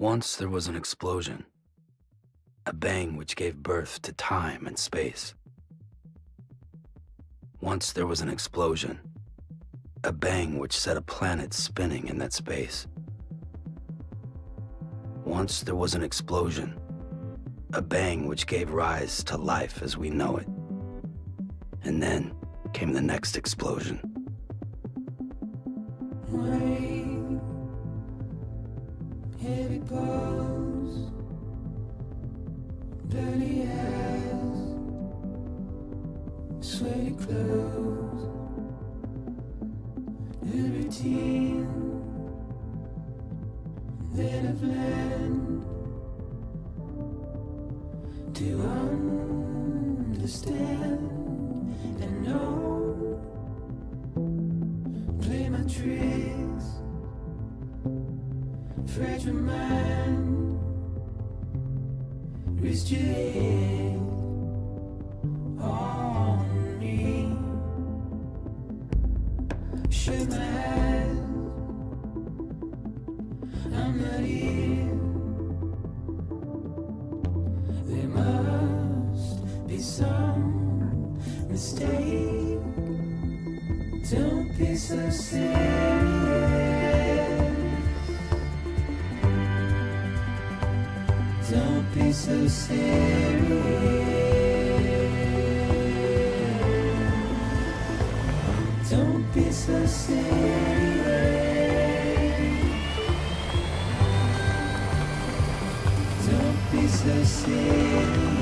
Once there was an explosion, a bang which gave birth to time and space. Once there was an explosion, a bang which set a planet spinning in that space. Once there was an explosion, a bang which gave rise to life as we know it. And then came the next explosion. Rain, heavy balls, dirty eyes, sweaty clothes, the routine that I've learned to understand and know. Play my tricks, fragile mind, risk your head on me. Shut my eyes, I'm not here. There must be some mistake. Don't be so serious. Don't be so serious. Don't be so serious. Don't be so serious.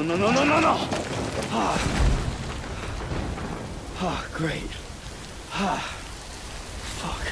No. Great. Fuck.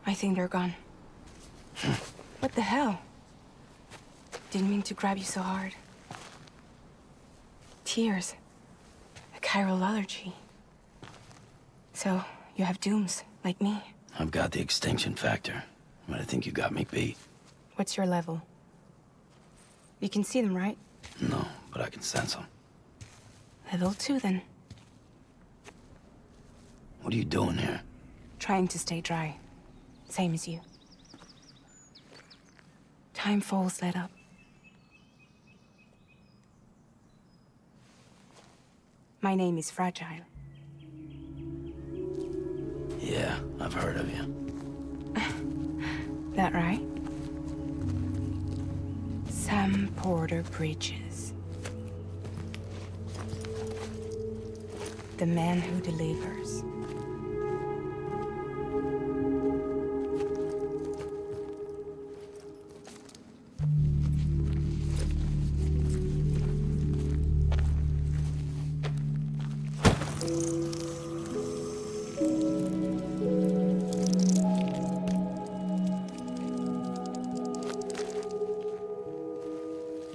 I think they're gone. What the hell? Didn't mean to grab you so hard. Tears. A chiral allergy. So, you have dooms, like me. I've got the extinction factor, but I think you got me beat. What's your level? You can see them, right? No, but I can sense them. Level 2, then. What are you doing here? Trying to stay dry. Same as you. Time falls let up. My name is Fragile. Yeah, I've heard of you. That right? Sam Porter Bridges. The man who delivers.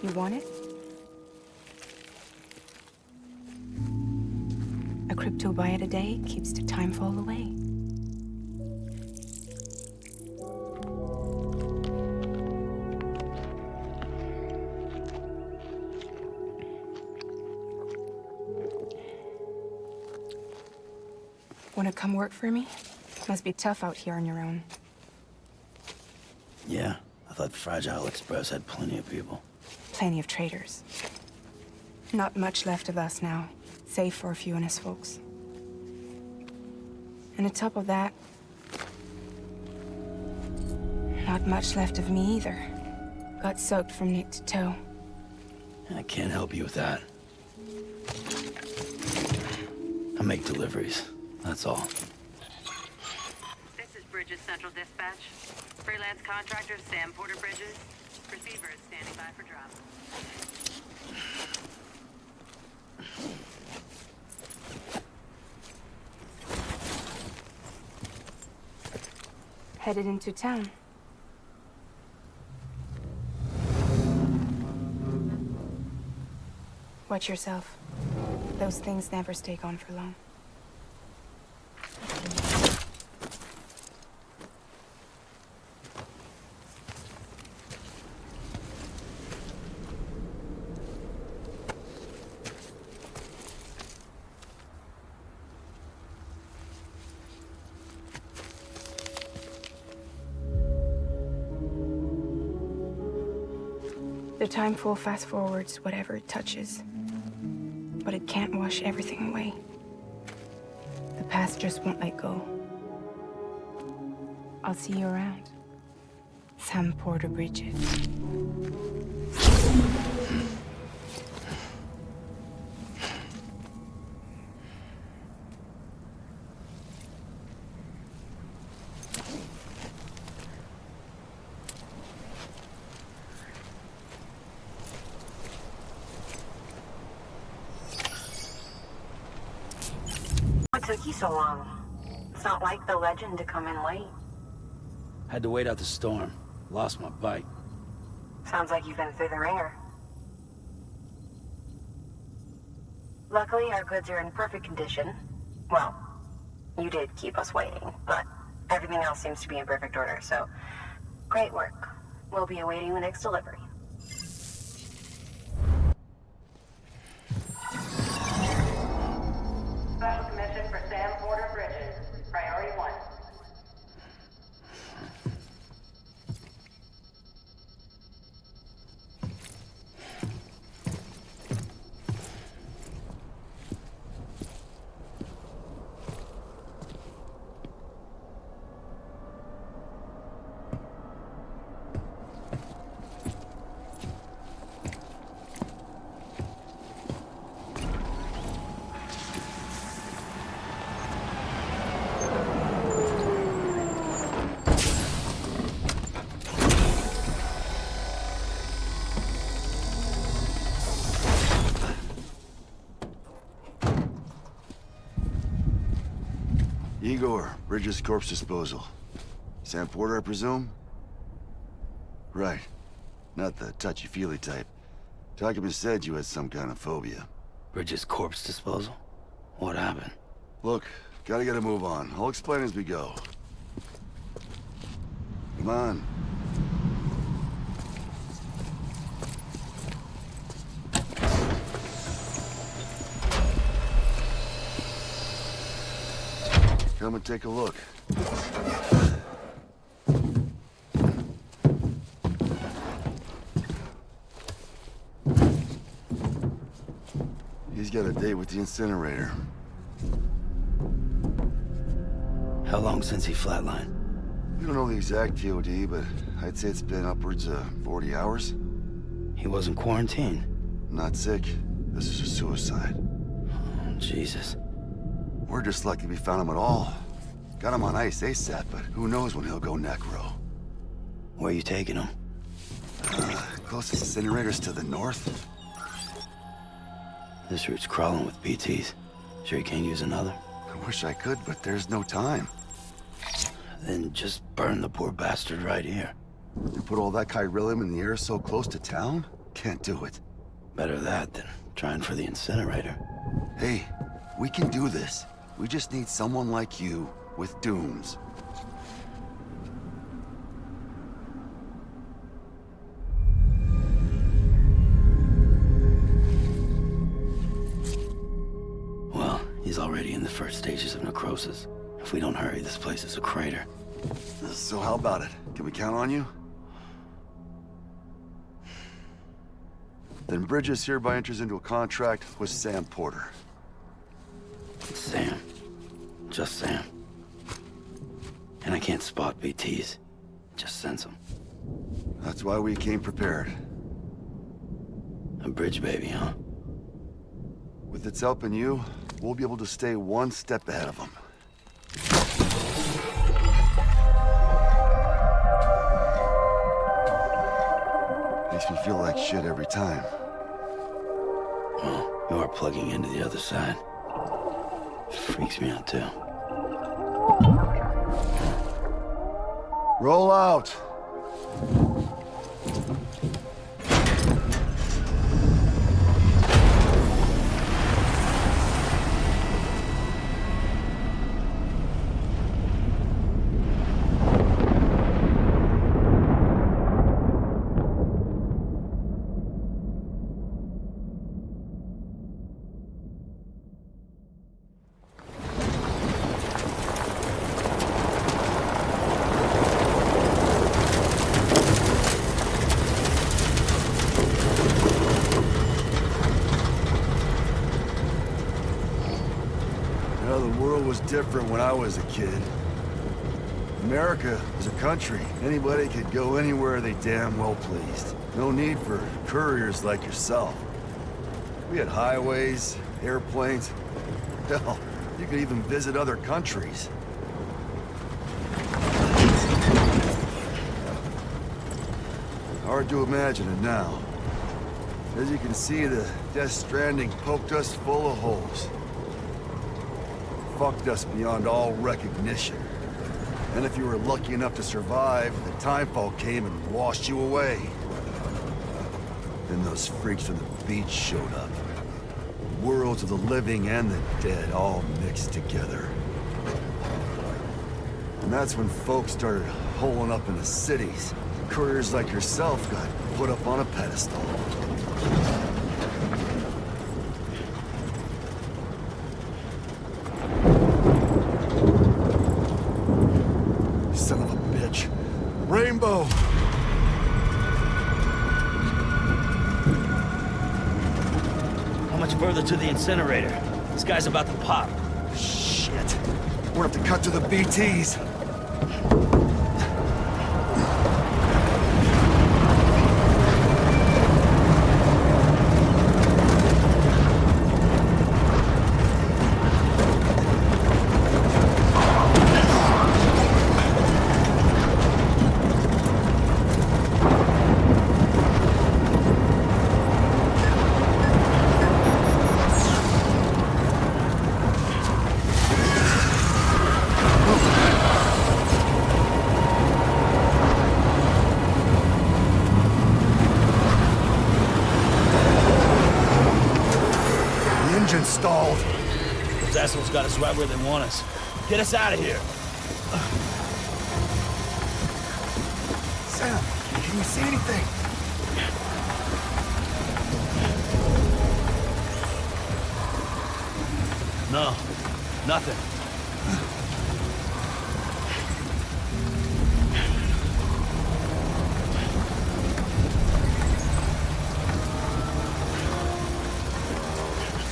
You want it? A crypto byte a day keeps the time fall away. Wanna come work for me? Must be tough out here on your own. Yeah, I thought Fragile Express had plenty of people. Plenty of traitors. Not much left of us now, save for a few honest folks. And on top of that, not much left of me either. Got soaked from neck to toe. I can't help you with that. I make deliveries, that's all. This is Bridges Central Dispatch. Freelance contractor Sam Porter Bridges. Receiver is standing by for drop. Headed into town. Watch yourself. Those things never stay gone for long. The time full fast forwards whatever it touches. But it can't wash everything away. The past just won't let go. I'll see you around. Sam Porter Bridges. What took you so long? It's not like the legend to come in late. Had to wait out the storm. Lost my bike. Sounds like you've been through the ringer. Luckily, our goods are in perfect condition. Well, you did keep us waiting, but everything else seems to be in perfect order, so great work. We'll be awaiting the next delivery. Special commission for Sam Porter Bridges. Priority 1. Igor, Bridges Corpse Disposal. Sam Porter, I presume? Right. Not the touchy-feely type. Document said you had some kind of phobia. Bridges' corpse disposal? What happened? Look, gotta get a move on. I'll explain as we go. Come on. Come and take a look. He's got a date with the incinerator. How long since he flatlined? We don't know the exact TOD, but I'd say it's been upwards of 40 hours. He wasn't quarantined. Not sick. This is a suicide. Oh, Jesus. We're just lucky we found him at all. Got him on ice ASAP, but who knows when he'll go necro. Where you taking him? Closest incinerator's to the north. This route's crawling with BTs. Sure you can't use another? I wish I could, but there's no time. Then just burn the poor bastard right here. You put all that chiralium in the air so close to town? Can't do it. Better that than trying for the incinerator. Hey, we can do this. We just need someone like you with dooms. Well, he's already in the first stages of necrosis. If we don't hurry, this place is a crater. So how about it? Can we count on you? Then Bridges hereby enters into a contract with Sam Porter. Sam. Just Sam. And I can't spot BTs. Just sense them. That's why we came prepared. A bridge baby, huh? With its help and you, we'll be able to stay one step ahead of them. Makes me feel like shit every time. Well, you are plugging into the other side. Freaks me out too. Roll out! Different when I was a kid. America was a country. Anybody could go anywhere they damn well pleased. No need for couriers like yourself. We had highways, airplanes. Hell, you could even visit other countries. Hard to imagine it now. As you can see, the Death Stranding poked us full of holes. Fucked us beyond all recognition. And if you were lucky enough to survive, the timefall came and washed you away. Then those freaks from the beach showed up. Worlds of the living and the dead all mixed together. And that's when folks started holing up in the cities. Couriers like yourself got put up on a pedestal. Son of a bitch. Rainbow! How much further to the incinerator? This guy's about to pop. Shit. We're gonna have to cut to the BTs. engine stalled. Those assholes got us right where they want us. Get us out of here. Sam, can you see anything? No, nothing.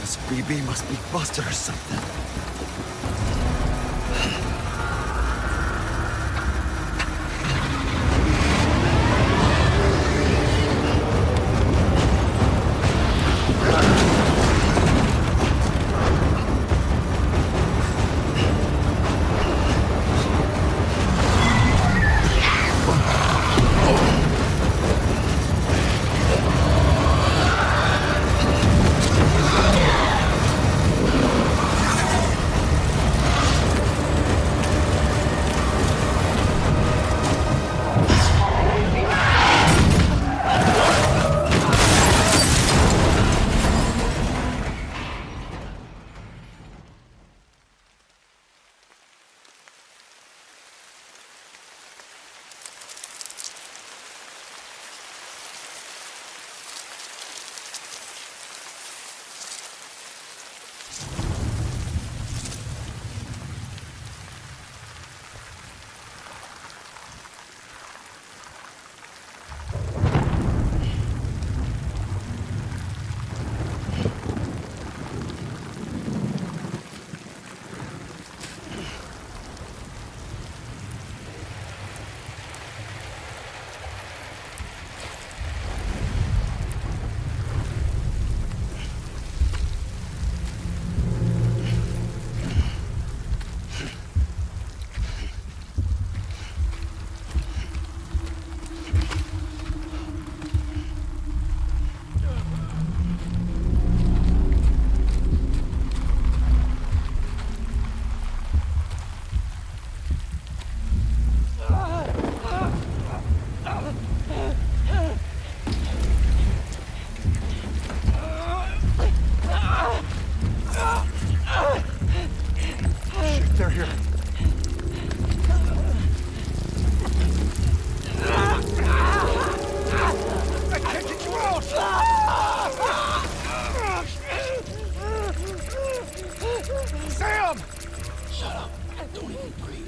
This BB must be busted or something. They're here. I can't get you out! Sam! Shut up. Don't even breathe.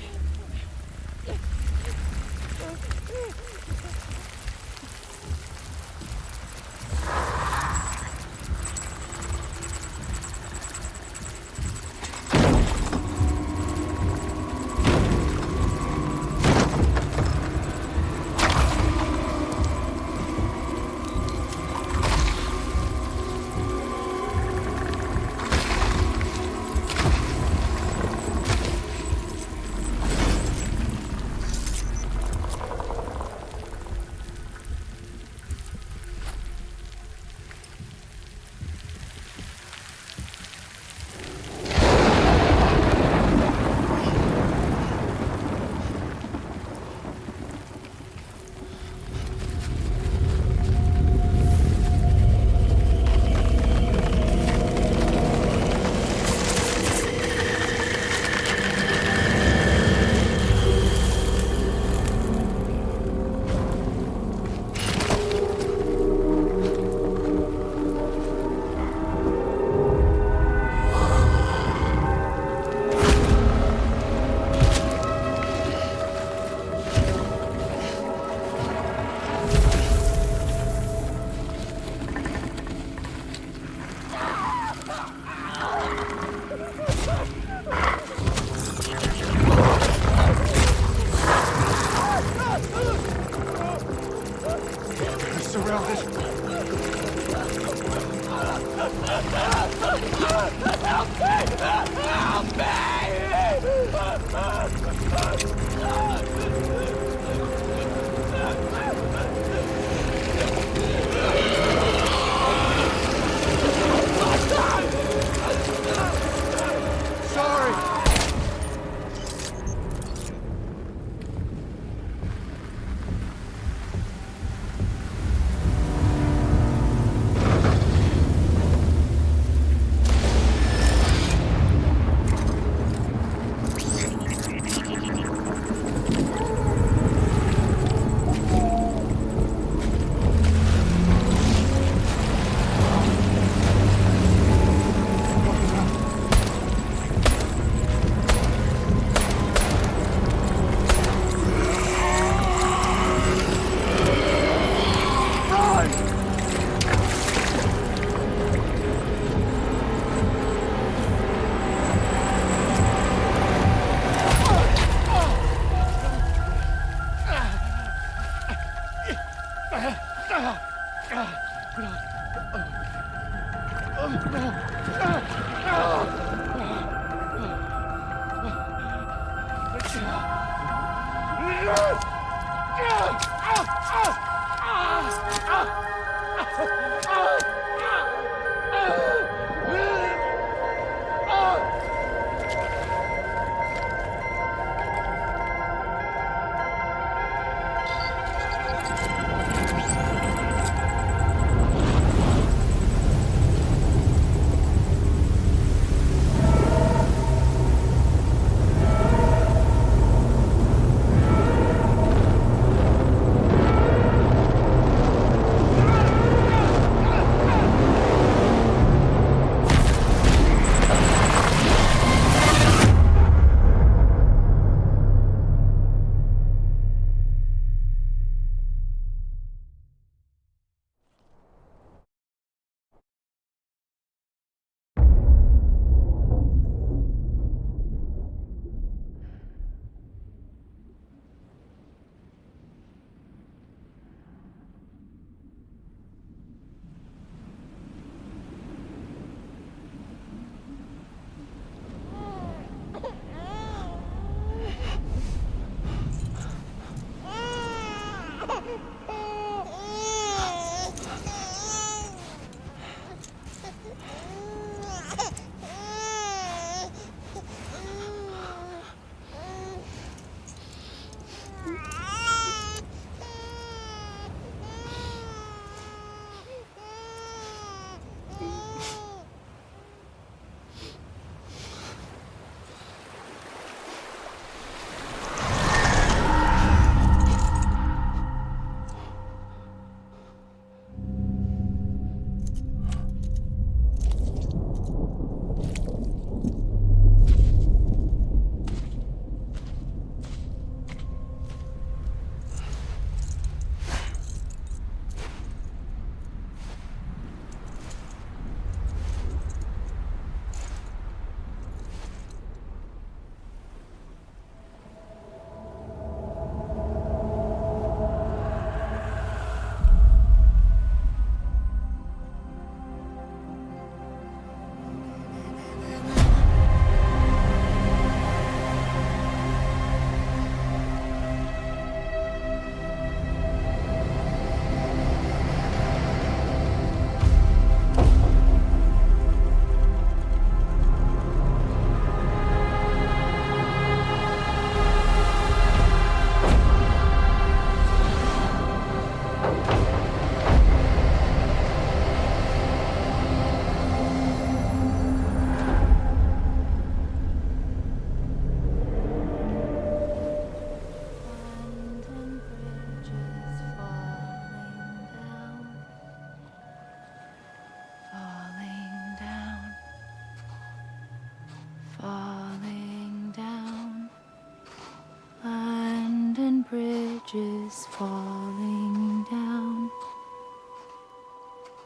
bridges falling down,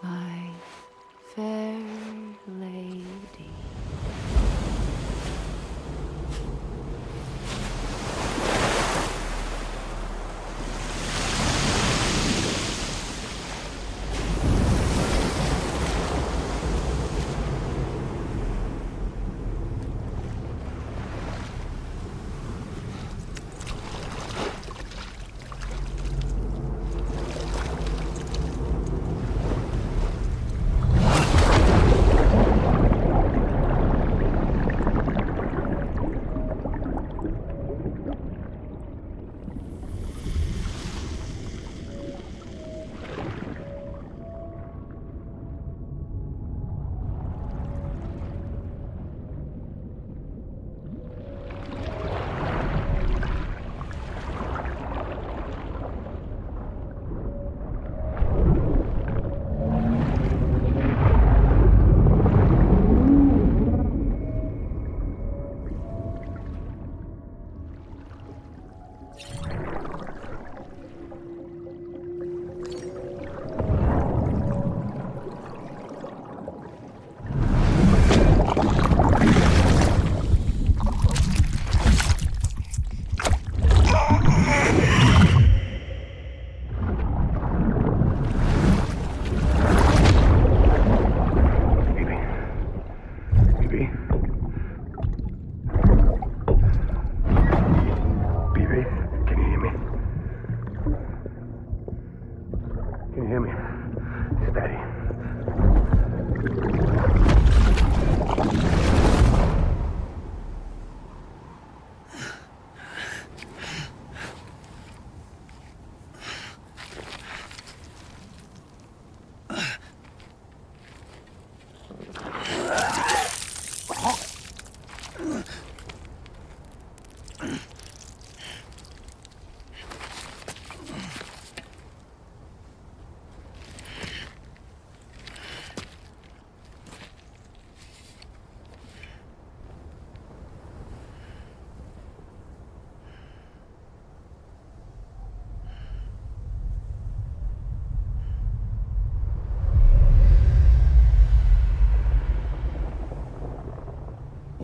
my fair lady.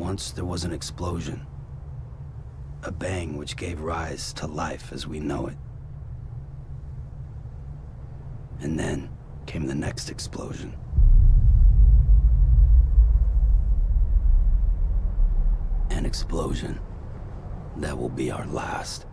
Once there was an explosion. A bang which gave rise to life as we know it. And then came the next explosion. An explosion that will be our last.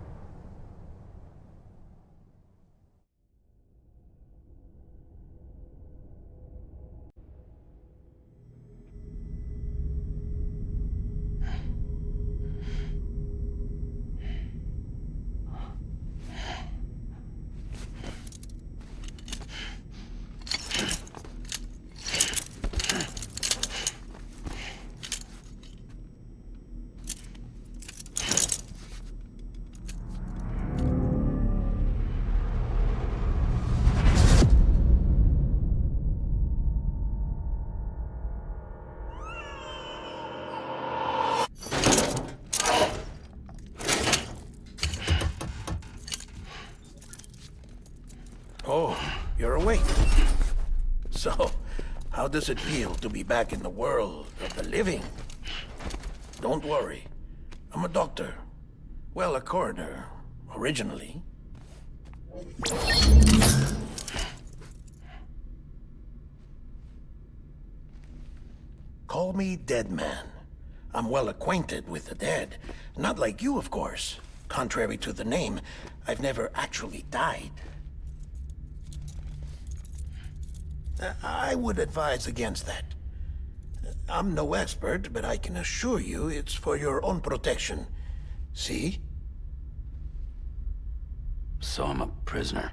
Oh, you're awake. So, how does it feel to be back in the world of the living? Don't worry. I'm a doctor. Well, a coroner, originally. Call me Dead Man. I'm well acquainted with the dead. Not like you, of course. Contrary to the name, I've never actually died. I would advise against that. I'm no expert, but I can assure you it's for your own protection. See? So I'm a prisoner.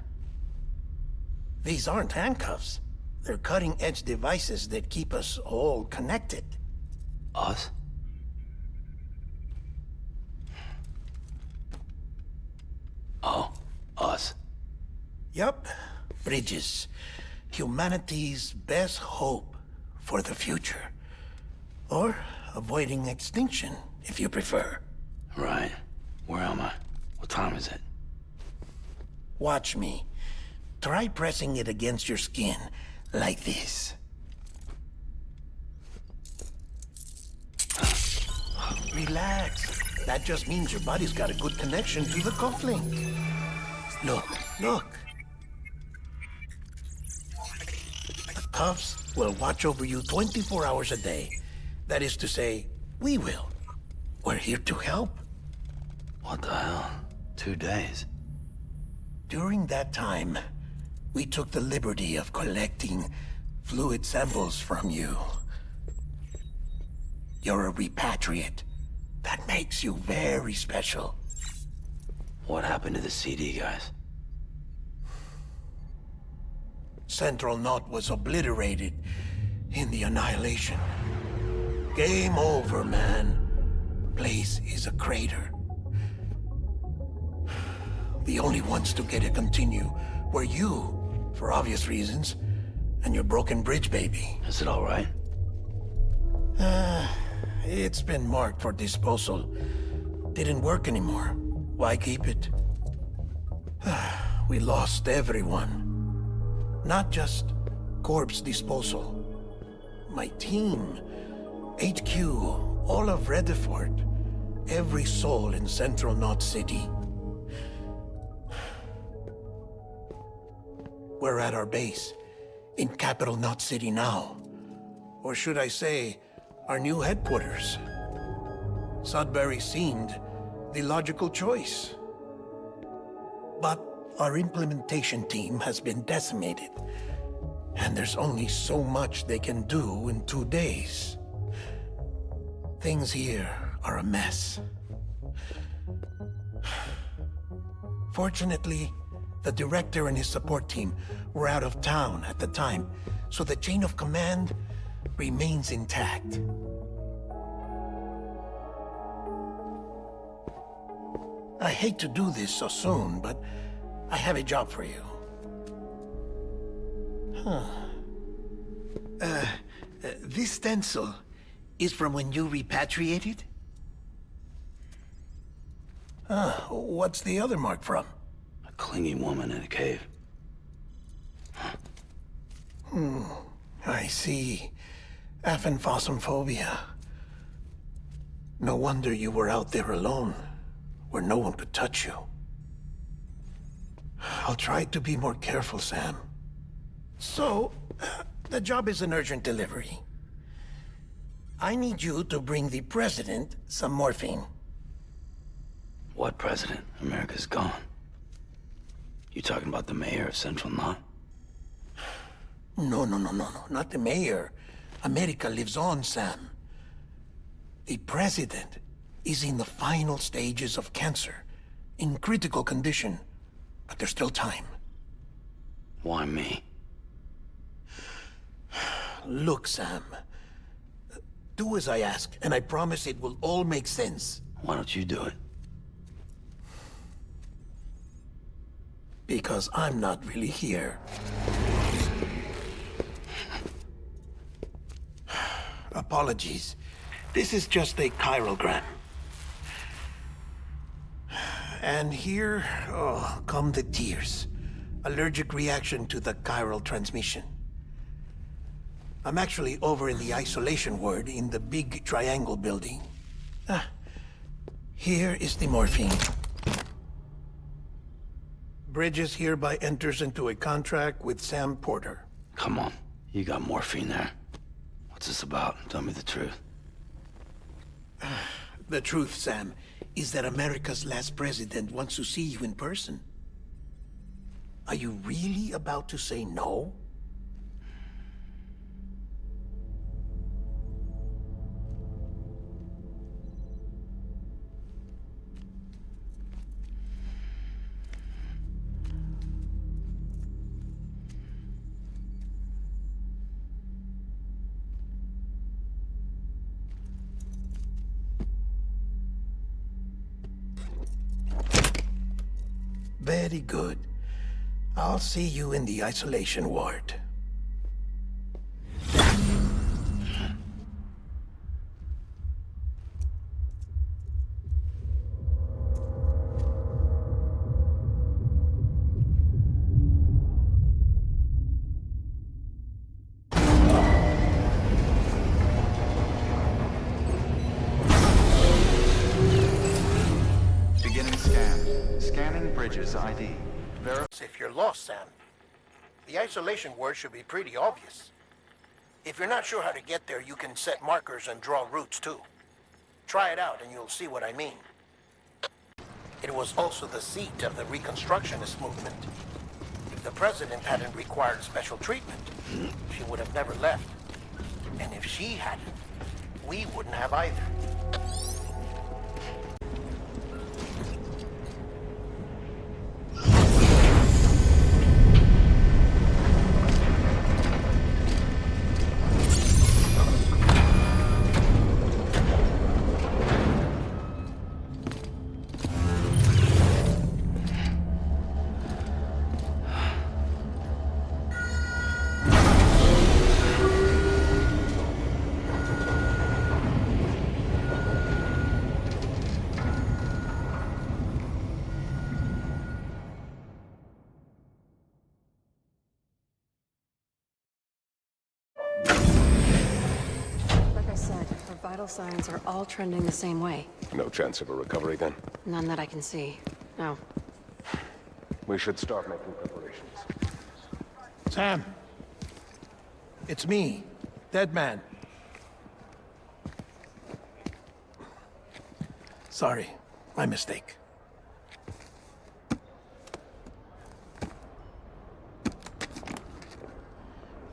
These aren't handcuffs. They're cutting-edge devices that keep us all connected. Us? Oh, us. Yup. Bridges. Humanity's best hope for the future. Or avoiding extinction, if you prefer. Right. Where am I? What time is it? Watch me. Try pressing it against your skin, like this. Relax. That just means your body's got a good connection to the cufflink. Look, look. The cuffs will watch over you 24 hours a day. That is to say, we will. We're here to help. What the hell? 2 days? During that time, we took the liberty of collecting fluid samples from you. You're a repatriate. That makes you very special. What happened to the CD guys? Central Knot was obliterated in the Annihilation. Game over, man. Place is a crater. The only ones to get to continue were you, for obvious reasons, and your broken bridge baby. Is it all right? It's been marked for disposal. Didn't work anymore. Why keep it? We lost everyone. Not just corpse disposal. My team, HQ, all of Redefort, every soul in Central Knot City. We're at our base, in Capital Knot City now. Or should I say, our new headquarters. Sudbury seemed the logical choice. But our implementation team has been decimated, and there's only so much they can do in 2 days. Things here are a mess. Fortunately, the director and his support team were out of town at the time, so the chain of command remains intact. I hate to do this so soon, but I have a job for you. This stencil is from when you repatriated? What's the other mark from? A clingy woman in a cave. I see. Aphenphosmphobia. No wonder you were out there alone, where no one could touch you. I'll try to be more careful, Sam. So, the job is an urgent delivery. I need you to bring the president some morphine. What president? America's gone. You talking about the mayor of Central Knot? No, not the mayor. America lives on, Sam. The president is in the final stages of cancer, in critical condition, but there's still time. Why me? Look, Sam. Do as I ask, and I promise it will all make sense. Why don't you do it? Because I'm not really here. Apologies. This is just a chiralgram. And here, come the tears. Allergic reaction to the chiral transmission. I'm actually over in the isolation ward in the big triangle building. Here is the morphine. Bridges hereby enters into a contract with Sam Porter. Come on. You got morphine there. What's this about? Tell me the truth. The truth, Sam, is that America's last president wants to see you in person. Are you really about to say no? Very good. I'll see you in the isolation ward. Beginning scan. Scanning Bridges ID. If you're lost, Sam, the isolation word should be pretty obvious. If you're not sure how to get there, you can set markers and draw routes too. Try it out and you'll see what I mean. It was also the seat of the Reconstructionist movement. If the president hadn't required special treatment, she would have never left. And if she hadn't, we wouldn't have either. Vital signs are all trending the same way. No chance of a recovery then? None that I can see. No. We should start making preparations. Sam! It's me, Dead Man. Sorry, my mistake.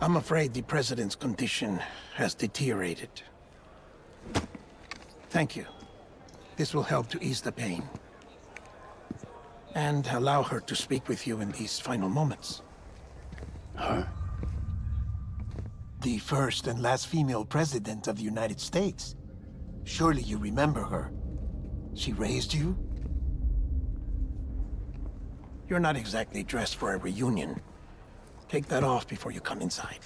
I'm afraid the president's condition has deteriorated. Thank you. This will help to ease the pain. And allow her to speak with you in these final moments. Her? The first and last female president of the United States. Surely you remember her. She raised you? You're not exactly dressed for a reunion. Take that off before you come inside.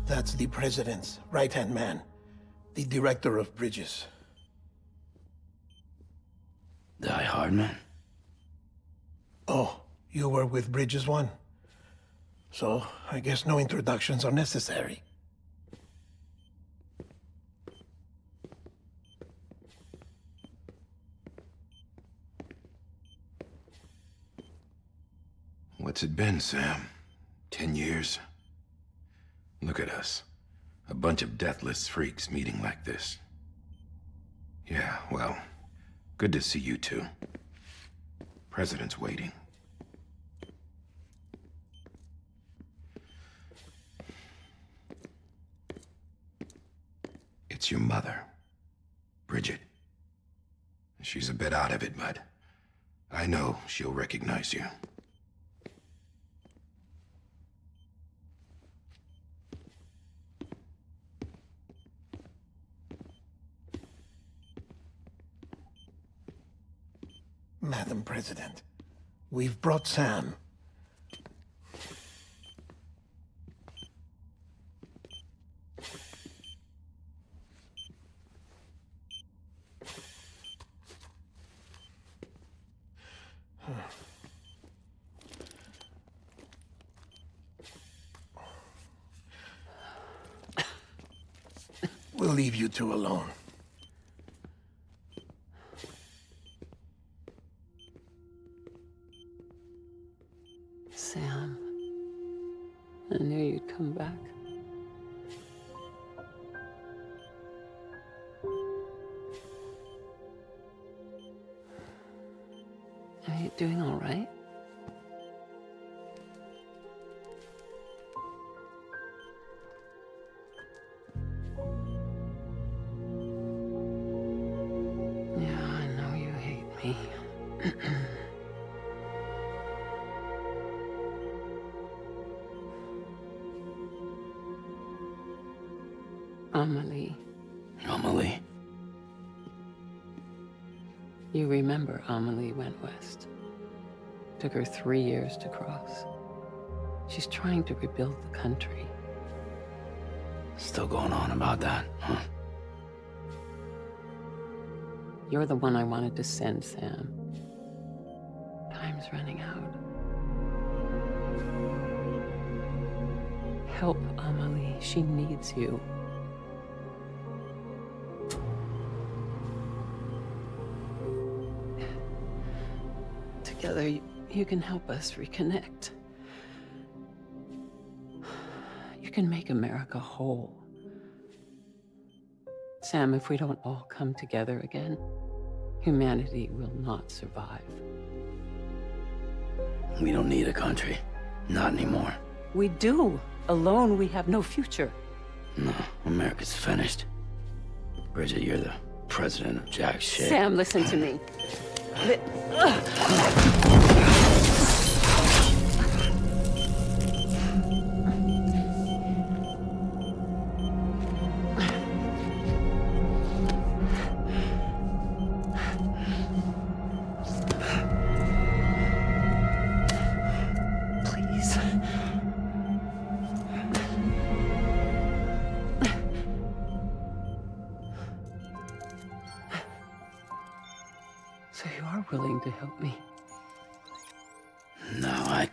That's the president's right-hand man, the director of bridges. Die Hard man? Oh, you were with Bridges 1? So, I guess no introductions are necessary. What's it been, Sam? 10 years? Look at us. A bunch of deathless freaks meeting like this. Yeah, well, good to see you two. President's waiting. It's your mother, Bridget. She's a bit out of it, but I know she'll recognize you. Madam President, we've brought Sam. We'll leave you two alone. Sam, I knew you'd come back. Are you doing all right? Yeah, I know you hate me. Amelie. Amelie? You remember Amelie went west. Took her 3 years to cross. She's trying to rebuild the country. Still going on about that, huh? You're the one I wanted to send, Sam. Time's running out. Help Amelie. She needs you. Together, you can help us reconnect. You can make America whole. Sam, if we don't all come together again, humanity will not survive. We don't need a country. Not anymore. We do. Alone, we have no future. No, America's finished. Bridget, you're the president of jack shit. Sam, listen to me. Please. So you are willing to help me? No, I...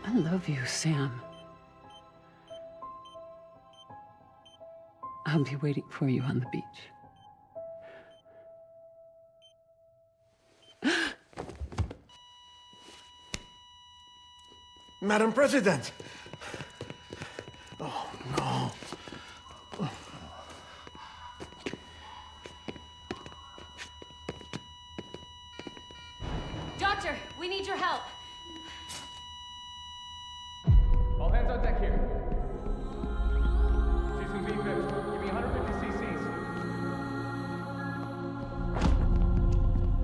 I love you, Sam. I'll be waiting for you on the beach. Madam President! Oh, no. Doctor, we need your help. All hands on deck here. She's in V-Vips. Give me 150 cc's.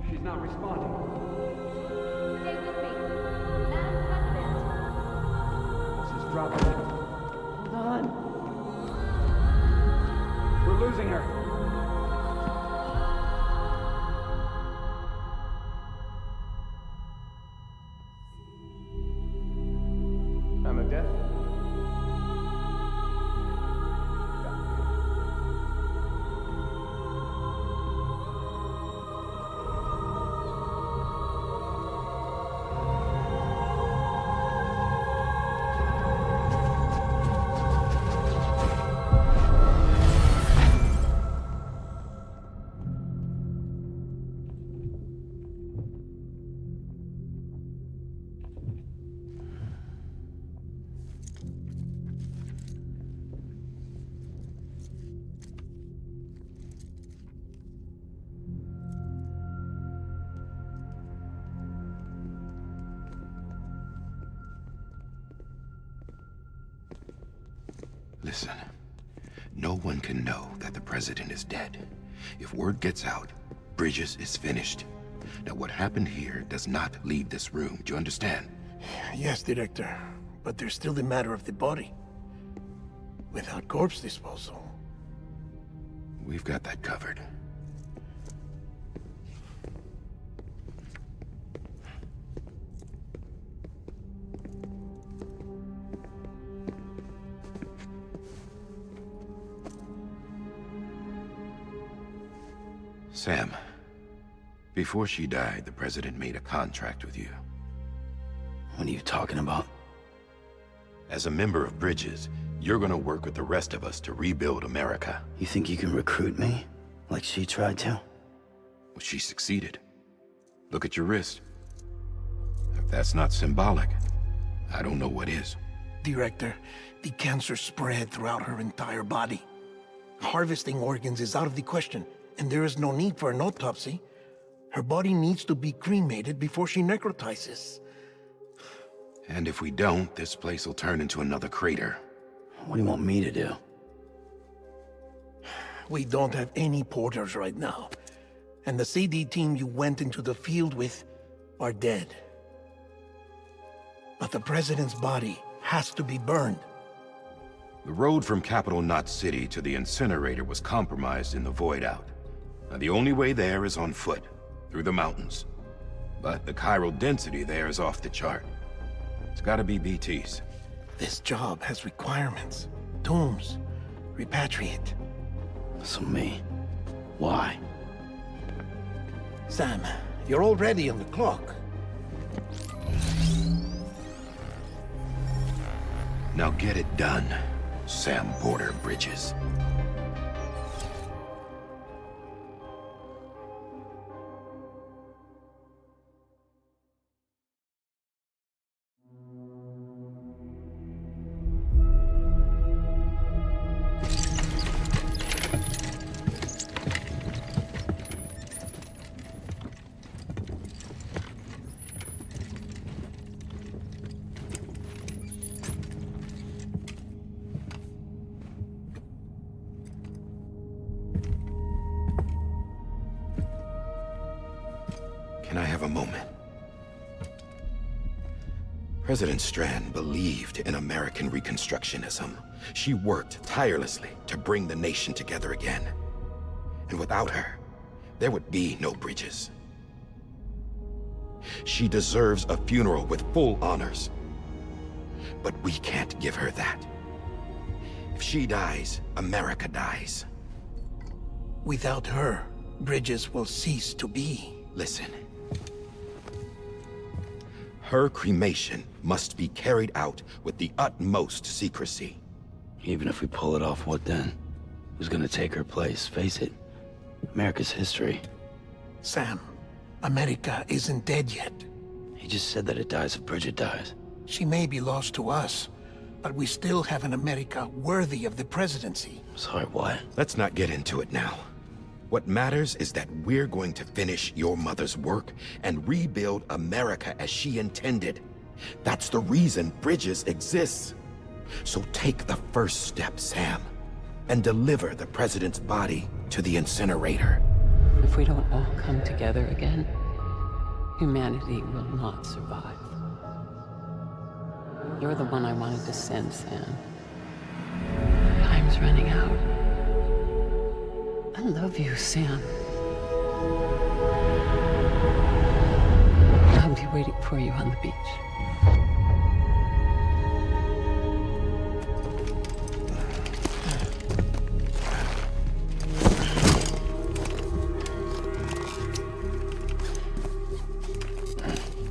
She's not responding. Stay with me. Listen, no one can know that the president is dead. If word gets out, Bridges is finished. Now, what happened here does not leave this room. Do you understand? Yes, Director. But there's still the matter of the body. Without corpse disposal. We've got that covered. Sam, before she died, the president made a contract with you. What are you talking about? As a member of Bridges, you're gonna work with the rest of us to rebuild America. You think you can recruit me? Like she tried to? Well, she succeeded. Look at your wrist. If that's not symbolic, I don't know what is. Director, the cancer spread throughout her entire body. Harvesting organs is out of the question, and there is no need for an autopsy. Her body needs to be cremated before she necrotizes. And if we don't, this place will turn into another crater. What do you want me to do? We don't have any porters right now. And the CD team you went into the field with are dead. But the president's body has to be burned. The road from Capital Knot City to the incinerator was compromised in the void out. Now, the only way there is on foot, through the mountains. But the chiral density there is off the chart. It's gotta be BT's. This job has requirements. Tombs. Repatriate. So me? Why? Sam, you're already on the clock. Now get it done, Sam Porter Bridges. Can I have a moment? President Strand believed in American Reconstructionism. She worked tirelessly to bring the nation together again. And without her, there would be no Bridges. She deserves a funeral with full honors. But we can't give her that. If she dies, America dies. Without her, Bridges will cease to be. Listen. Her cremation must be carried out with the utmost secrecy. Even if we pull it off, what then? Who's gonna take her place? Face it, America's history. Sam, America isn't dead yet. He just said that it dies if Bridget dies. She may be lost to us, but we still have an America worthy of the presidency. Sorry, what? Let's not get into it now. What matters is that we're going to finish your mother's work and rebuild America as she intended. That's the reason Bridges exists. So take the first step, Sam, and deliver the president's body to the incinerator. If we don't all come together again, humanity will not survive. You're the one I wanted to send, Sam. Time's running out. I love you, Sam. I'll be waiting for you on the beach.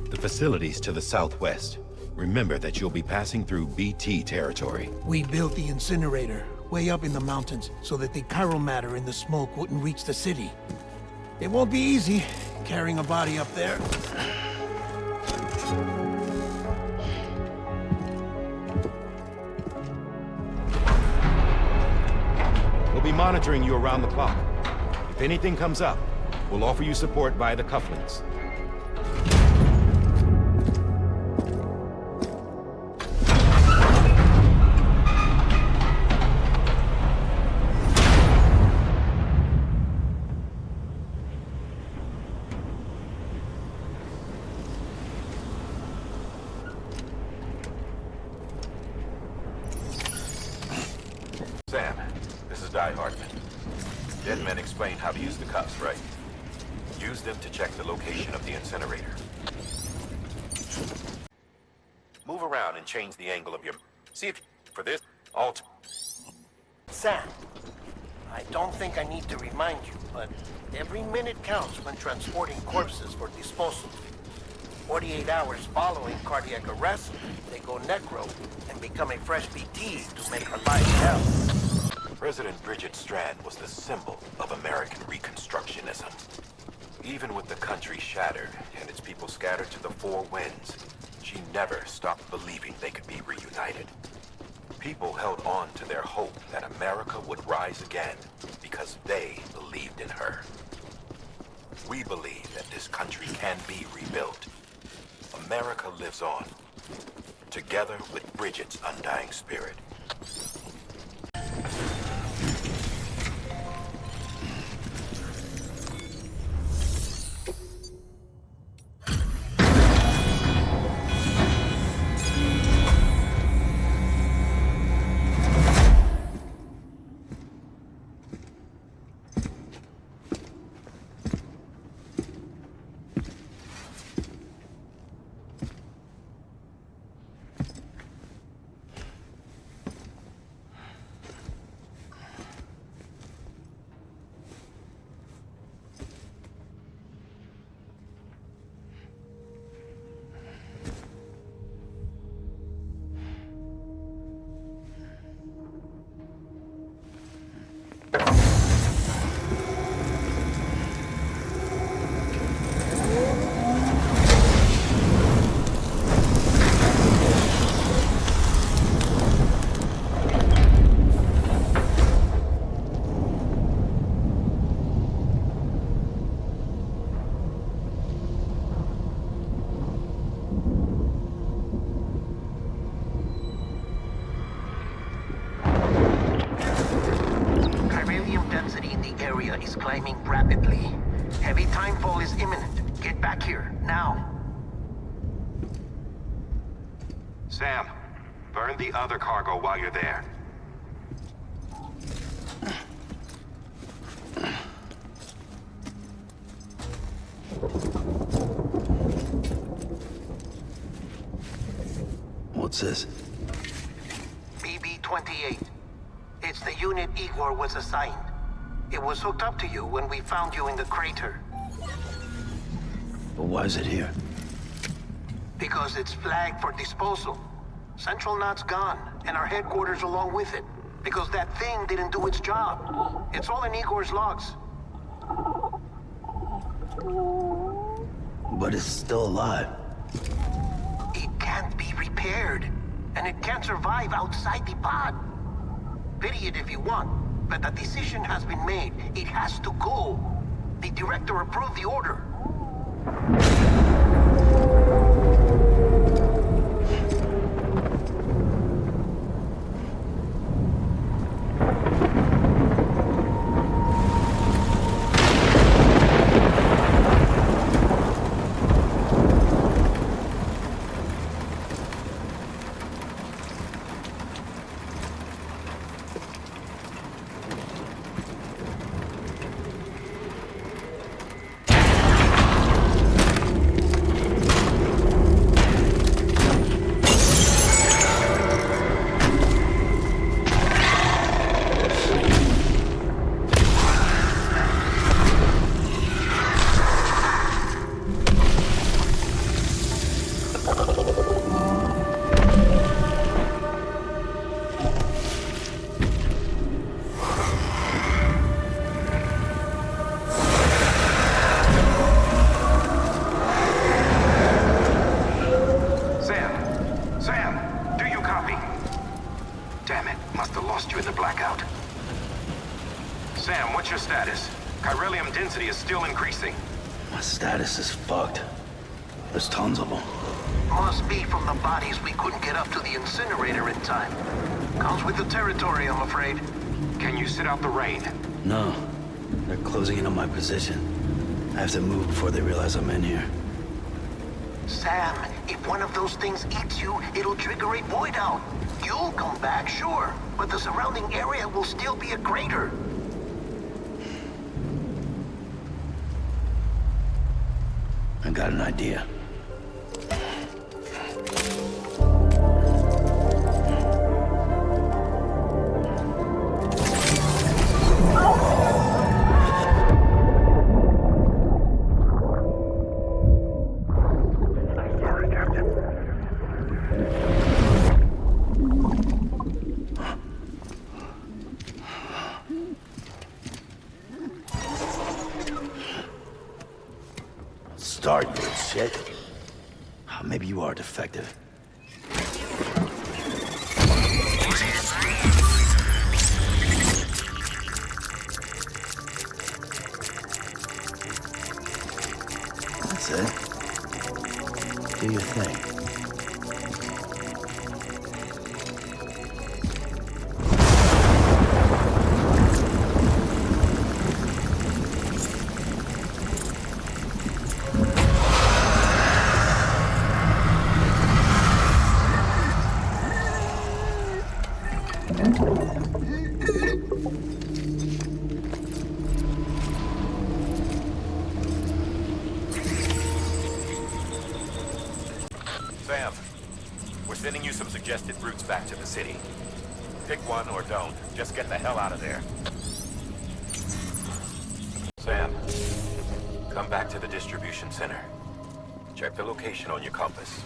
The facilities to the southwest. Remember that you'll be passing through BT territory. We built the incinerator way up in the mountains so that the chiral matter in the smoke wouldn't reach the city. It won't be easy carrying a body up there. We'll be monitoring you around the clock. If anything comes up, we'll offer you support via the cufflinks. men explained how to use the cuffs, right? Use them to check the location of the incinerator. Move around and change the angle of your... See if... For this, alt... Sam, I don't think I need to remind you, but every minute counts when transporting corpses for disposal. 48 hours following cardiac arrest, they go necro and become a fresh BT to make our lives hell. President Bridget Strand was the symbol of American Reconstructionism. Even with the country shattered and its people scattered to the four winds, she never stopped believing they could be reunited. People held on to their hope that America would rise again because they believed in her. We believe that this country can be rebuilt. America lives on, together with Bridget's undying spirit. Is climbing rapidly. Heavy timefall is imminent. Get back here, now. Sam, burn the other cargo while you're there. What's this? BB-28. It's the unit Igor was assigned. It was hooked up to you when we found you in the crater. But why is it here? Because it's flagged for disposal. Central Knot's gone, and our headquarters along with it. Because that thing didn't do its job. It's all in Igor's logs. But it's still alive. It can't be repaired. And it can't survive outside the pod. Pity it if you want. But the decision has been made. It has to go. The director approved the order. My status is fucked. There's tons of them. Must be from the bodies we couldn't get up to the incinerator in time. Comes with the territory, I'm afraid. Can you sit out the rain? No. They're closing in on my position. I have to move before they realize I'm in here. Sam, if one of those things eats you, it'll trigger a void out. You'll come back, sure, but the surrounding area will still be a crater. I got an idea. Start, you shit. Maybe you are defective. That's it. Do your thing. Sam, we're sending you some suggested routes back to the city. Pick one or don't. Just get the hell out of there. Sam, come back to the distribution center. Check the location on your compass.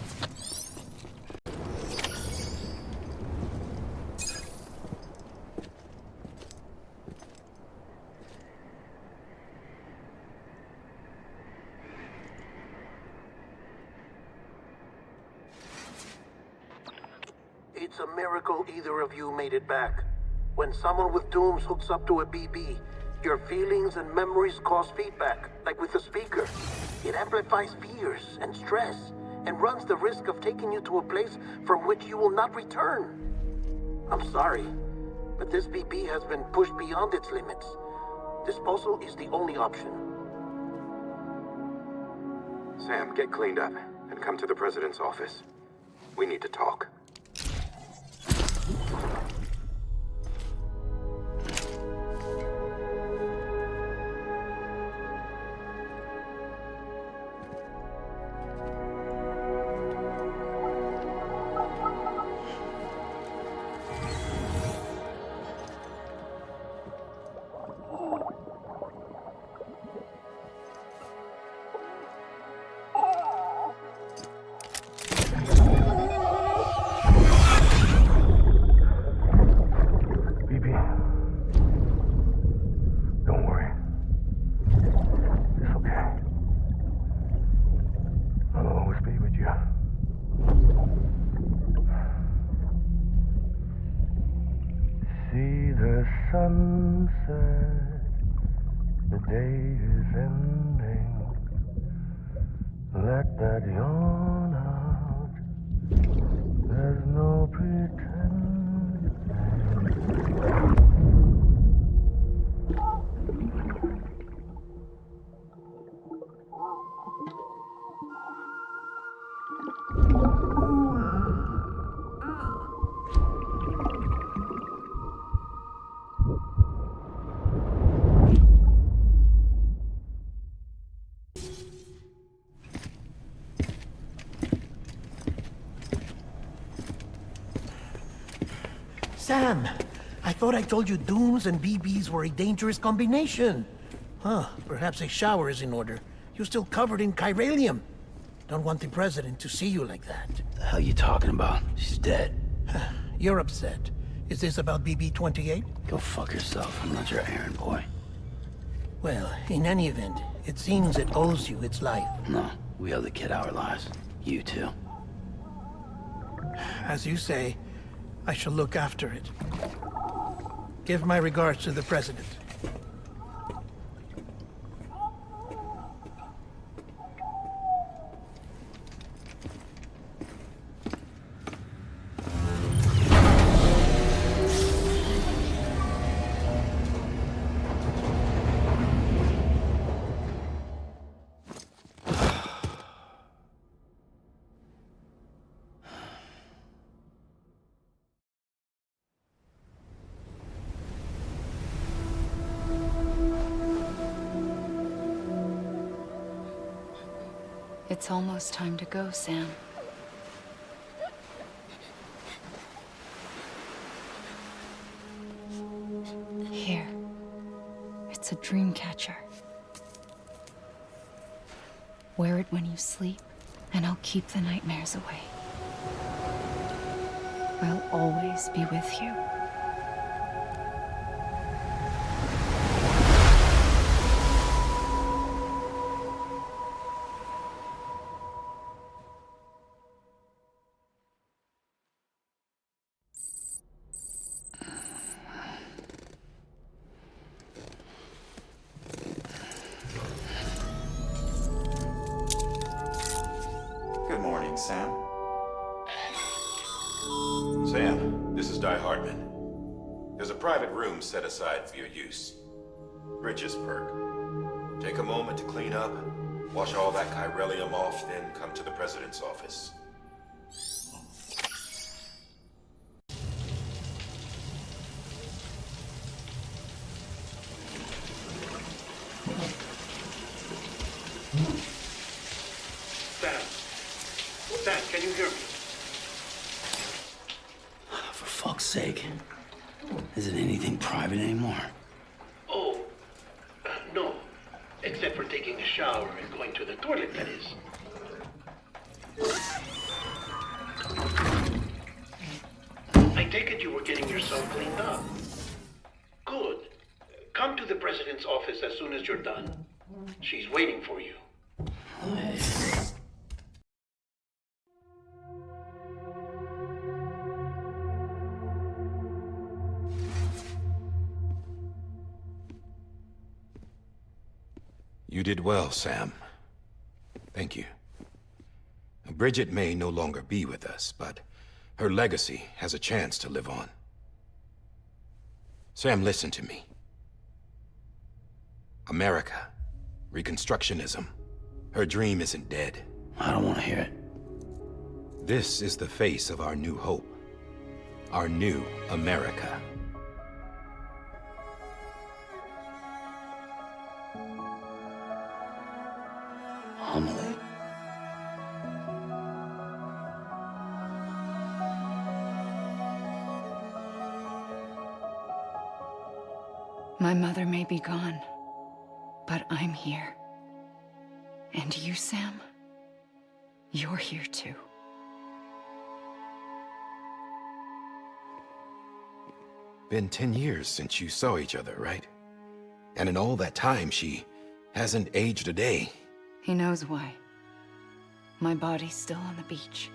It's a miracle either of you made it back. When someone with dooms hooks up to a BB, your feelings and memories cause feedback, like with a speaker. It amplifies fears and stress, and runs the risk of taking you to a place from which you will not return. I'm sorry, but this BB has been pushed beyond its limits. Disposal is the only option. Sam, get cleaned up and come to the president's office. We need to talk. Sunset, the day is ending. Let that yawn out. There's no pretending. Sam, I thought I told you dooms and BBs were a dangerous combination. Huh, perhaps a shower is in order. You're still covered in chiralium. Don't want the president to see you like that. The hell you talking about? She's dead. You're upset. Is this about BB-28? Go fuck yourself. I'm not your errand boy. Well, in any event, it seems it owes you its life. No, we owe the kid our lives. You too. As you say, I shall look after it. Give my regards to the president. It's almost time to go, Sam. Here. It's a dream catcher. Wear it when you sleep, and I'll keep the nightmares away. I'll always be with you. Good morning, Sam. Sam, this is Di Hartman. There's a private room set aside for your use. Bridges perk. Take a moment to clean up, wash all that chiralium off, then come to the president's office. Sam, can you hear me? For fuck's sake. Isn't anything private anymore? Oh, no. Except for taking a shower and going to the toilet, that is. I take it you were getting yourself cleaned up. Good. Come to the president's office as soon as you're done. She's waiting for you. You did well, Sam. Thank you. Bridget may no longer be with us, but her legacy has a chance to live on. Sam, listen to me. America, Reconstructionism, her dream isn't dead. I don't want to hear it. This is the face of our new hope. Our new America. Amelie. My mother may be gone, but I'm here. And you, Sam? You're here too. Been 10 years since you saw each other, right? And in all that time, she hasn't aged a day. He knows why. My body's still on the beach.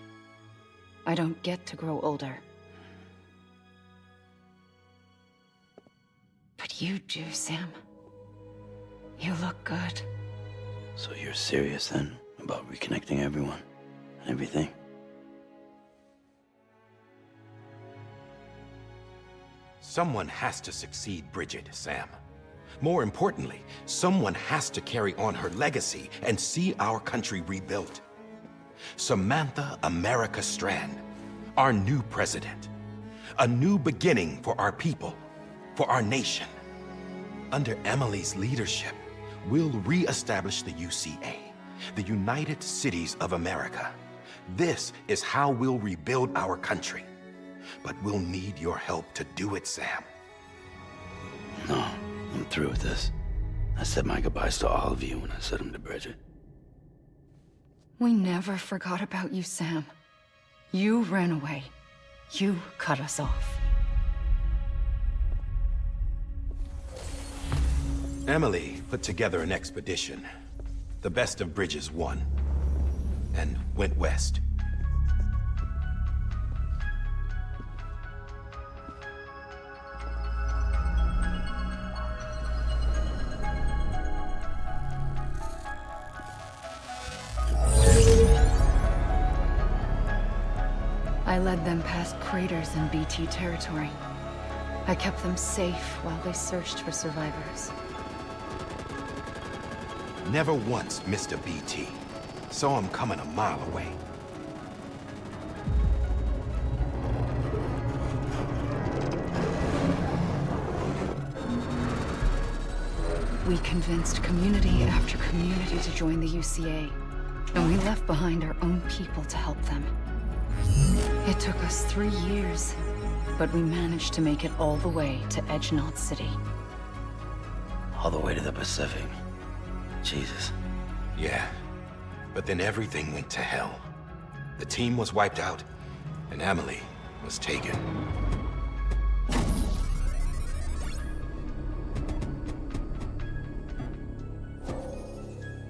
I don't get to grow older. But you do, Sam. You look good. So you're serious then about reconnecting everyone and everything? Someone has to succeed Bridget, Sam. More importantly, someone has to carry on her legacy and see our country rebuilt. Samantha America Strand, our new president. A new beginning for our people, for our nation. Under Emily's leadership, we'll re-establish the UCA, the United Cities of America. This is how we'll rebuild our country. But we'll need your help to do it, Sam. No, I'm through with this. I said my goodbyes to all of you when I said them to Bridget. We never forgot about you, Sam. You ran away. You cut us off. Emily put together an expedition. The best of Bridges won, and went west. I led them past craters in BT territory. I kept them safe while they searched for survivors. Never once missed a BT. Saw him coming a mile away. We convinced community after community to join the UCA. And we left behind our own people to help them. It took us 3 years, but we managed to make it all the way to Edge-Knot City. All the way to the Pacific. Jesus. Yeah, but then everything went to hell. The team was wiped out, and Emily was taken.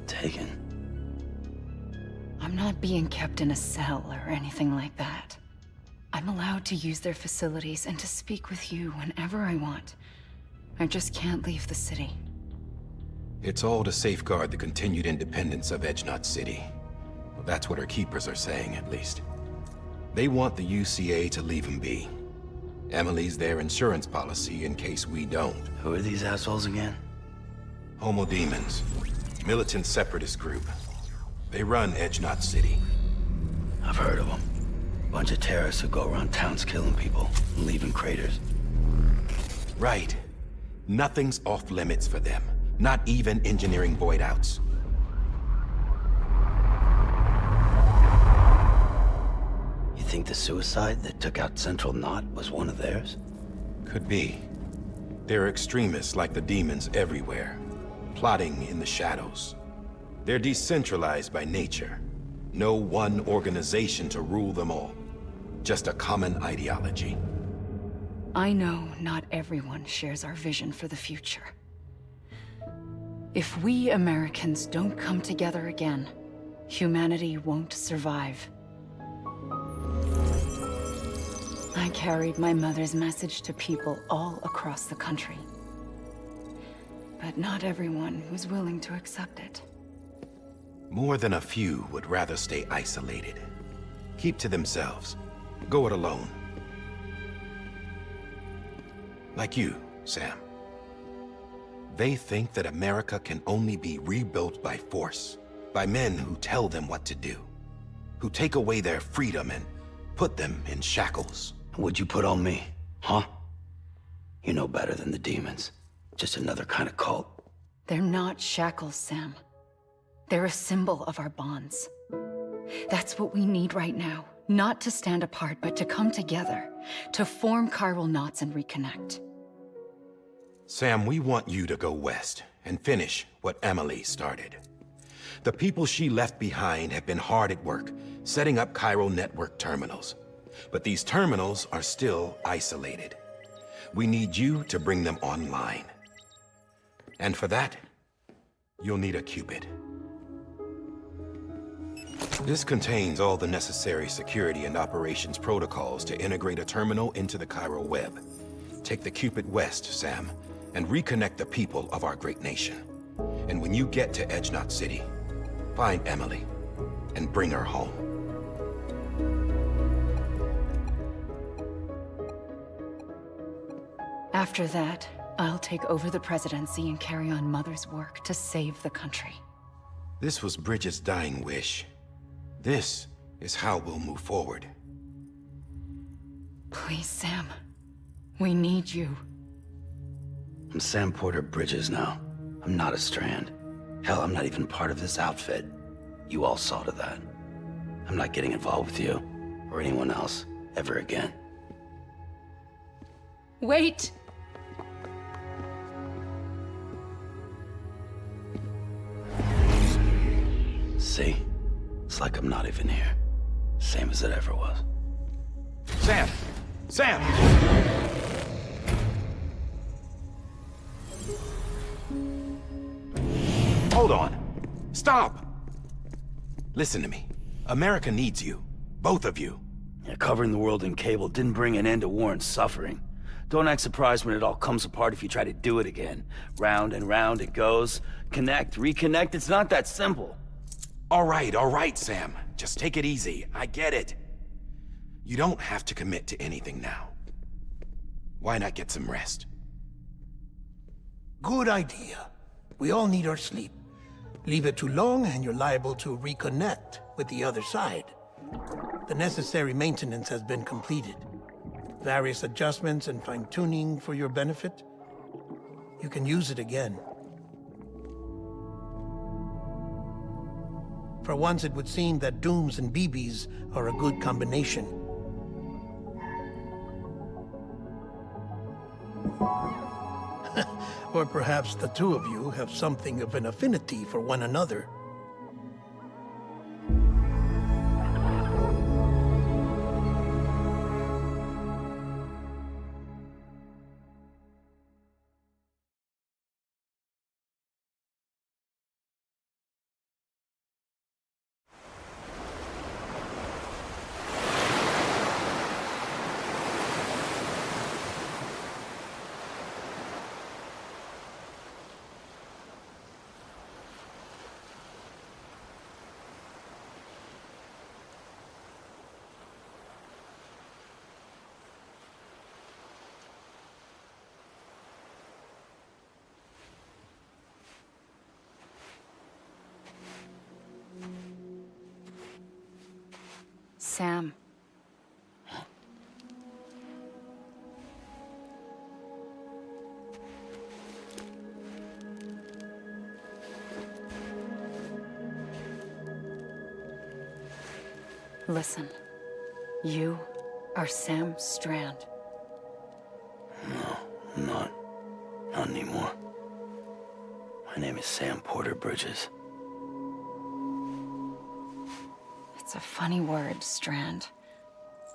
Taken? I'm not being kept in a cell or anything like that. I'm allowed to use their facilities and to speak with you whenever I want. I just can't leave the city. It's all to safeguard the continued independence of Edge-Knot City. Well, that's what our keepers are saying, at least. They want the UCA to leave him be. Emily's their insurance policy in case we don't. Who are these assholes again? Homo Demons. Militant separatist group. They run Edge-Knot City. I've heard of them. Bunch of terrorists who go around towns killing people and leaving craters. Right. Nothing's off limits for them. Not even engineering void outs. You think the suicide that took out Central Knot was one of theirs? Could be. There are extremists like the demons everywhere, plotting in the shadows. They're decentralized by nature. No one organization to rule them all. Just a common ideology. I know not everyone shares our vision for the future. If we Americans don't come together again, humanity won't survive. I carried my mother's message to people all across the country. But not everyone was willing to accept it. More than a few would rather stay isolated. Keep to themselves. Go it alone. Like you, Sam. They think that America can only be rebuilt by force, by men who tell them what to do, who take away their freedom and put them in shackles. What'd you put on me, huh? You know better than the demons. Just another kind of cult. They're not shackles, Sam. They're a symbol of our bonds. That's what we need right now. Not to stand apart, but to come together, to form chiral knots and reconnect. Sam, we want you to go west and finish what Emily started. The people she left behind have been hard at work, setting up chiral network terminals. But these terminals are still isolated. We need you to bring them online. And for that, you'll need a Cupid. This contains all the necessary security and operations protocols to integrate a terminal into the chiral web. Take the Cupid west, Sam, and reconnect the people of our great nation. And when you get to Edge-Knot City, find Emily and bring her home. After that, I'll take over the presidency and carry on Mother's work to save the country. This was Bridget's dying wish. This is how we'll move forward. Please, Sam. We need you. I'm Sam Porter Bridges now. I'm not a Strand. Hell, I'm not even part of this outfit. You all saw to that. I'm not getting involved with you, or anyone else, ever again. Wait! See? It's like I'm not even here. Same as it ever was. Sam! Sam! Hold on. Stop! Listen to me. America needs you. Both of you. Yeah, covering the world in cable didn't bring an end to war and suffering. Don't act surprised when it all comes apart if you try to do it again. Round and round it goes. Connect, reconnect, it's not that simple. All right, Sam. Just take it easy. I get it. You don't have to commit to anything now. Why not get some rest? Good idea. We all need our sleep. Leave it too long and you're liable to reconnect with the other side. The necessary maintenance has been completed. Various adjustments and fine-tuning for your benefit. You can use it again. For once, it would seem that Dooms and BBs are a good combination. Or perhaps the two of you have something of an affinity for one another. Sam. Listen. You are Sam Strand. No, I'm not. Not anymore. My name is Sam Porter Bridges. It's a funny word, Strand.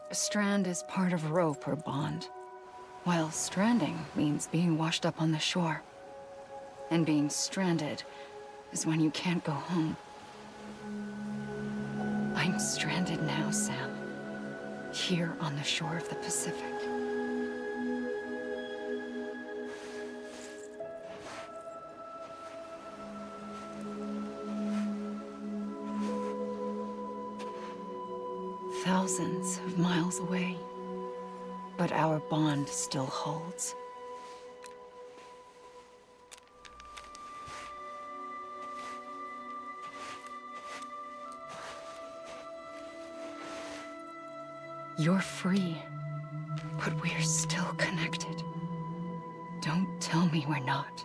A strand is part of rope or bond, while stranding means being washed up on the shore. And being stranded is when you can't go home. I'm stranded now, Sam. Here on the shore of the Pacific. Thousands of miles away, but our bond still holds. You're free, but we're still connected. Don't tell me we're not.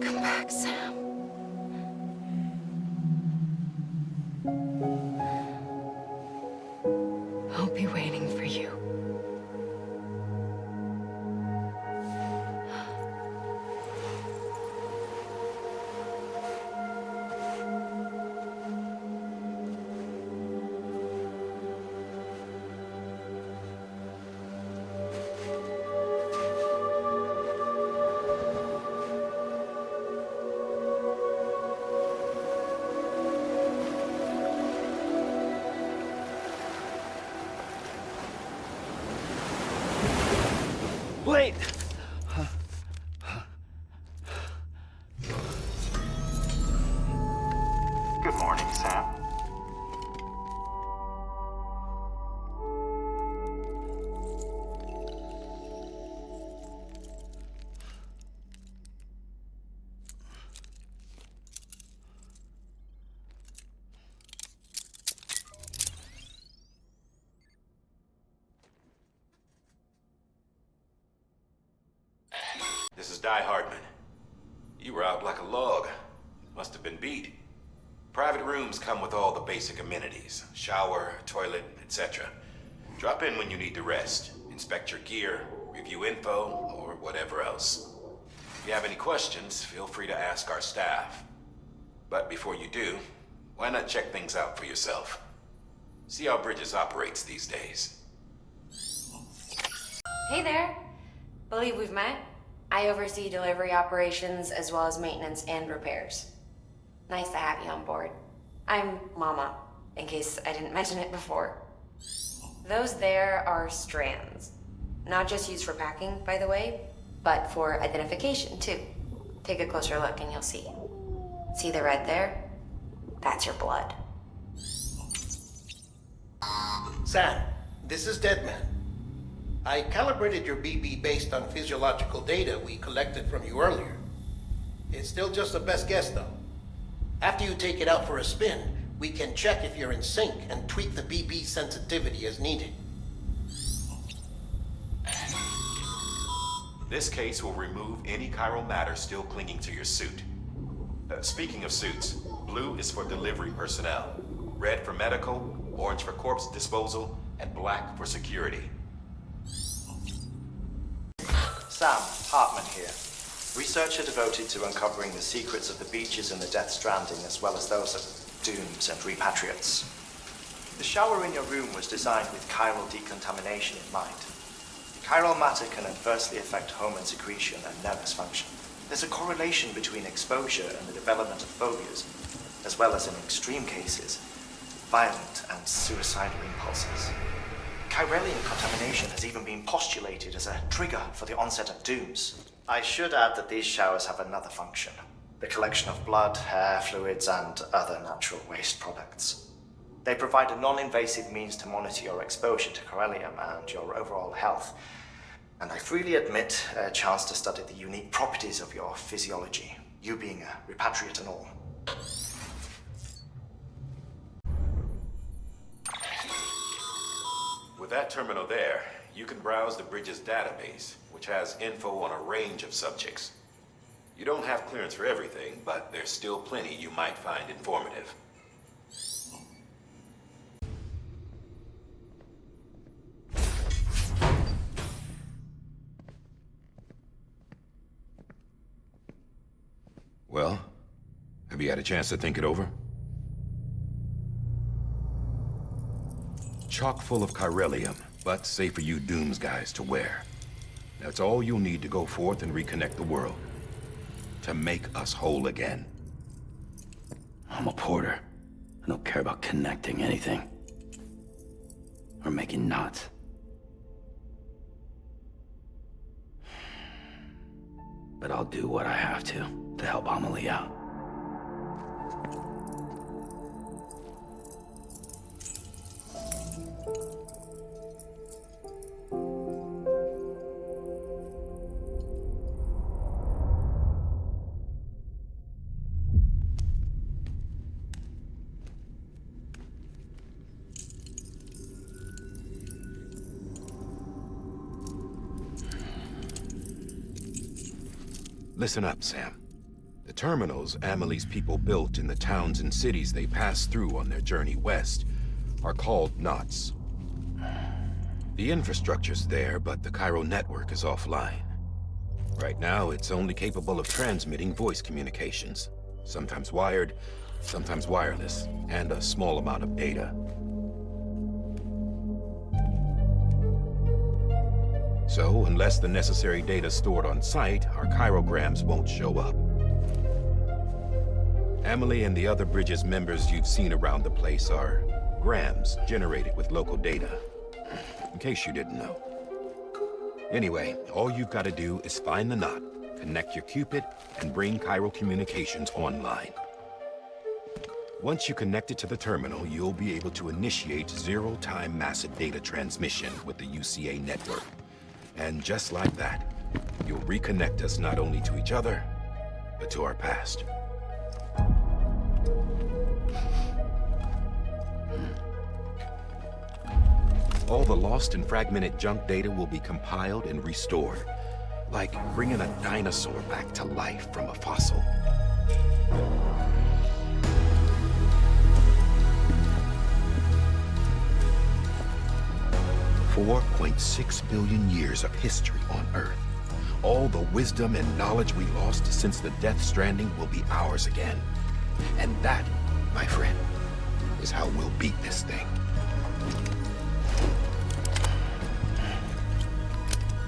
Come back, Sam. I'll be waiting for you. Wait! Good morning, Sam. This is Di Hardman. You were out like a log. Must have been beat. Private rooms come with all the basic amenities. Shower, toilet, etc. Drop in when you need to rest. Inspect your gear, review info, or whatever else. If you have any questions, feel free to ask our staff. But before you do, why not check things out for yourself? See how Bridges operates these days. Hey there. Believe we've met. I oversee delivery operations as well as maintenance and repairs. Nice to have you on board. I'm Mama, in case I didn't mention it before. Those there are strands. Not just used for packing, by the way, but for identification too. Take a closer look and you'll see. See the red there? That's your blood. Sam, this is Deadman. I calibrated your BB based on physiological data we collected from you earlier. It's still just a best guess, though. After you take it out for a spin, we can check if you're in sync and tweak the BB sensitivity as needed. This case will remove any chiral matter still clinging to your suit. Speaking of suits, blue is for delivery personnel, red for medical, orange for corpse disposal, and black for security. Sam, Hartman here. Researcher devoted to uncovering the secrets of the beaches and the Death Stranding, as well as those of dooms and repatriates. The shower in your room was designed with chiral decontamination in mind. Chiral matter can adversely affect hormone secretion and nervous function. There's a correlation between exposure and the development of phobias, as well as in extreme cases, violent and suicidal impulses. Chiralian contamination has even been postulated as a trigger for the onset of dooms. I should add that these showers have another function: the collection of blood, hair, fluids, and other natural waste products. They provide a non-invasive means to monitor your exposure to chiralium and your overall health, and I freely admit a chance to study the unique properties of your physiology, you being a repatriate and all. With that terminal there, you can browse the bridge's database, which has info on a range of subjects. You don't have clearance for everything, but there's still plenty you might find informative. Well, have you had a chance to think it over? Chock full of chiralium, but safe for you Dooms guys to wear. That's all you'll need to go forth and reconnect the world. To make us whole again. I'm a porter. I don't care about connecting anything. Or making knots. But I'll do what I have to help Amelie out. Listen up, Sam. The terminals Amelie's people built in the towns and cities they passed through on their journey west are called knots. The infrastructure's there, but the chiral network is offline. Right now, it's only capable of transmitting voice communications, sometimes wired, sometimes wireless, and a small amount of data. So, unless the necessary data stored on site, our chirograms won't show up. Amelie and the other Bridges members you've seen around the place are grams generated with local data. In case you didn't know. Anyway, all you've got to do is find the knot, connect your Cupid, and bring chiral communications online. Once you connect it to the terminal, you'll be able to initiate zero-time massive data transmission with the UCA network. And just like that, you'll reconnect us not only to each other, but to our past. All the lost and fragmented junk data will be compiled and restored, like bringing a dinosaur back to life from a fossil. 4.6 billion years of history on Earth. All the wisdom and knowledge we lost since the Death Stranding will be ours again. And that, my friend, is how we'll beat this thing.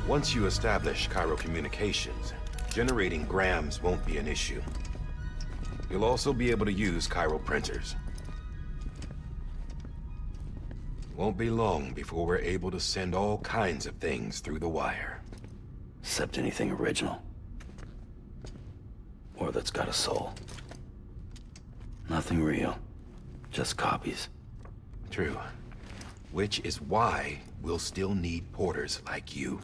Once you establish chiral communications, generating grams won't be an issue. You'll also be able to use chiral printers. Won't be long before we're able to send all kinds of things through the wire. Except anything original. Or that's got a soul. Nothing real. Just copies. True. Which is why we'll still need porters like you.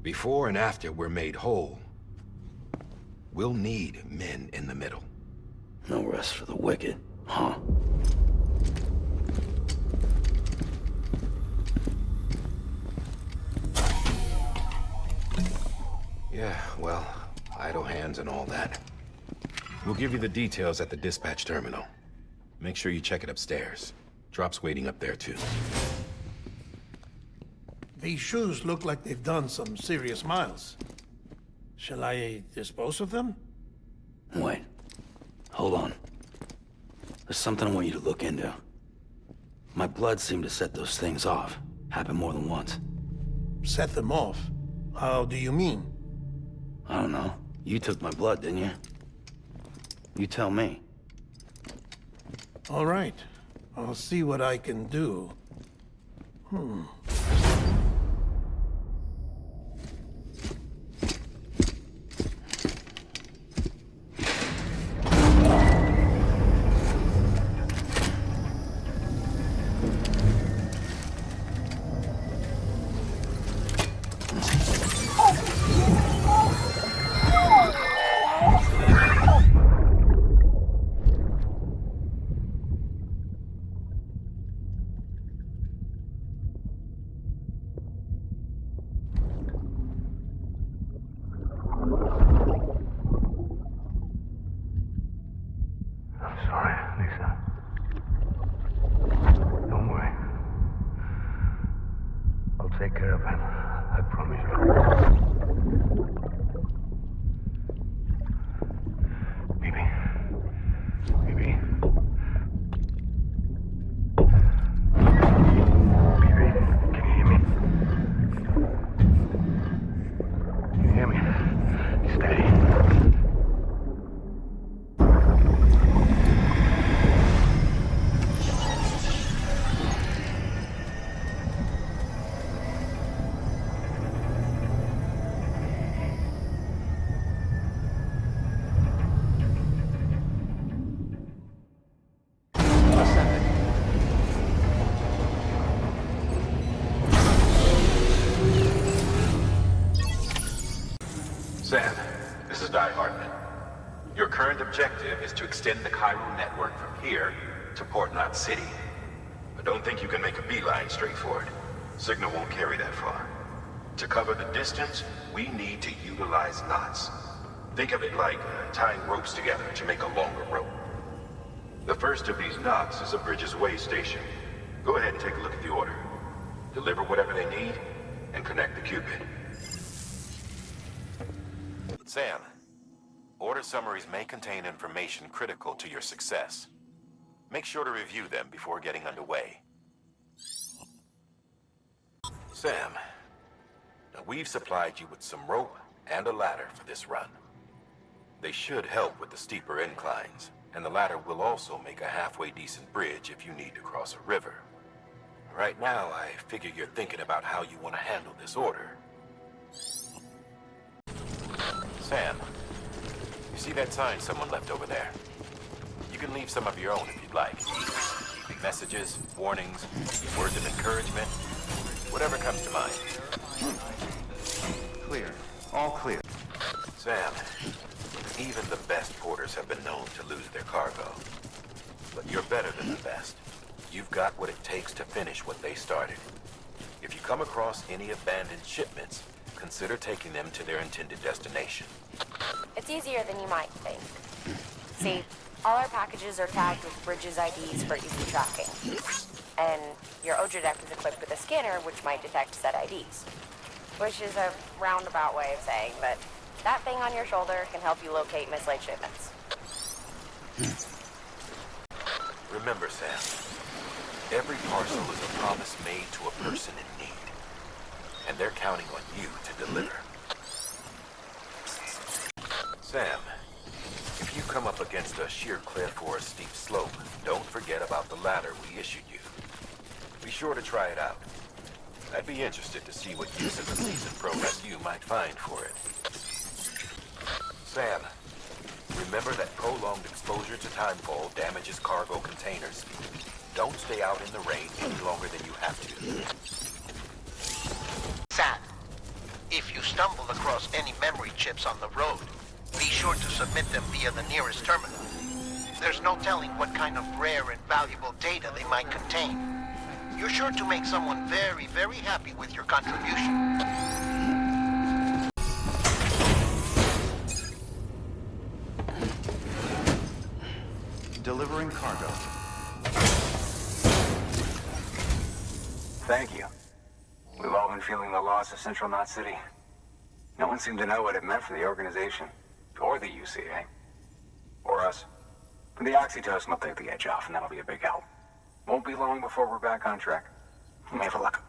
Before and after we're made whole, we'll need men in the middle. No rest for the wicked, huh? Yeah, well, idle hands and all that. We'll give you the details at the dispatch terminal. Make sure you check it upstairs. Drop's waiting up there, too. These shoes look like they've done some serious miles. Shall I dispose of them? Wait. Hold on. There's something I want you to look into. My blood seemed to set those things off. Happened more than once. Set them off? How do you mean? I don't know. You took my blood, didn't you? You tell me. All right. I'll see what I can do. I'm sorry, Lisa. Don't worry. I'll take care of him. I promise you. Baby. Baby. Baby, can you hear me? Can you hear me? Steady. Sam, this is Di Hartman. Your current objective is to extend the Chiral network from here to Port Knot City. I don't think you can make a beeline straight for it. Signal won't carry that far. To cover the distance, we need to utilize knots. Think of it like tying ropes together to make a longer rope. The first of these knots is a Bridges Way station. Go ahead and take a look at the order. Deliver whatever they need, and connect the Cupid. Sam, order summaries may contain information critical to your success. Make sure to review them before getting underway. Sam, now we've supplied you with some rope and a ladder for this run. They should help with the steeper inclines, and the ladder will also make a halfway decent bridge if you need to cross a river. Right now, I figure you're thinking about how you want to handle this order. Sam, you see that sign someone left over there? You can leave some of your own if you'd like. Messages, warnings, words of encouragement, whatever comes to mind. Clear. All clear. Sam, even the best porters have been known to lose their cargo. But you're better than the best. You've got what it takes to finish what they started. If you come across any abandoned shipments, consider taking them to their intended destination. It's easier than you might think. See, all our packages are tagged with Bridges IDs for easy tracking. And your Odradek is equipped with a scanner which might detect said IDs. Which is a roundabout way of saying that that thing on your shoulder can help you locate mislaid shipments. Remember, Sam, every parcel is a promise made to a person in need. And they're counting on you to deliver. Sam, if you come up against a sheer cliff or a steep slope, don't forget about the ladder we issued you. Be sure to try it out. I'd be interested to see what use of the seasoned pro like you might find for it. Sam, remember that prolonged exposure to timefall damages cargo containers. Don't stay out in the rain any longer than you have to. Sam, if you stumble across any memory chips on the road, be sure to submit them via the nearest terminal. There's no telling what kind of rare and valuable data they might contain. You're sure to make someone very, very happy with your contribution. Delivering cargo. Thank you. We've all been feeling the loss of Central Knot City. No one seemed to know what it meant for the organization, or the UCA, or us. The oxytocin will take the edge off, and that'll be a big help. Won't be long before we're back on track. You may have a look.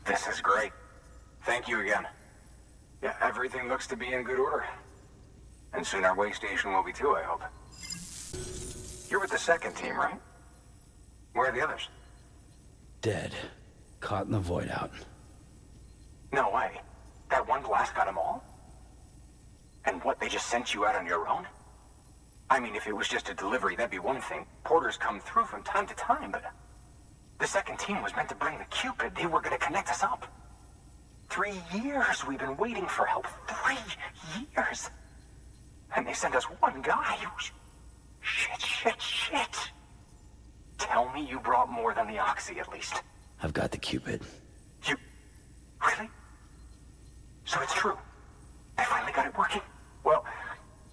This is great. Thank you again. Yeah, everything looks to be in good order. And soon our way station will be too, I hope. You're with the second team, right? Where are the others? Dead. Caught in the void out. No way. That one blast got them all? And what, they just sent you out on your own? I mean, if it was just a delivery, that'd be one thing. Porters come through from time to time, but... The second team was meant to bring the Cupid. They were gonna connect us up. 3 years we've been waiting for help. 3 years! And they sent us one guy. Shit. Tell me you brought more than the Oxy, at least. I've got the Cupid. You... Really? So it's true. I finally got it working. Well,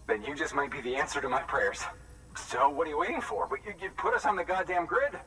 then you just might be the answer to my prayers. So what are you waiting for? You put us on the goddamn grid.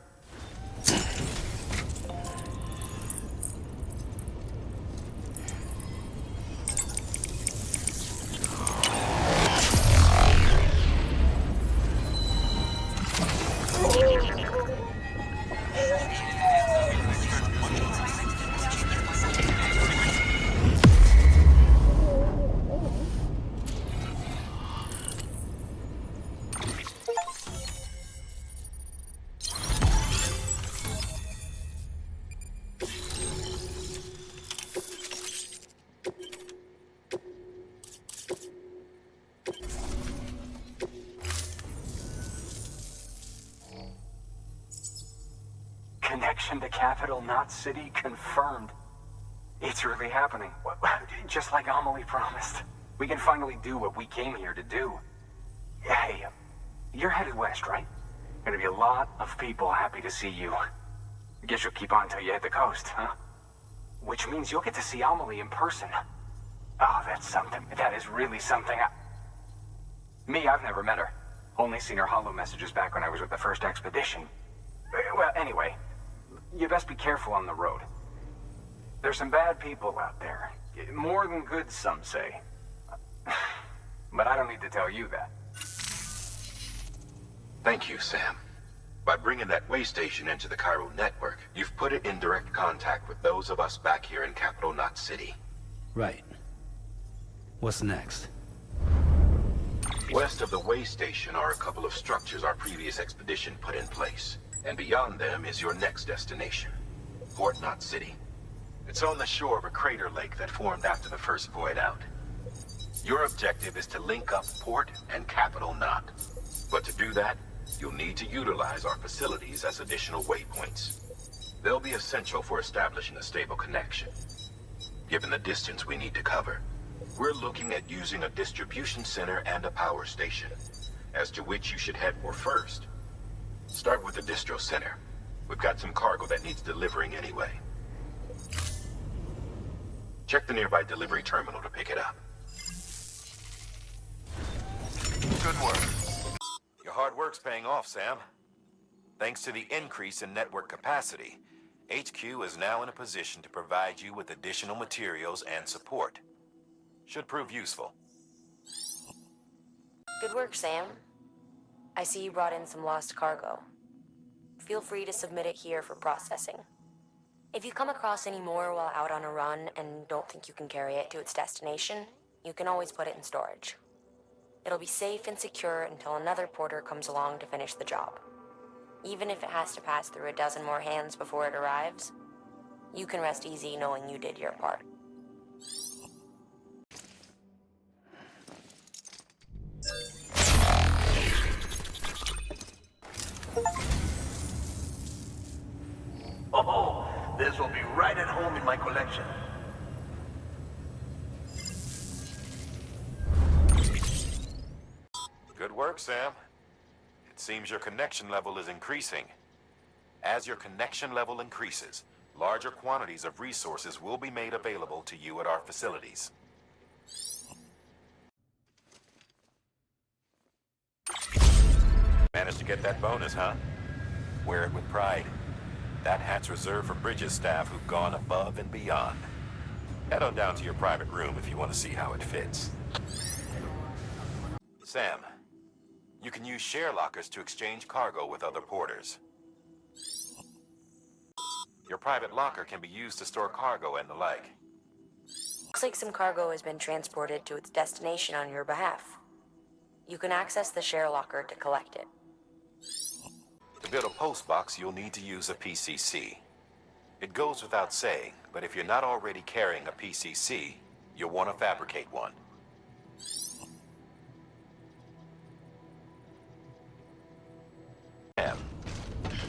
Connection to Capital Knot City confirmed. It's really happening. Just like Amelie promised. We can finally do what we came here to do. Hey, you're headed west, right? Gonna be a lot of people happy to see you. I guess you'll keep on till you hit the coast, huh? Which means you'll get to see Amelie in person. Oh, that's something. That is really something. Me, I've never met her. Only seen her holo messages back when I was with the first expedition. Well, anyway, you best be careful on the road. There's some bad people out there. More than good, some say. But I don't need to tell you that. Thank you, Sam. By bringing that way station into the Cairo network, you've put it in direct contact with those of us back here in Capital Knot City. Right. What's next? West of the way station are a couple of structures our previous expedition put in place. And beyond them is your next destination, Port Knot City. It's on the shore of a crater lake that formed after the first void out. Your objective is to link up Port and Capital Knot. But to do that, you'll need to utilize our facilities as additional waypoints. They'll be essential for establishing a stable connection. Given the distance we need to cover, we're looking at using a distribution center and a power station, as to which you should head for first. Start with the distro center. We've got some cargo that needs delivering anyway. Check the nearby delivery terminal to pick it up. Good work. Your hard work's paying off, Sam. Thanks to the increase in network capacity, HQ is now in a position to provide you with additional materials and support. Should prove useful. Good work, Sam. I see you brought in some lost cargo. Feel free to submit it here for processing. If you come across any more while out on a run and don't think you can carry it to its destination, you can always put it in storage. It'll be safe and secure until another porter comes along to finish the job. Even if it has to pass through a dozen more hands before it arrives, you can rest easy knowing you did your part. this will be right at home in my collection. Good work, Sam. It seems your connection level is increasing. As your connection level increases, larger quantities of resources will be made available to you at our facilities. Managed to get that bonus, huh? Wear it with pride. That hat's reserved for Bridges staff who've gone above and beyond. Head on down to your private room if you want to see how it fits. Sam, you can use share lockers to exchange cargo with other porters. Your private locker can be used to store cargo and the like. Looks like some cargo has been transported to its destination on your behalf. You can access the share locker to collect it. To build a post box, you'll need to use a PCC. It goes without saying, but if you're not already carrying a PCC, you'll want to fabricate one.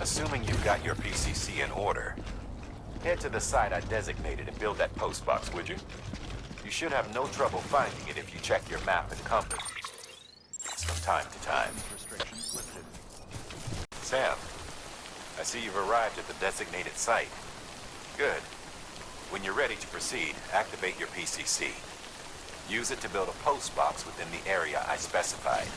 Assuming you've got your PCC in order, head to the site I designated and build that post box, would you? You should have no trouble finding it if you check your map and compass from time to time. Restrictions lifted. Sam, I see you've arrived at the designated site. Good. When you're ready to proceed, activate your PCC. Use it to build a post box within the area I specified.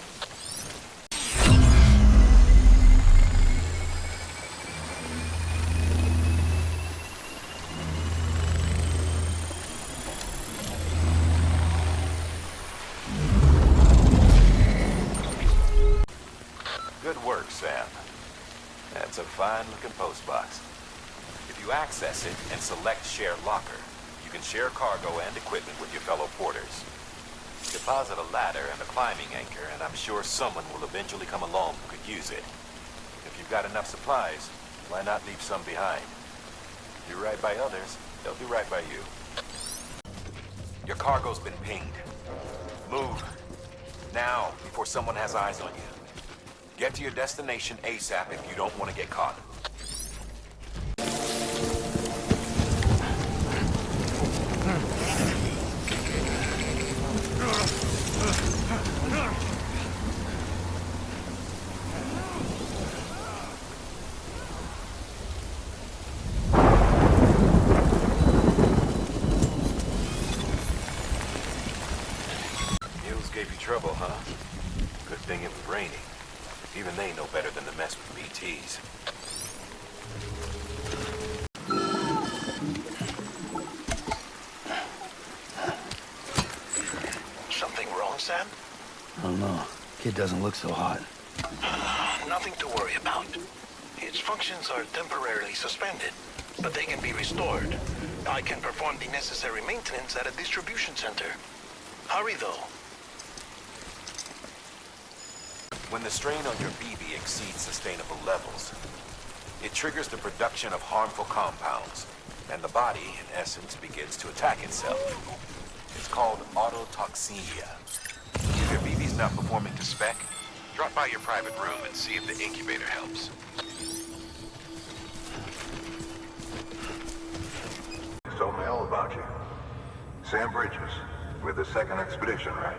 Good work, Sam. That's a fine-looking post box. If you access it and select Share Locker, you can share cargo and equipment with your fellow porters. Deposit a ladder and a climbing anchor, and I'm sure someone will eventually come along who could use it. If you've got enough supplies, why not leave some behind? Do right by others, they'll do right by you. Your cargo's been pinged. Move. Now, before someone has eyes on you. Get to your destination ASAP if you don't want to get caught. Mules gave you trouble, huh? Good thing it was raining. Even they know better than to mess with BTs. Something wrong, Sam? I don't know. Kid doesn't look so hot. Nothing to worry about. Its functions are temporarily suspended, but they can be restored. I can perform the necessary maintenance at a distribution center. Hurry, though. When the strain on your BB exceeds sustainable levels, it triggers the production of harmful compounds, and the body, in essence, begins to attack itself. It's called autotoxemia. If your BB's not performing to spec, drop by your private room and see if the incubator helps. Told me all about you. Sam Bridges, with the second expedition, right?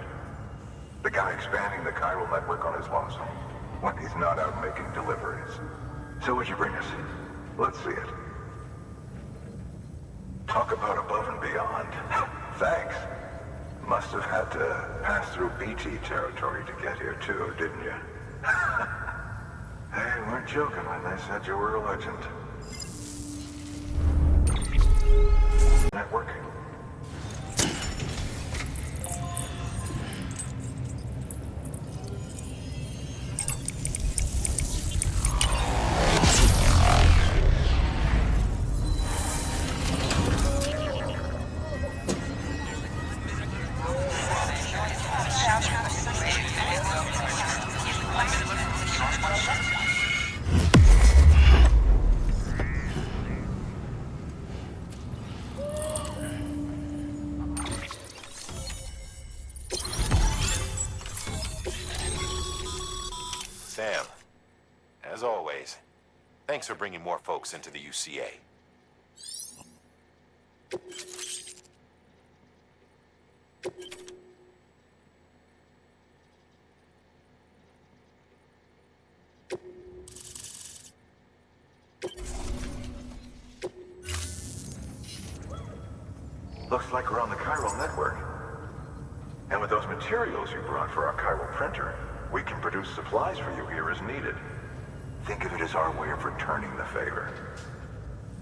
The guy expanding the chiral network on his lonesome, when he's not out making deliveries. So what'd you bring us? Let's see it. Talk about above and beyond. Thanks. Must have had to pass through BT territory to get here too, didn't you? They weren't joking when they said you were a legend. Network. Sam, as always, thanks for bringing more folks into the UCA. Looks like we're on the chiral network. And with those materials you brought for our chiral printer, we can produce supplies for you here as needed. Think of it as our way of returning the favor.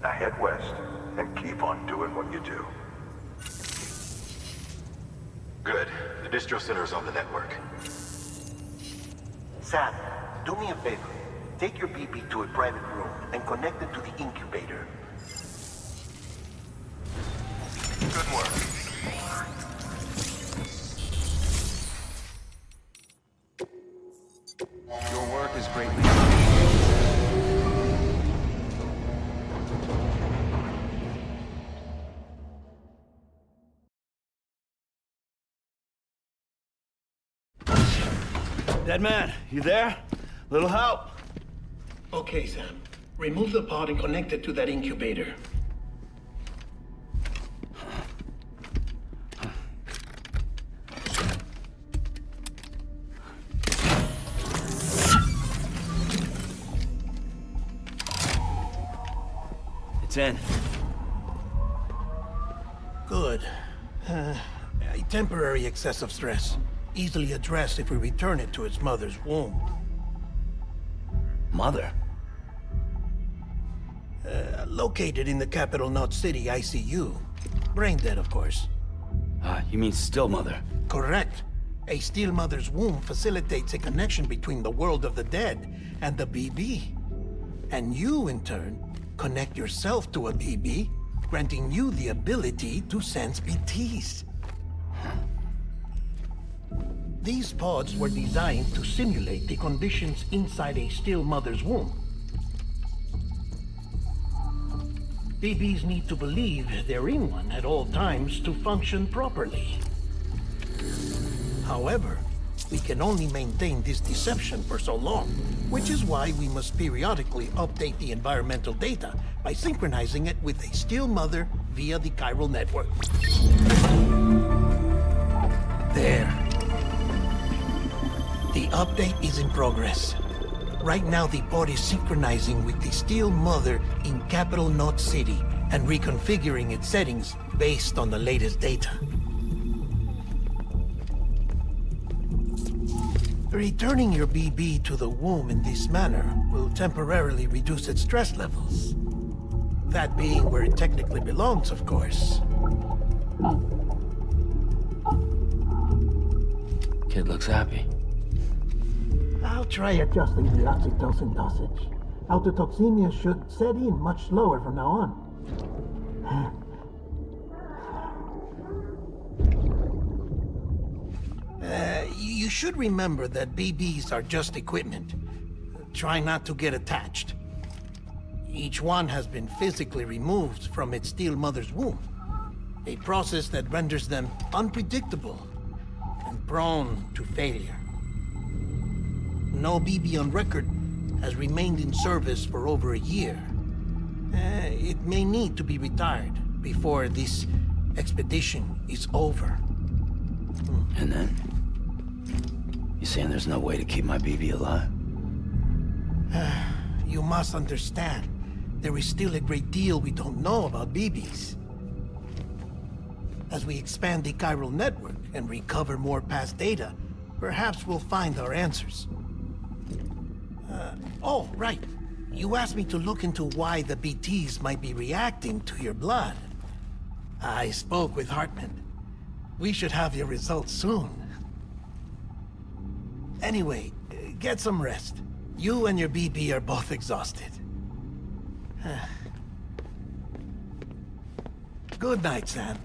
Now head west and keep on doing what you do. Good. The distro center is on the network. Sam, do me a favor. Take your BB to a private room and connect it to the incubator. Good work. Your work is greatly Dead man, you there? Little help? Okay, Sam. Remove the pod and connect it to that incubator. It's in. Good. A temporary excessive stress. Easily addressed if we return it to its mother's womb. Mother? Located in the capital Knot City ICU. Brain dead, of course. You mean still mother? Correct. A still mother's womb facilitates a connection between the world of the dead and the BB. And you, in turn, connect yourself to a BB, granting you the ability to sense BTs. These pods were designed to simulate the conditions inside a still mother's womb. BBs need to believe they're in one at all times to function properly. However, we can only maintain this deception for so long, which is why we must periodically update the environmental data by synchronizing it with a still mother via the chiral network. There. The update is in progress. Right now, the pod is synchronizing with the still mother in capital Knot City and reconfiguring its settings based on the latest data. Returning your BB to the womb in this manner will temporarily reduce its stress levels. That being where it technically belongs, of course. Kid looks happy. I'll try adjusting the oxytocin dosage. Autotoxemia should set in much slower from now on. You should remember that BBs are just equipment. Try not to get attached. Each one has been physically removed from its still mother's womb. A process that renders them unpredictable and prone to failure. No BB on record has remained in service for over a year. It may need to be retired before this expedition is over. And then? You saying there's no way to keep my BB alive? You must understand, there is still a great deal we don't know about BBs. As we expand the chiral network and recover more past data, perhaps we'll find our answers. Oh, right. You asked me to look into why the BTs might be reacting to your blood. I spoke with Hartman. We should have your results soon. Anyway, get some rest. You and your BB are both exhausted. Good night, Sam.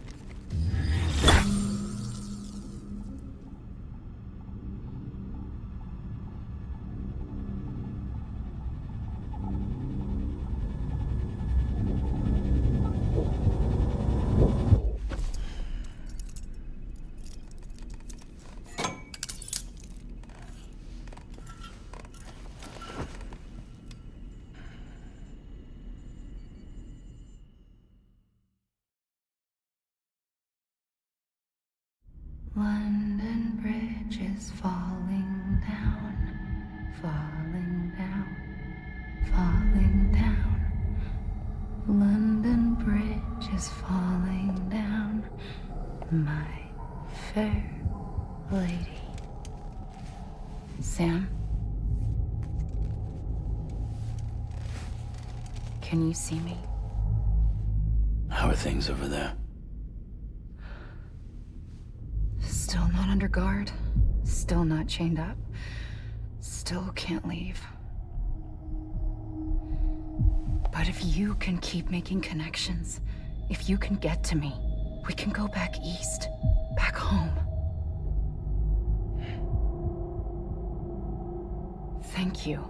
is falling down, falling down, falling down. London Bridge is falling down, my fair lady. Sam? Can you see me? How are things over there? Still not under guard. Still not chained up. Still can't leave. But if you can keep making connections, if you can get to me, we can go back east, back home. Thank you.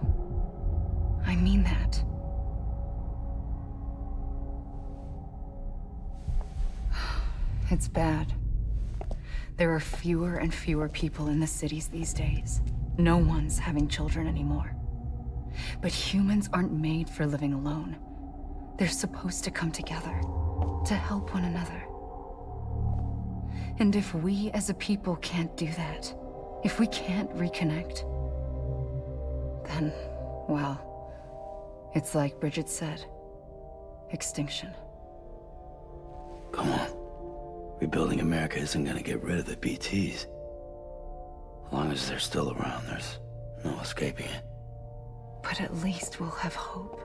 I mean that. It's bad. There are fewer and fewer people in the cities these days. No one's having children anymore. But humans aren't made for living alone. They're supposed to come together, to help one another. And if we as a people can't do that, if we can't reconnect, then, well, it's like Bridget said, extinction. Come on. Rebuilding America isn't gonna get rid of the BTs. As long as they're still around, there's no escaping it. But at least we'll have hope.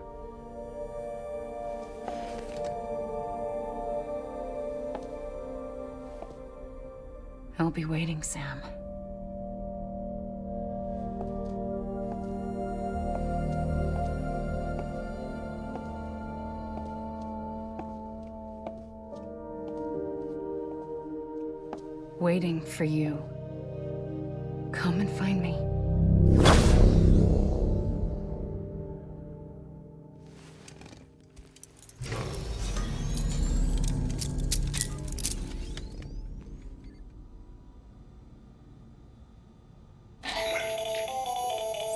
I'll be waiting, Sam. Waiting for you. Come and find me.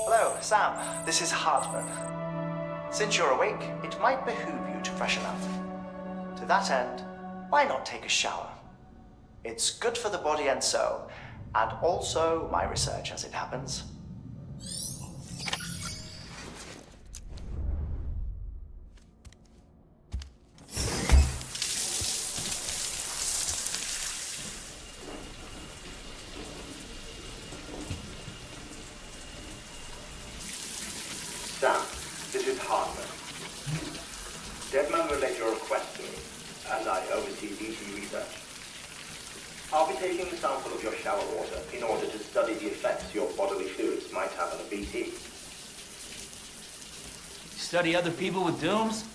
Hello, Sam. This is Hartman. Since you're awake, it might behoove you to freshen up. To that end, why not take a shower? It's good for the body and soul, and also my research as it happens. Sam, this is Hartman. Deadman relayed your request to me, as I oversee BT research. I'll be taking a sample of your shower water in order to study the effects your bodily fluids might have on a BT. Study other people with dooms?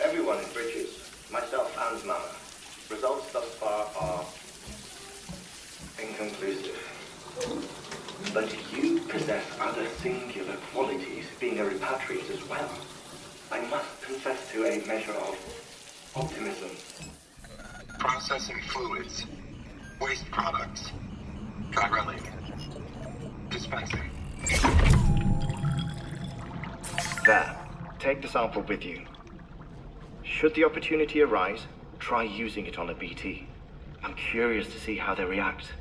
Everyone in Bridges, myself and Mama. Results thus far are inconclusive. But you possess other singular qualities, being a repatriate as well. I must confess to a measure of optimism. Processing fluids. Waste products. Drilling. Dispensing. There. Take the sample with you. Should the opportunity arise, try using it on a BT. I'm curious to see how they react.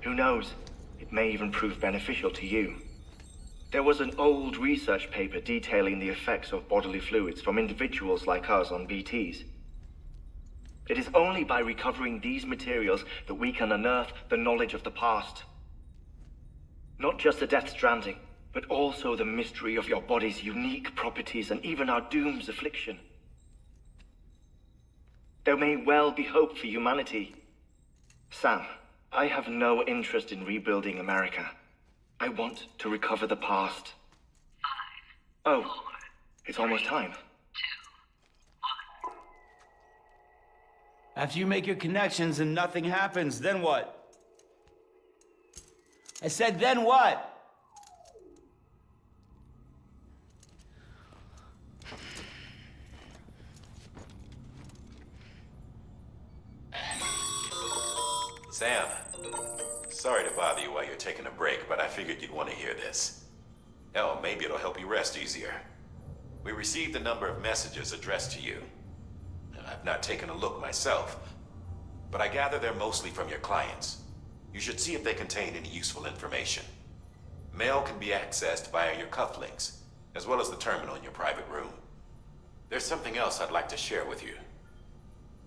Who knows? It may even prove beneficial to you. There was an old research paper detailing the effects of bodily fluids from individuals like us on BTs. It is only by recovering these materials that we can unearth the knowledge of the past. Not just the Death Stranding, but also the mystery of your body's unique properties and even our doom's affliction. There may well be hope for humanity. Sam, I have no interest in rebuilding America. I want to recover the past. 5, 4, it's almost time. 2, 1. After you make your connections and nothing happens, then what? I said, then what? Sam, sorry to bother you while you're taking a break, but I figured you'd want to hear this. Hell, maybe it'll help you rest easier. We received a number of messages addressed to you. I've not taken a look myself, but I gather they're mostly from your clients. You should see if they contain any useful information. Mail can be accessed via your cufflinks, as well as the terminal in your private room. There's something else I'd like to share with you.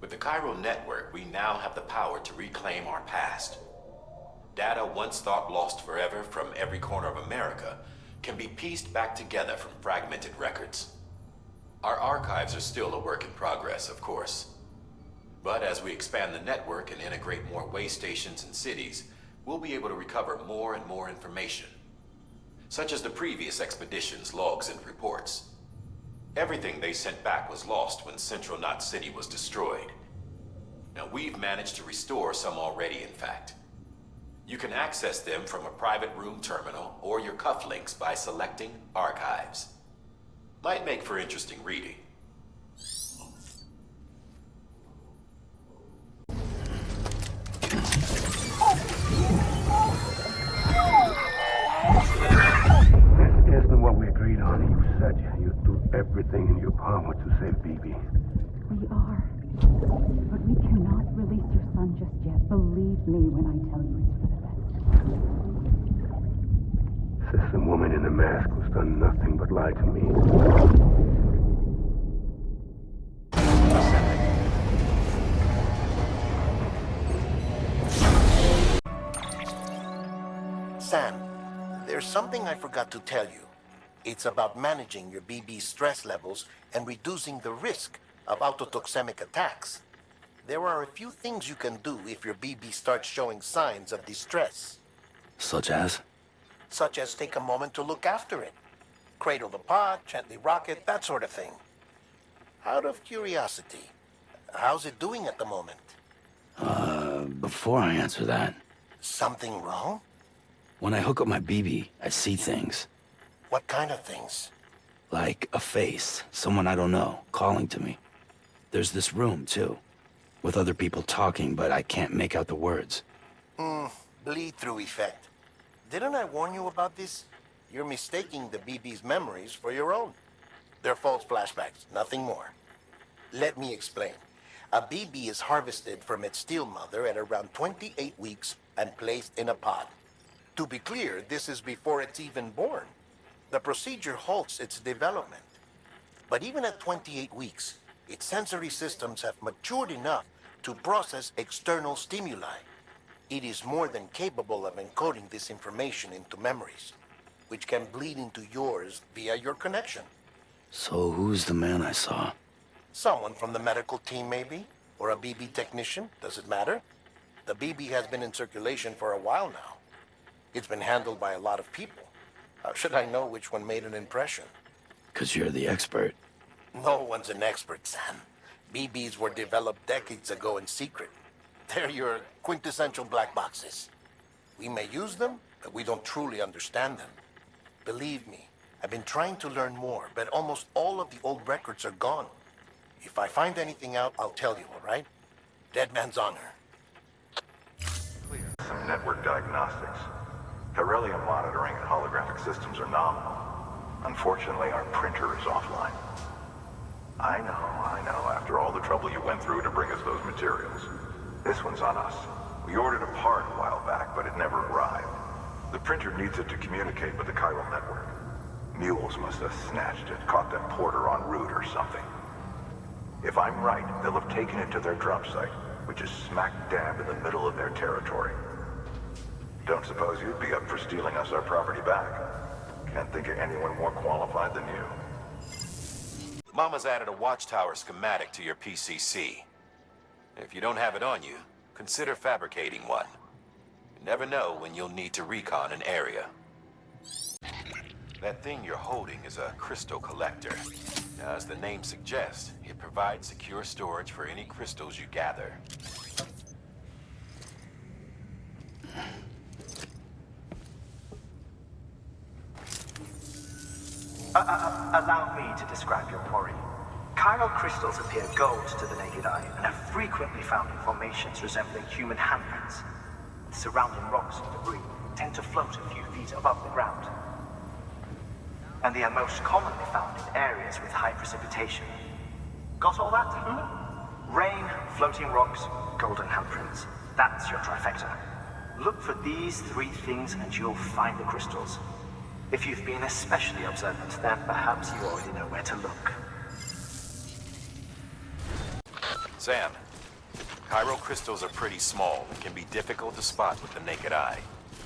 With the Chiral network, we now have the power to reclaim our past. Data once thought lost forever from every corner of America can be pieced back together from fragmented records. Our archives are still a work in progress, of course. But as we expand the network and integrate more way stations and cities, we'll be able to recover more and more information, such as the previous expedition's logs and reports. Everything they sent back was lost when Central Knot City was destroyed. Now we've managed to restore some already, in fact. You can access them from a private room terminal or your cufflinks by selecting Archives. Might make for interesting reading. Isn't what we agreed on. You said you'd do everything in your power to save BB. We are. But we cannot release your son just yet. Believe me when I tell you it's for the best. Says the woman in the mask who's done nothing but lie to me. Sam, there's something I forgot to tell you. It's about managing your BB stress levels and reducing the risk of autotoxemic attacks. There are a few things you can do if your BB starts showing signs of distress. Such as? Such as take a moment to look after it. Cradle the pod, gently rock it, that sort of thing. Out of curiosity, how's it doing at the moment? Before I answer that... Something wrong? When I hook up my BB, I see things. What kind of things? Like a face, someone I don't know, calling to me. There's this room, too, with other people talking, but I can't make out the words. Bleed-through effect. Didn't I warn you about this? You're mistaking the BB's memories for your own. They're false flashbacks, nothing more. Let me explain. A BB is harvested from its steel mother at around 28 weeks and placed in a pod. To be clear, this is before it's even born. The procedure halts its development. But even at 28 weeks, its sensory systems have matured enough to process external stimuli. It is more than capable of encoding this information into memories, which can bleed into yours via your connection. So who's the man I saw? Someone from the medical team, maybe? Or a BB technician? Does it matter? The BB has been in circulation for a while now. It's been handled by a lot of people. How should I know which one made an impression? 'Cause you're the expert. No one's an expert, Sam. BBs were developed decades ago in secret. They're your quintessential black boxes. We may use them, but we don't truly understand them. Believe me, I've been trying to learn more, but almost all of the old records are gone. If I find anything out, I'll tell you, all right? Dead man's honor. Some network diagnostics. Beryllium monitoring and holographic systems are nominal. Unfortunately, our printer is offline. I know, after all the trouble you went through to bring us those materials. This one's on us. We ordered a part a while back, but it never arrived. The printer needs it to communicate with the chiral network. Mules must have snatched it, caught that porter en route or something. If I'm right, they'll have taken it to their drop site, which is smack dab in the middle of their territory. Don't suppose you'd be up for stealing us our property back? Can't think of anyone more qualified than you. Mama's added a watchtower schematic to your PCC. If you don't have it on you, consider fabricating one. You never know when you'll need to recon an area. That thing you're holding is a crystal collector. Now, as the name suggests, it provides secure storage for any crystals you gather. Allow me to describe your quarry. Chiral crystals appear gold to the naked eye and are frequently found in formations resembling human handprints. The surrounding rocks and debris tend to float a few feet above the ground. And they are most commonly found in areas with high precipitation. Got all that, Rain, floating rocks, golden handprints. That's your trifecta. Look for these three things and you'll find the crystals. If you've been especially observant, then perhaps you already know where to look. Sam, chiral crystals are pretty small and can be difficult to spot with the naked eye.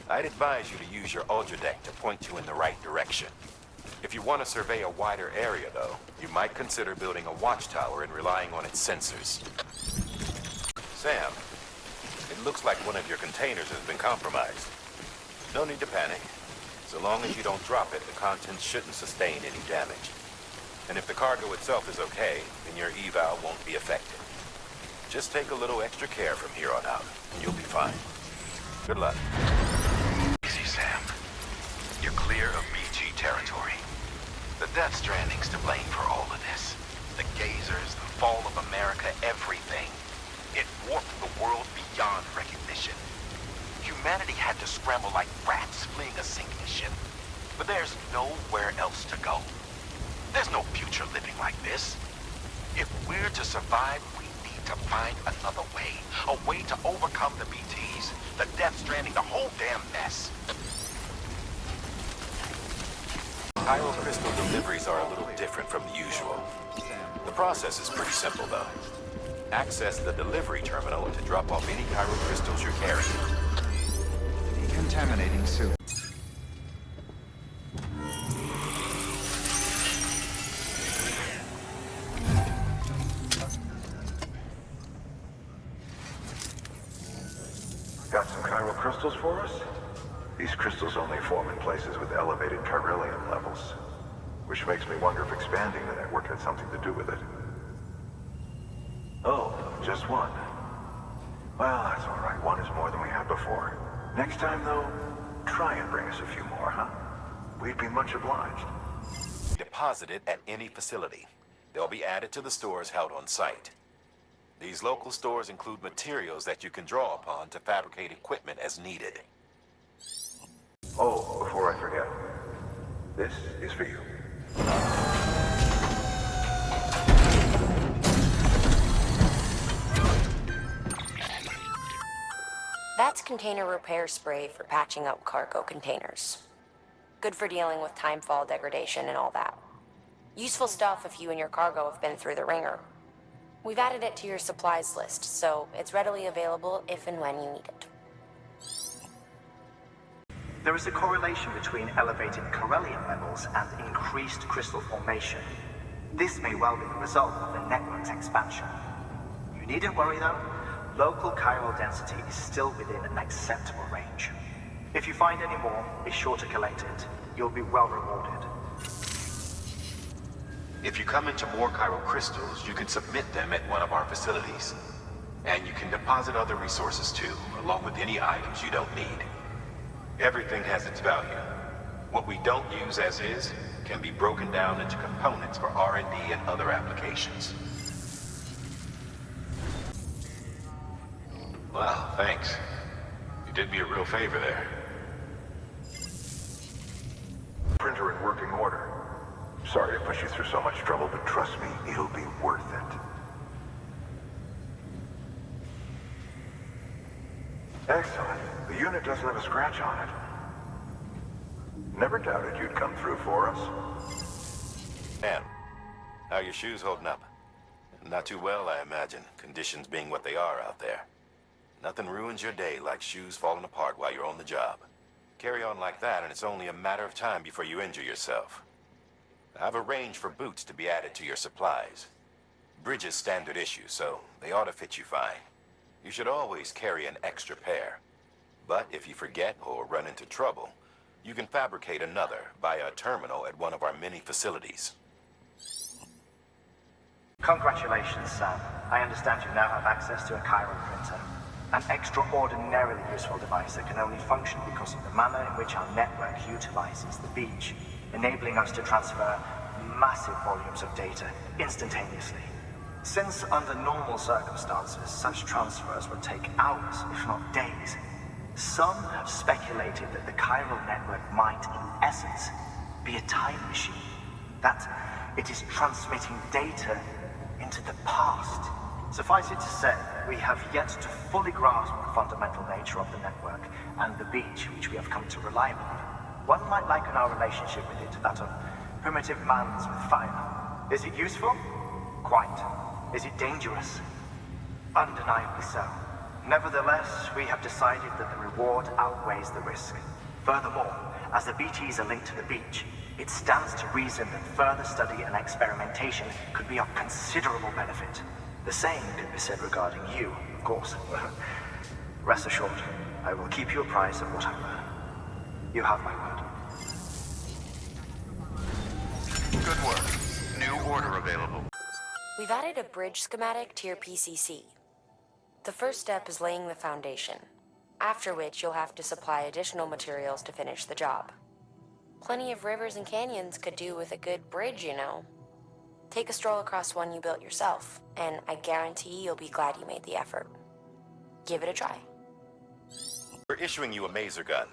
I'd advise you to use your ultra deck to point you in the right direction. If you want to survey a wider area, though, you might consider building a watchtower and relying on its sensors. Sam, it looks like one of your containers has been compromised. No need to panic. So long as you don't drop it, the contents shouldn't sustain any damage. And if the cargo itself is okay, then your eval won't be affected. Just take a little extra care from here on out, and you'll be fine. Good luck. Easy, Sam. You're clear of BG territory. The Death Stranding's to blame for all of this. The gazers, the fall of America, everything. It warped the world beyond recognition. Humanity had to scramble like rats fleeing a sinking ship. But there's nowhere else to go. There's no future living like this. If we're to survive, we need to find another way. A way to overcome the BTs, the Death Stranding, the whole damn mess. Chiral crystal deliveries are a little different from the usual. The process is pretty simple, though. Access the delivery terminal to drop off any chiral crystals you're carrying. Decontaminating suit. Got some chiral crystals for us? These crystals only form in places with elevated chiralium levels, which makes me wonder if expanding the network had something to do with it. Oh, just one. Well, that's all right. One is more than we had before. Next time, though, try and bring us a few more, huh? We'd be much obliged. Deposited at any facility. They'll be added to the stores held on site. These local stores include materials that you can draw upon to fabricate equipment as needed. Oh, before I forget, this is for you. That's container repair spray for patching up cargo containers. Good for dealing with timefall degradation and all that. Useful stuff if you and your cargo have been through the ringer. We've added it to your supplies list, so it's readily available if and when you need it. There is a correlation between elevated chiralium levels and increased crystal formation. This may well be the result of the network's expansion. You needn't worry though. Local chiral density is still within an acceptable range. If you find any more, be sure to collect it. You'll be well rewarded. If you come into more chiral crystals, you can submit them at one of our facilities. And you can deposit other resources too, along with any items you don't need. Everything has its value. What we don't use as is can be broken down into components for R&D and other applications. Well, thanks. You did me a real favor there. Printer in working order. Sorry to push you through so much trouble, but trust me, it'll be worth it. Excellent. The unit doesn't have a scratch on it. Never doubted you'd come through for us. Man, how are your shoes holding up? Not too well, I imagine, conditions being what they are out there. Nothing ruins your day like shoes falling apart while you're on the job. Carry on like that, and it's only a matter of time before you injure yourself. I've arranged for boots to be added to your supplies. Bridges standard issue, so they ought to fit you fine. You should always carry an extra pair. But if you forget or run into trouble, you can fabricate another via a terminal at one of our many facilities. Congratulations, Sam. I understand you now have access to a chiral printer. An extraordinarily useful device that can only function because of the manner in which our network utilizes the beach, enabling us to transfer massive volumes of data instantaneously. Since under normal circumstances, such transfers would take hours, if not days, some have speculated that the chiral network might, in essence, be a time machine. That it is transmitting data into the past, Suffice it to say, we have yet to fully grasp the fundamental nature of the network and the beach which we have come to rely upon. One might liken our relationship with it to that of primitive mans with fire. Is it useful? Quite. Is it dangerous? Undeniably so. Nevertheless, we have decided that the reward outweighs the risk. Furthermore, as the BTs are linked to the beach, it stands to reason that further study and experimentation could be of considerable benefit. The same could be said regarding you, of course. Rest assured, I will keep you apprised of what I learn. You have my word. Good work. New order available. We've added a bridge schematic to your PCC. The first step is laying the foundation, after which you'll have to supply additional materials to finish the job. Plenty of rivers and canyons could do with a good bridge, you know. Take a stroll across one you built yourself, and I guarantee you'll be glad you made the effort. Give it a try. We're issuing you a maser gun.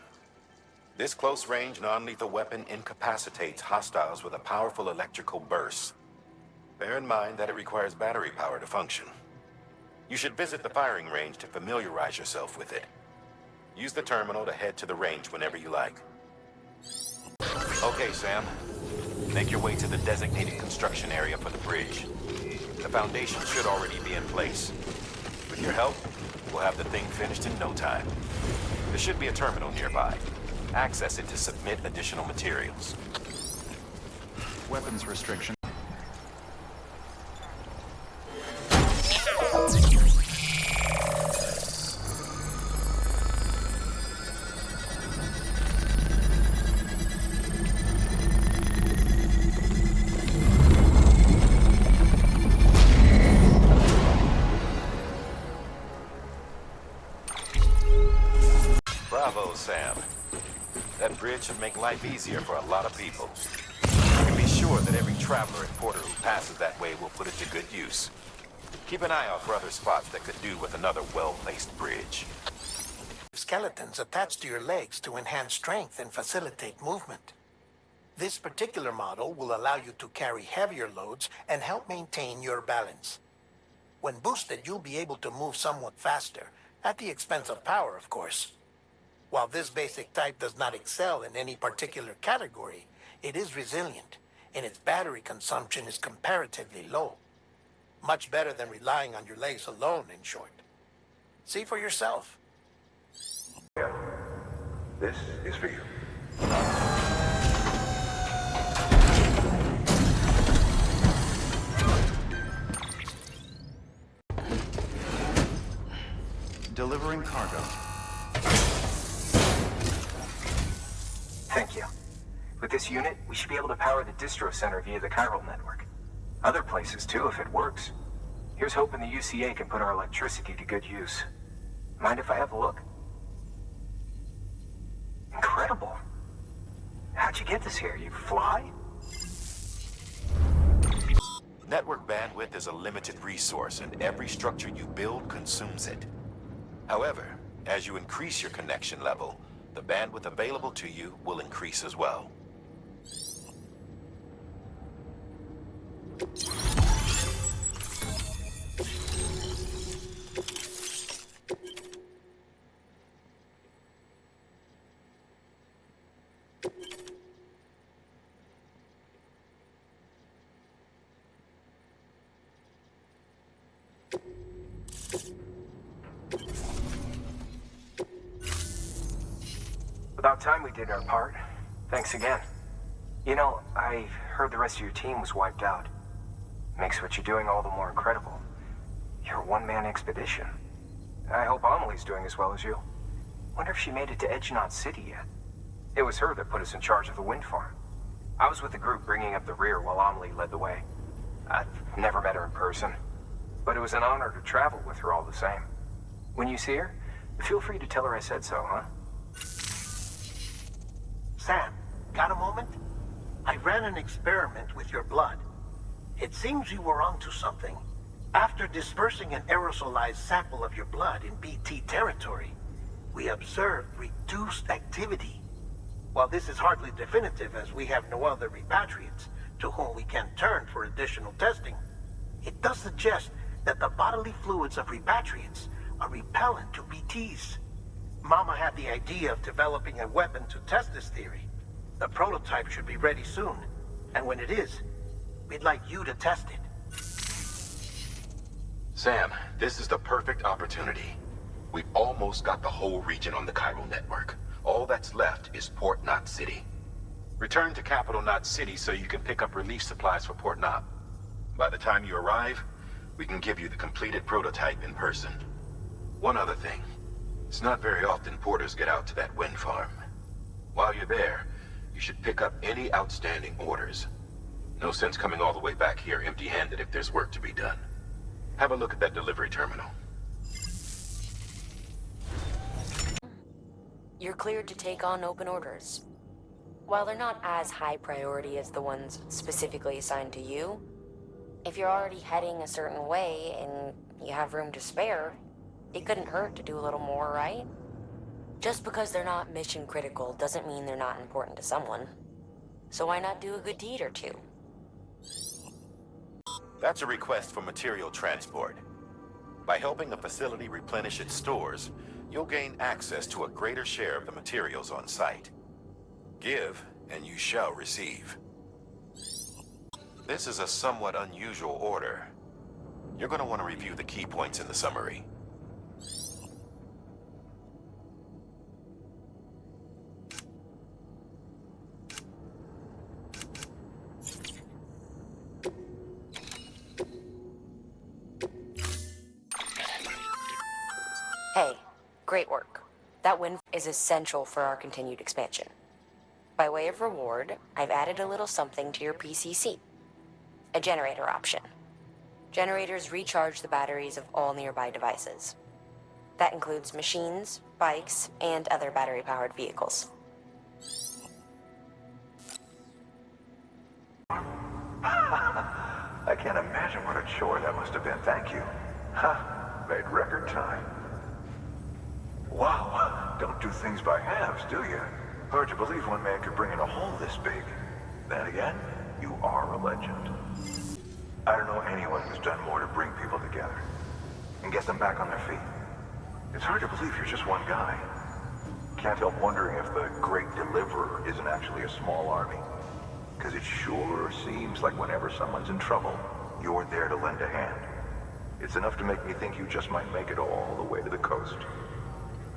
This close-range, non-lethal weapon incapacitates hostiles with a powerful electrical burst. Bear in mind that it requires battery power to function. You should visit the firing range to familiarize yourself with it. Use the terminal to head to the range whenever you like. Okay, Sam. Make your way to the designated construction area for the bridge. The foundation should already be in place. With your help, we'll have the thing finished in no time. There should be a terminal nearby. Access it to submit additional materials. Weapons restriction. Bravo, Sam. That bridge should make life easier for a lot of people. You can be sure that every traveler and porter who passes that way will put it to good use. Keep an eye out for other spots that could do with another well-placed bridge. Skeletons attached to your legs to enhance strength and facilitate movement. This particular model will allow you to carry heavier loads and help maintain your balance. When boosted, you'll be able to move somewhat faster, at the expense of power, of course. While this basic type does not excel in any particular category, it is resilient, and its battery consumption is comparatively low. Much better than relying on your legs alone, in short. See for yourself. Yeah. This is for you. Delivering cargo. Thank you. With this unit, we should be able to power the distro center via the chiral network. Other places too, if it works. Here's hoping the UCA can put our electricity to good use. Mind if I have a look? Incredible. How'd you get this here? You fly? Network bandwidth is a limited resource, and every structure you build consumes it. However, as you increase your connection level, the bandwidth available to you will increase as well. About time we did our part. Thanks again. You know, I heard the rest of your team was wiped out. Makes what you're doing all the more incredible. You're a one-man expedition. I hope Amelie's doing as well as you. Wonder if she made it to Edgenot City yet. It was her that put us in charge of the wind farm. I was with the group bringing up the rear while Amelie led the way. I've never met her in person, but it was an honor to travel with her all the same. When you see her, feel free to tell her I said so, huh? Sam, got a moment? I ran an experiment with your blood. It seems you were onto something. After dispersing an aerosolized sample of your blood in BT territory, we observed reduced activity. While this is hardly definitive, as we have no other repatriates to whom we can turn for additional testing, it does suggest that the bodily fluids of repatriates are repellent to BTs. Mama had the idea of developing a weapon to test this theory. The prototype should be ready soon, and when it is, we'd like you to test it. Sam, this is the perfect opportunity. We've almost got the whole region on the chiral network. All that's left is Port Knot City. Return to Capital Knot City so you can pick up relief supplies for Port Knot. By the time you arrive, we can give you the completed prototype in person. One other thing. It's not very often porters get out to that wind farm. While you're there, you should pick up any outstanding orders. No sense coming all the way back here empty-handed if there's work to be done. Have a look at that delivery terminal. You're cleared to take on open orders. While they're not as high priority as the ones specifically assigned to you, if you're already heading a certain way and you have room to spare, it couldn't hurt to do a little more, right? Just because they're not mission critical doesn't mean they're not important to someone. So why not do a good deed or two? That's a request for material transport. By helping a facility replenish its stores, you'll gain access to a greater share of the materials on site. Give, and you shall receive. This is a somewhat unusual order. You're going to want to review the key points in the summary. Hey, great work. That win is essential for our continued expansion. By way of reward, I've added a little something to your PCC. A generator option. Generators recharge the batteries of all nearby devices. That includes machines, bikes, and other battery-powered vehicles. I can't imagine what a chore that must have been. Thank you. Ha! Made record time. Wow, don't do things by halves, do you? Hard to believe one man could bring in a hole this big. Then again, you are a legend. I don't know anyone who's done more to bring people together and get them back on their feet. It's hard to believe you're just one guy. Can't help wondering if the Great Deliverer isn't actually a small army. Because it sure seems like whenever someone's in trouble, you're there to lend a hand. It's enough to make me think you just might make it all the way to the coast.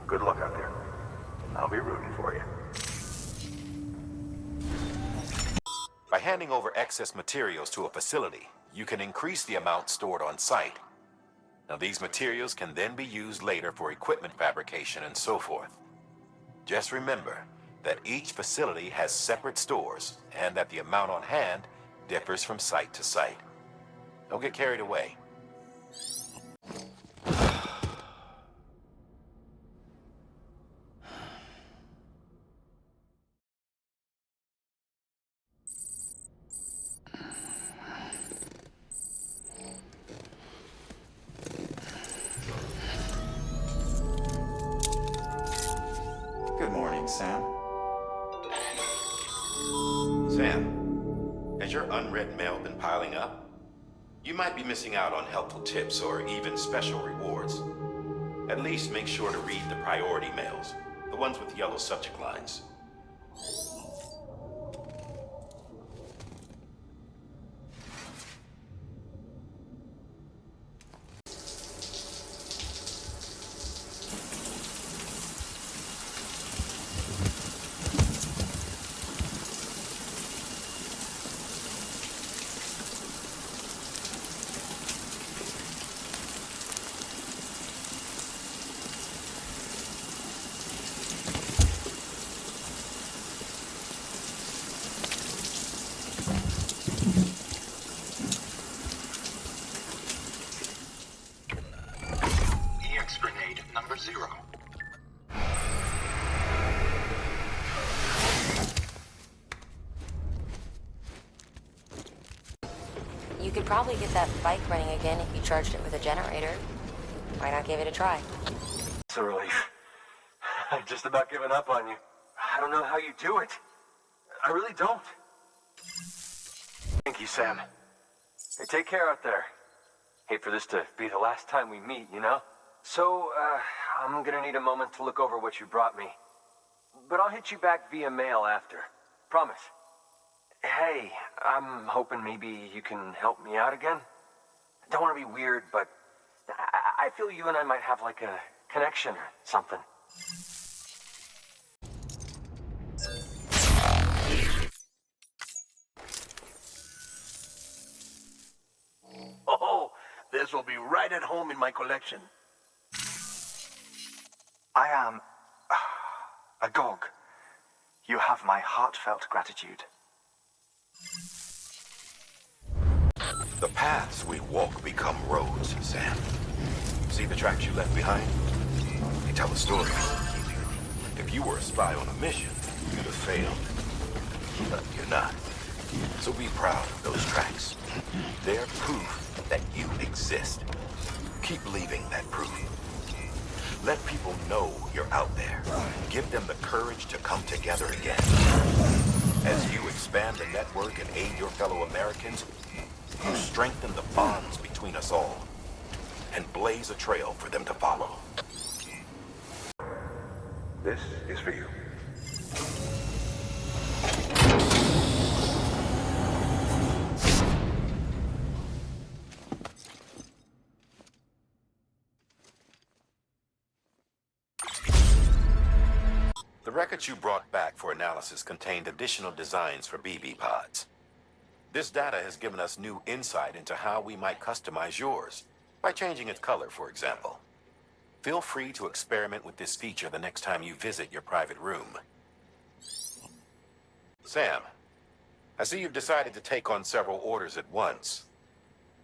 Good luck out there. I'll be rooting for you. By handing over excess materials to a facility, you can increase the amount stored on site. Now, these materials can then be used later for equipment fabrication and so forth. Just remember that each facility has separate stores and that the amount on hand differs from site to site. Don't get carried away. Good morning, Sam. Sam, has your unread mail been piling up? You might be missing out on helpful tips or even special rewards. At least make sure to read the priority mails, the ones with yellow subject lines. EX grenade number 0. You could probably get that bike running again if you charged it with a generator. Why not give it a try? It's a relief. I've just about given up on you. I don't know how you do it. I really don't. Thank you, Sam. Hey, take care out there. Hate for this to be the last time we meet, you know? So, I'm gonna need a moment to look over what you brought me. But I'll hit you back via mail after. Promise. Hey, I'm hoping maybe you can help me out again. Don't want to be weird, but I feel you and I might have like a connection or something. Oh, this will be right at home in my collection. I am a dog. You have my heartfelt gratitude. The paths we walk become roads, Sam. See the tracks you left behind? They tell a story. If you were a spy on a mission, you'd have failed. But you're not. So be proud of those tracks. They're proof that you exist. Keep leaving that proof. Let people know you're out there. Give them the courage to come together again. As you expand the network and aid your fellow Americans, you strengthen the bonds between us all and blaze a trail for them to follow. This is for you. The records you brought back for analysis contained additional designs for BB pods. This data has given us new insight into how we might customize yours, by changing its color, for example. Feel free to experiment with this feature the next time you visit your private room. Sam, I see you've decided to take on several orders at once.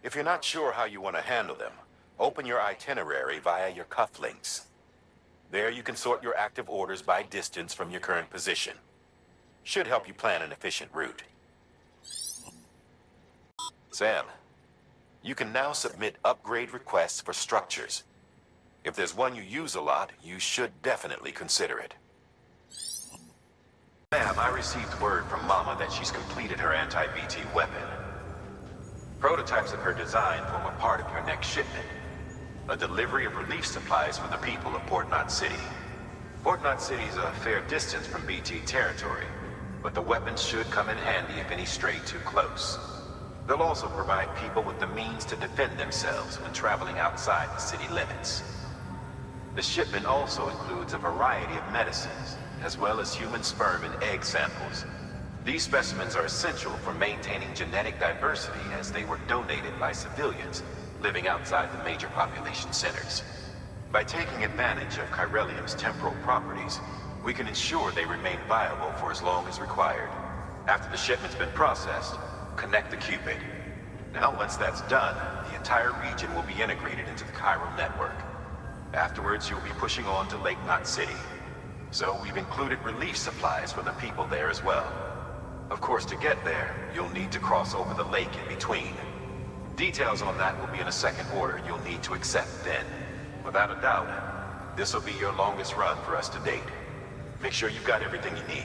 If you're not sure how you want to handle them, open your itinerary via your cufflinks. There you can sort your active orders by distance from your current position. Should help you plan an efficient route. Sam, you can now submit upgrade requests for structures. If there's one you use a lot, you should definitely consider it. Ma'am, I received word from Mama that she's completed her anti-BT weapon. Prototypes of her design form a part of your next shipment. A delivery of relief supplies for the people of Port Knot City. Port Knot City is a fair distance from BT territory, but the weapons should come in handy if any stray too close. They'll also provide people with the means to defend themselves when traveling outside the city limits. The shipment also includes a variety of medicines, as well as human sperm and egg samples. These specimens are essential for maintaining genetic diversity as they were donated by civilians living outside the major population centers. By taking advantage of chiralium's temporal properties, we can ensure they remain viable for as long as required. After the shipment's been processed, connect the Cupid. Now, once that's done, the entire region will be integrated into the chiral network. Afterwards, you'll be pushing on to Lake Knot City. So we've included relief supplies for the people there as well. Of course, to get there, you'll need to cross over the lake in between. Details on that will be in a second order you'll need to accept then. Without a doubt, this will be your longest run for us to date. Make sure you've got everything you need.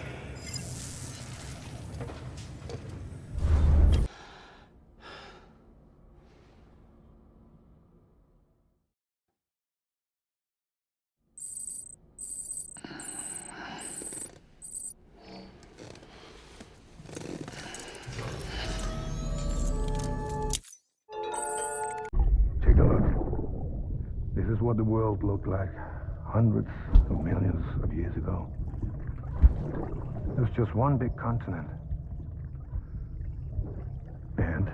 Take a look. This is what the world looked like hundreds of millions of years ago. It was just one big continent. And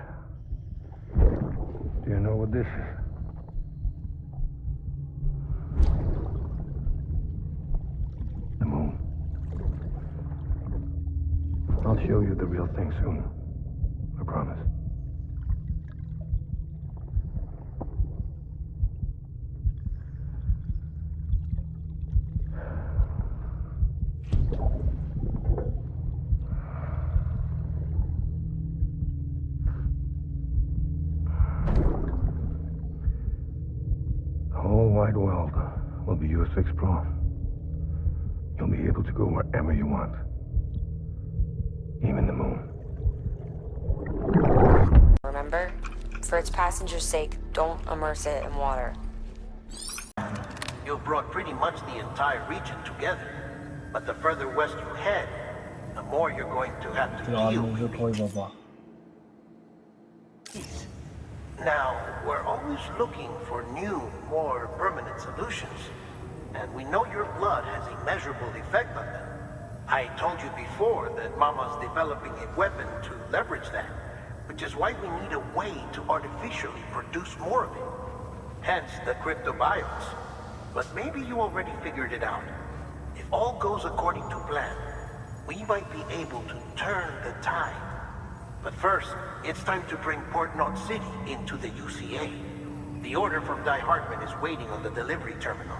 do you know what this is? The moon. I'll show you the real thing soon. I promise. The whole wide world will be yours to explore. You'll be able to go wherever you want. Even the moon. Remember? For its passengers' sake, don't immerse it in water. You've brought pretty much the entire region together. But the further west you head, the more you're going to have to deal with BTs. Now, we're always looking for new, more permanent solutions. And we know your blood has a measurable effect on them. I told you before that Mama's developing a weapon to leverage that, which is why we need a way to artificially produce more of it. Hence the cryptobiotes. But maybe you already figured it out. If all goes according to plan, we might be able to turn the tide. But first, it's time to bring Port Knot City into the UCA. The order from Die Hartman is waiting on the delivery terminal.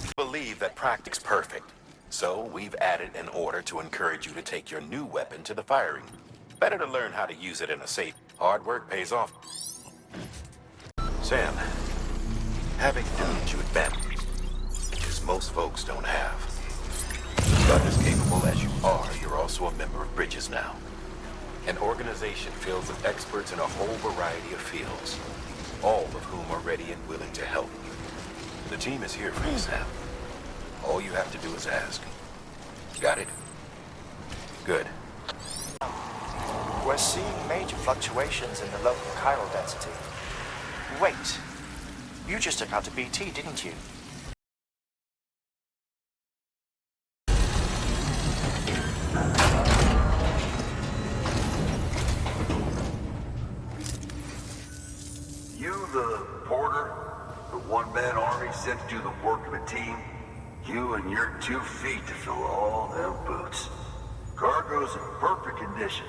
We believe that practice perfect, so we've added an order to encourage you to take your new weapon to the firing. Better to learn how to use it in a safe. Hard work pays off. Sam, having dudes you admit, which most folks don't have. But as capable as you are, you're also a member of Bridges now. An organization filled with experts in a whole variety of fields, all of whom are ready and willing to help. The team is here for you, Sam. All you have to do is ask. Got it? Good. We're seeing major fluctuations in the local chiral density. Wait, you just took out a BT, didn't you? You the porter? The one-man army sent to do the work of a team? You and your 2 feet to fill all them boots. Cargo's in perfect condition.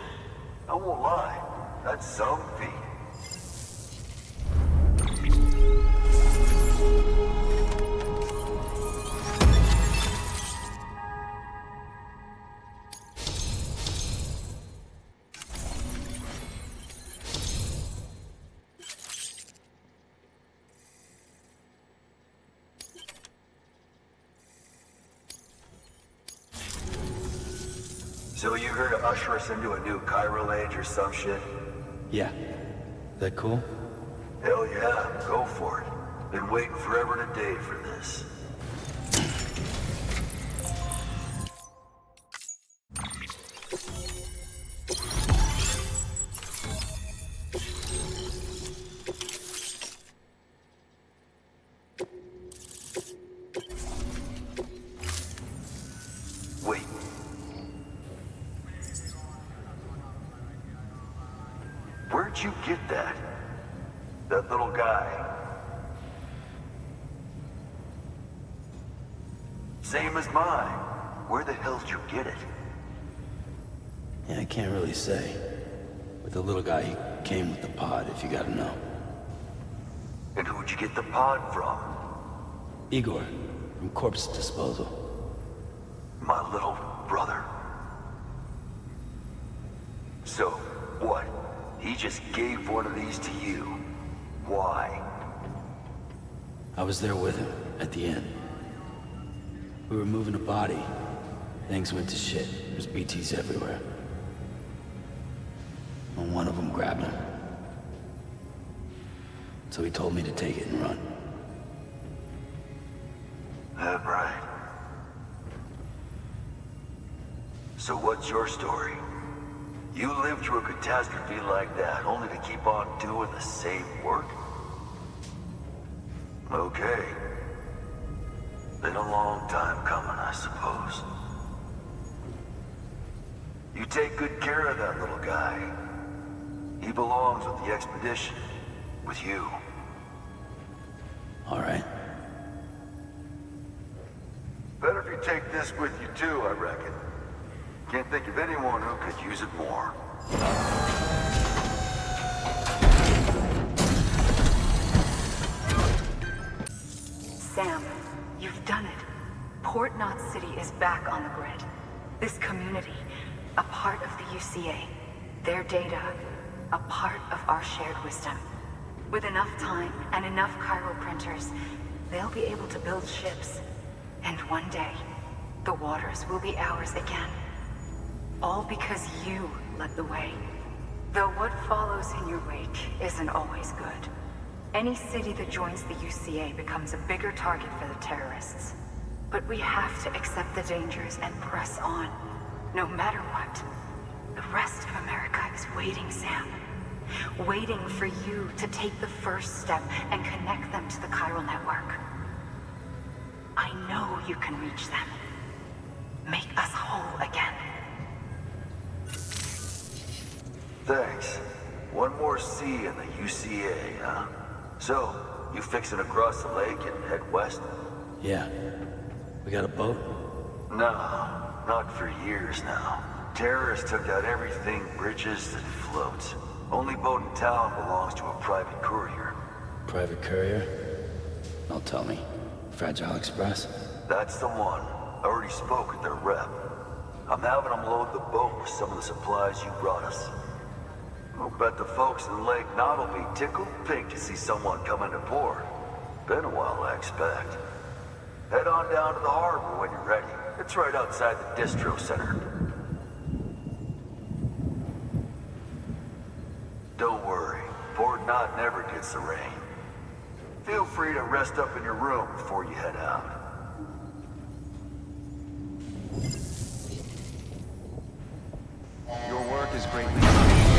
I won't lie, that's some feat. So you here to usher us into a new chiral age or some shit? Yeah. That cool? Hell yeah, go for it. Been waiting forever and a day for this. Wait. Where'd you get that? That little guy? Same as mine. Where the hell did you get it? Yeah, I can't really say. With the little guy, he came with the pod, if you gotta know. And who'd you get the pod from? Igor, from Corpse Disposal. My little brother. So, what? He just gave one of these to you. Why? I was there with him, at the end. We were moving a body. Things went to shit. There's BTs everywhere. And one of them grabbed him. So he told me to take it and run. That right. So what's your story? You lived through a catastrophe like that, only to keep on doing the same work? Okay. Been a long time coming, I suppose. You take good care of that little guy. He belongs with the expedition. With you. All right. Better if you take this with you too, I reckon. Can't think of anyone who could use it more. Sam, you've done it. Port Knot City is back on the grid. This community, a part of the UCA. Their data, a part of our shared wisdom. With enough time and enough chiral printers, they'll be able to build ships. And one day, the waters will be ours again. All because you led the way. Though what follows in your wake isn't always good. Any city that joins the UCA becomes a bigger target for the terrorists. But we have to accept the dangers and press on, no matter what. The rest of America is waiting, Sam. Waiting for you to take the first step and connect them to the chiral network. I know you can reach them. Make us whole again. Thanks. One more C in the UCA, huh? So, you fixing to cross the lake and head west? Yeah. We got a boat? No, not for years now. Terrorists took out everything bridges that floats. Only boat in town belongs to a private courier. Private courier? Don't tell me. Fragile Express? That's the one. I already spoke with their rep. I'm having them load the boat with some of the supplies you brought us. I'll bet the folks in Lake Knot will be tickled pink to see someone come into port. Been a while, I expect. Head on down to the harbor when you're ready. It's right outside the distro center. Don't worry, Port Knot never gets the rain. Feel free to rest up in your room before you head out. Your work is greatly appreciated.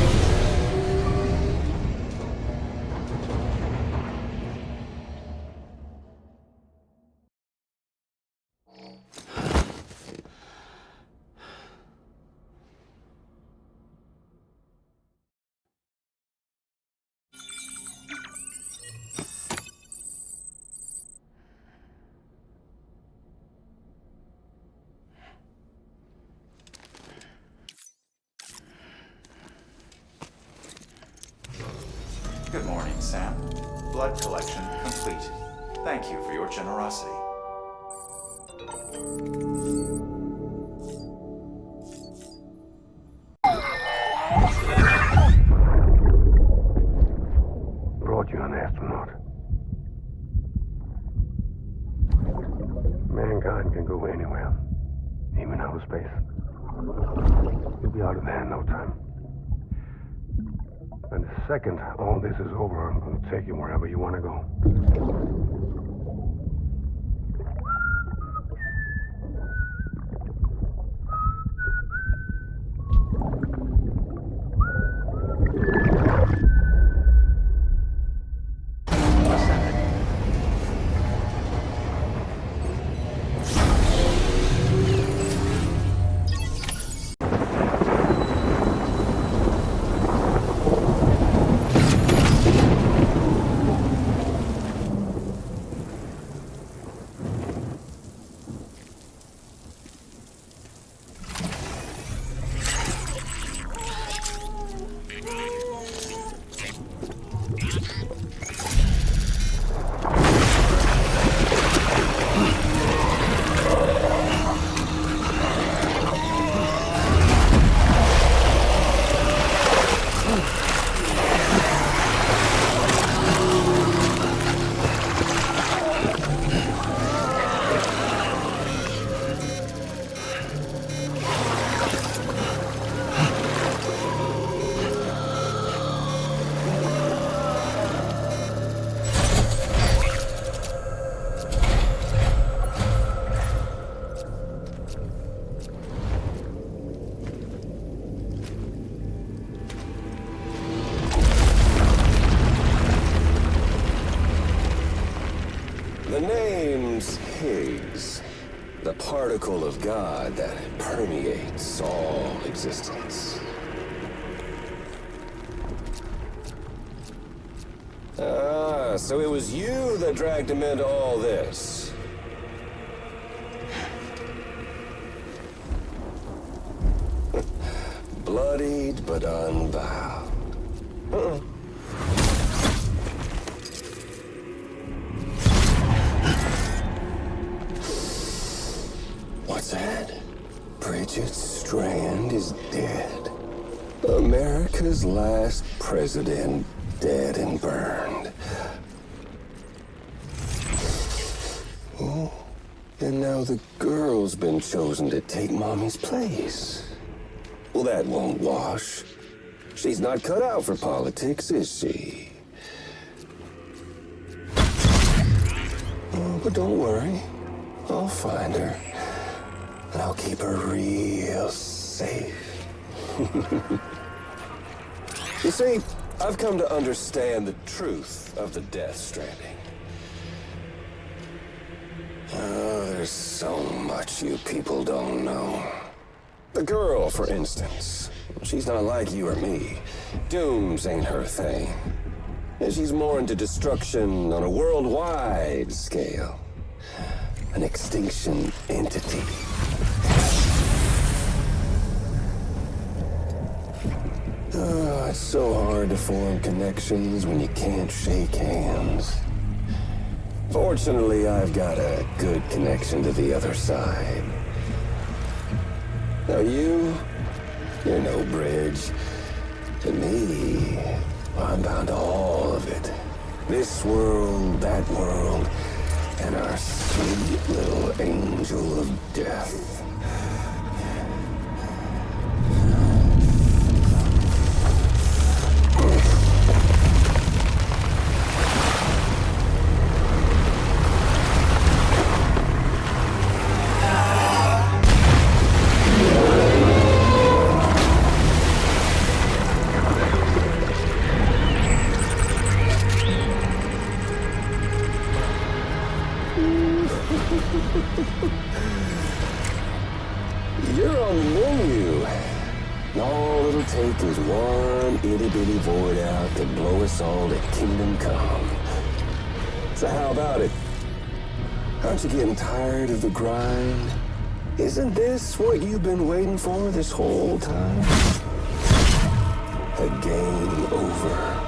Good morning, Sam. Blood collection complete. Thank you for your generosity. Brought you an astronaut. Mankind can go anywhere, even outer space. You'll be out of there in no time. And the second all this is over, I'm going to take you wherever you want to go. The name's Higgs, the particle of God that permeates all existence. Ah, so it was you that dragged him into all this. Bloodied but unbowed. What's that? Bridget Strand is dead. America's last president dead and burned. Oh, and now the girl's been chosen to take Mommy's place. Well, that won't wash. She's not cut out for politics, is she? Oh, but don't worry. I'll find her. And I'll keep her real safe. You see, I've come to understand the truth of the Death Stranding. Oh, there's so much you people don't know. The girl, for instance. She's not like you or me. Dooms ain't her thing. And she's more into destruction on a worldwide scale. An extinction entity. Oh, it's so hard to form connections when you can't shake hands. Fortunately, I've got a good connection to the other side. Now you're no bridge. To me, I'm bound to all of it. This world, that world, and our sweet little angel of death. You're on the menu. All it'll take is one itty-bitty void out to blow us all to kingdom come. So how about it? Aren't you getting tired of the grind? Isn't this what you've been waiting for this whole time? A game over.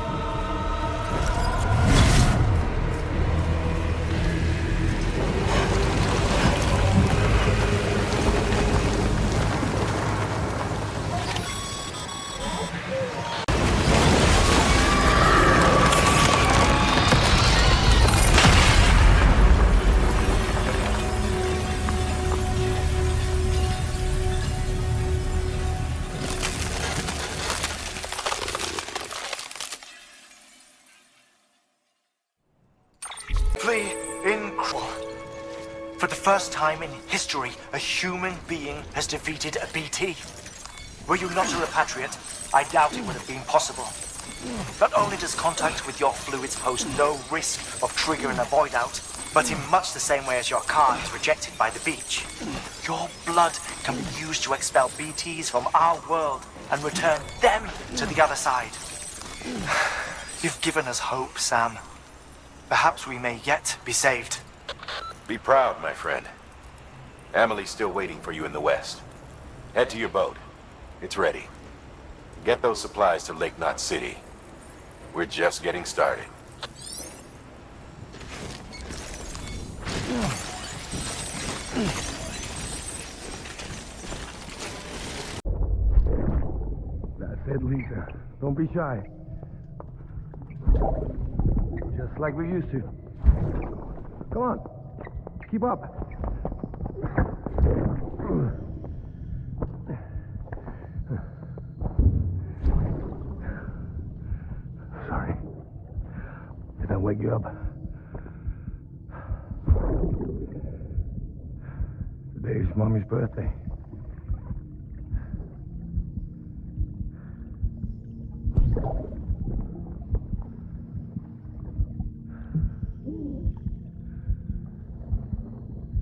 For the first time in history, a human being has defeated a BT. Were you not a repatriate, I doubt it would have been possible. Not only does contact with your fluids pose no risk of triggering a void out, but in much the same way as your car is rejected by the beach. Your blood can be used to expel BTs from our world and return them to the other side. You've given us hope, Sam. Perhaps we may yet be saved. Be proud, my friend. Amelie's still waiting for you in the west. Head to your boat. It's ready. Get those supplies to Lake Knot City. We're just getting started. That's it, Lisa. Don't be shy. Just like we used to. Come on. Keep up. Sorry. Did I wake you up? Today's Mommy's birthday.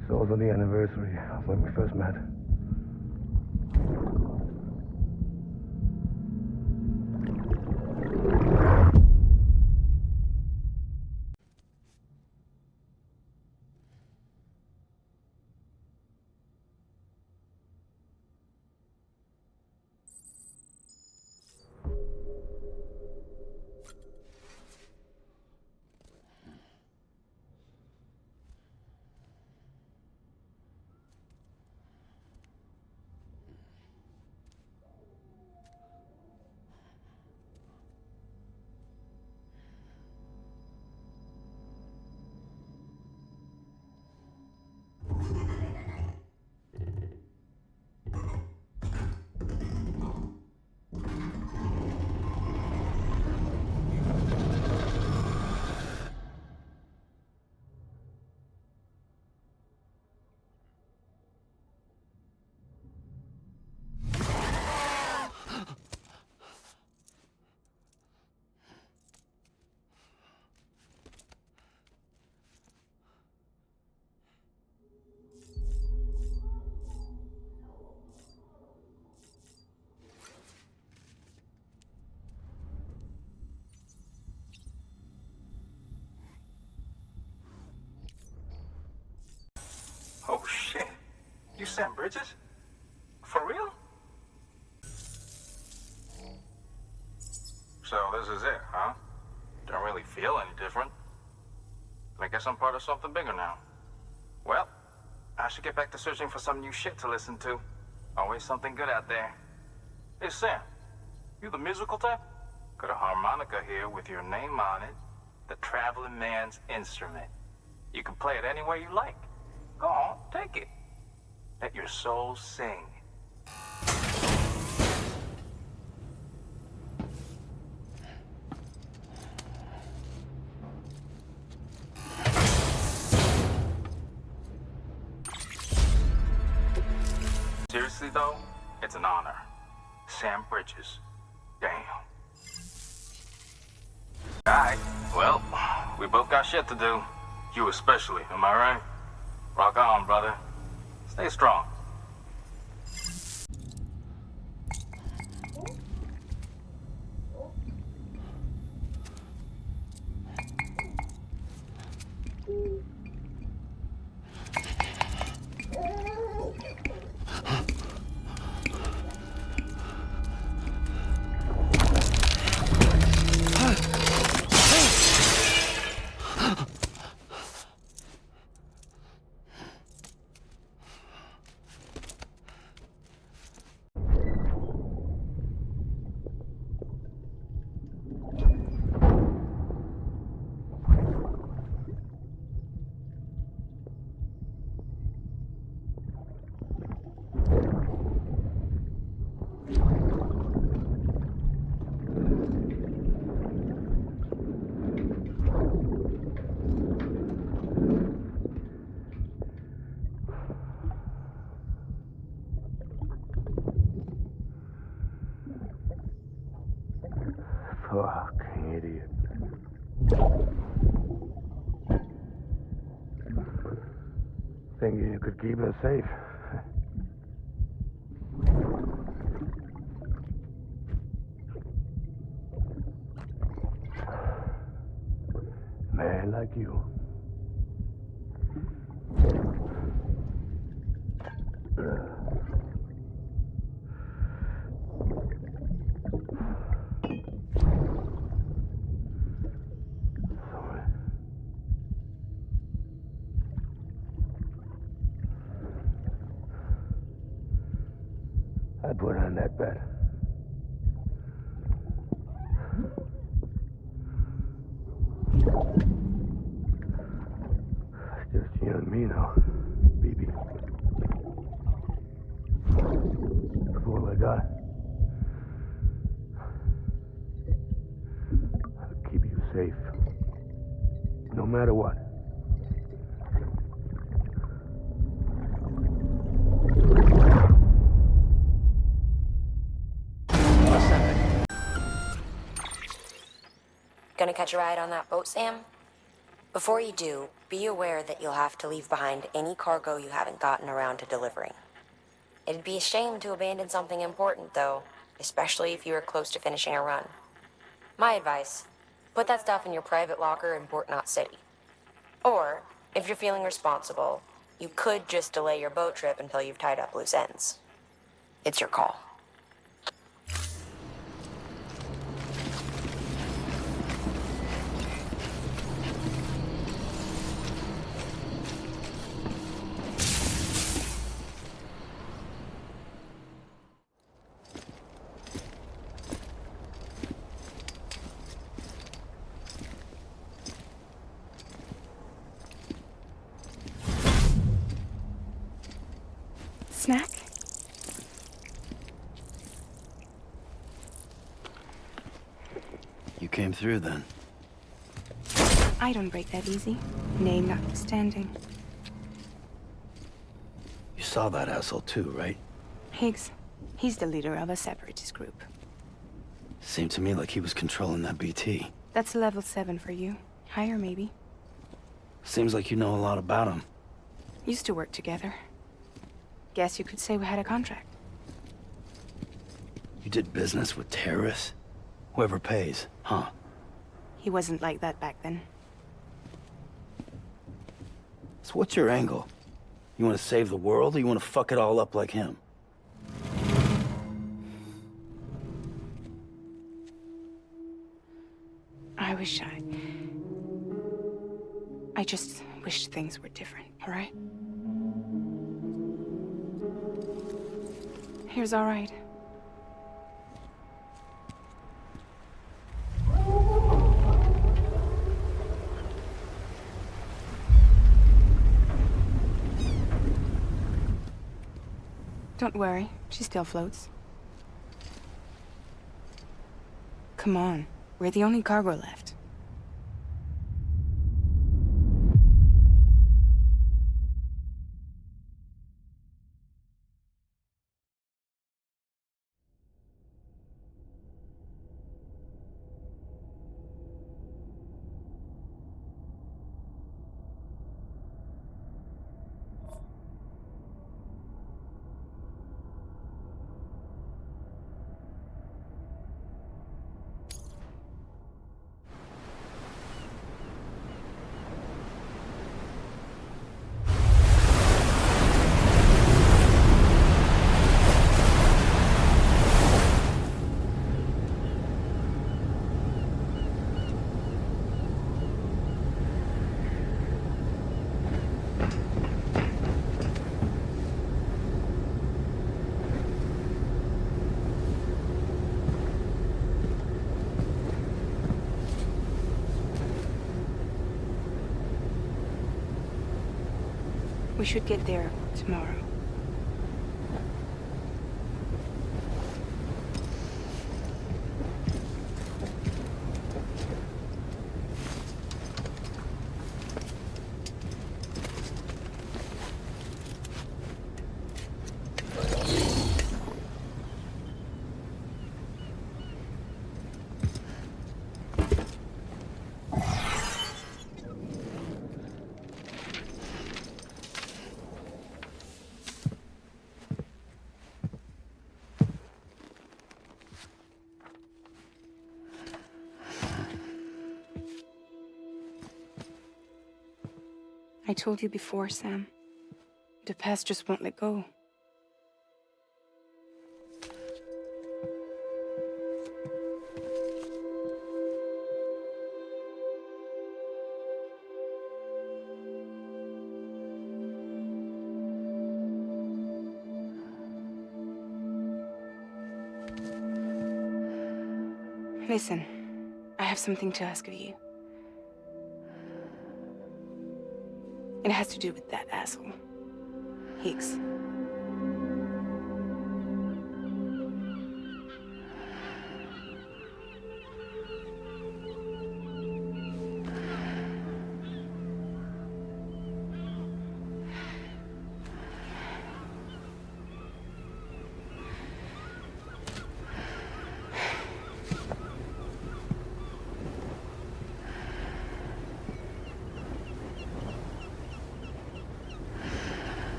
It's also the anniversary of when we first met. You Sam Bridges? For real? So this is it, huh? Don't really feel any different. I guess I'm part of something bigger now. Well, I should get back to searching for some new shit to listen to. Always something good out there. Hey Sam, you the musical type? Got a harmonica here with your name on it. The traveling man's instrument. You can play it any way you like. Go on, take it. Let your soul sing. Seriously though, it's an honor. Sam Bridges. Damn. Alright, well, we both got shit to do. You especially, am I right? Rock on, brother. Stay strong. Fucking idiot. Thinking you could keep us safe. Man like you. I put on that bet. Just you and me now, baby. That's all I got. I'll keep you safe. No matter what. Gonna catch a ride on that boat, Sam? Before you do, be aware that you'll have to leave behind any cargo you haven't gotten around to delivering. It'd be a shame to abandon something important, though, especially if you are close to finishing a run. My advice, put that stuff in your private locker in Port Knot City. Or, if you're feeling responsible, you could just delay your boat trip until you've tied up loose ends. It's your call. Snack? You came through then. I don't break that easy. Name notwithstanding. You saw that asshole too, right? Higgs. He's the leader of a separatist group. Seemed to me like he was controlling that BT. That's level 7 for you. Higher, maybe. Seems like you know a lot about him. Used to work together. Guess you could say we had a contract. You did business with terrorists? Whoever pays, huh? He wasn't like that back then. So what's your angle? You want to save the world, or you want to fuck it all up like him? I just wish things were different, all right? Here's all right. Don't worry, she still floats. Come on, we're the only cargo left. We should get there tomorrow. I told you before, Sam. The past just won't let go. Listen, I have something to ask of you. It has to do with that asshole, Higgs.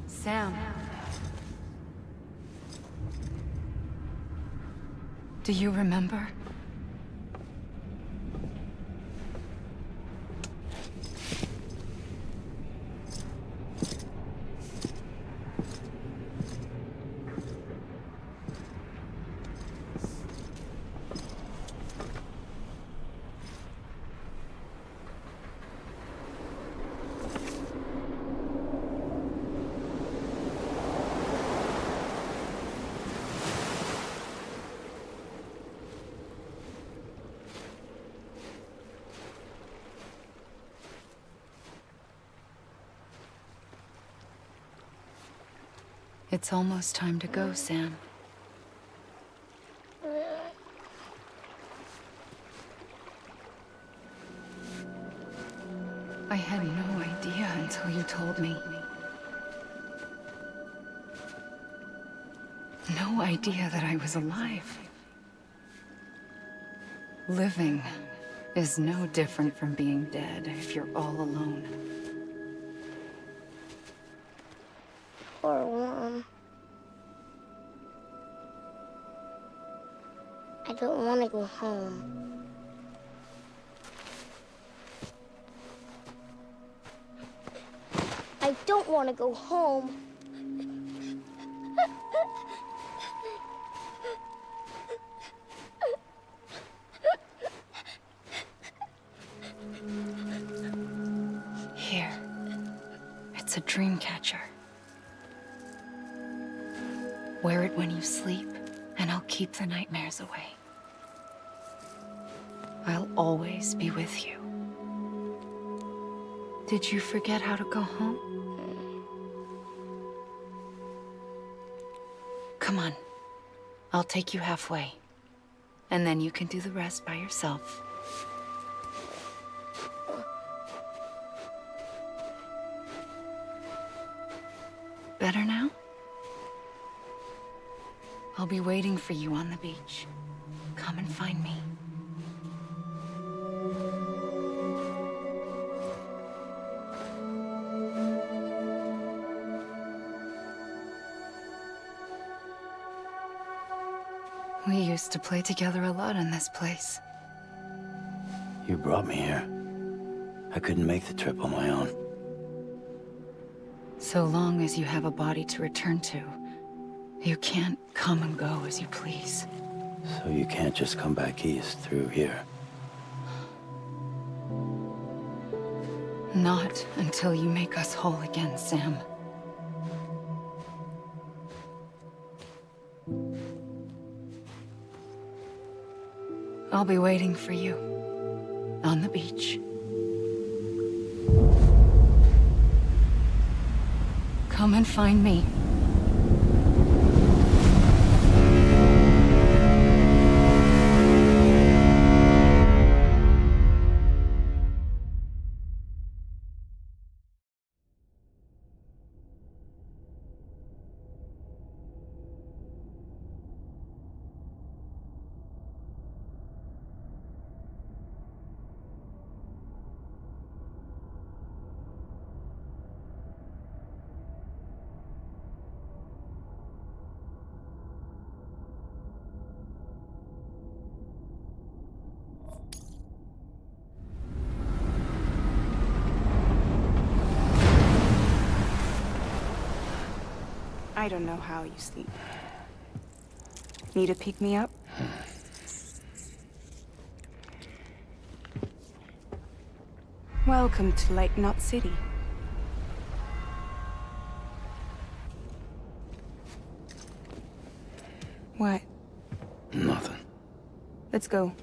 Sam. Do you remember? It's almost time to go, Sam. I had no idea until you told me. No idea that I was alive. Living is no different from being dead if you're all alone. or warm. I don't want to go home. I don't want to go home. Here. It's a dream catcher. Wear it when you sleep, and I'll keep the nightmares away. I'll always be with you. Did you forget how to go home? Come on. I'll take you halfway. And then you can do the rest by yourself. Better now? I'll be waiting for you on the beach. Come and find me. We used to play together a lot in this place. You brought me here. I couldn't make the trip on my own. So long as you have a body to return to, you can't come and go as you please. So you can't just come back east through here? Not until you make us whole again, Sam. I'll be waiting for you on the beach. Come and find me. I don't know how you sleep. Need to pick me up? Welcome to Lake Knot City. What? Nothing. Let's go.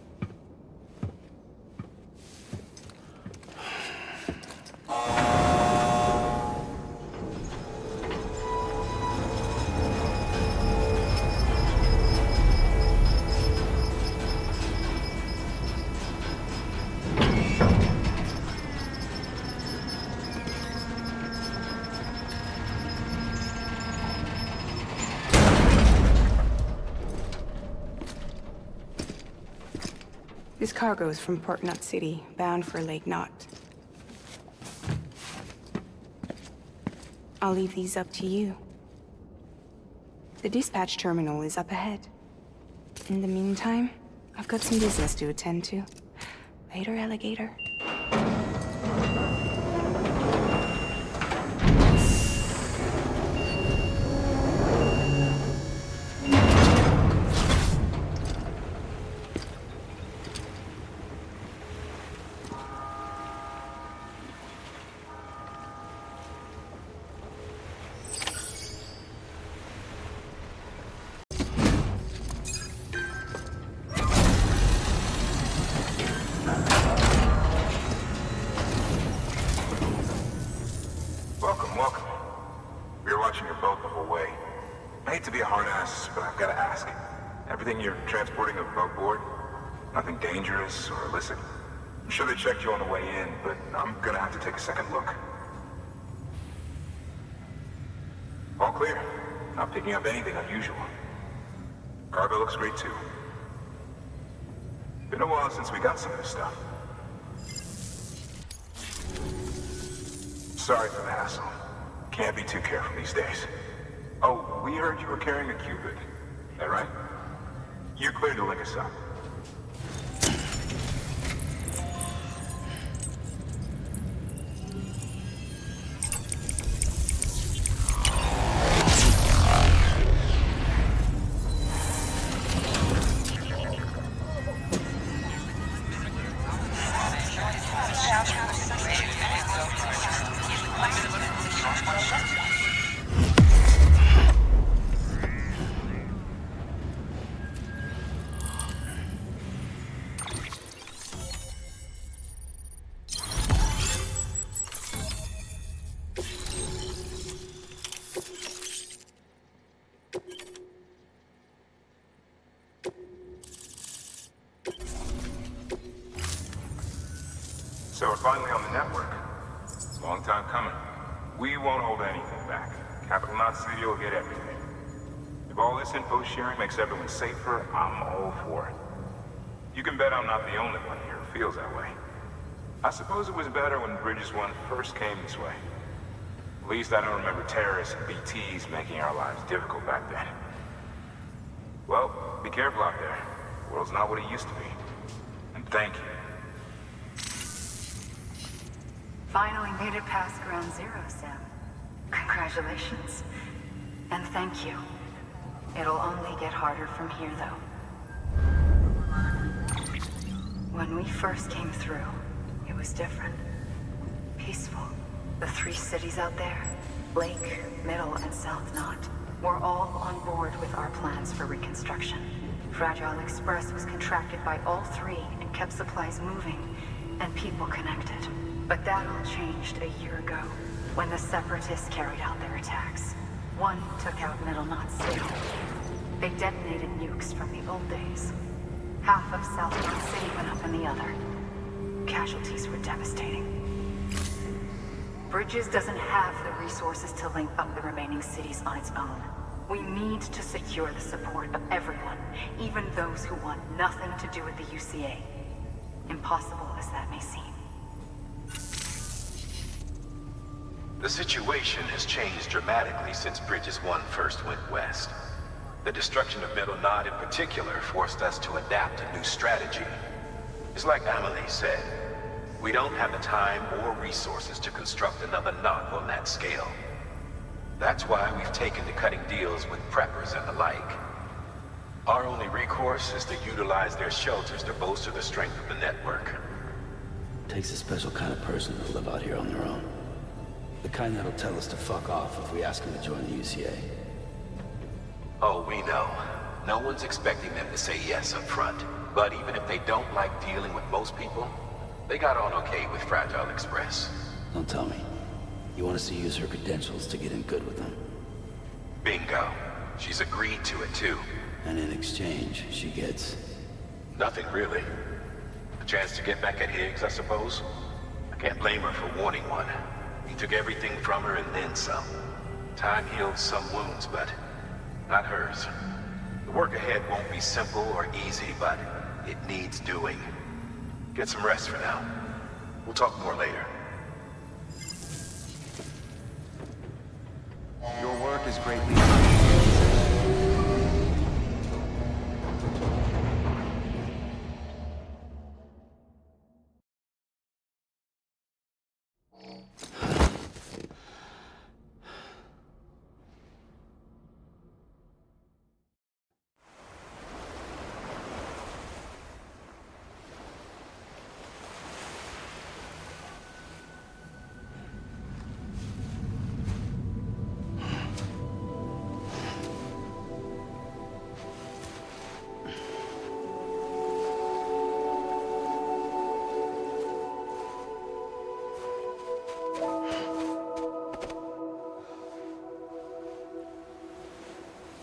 This cargo is from Port Knot City, bound for Lake Knot. I'll leave these up to you. The dispatch terminal is up ahead. In the meantime, I've got some business to attend to. Later, alligator. Welcome. We were watching your boat the whole way. I hate to be a hard ass, but I've got to ask. Everything you're transporting aboard? Nothing dangerous or illicit? I'm sure they checked you on the way in, but I'm gonna have to take a second look. All clear. Not picking up anything unusual. Cargo looks great too. Been a while since we got some of this stuff. Sorry for the hassle. Can't be too careful these days. we heard you were carrying a Cupid. That right? You're clear to link us up. So we're finally on the network. Long time coming. We won't hold anything back. Capital Knot City will get everything. If all this info sharing makes everyone safer, I'm all for it. You can bet I'm not the only one here who feels that way. I suppose it was better when Bridges 1 first came this way. At least I don't remember terrorists and BTs making our lives difficult back then. Well, be careful out there. The world's not what it used to be. And thank you. Finally made it past ground zero, Sam. Congratulations. And thank you. It'll only get harder from here, though. When we first came through, it was different. Peaceful. The 3 cities out there, Lake, Middle, and South Knot, were all on board with our plans for reconstruction. Fragile Express was contracted by all 3 and kept supplies moving and people connected. But that all changed a year ago, when the Separatists carried out their attacks. One took out Middle Knot City. They detonated nukes from the old days. Half of South Knot City went up in the other. Casualties were devastating. Bridges doesn't have the resources to link up the remaining cities on its own. We need to secure the support of everyone, even those who want nothing to do with the UCA. Impossible as that may seem. The situation has changed dramatically since Bridges 1 first went west. The destruction of Middle Knot in particular forced us to adapt a new strategy. It's like Amelie said, we don't have the time or resources to construct another knot on that scale. That's why we've taken to cutting deals with preppers and the like. Our only recourse is to utilize their shelters to bolster the strength of the network. Takes a special kind of person to live out here on their own. The kind that'll tell us to fuck off if we ask them to join the UCA. Oh, we know. No one's expecting them to say yes up front. But even if they don't like dealing with most people, they got on okay with Fragile Express. Don't tell me. You want us to use her credentials to get in good with them? Bingo. She's agreed to it too. And in exchange, she gets... Nothing really. A chance to get back at Higgs, I suppose? I can't blame her for wanting one. He took everything from her and then some. Time heals some wounds, but not hers. The work ahead won't be simple or easy, but it needs doing. Get some rest for now. We'll talk more later. Your work is greatly appreciated.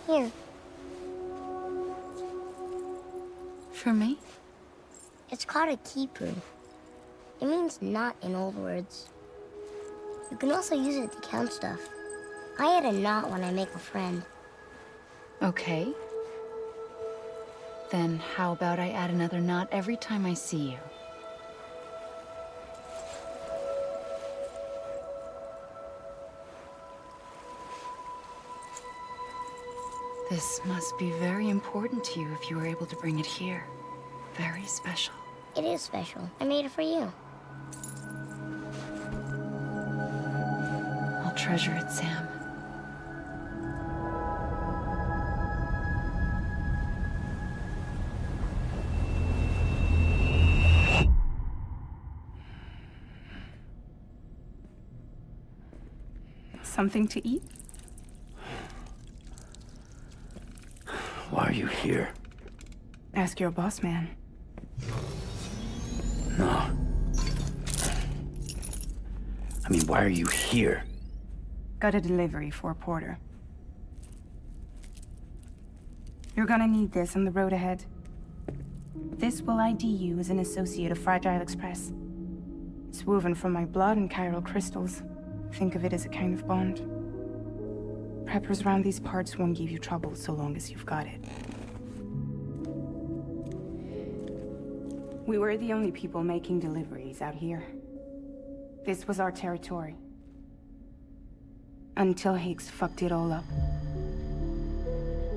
Here. For me? It's called a key proof. It means knot in old words. You can also use it to count stuff. I add a knot when I make a friend. Okay. Then how about I add another knot every time I see you? This must be very important to you if you were able to bring it here. Very special. It is special. I made it for you. I'll treasure it, Sam. Something to eat? Why are you here? Ask your boss man. No. I mean, why are you here? Got a delivery for Porter. You're gonna need this on the road ahead. This will ID you as an associate of Fragile Express. It's woven from my blood and chiral crystals. Think of it as a kind of bond. Preppers around these parts won't give you trouble so long as you've got it. We were the only people making deliveries out here. This was our territory. Until Higgs fucked it all up.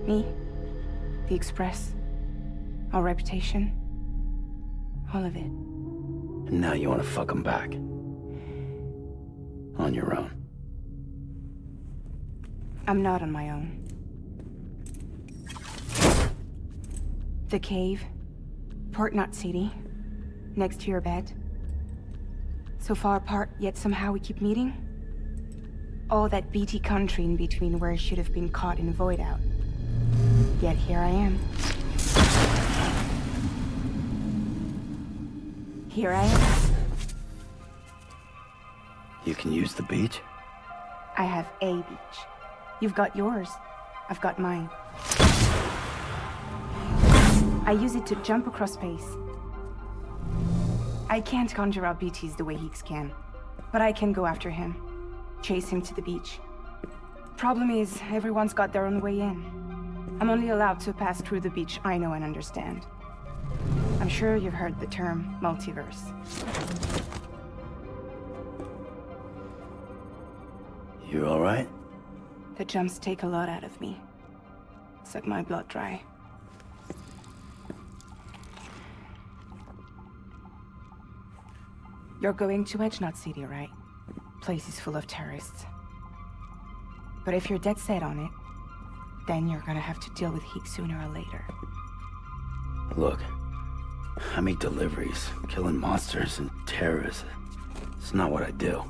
Me, the Express, our reputation, all of it. And now you want to fuck them back. On your own. I'm not on my own. The cave, Port Knot City, next to your bed. So far apart, yet somehow we keep meeting. All that BT country in between where I should have been caught in a void out. Yet here I am. Here I am. You can use the beach? I have a beach. You've got yours. I've got mine. I use it to jump across space. I can't conjure up BTs the way Higgs can, but I can go after him. Chase him to the beach. Problem is, everyone's got their own way in. I'm only allowed to pass through the beach I know and understand. I'm sure you've heard the term multiverse. You all right? The jumps take a lot out of me. Suck my blood dry. You're going to Edge Knot City, right? Place is full of terrorists. But if you're dead set on it, then you're gonna have to deal with Higgs sooner or later. Look, I make deliveries, killing monsters and terrorists. It's not what I do.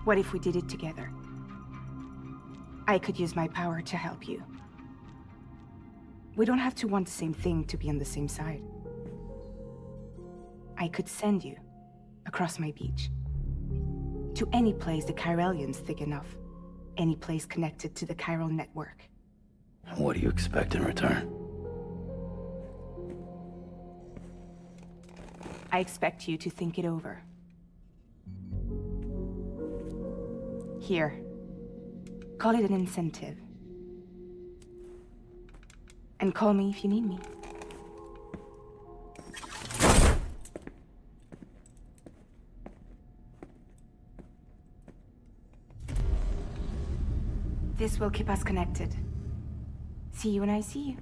What if we did it together? I could use my power to help you. We don't have to want the same thing to be on the same side. I could send you across my beach. To any place the Chiralian's thick enough. Any place connected to the chiral network. What do you expect in return? I expect you to think it over. Here. Call it an incentive. And call me if you need me. This will keep us connected. See you when I see you.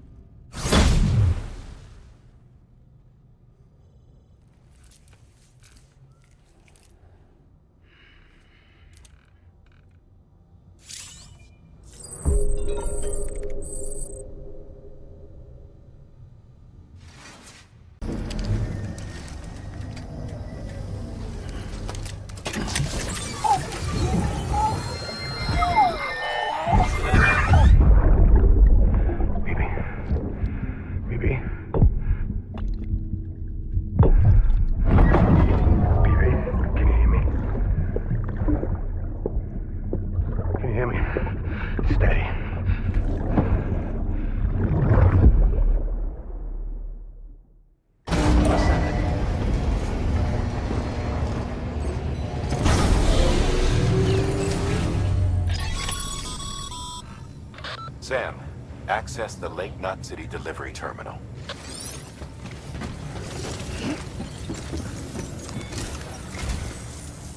Sam, access the Lake Knot City delivery terminal.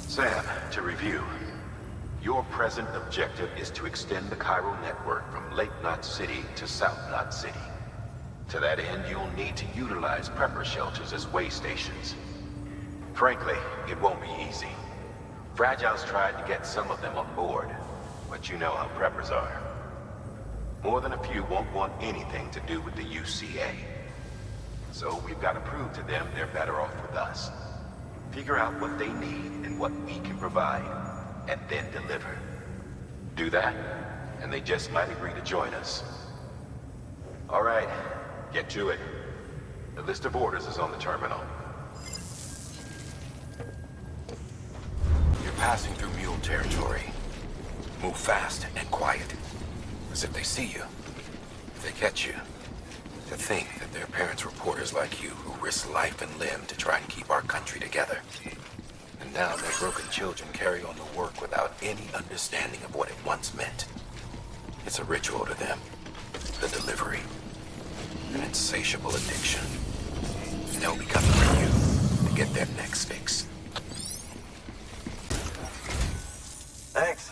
Sam, to review. Your present objective is to extend the chiral network from Lake Knot City to South Knot City. To that end, you'll need to utilize prepper shelters as way stations. Frankly, it won't be easy. Fragile's tried to get some of them on board, but you know how preppers are. More than a few won't want anything to do with the UCA. So we've got to prove to them they're better off with us. Figure out what they need and what we can provide, and then deliver. Do that, and they just might agree to join us. All right, get to it. The list of orders is on the terminal. You're passing through mule territory. Move fast and quiet, as if they see you. If they catch you, to think that their parents were porters like you who risk life and limb to try and keep our country together. And now their broken children carry on the work without any understanding of what it once meant. It's a ritual to them. The delivery. An insatiable addiction. And they'll be coming for you to get their next fix. Thanks.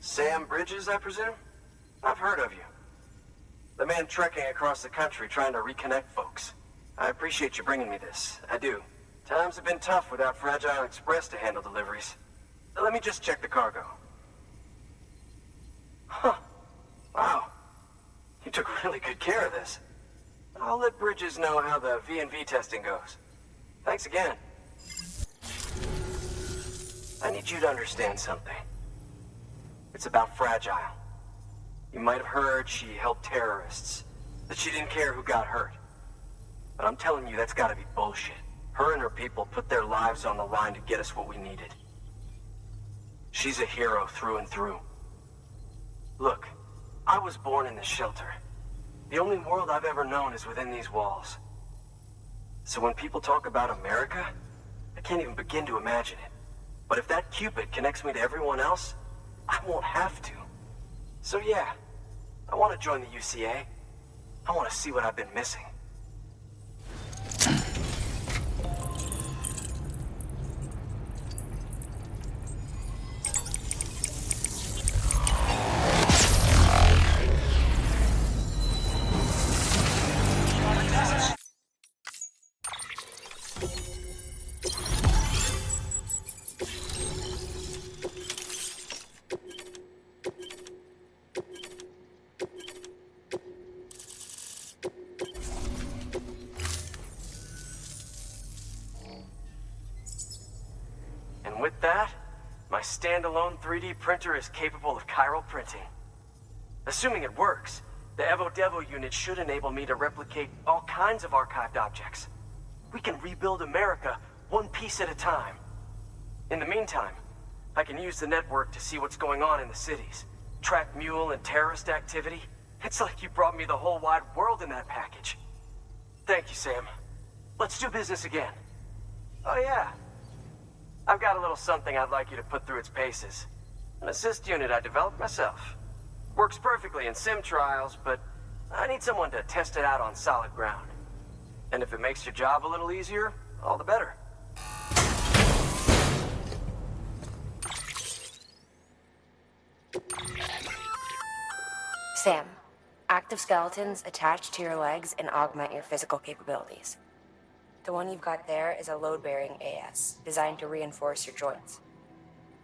Sam Bridges, I presume? I've heard of you. The man trekking across the country trying to reconnect folks. I appreciate you bringing me this. I do. Times have been tough without Fragile Express to handle deliveries. Let me just check the cargo. Huh. Wow. You took really good care of this. I'll let Bridges know how the V&V testing goes. Thanks again. I need you to understand something. It's about Fragile. You might have heard she helped terrorists, that she didn't care who got hurt. But I'm telling you, that's gotta be bullshit. Her and her people put their lives on the line to get us what we needed. She's a hero through and through. Look, I was born in this shelter. The only world I've ever known is within these walls. So when people talk about America, I can't even begin to imagine it. But if that Cupid connects me to everyone else, I won't have to. So yeah, I want to join the UCA. I want to see what I've been missing. With that, my standalone 3D printer is capable of chiral printing. Assuming it works, the Evo-Devo unit should enable me to replicate all kinds of archived objects. We can rebuild America one piece at a time. In the meantime, I can use the network to see what's going on in the cities, track mule and terrorist activity. It's like you brought me the whole wide world in that package. Thank you, Sam. Let's do business again. Oh yeah. I've got a little something I'd like you to put through its paces. An assist unit I developed myself. Works perfectly in sim trials, but I need someone to test it out on solid ground. And if it makes your job a little easier, all the better. Sam, active skeletons attach to your legs and augment your physical capabilities. The one you've got there is a load-bearing AS, designed to reinforce your joints.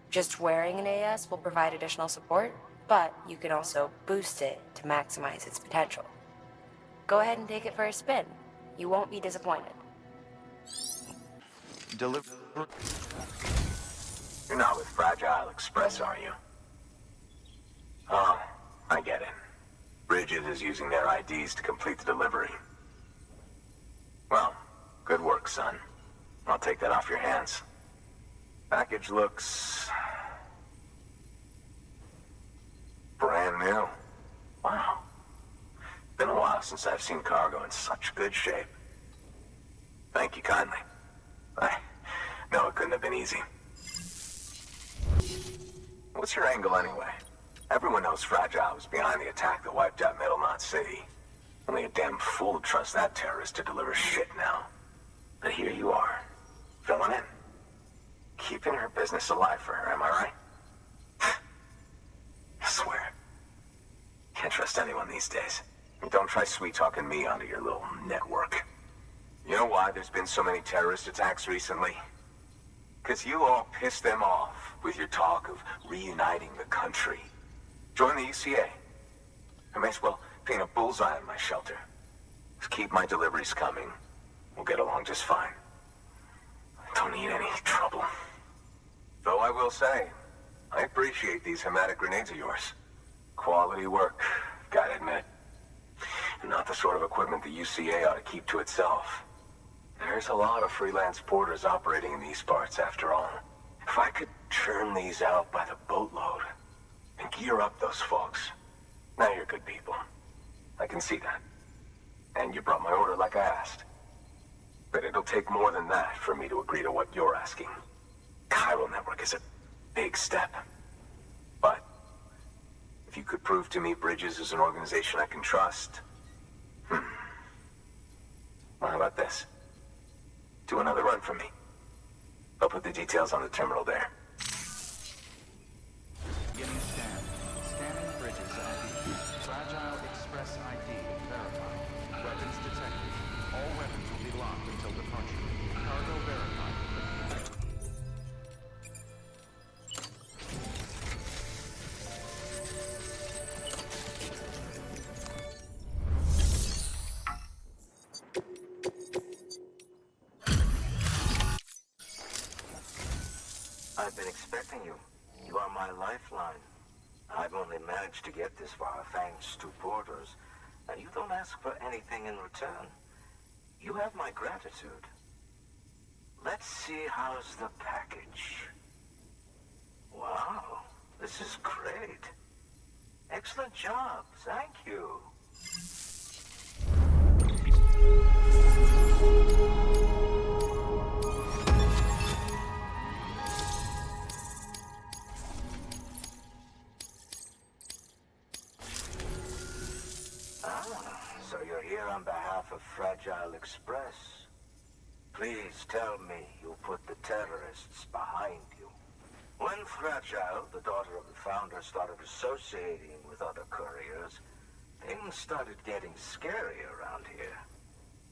Just wearing an AS will provide additional support, but you can also boost it to maximize its potential. Go ahead and take it for a spin. You won't be disappointed. Deliver. You're not with Fragile Express, are you? Oh, I get it. Bridges is using their IDs to complete the delivery. Well, good work, son. I'll take that off your hands. Package looks... brand new. Wow. Been a while since I've seen cargo in such good shape. Thank you kindly. I know it couldn't have been easy. What's your angle anyway? Everyone knows Fragile was behind the attack that wiped out Middle Knot City. Only a damn fool would trust that terrorist to deliver shit now. But here you are, filling in. Keeping her business alive for her, am I right? these days. And don't try sweet-talking me onto your little network. You know why there's been so many terrorist attacks recently? Because you all pissed them off with your talk of reuniting the country. Join the UCA. I may as well paint a bullseye on my shelter. Just keep my deliveries coming. We'll get along just fine. Don't need any trouble. Though I will say, I appreciate these hematic grenades of yours. Quality work, gotta admit. Not the sort of equipment the UCA ought to keep to itself. There's a lot of freelance porters operating in these parts, after all. If I could churn these out by the boatload and gear up those folks. Now you're good people. I can see that. And you brought my order like I asked. But it'll take more than that for me to agree to what you're asking. Chiral Network is a big step. But if you could prove to me Bridges is an organization I can trust, well, how about this? Do another run for me. I'll put the details on the terminal there. Getting scanned. Scanning Bridges ID. Fragile Express ID verified. Weapons detected. All weapons will be locked until departure. Cargo verified. I've been expecting you. You are my lifeline. I've only managed to get this far thanks to porters, and you don't ask for anything in return. You have my gratitude. Let's see, how's the package? Wow, this is great. Excellent job, thank you. So you're here on behalf of Fragile Express. Please tell me you put the terrorists behind you. When Fragile, the daughter of the founder, started associating with other couriers, things started getting scary around here.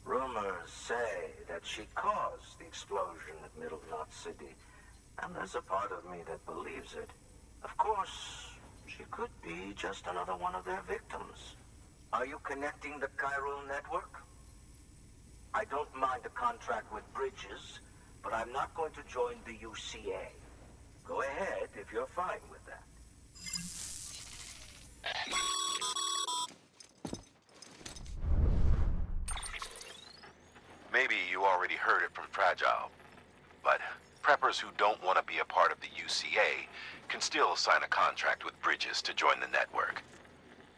Rumors say that she caused the explosion at Middle Knot City, and there's a part of me that believes it. Of course, she could be just another one of their victims. Are you connecting the Chiral Network? I don't mind a contract with Bridges, but I'm not going to join the UCA. Go ahead if you're fine with that. Maybe you already heard it from Fragile, but preppers who don't want to be a part of the UCA can still sign a contract with Bridges to join the network.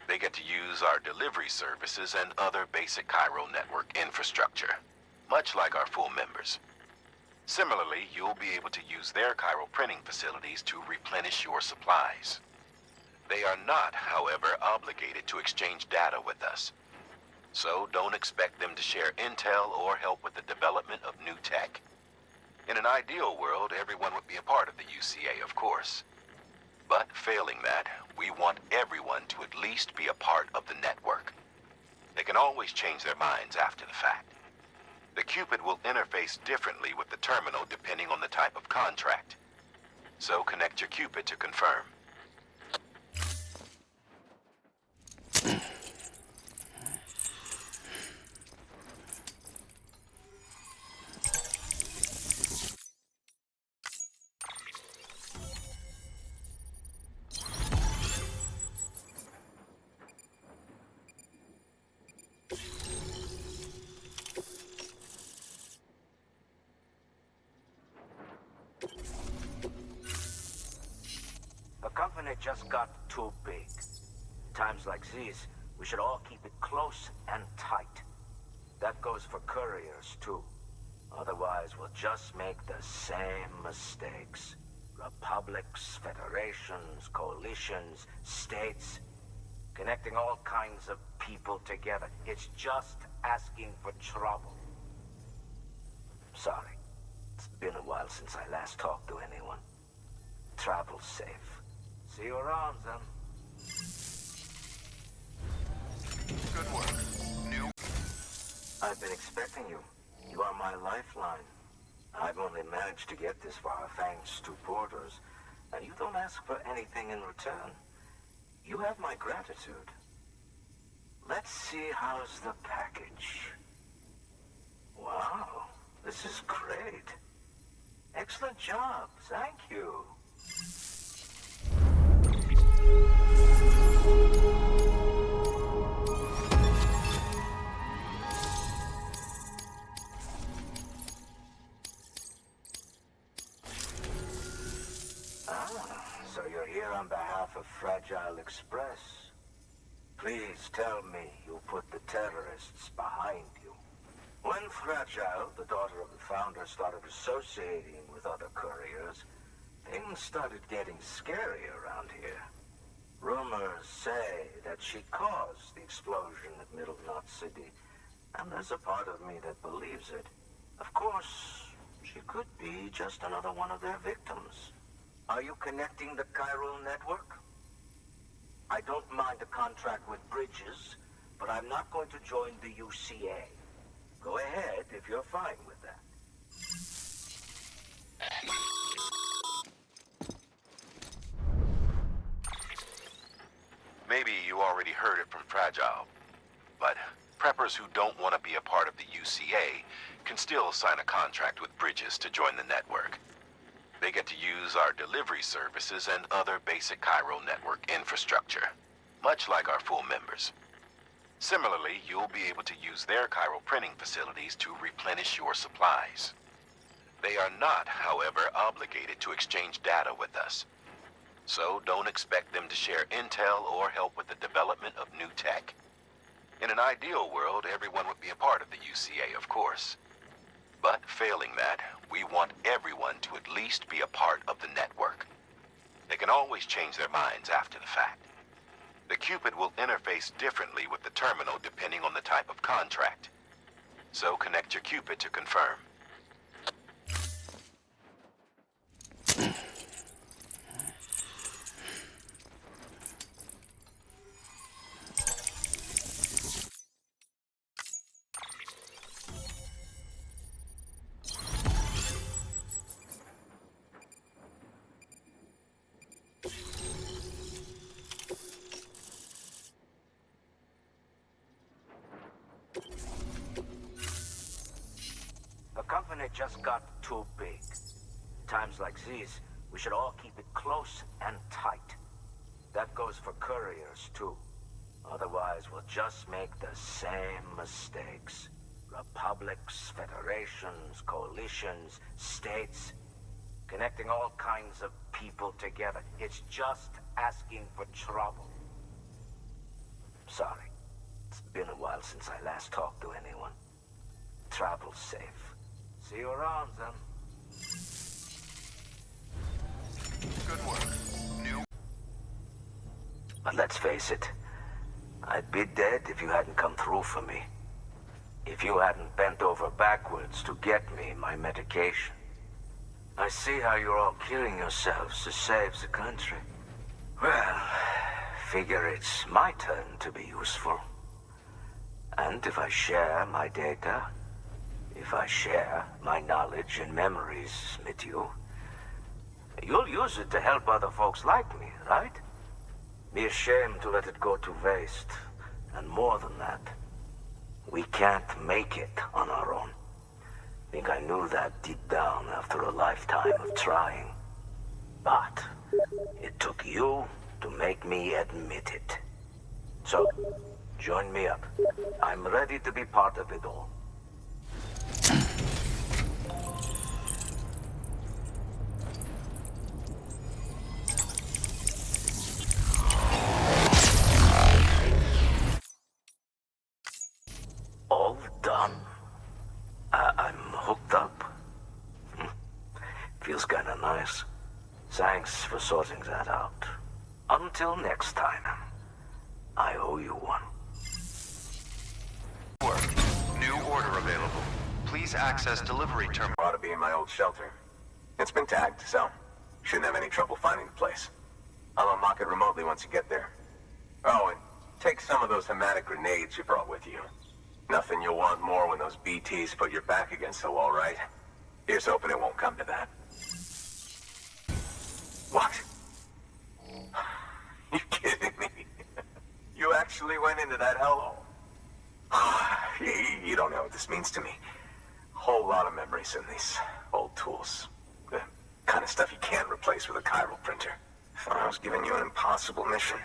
They get to use our delivery services and other basic Chiral Network infrastructure, much like our full members. Similarly, you'll be able to use their Chiral printing facilities to replenish your supplies. They are not, however, obligated to exchange data with us. So don't expect them to share intel or help with the development of new tech. In an ideal world, everyone would be a part of the UCA, of course. But failing that, we want everyone to at least be a part of the network. They can always change their minds after the fact. The Cupid will interface differently with the terminal depending on the type of contract. So connect your Cupid to confirm. The company just got too big. Times like these, we should all keep it close and tight. That goes for couriers, too. Otherwise, we'll just make the same mistakes. Republics, federations, coalitions, states, connecting all kinds of people together. It's just asking for trouble. Sorry. It's been a while since I last talked to anyone. Travel safe. See you around, then. Good work. New... I've been expecting you. You are my lifeline. I've only managed to get this far thanks to porters, and you don't ask for anything in return. You have my gratitude. Let's see how's the package. Wow, this is great. Excellent job, thank you. So you're here on behalf of Fragile Express. Please tell me you put the terrorists behind you. When Fragile, the daughter of the founder, started associating with other couriers, things started getting scary around here. Rumors say that she caused the explosion at Middle Knot City, and there's a part of me that believes it. Of course, she could be just another one of their victims. Are you connecting the chiral network? I don't mind a contract with Bridges, but I'm not going to join the UCA. Go ahead if you're fine with that. Maybe you already heard it from Fragile, but preppers who don't want to be a part of the UCA can still sign a contract with Bridges to join the network. They get to use our delivery services and other basic chiral network infrastructure, much like our full members. Similarly, you'll be able to use their chiral printing facilities to replenish your supplies. They are not, however, obligated to exchange data with us. So don't expect them to share intel or help with the development of new tech. In an ideal world, everyone would be a part of the UCA, of course. But failing that, we want everyone to at least be a part of the network. They can always change their minds after the fact. The Cupid will interface differently with the terminal depending on the type of contract. So connect your Cupid to confirm. The company just got too big. Times like these, we should all keep it close and tight. That goes for couriers, too. Otherwise, we'll just make the same mistakes. Republics, federations, coalitions, states, connecting all kinds of people together. It's just asking for trouble. Sorry. It's been a while since I last talked to anyone. Travel safe. See you around, then. Good work. New... But let's face it, I'd be dead if you hadn't come through for me. If you hadn't bent over backwards to get me my medication. I see how you're all killing yourselves to save the country. Well, figure it's my turn to be useful. And if I share my data, if I share my knowledge and memories with you, you'll use it to help other folks like me, right? Be a shame to let it go to waste. And more than that, we can't make it on our own. Think I knew that deep down after a lifetime of trying. But it took you to make me admit it. So, join me up. I'm ready to be part of it all. All done. I'm hooked up. Feels kinda nice. Thanks for sorting that out. Until next time, I owe you one. Work. New order available. Please access delivery terminal. Ought to be in my old shelter. It's been tagged, so shouldn't have any trouble finding the place. I'll unlock it remotely once you get there. Oh, and Take some of those hematic grenades you brought with you. Nothing you'll want more when those BTs put your back against the wall, right? Here's hoping it won't come to that. What? You kidding me? You actually went into that hellhole? You don't know what this means to me. Whole lot of memories in these old tools. The kind of stuff you can't replace with a chiral printer. Thought I was giving you an impossible mission.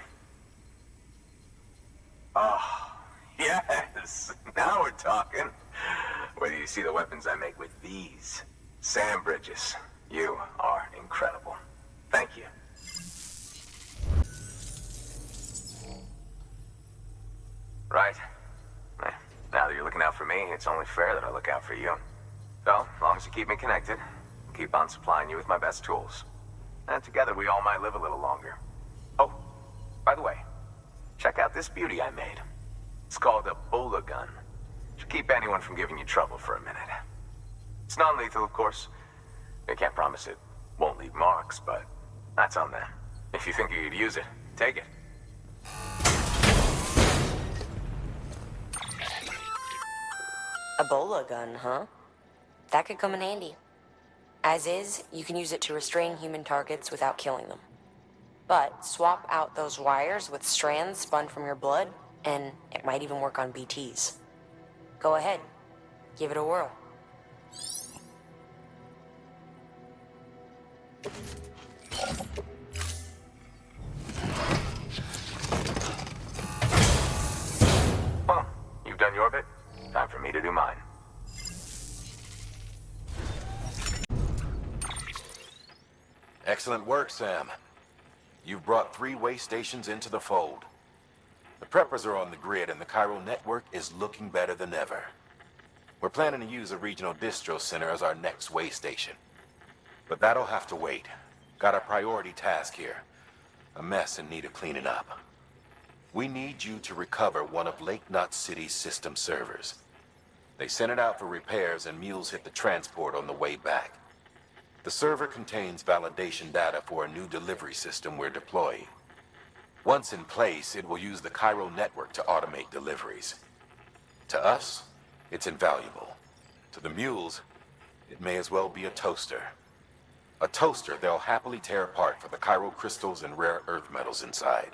Oh, yes. Now we're talking. Where do you see the weapons I make with these? Sam Bridges, you are incredible. Thank you. Right. Now that you're looking out for me, it's only fair that I look out for you. So, as long as you keep me connected, I'll keep on supplying you with my best tools. And together we all might live a little longer. Oh, by the way, check out this beauty I made. It's called a Bola gun. Should keep anyone from giving you trouble for a minute. It's non-lethal, of course. I can't promise it won't leave marks, but that's on them. If you think you could use it, take it. A Bola gun, huh? That could come in handy. As is, you can use it to restrain human targets without killing them. But swap out those wires with strands spun from your blood, and it might even work on BTs. Go ahead. Give it a whirl. Well, you've done your bit. Time for me to do mine. Excellent work, Sam. You've brought 3 way stations into the fold. The preppers are on the grid and the chiral network is looking better than ever. We're planning to use a regional distro center as our next way station. But that'll have to wait. Got a priority task here. A mess in need of cleaning up. We need you to recover one of Lake Knot City's system servers. They sent it out for repairs and mules hit the transport on the way back. The server contains validation data for a new delivery system we're deploying. Once in place, it will use the chiral network to automate deliveries. To us, it's invaluable. To the mules, it may as well be a toaster. A toaster they'll happily tear apart for the chiral crystals and rare earth metals inside.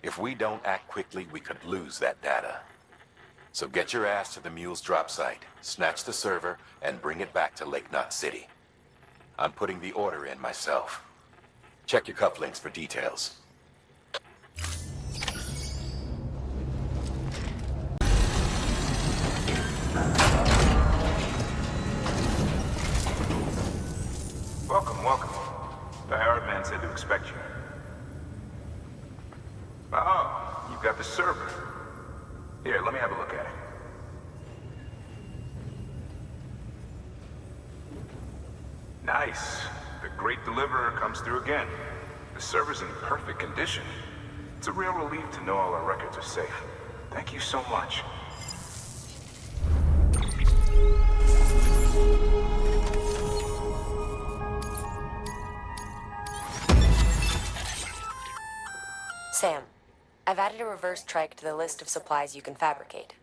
If we don't act quickly, we could lose that data. So get your ass to the mule's drop site, snatch the server, and bring it back to Lake Knot City. I'm putting the order in myself. Check your cufflinks for details. Welcome, welcome. The Arab man said to expect you. Oh, you've got the server. Here, let me have a look at it. Nice. The great deliverer comes through again. The server's in perfect condition. It's a real relief to know all our records are safe. Thank you so much. Sam, I've added a reverse trike to the list of supplies you can fabricate.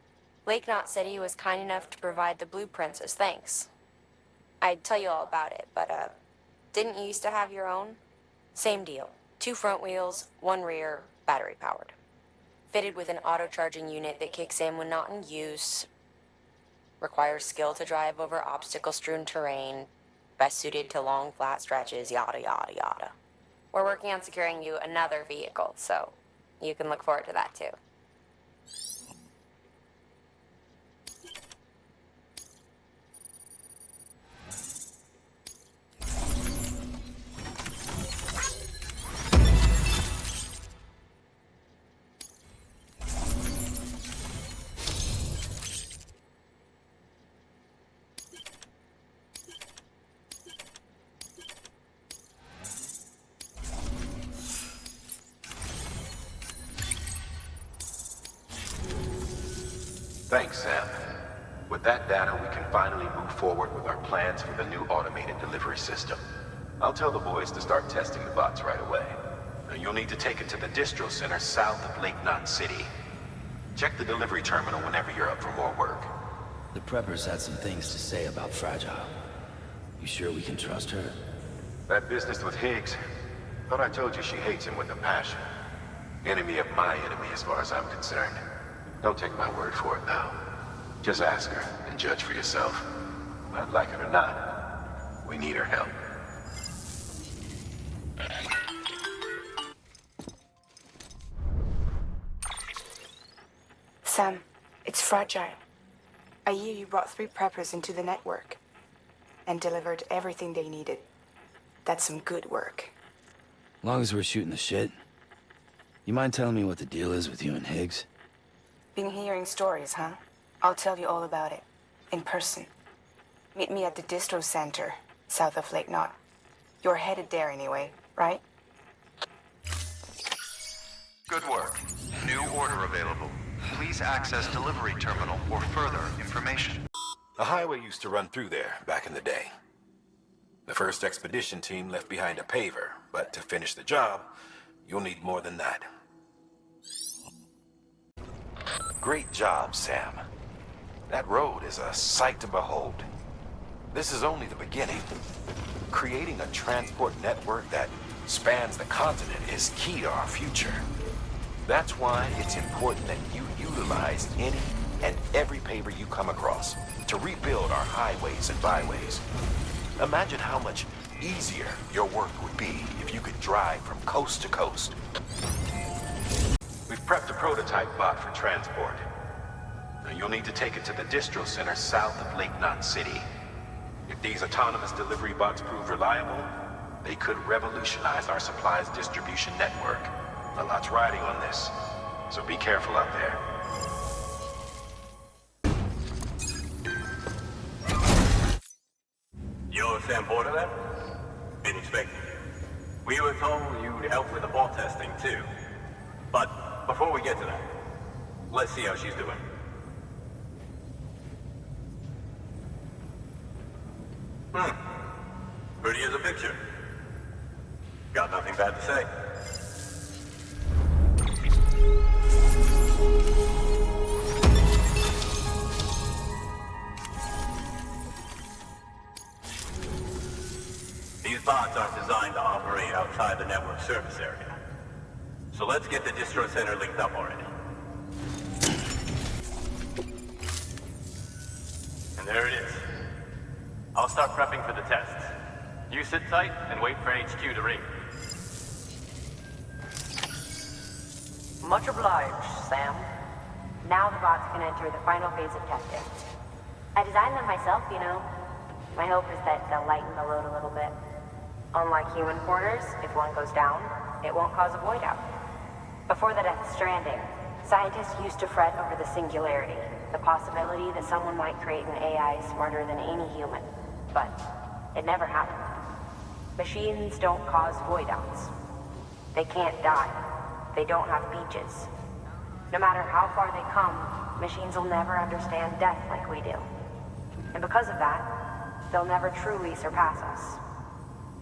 Lake Knot City was kind enough to provide the blueprints as thanks. I'd tell you all about it, but, didn't you used to have your own? Same deal. 2 front wheels, 1 rear, battery powered. Fitted with an auto-charging unit that kicks in when not in use. Requires skill to drive over obstacle-strewn terrain. Best suited to long, flat stretches, yada yada yada. We're working on securing you another vehicle, so you can look forward to that too. Thanks, Sam. With that data, we can finally move forward with our plans for the new automated delivery system. I'll tell the boys to start testing the bots right away. You'll need to take it to the distro center south of Lake Knot City. Check the delivery terminal whenever you're up for more work. The preppers had some things to say about Fragile. You sure we can trust her? That business with Higgs, thought I told you she hates him with a passion. Enemy of my enemy as far as I'm concerned. Don't take my word for it, though. Just ask her and judge for yourself. I'd like it or not, we need her help. Sam, it's Fragile. I hear you brought 3 preppers into the network and delivered everything they needed. That's some good work. As long as we're shooting the shit. You mind telling me what the deal is with you and Higgs? Been hearing stories, huh? I'll tell you all about it. In person. Meet me at the distro center, south of Lake Knot. You're headed there anyway, right? Good work. New order available. Please access delivery terminal for further information. A highway used to run through there back in the day. The first expedition team left behind a paver, but to finish the job, you'll need more than that. Great job, Sam. That road is a sight to behold. This is only the beginning. Creating a transport network that spans the continent is key to our future. That's why it's important that you utilize any and every paver you come across to rebuild our highways and byways. Imagine how much easier your work would be if you could drive from coast to coast. We've prepped a prototype bot for transport. Now you'll need to take it to the distro center south of Lake Knot City. If these autonomous delivery bots prove reliable, they could revolutionize our supplies distribution network. A lot's riding on this, so be careful out there. You're Sam Porter then? Been expecting you. We were told you'd help with the bot testing too. But before we get to that, let's see how she's doing. Pretty as a picture. Got nothing bad to say. These bots aren't designed to operate outside the network service area. So let's get the distro center linked up already. And there it is. I'll start prepping for the tests. You sit tight and wait for HQ to ring. Much obliged, Sam. Now the bots can enter the final phase of testing. I designed them myself, you know. My hope is that they'll lighten the load a little bit. Unlike human porters, if one goes down, it won't cause a void out. Before the death of Stranding, scientists used to fret over the singularity, the possibility that someone might create an AI smarter than any human. But it never happened. Machines don't cause void outs. They can't die. They don't have beaches. No matter how far they come, machines will never understand death like we do. And because of that, they'll never truly surpass us.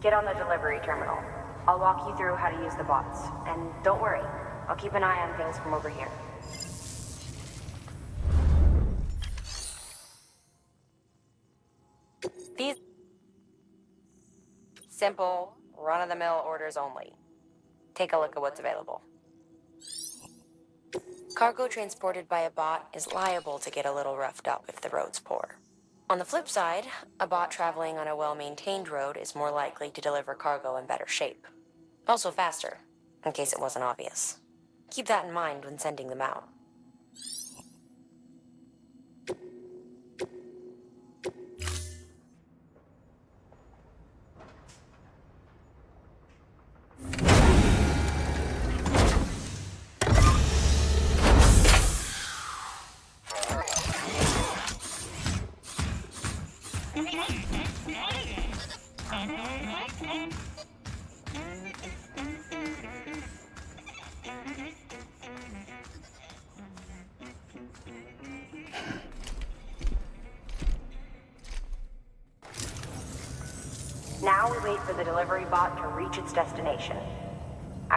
Get on the delivery terminal. I'll walk you through how to use the bots. And don't worry, I'll keep an eye on things from over here. These simple, run-of-the-mill orders only. Take a look at what's available. Cargo transported by a bot is liable to get a little roughed up if the road's poor. On the flip side, a bot traveling on a well-maintained road is more likely to deliver cargo in better shape. Also faster, in case it wasn't obvious. Keep that in mind when sending them out. Now we wait for the delivery bot to reach its destination.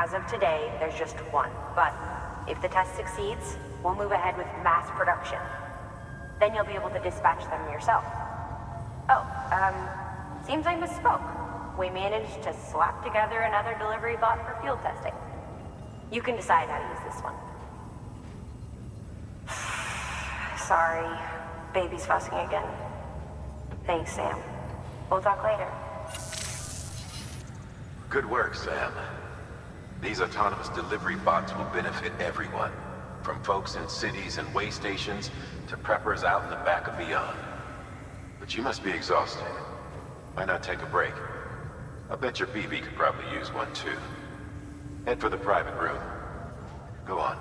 As of today, there's just one, but if the test succeeds, we'll move ahead with mass production. Then you'll be able to dispatch them yourself. Oh, seems I misspoke. We managed to slap together another delivery bot for field testing. You can decide how to use this one. Sorry, baby's fussing again. Thanks, Sam. We'll talk later. Good work, Sam. These autonomous delivery bots will benefit everyone, from folks in cities and way stations to preppers out in the back and beyond. But you must be exhausted. Why not take a break? I bet your BB could probably use one too. Head for the private room. Go on.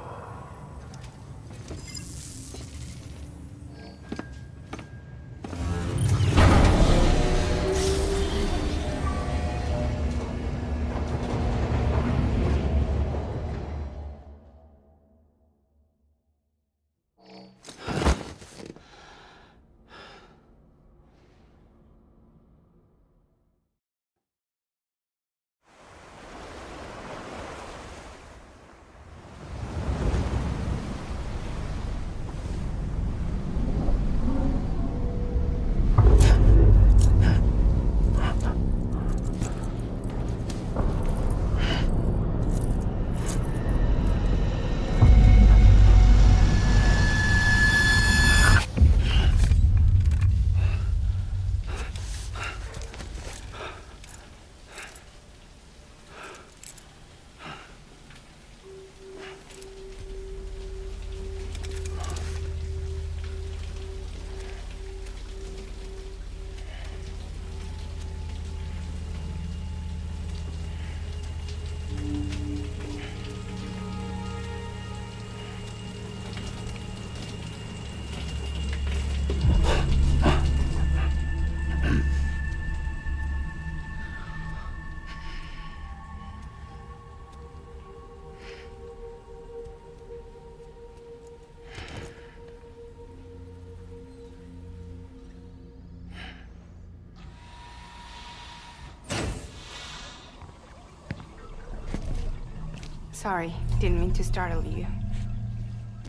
Sorry, didn't mean to startle you.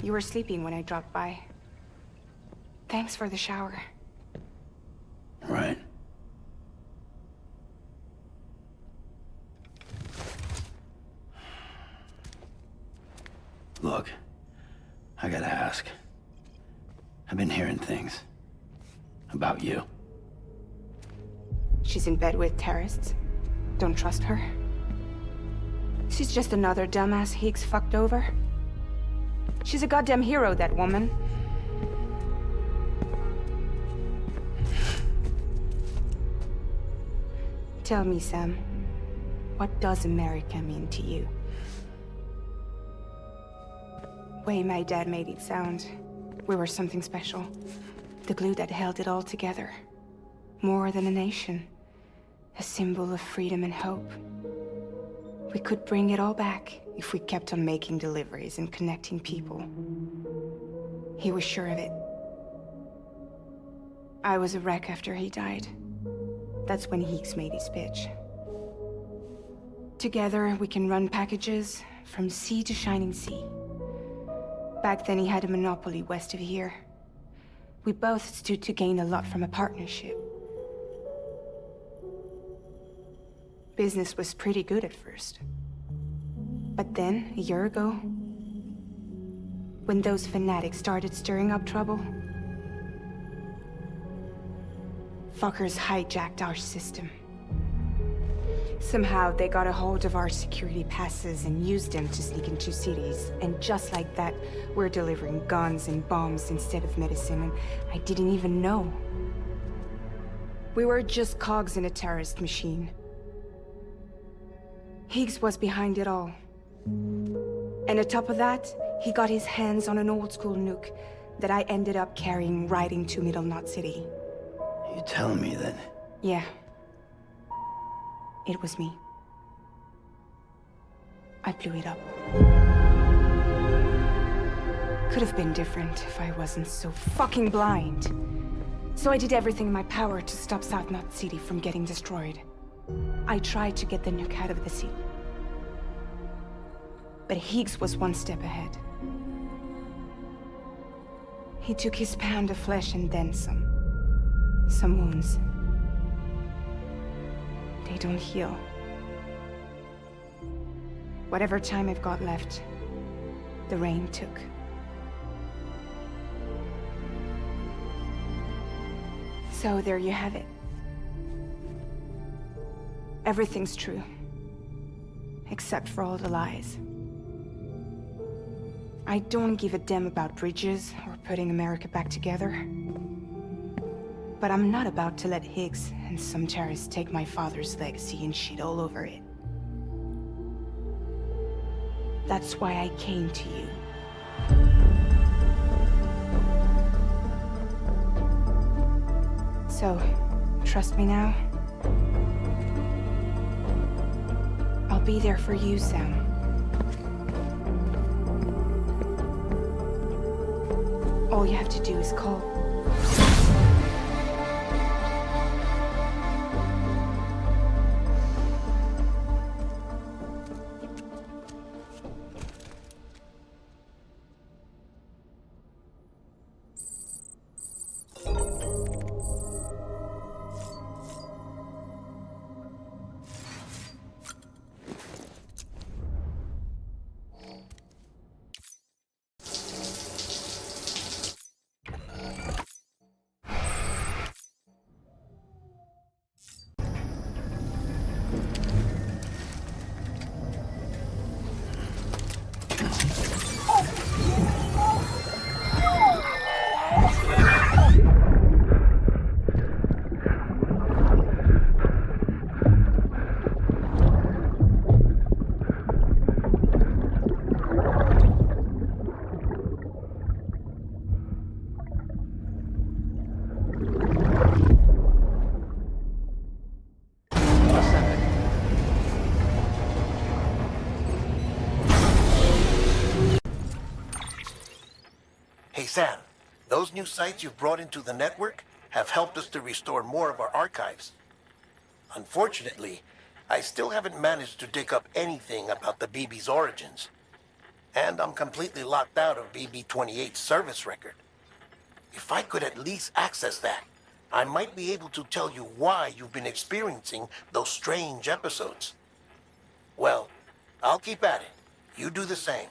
You were sleeping when I dropped by. Thanks for the shower. Right. Look, I gotta ask. I've been hearing things about you. She's in bed with terrorists. Don't trust her. She's just another dumbass Higgs fucked over. She's a goddamn hero, that woman. Tell me, Sam, what does America mean to you? Way my dad made it sound, we were something special. The glue that held it all together. More than a nation. A symbol of freedom and hope. We could bring it all back if we kept on making deliveries and connecting people. He was sure of it. I was a wreck after he died. That's when Higgs made his pitch. Together, we can run packages from sea to shining sea. Back then, he had a monopoly west of here. We both stood to gain a lot from a partnership. Business was pretty good at first. But then, a year ago, when those fanatics started stirring up trouble, fuckers hijacked our system. Somehow, they got a hold of our security passes and used them to sneak into cities. And just like that, we're delivering guns and bombs instead of medicine, and I didn't even know. We were just cogs in a terrorist machine. Higgs was behind it all. And on top of that, he got his hands on an old-school nuke that I ended up carrying right into Middle Knot City. You telling me that? Yeah. It was me. I blew it up. Could have been different if I wasn't so fucking blind. So I did everything in my power to stop South Knot City from getting destroyed. I tried to get the nuke out of the city. But Higgs was one step ahead. He took his pound of flesh and then some. Some wounds. They don't heal. Whatever time I've got left, the rain took. So there you have it. Everything's true. Except for all the lies. I don't give a damn about bridges or putting America back together. But I'm not about to let Higgs and some terrorists take my father's legacy and shit all over it. That's why I came to you. So, trust me now? I'll be there for you, Sam. All you have to do is call. Hey Sam, those new sites you've brought into the network have helped us to restore more of our archives. Unfortunately, I still haven't managed to dig up anything about the BB's origins. And I'm completely locked out of BB-28's service record. If I could at least access that, I might be able to tell you why you've been experiencing those strange episodes. Well, I'll keep at it. You do the same.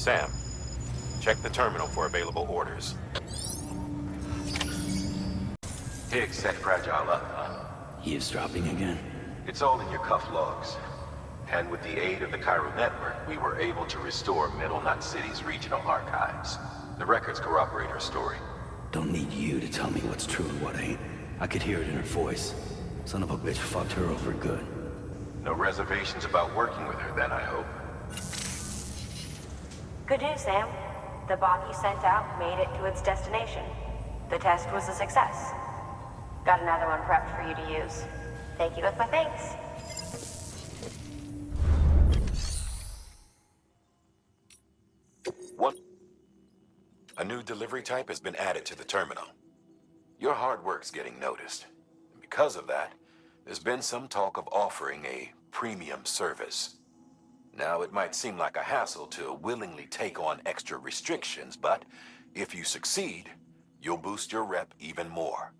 Sam, check the terminal for available orders. Higgs set Fragile up, huh? Eavesdropping again? It's all in your cuff logs. And with the aid of the Chiral Network, we were able to restore Middle Knot City's regional archives. The records corroborate her story. Don't need you to tell me what's true and what ain't. I could hear it in her voice. Son of a bitch fucked her over good. No reservations about working with her then, I hope. Good news, Sam. The bot you sent out made it to its destination. The test was a success. Got another one prepped for you to use. Take you with my thanks. What? A new delivery type has been added to the terminal. Your hard work's getting noticed. And because of that, there's been some talk of offering a premium service. Now, it might seem like a hassle to willingly take on extra restrictions, but if you succeed, you'll boost your rep even more.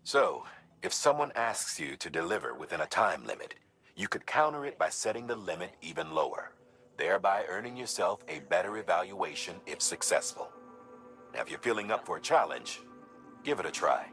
So, if someone asks you to deliver within a time limit, you could counter it by setting the limit even lower, thereby earning yourself a better evaluation if successful. Now, if you're feeling up for a challenge, give it a try.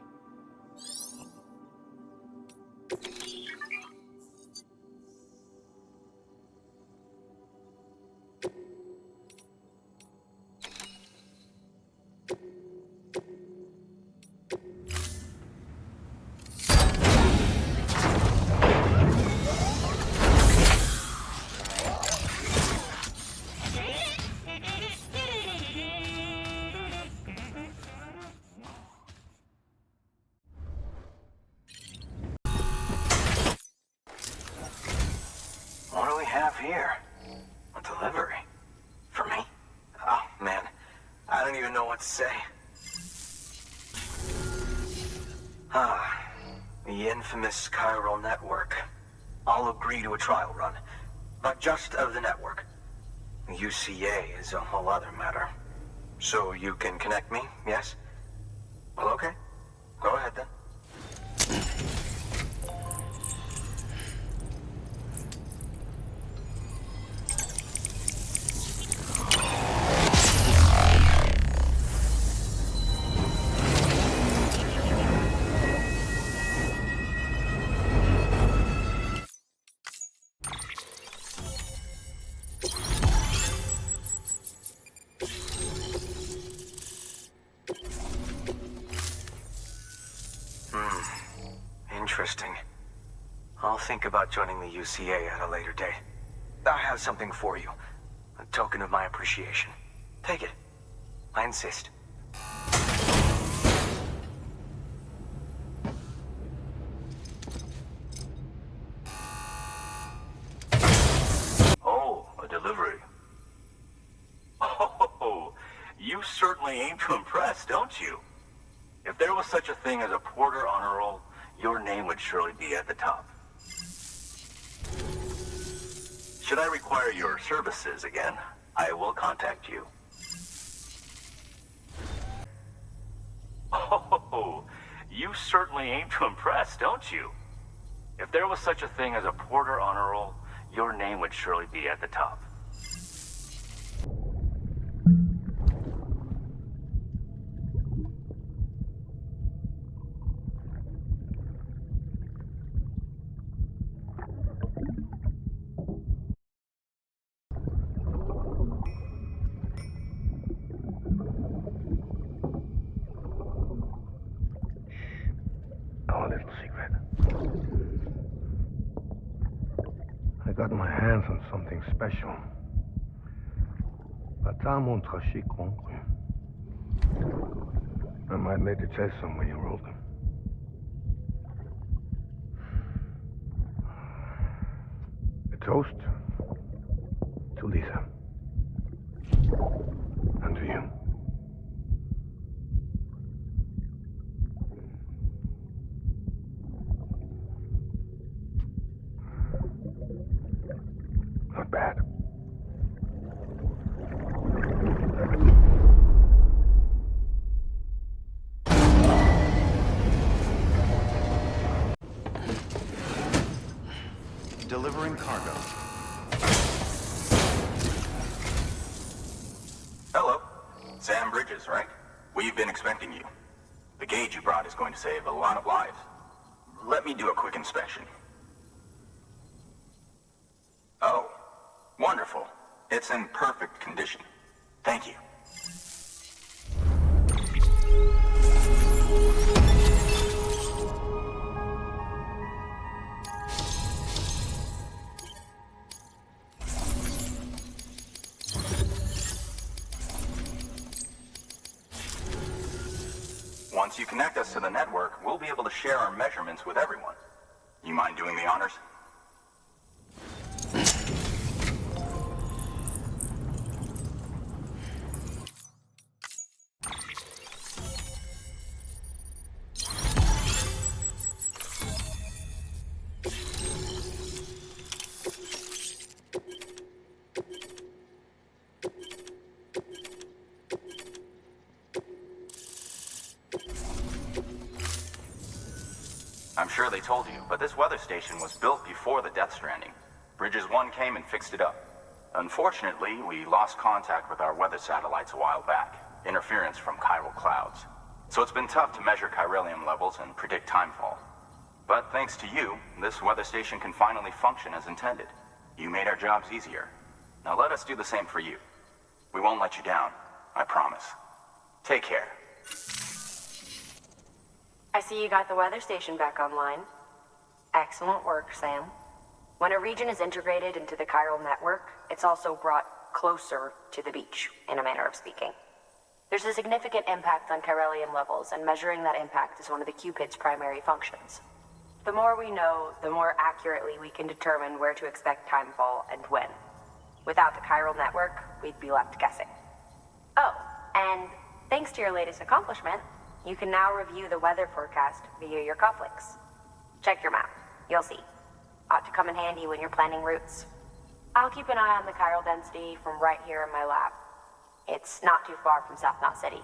What do we have here? A delivery? For me? Oh, man. I don't even know what to say. Ah, the infamous Chiral Network. I'll agree to a trial run. But just of the network. UCA is a whole other matter. So you can connect me, yes? Well, okay. Go ahead then. Interesting. I'll think about joining the UCA at a later date. I have something for you. A token of my appreciation. Take it. I insist. Oh, a delivery. Oh, you certainly aim to impress, don't you? If there was such a thing as a Porter honor roll, your name would surely be at the top. Should I require your services again, I will contact you. Oh, you certainly aim to impress, don't you? If there was such a thing as a Porter honor roll, your name would surely be at the top. Our little secret. I got my hands on something special. Bata mon traché concru. I might later test some when you roll them. A toast to Lisa. And to you. Not bad. Delivering cargo. Hello. Sam Bridges, right? We've been expecting you. The gauge you brought is going to save a lot of lives. Let me do a quick inspection. Oh, wonderful. It's in perfect condition. Thank you. Once you connect us to the network, we'll be able to share our measurements with everyone. You mind doing the honors? I'm sure they told you, but this weather station was built before the Death Stranding. Bridges 1 came and fixed it up. Unfortunately, we lost contact with our weather satellites a while back. Interference from chiral clouds. So it's been tough to measure chiralium levels and predict timefall. But thanks to you, this weather station can finally function as intended. You made our jobs easier. Now let us do the same for you. We won't let you down, I promise. Take care. I see you got the weather station back online. Excellent work, Sam. When a region is integrated into the chiral network, it's also brought closer to the beach, in a manner of speaking. There's a significant impact on chiralium levels, and measuring that impact is one of the Cupid's primary functions. The more we know, the more accurately we can determine where to expect timefall and when. Without the chiral network, we'd be left guessing. Oh, and thanks to your latest accomplishment, you can now review the weather forecast via your cufflinks. Check your map. You'll see. Ought to come in handy when you're planning routes. I'll keep an eye on the chiral density from right here in my lab. It's not too far from South Knot City.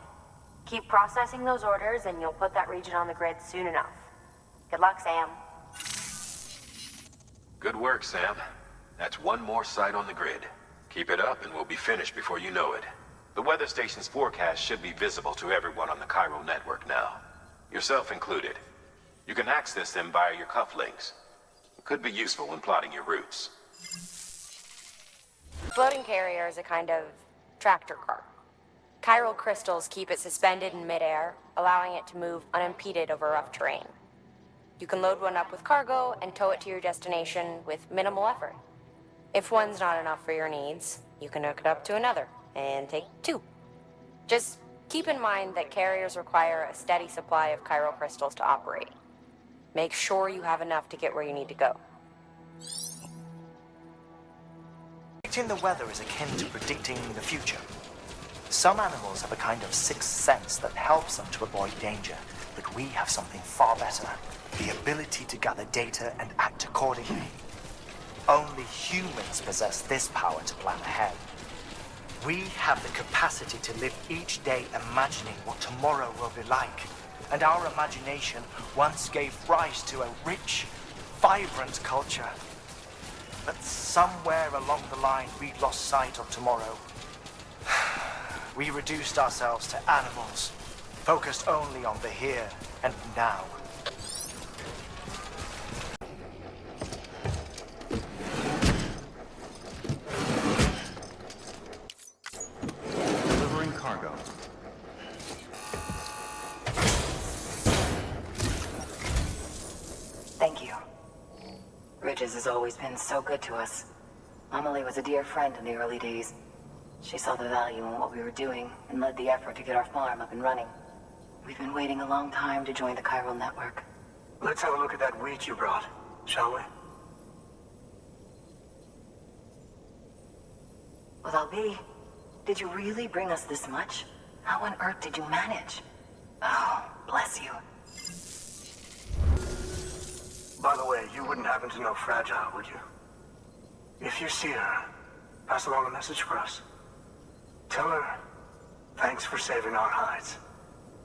Keep processing those orders and you'll put that region on the grid soon enough. Good luck, Sam. Good work, Sam. That's one more site on the grid. Keep it up and we'll be finished before you know it. The weather station's forecast should be visible to everyone on the chiral network now. Yourself included. You can access them via your cufflinks. It could be useful when plotting your routes. Floating carrier is a kind of tractor car. Chiral crystals keep it suspended in midair, allowing it to move unimpeded over rough terrain. You can load one up with cargo and tow it to your destination with minimal effort. If one's not enough for your needs, you can hook it up to another and take two. Just keep in mind that carriers require a steady supply of chiral crystals to operate. Make sure you have enough to get where you need to go. Predicting the weather is akin to predicting the future. Some animals have a kind of sixth sense that helps them to avoid danger, but we have something far better. The ability to gather data and act accordingly. Only humans possess this power to plan ahead. We have the capacity to live each day imagining what tomorrow will be like. And our imagination once gave rise to a rich, vibrant culture. But somewhere along the line, we lost sight of tomorrow. We reduced ourselves to animals, focused only on the here and now. Delivering cargo. Thank you. Bridges has always been so good to us. Amelie was a dear friend in the early days. She saw the value in what we were doing and led the effort to get our farm up and running. We've been waiting a long time to join the chiral network. Let's have a look at that wheat you brought, shall we? Well, Albi, did you really bring us this much? How on earth did you manage? Oh, bless you. By the way, you wouldn't happen to know Fragile, would you? If you see her, pass along a message for us. Tell her, thanks for saving our hides.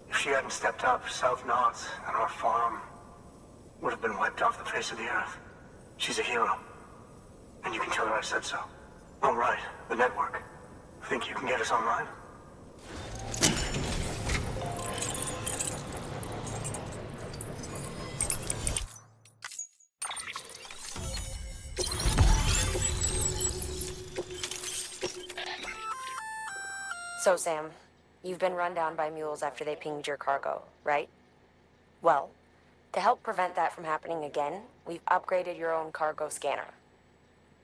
If she hadn't stepped up, South Knot and our farm would have been wiped off the face of the earth. She's a hero. And you can tell her I said so. All right, the network. Think you can get us online? So, Sam, you've been run down by mules after they pinged your cargo, right? Well, to help prevent that from happening again, we've upgraded your own cargo scanner.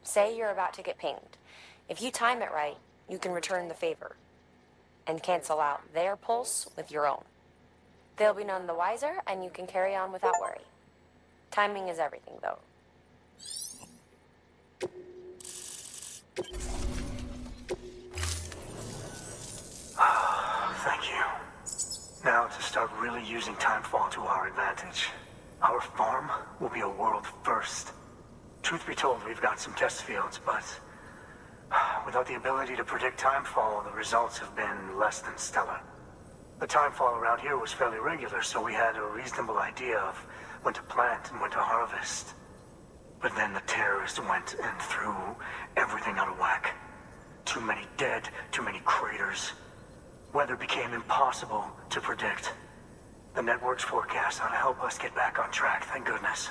Say you're about to get pinged. If you time it right, you can return the favor and cancel out their pulse with your own. They'll be none the wiser, and you can carry on without worry. Timing is everything, though. Thank you. Now to start really using timefall to our advantage. Our farm will be a world first. Truth be told, we've got some test fields, but without the ability to predict timefall, the results have been less than stellar. The timefall around here was fairly regular, so we had a reasonable idea of when to plant and when to harvest. But then the terrorists went and threw everything out of whack. Too many dead, too many craters. Weather became impossible to predict. The network's forecast ought to help us get back on track, thank goodness.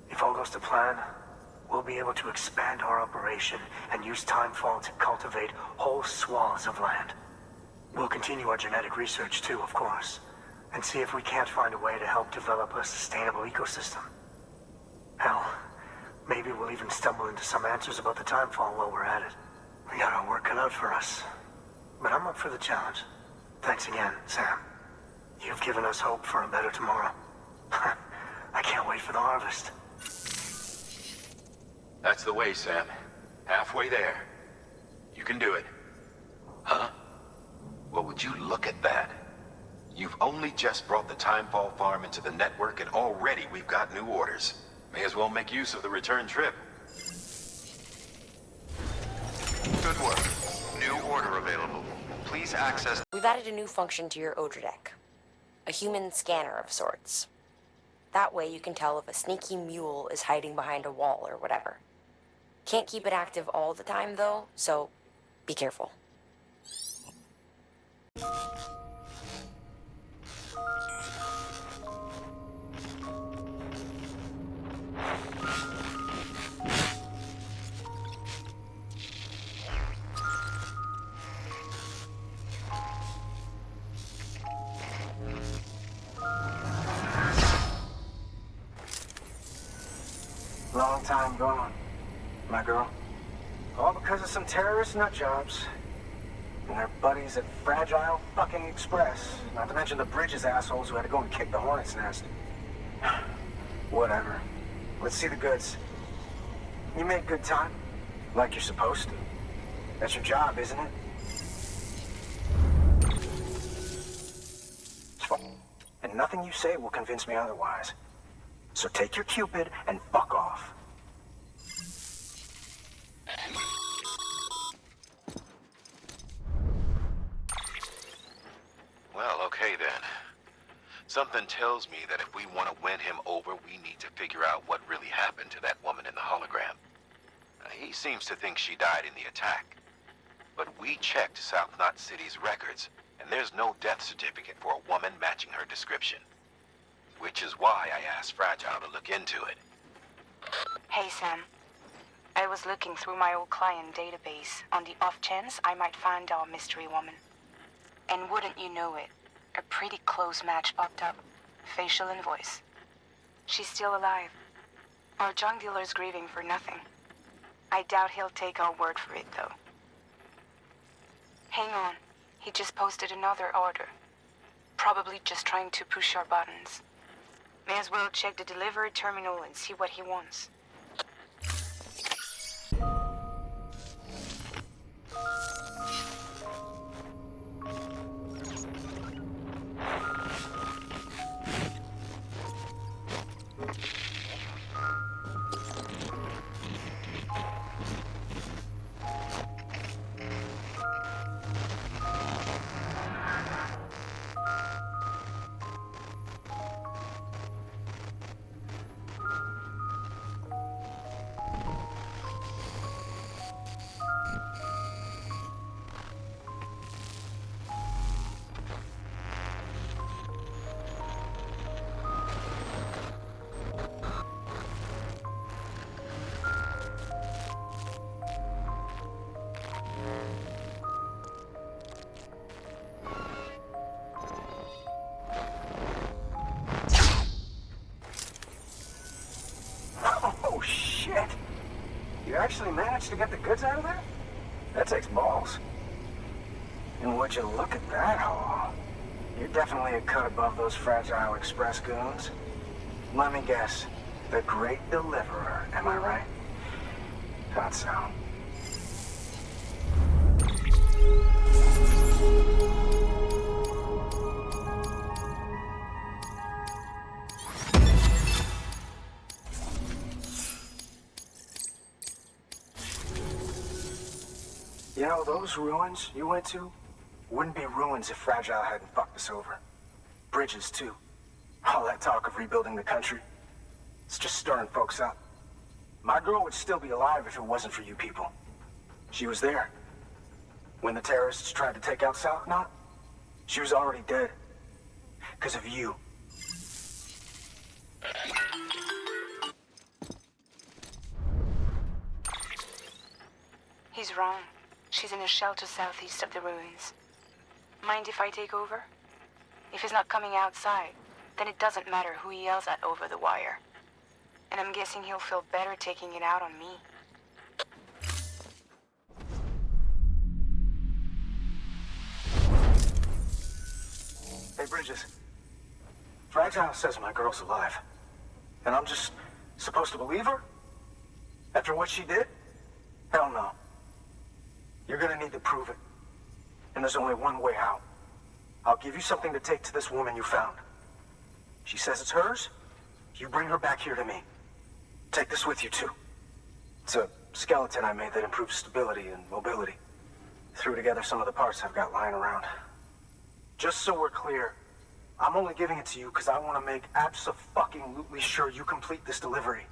If all goes to plan, we'll be able to expand our operation and use timefall to cultivate whole swaths of land. We'll continue our genetic research too, of course, and see if we can't find a way to help develop a sustainable ecosystem. Hell, maybe we'll even stumble into some answers about the timefall while we're at it. We got our work cut out for us. But I'm up for the challenge. Thanks again, Sam. You've given us hope for a better tomorrow. I can't wait for the harvest. That's the way, Sam. Halfway there. You can do it. Huh? Well, would you look at that? You've only just brought the Timefall farm into the network and already we've got new orders. May as well make use of the return trip. Good work. New order available. Please access... We've added a new function to your Odra deck. A human scanner of sorts. That way you can tell if a sneaky mule is hiding behind a wall or whatever. Can't keep it active all the time though, so be careful. Long time gone, my girl. All because of some terrorist nutjobs. And their buddies at Fragile fucking Express. Not to mention the Bridges assholes who had to go and kick the hornet's nest. Whatever. Let's see the goods. You make good time. Like you're supposed to. That's your job, isn't it? It's fun. And nothing you say will convince me otherwise. So take your Cupid and fuck off. Well, okay then. Something tells me that if we want to win him over, we need to figure out what really happened to that woman in the hologram. He seems to think she died in the attack. But we checked South Knot City's records, and there's no death certificate for a woman matching her description. Which is why I asked Fragile to look into it. Hey, Sam. I was looking through my old client database on the off chance I might find our mystery woman. And wouldn't you know it, a pretty close match popped up. Facial and voice. She's still alive. Our junk dealer's grieving for nothing. I doubt he'll take our word for it, though. Hang on. He just posted another order. Probably just trying to push our buttons. May as well check the delivery terminal and see what he wants. Oh, shit! You actually managed to get the goods out of there? That takes balls. And would you look at that haul? You're definitely a cut above those Fragile Express goons. Let me guess. The Great Deliverer, am I right? Thought so. You know, those ruins you went to wouldn't be ruins if Fragile hadn't fucked us over. Bridges, too. All that talk of rebuilding the country, it's just stirring folks up. My girl would still be alive if it wasn't for you people. She was there. When the terrorists tried to take out South Knot, she was already dead. Because of you. He's wrong. She's in a shelter southeast of the ruins. Mind if I take over? If he's not coming outside, then it doesn't matter who he yells at over the wire. And I'm guessing he'll feel better taking it out on me. Hey, Bridges. Fragile says my girl's alive. And I'm just supposed to believe her? After what she did? Hell no. You're gonna need to prove it. And there's only one way out. I'll give you something to take to this woman you found. She says it's hers. You bring her back here to me. Take this with you, too. It's a skeleton I made that improves stability and mobility. Threw together some of the parts I've got lying around. Just so we're clear, I'm only giving it to you because I want to make abso-fucking-lutely sure you complete this delivery.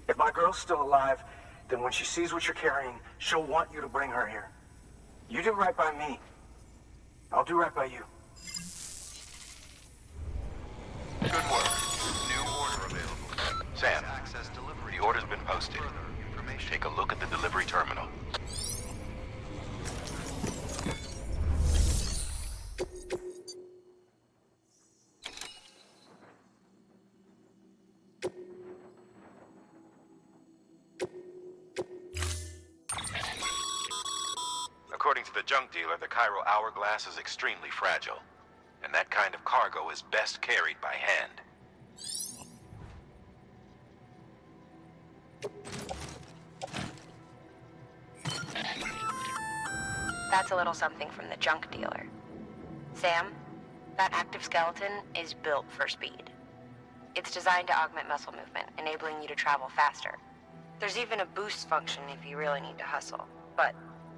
If my girl's still alive, then when she sees what you're carrying, she'll want you to bring her here. You do right by me. I'll do right by you. Good work. New order available. Sam, the order's been posted. Take a look at the delivery terminal. According to the junk dealer, the chiral hourglass is extremely fragile, and that kind of cargo is best carried by hand. That's a little something from the junk dealer. Sam, that active skeleton is built for speed. It's designed to augment muscle movement, enabling you to travel faster. There's even a boost function if you really need to hustle, but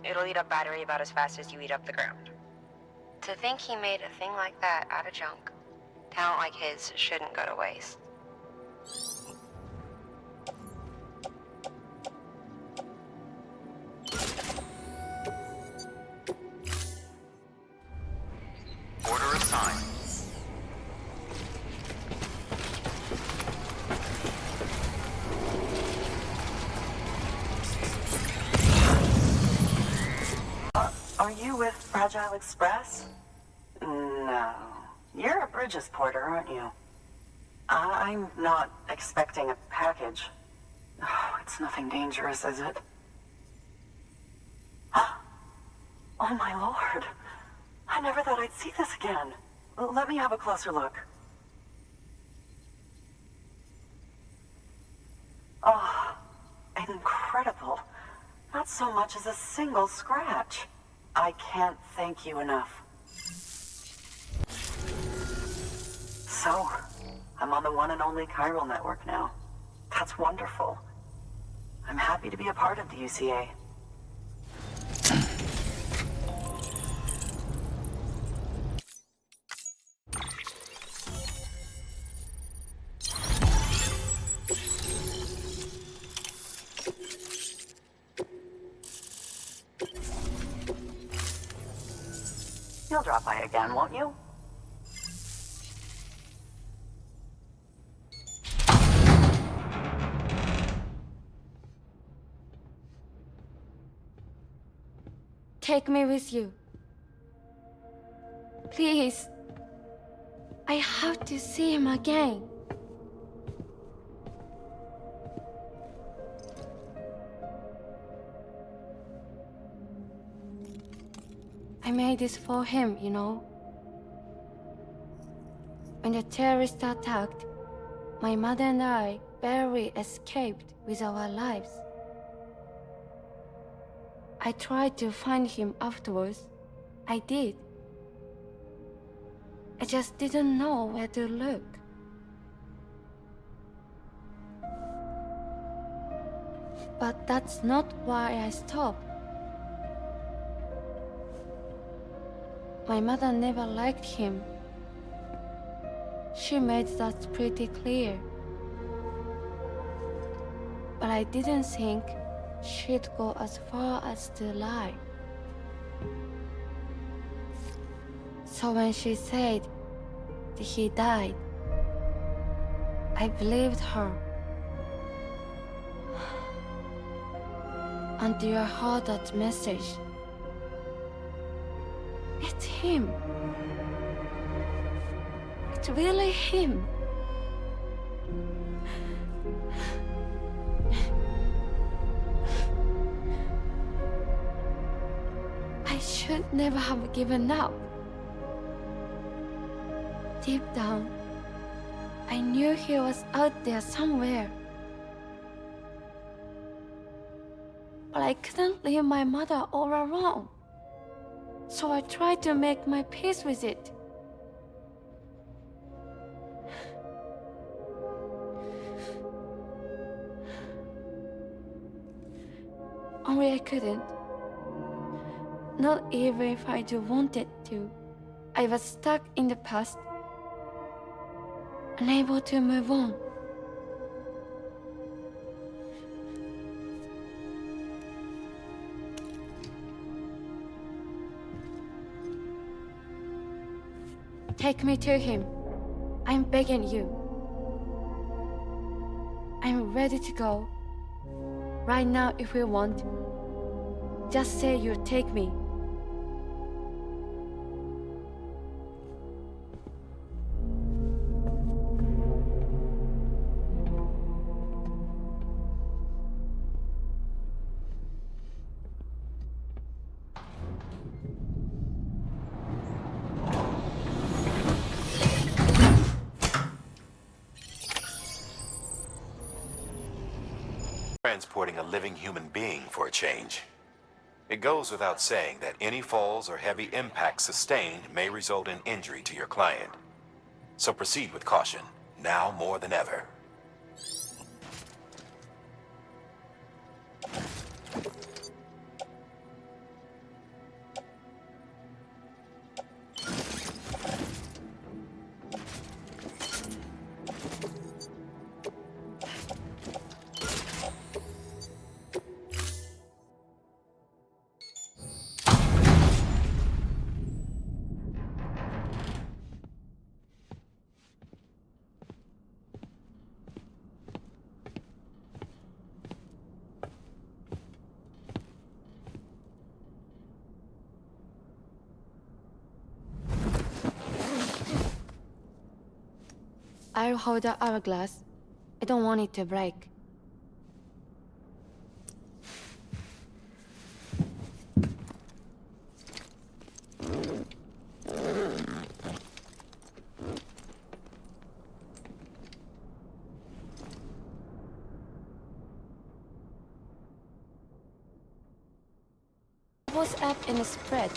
it'll eat up battery about as fast as you eat up the ground. To think he made a thing like that out of junk, talent like his shouldn't go to waste. Order assigned. Are you with Fragile Express? No. You're a Bridges porter, aren't you? I'm not expecting a package. Oh, it's nothing dangerous, is it? Oh my lord. I never thought I'd see this again. Let me have a closer look. Oh, incredible. Not so much as a single scratch. I can't thank you enough. So, I'm on the one and only chiral network now. That's wonderful. I'm happy to be a part of the UCA. You'll drop by again, won't you? Take me with you. Please. I have to see him again. I made this for him, you know. When the terrorists attacked, my mother and I barely escaped with our lives. I tried to find him afterwards. I did. I just didn't know where to look. But that's not why I stopped. My mother never liked him. She made that pretty clear. But I didn't think she'd go as far as to lie. So when she said that he died, I believed her. Until I heard that message. It's him. It's really him. I should never have given up. Deep down, I knew he was out there somewhere. But I couldn't leave my mother all alone. So I tried to make my peace with it. Only I couldn't. Not even if I do wanted to. I was stuck in the past, unable to move on. Take me to him. I'm begging you. I'm ready to go. Right now, if you want. Just say you'll take me. Transporting a living human being for a change. It goes without saying that any falls or heavy impacts sustained may result in injury to your client. So proceed with caution, now more than ever. I'll hold the hourglass. I don't want it to break. What's up in the spread?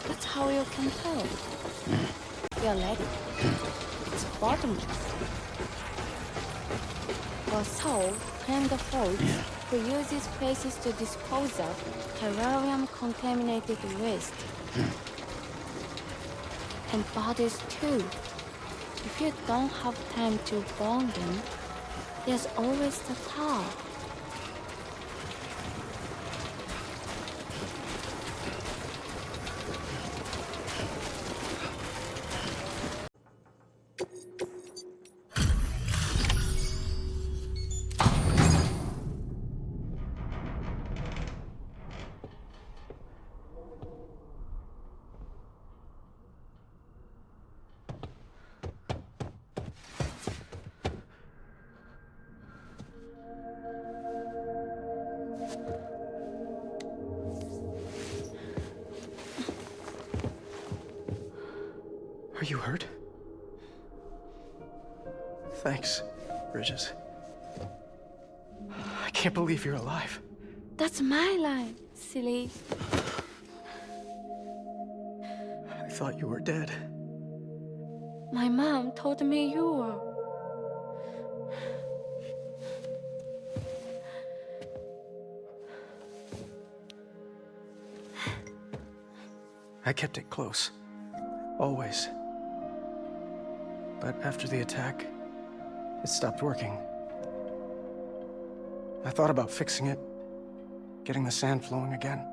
That's how you can tell. You're ready. It's bottomless. Or so claim the folks who use these places to dispose of terrarium-contaminated waste. And bodies too. If you don't have time to burn them, there's always the tar. Are you hurt? Thanks, Bridges. I can't believe you're alive. That's my line, silly. I thought you were dead. My mom told me you were. I kept it close. Always. But after the attack, it stopped working. I thought about fixing it, getting the sand flowing again.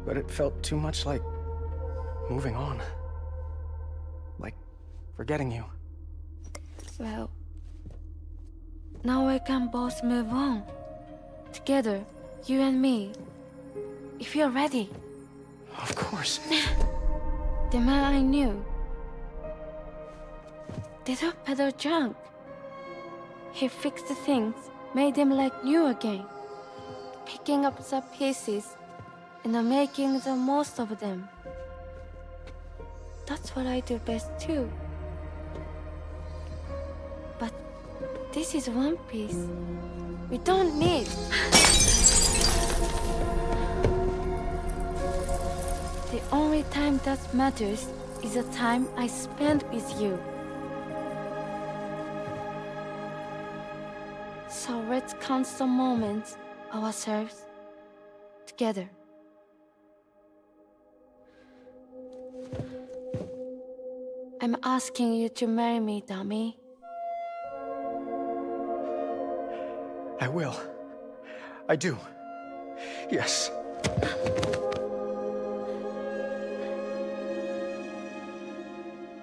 But it felt too much like moving on. Like forgetting you. Well, now we can both move on. Together, you and me. If you're ready. Of course. The man I knew. They don't peddle junk. He fixed the things, made them like new again. Picking up the pieces and making the most of them. That's what I do best too. But this is one piece. We don't need. The only time that matters is the time I spend with you. So let's count the moments ourselves together. I'm asking you to marry me, dummy. I will. I do. Yes.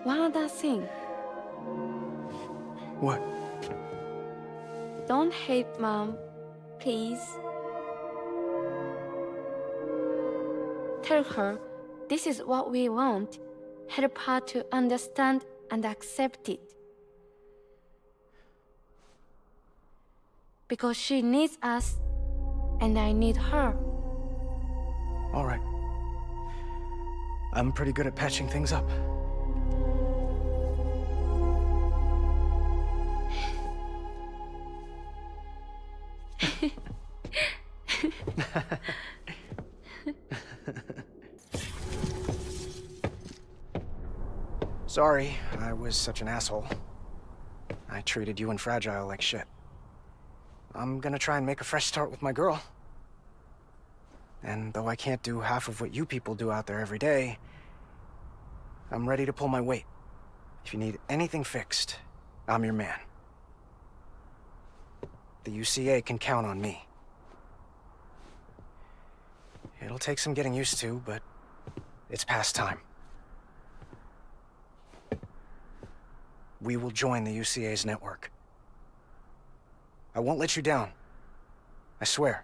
One other thing. What? Don't hate Mom, please. Tell her this is what we want. Help her to understand and accept it. Because she needs us, and I need her. All right. I'm pretty good at patching things up. Sorry, I was such an asshole. I treated you and Fragile like shit. I'm gonna try and make a fresh start with my girl. And though I can't do half of what you people do out there every day, I'm ready to pull my weight. If you need anything fixed, I'm your man. The UCA can count on me. It'll take some getting used to, but it's past time. We will join the UCA's network. I won't let you down. I swear.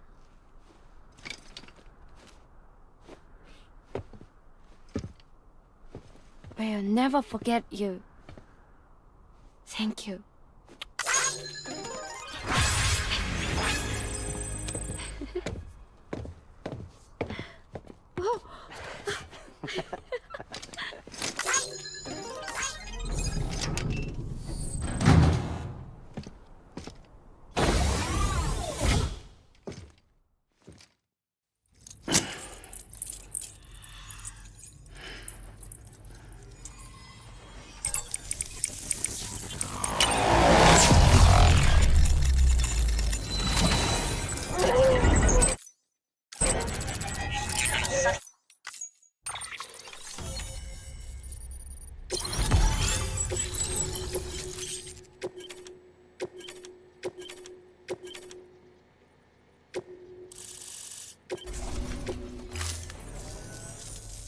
We'll never forget you. Thank you.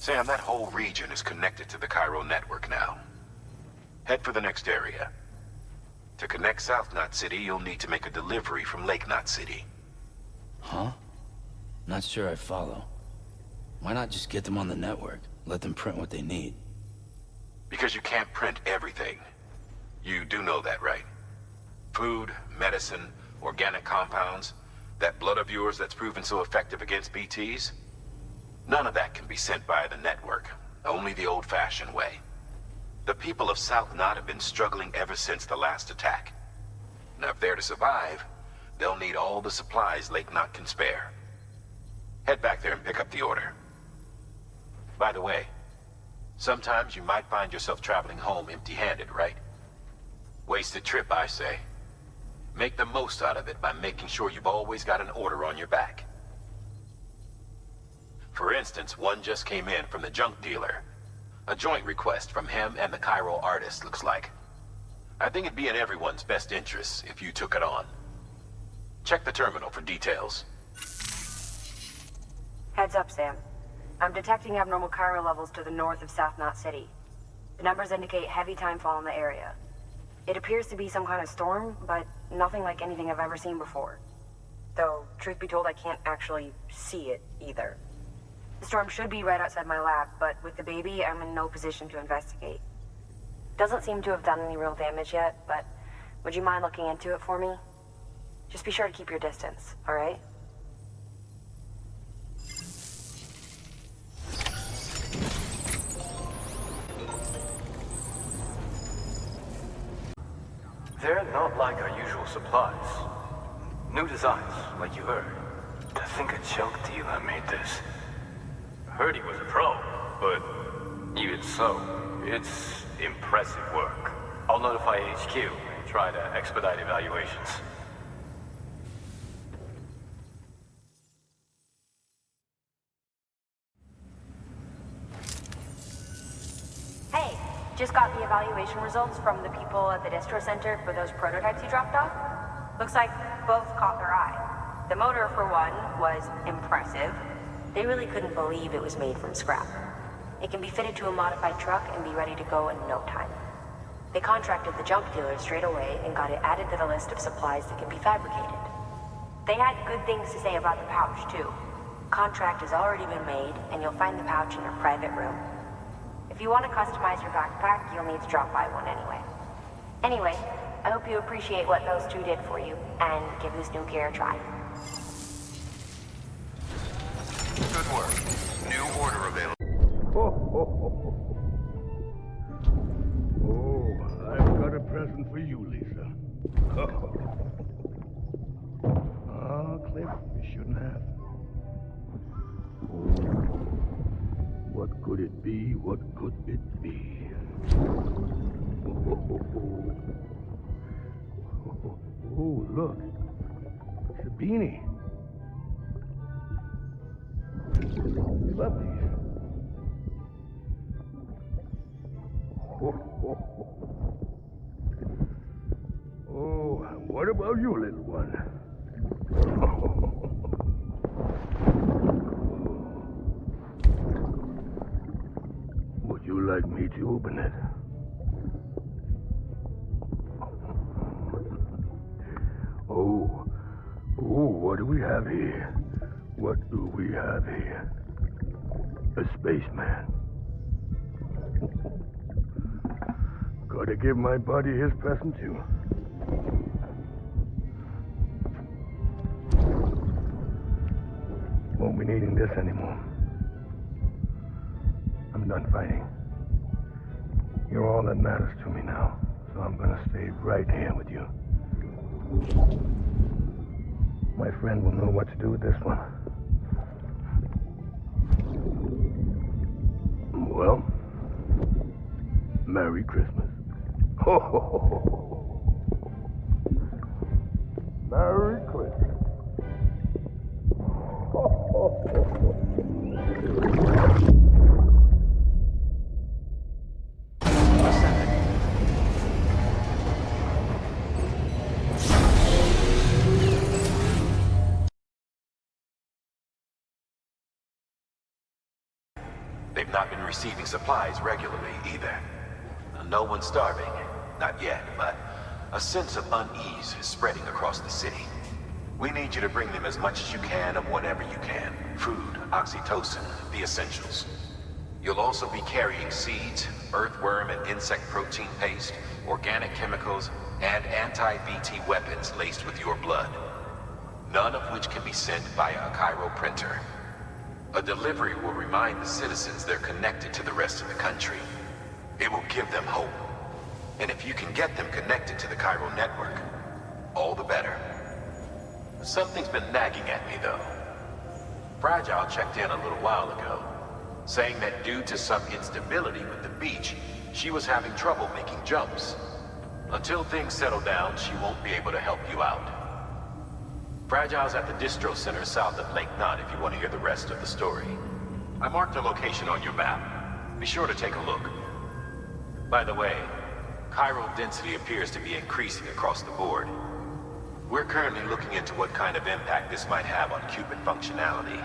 Sam, that whole region is connected to the Cairo network now. Head for the next area. To connect South Knot City, you'll need to make a delivery from Lake Knot City. Huh? Not sure I follow. Why not just get them on the network? Let them print what they need. Because you can't print everything. You do know that, right? Food, medicine, organic compounds, that blood of yours that's proven so effective against BTs? None of that can be sent via the network. Only the old-fashioned way. The people of South Knot have been struggling ever since the last attack. Now, if they're to survive, they'll need all the supplies Lake Knot can spare. Head back there and pick up the order. By the way, sometimes you might find yourself traveling home empty-handed, right? Wasted trip, I say. Make the most out of it by making sure you've always got an order on your back. For instance, one just came in from the junk dealer. A joint request from him and the Cairo artist, looks like. I think it'd be in everyone's best interest if you took it on. Check the terminal for details. Heads up, Sam. I'm detecting abnormal Cairo levels to the north of South Knot City. The numbers indicate heavy timefall in the area. It appears to be some kind of storm, but nothing like anything I've ever seen before. Though, truth be told, I can't actually see it either. The storm should be right outside my lab, but with the baby, I'm in no position to investigate. Doesn't seem to have done any real damage yet, but would you mind looking into it for me? Just be sure to keep your distance, all right? They're not like our usual supplies. New designs, like you heard. To think a junk dealer made this. Heard he was a pro, but even so, it's impressive work. I'll notify HQ and try to expedite evaluations. Just got the evaluation results from the people at the distro center for those prototypes you dropped off. Looks like both caught their eye. The motor, for one, was impressive. They really couldn't believe it was made from scrap. It can be fitted to a modified truck and be ready to go in no time. They contracted the junk dealer straight away and got it added to the list of supplies that can be fabricated. They had good things to say about the pouch, too. Contract has already been made, and you'll find the pouch in their private room. If you want to customize your backpack, you'll need to drop by one anyway. Anyway, I hope you appreciate what those two did for you, and give this new gear a try. Good work. New order available. Oh, I've got a present for you, Lisa. Oh, Cliff, you shouldn't have. What could it be? What could it be? Oh, look. It's a beanie. You love these. Oh, what about you, little one? Would you like me to open it? Oh, what do we have here? What do we have here? A spaceman. Gotta give my buddy his present too. Won't be needing this anymore. I'm done fighting. You're all that matters to me now, so I'm gonna stay right here with you. My friend will know what to do with this one. Well, Merry Christmas. Ho, ho, ho, ho. Merry Christmas. Ho, ho, ho, ho. They've not been receiving supplies regularly either. No one's starving. Not yet, but a sense of unease is spreading across the city. We need you to bring them as much as you can of whatever you can. Food, oxytocin, the essentials. You'll also be carrying seeds, earthworm and insect protein paste, organic chemicals, and anti-BT weapons laced with your blood. None of which can be sent via a Cairo printer. A delivery will remind the citizens they're connected to the rest of the country. It will give them hope. And if you can get them connected to the Cairo network, all the better. Something's been nagging at me, though. Fragile checked in a little while ago, saying that due to some instability with the beach, she was having trouble making jumps. Until things settle down, she won't be able to help you out. Fragile's at the distro center south of Lake Knot if you want to hear the rest of the story. I marked the location on your map. Be sure to take a look. By the way, chiral density appears to be increasing across the board. We're currently looking into what kind of impact this might have on Cupid functionality.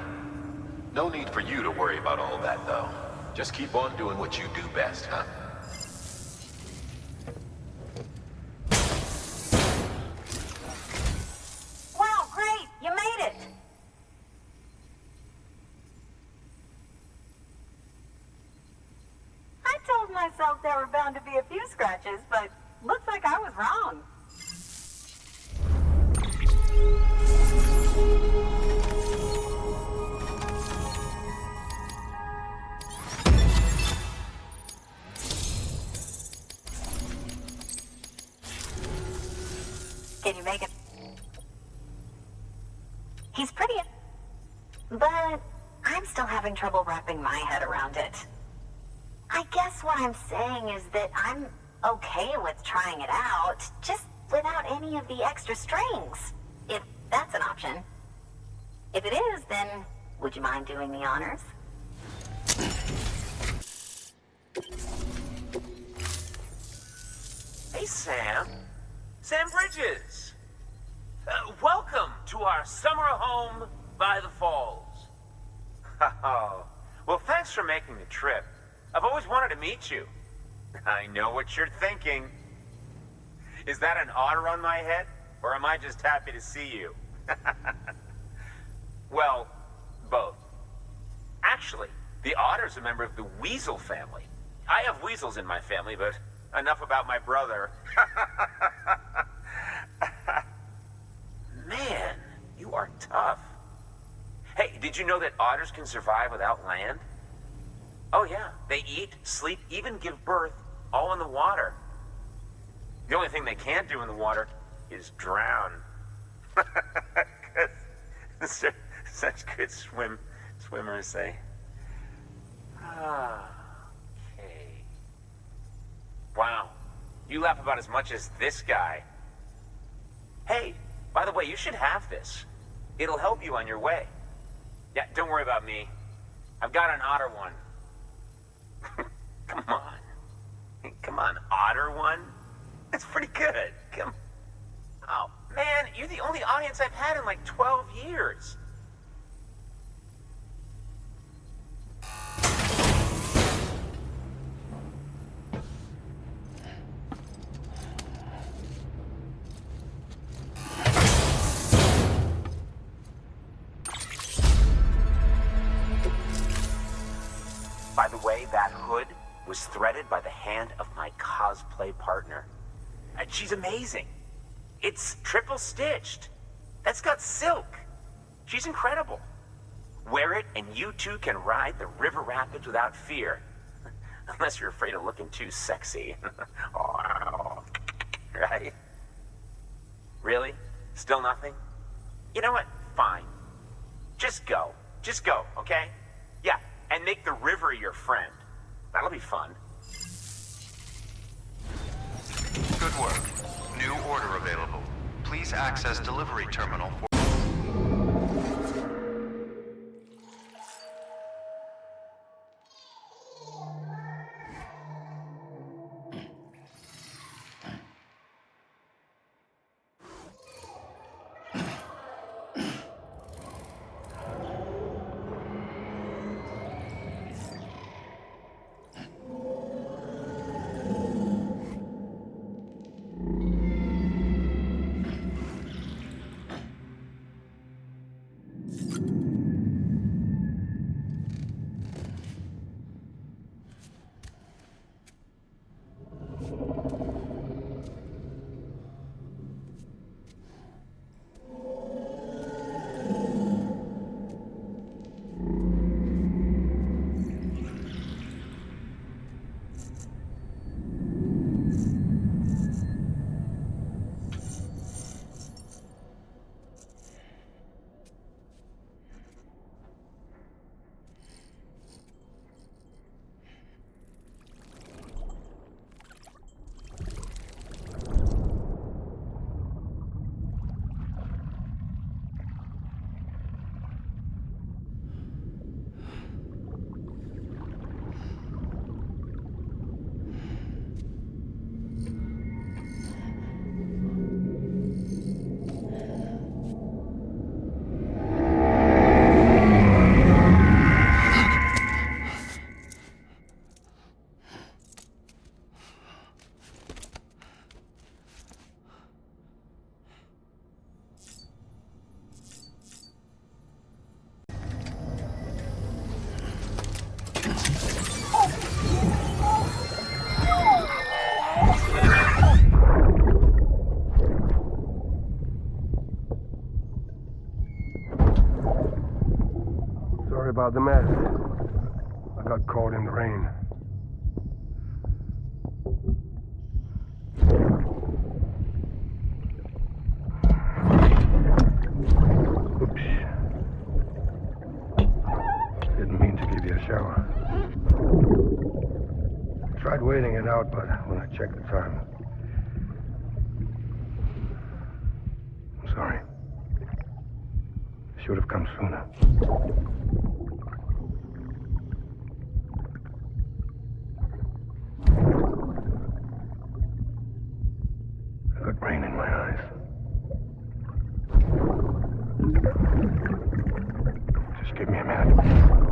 No need for you to worry about all that, though. Just keep on doing what you do best, huh? Wow, great! You made it! I told myself there were bound to be a few scratches, but looks like I was wrong. Can you make it? He's pretty, but I'm still having trouble wrapping my head around it. I guess what I'm saying is that I'm okay with trying it out, just without any of the extra strings, if that's an option. If it is, then would you mind doing the honors? Hey, Sam. Sam Bridges. Welcome to our summer home by the falls. Oh, well, thanks for making the trip. I've always wanted to meet you. I know what you're thinking. Is that an otter on my head, or am I just happy to see you? Well, both. Actually, the otter's a member of the weasel family. I have weasels in my family, but enough about my brother. Man, you are tough. Hey, did you know that otters can survive without land? Oh yeah, they eat, sleep, even give birth, all in the water. The only thing they can't do in the water is drown. Such good swimmers say. Okay. Wow, you laugh about as much as this guy. Hey, by the way, you should have this. It'll help you on your way. Yeah, don't worry about me. I've got an otter one. Come on. Come on, otter one? That's pretty good. Come. Oh, man, you're the only audience I've had in like 12 years. By the way, that hood was threaded by the hand of my cosplay partner. And she's amazing. It's triple stitched. That's got silk. She's incredible. Wear it and you too can ride the river rapids without fear. Unless you're afraid of looking too sexy. Oh, right? Really? Still nothing? You know what? Fine. Just go. Just go, okay? Yeah, and make the river your friend. That'll be fun. Good work. New order available. Please access delivery terminal for... Sorry about the mess. I got caught in the rain. Oops. Didn't mean to give you a shower. Tried waiting it out, but when I checked the time... I'm sorry. Should have come sooner. put rain in my eyes. Just give me a minute.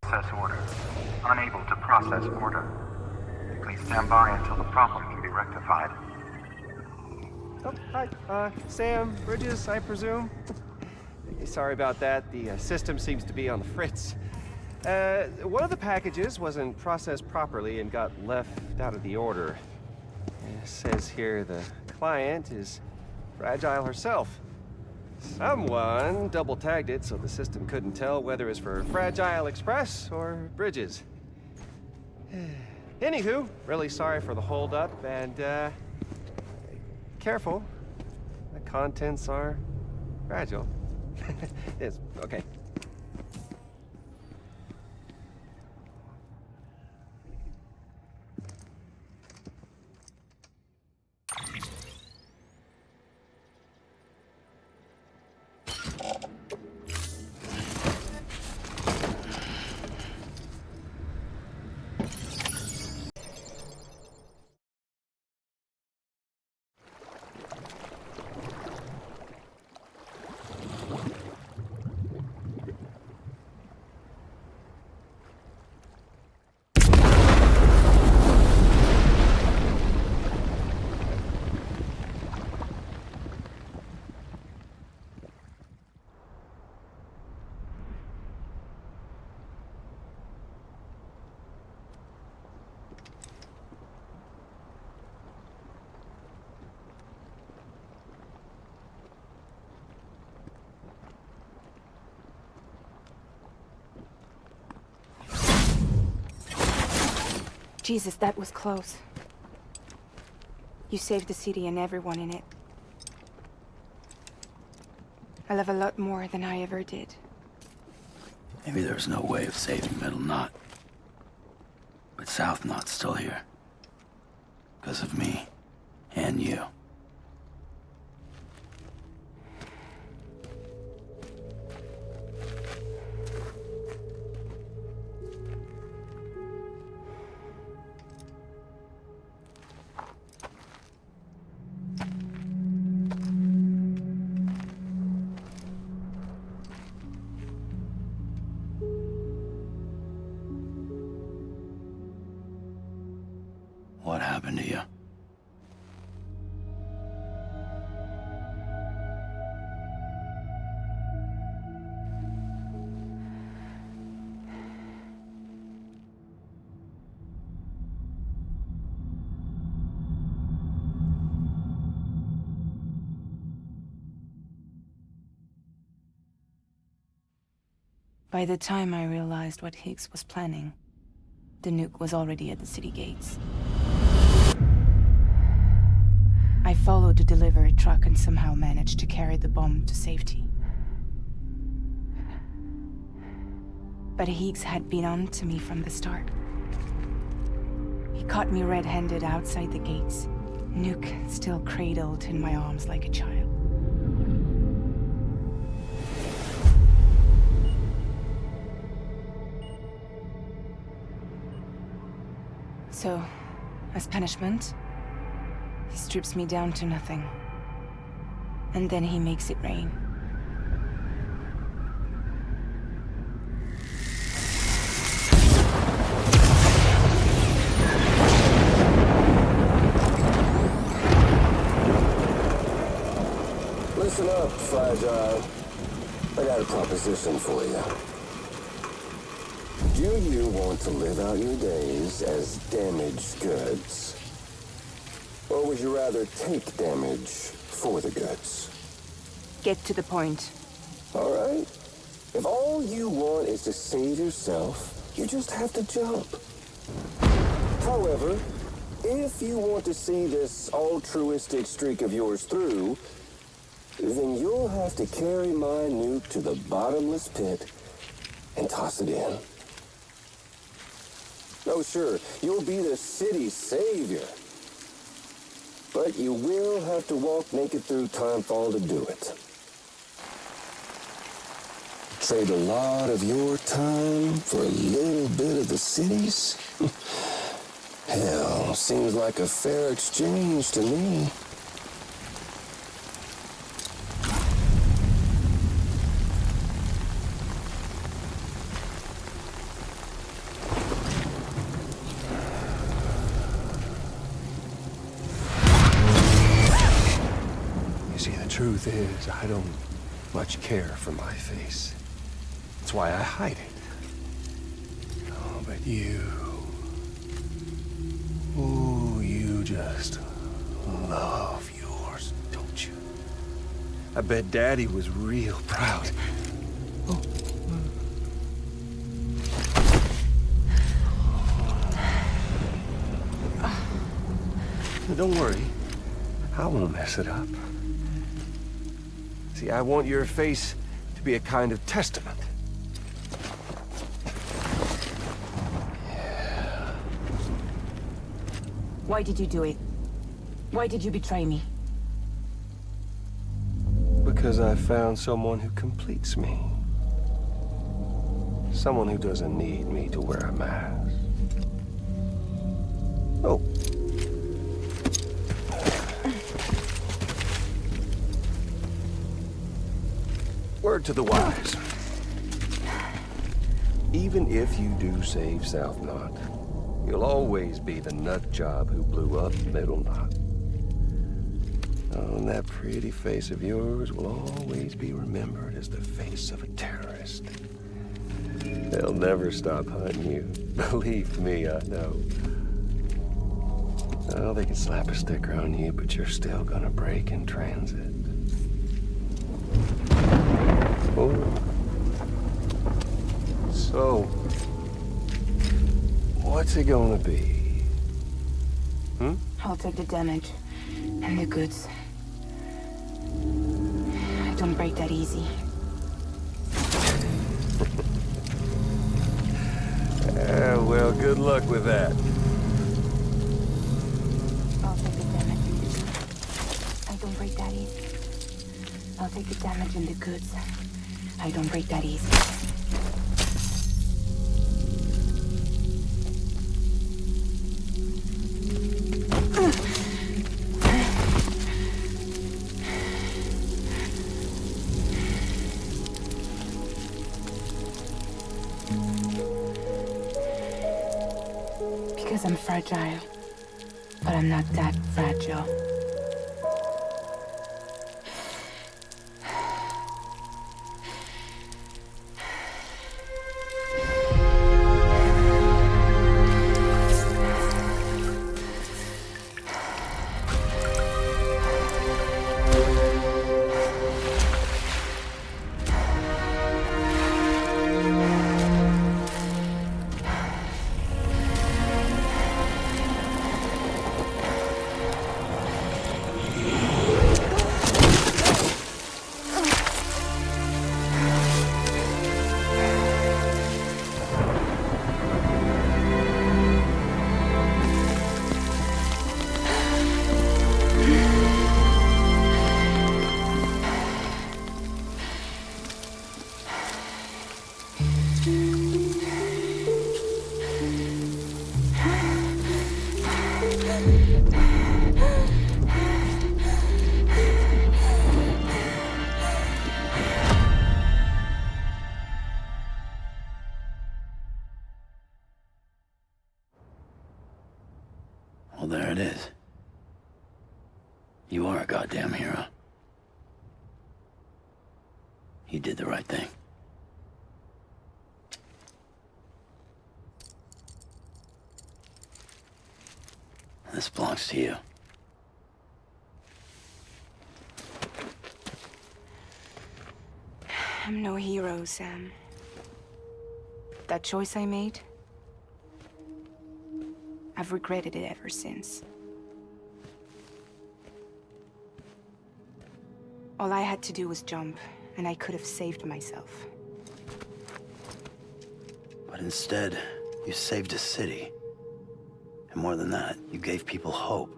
Process order. Unable to process order. Please stand by until the problem can be rectified. Oh, hi. Sam, Bridges, I presume? Sorry about that. The system seems to be on the fritz. One of the packages wasn't processed properly and got left out of the order. It says here the client is Fragile herself. Someone double-tagged it so the system couldn't tell whether it's for Fragile Express or Bridges. Anywho, really sorry for the holdup, and, careful. The contents are fragile. It's okay. Jesus, that was close. You saved the city and everyone in it. I love a lot more than I ever did. Maybe there's no way of saving Middle Knot. But South Knot's still here. Because of me. And you. What happened to you? By the time I realized what Higgs was planning, the nuke was already at the city gates. I followed the delivery truck and somehow managed to carry the bomb to safety. But Higgs had been on to me from the start. He caught me red-handed outside the gates, nuke still cradled in my arms like a child. So, as punishment, he strips me down to nothing. And then he makes it rain. Listen up, Fragile. I got a proposition for you. Do you want to live out your days as damaged goods? Or would you rather take damage for the goods? Get to the point. All right? If all you want is to save yourself, you just have to jump. However, if you want to see this altruistic streak of yours through, then you'll have to carry my nuke to the bottomless pit and toss it in. Oh, sure, you'll be the city's savior. But you will have to walk naked through Timefall to do it. Trade a lot of your time for a little bit of the city's? Hell, seems like a fair exchange to me. You see, the truth is, I don't much care for my face. That's why I hide it. Oh, but you... Ooh, you just love yours, don't you? I bet Daddy was real proud. Oh. Don't worry. I won't mess it up. See, I want your face to be a kind of testament. Why did you do it? Why did you betray me? Because I found someone who completes me. Someone who doesn't need me to wear a mask. Oh. Word to the wise. Even if you do save South Knot, you'll always be the nut job who blew up Middle Knot. Oh, and that pretty face of yours will always be remembered as the face of a terrorist. They'll never stop hunting you. Believe me, I know. Oh, they can slap a sticker on you, but you're still gonna break in transit. Oh. So, what's it gonna be? Hmm? I'll take the damage and the goods. I don't break that easy. Well, good luck with that. I'll take the damage. I don't break that easy. I'll take the damage and the goods. I don't break that easy. Because I'm fragile. But I'm not that fragile. Well, there it is. You are a goddamn hero. You did the right thing. This belongs to you. I'm no hero, Sam. That choice I made, I've regretted it ever since. All I had to do was jump, and I could have saved myself. But instead, you saved a city. And more than that, you gave people hope.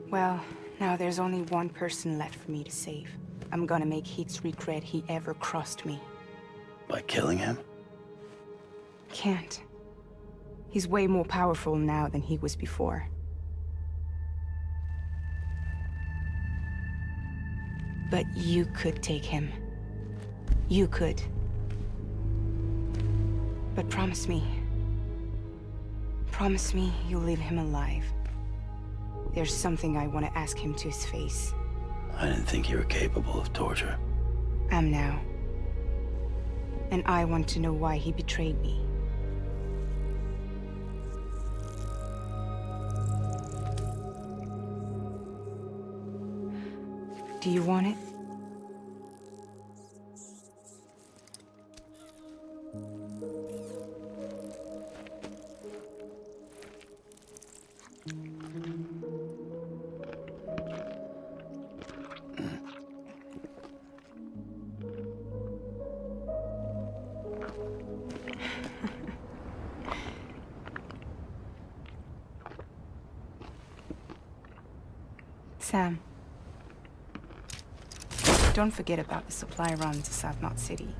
Well, now there's only one person left for me to save. I'm gonna make Heats regret he ever crossed me. By killing him? Can't. He's way more powerful now than he was before. But you could take him. You could. But promise me. Promise me you'll leave him alive. There's something I want to ask him to his face. I didn't think you were capable of torture. Am now. And I want to know why he betrayed me. Do you want it? Sam. Don't forget about the supply run to South Knot City.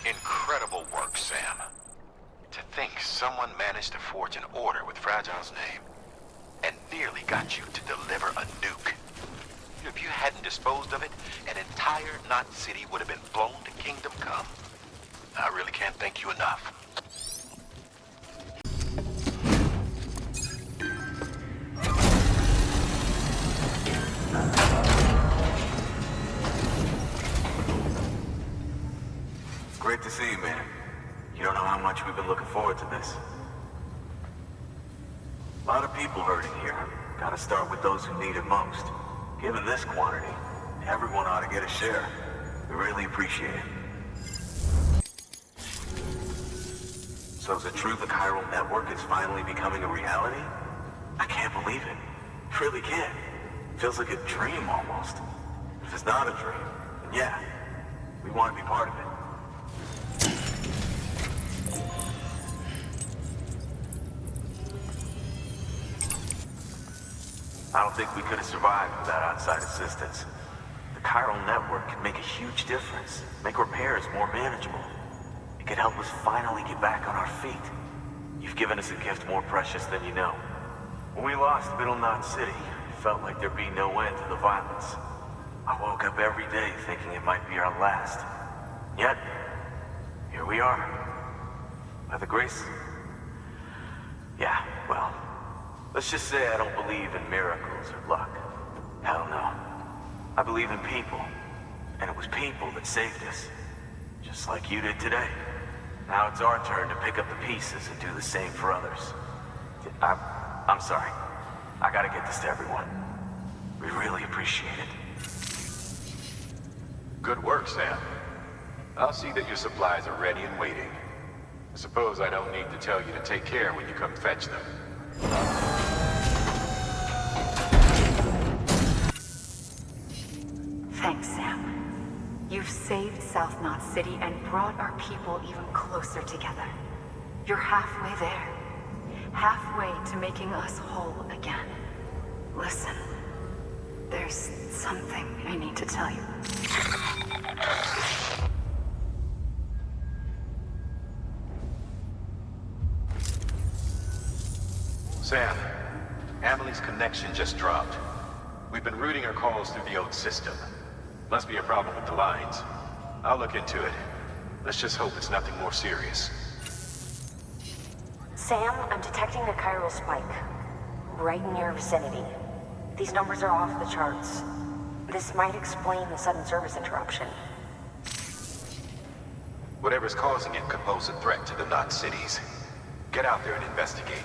Incredible work, Sam. To think someone managed to forge an order with Fragile's name and nearly got you to deliver a nuke. If you hadn't disposed of it, an entire Knot City would have been blown to Kingdom Come. I really can't thank you enough. Great to see you, man. You don't know how much we've been looking forward to this. A lot of people hurting here. Gotta start with those who need it most. Given this quantity, everyone ought to get a share. We really appreciate it. So is it true the chiral network is finally becoming a reality? I can't believe it. Really can't. Feels like a dream almost. If it's not a dream, then yeah, we want to be part of it. I don't think we could have survived without outside assistance. The chiral network could make a huge difference, make repairs more manageable. It could help us finally get back on our feet. You've given us a gift more precious than you know. When we lost Middle Knot City, it felt like there'd be no end to the violence. I woke up every day thinking it might be our last. Yet, here we are. By the grace... Yeah, well... Let's just say I don't believe in miracles or luck. Hell no. I believe in people. And it was people that saved us. Just like you did today. Now it's our turn to pick up the pieces and do the same for others. I'm sorry. I gotta get this to everyone. We really appreciate it. Good work, Sam. I'll see that your supplies are ready and waiting. I suppose I don't need to tell you to take care when you come fetch them. Thanks, Sam. You've saved South Knot City and brought our people even closer together. You're halfway there. Halfway to making us whole again. Listen, there's something I need to tell you. Sam, Amelie's connection just dropped. We've been routing her calls through the old system. Must be a problem with the lines. I'll look into it. Let's just hope it's nothing more serious. Sam, I'm detecting a chiral spike. Right in your vicinity. These numbers are off the charts. This might explain the sudden service interruption. What Whatever's causing it could pose a threat to the Knot cities. Get out there and investigate.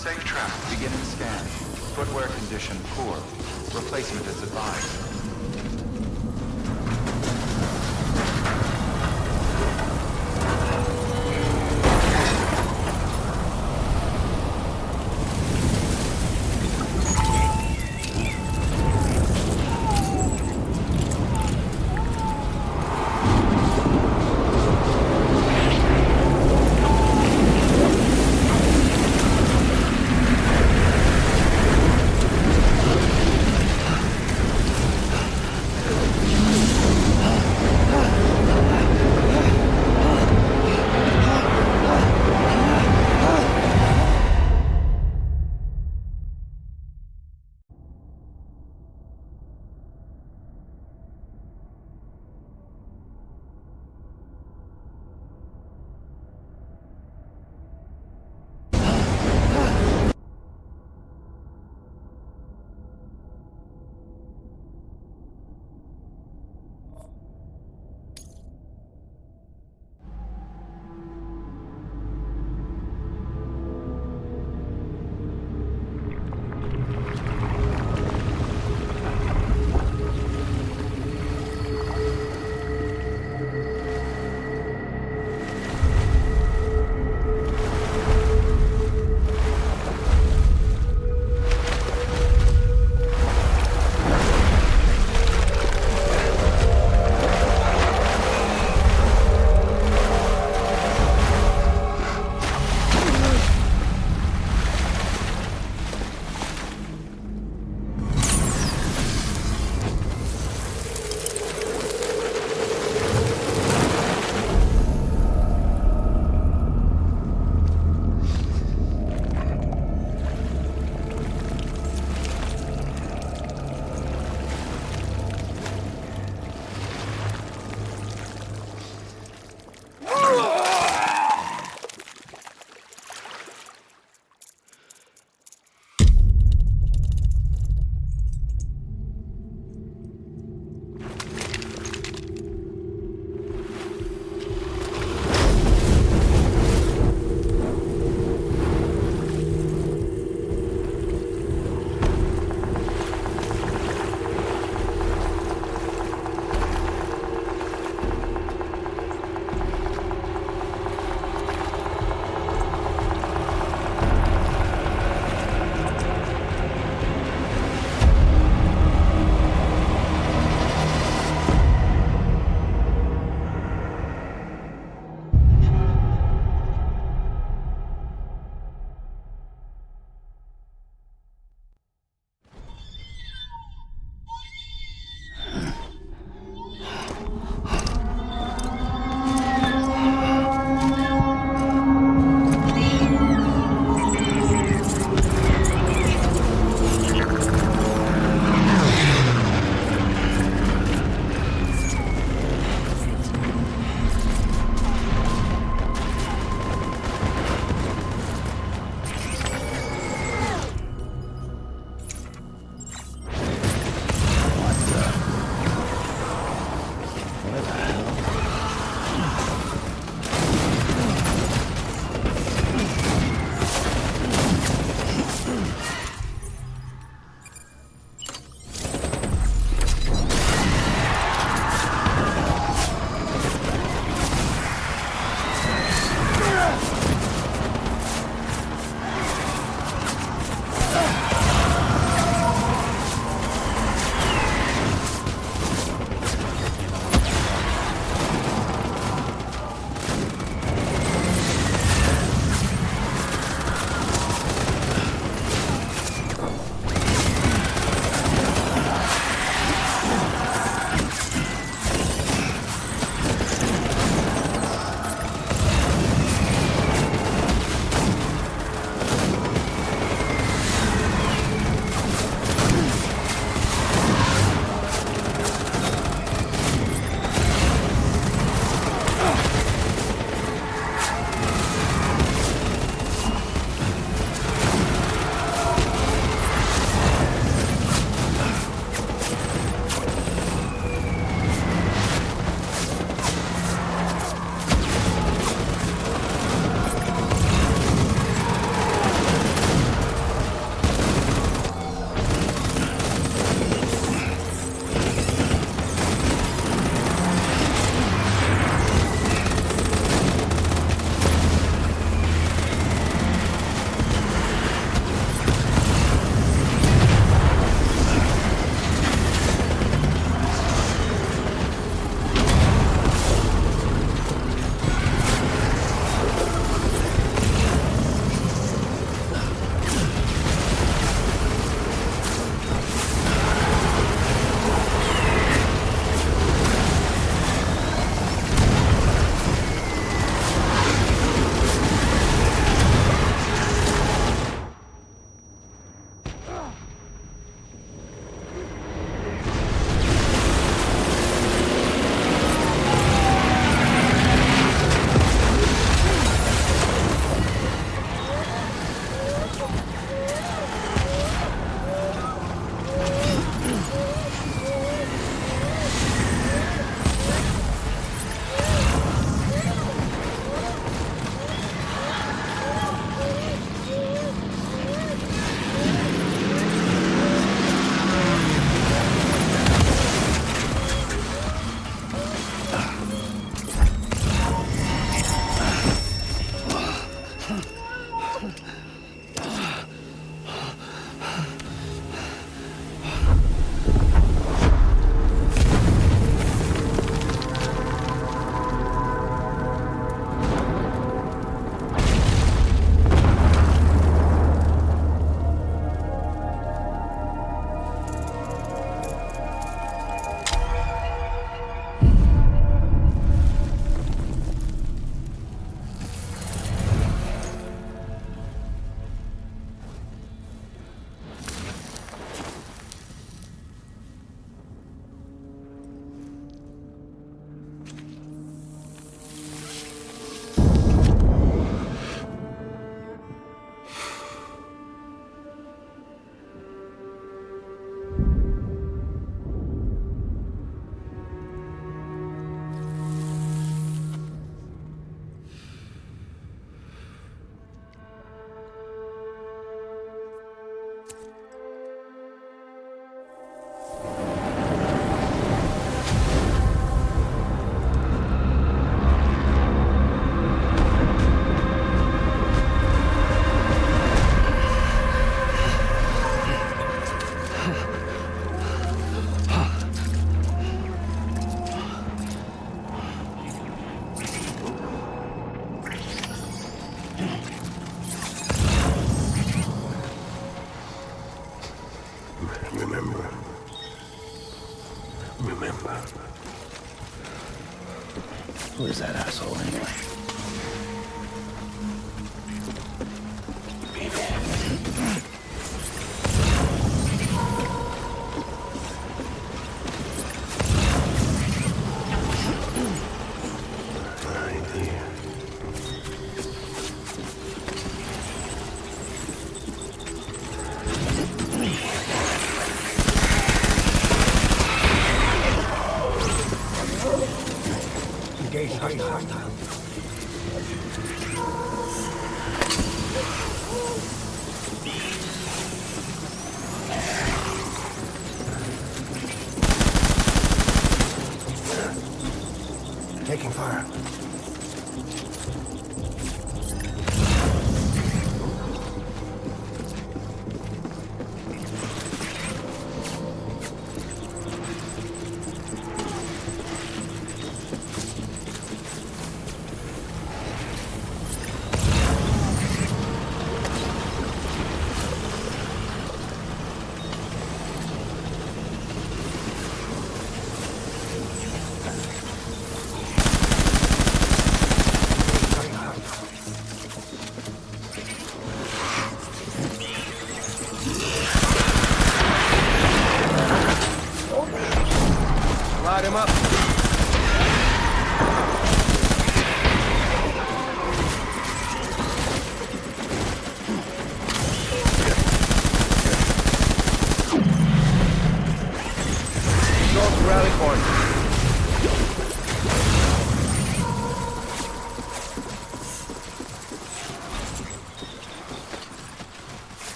Safe track, beginning scan. Footwear condition poor. Replacement is advised.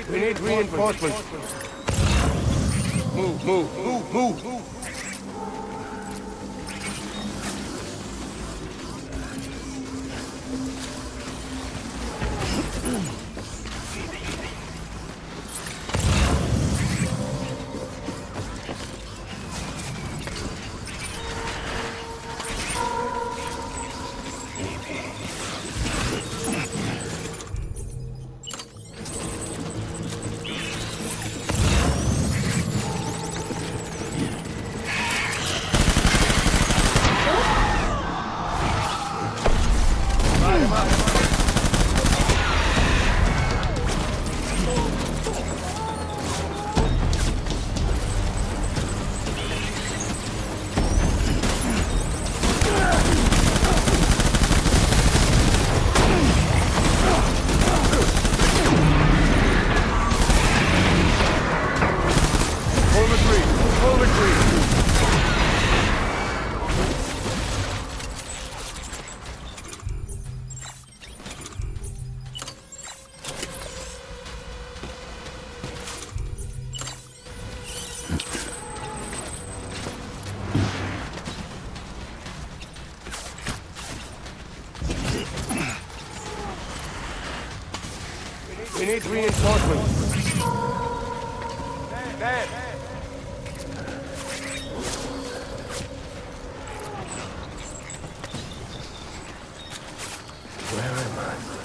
We need reinforcements. Move. We need reinforcements. Dad. Where am I?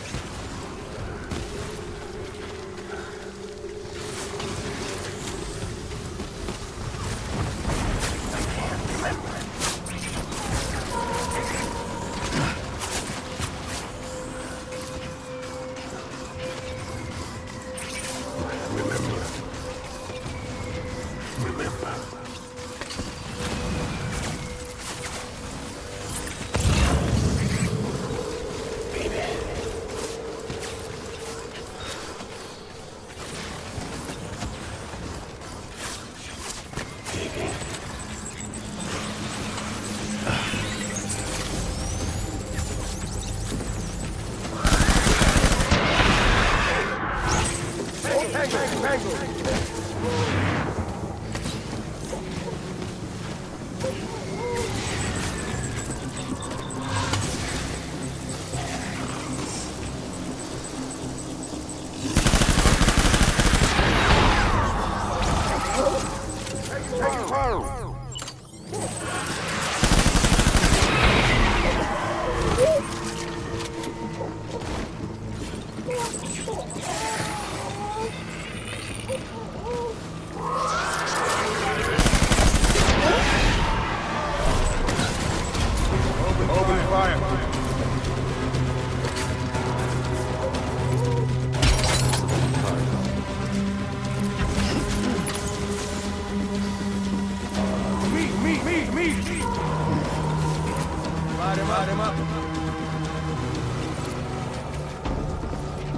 Light him up.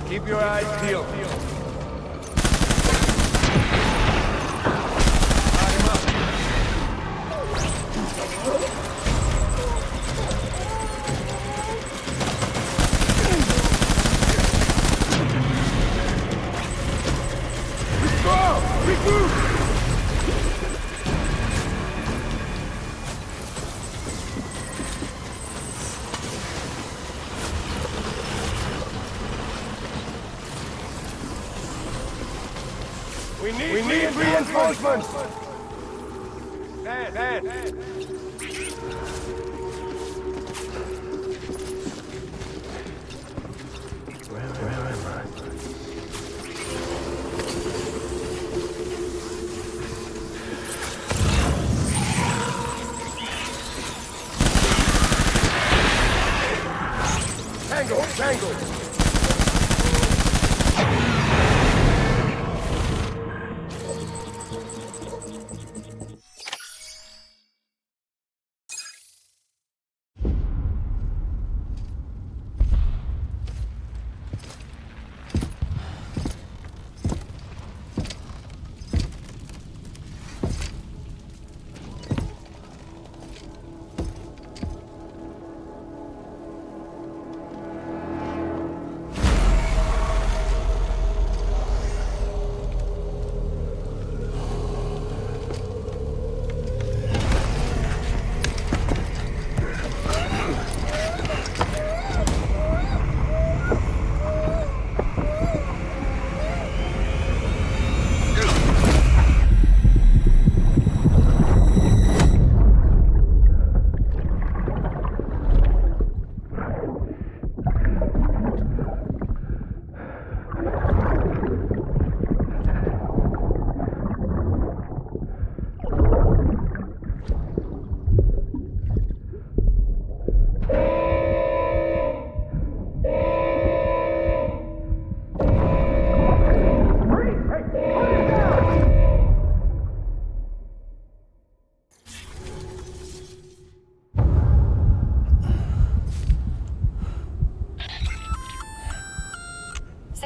Keep your eyes peeled. Light him up. Regroup! We need reinforcements! Dad! Where am I? Tango!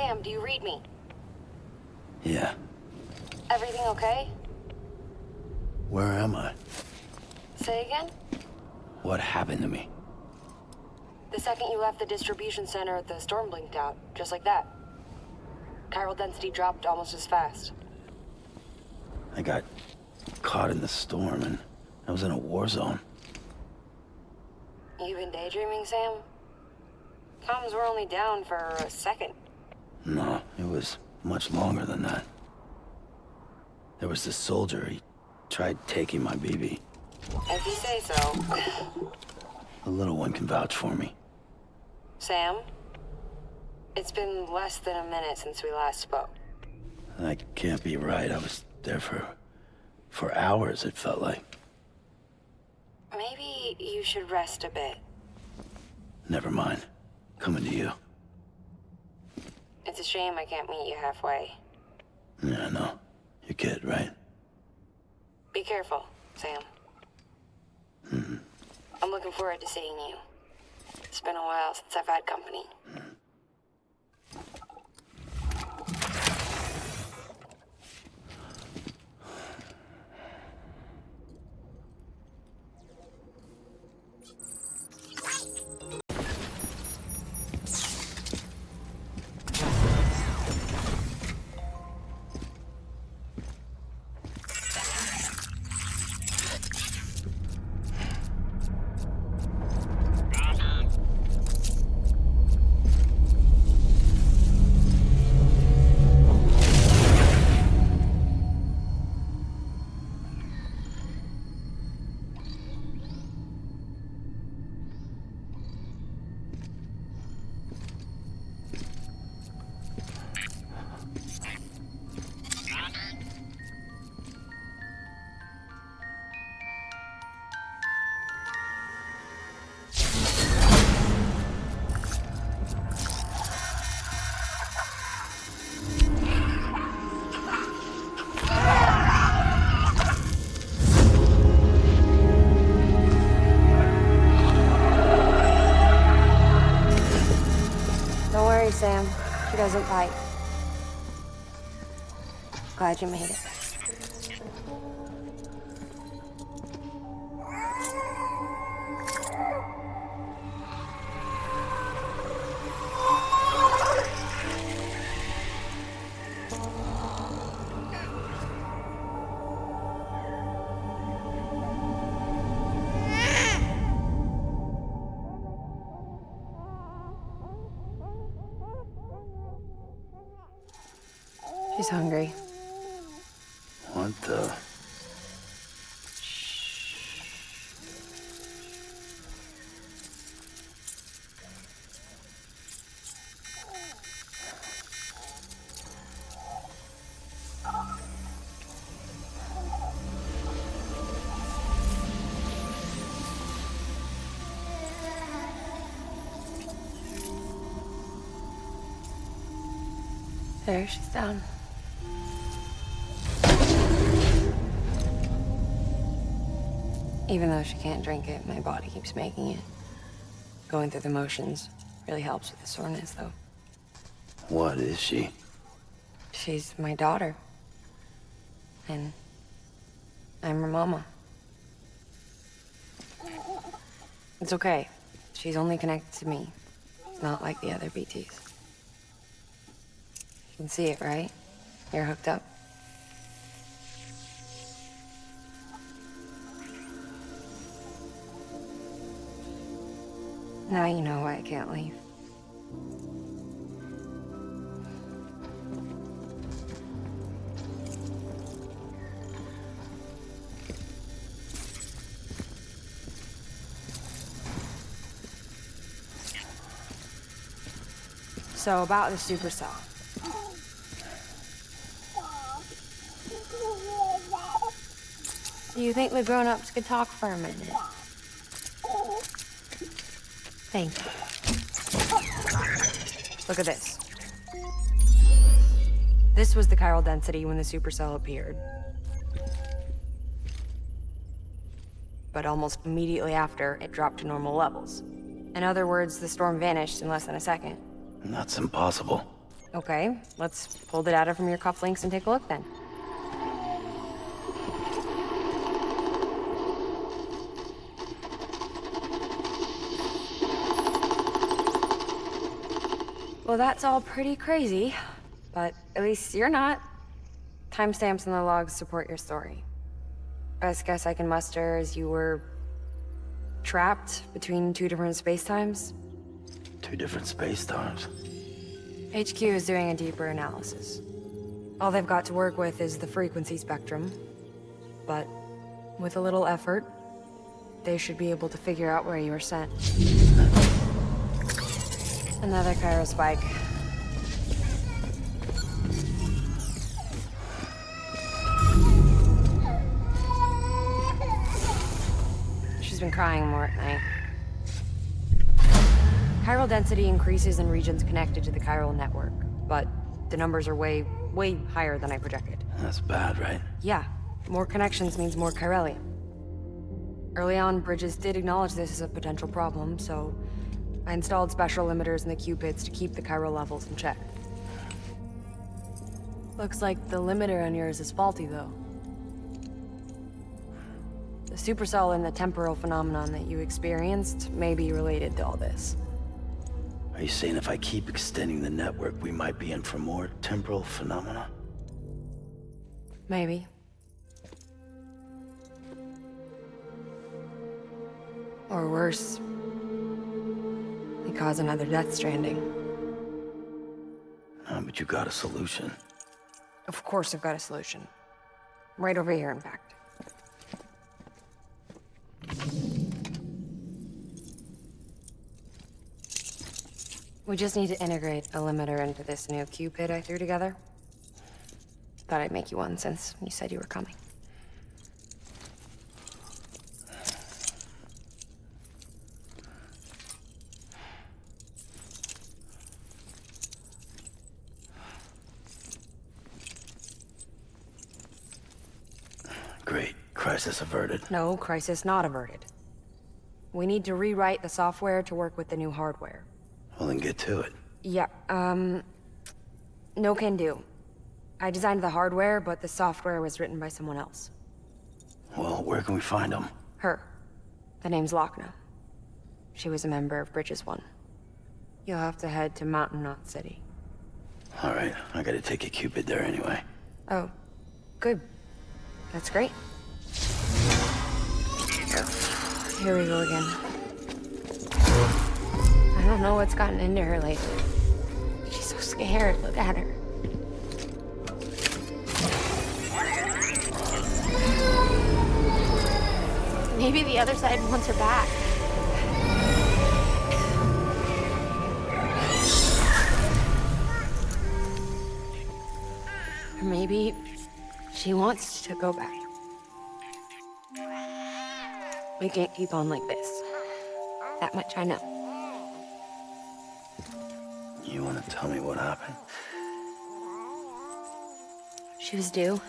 Sam, do you read me? Yeah. Everything okay? Where am I? Say again? What happened to me? The second you left the distribution center, the storm blinked out, just like that. Chiral density dropped almost as fast. I got caught in the storm and I was in a war zone. You been daydreaming, Sam? Comms were only down for a second. No, it was much longer than that. There was this soldier, he tried taking my BB. If you say so. The little one can vouch for me. Sam? It's been less than a minute since we last spoke. That can't be right. I was there for hours, it felt like. Maybe you should rest a bit. Never mind. Coming to you. It's a shame I can't meet you halfway. Yeah, I know. Your kid, right? Be careful, Sam. I'm looking forward to seeing you. It's been a while since I've had company. Sam. She doesn't bite. Glad you made it. She's hungry. What the? There, she's down. Even though she can't drink it, my body keeps making it. Going through the motions really helps with the soreness, though. What is she? She's my daughter. And I'm her mama. It's okay. She's only connected to me. Not like the other BTs. You can see it, right? You're hooked up. Now you know why I can't leave. So about the supercell. Do you think the grown-ups could talk for a minute? Thank you. Look at this. This was the chiral density when the supercell appeared. But almost immediately after, it dropped to normal levels. In other words, the storm vanished in less than a second. That's impossible. Okay, let's pull the data from your cufflinks and take a look then. Well, that's all pretty crazy, but at least you're not. Timestamps in the logs support your story. Best guess I can muster is you were trapped between two different spacetimes. Two different space-times. HQ is doing a deeper analysis. All they've got to work with is the frequency spectrum, but with a little effort, they should be able to figure out where you were sent. Another chiral spike. She's been crying more at night. Chiral density increases in regions connected to the chiral network, but the numbers are way higher than I projected. That's bad, right? Yeah, more connections means more chiralium. Early on, Bridges did acknowledge this as a potential problem, so I installed special limiters in the Q-pits to keep the chiral levels in check. Looks like the limiter on yours is faulty, though. The supercell and the temporal phenomenon that you experienced may be related to all this. Are you saying if I keep extending the network, we might be in for more temporal phenomena? Maybe. Or worse, we cause another death stranding. But you got a solution. Of course I've got a solution. Right over here, in fact. We just need to integrate a limiter into this new Q-pit I threw together. Thought I'd make you one since you said you were coming. Great. Crisis averted. No, crisis not averted. We need to rewrite the software to work with the new hardware. Well, then get to it. Yeah, no can do. I designed the hardware, but the software was written by someone else. Well, where can we find them? Her. The name's Lochna. She was a member of Bridges 1. You'll have to head to Mountain Knot City. All right, I gotta take a Cupid there anyway. Oh, good. That's great. Here we go again. I don't know what's gotten into her lately. She's so scared. Look at her. Maybe the other side wants her back. Or maybe she wants to go back. We can't keep on like this. That much I know. You wanna tell me what happened? She was due.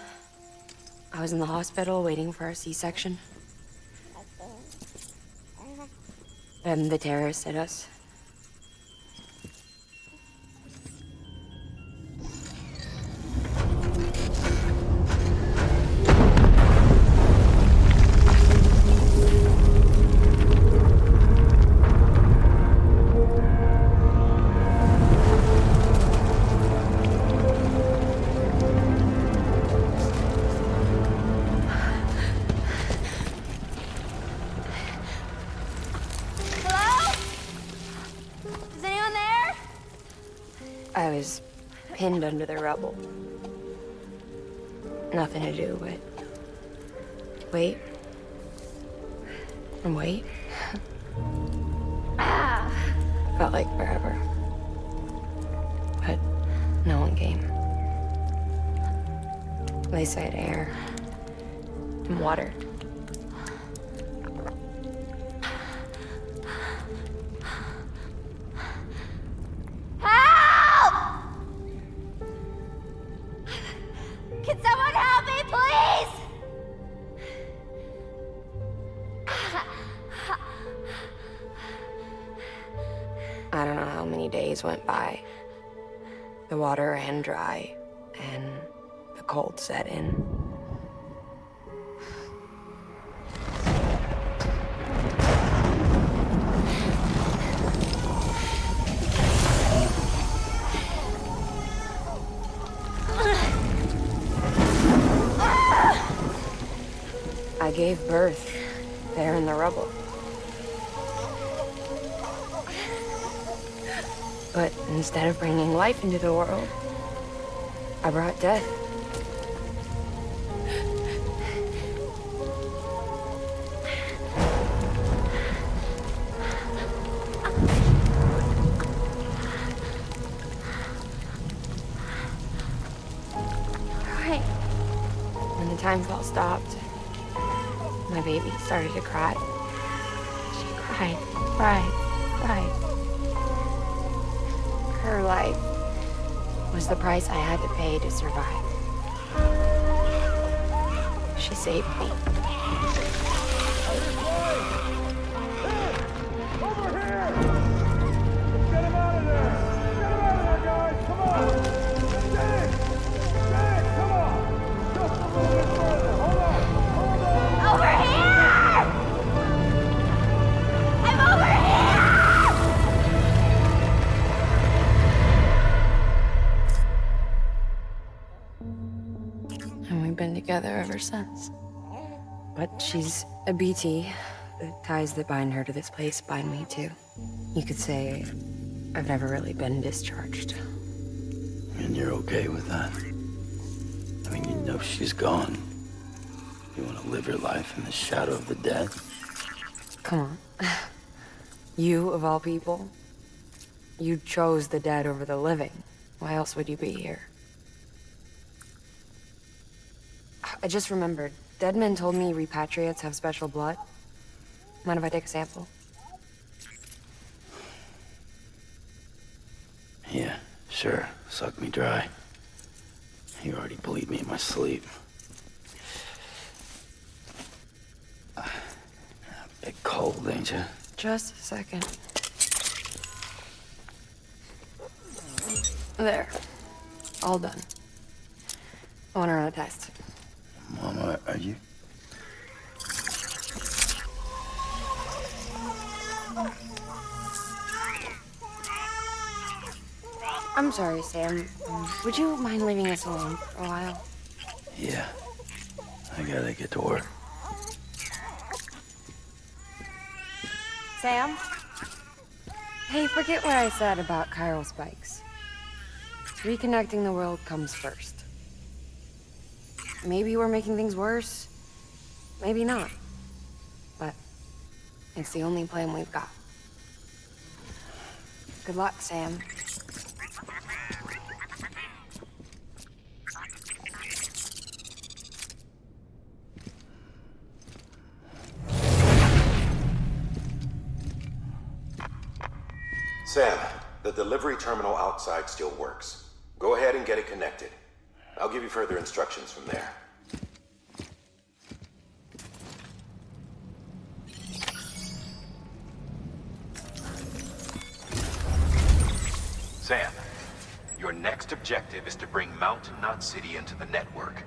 I was in the hospital waiting for our C-section. Then the terrorists hit us. I was pinned under the rubble. Nothing to do but wait and wait. Felt like forever. But no one came. They said air and water. Can someone help me, please? I don't know how many days went by. The water ran dry, and the cold set in. I gave birth there in the rubble. But instead of bringing life into the world, I brought death. Right. When the time fall stopped, my baby started to cry. She cried, cried, cried. Her life was the price I had to pay to survive. She saved me. Over here! Get him out of there! Get him out of there, guys! Come on! James! James, come on! Just a little bit further. Hold on! Hold on! Over here! I'm over here! And we've been together ever since. But she's a BT. The ties that bind her to this place bind me too. You could say I've never really been discharged. And you're okay with that? I mean, you know she's gone. You want to live your life in the shadow of the dead? Come on. You, of all people, you chose the dead over the living. Why else would you be here? I just remembered. Dead men told me repatriates have special blood. Mind if I take a sample? Yeah, sure. Suck me dry. You already bleed me in my sleep. A bit cold, ain't you? Just a second. There. All done. I want to run a test. Mama, are you? I'm sorry, Sam. Would you mind leaving us alone for a while? Yeah. I gotta get to work. Sam? Hey, forget what I said about chiral spikes. Reconnecting the world comes first. Maybe we're making things worse. Maybe not. But it's the only plan we've got. Good luck, Sam. Sam, the delivery terminal outside still works. Go ahead and get it connected. I'll give you further instructions from there. Sam, your next objective is to bring Mountain Knot City into the network.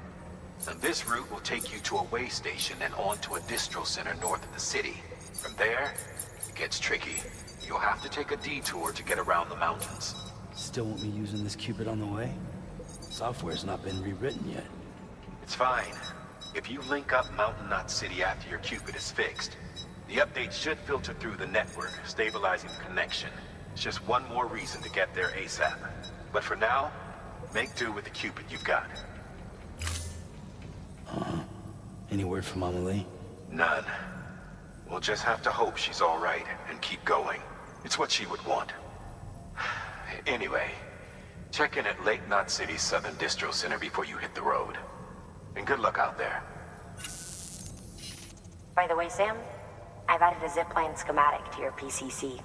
And this route will take you to a way station and on to a distro center north of the city. From there, it gets tricky. You'll have to take a detour to get around the mountains. Still want me using this Cupid on the way? Software's not been rewritten yet. It's fine. If you link up Mountain Knot City after your Cupid is fixed, the update should filter through the network, stabilizing the connection. It's just one more reason to get there ASAP. But for now, make do with the Cupid you've got. Any word from Mama Lee? None. We'll just have to hope she's all right and keep going. It's what she would want. Anyway, check in at Lake Knot City's Southern Distro Center before you hit the road. And good luck out there. By the way, Sam, I've added a zipline schematic to your PCC.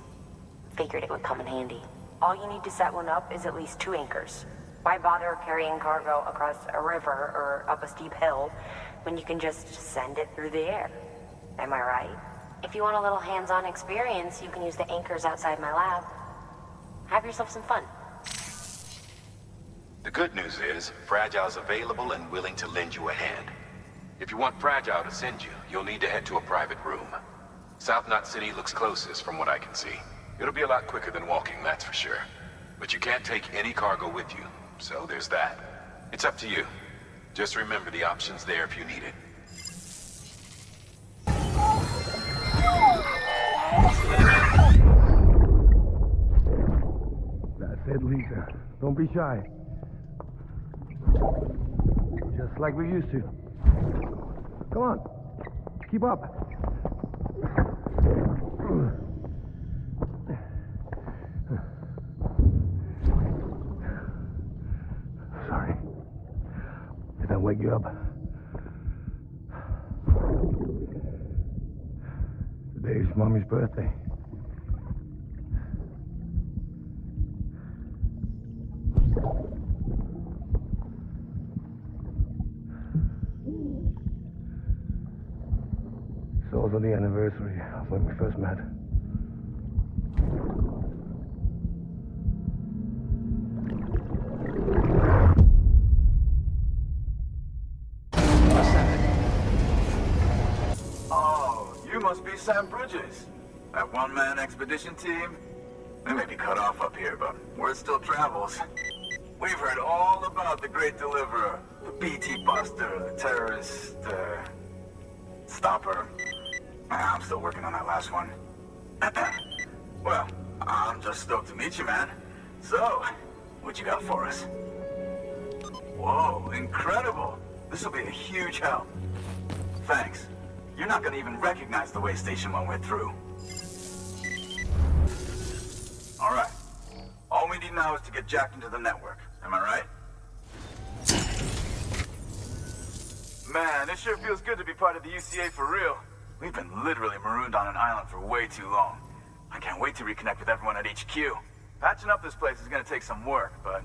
Figured it would come in handy. All you need to set one up is at least 2 anchors. Why bother carrying cargo across a river or up a steep hill when you can just send it through the air? Am I right? If you want a little hands-on experience, you can use the anchors outside my lab. Have yourself some fun. good news is, Fragile's available and willing to lend you a hand. If you want Fragile to send you, you'll need to head to a private room. South Knot City looks closest from what I can see. It'll be a lot quicker than walking, that's for sure. But you can't take any cargo with you, so there's that. It's up to you. Just remember the option's there if you need it. That's it, Lisa. Don't be shy. Just like we used to. Come on. Keep up. Sorry. Did I wake you up? Today's Mommy's birthday. It's also the anniversary of when we first met. Oh, you must be Sam Bridges. That one-man expedition team? They may be cut off up here, but word still travels. We've heard all about the Great Deliverer, the BT Buster, the terrorist, stopper. I'm still working on that last one. Well, I'm just stoked to meet you, man. So, what you got for us? Whoa, incredible. This will be a huge help. Thanks. You're not gonna even recognize the way Station 1 went through. All right. All we need now is to get jacked into the network. Am I right? Man, it sure feels good to be part of the UCA for real. We've been literally marooned on an island for way too long. I can't wait to reconnect with everyone at HQ. Patching up this place is gonna take some work, but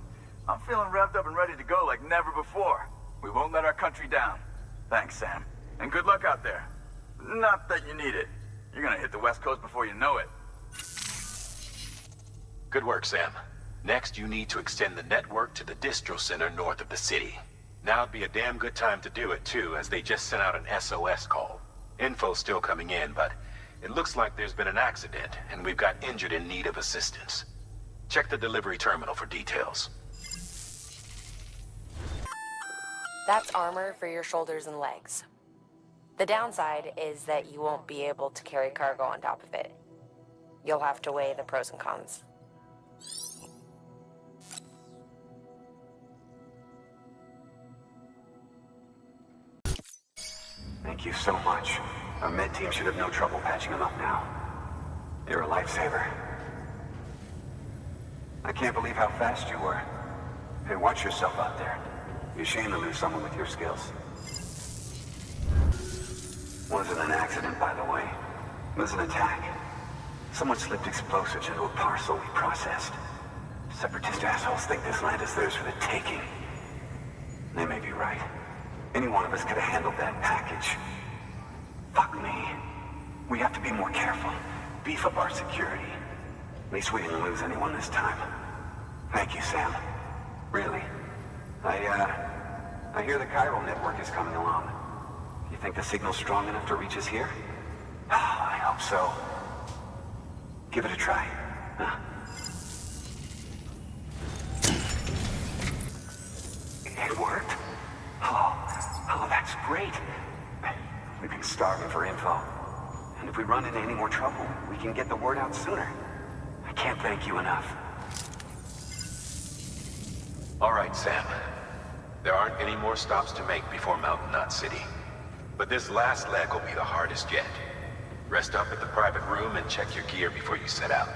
I'm feeling revved up and ready to go like never before. We won't let our country down. Thanks, Sam. And good luck out there. Not that you need it. You're gonna hit the West Coast before you know it. Good work, Sam. Next, you need to extend the network to the distro center north of the city. Now'd be a damn good time to do it, too, as they just sent out an SOS call. Info's still coming in, but it looks like there's been an accident, and we've got injured in need of assistance. Check the delivery terminal for details. That's armor for your shoulders and legs. The downside is that you won't be able to carry cargo on top of it. You'll have to weigh the pros and cons. Thank you so much. Our med team should have no trouble patching him up now. You're a lifesaver. I can't believe how fast you were. Hey, watch yourself out there. Be ashamed to lose someone with your skills. Wasn't an accident, by the way. It was an attack. Someone slipped explosives into a parcel we processed. Separatist assholes think this land is theirs for the taking. They may be right. Any one of us could have handled that package. Fuck me. We have to be more careful. Beef up our security. At least we didn't lose anyone this time. Thank you, Sam. Really. I hear the chiral network is coming along. You think the signal's strong enough to reach us here? I hope so. Give it a try. Huh? It worked? Oh, that's great. We've been starving for info. And if we run into any more trouble, we can get the word out sooner. I can't thank you enough. All right, Sam. There aren't any more stops to make before Mountain Knot City. But this last leg will be the hardest yet. Rest up at the private room and check your gear before you set out.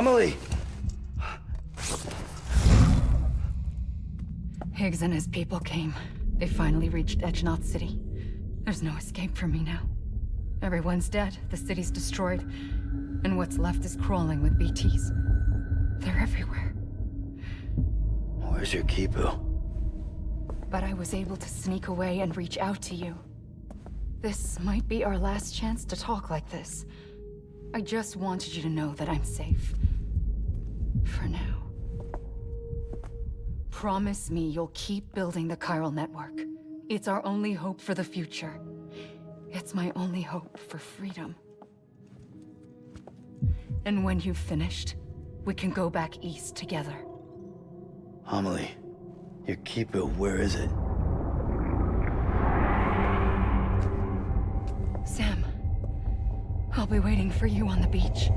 Amelie! Higgs and his people came. They finally reached Edge-Knot City. There's no escape for me now. Everyone's dead, the city's destroyed, and what's left is crawling with BTs. They're everywhere. Where's your Kipu? But I was able to sneak away and reach out to you. This might be our last chance to talk like this. I just wanted you to know that I'm safe. For now. Promise me you'll keep building the chiral network. It's our only hope for the future. It's my only hope for freedom. And when you've finished, we can go back east together. Amelie, your Kipu, where is it? Sam, I'll be waiting for you on the beach.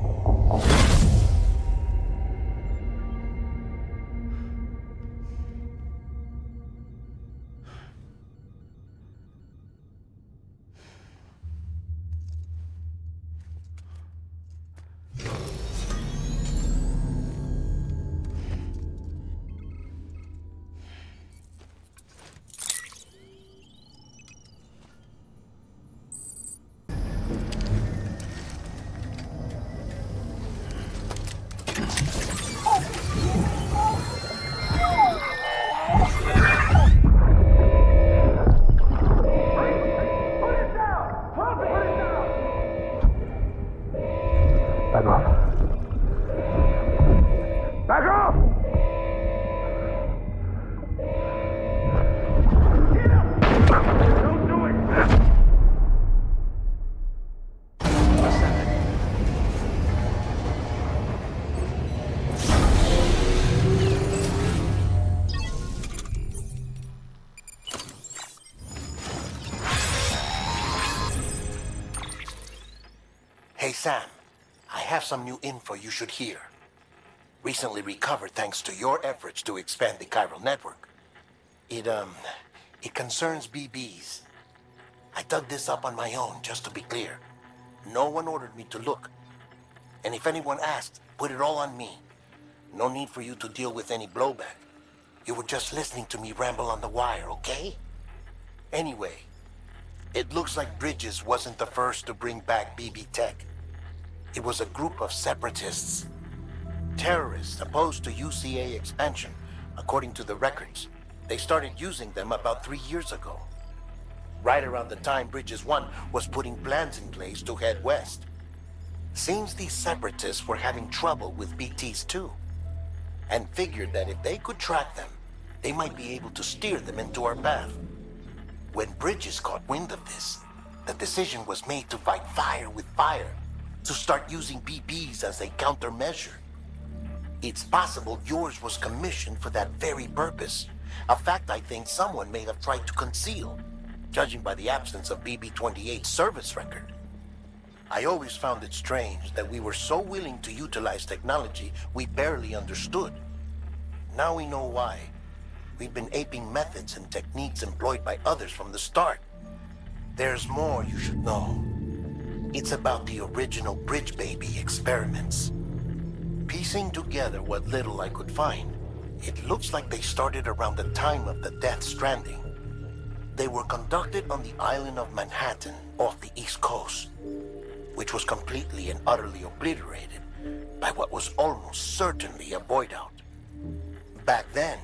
Hey, Sam. I have some new info you should hear. Recently recovered thanks to your efforts to expand the chiral network. It concerns BBs. I dug this up on my own, just to be clear. No one ordered me to look. And if anyone asked, put it all on me. No need for you to deal with any blowback. You were just listening to me ramble on the wire, okay? Anyway, it looks like Bridges wasn't the first to bring back BB tech. It was a group of separatists. Terrorists opposed to UCA expansion, according to the records. They started using them about 3 years ago. Right around the time Bridges 1 was putting plans in place to head west. Seems these separatists were having trouble with BTs too, and figured that if they could track them, they might be able to steer them into our path. When Bridges caught wind of this, the decision was made to fight fire with fire, to start using BBs as a countermeasure. It's possible yours was commissioned for that very purpose, a fact I think someone may have tried to conceal, judging by the absence of BB-28's service record. I always found it strange that we were so willing to utilize technology we barely understood. Now we know why. We've been aping methods and techniques employed by others from the start. There's more you should know. It's about the original Bridge Baby experiments. Piecing together what little I could find, it looks like they started around the time of the Death Stranding. They were conducted on the island of Manhattan off the East Coast, which was completely and utterly obliterated by what was almost certainly a void out. Back then,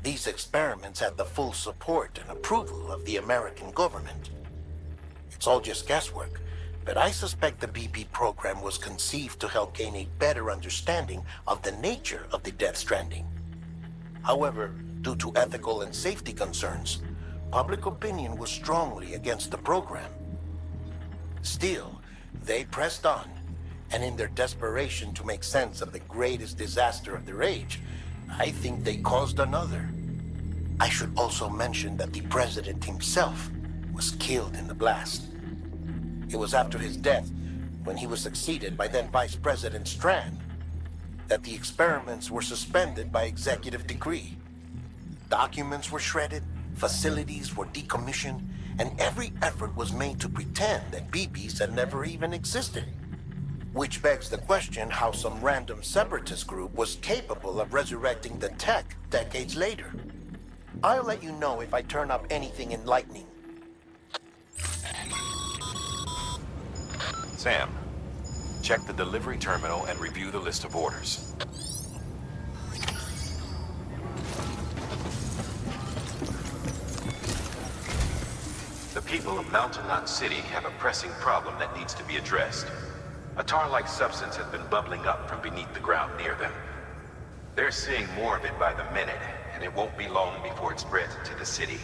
these experiments had the full support and approval of the American government. It's all just guesswork, but I suspect the BB program was conceived to help gain a better understanding of the nature of the Death Stranding. However, due to ethical and safety concerns, public opinion was strongly against the program. Still, they pressed on, and in their desperation to make sense of the greatest disaster of their age, I think they caused another. I should also mention that the president himself was killed in the blast. It was after his death, when he was succeeded by then Vice President Strand, that the experiments were suspended by executive decree. Documents were shredded, facilities were decommissioned, and every effort was made to pretend that BBs had never even existed. Which begs the question how some random separatist group was capable of resurrecting the tech decades later. I'll let you know if I turn up anything enlightening. Sam, check the delivery terminal and review the list of orders. The people of Mountain Knot City have a pressing problem that needs to be addressed. A tar-like substance has been bubbling up from beneath the ground near them. They're seeing more of it by the minute, and it won't be long before it spreads into the city.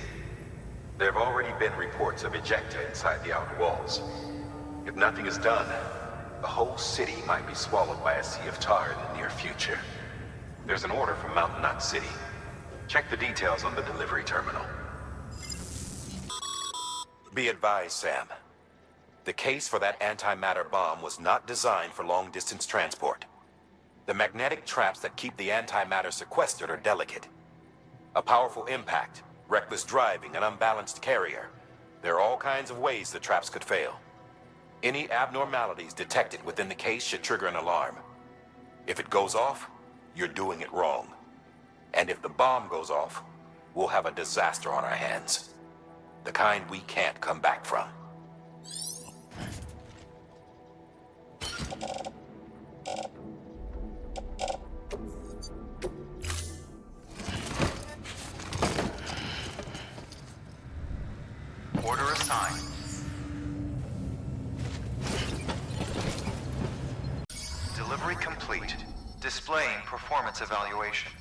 There have already been reports of ejecta inside the outer walls. If nothing is done, the whole city might be swallowed by a sea of tar in the near future. There's an order from Mountain Knot City. Check the details on the delivery terminal. Be advised, Sam. The case for that antimatter bomb was not designed for long-distance transport. The magnetic traps that keep the antimatter sequestered are delicate. A powerful impact, reckless driving, an unbalanced carrier. There are all kinds of ways the traps could fail. Any abnormalities detected within the case should trigger an alarm. If it goes off, you're doing it wrong. And if the bomb goes off, we'll have a disaster on our hands. The kind we can't come back from. Order assigned. Delivery complete. Displaying performance evaluation.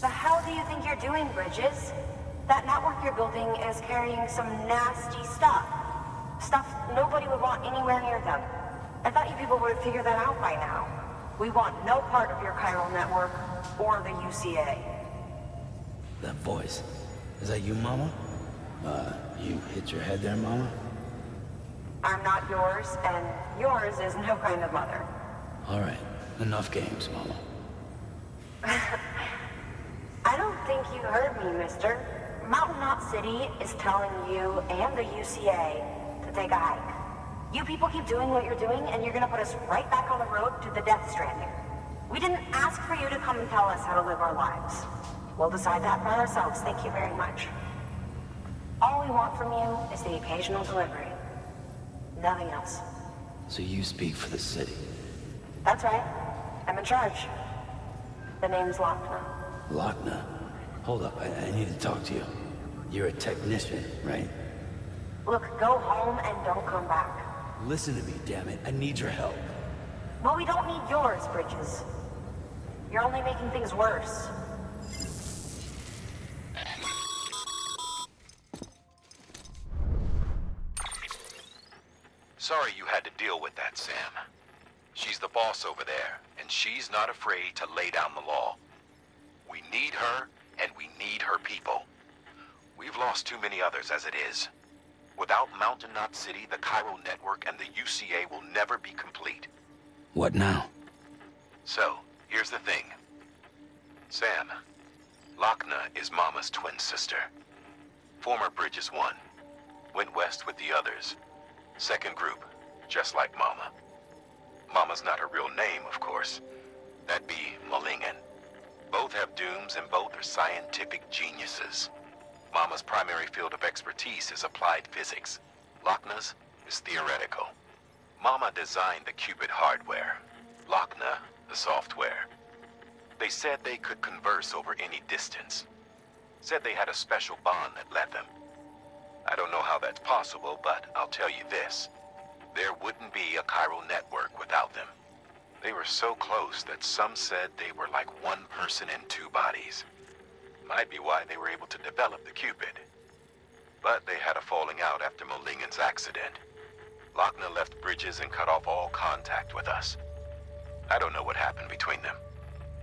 The hell do you think you're doing, Bridges? That network you're building is carrying some nasty stuff. Stuff nobody would want anywhere near them. I thought you people would have figured that out by now. We want no part of your chiral network or the UCA. That voice. Is that you, Mama? You hit your head there, Mama? I'm not yours, and yours is no kind of mother. All right. Enough games, Mama. I don't think you heard me, mister. Mountain Knot City is telling you and the UCA to take a hike. You people keep doing what you're doing, and you're gonna put us right back on the road to the death stranding. We didn't ask for you to come and tell us how to live our lives. We'll decide that for ourselves, thank you very much. All we want from you is the occasional delivery. Nothing else. So you speak for the city? That's right. I'm in charge. The name's Lochner. Lochner? Hold up, I need to talk to you. You're a technician, right? Look, go home and don't come back. Listen to me, damn it. I need your help. Well, we don't need yours, Bridges. You're only making things worse. Sorry you had to deal with that, Sam. She's the boss over there, and she's not afraid to lay down the law. We need her, and we need her people. We've lost too many others as it is. Without Mountain Knot City, the chiral network, and the UCA will never be complete. What now? So, here's the thing. Sam, Lochner is Mama's twin sister. Former Bridges 1. Went west with the others. Second group, just like Mama. Mama's not her real name, of course. That'd be Malingen. Both have dooms and both are scientific geniuses. Mama's primary field of expertise is applied physics. Lochner's is theoretical. Mama designed the qubit hardware. Lochner, the software. They said they could converse over any distance. Said they had a special bond that led them. I don't know how that's possible, but I'll tell you this. There wouldn't be a chiral network without them. They were so close that some said they were like one person in two bodies. Might be why they were able to develop the qubit. But they had a falling out after Malingen's accident. Lochner left Bridges and cut off all contact with us. I don't know what happened between them.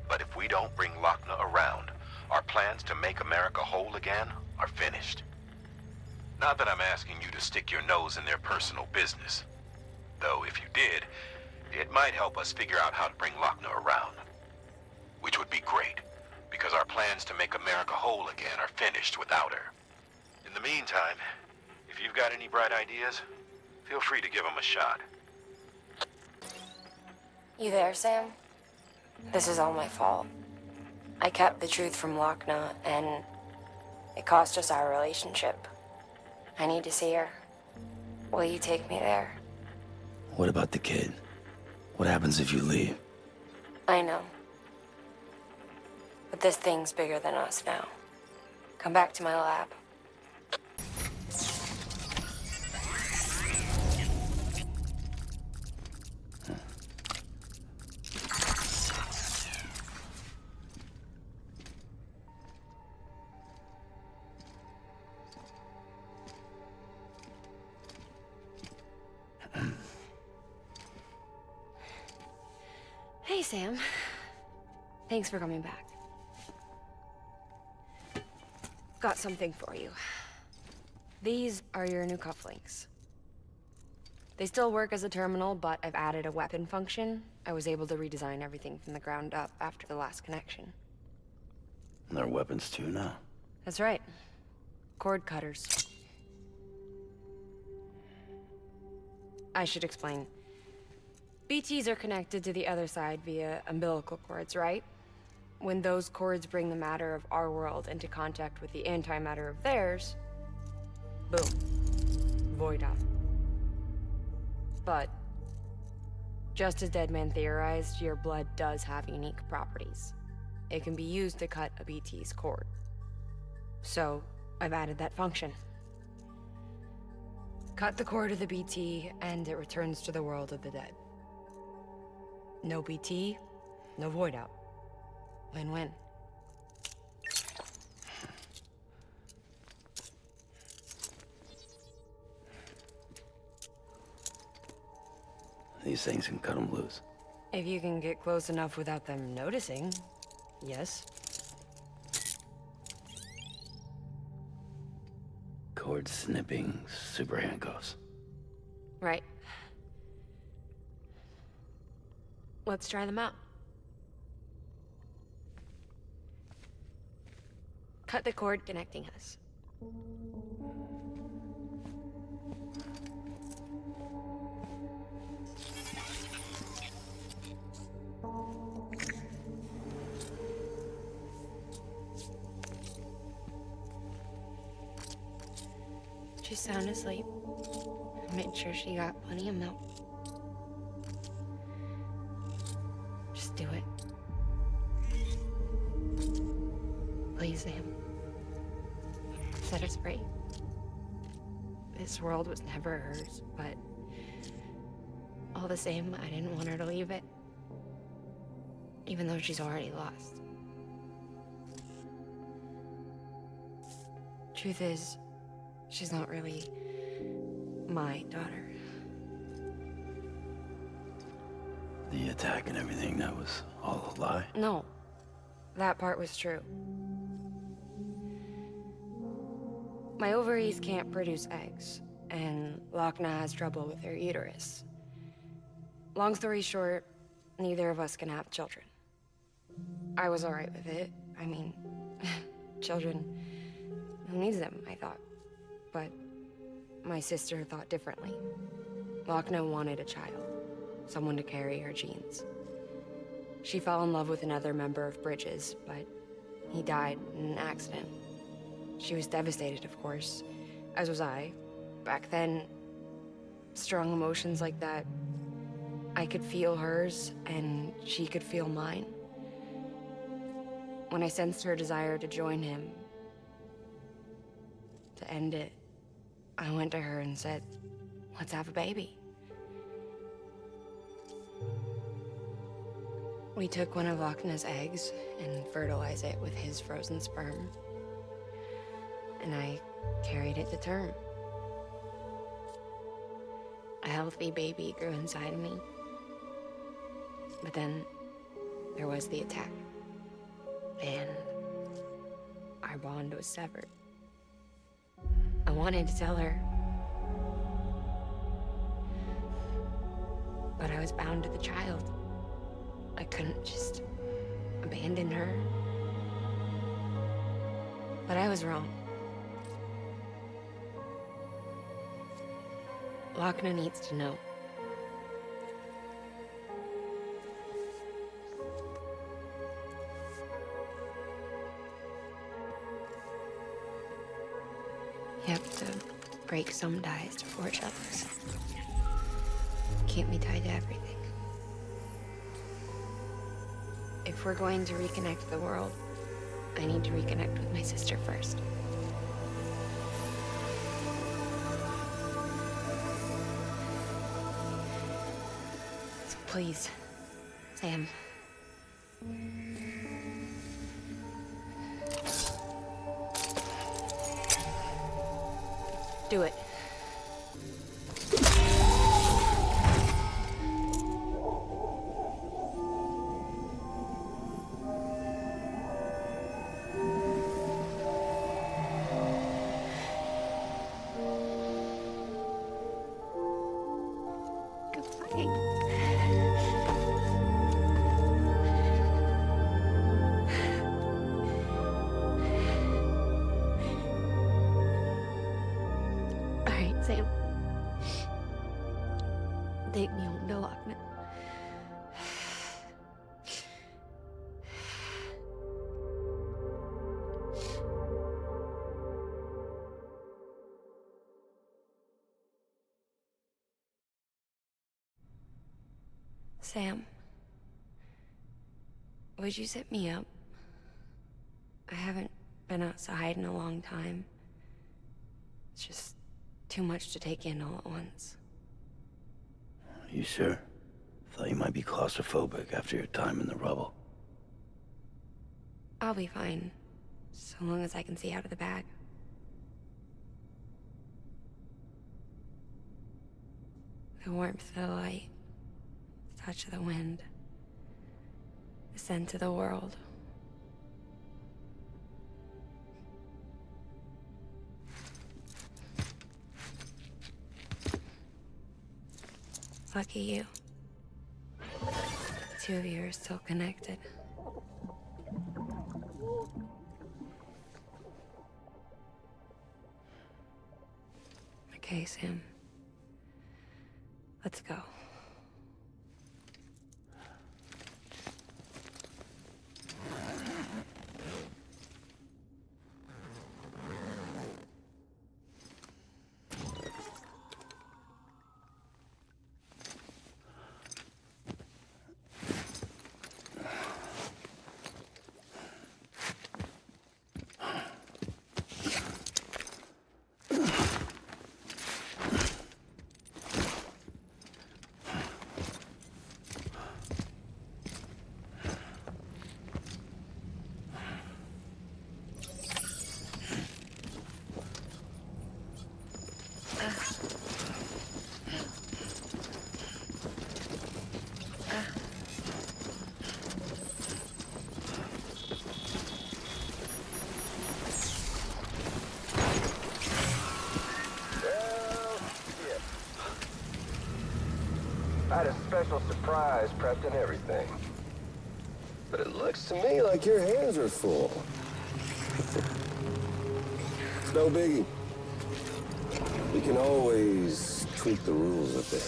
But if we don't bring Lochner around, our plans to make America whole again are finished. Not that I'm asking you to stick your nose in their personal business. Though if you did, it might help us figure out how to bring Lochner around. Which would be great. because our plans to make America whole again are finished without her. In the meantime, if you've got any bright ideas, feel free to give them a shot. You there, Sam? This is all my fault. I kept the truth from Lochna, and it cost us our relationship. I need to see her. Will you take me there? What about the kid? What happens if you leave? I know. But this thing's bigger than us now. Come back to my lab. Hey, Sam. Thanks for coming back. Got something for you. These are your new cufflinks. They still work as a terminal, but I've added a weapon function. I was able to redesign everything from the ground up after the last connection. And they're weapons too now. That's right. Cord cutters. I should explain. BTs are connected to the other side via umbilical cords, right? When those cords bring the matter of our world into contact with the antimatter of theirs, boom, void out. But, just as Deadman theorized, your blood does have unique properties. It can be used to cut a BT's cord. So, I've added that function. Cut the cord of the BT, and it returns to the world of the dead. No BT, no void out. Win-win. These things can cut them loose. If you can get close enough without them noticing, yes. Cord snipping, super handcuffs. Right. Let's try them out. Cut the cord connecting us. She's sound asleep. I made sure she got plenty of milk. Just do it. Please, Sam. Set us free. This world was never hers, but all the same, I didn't want her to leave it. Even though she's already lost. Truth is, she's not really my daughter. The attack and everything, that was all a lie? No, that part was true. My ovaries can't produce eggs, and Lochna has trouble with her uterus. Long story short, neither of us can have children. I was alright with it. I mean, children, who needs them, I thought. But my sister thought differently. Lochna wanted a child, someone to carry her genes. She fell in love with another member of Bridges, but he died in an accident. She was devastated, of course, as was I. Back then, strong emotions like that, I could feel hers, and she could feel mine. When I sensed her desire to join him, to end it, I went to her and said, let's have a baby. We took one of Lochna's eggs and fertilized it with his frozen sperm. And I carried it to term. A healthy baby grew inside of me. But then there was the attack. And our bond was severed. I wanted to tell her. But I was bound to the child. I couldn't just abandon her. But I was wrong. Lochner needs to know. You have to break some ties to forge others. Can't be tied to everything. If we're going to reconnect the world, I need to reconnect with my sister first. So please, Sam. Do it. Sam. Take me home to Lochner. Sam, would you set me up? I haven't been outside in a long time. It's just too much to take in all at once. You sure? Thought you might be claustrophobic after your time in the rubble. I'll be fine, so long as I can see out of the bag. The warmth of the light, the touch of the wind, the scent of the world. Lucky you. The two of you are still connected. Okay, Sam. Let's go. I had a special surprise prepped and everything. But it looks to me like your hands are full. It's no biggie. We can always tweak the rules a bit.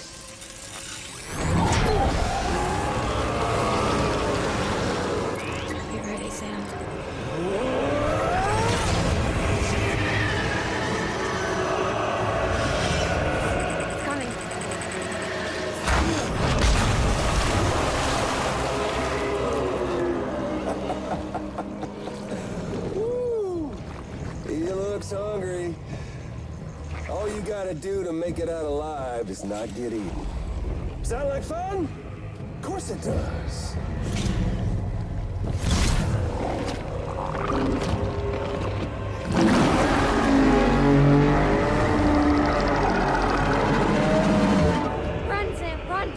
Get ready, Sam. Hungry. All you gotta do to make it out alive is not get eaten. Sound like fun? Of course it does. Run, Sam, run!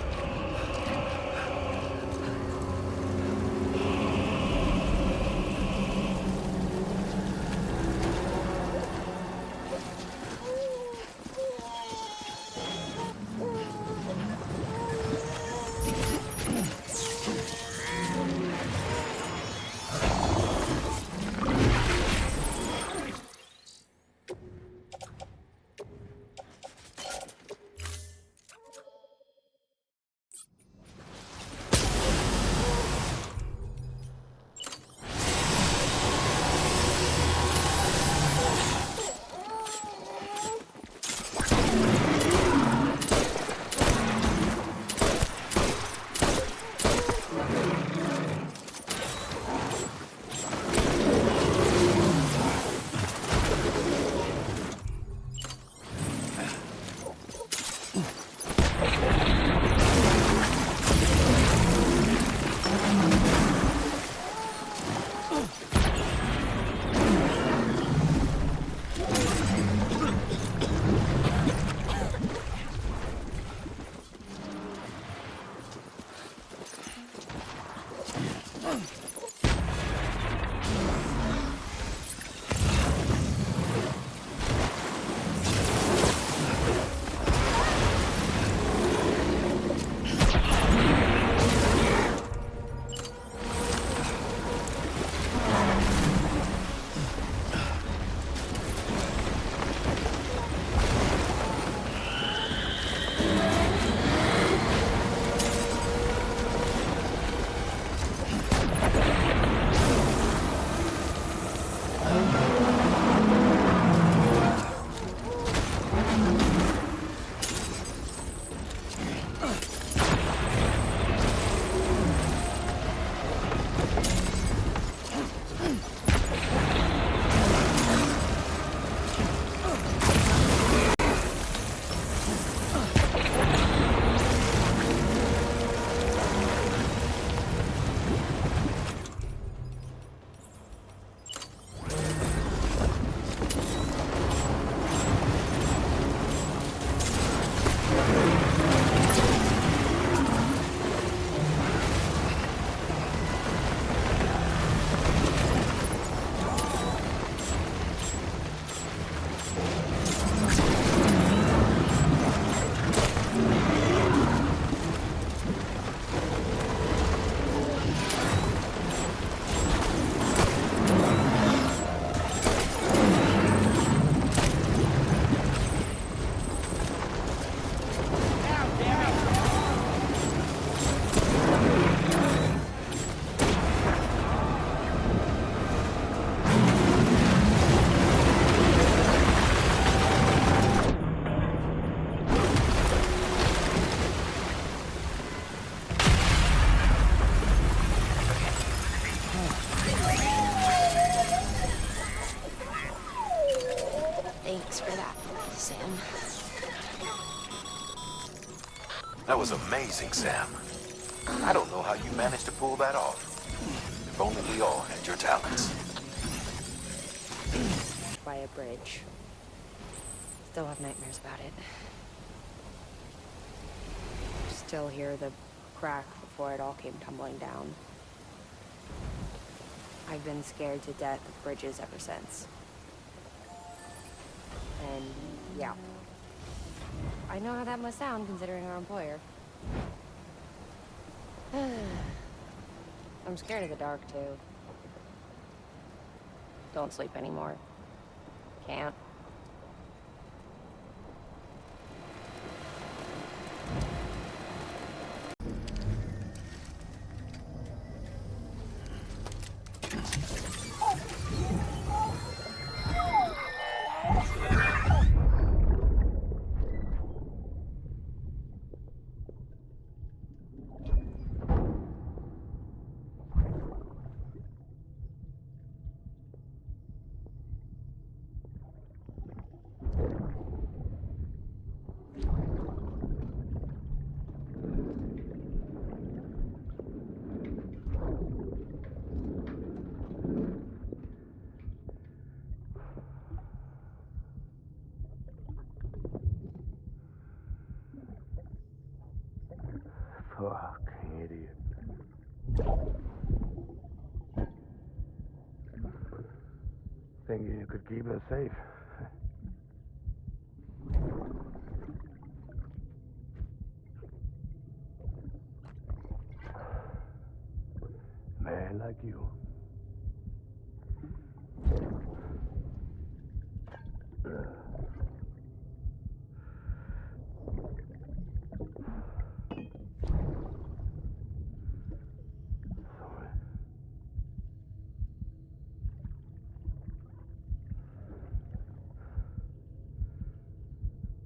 Thanks for that, Sam. That was amazing, Sam. I don't know how you managed to pull that off. If only we all had your talents. By a bridge. Still have nightmares about it. Still hear the crack before it all came tumbling down. I've been scared to death of bridges ever since. And yeah. I know how that must sound considering our employer. I'm scared of the dark too. Don't sleep anymore. Can't. Fuck, idiot. Thinking you could keep us safe. Man like you.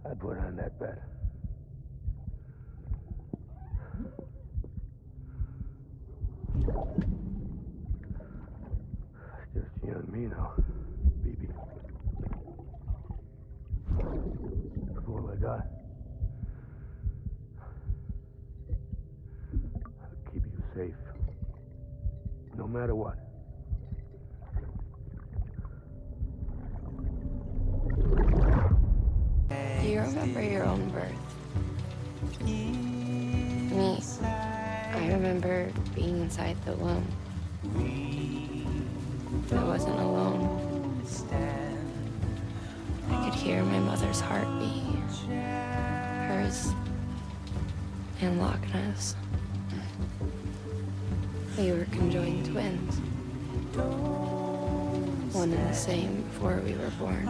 I put on that bet. Just you and me now, baby. That's all I got. I'll keep you safe. No matter what. Do you remember your own birth? Me, I remember being inside the womb. I wasn't alone. I could hear my mother's heartbeat. Hers and Lochna's. We were conjoined twins. One and the same before we were born.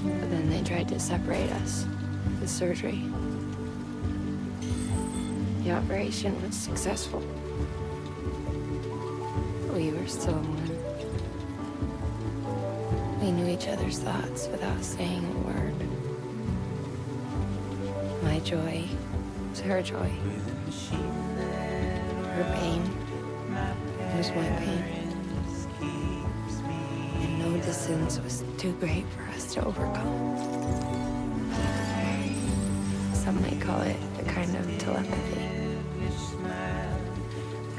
But then they tried to separate us with surgery. The operation was successful. We were still one. We knew each other's thoughts without saying a word. My joy was her joy. Her pain was my pain. And no distance was too great for us to overcome. Some might call it a kind of telepathy.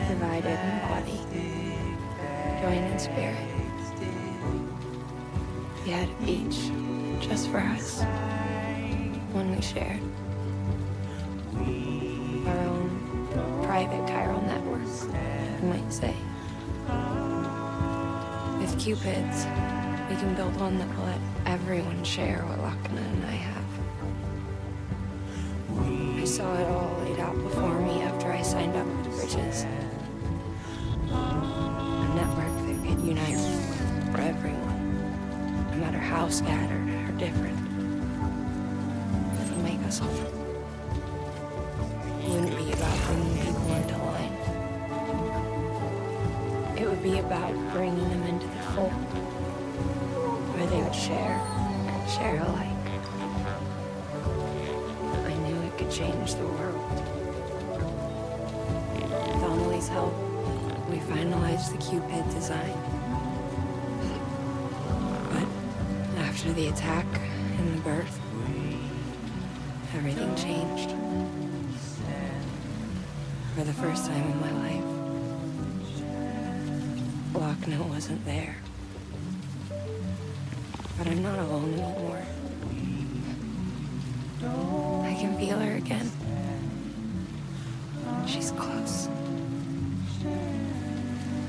Divided in body, joined in spirit. We had a beach just for us, one we shared. Our own private chiral network, you might say. With Cupids, we can build one that will let everyone share what Lochna and I have. I saw it all laid out before me after I signed up with Bridges. A network that could unite for everyone, no matter how scattered or different. It would make us whole. It wouldn't be about bringing people into line. It would be about bringing them into the fold, where they would share alike. I knew it could change the world. With Amelie's help, we finalized the Cupid design. But After the attack and the birth, everything changed. For the first time in my life, Lochner wasn't there. But I'm not alone anymore. I can feel her again. She's close.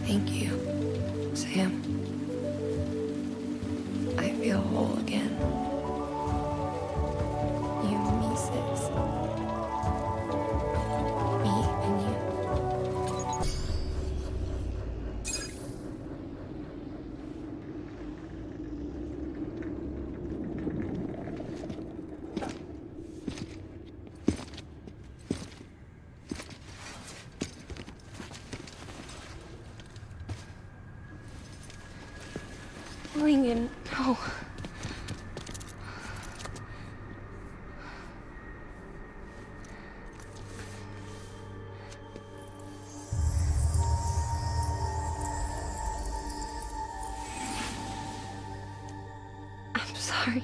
Thank you, Sam. I feel whole again. You and me, sis. Me and you. Lincoln, no. I'm sorry.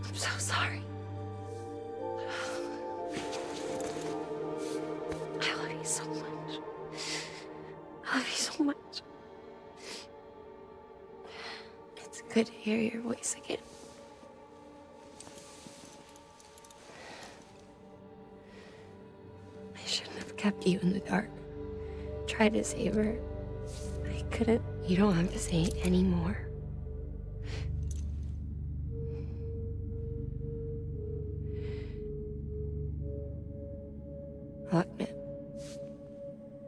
I'm so sorry. I love you so much. I love you so much. It's good to hear your voice again. I shouldn't have kept you in the dark. Tried to save her. I couldn't. You don't have to say any more. Look, man.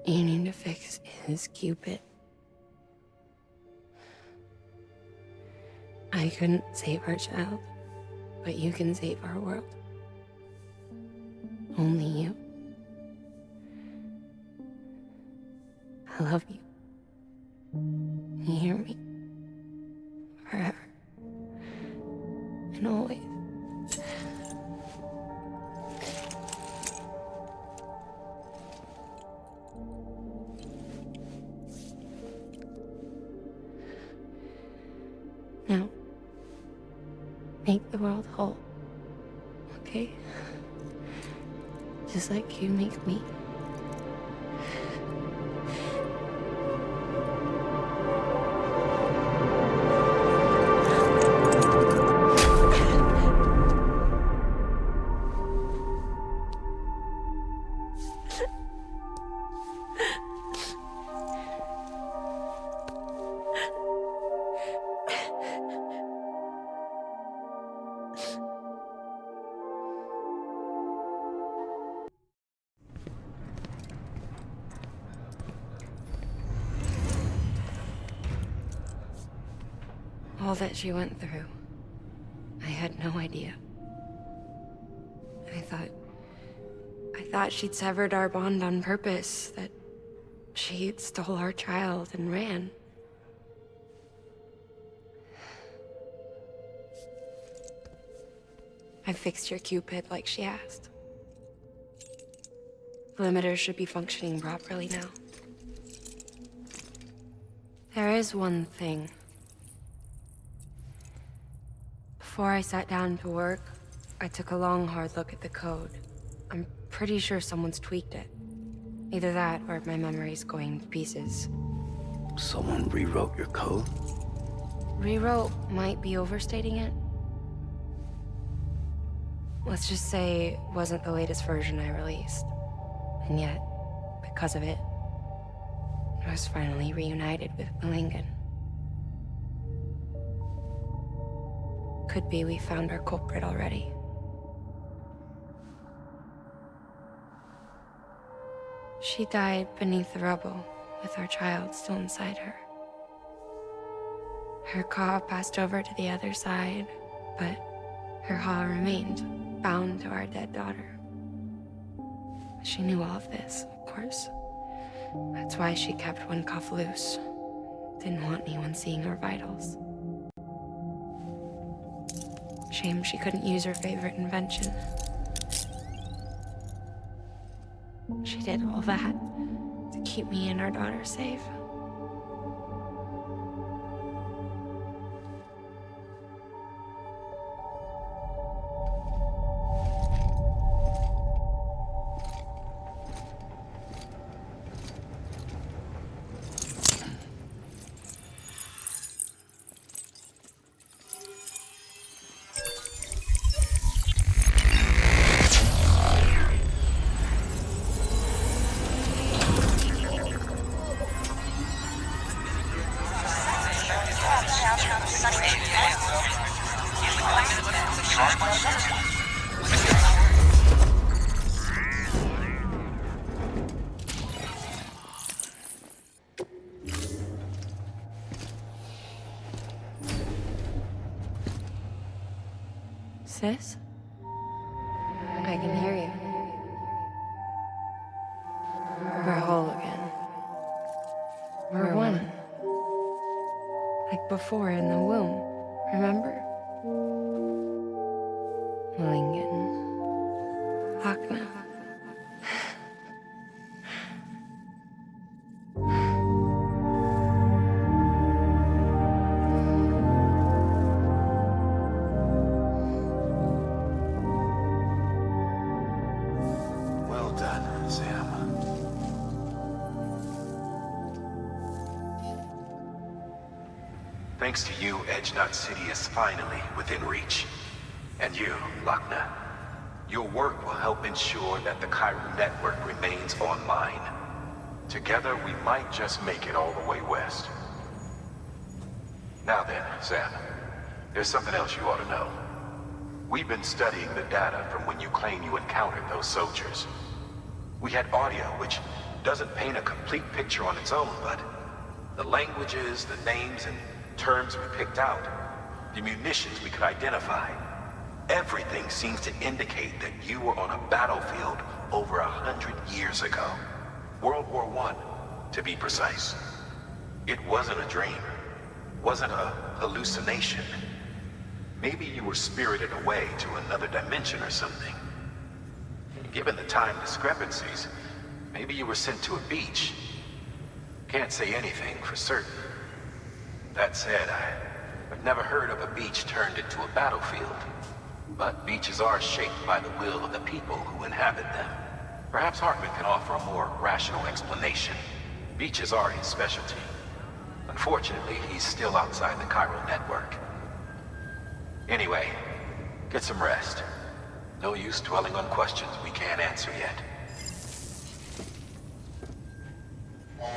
You need to fix his Cupid. I couldn't save our child, but you can save our world. Only you. I love you. You hear me? Forever. And always. Now, make the world whole, okay? Just like you make me. All that she went through, I had no idea. I thought she'd severed our bond on purpose, that she stole our child and ran. I fixed your Cupid like she asked. The limiter should be functioning properly now. There is one thing. Before I sat down to work, I took a long, hard look at the code. I'm pretty sure someone's tweaked it. Either that, or my memory's going to pieces. Someone rewrote your code? Rewrote might be overstating it. Let's just say it wasn't the latest version I released. And yet, because of it, I was finally reunited with Lincoln. Could be we found our culprit already. She died beneath the rubble, with our child still inside her. Her Ka passed over to the other side, but her Ha remained, bound to our dead daughter. She knew all of this, of course. That's why she kept one cuff loose. Didn't want anyone seeing her vitals. Shame she couldn't use her favorite invention. She did all that to keep me and our daughter safe. Sis? I can hear you. We're whole again. We're one. Like before in the womb, remember? Lingen. Akna. Well done, Sam. Thanks to you, Edgenut City is finally within reach. And you, Lakna, your work will help ensure that the chiral network remains online. Together, we might just make it all the way west. Now then, Sam, there's something else you ought to know. We've been studying the data from when you claim you encountered those soldiers. We had audio, which doesn't paint a complete picture on its own, but the languages, the names, and terms we picked out, the munitions we could identify, everything seems to indicate that you were on a battlefield over 100 years ago. World War I, to be precise. It wasn't a dream. Wasn't a hallucination. Maybe you were spirited away to another dimension or something. Given the time discrepancies, maybe you were sent to a beach. Can't say anything for certain. That said, I've never heard of a beach turned into a battlefield. But beaches are shaped by the will of the people who inhabit them. Perhaps Hartman can offer a more rational explanation. Beaches are his specialty. Unfortunately, he's still outside the chiral network. Anyway, get some rest. No use dwelling on questions we can't answer yet.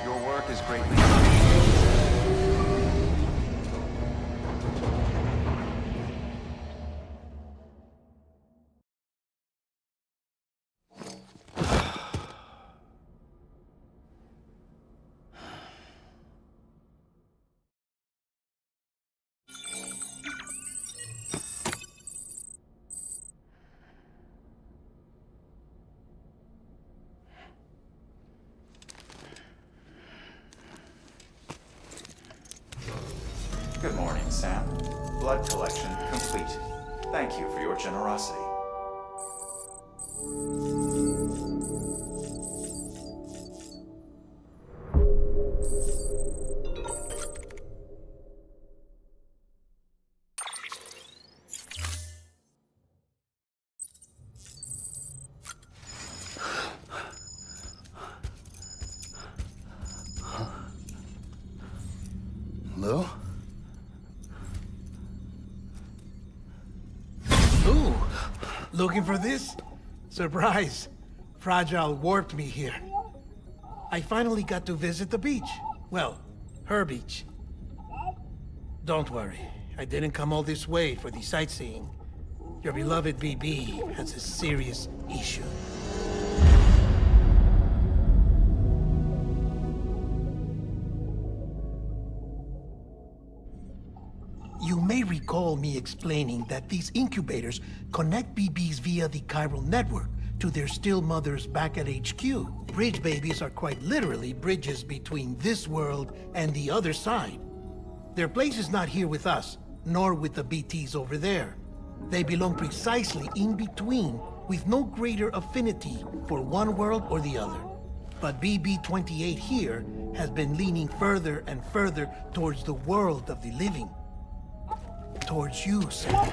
Your work is greatly Good morning, Sam. Blood collection complete. Thank you for your generosity. Lou? Ooh, looking for this? Surprise. Fragile warped me here. I finally got to visit the beach. Well, her beach. Don't worry, I didn't come all this way for the sightseeing. Your beloved BB has a serious issue. You may recall me explaining that these incubators connect BBs via the chiral network to their still mothers back at HQ. Bridge babies are quite literally bridges between this world and the other side. Their place is not here with us, nor with the BTs over there. They belong precisely in between, with no greater affinity for one world or the other. But BB-28 here has been leaning further and further towards the world of the living. Towards you, Sam.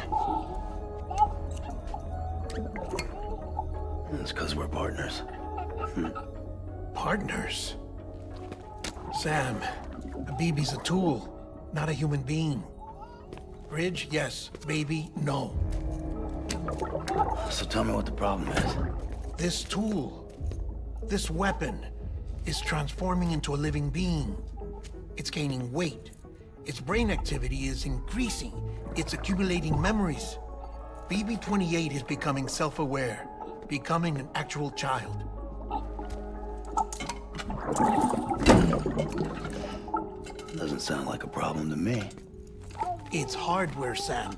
It's because we're partners. Partners? Sam, a BB's a tool, not a human being. Bridge, yes. Baby, no. So tell me what the problem is. This tool, this weapon, is transforming into a living being. It's gaining weight, Its brain activity is increasing. It's accumulating memories. BB-28 is becoming self-aware, becoming an actual child. Doesn't sound like a problem to me. It's hardware, Sam.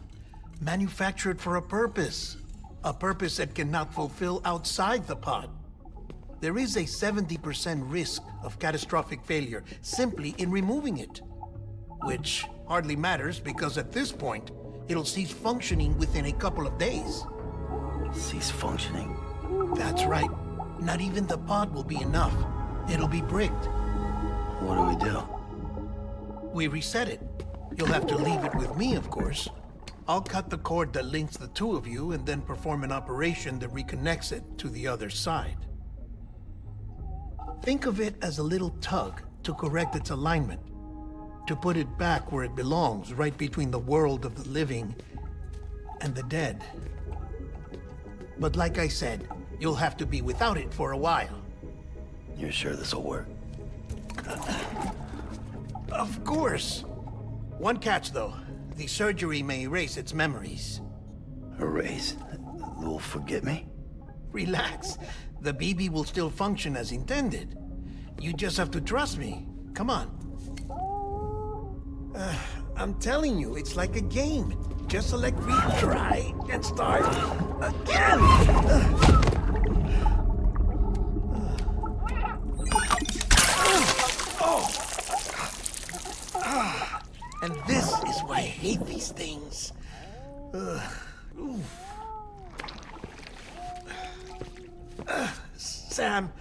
Manufactured for a purpose. A purpose that cannot fulfill outside the pod. There is a 70% risk of catastrophic failure simply in removing it. Which hardly matters because at this point, it'll cease functioning within a couple of days. Cease functioning? That's right. Not even the pod will be enough. It'll be bricked. What do we do? We reset it. You'll have to leave it with me, of course. I'll cut the cord that links the two of you and then perform an operation that reconnects it to the other side. Think of it as a little tug to correct its alignment, to put it back where it belongs, right between the world of the living and the dead. But like I said, you'll have to be without it for a while. You're sure this'll work? Of course. One catch, though. The surgery may erase its memories. Erase? They'll forget me? Relax. The BB will still function as intended. You just have to trust me. Come on. I'm telling you, it's like a game. Just select retry and start again. And this is why I hate these things. Sam,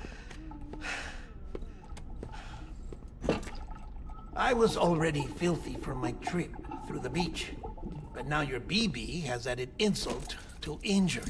I was already filthy from my trip through the beach, but now your BB has added insult to injury.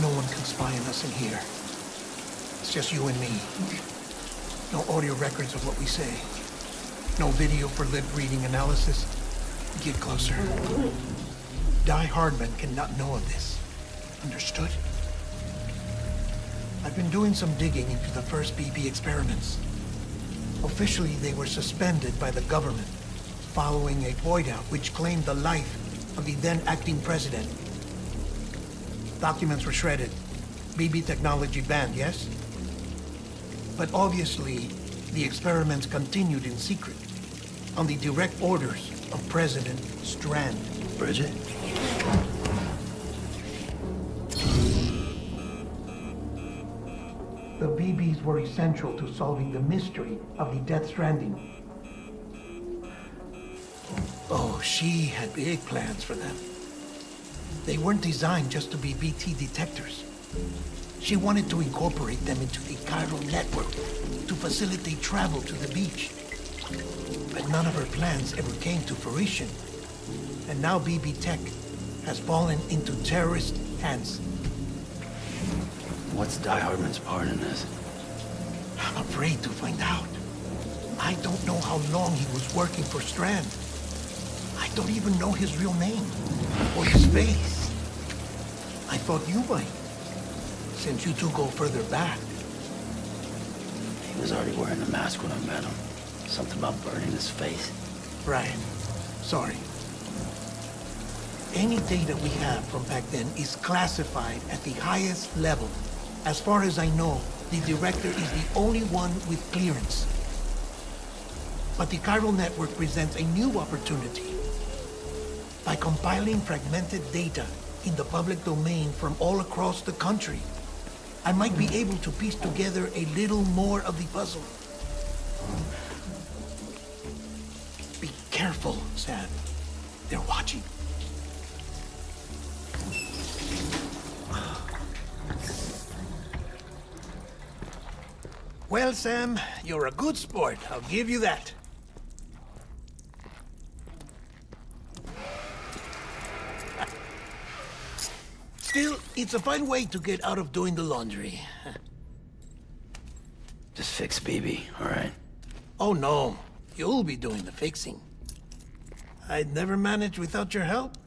No one can spy on us in here. It's just you and me. No audio records of what we say. No video for lip-reading analysis. Get closer. Die Hardman cannot know of this. Understood? I've been doing some digging into the first BB experiments. Officially, they were suspended by the government, following a void-out which claimed the life of the then-acting president. Documents were shredded. BB technology banned, yes? But obviously, the experiments continued in secret, on the direct orders of President Strand. Bridget? The BBs were essential to solving the mystery of the Death Stranding. Oh, she had big plans for them. They weren't designed just to be BT detectors. She wanted to incorporate them into the chiral network to facilitate travel to the beach. But none of her plans ever came to fruition. And now BB Tech has fallen into terrorist hands. What's Die Hardman's part in this? I'm afraid to find out. I don't know how long he was working for Strand. I don't even know his real name or his face. I thought you might, since you two go further back. He was already wearing a mask when I met him. Something about burning his face. Right. Sorry. Any data we have from back then is classified at the highest level. As far as I know, the director is the only one with clearance. But the chiral network presents a new opportunity. By compiling fragmented data in the public domain from all across the country, I might be able to piece together a little more of the puzzle. Be careful, Sam. They're watching. Well, Sam, you're a good sport. I'll give you that. Still, it's a fine way to get out of doing the laundry. Just fix BB, all right? Oh, no. You'll be doing the fixing. I'd never manage without your help.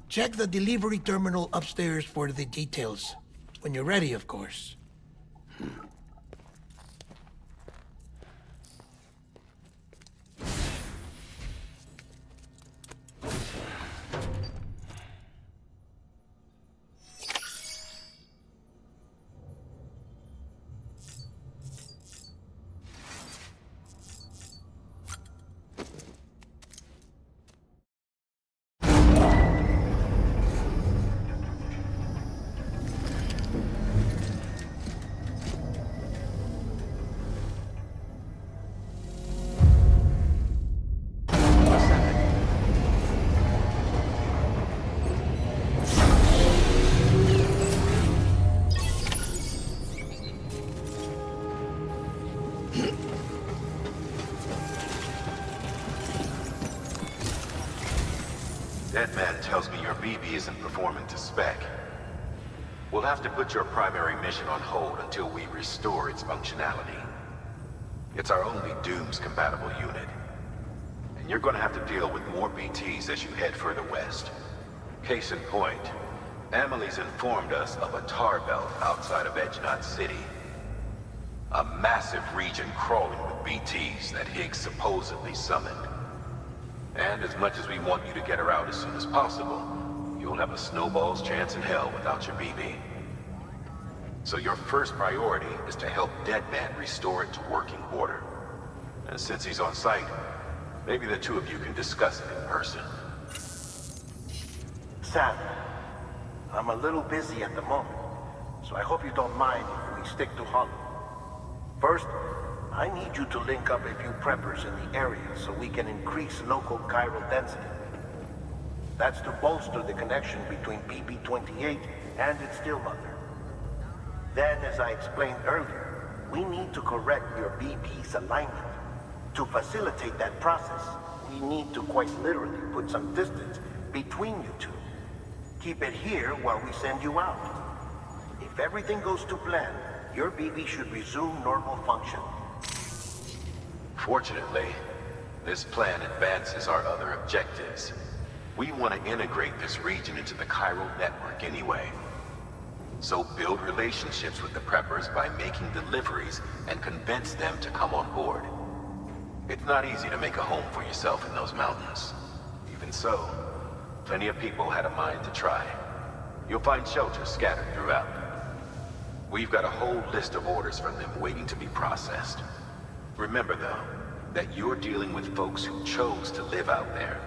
Check the delivery terminal upstairs for the details. When you're ready, of course. That man tells me your BB isn't performing to spec. We'll have to put your primary mission on hold until we restore its functionality. It's our only Dooms-compatible unit. And you're gonna have to deal with more BTs as you head further west. Case in point, Amelie's informed us of a tar belt outside of Edgenot City. A massive region crawling with BTs that Higgs supposedly summoned. And as much as we want you to get her out as soon as possible, you'll have a snowball's chance in hell without your BB. So your first priority is to help Deadman restore it to working order. And since he's on site, maybe the two of you can discuss it in person. Sam, I'm a little busy at the moment, so I hope you don't mind if we stick to Hollow. First, I need you to link up a few preppers in the area so we can increase local chiral density. That's to bolster the connection between BB-28 and its stillmother. Then, as I explained earlier, we need to correct your BB's alignment. To facilitate that process, we need to quite literally put some distance between you two. Keep it here while we send you out. If everything goes to plan, your BB should resume normal function. Fortunately, this plan advances our other objectives. We want to integrate this region into the chiral network anyway. So build relationships with the preppers by making deliveries and convince them to come on board. It's not easy to make a home for yourself in those mountains. Even so, plenty of people had a mind to try. You'll find shelters scattered throughout. We've got a whole list of orders from them waiting to be processed. Remember, though, that you're dealing with folks who chose to live out there.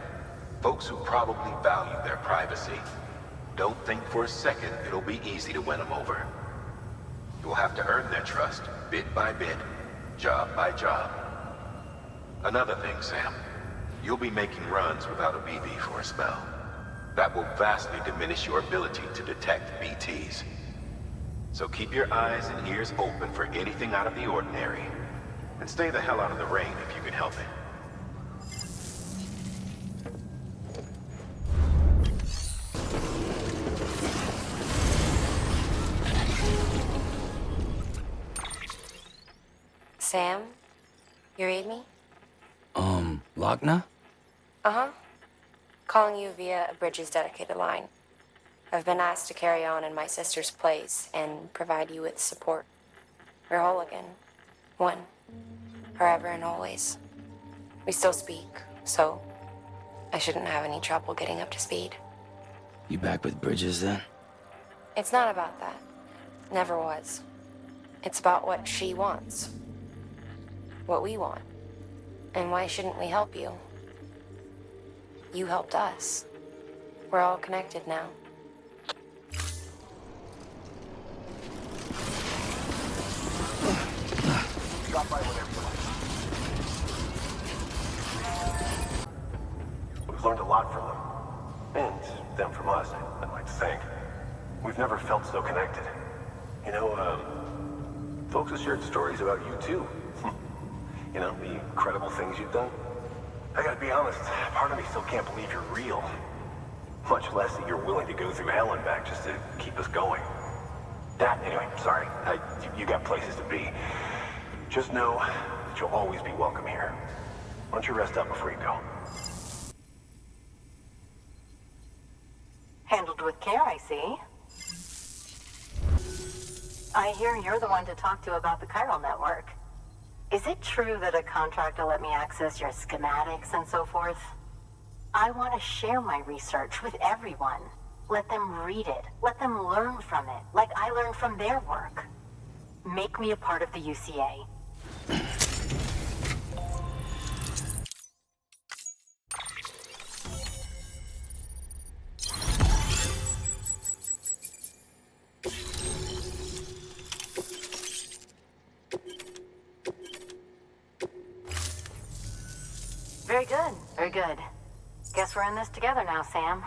Folks who probably value their privacy. Don't think for a second it'll be easy to win them over. You'll have to earn their trust, bit by bit, job by job. Another thing, Sam. You'll be making runs without a BB for a spell. That will vastly diminish your ability to detect BTs. So keep your eyes and ears open for anything out of the ordinary. And stay the hell out of the rain if you can help it. Sam? You read me? Lochna? Uh-huh. Calling you via a Bridges dedicated line. I've been asked to carry on in my sister's place and provide you with support. We're whole again. One. Forever and always. We still speak, so I shouldn't have any trouble getting up to speed. You back with Bridges then? It's not about that. Never was. It's about what she wants. What we want. And why shouldn't we help you? You helped us. We're all connected now. Drop by whenever you like. We've learned a lot from them. And them from us, I'd like to think. We've never felt so connected. You know, folks have shared stories about you too. You know, the incredible things you've done. I gotta be honest, part of me still can't believe you're real. Much less that you're willing to go through hell and back just to keep us going. Anyway, sorry. You got places to be. Just know that you'll always be welcome here. Why don't you rest up before you go? Handled with care, I see. I hear you're the one to talk to about the chiral network. Is it true that a contractor let me access your schematics and so forth? I want to share my research with everyone. Let them read it. Let them learn from it, like I learned from their work. Make me a part of the UCA. Very good, very good. Guess we're in this together now, Sam.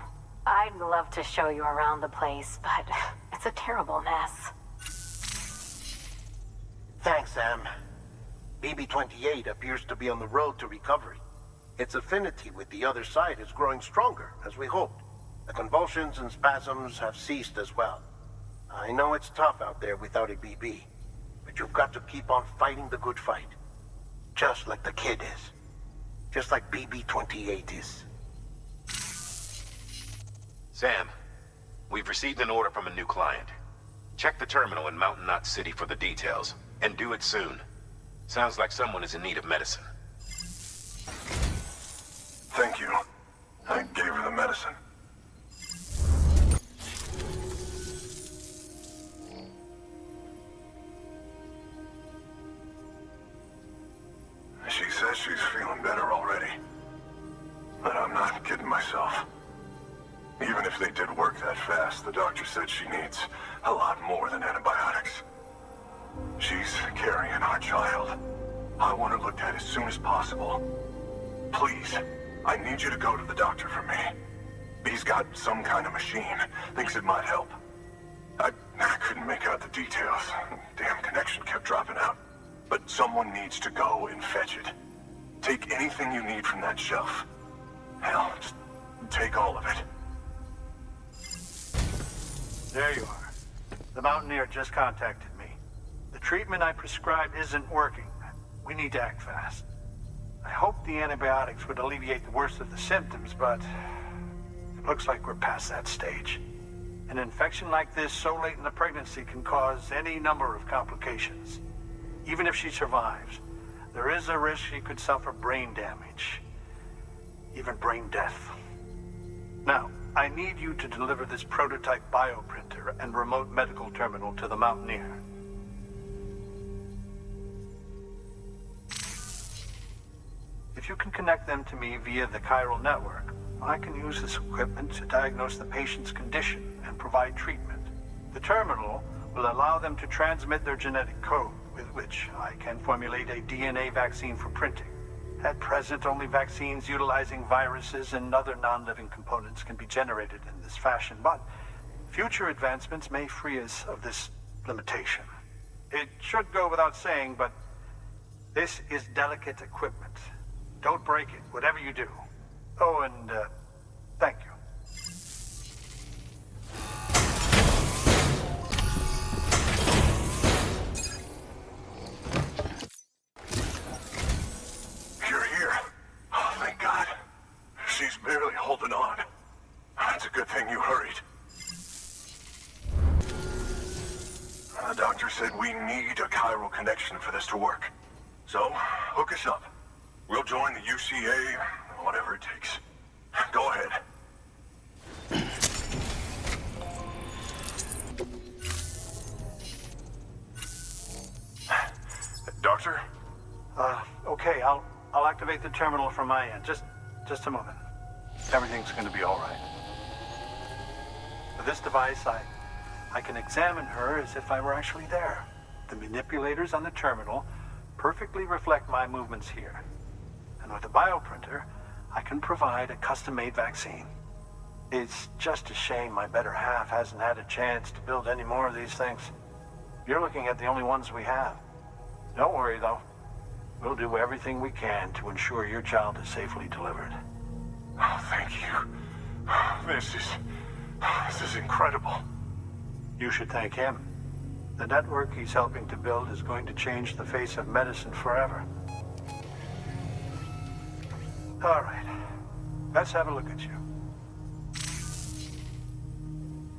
I'd love to show you around the place, but it's a terrible mess. Thanks, Sam. BB-28 appears to be on the road to recovery. Its affinity with the other side is growing stronger, as we hoped. The convulsions and spasms have ceased as well. I know it's tough out there without a BB, but you've got to keep on fighting the good fight. Just like the kid is. Just like BB-28 is. Sam, we've received an order from a new client. Check the terminal in Mountain Knot City for the details, and do it soon. Sounds like someone is in need of medicine. Thank you. I gave her the medicine. She says she's feeling better already. But I'm not kidding myself. Even if they did work that fast, the doctor said she needs a lot more than antibiotics. She's carrying our child. I want her looked at as soon as possible. Please, I need you to go to the doctor for me. He's got some kind of machine. Thinks it might help. I couldn't make out the details. Damn connection kept dropping out. But someone needs to go and fetch it. Take anything you need from that shelf. Hell, just take all of it. There you are. The Mountaineer just contacted me. The treatment I prescribed isn't working. We need to act fast. I hoped the antibiotics would alleviate the worst of the symptoms, but it looks like we're past that stage. An infection like this so late in the pregnancy can cause any number of complications. Even if she survives, there is a risk she could suffer brain damage, even brain death. Now, I need you to deliver this prototype bioprinter and remote medical terminal to the Mountaineer. If you can connect them to me via the chiral network, I can use this equipment to diagnose the patient's condition and provide treatment. The terminal will allow them to transmit their genetic code, with which I can formulate a DNA vaccine for printing. At present, only vaccines utilizing viruses and other non-living components can be generated in this fashion, but future advancements may free us of this limitation. It should go without saying, but this is delicate equipment. Don't break it, whatever you do. Oh, and thank you. You're here. Oh, thank God. She's barely holding on. It's a good thing you hurried. The doctor said we need a chiral connection for this to work. So, hook us up. We'll join the UCA, whatever it takes. Go ahead. Doctor? Okay, I'll activate the terminal from my end. Just a moment. Everything's gonna be all right. With this device, I can examine her as if I were actually there. The manipulators on the terminal perfectly reflect my movements here. And with the bioprinter, I can provide a custom-made vaccine. It's just a shame my better half hasn't had a chance to build any more of these things. You're looking at the only ones we have. Don't worry, though. We'll do everything we can to ensure your child is safely delivered. Oh, thank you. This is incredible. You should thank him. The network he's helping to build is going to change the face of medicine forever. All right. Let's have a look at you.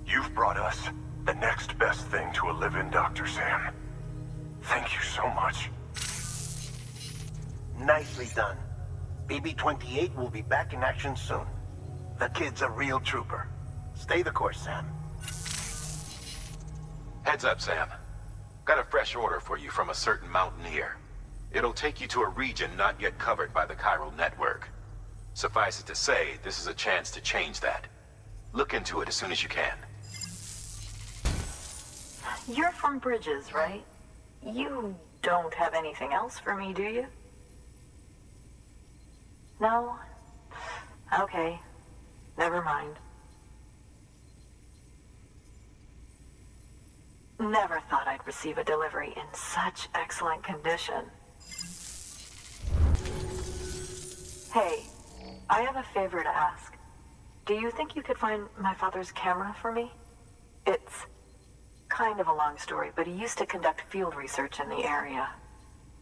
You've brought us the next best thing to a live-in Dr. Sam. Thank you so much. Nicely done. BB-28 will be back in action soon. The kid's a real trooper. Stay the course, Sam. Heads up, Sam. Got a fresh order for you from a certain mountaineer. It'll take you to a region not yet covered by the chiral network. Suffice it to say, this is a chance to change that. Look into it as soon as you can. You're from Bridges, right? You don't have anything else for me, do you? No? Okay. Never mind. Never thought I'd receive a delivery in such excellent condition. Hey, I have a favor to ask. Do you think you could find my father's camera for me? It's kind of a long story, but he used to conduct field research in the area.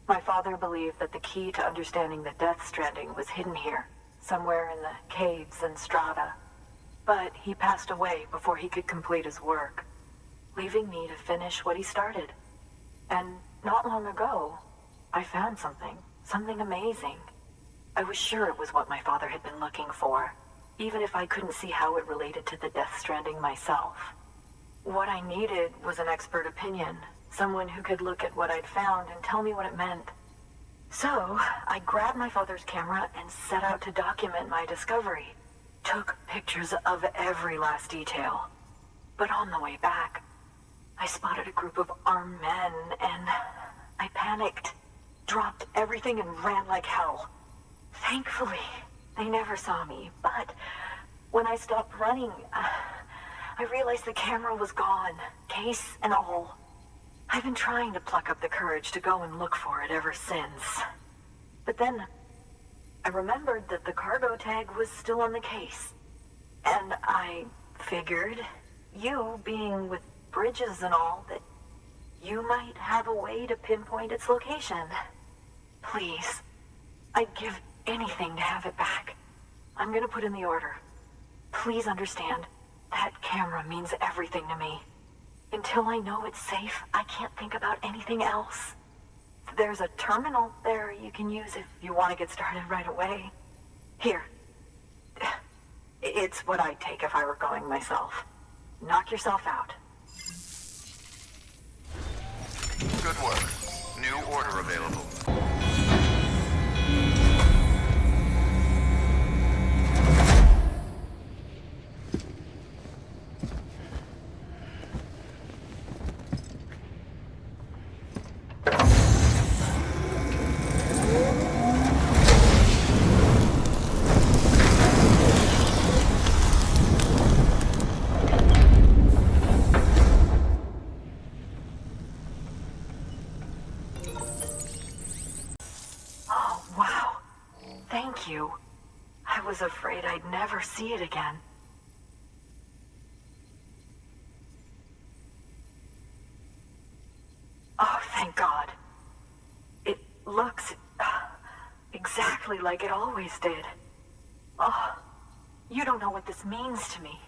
My father believed that the key to understanding the Death Stranding was hidden here, somewhere in the caves and strata. But he passed away before he could complete his work, leaving me to finish what he started. And not long ago, I found something amazing. I was sure it was what my father had been looking for, even if I couldn't see how it related to the Death Stranding myself. What I needed was an expert opinion, someone who could look at what I'd found and tell me what it meant. So, I grabbed my father's camera and set out to document my discovery. Took pictures of every last detail. But on the way back, I spotted a group of armed men and I panicked, dropped everything and ran like hell. Thankfully, they never saw me, but when I stopped running, I realized the camera was gone, case and all. I've been trying to pluck up the courage to go and look for it ever since. But then, I remembered that the cargo tag was still on the case. And I figured, you being with Bridges and all, that you might have a way to pinpoint its location. Please, I'd give anything to have it back. I'm gonna put in the order. Please understand, that camera means everything to me. Until I know it's safe, I can't think about anything else. There's a terminal there you can use if you want to get started right away. Here. It's what I'd take if I were going myself. Knock yourself out. Good work. New order available. I was afraid I'd never see it again. Oh, thank God. It looks exactly like it always did. Oh, you don't know what this means to me.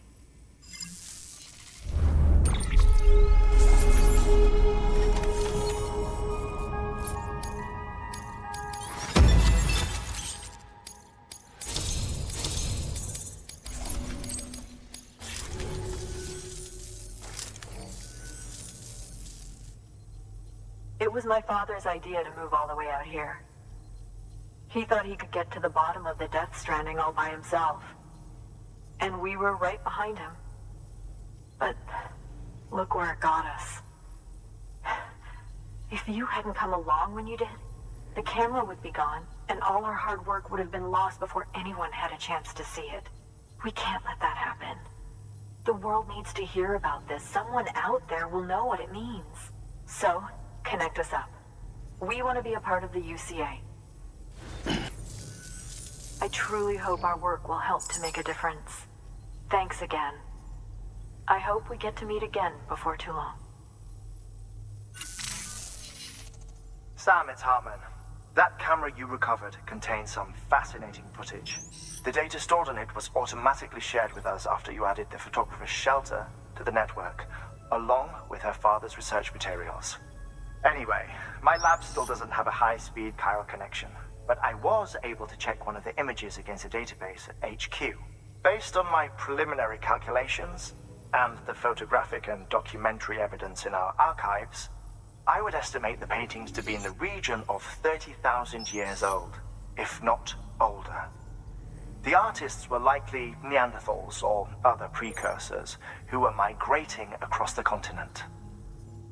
was my father's idea to move all the way out here. He thought he could get to the bottom of the Death Stranding all by himself. And we were right behind him. But look where it got us. If you hadn't come along when you did, the camera would be gone, and all our hard work would have been lost before anyone had a chance to see it. We can't let that happen. The world needs to hear about this. Someone out there will know what it means. So, connect us up. We want to be a part of the UCA. I truly hope our work will help to make a difference. Thanks again. I hope we get to meet again before too long. Sam, it's Hartman. That camera you recovered contains some fascinating footage. The data stored on it was automatically shared with us after you added the photographer's shelter to the network, along with her father's research materials. Anyway, my lab still doesn't have a high-speed chiral connection, but I was able to check one of the images against a database at HQ. Based on my preliminary calculations, and the photographic and documentary evidence in our archives, I would estimate the paintings to be in the region of 30,000 years old, if not older. The artists were likely Neanderthals or other precursors who were migrating across the continent.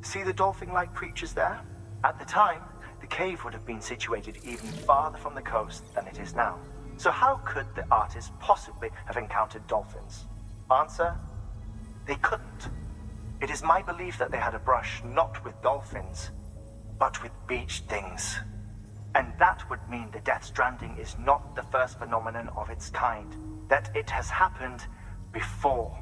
See the dolphin-like creatures there? At the time, the cave would have been situated even farther from the coast than it is now. So how could the artists possibly have encountered dolphins? Answer: they couldn't. It is my belief that they had a brush not with dolphins, but with beach things. And that would mean the Death Stranding is not the first phenomenon of its kind, that it has happened before.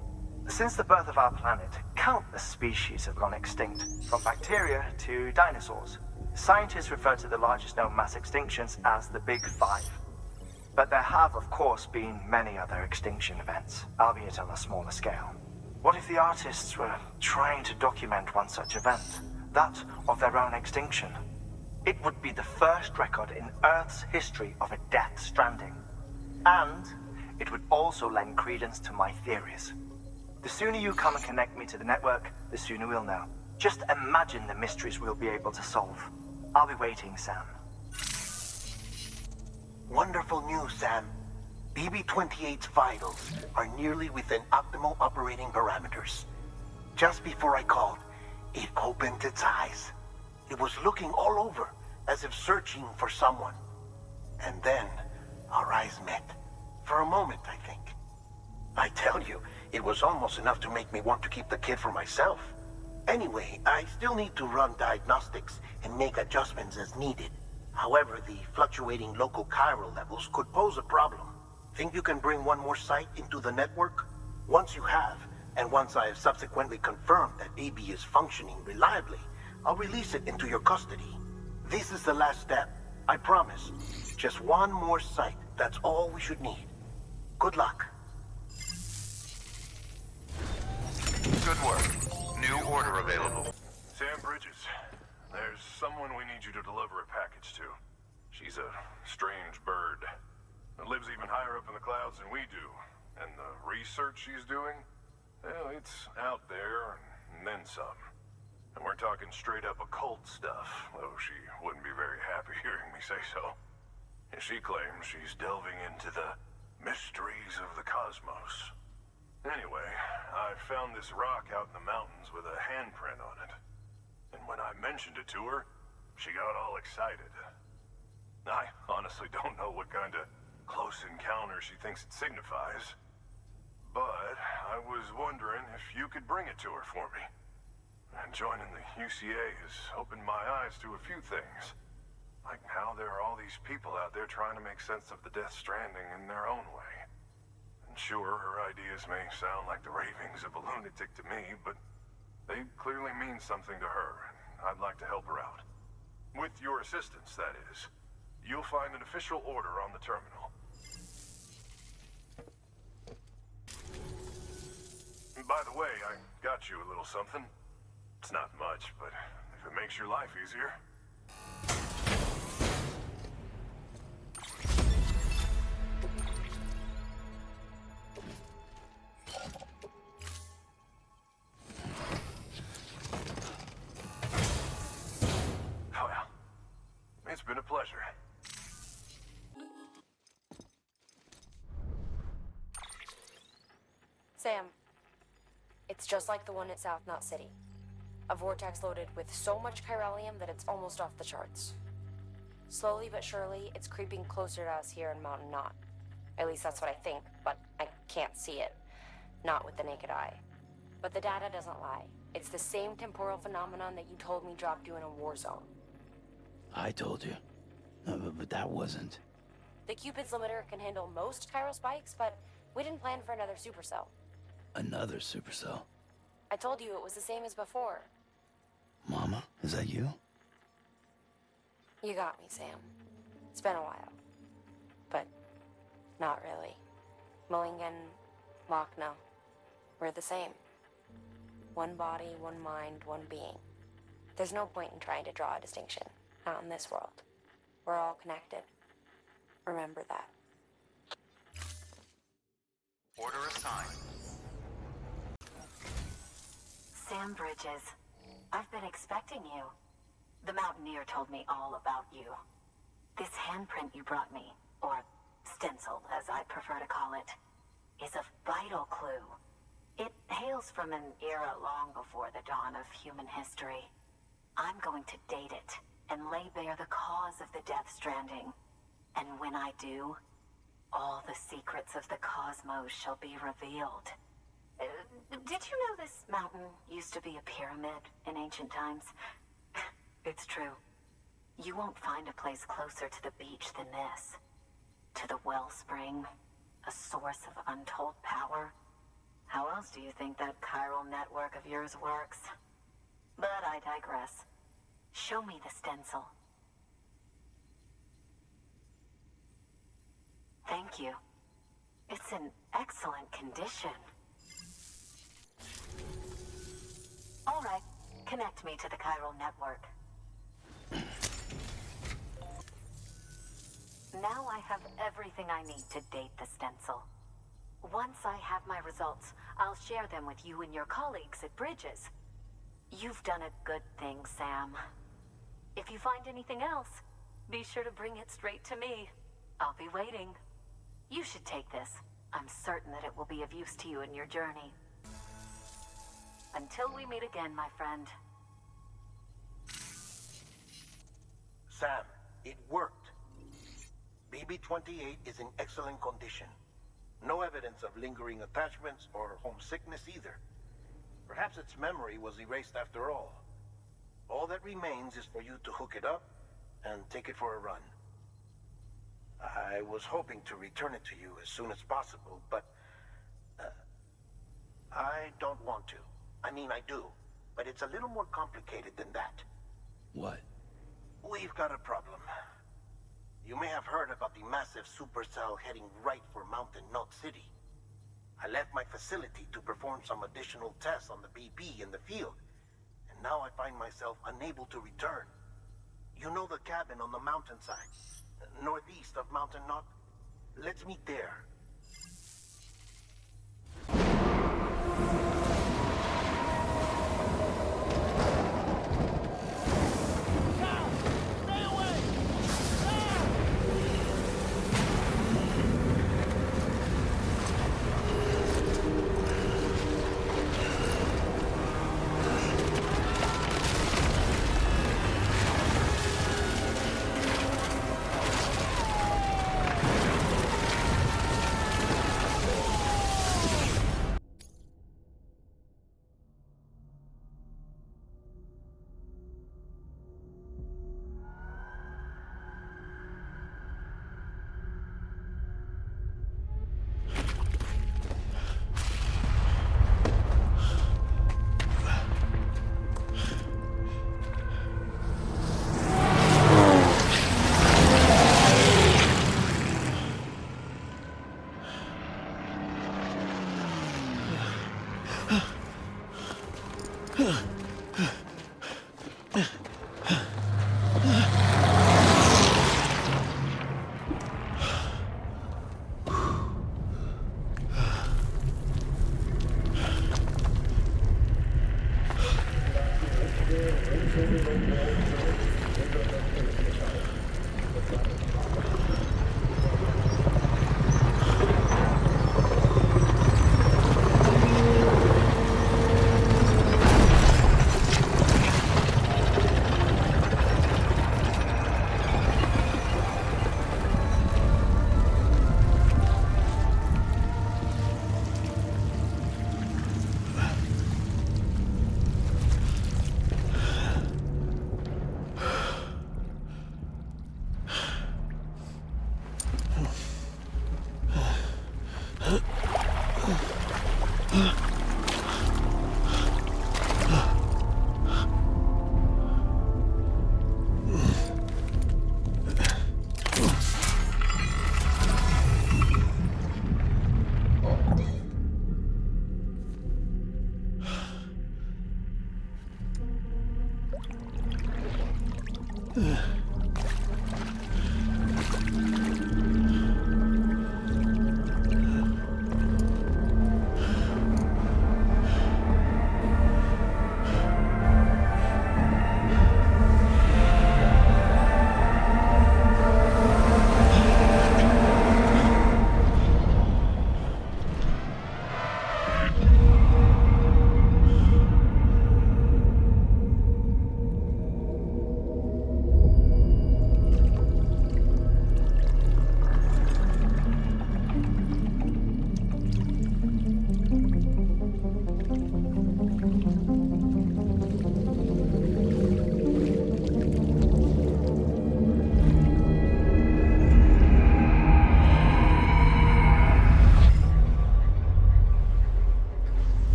Since the birth of our planet, countless species have gone extinct, from bacteria to dinosaurs. Scientists refer to the largest known mass extinctions as the Big Five. But there have, of course, been many other extinction events, albeit on a smaller scale. What if the artists were trying to document one such event, that of their own extinction? It would be the first record in Earth's history of a Death Stranding. And it would also lend credence to my theories. The sooner you come and connect me to the network, the sooner we'll know. Just imagine the mysteries we'll be able to solve. I'll be waiting, Sam. Wonderful news, Sam. BB-28's vitals are nearly within optimal operating parameters. Just before I called, it opened its eyes. It was looking all over, as if searching for someone. And then, our eyes met. For a moment, I think. I tell you, it was almost enough to make me want to keep the kid for myself. Anyway, I still need to run diagnostics and make adjustments as needed. However, the fluctuating local chiral levels could pose a problem. Think you can bring one more site into the network? Once you have, and once I have subsequently confirmed that AB is functioning reliably, I'll release it into your custody. This is the last step, I promise. Just one more site, that's all we should need. Good luck. Good work. New order available. Sam Bridges, there's someone we need you to deliver a package to. She's a strange bird. It lives even higher up in the clouds than we do. And the research she's doing, well, it's out there and then some. And we're talking straight up occult stuff, though she wouldn't be very happy hearing me say so. And she claims she's delving into the mysteries of the cosmos. Anyway, I found this rock out in the mountains with a handprint on it. And when I mentioned it to her, she got all excited. I honestly don't know what kind of close encounter she thinks it signifies. But I was wondering if you could bring it to her for me. And joining the UCA has opened my eyes to a few things. Like how there are all these people out there trying to make sense of the Death Stranding in their own way. And sure, her ideas may sound like the ravings of a lunatic to me, but they clearly mean something to her, and I'd like to help her out. With your assistance, that is. You'll find an official order on the terminal. By the way, I got you a little something. It's not much, but if it makes your life easier. Sam, it's just like the one at South Knot City. A vortex loaded with so much chiralium that it's almost off the charts. Slowly but surely, it's creeping closer to us here in Mountain Knot. At least that's what I think, but I can't see it. Not with the naked eye. But the data doesn't lie. It's the same temporal phenomenon that you told me dropped you in a war zone. I told you. But that wasn't. The Cupid's limiter can handle most chiral spikes, but we didn't plan for another supercell. Another supercell. I told you it was the same as before. Mama, is that you? You got me, Sam. It's been a while. But not really. Mulligan, Lochna, we're the same. One body, one mind, one being. There's no point in trying to draw a distinction. Not in this world. We're all connected. Remember that. Order assigned. Sam Bridges, I've been expecting you. The Mountaineer told me all about you. This handprint you brought me, or stencil as I prefer to call it, is a vital clue. It hails from an era long before the dawn of human history. I'm going to date it and lay bare the cause of the Death Stranding. And when I do, all the secrets of the cosmos shall be revealed. Did you know this mountain used to be a pyramid in ancient times? It's true. You won't find a place closer to the beach than this. To the wellspring, a source of untold power. How else do you think that chiral network of yours works? But I digress. Show me the stencil. Thank you. It's in excellent condition. All right, connect me to the chiral network. Now I have everything I need to date the stencil. Once I have my results, I'll share them with you and your colleagues at Bridges. You've done a good thing, Sam. If you find anything else, be sure to bring it straight to me. I'll be waiting. You should take this. I'm certain that it will be of use to you in your journey. Until we meet again, my friend. Sam, it worked. BB-28 is in excellent condition. No evidence of lingering attachments or homesickness either. Perhaps its memory was erased after all. All that remains is for you to hook it up and take it for a run. I was hoping to return it to you as soon as possible, but I don't want to. I mean, I do, but it's a little more complicated than that. What? We've got a problem. You may have heard about the massive supercell heading right for Mountain Knot City. I left my facility to perform some additional tests on the BB in the field, and now I find myself unable to return. You know the cabin on the mountainside, northeast of Mountain Knot? Let's meet there.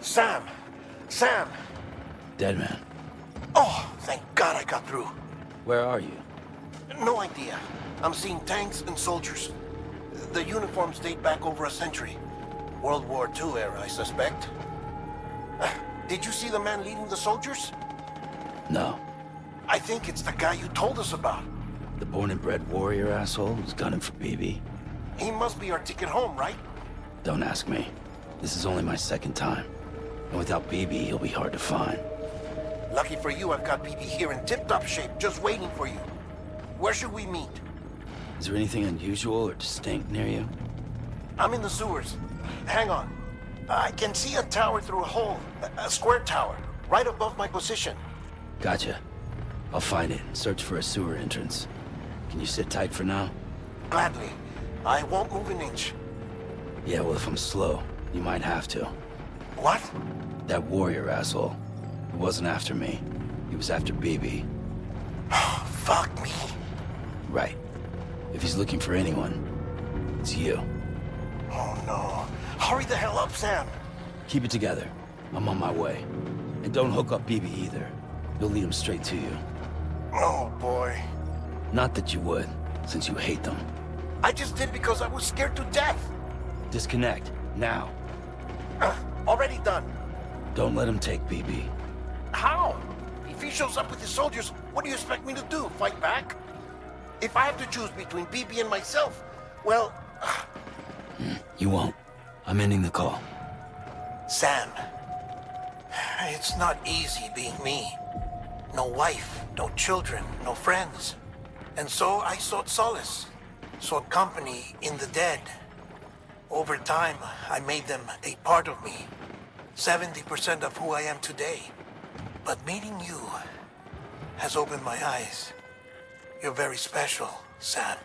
Sam! Sam! Dead man. Oh, thank God I got through. Where are you? No idea. I'm seeing tanks and soldiers. The uniforms date back over a century. World War II era, I suspect. Did you see the man leading the soldiers? No. I think it's the guy you told us about. The born and bred warrior asshole who's gunning for BB? He must be our ticket home, right? Don't ask me. This is only my second time. And without BB, he'll be hard to find. Lucky for you, I've got BB here in tip-top shape, just waiting for you. Where should we meet? Is there anything unusual or distinct near you? I'm in the sewers. Hang on. I can see a tower through a hole. A square tower, right above my position. Gotcha. I'll find it and search for a sewer entrance. Can you sit tight for now? Gladly. I won't move an inch. Yeah, well, if I'm slow, you might have to. What? That warrior asshole. He wasn't after me. He was after BB. Fuck me. Right. If he's looking for anyone, it's you. Oh no. Hurry the hell up, Sam. Keep it together. I'm on my way. And don't hook up BB either. He'll lead him straight to you. Oh boy. Not that you would, since you hate them. I just did because I was scared to death. Disconnect, now. Already done. Don't let him take BB. How? If he shows up with his soldiers, what do you expect me to do? Fight back? If I have to choose between BB and myself, well... You won't. I'm ending the call. Sam, it's not easy being me. No wife, no children, no friends. And so I sought solace, sought company in the dead. Over time, I made them a part of me, 70% of who I am today. But meeting you has opened my eyes. You're very special, Sam.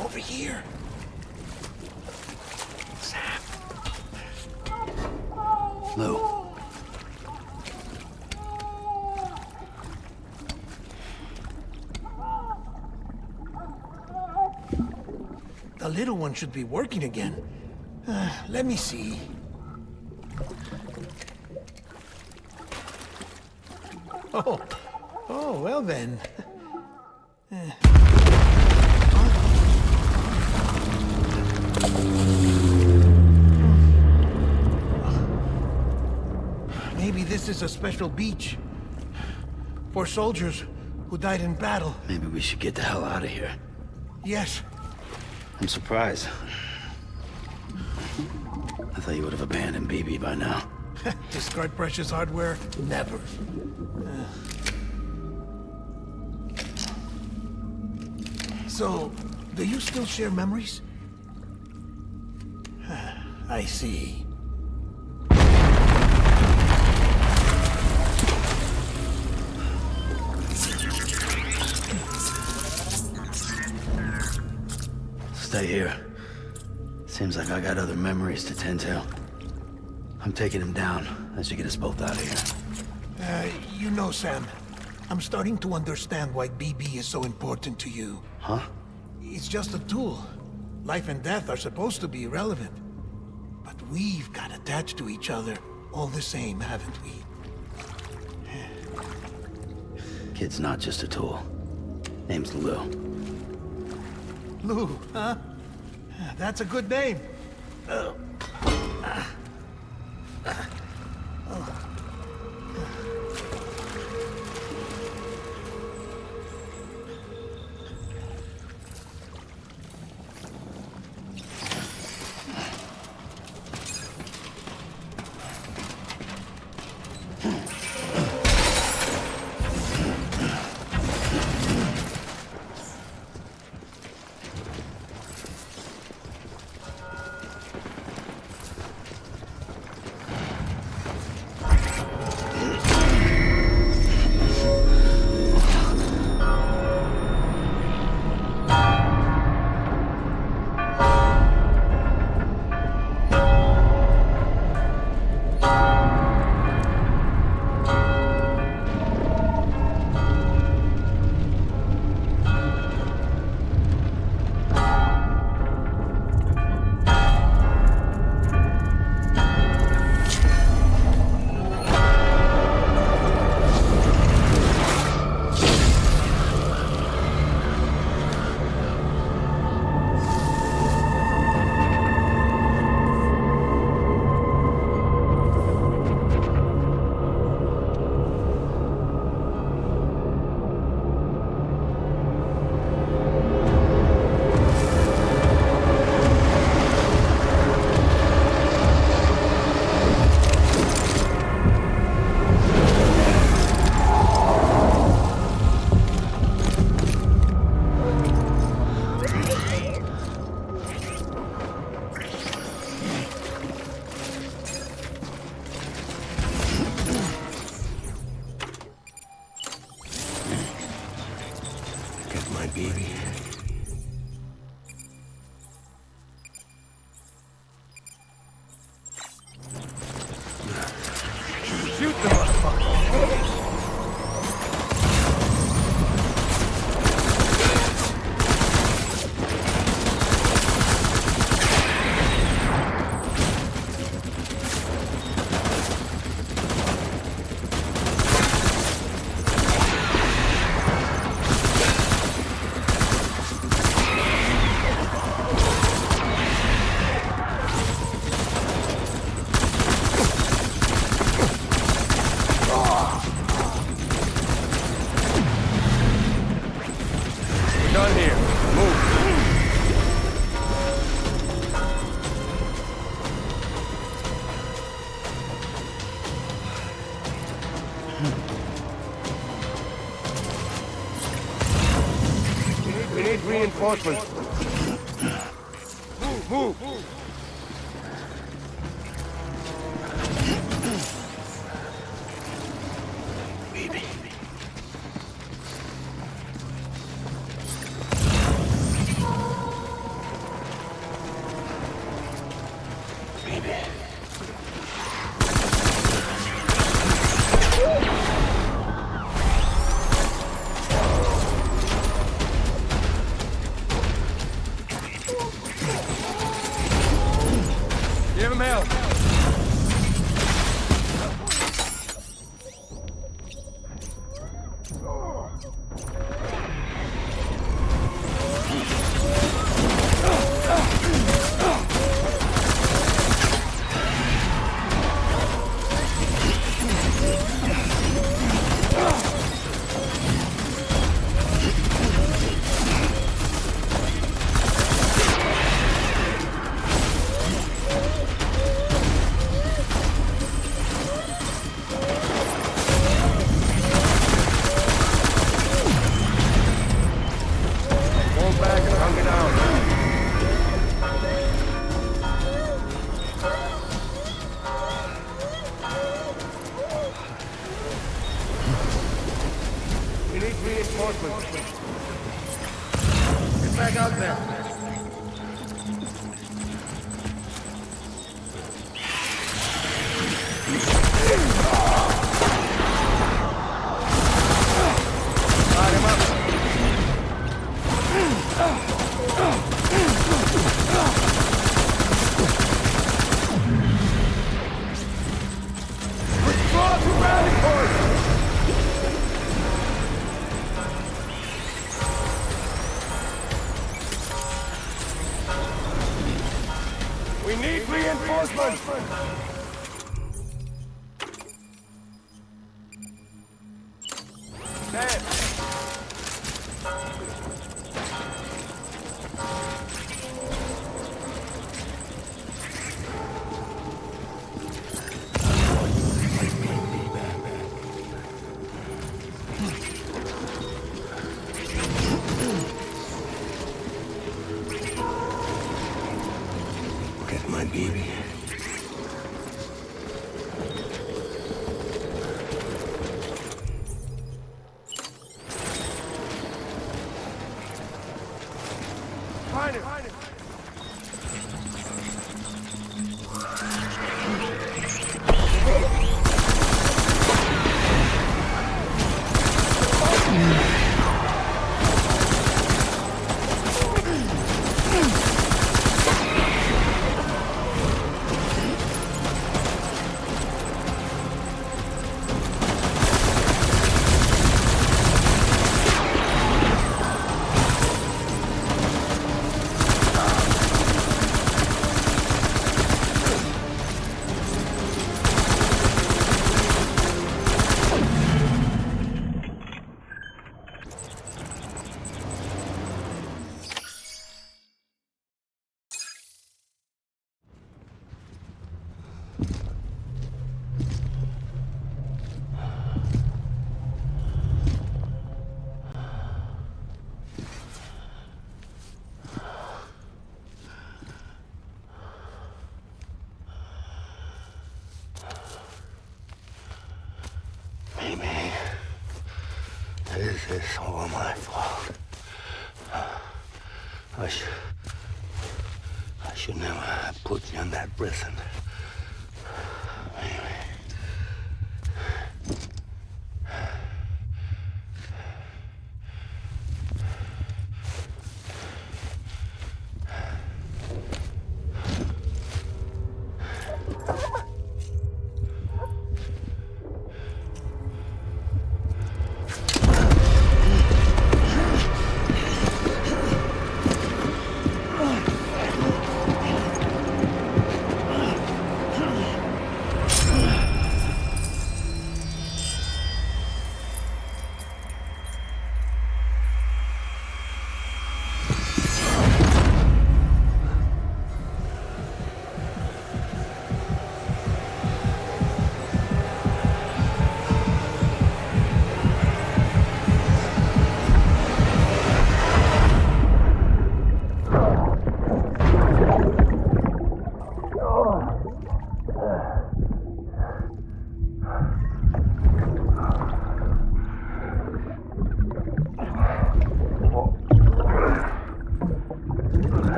Over here. Sam. Lou. The little one should be working again. Let me see. Oh, well then. Maybe this is a special beach for soldiers who died in battle. Maybe we should get the hell out of here. Yes. I'm surprised. I thought you would have abandoned BB by now. Discard precious hardware? Never. So, do you still share memories? I see. Stay here. Seems like I got other memories to tend to. I'm taking him down. That should get us both out of here. You know, Sam, I'm starting to understand why BB is so important to you. Huh? It's just a tool. Life and death are supposed to be irrelevant. But we've got attached to each other all the same, haven't we? Kid's not just a tool. Name's Lou. Lou, huh? That's a good name. baby. Shoot the motherfucker! Done here. Move. We need reinforcements. Move. need reinforcements. Get back out there. Light him up. Withdraw to rally point! We need reinforcements! Dead! Get my baby. Find him! Maybe this is all my fault. I should never have put you in that prison. Maybe.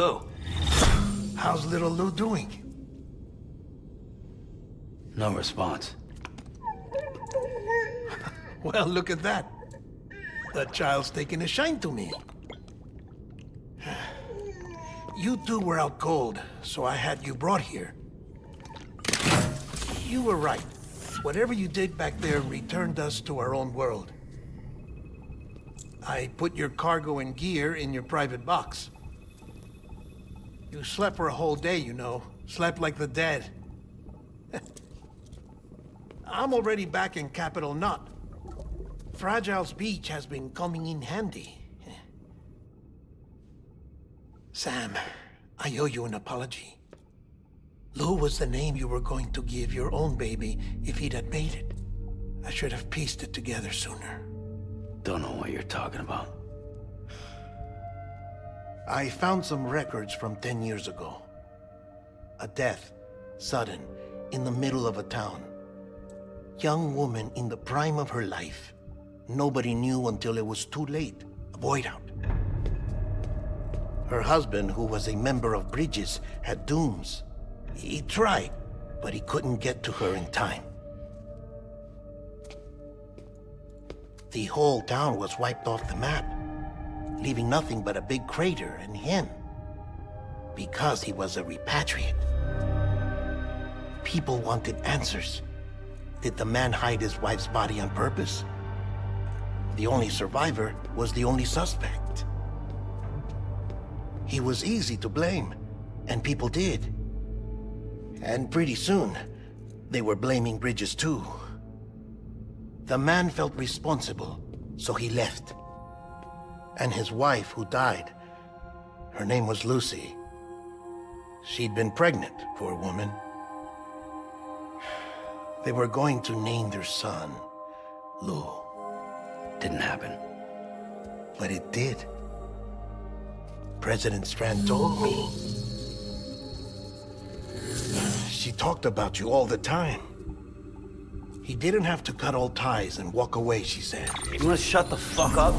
Lou. How's little Lou doing? No response. Well, look at that. The child's taking a shine to me. You two were out cold, so I had you brought here. You were right. Whatever you did back there returned us to our own world. I put your cargo and gear in your private box. You slept for a whole day, you know. Slept like the dead. I'm already back in Capital Knot. Fragile's beach has been coming in handy. Sam, I owe you an apology. Lou was the name you were going to give your own baby if he'd had made it. I should have pieced it together sooner. Don't know what you're talking about. I found some records from 10 years ago. A death, sudden, in the middle of a town. Young woman in the prime of her life. Nobody knew until it was too late. A void out. Her husband, who was a member of Bridges, had dooms. He tried, but he couldn't get to her in time. The whole town was wiped off the map, leaving nothing but a big crater and him. Because he was a repatriate. People wanted answers. Did the man hide his wife's body on purpose? The only survivor was the only suspect. He was easy to blame, and people did. And pretty soon, they were blaming Bridges too. The man felt responsible, so he left. And his wife, who died, her name was Lucy. She'd been pregnant, poor woman. They were going to name their son Lou. Didn't happen. But it did. President Strand told me. She talked about you all the time. He didn't have to cut all ties and walk away, she said. You wanna shut the fuck up?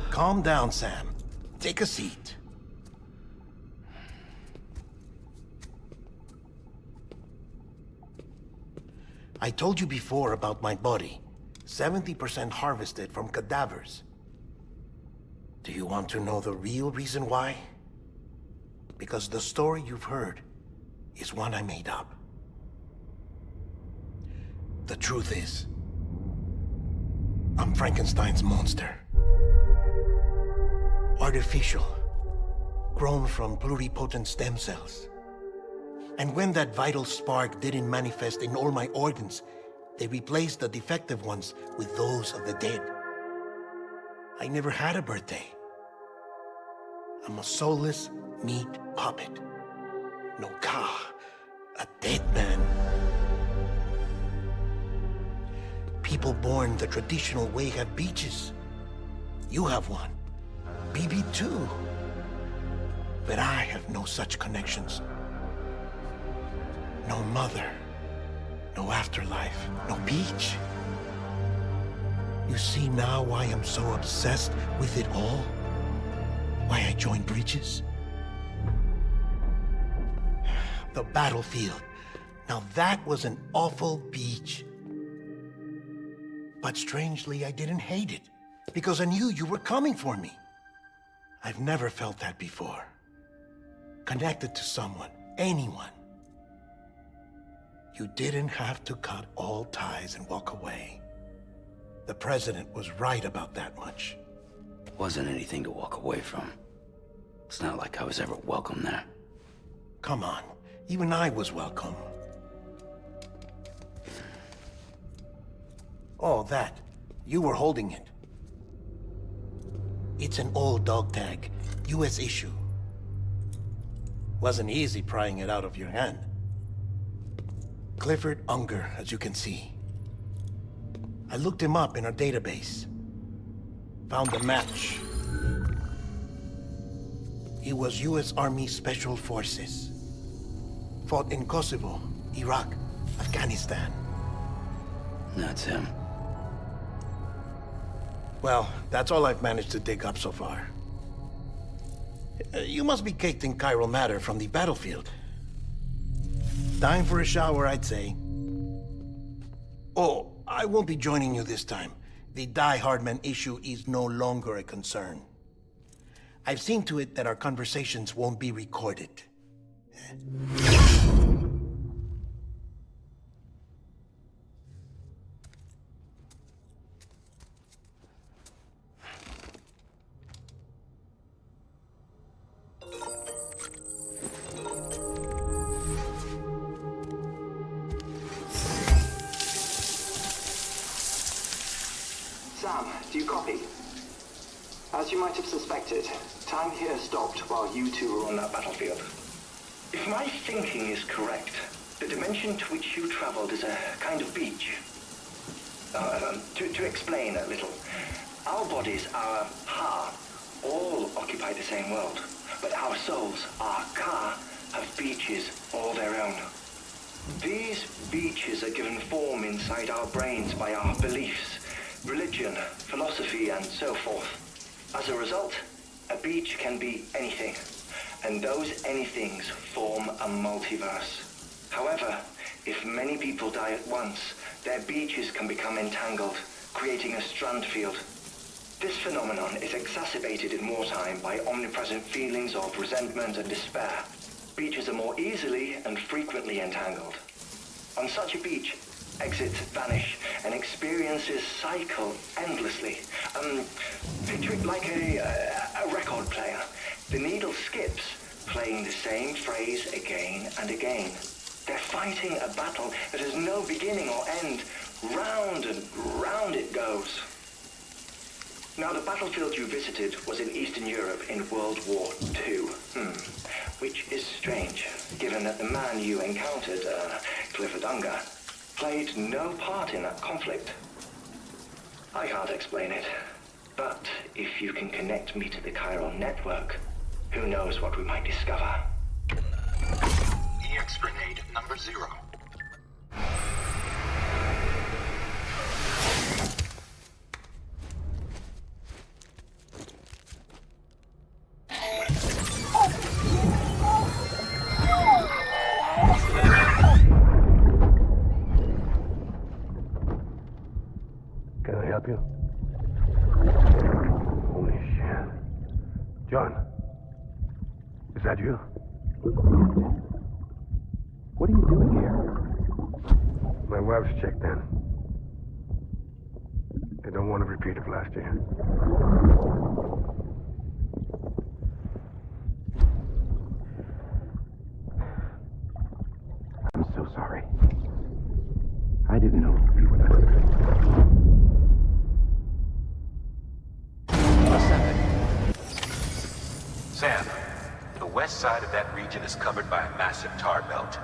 Calm down, Sam. Take a seat. I told you before about my body. 70% harvested from cadavers. Do you want to know the real reason why? Because the story you've heard is one I made up. The truth is, I'm Frankenstein's monster. Artificial, grown from pluripotent stem cells. And when that vital spark didn't manifest in all my organs, they replaced the defective ones with those of the dead. I never had a birthday. I'm a soulless meat puppet. No ka, a dead man. People born the traditional way have beaches. You have one. BB too. But I have no such connections. No mother. No afterlife. No beach. You see now why I'm so obsessed with it all? Why I joined Bridges? The battlefield. Now that was an awful beach. But strangely, I didn't hate it. Because I knew you were coming for me. I've never felt that before. Connected to someone, anyone. You didn't have to cut all ties and walk away. The president was right about that much. Wasn't anything to walk away from. It's not like I was ever welcome there. Come on, even I was welcome. Oh, that. You were holding it. It's an old dog tag, US issue. Wasn't easy prying it out of your hand. Clifford Unger, as you can see. I looked him up in our database. Found a match. He was US Army Special Forces. Fought in Kosovo, Iraq, Afghanistan. That's him. Well, that's all I've managed to dig up so far. You must be caked in chiral matter from the battlefield. Time for a shower, I'd say. Oh, I won't be joining you this time. The Die Hardman issue is no longer a concern. I've seen to it that our conversations won't be recorded. Sam, do you copy? As you might have suspected, time here stopped while you two were on that battlefield. If my thinking is correct, the dimension to which you traveled is a kind of beach. To explain a little, our bodies, our ha, all occupy the same world, but our souls, our ka, have beaches all their own. These beaches are given form inside our brains by our beliefs, religion, philosophy, and so forth. As a result, a beach can be anything, and those anythings form a multiverse. However, if many people die at once, their beaches can become entangled, creating a strand field. This phenomenon is exacerbated in wartime by omnipresent feelings of resentment and despair. Beaches are more easily and frequently entangled. On such a beach, exits vanish and experiences cycle endlessly. Picture it like a record player. The needle skips, playing the same phrase again and again. They're fighting a battle that has no beginning or end. Round and round it goes. Now, the battlefield you visited was in Eastern Europe in World War II. Which is strange, given that the man you encountered, Clifford Unger, played no part in that conflict. I can't explain it, but if you can connect me to the chiral network, who knows what we might discover. EX grenade number 0. Can I help you? Holy shit. John, is that you? What are you doing here? My wife's checked in. They don't want a repeat of last year. I'm so sorry. I didn't know you were that. Sam, the west side of that region is covered by a massive tar belt.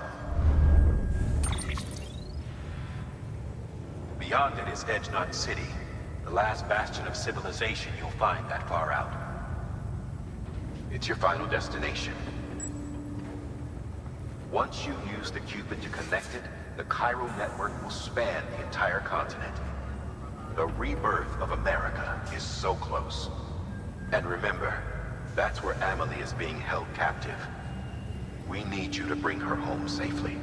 Beyond it is Edgenot City, the last bastion of civilization you'll find that far out. It's your final destination. Once you use the Cupid to connect it, the chiral network will span the entire continent. The rebirth of America is so close. And remember, that's where Amelie is being held captive. We need you to bring her home safely.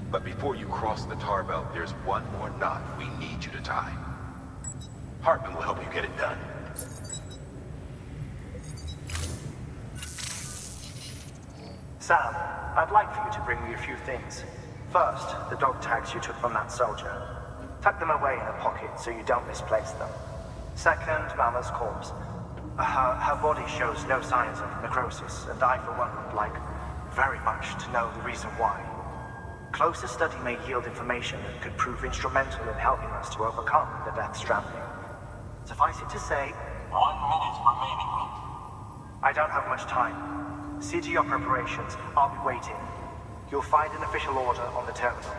But before you cross the tar belt, there's one more knot we need you to tie. Hartman will help you get it done. Sam, I'd like for you to bring me a few things. First, the dog tags you took from that soldier. Tuck them away in a pocket so you don't misplace them. Second, Mama's corpse. Her body shows no signs of necrosis, and I, for one, would like very much to know the reason why. Closer study may yield information that could prove instrumental in helping us to overcome the Death Stranding. Suffice it to say, 1 minute remaining. I don't have much time. See to your preparations. I'll be waiting. You'll find an official order on the terminal.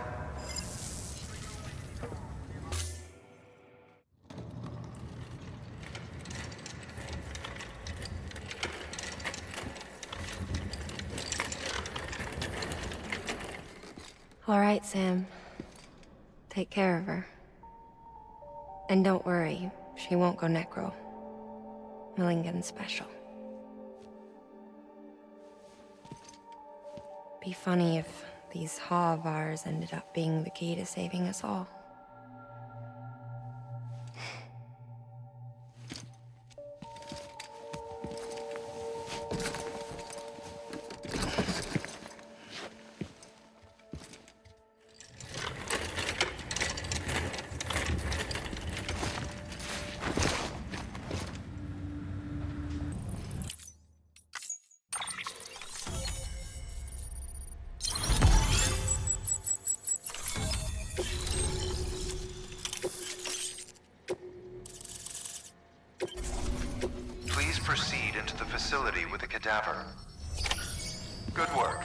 All right, Sam. Take care of her. And don't worry, she won't go necro. Millingan's special. Be funny if these Ha of ours ended up being the key to saving us all. Please proceed into the facility with the cadaver. Good work.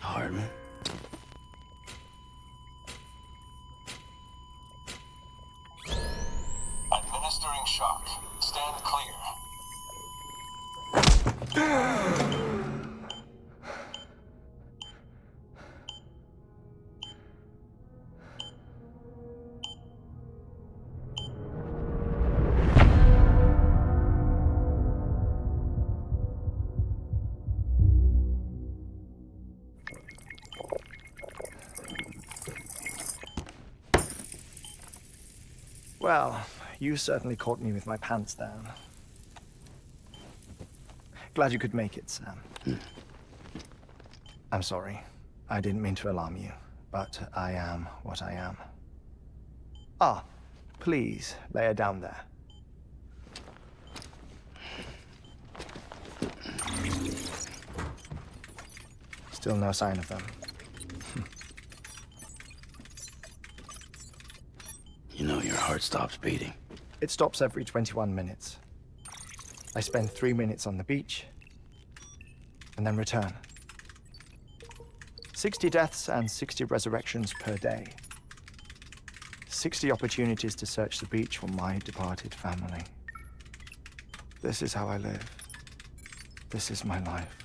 Hardman? Administering shock. Stand clear. Well, you certainly caught me with my pants down. Glad you could make it, Sam. I'm sorry. I didn't mean to alarm you, but I am what I am. Ah, please, lay her down there. Still no sign of them. You know your heart stops beating. It stops every 21 minutes. I spend 3 minutes on the beach, and then return. 60 deaths and 60 resurrections per day. 60 opportunities to search the beach for my departed family. This is how I live. This is my life.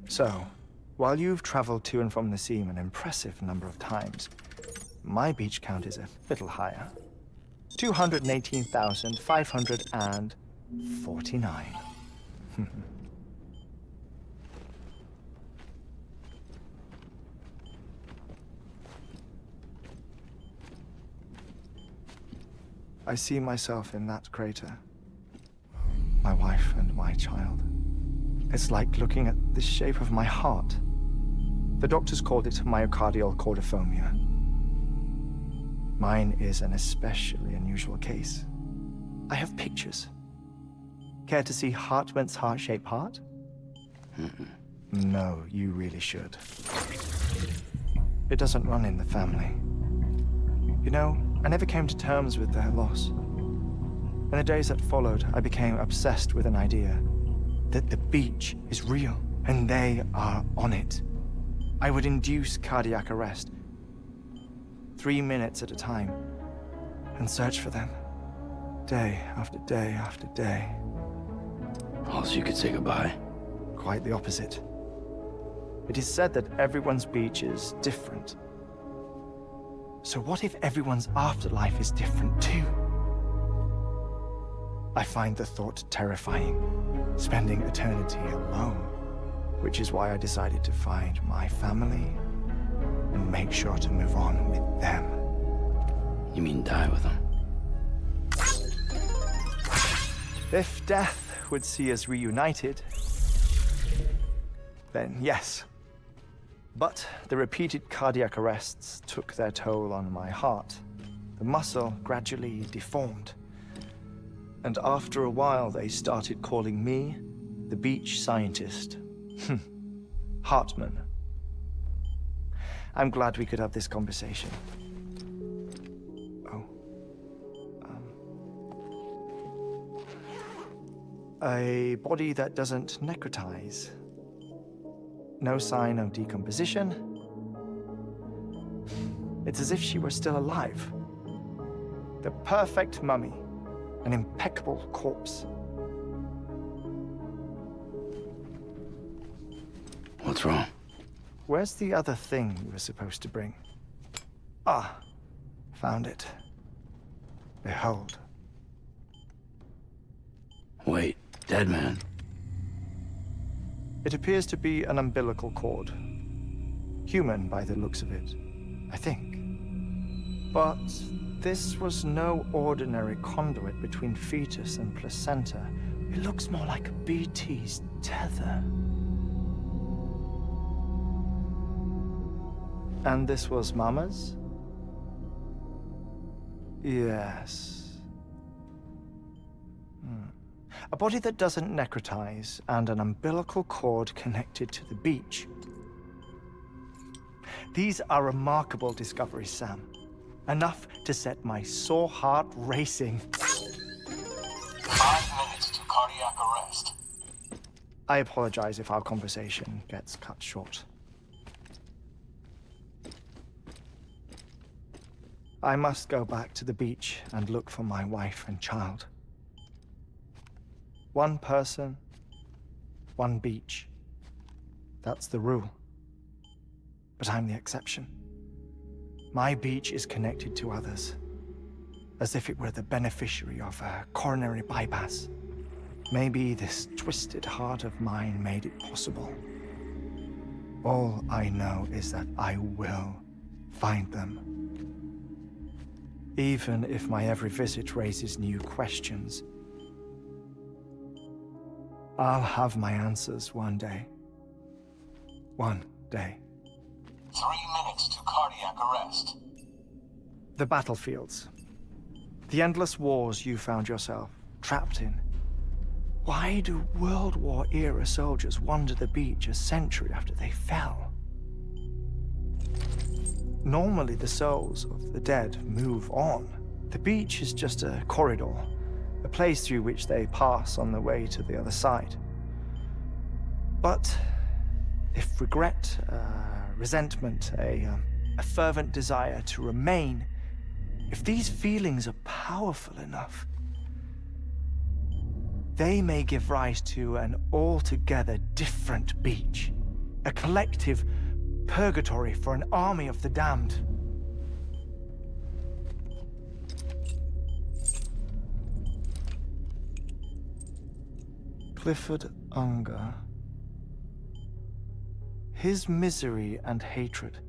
So, while you've traveled to and from the scene an impressive number of times, my beach count is a little higher. 218,549. I see myself in that crater. My wife and my child. It's like looking at the shape of my heart. The doctors called it myocardial cordiformia. Mine is an especially unusual case. I have pictures. Care to see Hartman's heart-shaped heart? No, you really should. It doesn't run in the family. You know, I never came to terms with their loss. In the days that followed, I became obsessed with an idea that the beach is real, and they are on it. I would induce cardiac arrest, 3 minutes at a time, and search for them, day after day after day. Also, you could say goodbye. Quite the opposite. It is said that everyone's beach is different, So what if everyone's afterlife is different too? I find the thought terrifying, spending eternity alone, which is why I decided to find my family and make sure to move on with them. You mean die with them? If death would see us reunited, then yes. But the repeated cardiac arrests took their toll on my heart. The muscle gradually deformed. And after a while, they started calling me the beach scientist. Hartman. I'm glad we could have this conversation. A body that doesn't necrotize. No sign of decomposition. It's as if she were still alive. The perfect mummy. An impeccable corpse. What's wrong? Where's the other thing you were supposed to bring? Ah, found it. Behold. Wait, dead man? It appears to be an umbilical cord. Human by the looks of it, I think. But this was no ordinary conduit between fetus and placenta. It looks more like a BT's tether. And this was Mama's? Yes. A body that doesn't necrotize and an umbilical cord connected to the beach. These are remarkable discoveries, Sam. Enough to set my sore heart racing. 5 minutes to cardiac arrest. I apologize if our conversation gets cut short. I must go back to the beach and look for my wife and child. One person, one beach. That's the rule. But I'm the exception. My beach is connected to others, as if it were the beneficiary of a coronary bypass. Maybe this twisted heart of mine made it possible. All I know is that I will find them. Even if my every visit raises new questions, I'll have my answers one day. One day. 3 minutes to cardiac arrest. The battlefields. The endless wars you found yourself trapped in. Why do World War-era soldiers wander the beach a century after they fell? Normally, the souls of the dead move on. The beach is just a corridor, a place through which they pass on the way to the other side. But if regret, resentment, a fervent desire to remain, if these feelings are powerful enough, they may give rise to an altogether different beach, a collective purgatory for an army of the damned. Clifford Unger. His misery and hatred,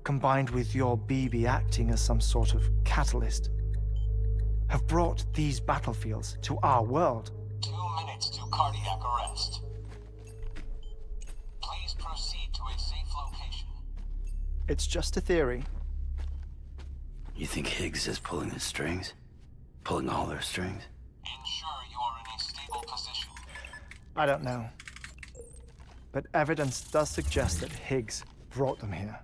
combined with your BB acting as some sort of catalyst, have brought these battlefields to our world. 2 minutes to cardiac arrest. Please proceed to a safe location. It's just a theory. You think Higgs is pulling the strings? Pulling all their strings? Ensure you are in a stable position. I don't know. But evidence does suggest that Higgs brought them here.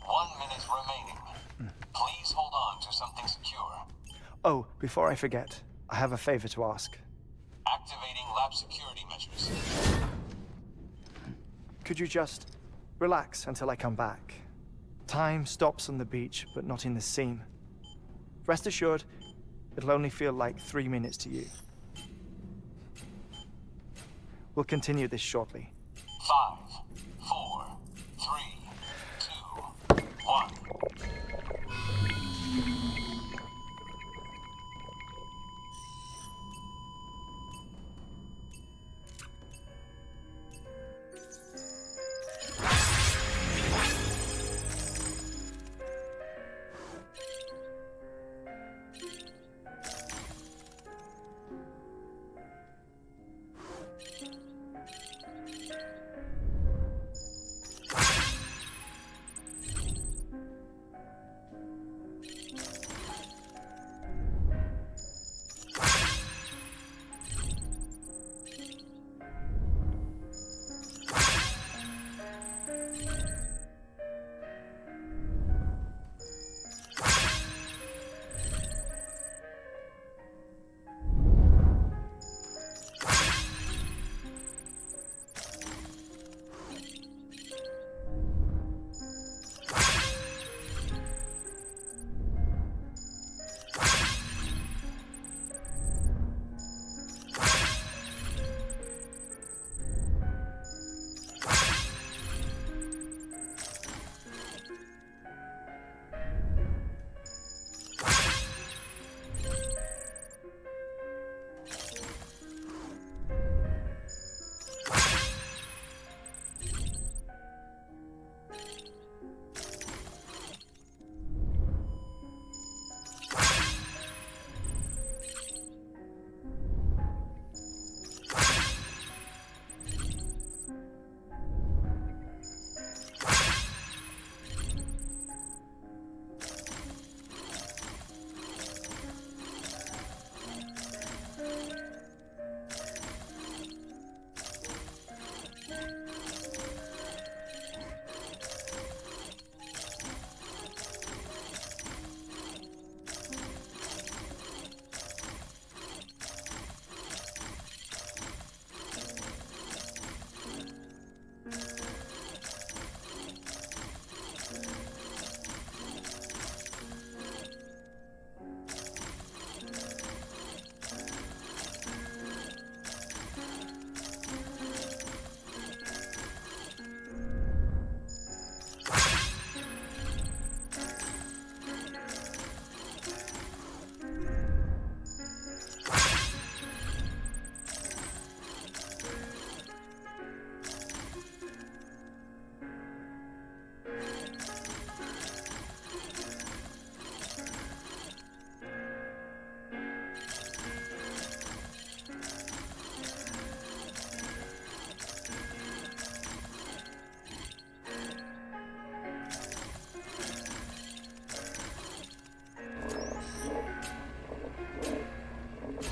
1 minute remaining. Please hold on to something secure. Oh, before I forget, I have a favor to ask. Activating lab security measures. Could you just relax until I come back? Time stops on the beach, but not in the scene. Rest assured, it'll only feel like 3 minutes to you. We'll continue this shortly. 5, 3, 2, 1.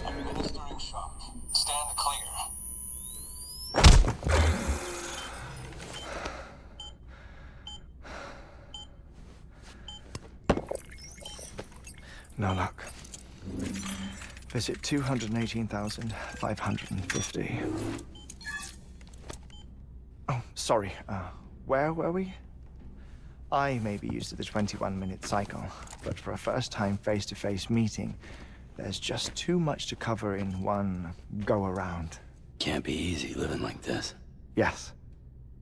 Administering shock. Stand clear. No luck. Visit 218,550. Oh, sorry. Where were we? I may be used to the 21-minute cycle, but for a first-time face-to-face meeting, there's just too much to cover in one go-around. Can't be easy living like this. Yes.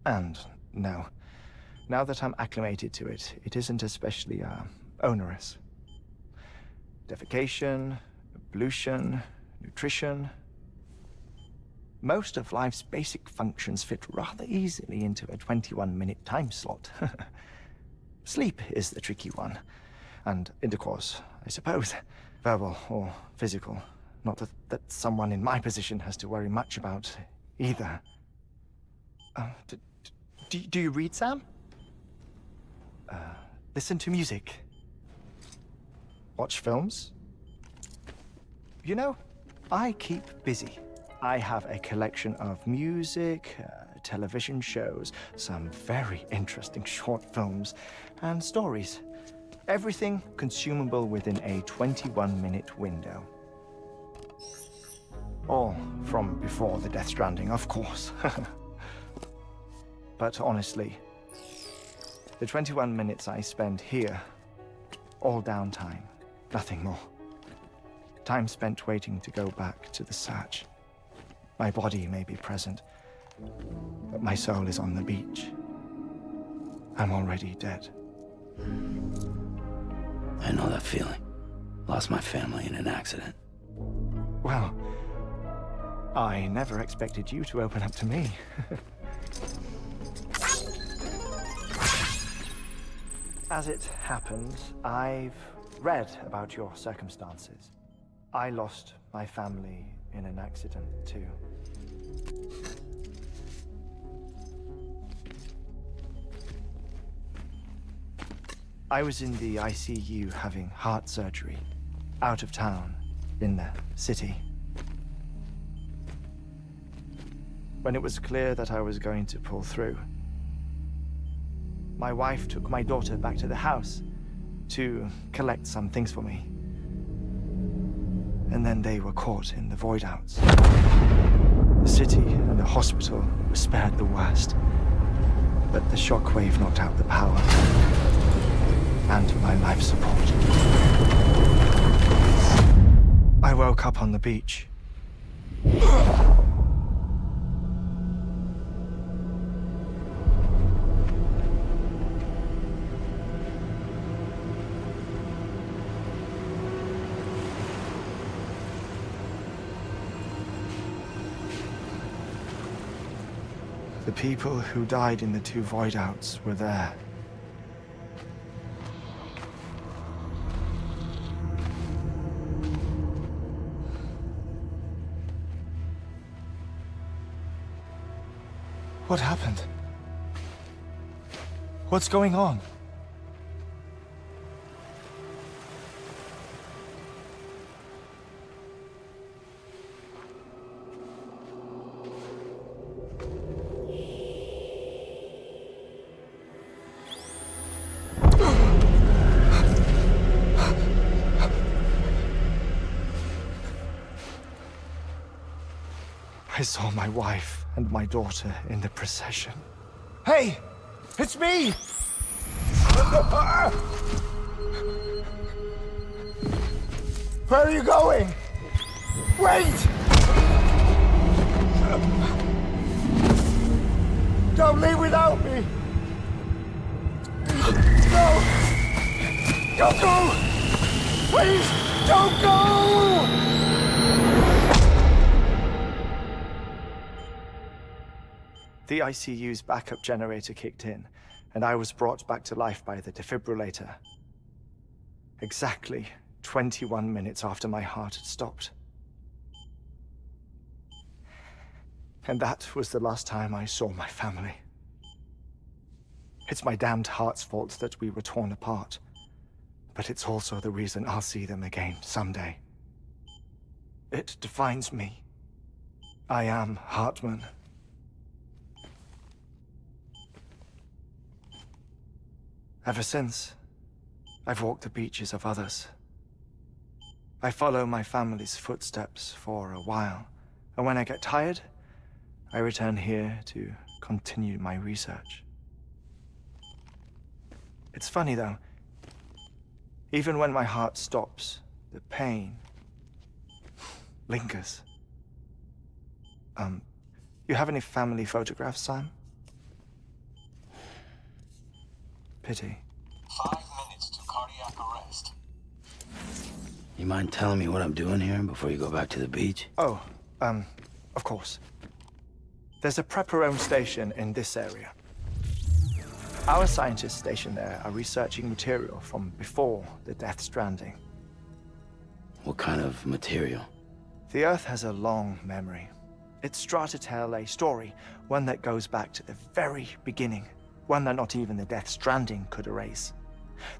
And no. Now that I'm acclimated to it, it isn't especially, onerous. Defecation, ablution, nutrition. Most of life's basic functions fit rather easily into a 21-minute time slot. Sleep is the tricky one. And intercourse, I suppose. Verbal or physical. Not that someone in my position has to worry much about either. Do you read, Sam? Listen to music. Watch films. You know, I keep busy. I have a collection of music, television shows, some very interesting short films, and stories. Everything consumable within a 21-minute window. All from before the Death Stranding, of course. But honestly, the 21 minutes I spend here, all downtime, nothing more. Time spent waiting to go back to the search. My body may be present, but my soul is on the beach. I'm already dead. I know that feeling. Lost my family in an accident. Well, I never expected you to open up to me. As it happens, I've read about your circumstances. I lost my family in an accident, too. I was in the ICU having heart surgery, out of town, in the city. When it was clear that I was going to pull through, my wife took my daughter back to the house to collect some things for me. And then they were caught in the void-outs. The city and the hospital were spared the worst, but the shockwave knocked out the power and my life support. I woke up on the beach. The people who died in the 2 void-outs were there. What happened? What's going on? I saw my wife and my daughter in the procession. Hey! It's me! Where are you going? Wait! Don't leave without me! No! Don't go! Please, don't go! The ICU's backup generator kicked in, and I was brought back to life by the defibrillator. Exactly 21 minutes after my heart had stopped. And that was the last time I saw my family. It's my damned heart's fault that we were torn apart, but it's also the reason I'll see them again someday. It defines me. I am Hartman. Ever since, I've walked the beaches of others. I follow my family's footsteps for a while, and when I get tired, I return here to continue my research. It's funny though, even when my heart stops, the pain lingers. You have any family photographs, Sam? Pity. 5 minutes to cardiac arrest. You mind telling me what I'm doing here before you go back to the beach? Oh, of course. There's a prep-your-own station in this area. Our scientists stationed there are researching material from before the Death Stranding. What kind of material? The Earth has a long memory. It's trying to tell a story, one that goes back to the very beginning. One that not even the Death Stranding could erase.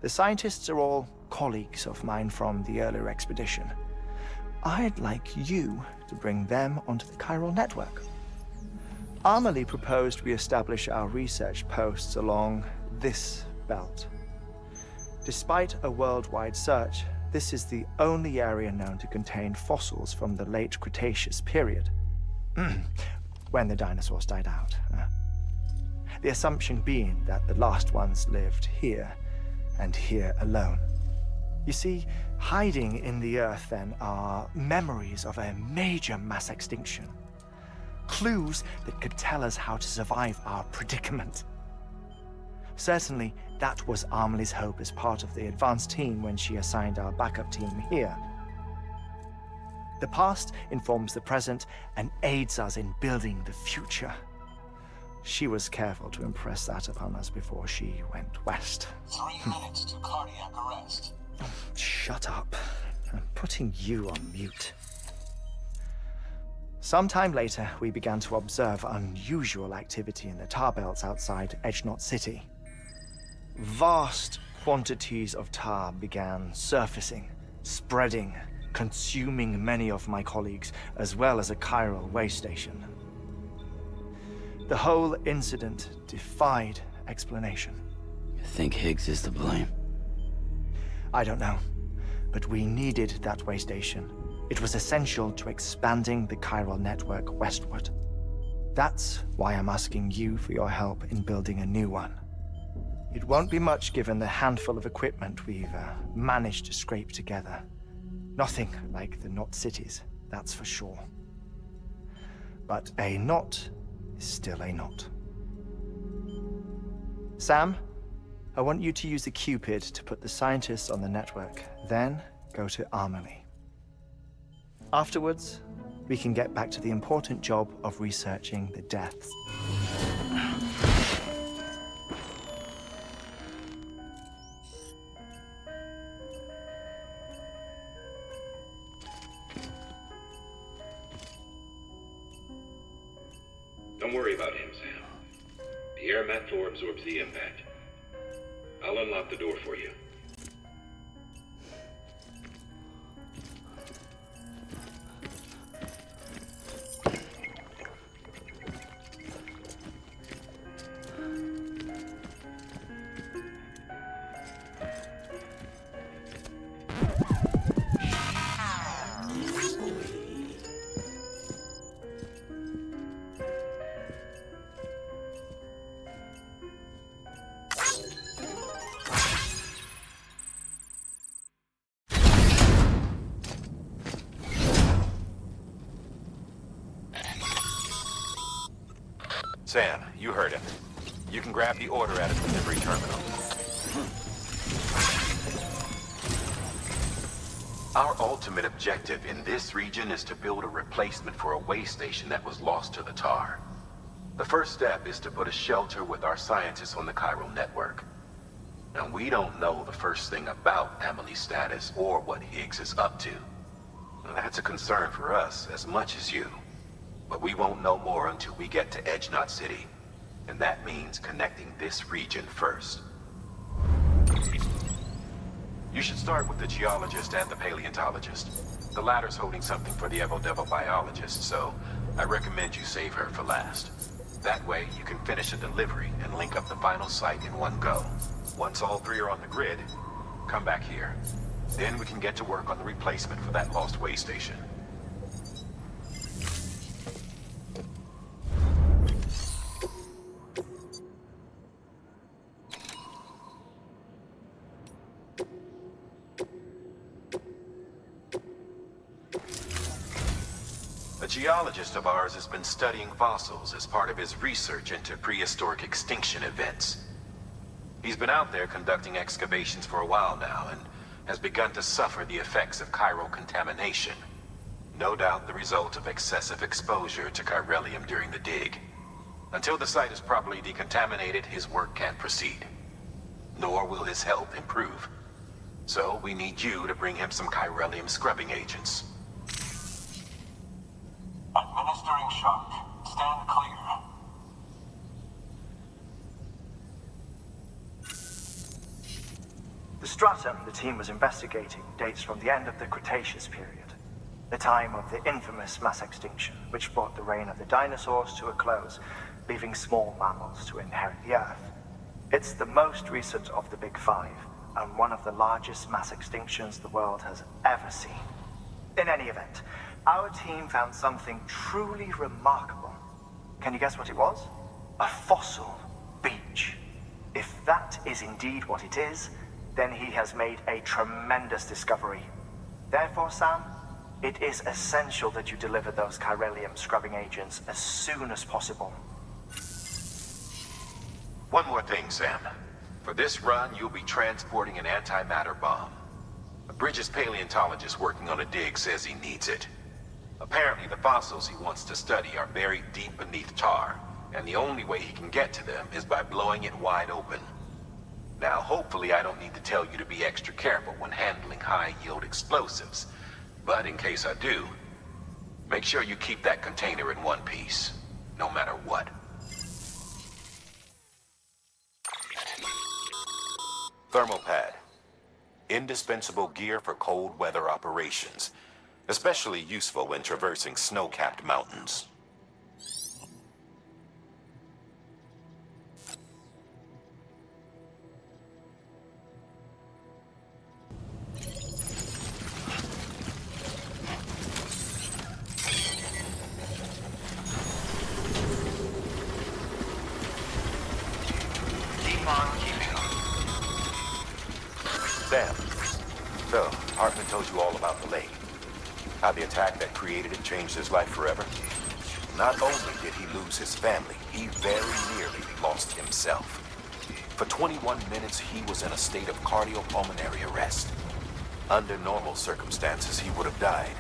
The scientists are all colleagues of mine from the earlier expedition. I'd like you to bring them onto the chiral network. Amelie proposed we establish our research posts along this belt. Despite a worldwide search, this is the only area known to contain fossils from the late Cretaceous period, when the dinosaurs died out. The assumption being that the last ones lived here, and here alone. You see, hiding in the Earth then are memories of a major mass extinction. Clues that could tell us how to survive our predicament. Certainly, that was Amelie's hope as part of the advance team when she assigned our backup team here. The past informs the present and aids us in building the future. She was careful to impress that upon us before she went west. 3 minutes to cardiac arrest. Shut up. I'm putting you on mute. Sometime later, we began to observe unusual activity in the tar belts outside Edgenot City. Vast quantities of tar began surfacing, spreading, consuming many of my colleagues, as well as a chiral way station. The whole incident defied explanation. You think Higgs is to blame? I don't know, but we needed that way station. It was essential to expanding the chiral network westward. That's why I'm asking you for your help in building a new one. It won't be much given the handful of equipment we've managed to scrape together. Nothing like the knot cities, that's for sure. But a knot is still a knot. Sam, I want you to use the Cupid to put the scientists on the network, then go to Amelie. Afterwards, we can get back to the important job of researching the deaths. Don't worry about him, Sam. The air mat floor absorbs the impact. I'll unlock the door for you. Sam, you heard him. You can grab the order at a delivery terminal. Our ultimate objective in this region is to build a replacement for a way station that was lost to the tar. The first step is to put a shelter with our scientists on the chiral network. Now, we don't know the first thing about Amelie's status or what Higgs is up to. Now, that's a concern for us as much as you. But we won't know more until we get to Edgenot City. And that means connecting this region first. You should start with the geologist and the paleontologist. The latter's holding something for the Evo-Devo biologist, so I recommend you save her for last. That way, you can finish a delivery and link up the final site in one go. Once all three are on the grid, come back here. Then we can get to work on the replacement for that lost way station. A geologist of ours has been studying fossils as part of his research into prehistoric extinction events. He's been out there conducting excavations for a while now and has begun to suffer the effects of chiral contamination. No doubt the result of excessive exposure to chiralium during the dig. Until the site is properly decontaminated, his work can't proceed. Nor will his health improve. So we need you to bring him some chiralium scrubbing agents. Administering shock. Stand clear. The stratum the team was investigating dates from the end of the Cretaceous period, the time of the infamous mass extinction, which brought the reign of the dinosaurs to a close, leaving small mammals to inherit the Earth. It's the most recent of the Big Five, and one of the largest mass extinctions the world has ever seen. In any event, our team found something truly remarkable. Can you guess what it was? A fossil beach. If that is indeed what it is, then he has made a tremendous discovery. Therefore, Sam, it is essential that you deliver those chiralium scrubbing agents as soon as possible. One more thing, Sam. For this run, you'll be transporting an antimatter bomb. A Bridges paleontologist working on a dig says he needs it. Apparently, the fossils he wants to study are buried deep beneath tar, and the only way he can get to them is by blowing it wide open. Now, hopefully I don't need to tell you to be extra careful when handling high-yield explosives, but in case I do, make sure you keep that container in one piece, no matter what. Thermal pad. Indispensable gear for cold weather operations, especially useful when traversing snow-capped mountains. Sam, so, Hartman told you all about the lake. How the attack that created it changed his life forever? Not only did he lose his family, he very nearly lost himself. For 21 minutes, he was in a state of cardiopulmonary arrest. Under normal circumstances, he would have died.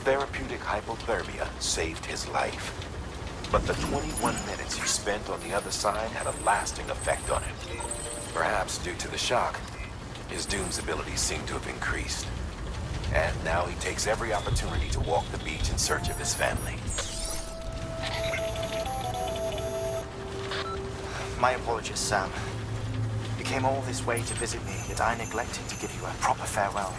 Therapeutic hypothermia saved his life. But the 21 minutes he spent on the other side had a lasting effect on him. Perhaps due to the shock, his Doom's abilities seem to have increased. And now he takes every opportunity to walk the beach in search of his family. My apologies, Sam. You came all this way to visit me, yet I neglected to give you a proper farewell.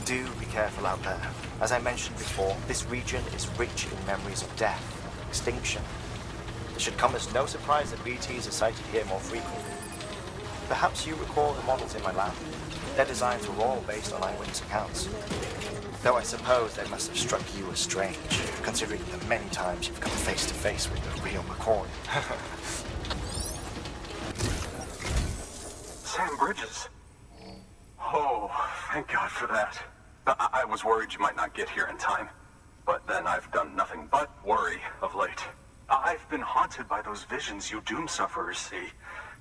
Do be careful out there. As I mentioned before, this region is rich in memories of death and extinction. It should come as no surprise that BTs are sighted here more frequently. Perhaps you recall the models in my lab? Their designs were all based on eyewitness accounts. Though I suppose they must have struck you as strange, considering the many times you've come face to face with the real McCoy. Sam Bridges. Oh, thank God for that. I was worried you might not get here in time. But then I've done nothing but worry of late. I've been haunted by those visions you Doom sufferers see.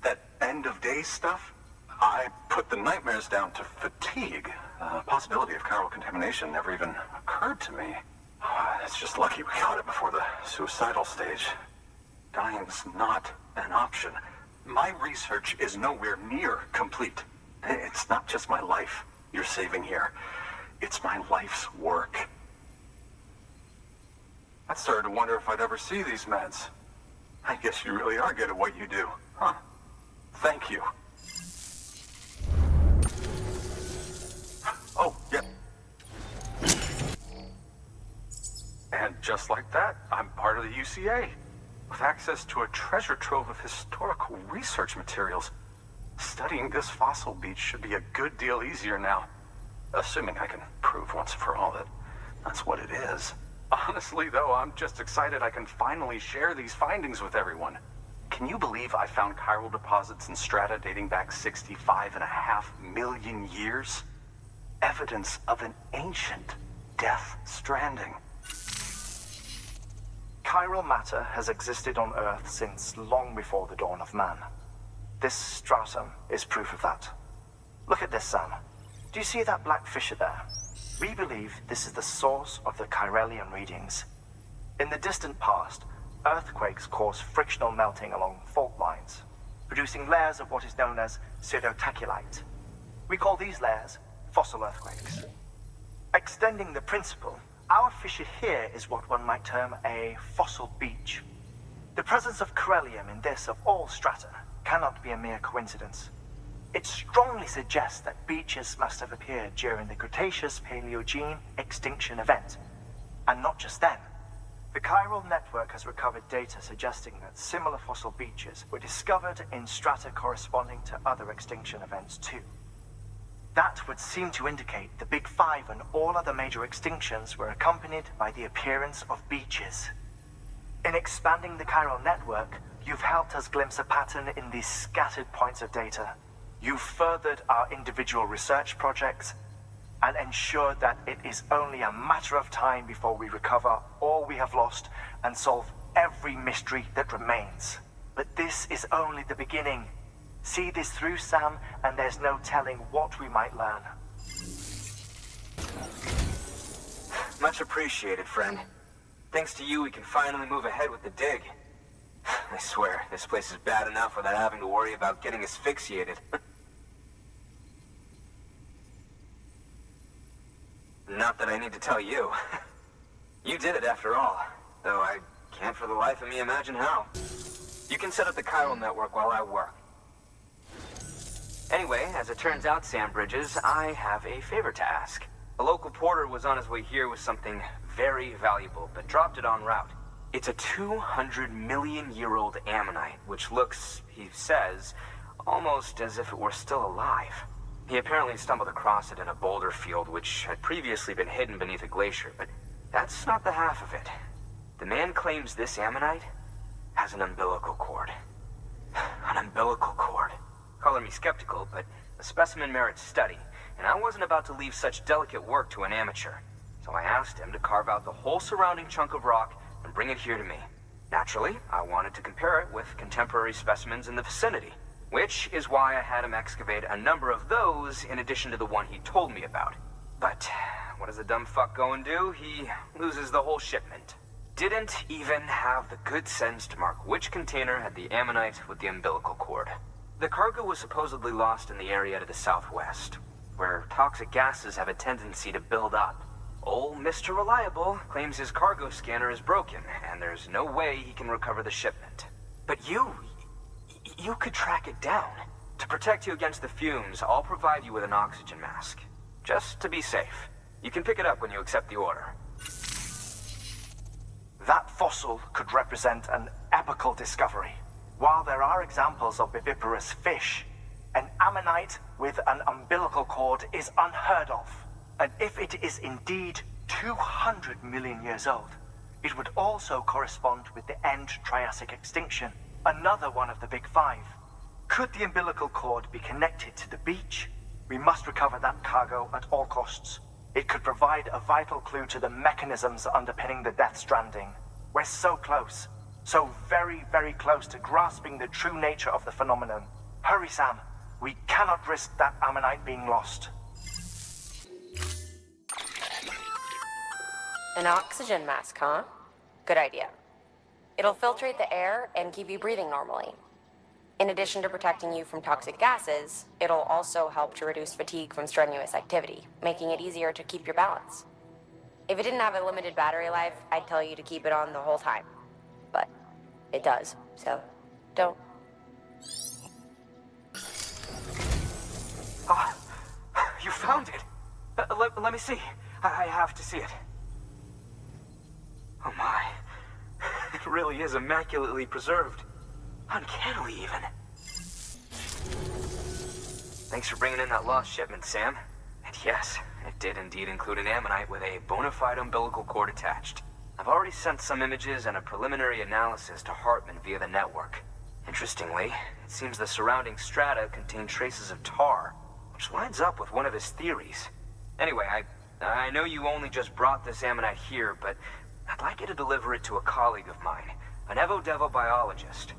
That end-of-day stuff? I put the nightmares down to fatigue. The possibility of chiral contamination never even occurred to me. It's just lucky we got it before the suicidal stage. Dying's not an option. My research is nowhere near complete. It's not just my life you're saving here. It's my life's work. I started to wonder if I'd ever see these meds. I guess you really are good at what you do, huh? Thank you. Oh, yeah. And just like that, I'm part of the UCA, with access to a treasure trove of historical research materials. Studying this fossil beach should be a good deal easier now, assuming I can prove once and for all that that's what it is. Honestly, though, I'm just excited I can finally share these findings with everyone. Can you believe I found chiral deposits in strata dating back 65.5 million years? Evidence of an ancient death stranding. Chiral matter has existed on Earth since long before the dawn of man. This stratum is proof of that. Look at this, Sam. Do you see that black fissure there? We believe this is the source of the Chiralian readings. In the distant past, earthquakes cause frictional melting along fault lines, producing layers of what is known as pseudotachylite. We call these layers fossil earthquakes. Extending the principle, our fissure here is what one might term a fossil beach. The presence of chiralium in this of all strata cannot be a mere coincidence. It strongly suggests that beaches must have appeared during the Cretaceous-Paleogene extinction event. And not just then. The chiral network has recovered data suggesting that similar fossil beaches were discovered in strata corresponding to other extinction events too. That would seem to indicate the Big Five and all other major extinctions were accompanied by the appearance of beaches. In expanding the chiral network, you've helped us glimpse a pattern in these scattered points of data. You've furthered our individual research projects and ensured that it is only a matter of time before we recover all we have lost and solve every mystery that remains. But this is only the beginning. See this through, Sam, and there's no telling what we might learn. Much appreciated, friend. Thanks to you, we can finally move ahead with the dig. I swear, this place is bad enough without having to worry about getting asphyxiated. Not that I need to tell you. You did it after all, though I can't for the life of me imagine how. You can set up the chiral network while I work. Anyway, as it turns out, Sam Bridges, I have a favor to ask. A local porter was on his way here with something very valuable, but dropped it en route. It's a 200-million-year-old ammonite, which looks, he says, almost as if it were still alive. He apparently stumbled across it in a boulder field which had previously been hidden beneath a glacier, but that's not the half of it. The man claims this ammonite has an umbilical cord. An umbilical cord. Color me skeptical, but the specimen merits study, and I wasn't about to leave such delicate work to an amateur. So I asked him to carve out the whole surrounding chunk of rock and bring it here to me. Naturally, I wanted to compare it with contemporary specimens in the vicinity, which is why I had him excavate a number of those in addition to the one he told me about. But what does the dumb fuck go and do? He loses the whole shipment. Didn't even have the good sense to mark which container had the ammonite with the umbilical cord. The cargo was supposedly lost in the area to the southwest, where toxic gases have a tendency to build up. Old Mr. Reliable claims his cargo scanner is broken, and there's no way he can recover the shipment. But you could track it down. To protect you against the fumes, I'll provide you with an oxygen mask. Just to be safe. You can pick it up when you accept the order. That fossil could represent an epical discovery. While there are examples of viviparous fish, an ammonite with an umbilical cord is unheard of. And if it is indeed 200 million years old, it would also correspond with the end Triassic extinction, another one of the big five. Could the umbilical cord be connected to the beach? We must recover that cargo at all costs. It could provide a vital clue to the mechanisms underpinning the Death Stranding. We're so close. So very, very close to grasping the true nature of the phenomenon. Hurry, Sam. We cannot risk that ammonite being lost. An oxygen mask, huh? Good idea. It'll filtrate the air and keep you breathing normally. In addition to protecting you from toxic gases, it'll also help to reduce fatigue from strenuous activity, making it easier to keep your balance. If it didn't have a limited battery life, I'd tell you to keep it on the whole time. But it does, so don't. Ah, you found it! Let me see. I have to see it. Oh my. It really is immaculately preserved. Uncannily, even. Thanks for bringing in that lost shipment, Sam. And yes, it did indeed include an ammonite with a bona fide umbilical cord attached. I've already sent some images and a preliminary analysis to Hartman via the network. Interestingly, it seems the surrounding strata contain traces of tar, which lines up with one of his theories. Anyway, I know you only just brought this ammonite here, but I'd like you to deliver it to a colleague of mine, an Evo-Devo biologist.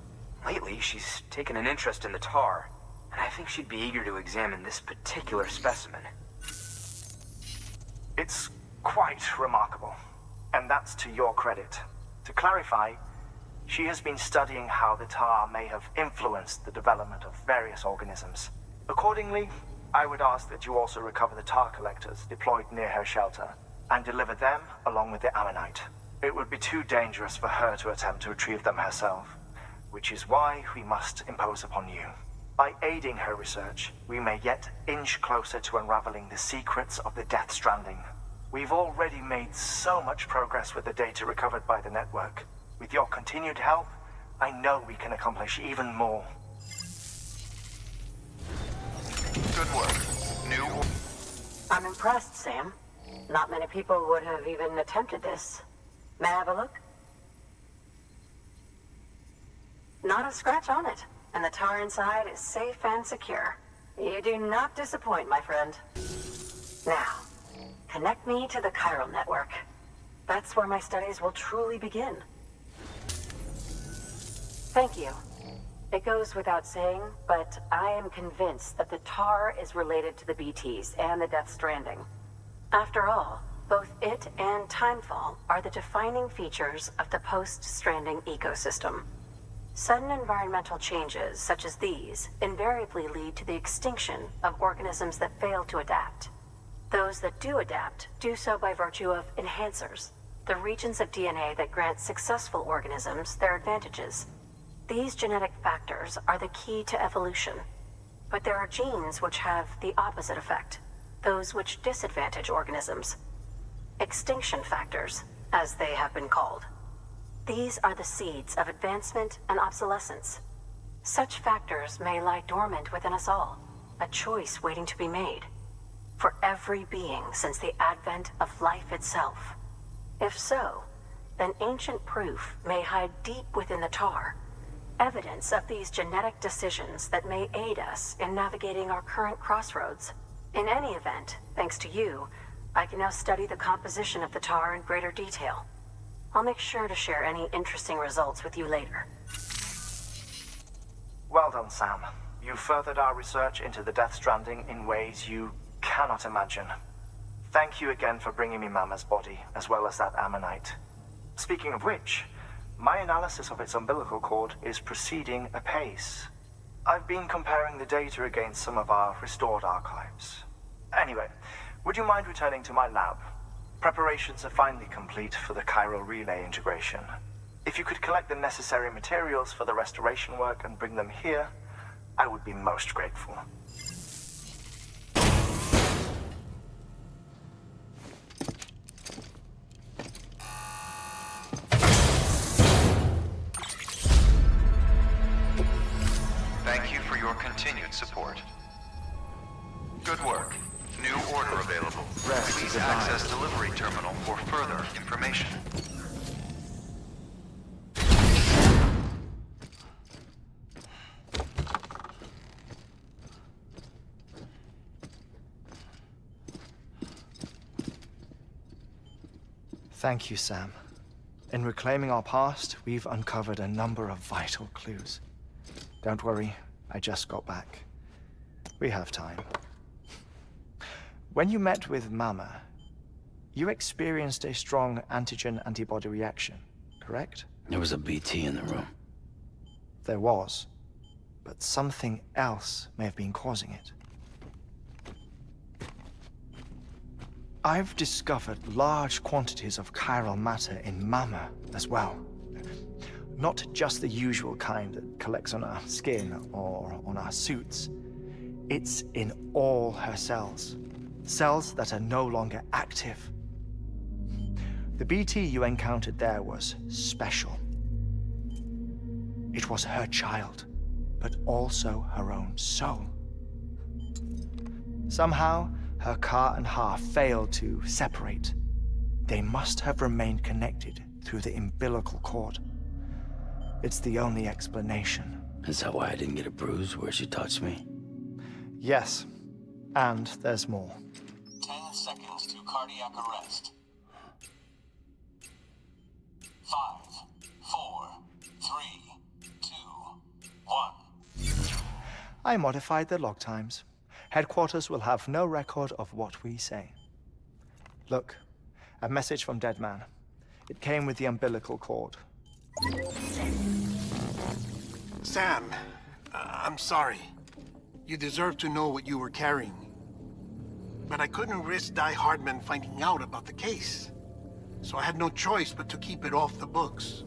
Lately, she's taken an interest in the tar, and I think she'd be eager to examine this particular specimen. It's quite remarkable, and that's to your credit. To clarify, she has been studying how the tar may have influenced the development of various organisms. Accordingly, I would ask that you also recover the tar collectors deployed near her shelter, and deliver them along with the ammonite. It would be too dangerous for her to attempt to retrieve them herself, which is why we must impose upon you. By aiding her research, we may yet inch closer to unraveling the secrets of the Death Stranding. We've already made so much progress with the data recovered by the network. With your continued help, I know we can accomplish even more. Good work. I'm impressed, Sam. Not many people would have even attempted this. May I have a look? Not a scratch on it, and the tar inside is safe and secure. You do not disappoint, my friend. Now, connect me to the chiral network. That's where my studies will truly begin. Thank you. It goes without saying, but I am convinced that the tar is related to the BTs and the Death Stranding. After all, both it and Timefall are the defining features of the post-Stranding ecosystem. Sudden environmental changes such as these invariably lead to the extinction of organisms that fail to adapt. Those that do adapt do so by virtue of enhancers, the regions of DNA that grant successful organisms their advantages. These genetic factors are the key to evolution, but there are genes which have the opposite effect, those which disadvantage organisms. Extinction factors, as they have been called. These are the seeds of advancement and obsolescence. Such factors may lie dormant within us all, a choice waiting to be made. For every being since the advent of life itself. If so, then ancient proof may hide deep within the tar, evidence of these genetic decisions that may aid us in navigating our current crossroads. In any event, thanks to you, I can now study the composition of the tar in greater detail. I'll make sure to share any interesting results with you later. Well done, Sam. You furthered our research into the Death Stranding in ways you cannot imagine. Thank you again for bringing me Mama's body, as well as that ammonite. Speaking of which, my analysis of its umbilical cord is proceeding apace. I've been comparing the data against some of our restored archives. Anyway, would you mind returning to my lab? Preparations are finally complete for the chiral relay integration. If you could collect the necessary materials for the restoration work and bring them here, I would be most grateful. Thank you for your continued support. Good work. New order available. Please access delivery terminal for further information. Thank you, Sam. In reclaiming our past, we've uncovered a number of vital clues. Don't worry, I just got back. We have time. When you met with Mama, you experienced a strong antigen-antibody reaction, correct? There was a BT in the room. There was, but something else may have been causing it. I've discovered large quantities of chiral matter in Mama as well. Not just the usual kind that collects on our skin or on our suits. It's in all her cells. Cells that are no longer active. The BT you encountered there was special. It was her child, but also her own soul. Somehow, her car and half failed to separate. They must have remained connected through the umbilical cord. It's the only explanation. Is that why I didn't get a bruise where she touched me? Yes, and there's more. 10 seconds to cardiac arrest. 5, 4, 3, 2, 1. I modified the log times. Headquarters will have no record of what we say. Look, a message from Dead Man. It came with the umbilical cord. Sam, I'm sorry. You deserve to know what you were carrying. But I couldn't risk Die Hardman finding out about the case. So I had no choice but to keep it off the books.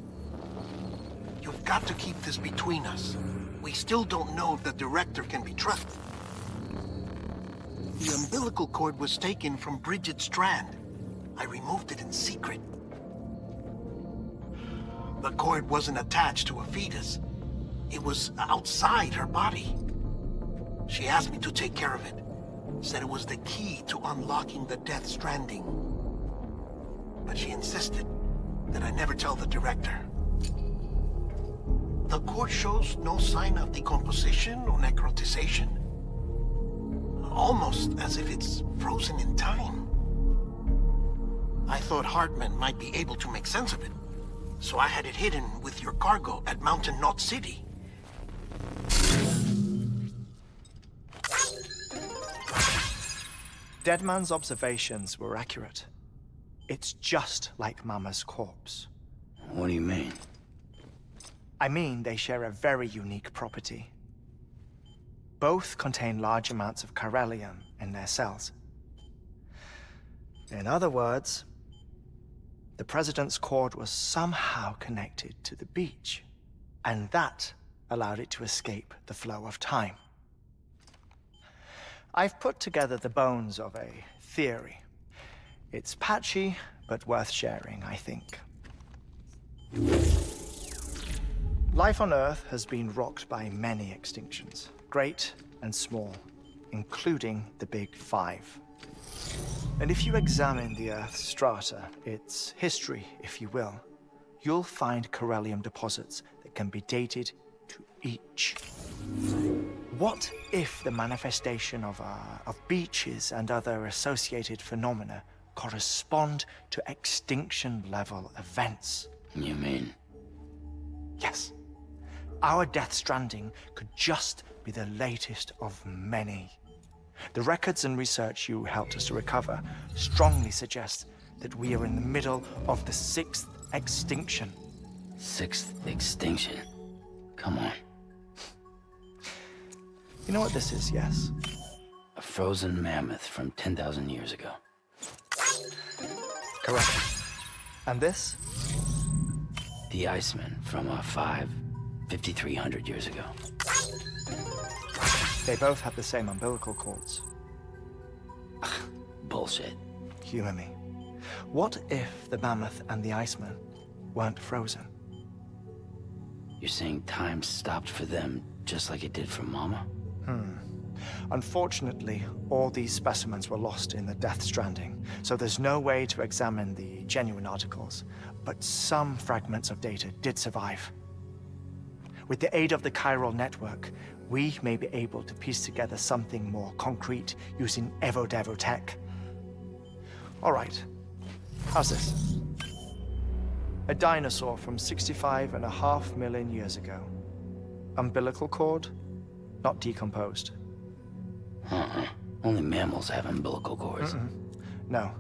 You've got to keep this between us. We still don't know if the director can be trusted. The umbilical cord was taken from Bridget Strand. I removed it in secret. The cord wasn't attached to a fetus. It was outside her body. She asked me to take care of it. Said it was the key to unlocking the Death Stranding. But she insisted that I never tell the director. The cord shows no sign of decomposition or necrotization. Almost as if it's frozen in time. I thought Hartman might be able to make sense of it. So I had it hidden with your cargo at Mountain Knot City. Deadman's observations were accurate. It's just like Mama's corpse. What do you mean? I mean, they share a very unique property. Both contain large amounts of chiralium in their cells. In other words, the President's cord was somehow connected to the beach, and that allowed it to escape the flow of time. I've put together the bones of a theory. It's patchy, but worth sharing, I think. Life on Earth has been rocked by many extinctions, great and small, including the Big Five. And if you examine the Earth's strata, its history, if you will, you'll find chiralium deposits that can be dated to each. What if the manifestation of beaches and other associated phenomena correspond to extinction-level events? You mean? Yes. Our Death Stranding could just be the latest of many. The records and research you helped us to recover strongly suggest that we are in the middle of the 6th extinction. 6th extinction? Come on. You know what this is, yes? A frozen mammoth from 10,000 years ago. Correct. And this? The Iceman from 5,300 years ago. They both have the same umbilical cords. Bullshit. Humor me. What if the mammoth and the Iceman weren't frozen? You're saying time stopped for them just like it did for Mama? Unfortunately, all these specimens were lost in the Death Stranding, so there's no way to examine the genuine articles, but some fragments of data did survive. With the aid of the chiral network, we may be able to piece together something more concrete using Evo-Devo tech. All right, how's this? A dinosaur from 65.5 million years ago. Umbilical cord, not decomposed. Only mammals have umbilical cords. No.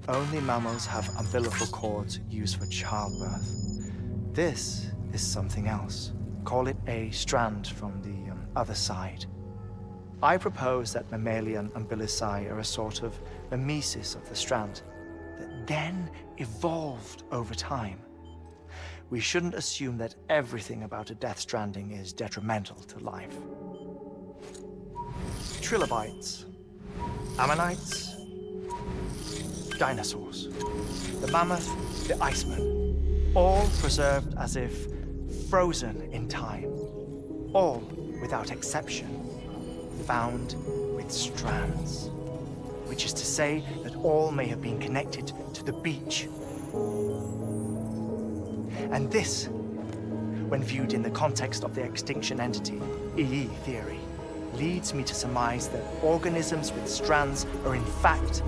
Only mammals have umbilical cords used for childbirth. This is something else. Call it a strand from the other side. I propose that mammalian umbilici are a sort of mimesis of the strand that then evolved over time. We shouldn't assume that everything about a Death Stranding is detrimental to life. Trilobites, ammonites, dinosaurs, the mammoth, the Iceman, all preserved as if frozen in time, all without exception, found with strands, which is to say that all may have been connected to the beach. And this, when viewed in the context of the extinction entity, EE theory, leads me to surmise that organisms with strands are in fact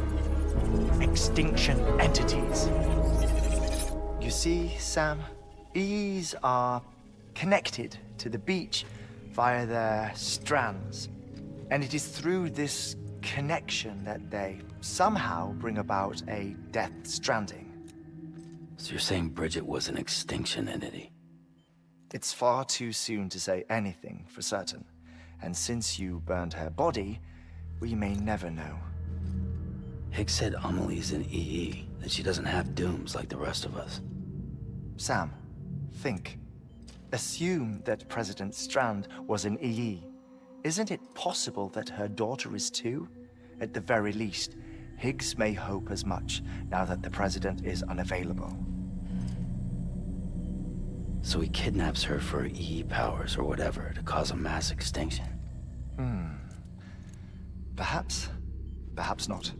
extinction entities. You see, Sam, EEs are connected to the beach via their strands, and it is through this connection that they somehow bring about a Death Stranding. So you're saying Bridget was an extinction entity? It's far too soon to say anything for certain. And since you burned her body, we may never know. Higgs said Amelie's an EE, that she doesn't have dooms like the rest of us. Sam, think. Assume that President Strand was an EE. Isn't it possible that her daughter is too? At the very least, Higgs may hope as much now that the President is unavailable. So he kidnaps her for EE powers or whatever to cause a mass extinction. Perhaps. Perhaps not.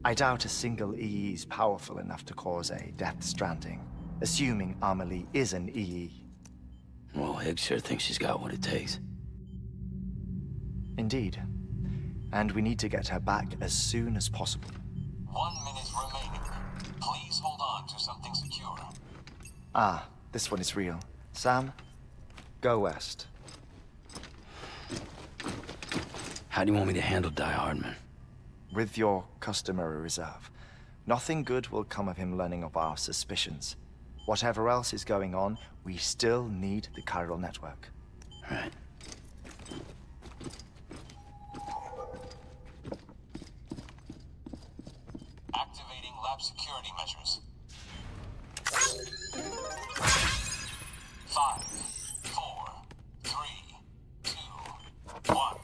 I doubt a single EE is powerful enough to cause a Death Stranding, assuming Amelie is an EE. Well, Higgs sure thinks she's got what it takes. Indeed. And we need to get her back as soon as possible. 1 minute remaining. Please hold on to something secure. Ah, this one is real. Sam, go west. How do you want me to handle Die Hardman? With your customary reserve. Nothing good will come of him learning of our suspicions. Whatever else is going on, we still need the chiral network. Right. Activating lab security measures. 5, 4, 3, 2, 1.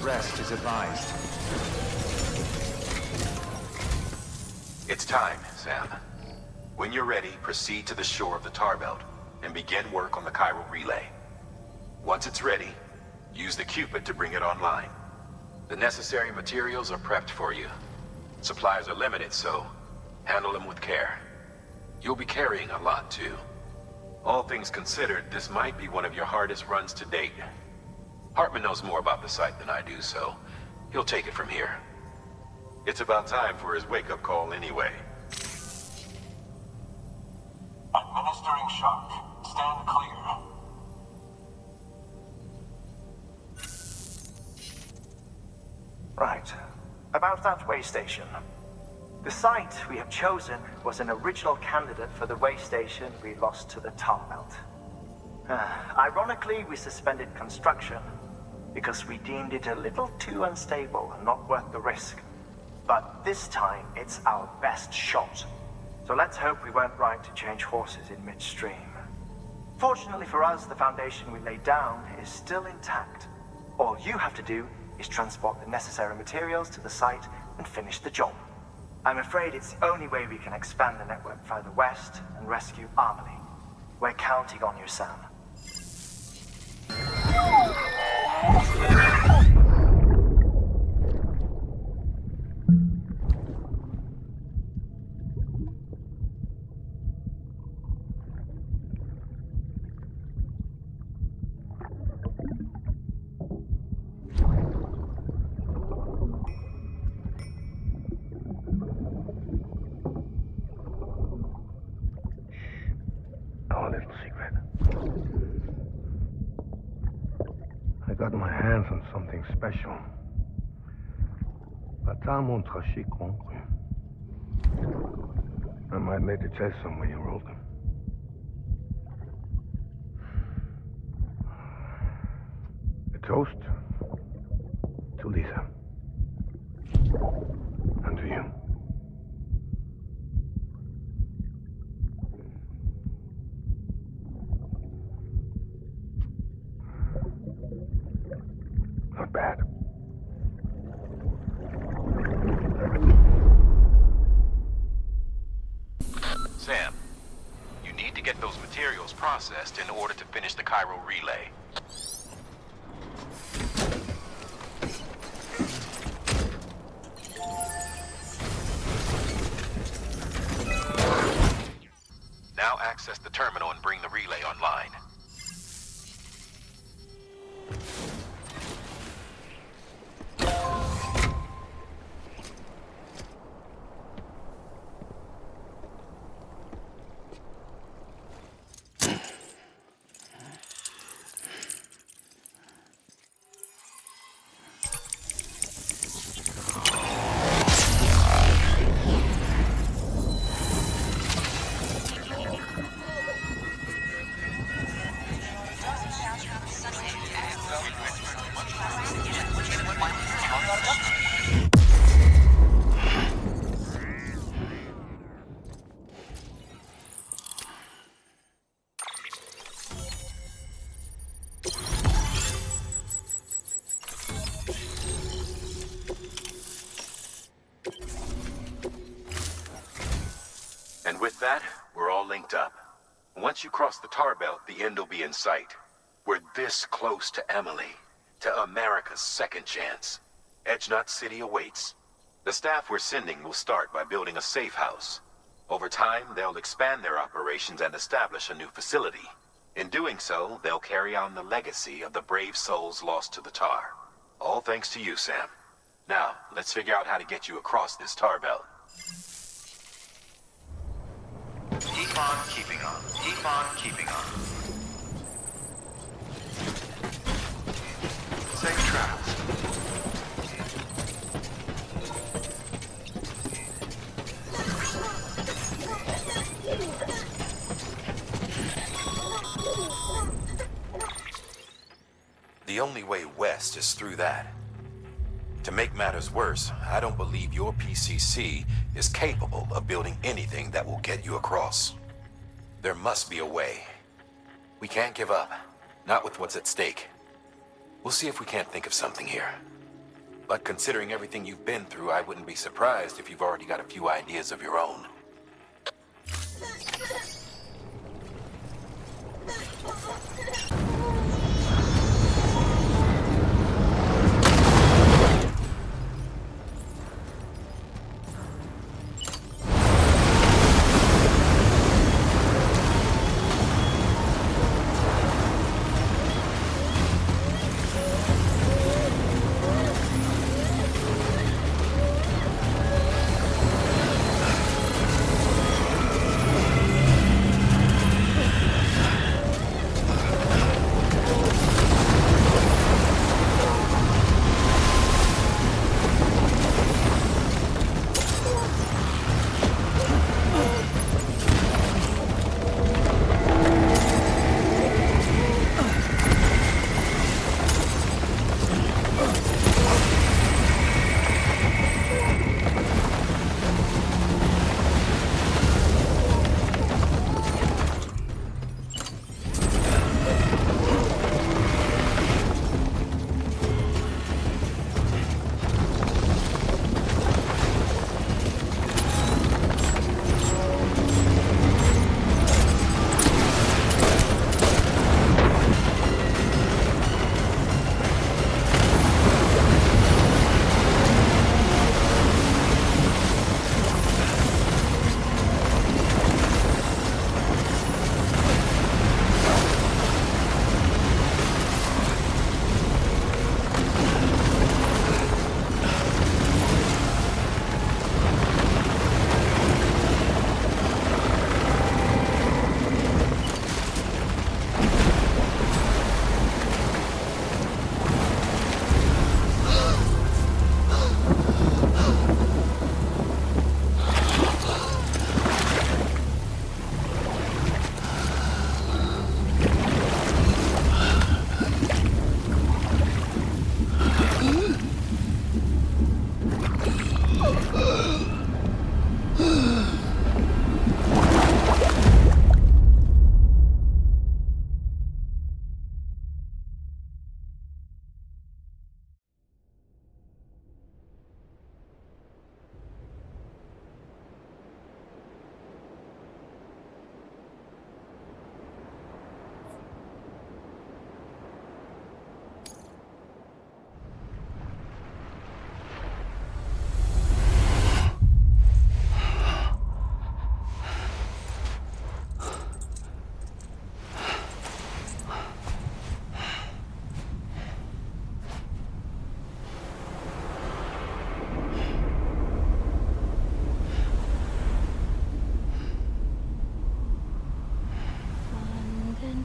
Rest is advised. It's time, Sam. When you're ready, proceed to the shore of the tar belt and begin work on the chiral relay. Once it's ready, use the Cupid to bring it online. The necessary materials are prepped for you. Supplies are limited, so handle them with care. You'll be carrying a lot, too. All things considered, this might be one of your hardest runs to date. Hartman knows more about the site than I do, so he'll take it from here. It's about time for his wake-up call anyway. Administering shock. Stand clear. Right. About that way station. The site we have chosen was an original candidate for the way station we lost to the tar belt. Ironically, we suspended construction because we deemed it a little too unstable and not worth the risk. But this time, it's our best shot. So let's hope we weren't right to change horses in midstream. Fortunately for us, the foundation we laid down is still intact. All you have to do is transport the necessary materials to the site and finish the job. I'm afraid it's the only way we can expand the network further west and rescue Amelie. We're counting on you, Sam. Our little secret. I got my hands on something special. Papa montre chez concru. I might make a test some when you're older. A toast to Lisa. And to you. Not bad. Sam, you need to get those materials processed in order to finish the chiral relay. Now access the terminal and bring the relay online. And with that, we're all linked up. Once you cross the tar belt, the end will be in sight. We're this close to Emily, to America's second chance. Edgenut City awaits. The staff we're sending will start by building a safe house. Over time, they'll expand their operations and establish a new facility. In doing so, they'll carry on the legacy of the brave souls lost to the tar. All thanks to you, Sam. Now, let's figure out how to get you across this tar belt. Keep on keeping on. Keep on keeping on. Safe travels. The only way west is through that. To make matters worse, I don't believe your PCC is capable of building anything that will get you across. There must be a way. We can't give up, not with what's at stake. We'll see if we can't think of something here. But considering everything you've been through, I wouldn't be surprised if you've already got a few ideas of your own.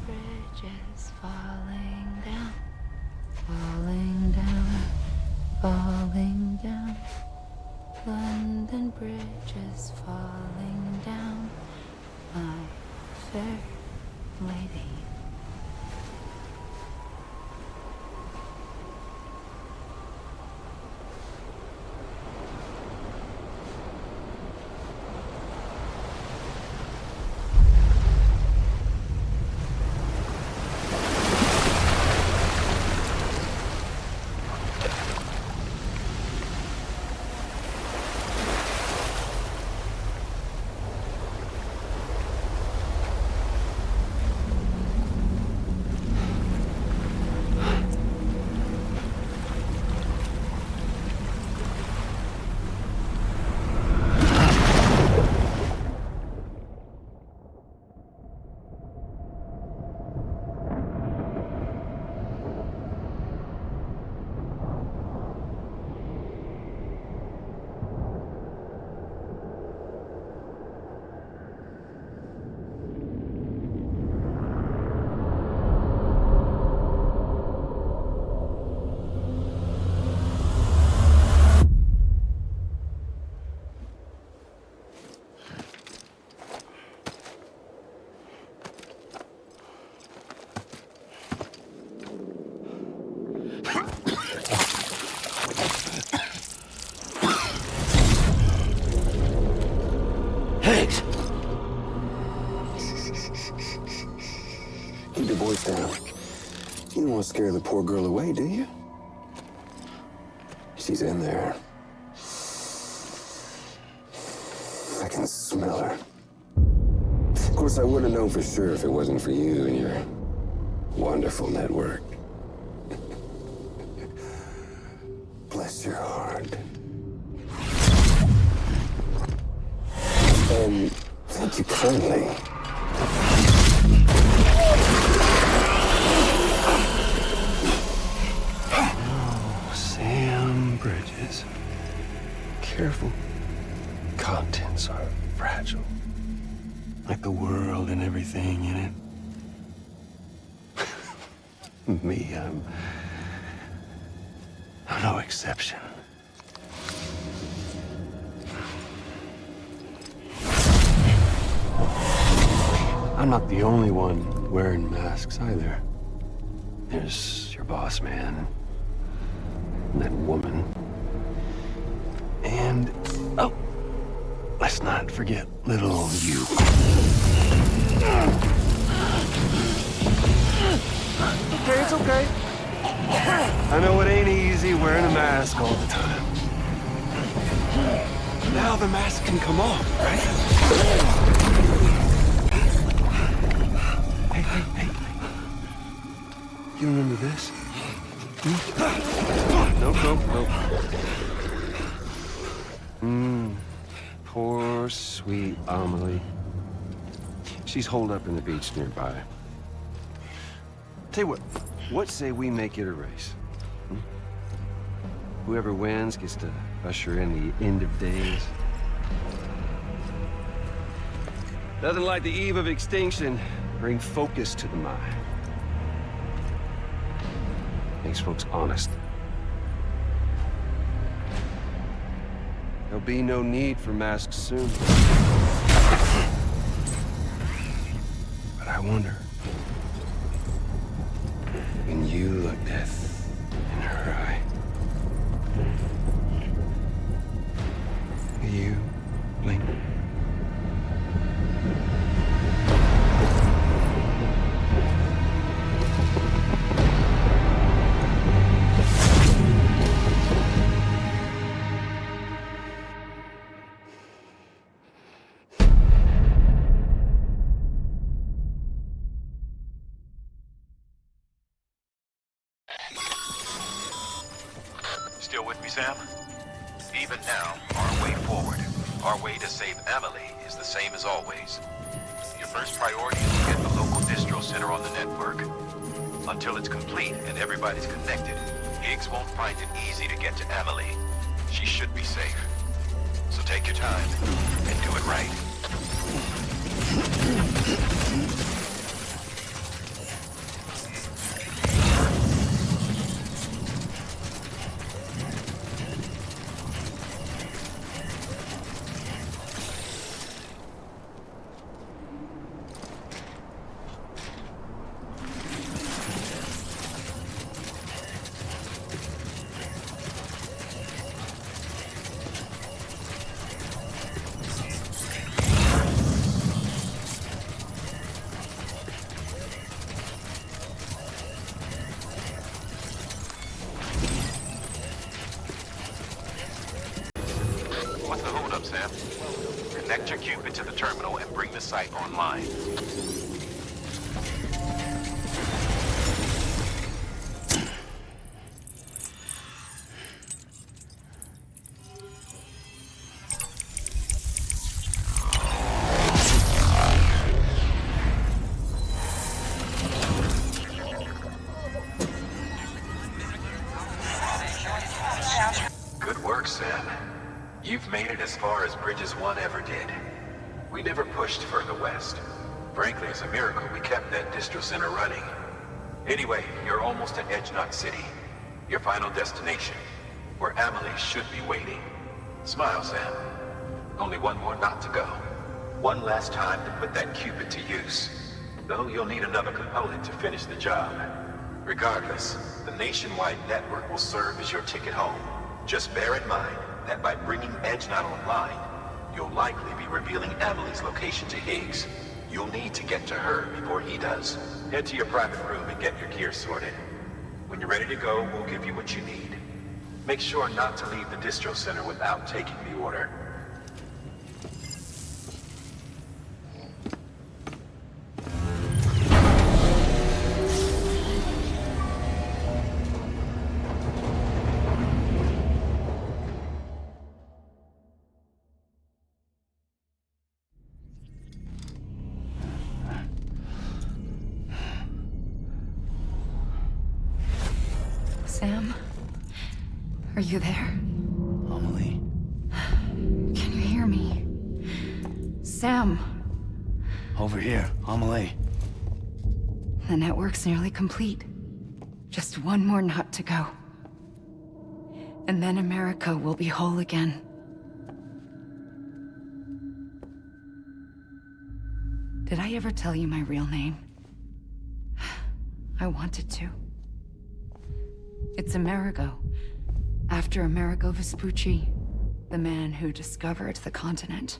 Bridges falling down, falling down, falling down. London Bridge is falling down, my fair lady. scare the poor girl away, do you? She's in there. I can smell her. Of course, I wouldn't have known for sure if it wasn't for you and your wonderful network. Bless your heart. And thank you kindly. Oh, Sam Bridges. Careful. Contents are fragile. Like the world and everything in it. Me, I'm no exception. I'm not the only one wearing masks either. There's your boss man, and that woman, and, oh, let's not forget little old you. Okay, it's okay. I know it ain't easy wearing a mask all the time. Now the mask can come off, right? Hey. You remember this? Nope. Poor, sweet Amelie. She's holed up in the beach nearby. Tell you what say we make it a race? Whoever wins gets to usher in the end of days. Nothing like the eve of extinction. Bring focus to the mind. Makes folks honest. There'll be no need for masks soon. But I wonder, when you look death in her eye, will you blink? Still with me, Sam? Even now, our way forward, our way to save Amelie is the same as always. Your first priority is to get the local distro center on the network. Until it's complete and everybody's connected, Higgs won't find it easy to get to Amelie. She should be safe. So take your time and do it right. What's the holdup, Sam? Connect your Cupid to the terminal and bring the site online. Good work, Sam. You've made it as far as Bridges 1 ever did. We never pushed further west. Frankly, it's a miracle we kept that distro center running. Anyway, you're almost at Edge Knot City, your final destination, where Amelie should be waiting. Smile, Sam. Only one more knot to go. One last time to put that Cupid to use. Though you'll need another component to finish the job. Regardless, the nationwide network will serve as your ticket home. Just bear in mind that by bringing Edge Knot online, you'll likely be revealing Amelie's location to Higgs. You'll need to get to her before he does. Head to your private room and get your gear sorted. When you're ready to go, we'll give you what you need. Make sure not to leave the distro center without taking the order. Sam? Are you there? Amelie. Can you hear me? Sam! Over here, Amelie. The network's nearly complete. Just one more nut to go. And then America will be whole again. Did I ever tell you my real name? I wanted to. It's Amerigo. After Amerigo Vespucci, the man who discovered the continent.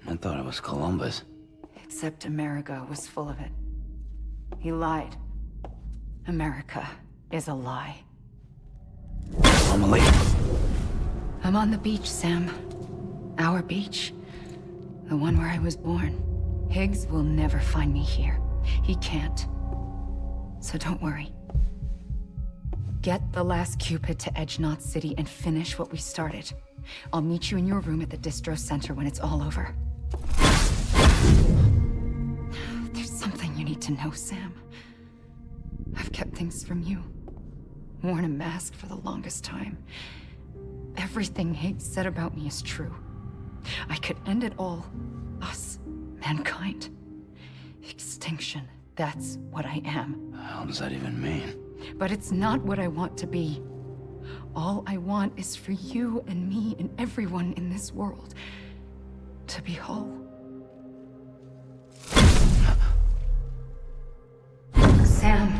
I thought it was Columbus. Except Amerigo was full of it. He lied. America is a lie. Amelie. I'm on the beach, Sam. Our beach. The one where I was born. Higgs will never find me here. He can't. So don't worry. Get the last Cupid to Edge Knot City and finish what we started. I'll meet you in your room at the distro center when it's all over. There's something you need to know, Sam. I've kept things from you. Worn a mask for the longest time. Everything Higgs said about me is true. I could end it all. Us. Mankind. Extinction. That's what I am. The hell does that even mean? But it's not what I want to be. All I want is for you and me and everyone in this world to be whole. Sam.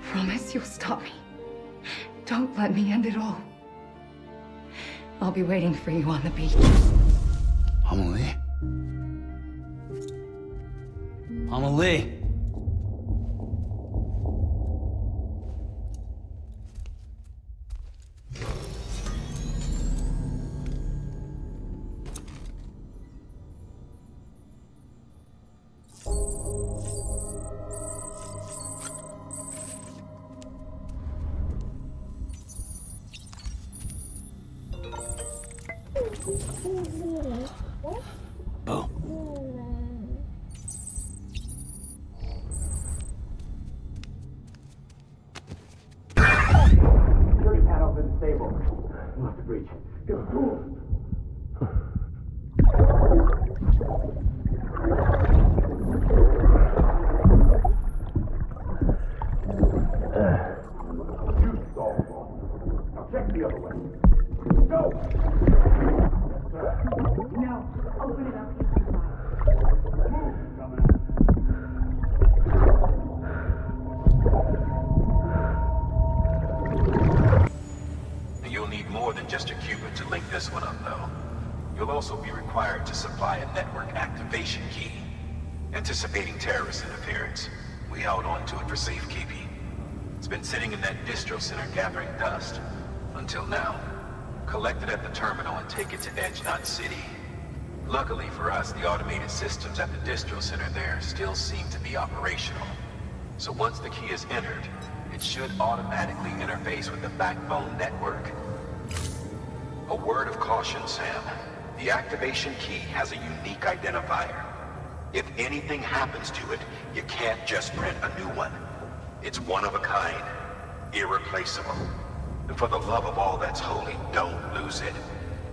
Promise you'll stop me. Don't let me end it all. I'll be waiting for you on the beach. Amelie? Amelie! Bo. Security panel's been disabled. We'll have to breach. Get the tools. You stalled. Now check the other way. Go! Yes, sir. No, open it up. Move, coming out. You'll need more than just a Cupid to link this one up, though. You'll also be required to supply a network activation key. Anticipating terrorist interference, we held on to it for safekeeping. It's been sitting in that distro center gathering dust. Until now. Collect it at the terminal and take it to Edge Knot City. Luckily for us, the automated systems at the distro center there still seem to be operational. So once the key is entered, it should automatically interface with the backbone network. A word of caution, Sam. The activation key has a unique identifier. If anything happens to it, you can't just print a new one. It's one of a kind, irreplaceable. And for the love of all that's holy, don't lose it.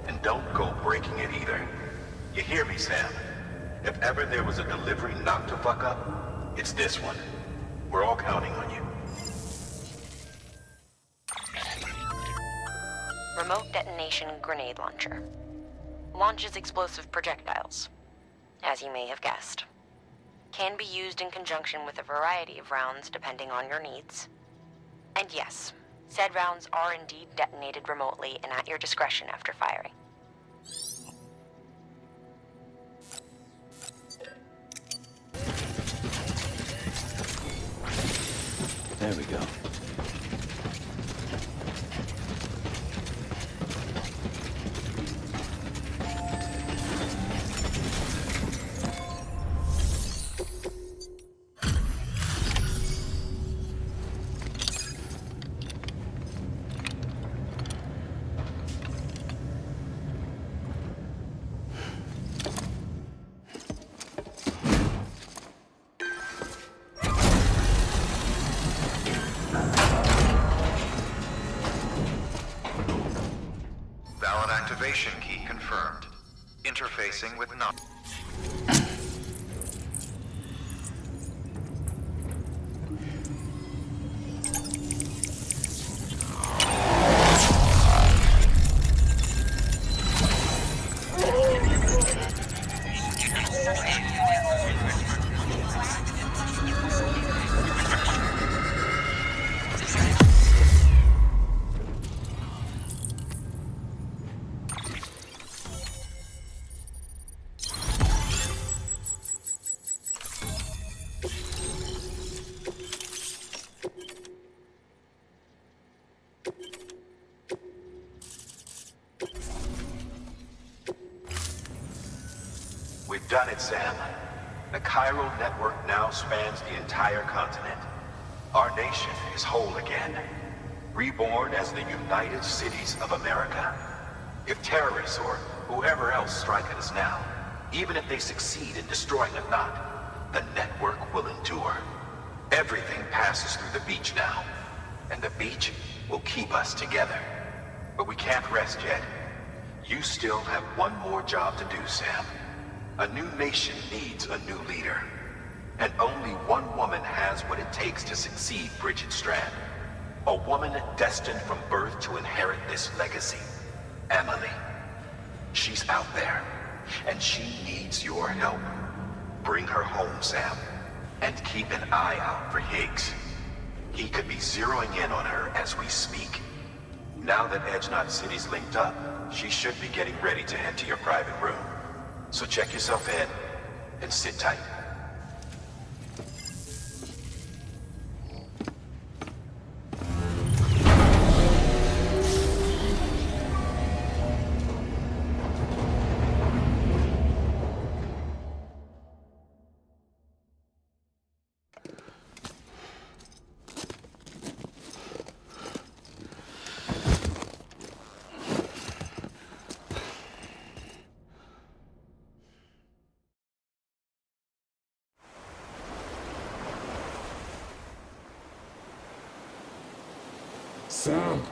And don't go breaking it either. You hear me, Sam? If ever there was a delivery not to fuck up, it's this one. We're all counting on you. Remote detonation grenade launcher. Launches explosive projectiles. As you may have guessed. Can be used in conjunction with a variety of rounds depending on your needs. And yes, Said rounds are indeed detonated remotely and at your discretion after firing. There we go. Valid activation key confirmed. Interfacing with non. We've done it, Sam. The chiral network now spans the entire continent. Our nation is whole again, reborn as the United Cities of America. If terrorists or whoever else strike at us now, even if they succeed in destroying a knot, the network will endure. Everything passes through the beach now, and the beach will keep us together. But we can't rest yet. You still have one more job to do, Sam. A new nation needs a new leader. And only one woman has what it takes to succeed Bridget Strand. A woman destined from birth to inherit this legacy. Emily. She's out there, and she needs your help. Bring her home, Sam. And keep an eye out for Higgs. He could be zeroing in on her as we speak. Now that Edge Knot City's linked up, she should be getting ready to head to your private room. So check yourself in, and sit tight. Sam!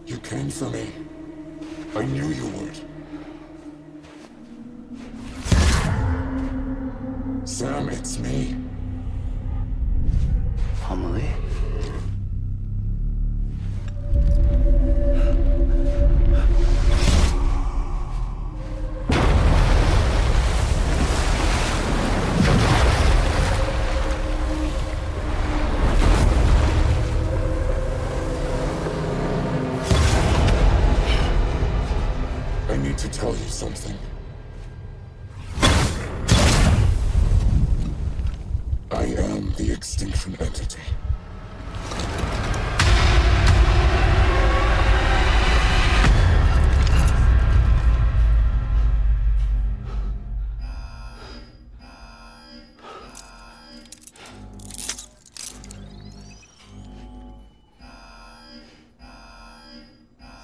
You came for me. I knew you would. Sam, it's me. Emily? I need to tell you something. I am the Extinction Entity.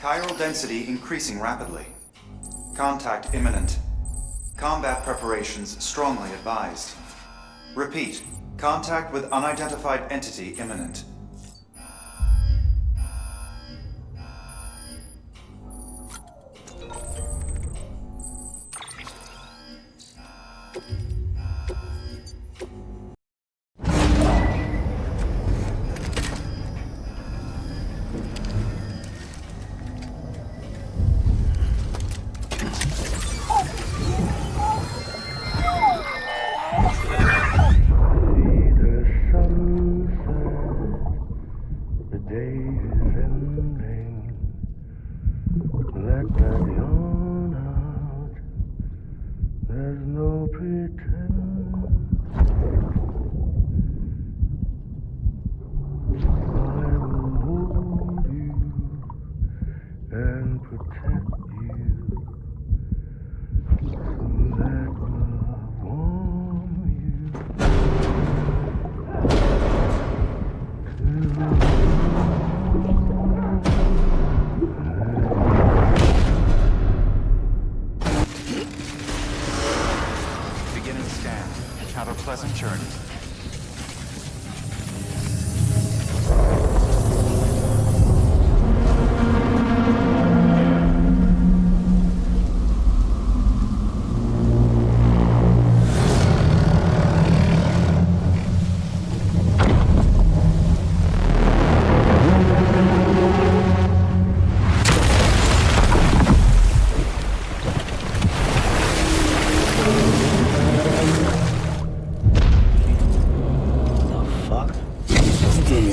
Chiral density increasing rapidly. Contact imminent. Combat preparations strongly advised. Repeat. Contact with unidentified entity imminent. Beginning scan. Have a pleasant journey.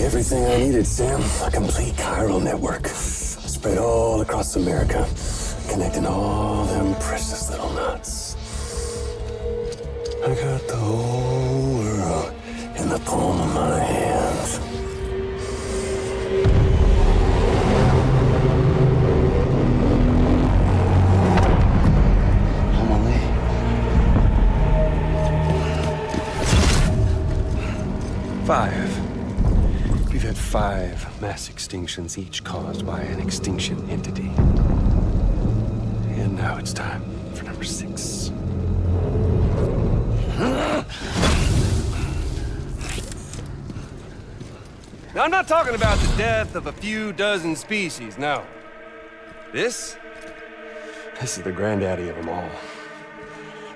Everything I needed, Sam. A complete chiral network. Spread all across America. Connecting all them precious little nuts. I got the whole world in the palm of my hands. Five. We've had 5 mass extinctions, each caused by an extinction entity. And now it's time for number 6. Now, I'm not talking about the death of a few dozen species, no. This is the granddaddy of them all.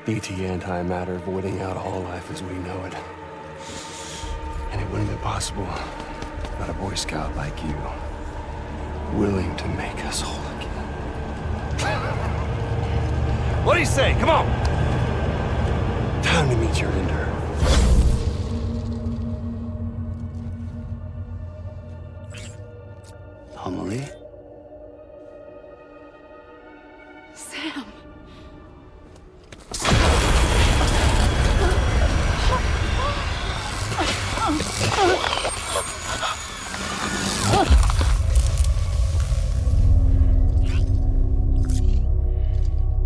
BT antimatter voiding out all life as we know it. And it wouldn't be possible without a Boy Scout like you, willing to make us whole again. What do you say? Come on! Time to meet your ender. Amelie? Sam.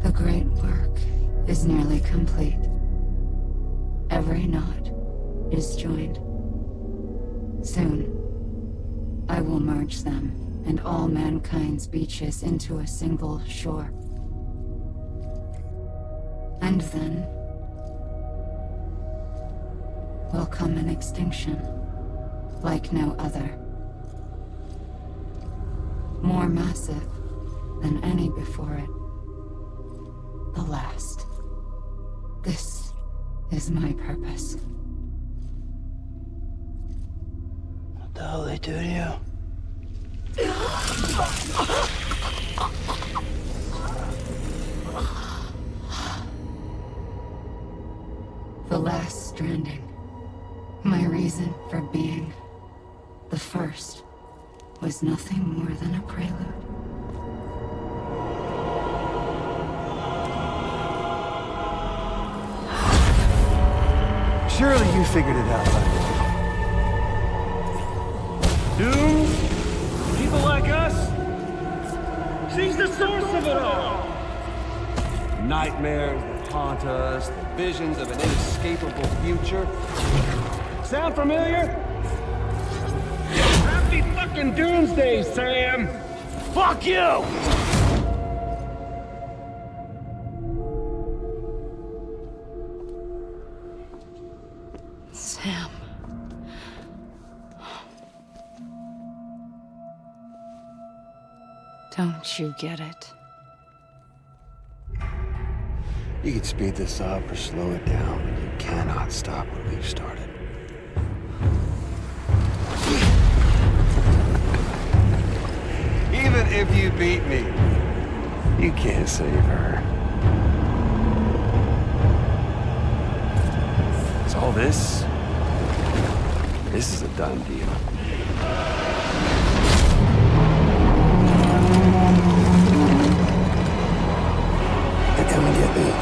The great work is nearly complete. Every knot is joined. Soon, I will merge them and all mankind's beaches into a single shore. And then will come an extinction like no other. More massive than any before it. The last. This is my purpose. What the hell they do to you? The last stranding. My reason for being. The first was nothing more than a prelude. Surely you figured it out by now. Doom? People like us? She's the source of it all! Nightmares that haunt us, the visions of an inescapable future. Sound familiar? Happy fucking doomsday, Sam! Fuck you! Sam. Don't you get it? You can speed this up or slow it down, but you cannot stop what we've started. Even if you beat me, you can't save her. So all this is a done deal. They're coming to get me.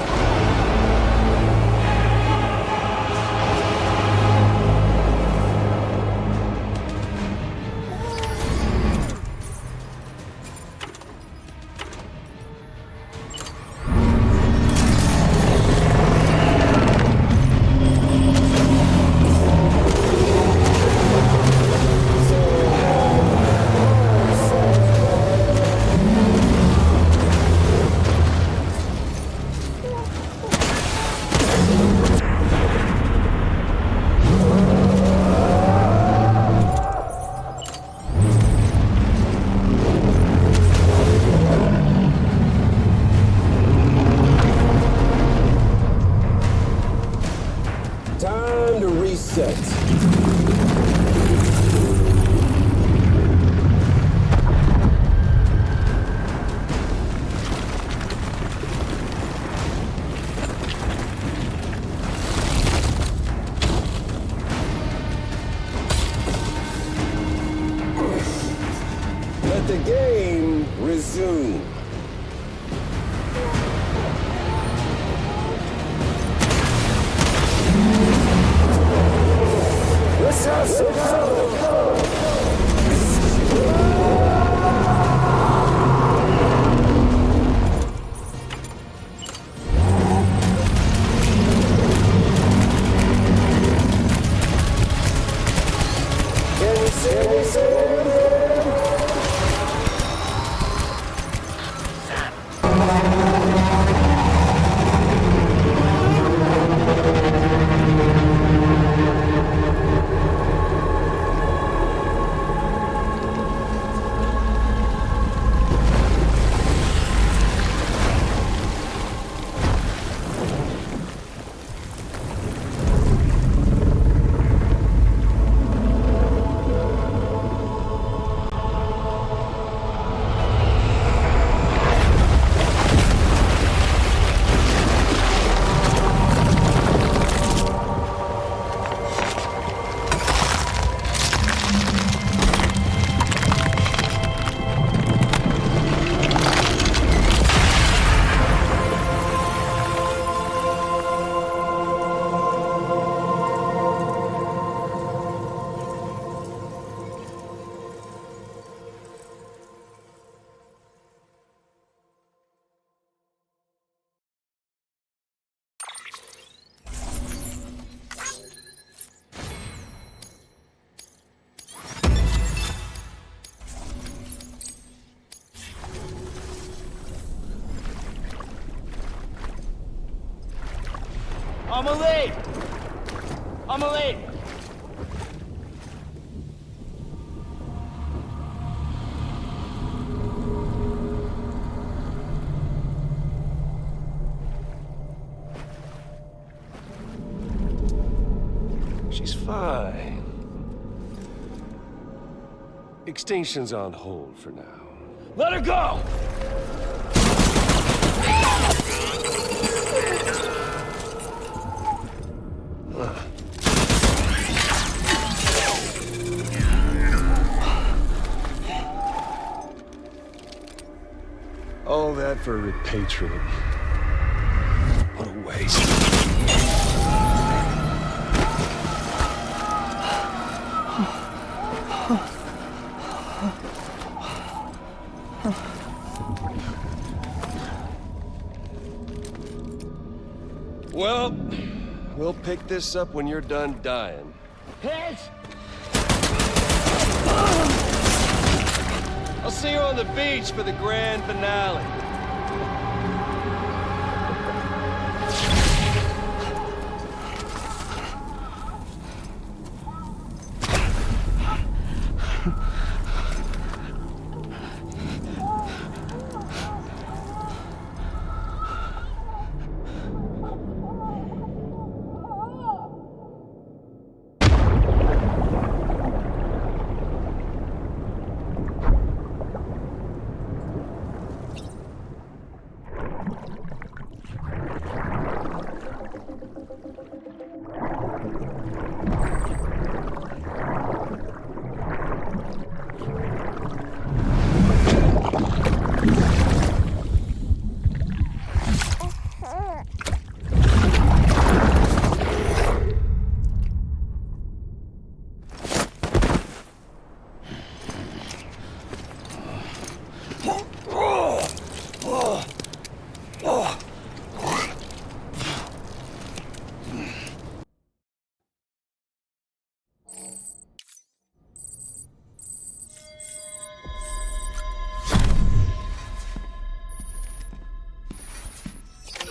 the game resume. Let's have some fun! Can you say Amelie! Amelie! She's fine. Extinction's on hold for now. Let her go! All that for repatriate. What a waste. Well, we'll pick this up when you're done dying. Heads! I'll see you on the beach for the grand finale.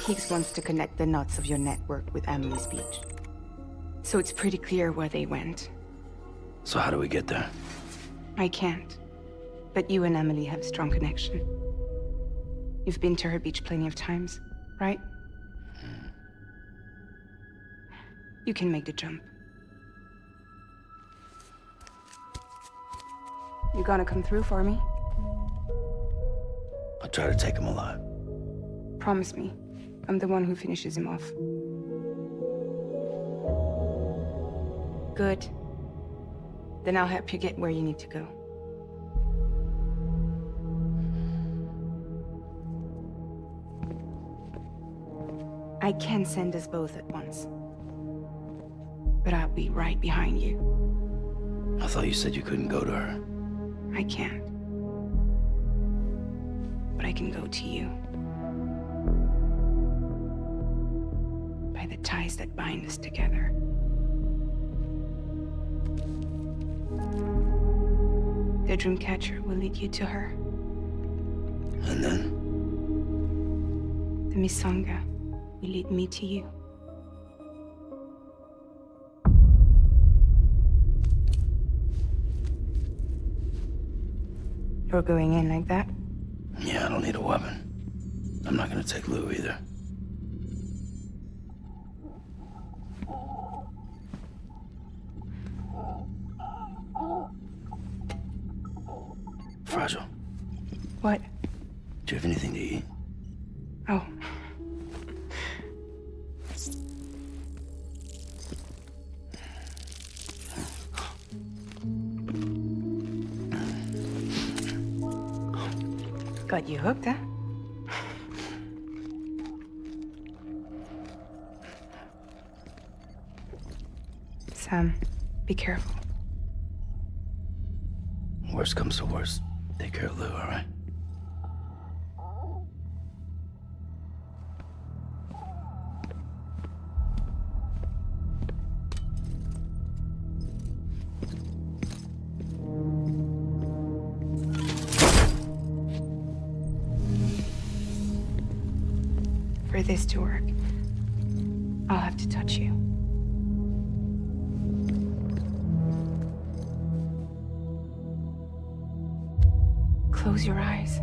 Higgs wants to connect the knots of your network with Amelie's beach. So it's pretty clear where they went. So how do we get there? I can't. But you and Emily have a strong connection. You've been to her beach plenty of times, right? You can make the jump. You gonna come through for me? I'll try to take him alive. Promise me. I'm the one who finishes him off. Good. Then I'll help you get where you need to go. I can send us both at once. But I'll be right behind you. I thought you said you couldn't go to her. I can't. But I can go to you. By the ties that bind us together. The Dreamcatcher will lead you to her. And then? The Misanga will lead me to you. You're going in like that? Yeah, I don't need a weapon. I'm not gonna take Lou either. Fragile. What? Do you have anything to eat? Oh. Got you hooked, huh? Sam, be careful. Worst comes to worst. Take care of Lou, all right? For this to work, I'll have to touch you. Close your eyes.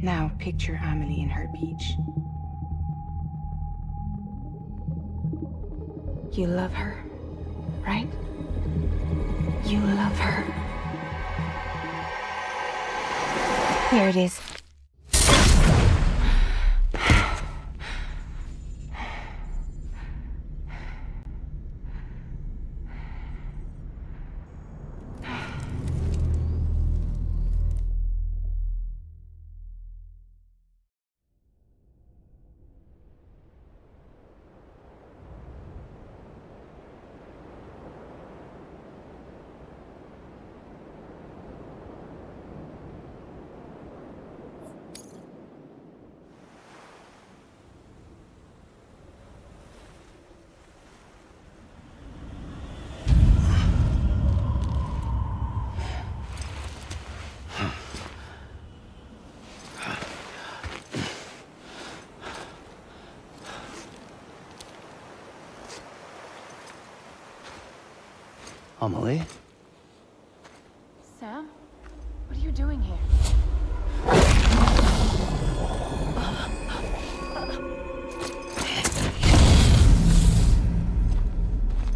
Now picture Amelie in her beach. You love her, right? You love her. Here it is. Amelie? Sam? What are you doing here?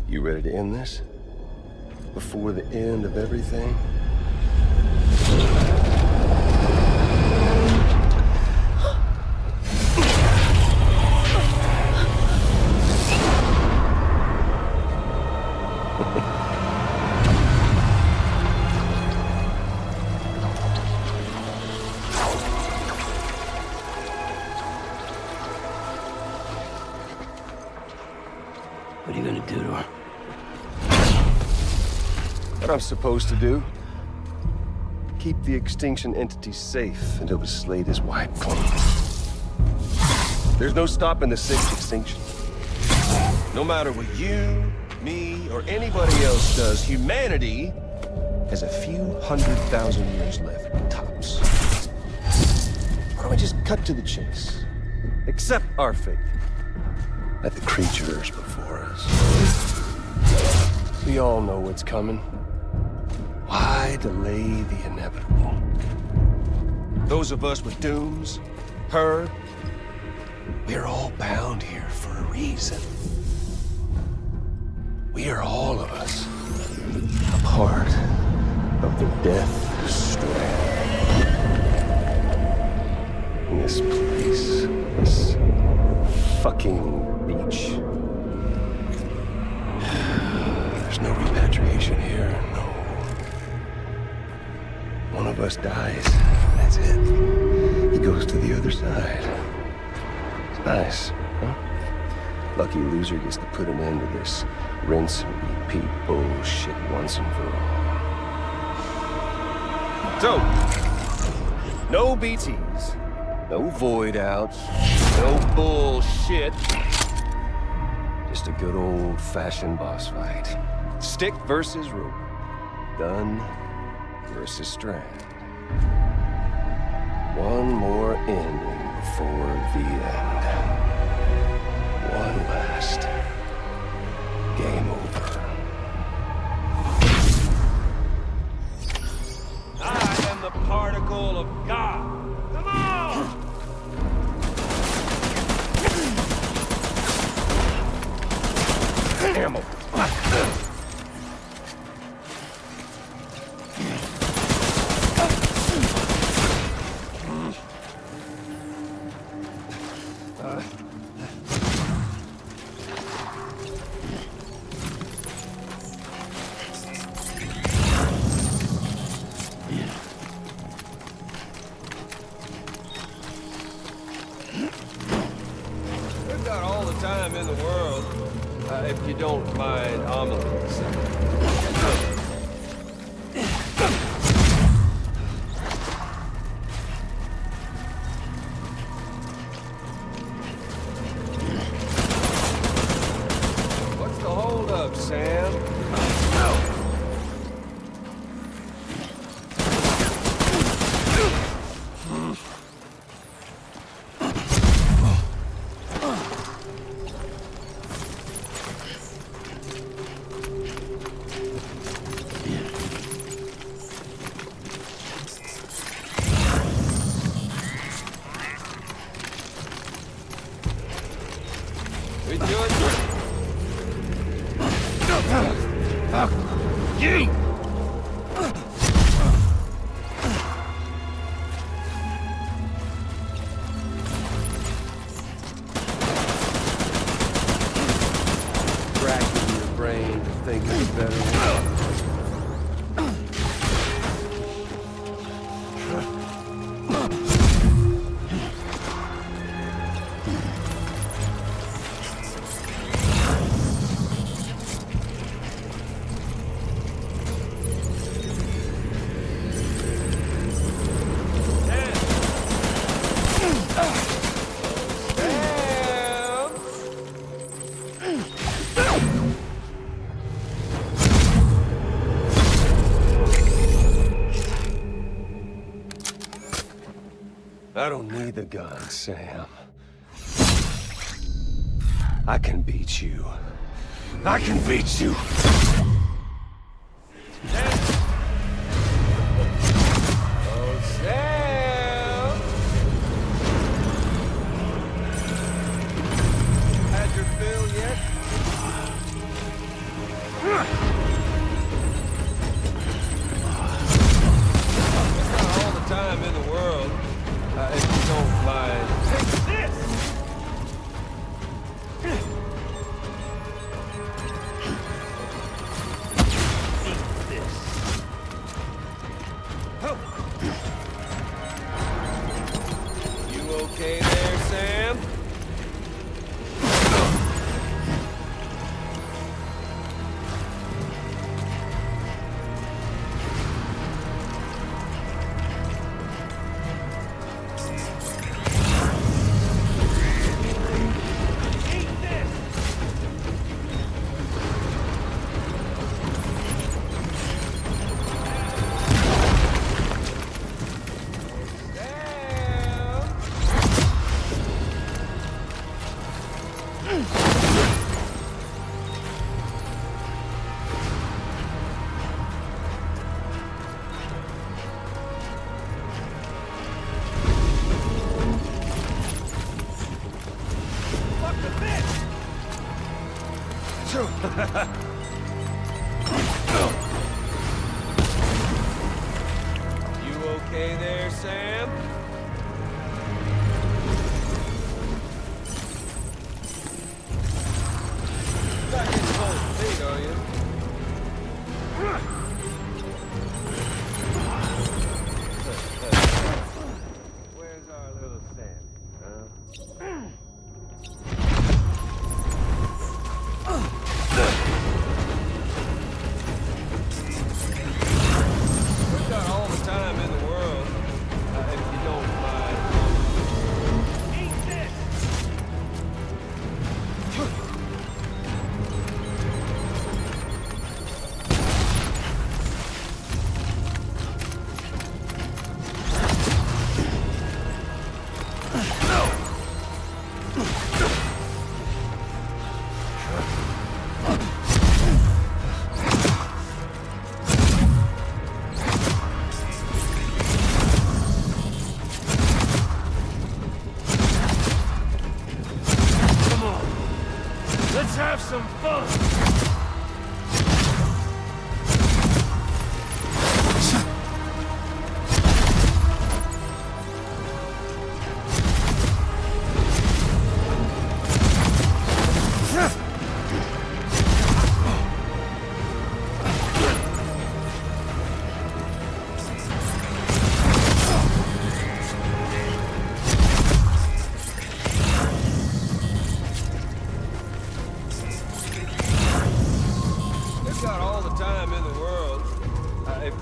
You ready to end this? Before the end of everything? What are you gonna do to her? What I'm supposed to do? Keep the extinction entity safe until the slate is wiped clean. There's no stopping the sixth extinction. No matter what you, me, or anybody else does, humanity has a few 100,000 years left, tops. Why don't we just cut to the chase? Accept our fate. Let the creatures before us. We all know what's coming. Why delay the inevitable? Those of us with dooms, her, we're all bound here for a reason. We are all of us a part of the Death Strand. In this place, this fucking beach. There's no repatriation here, no. One of us dies, that's it. He goes to the other side. Nice, huh? Lucky loser gets to put an end to this rinse and repeat bullshit once and for all. So, no BTs, no void outs, no bullshit. Just a good old-fashioned boss fight. Stick versus rope. Gun versus Strand. One more ending before the end. One last game over. I am the particle of God. Come on! Ammo. We've got all the time in the world, if you don't mind omelets. What's the holdup, Sam? We do it. Fuck you! Racking your brain to think of a better way. I don't need the gun, Sam. I can beat you. I can beat you. Oh, Sam! Had your fill yet? Got all the time in the world, if you don't mind. Take this! You okay there, Sam? You okay there, Sam? Not getting cold feet, are you? Where's our little Sam, huh?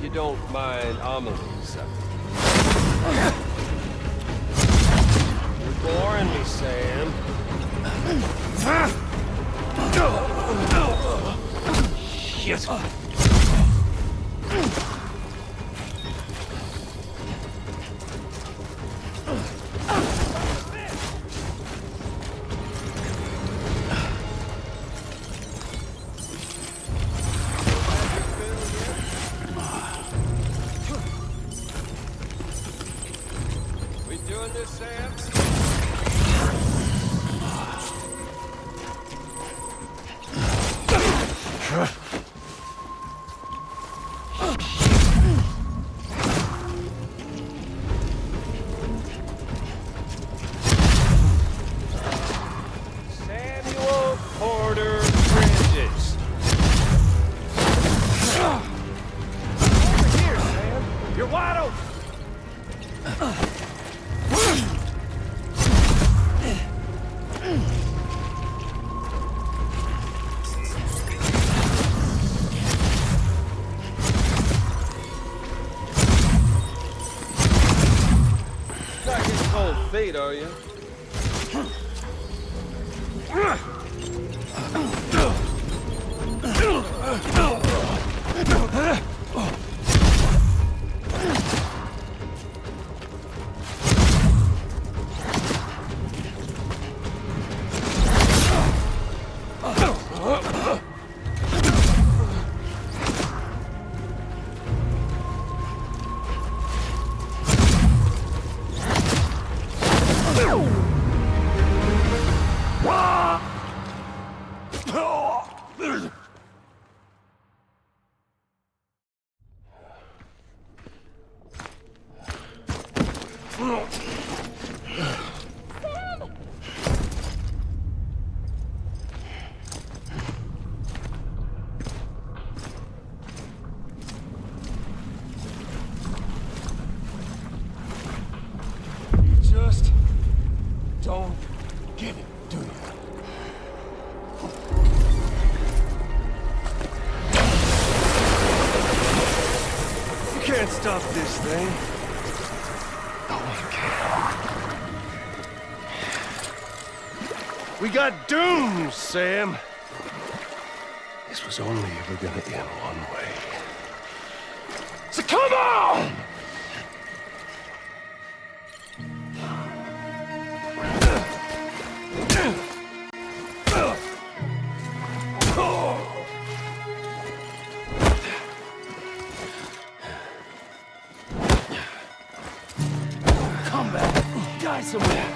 you don't mind Amelie's. You're boring me, Sam. Shit. We doing this, Sam? Samuel Porter Bridges. Over here, Sam. You're wide open. Not getting cold feet, are you? Just don't get it, do you? You can't stop this thing. No one can. We got doomed, Sam. This was only ever gonna end one way. So come on! Come back. Die somewhere.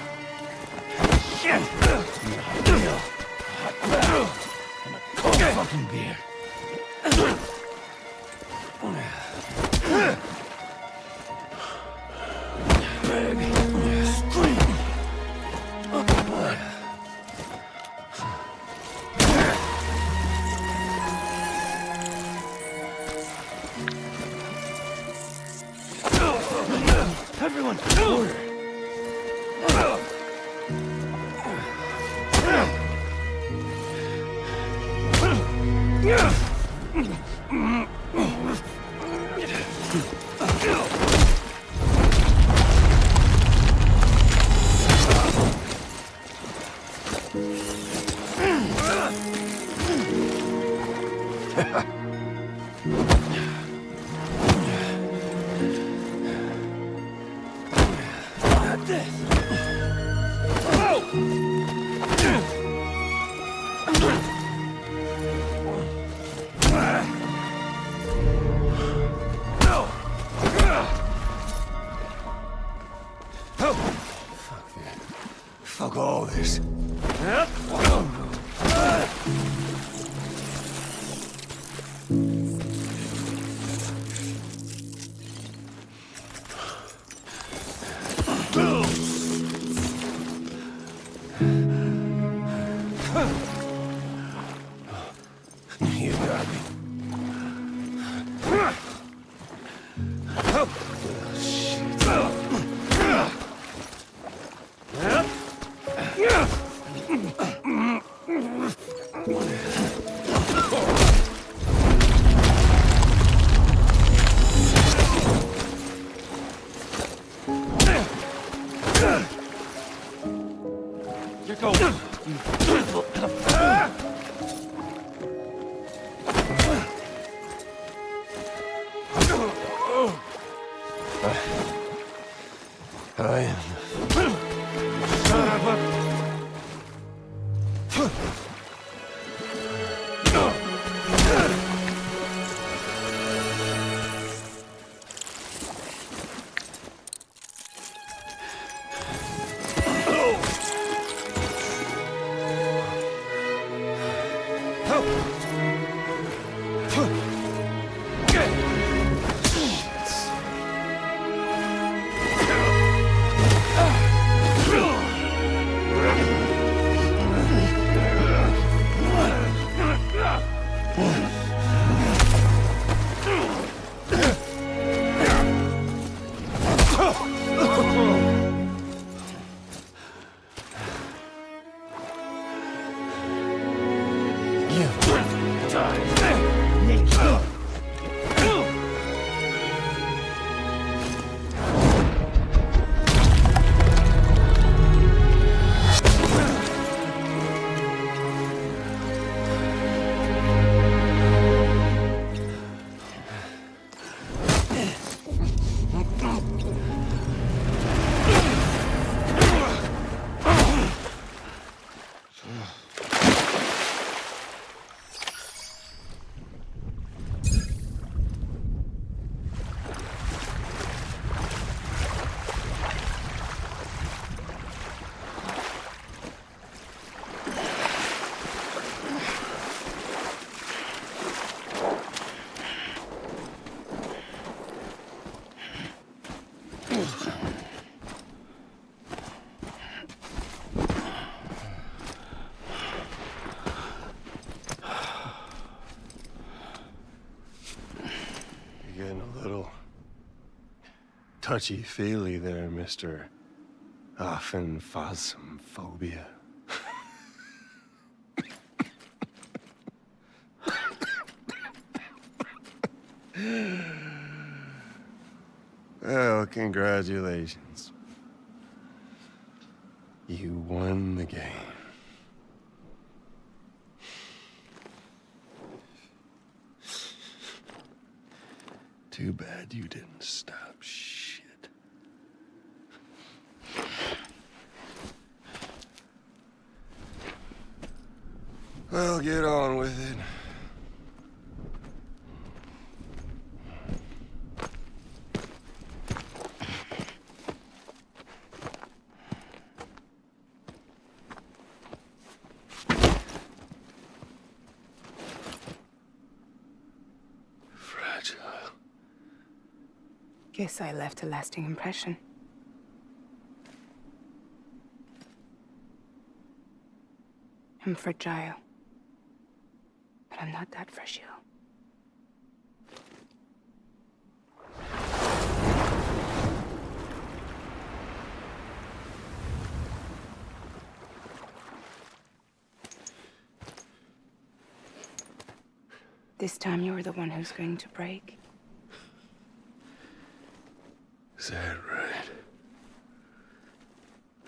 Shit! Real hot breath and a cold fucking beer. Everyone, order. You're getting a little touchy-feely there, Mr. Phasmophobia. Well, congratulations. You won the game. Too bad you didn't stop shit. Well, get on with it. Fragile. Guess I left a lasting impression. I'm fragile. But I'm not that fragile. This time you're the one who's going to break. Is that right?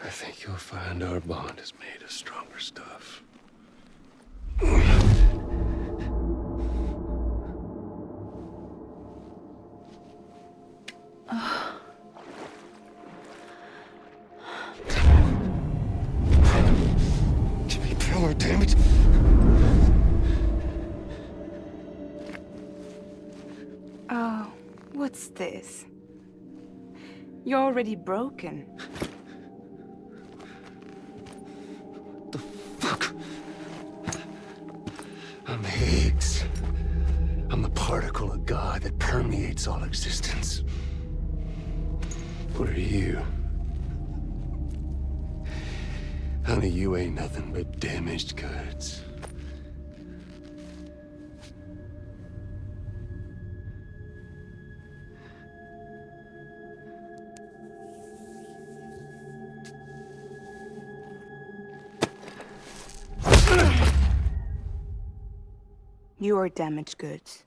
I think you'll find our bond is made of stronger stuff. Jimmy Pillar, damn it! Oh, what's this? You're already broken. I'm Higgs. I'm the particle of God that permeates all existence. What are you? Honey, you ain't nothing but damaged goods. You are damaged goods.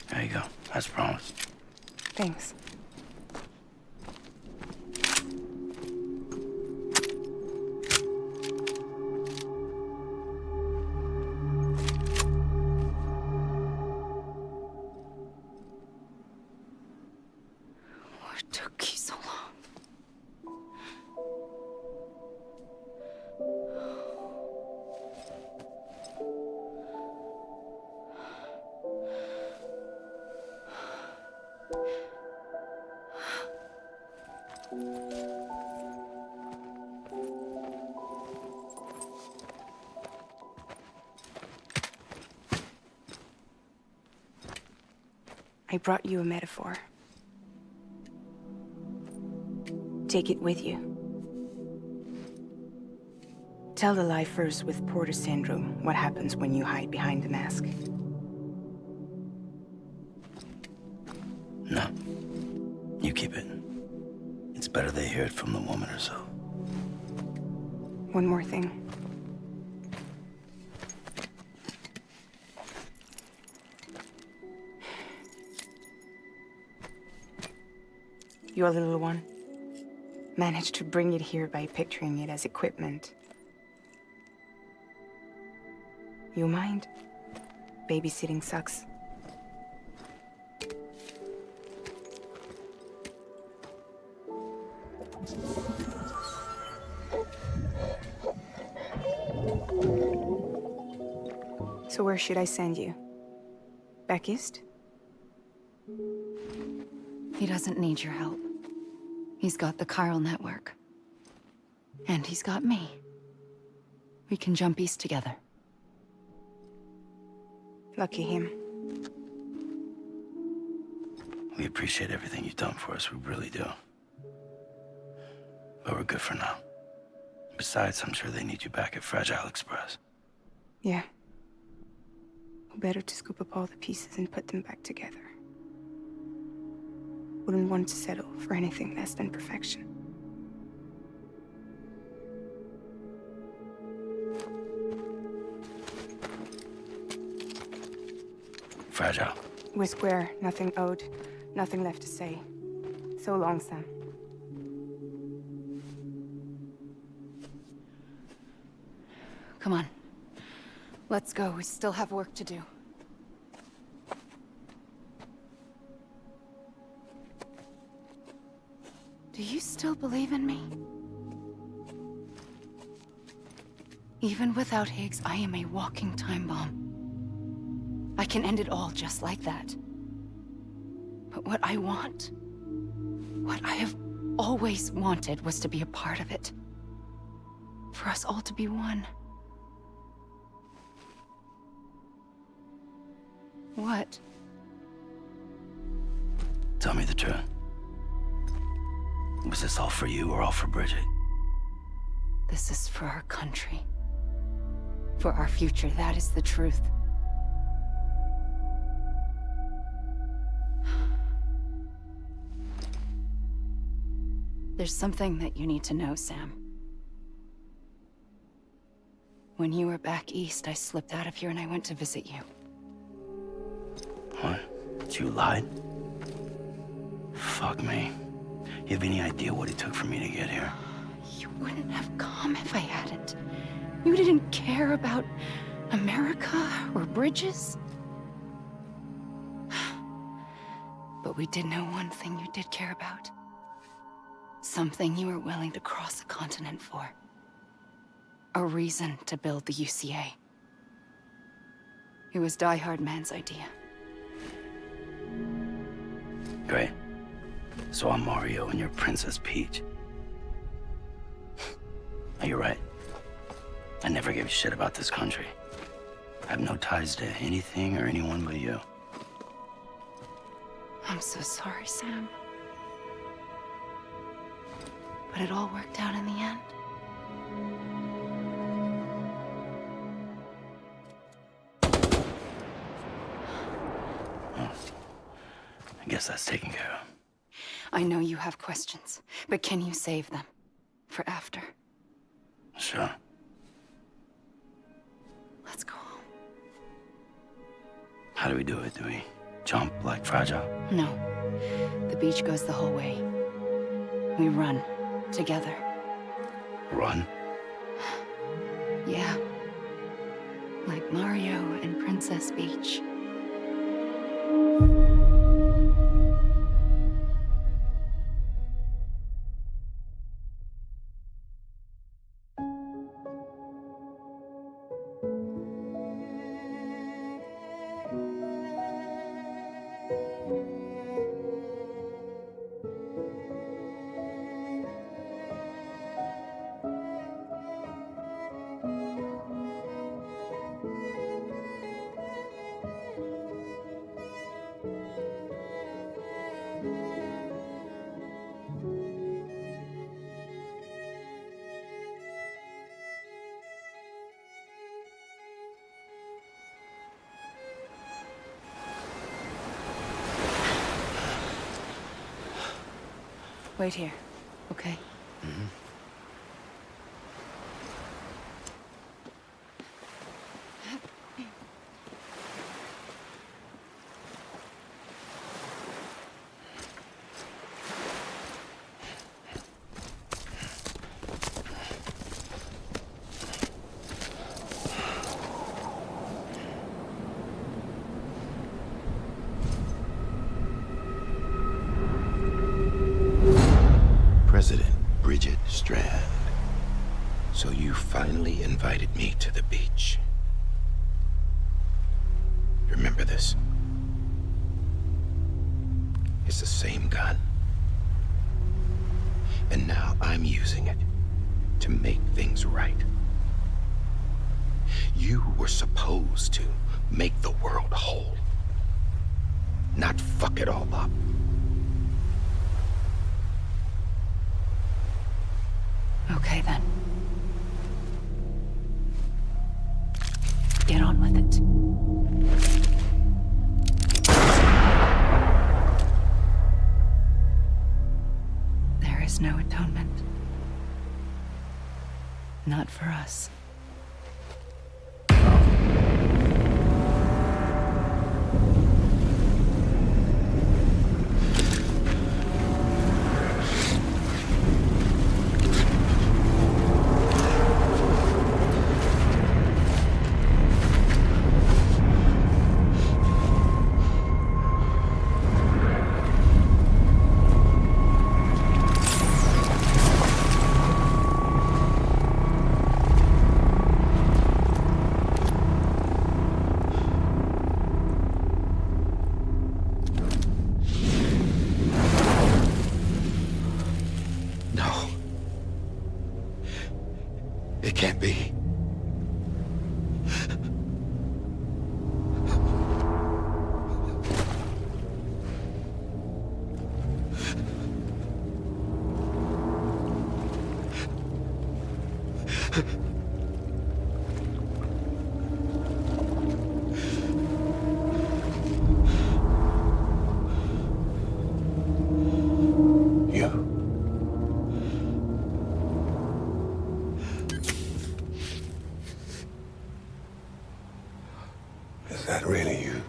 There you go, as promised. Thanks. What took you so long? I brought you a metaphor. Take it with you. Tell the lifers with Porter syndrome what happens when you hide behind the mask. No. You keep it. It's better they hear it from the woman herself. One more thing. Your little one managed to bring it here by picturing it as equipment. You mind? Babysitting sucks. So where should I send you? Back east? He doesn't need your help. He's got the chiral network. And he's got me. We can jump east together. Lucky him. We appreciate everything you've done for us, we really do. But we're good for now. Besides, I'm sure they need you back at Fragile Express. Yeah. Better to scoop up all the pieces and put them back together. Wouldn't want to settle for anything less than perfection. Fragile. We're square, nothing owed, nothing left to say. So long, Sam. Come on. Let's go. We still have work to do. Do you still believe in me? Even without Higgs, I am a walking time bomb. I can end it all just like that. But what I want, what I have always wanted, was to be a part of it. For us all to be one. What? Tell me the truth. Was this all for you or all for Bridget? This is for our country. For our future, that is the truth. There's something that you need to know, Sam. When you were back east, I slipped out of here and I went to visit you. What? You lied? Fuck me. You have any idea what it took for me to get here? You wouldn't have come if I hadn't. You didn't care about America or bridges. But we did know one thing you did care about. Something you were willing to cross a continent for. A reason to build the UCA. It was Die Hard Man's idea. Great. So I'm Mario and you're Princess Peach. Now, you're right. I never gave a shit about this country. I have no ties to anything or anyone but you. I'm so sorry, Sam. But it all worked out in the end. Well, I guess that's taken care of. I know you have questions, but can you save them? For after? Sure. Let's go home. How do we do it? Do we jump like Fragile? No. The beach goes the whole way. We run. Together. Run? Yeah. Like Mario and Princess Peach. Wait here, okay? Mm-hmm. President Bridget Strand. So you finally invited me to the beach. Remember this. It's the same gun. And now I'm using it to make things right. You were supposed to make the world whole, not fuck it all up. Okay, then. Get on with it. There is no atonement. Not for us. It can't be. Is that really you?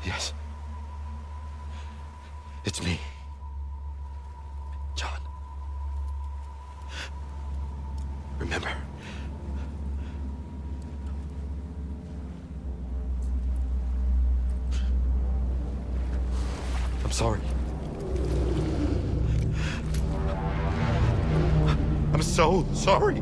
Yes. It's me. John. Remember. I'm sorry. I'm so sorry.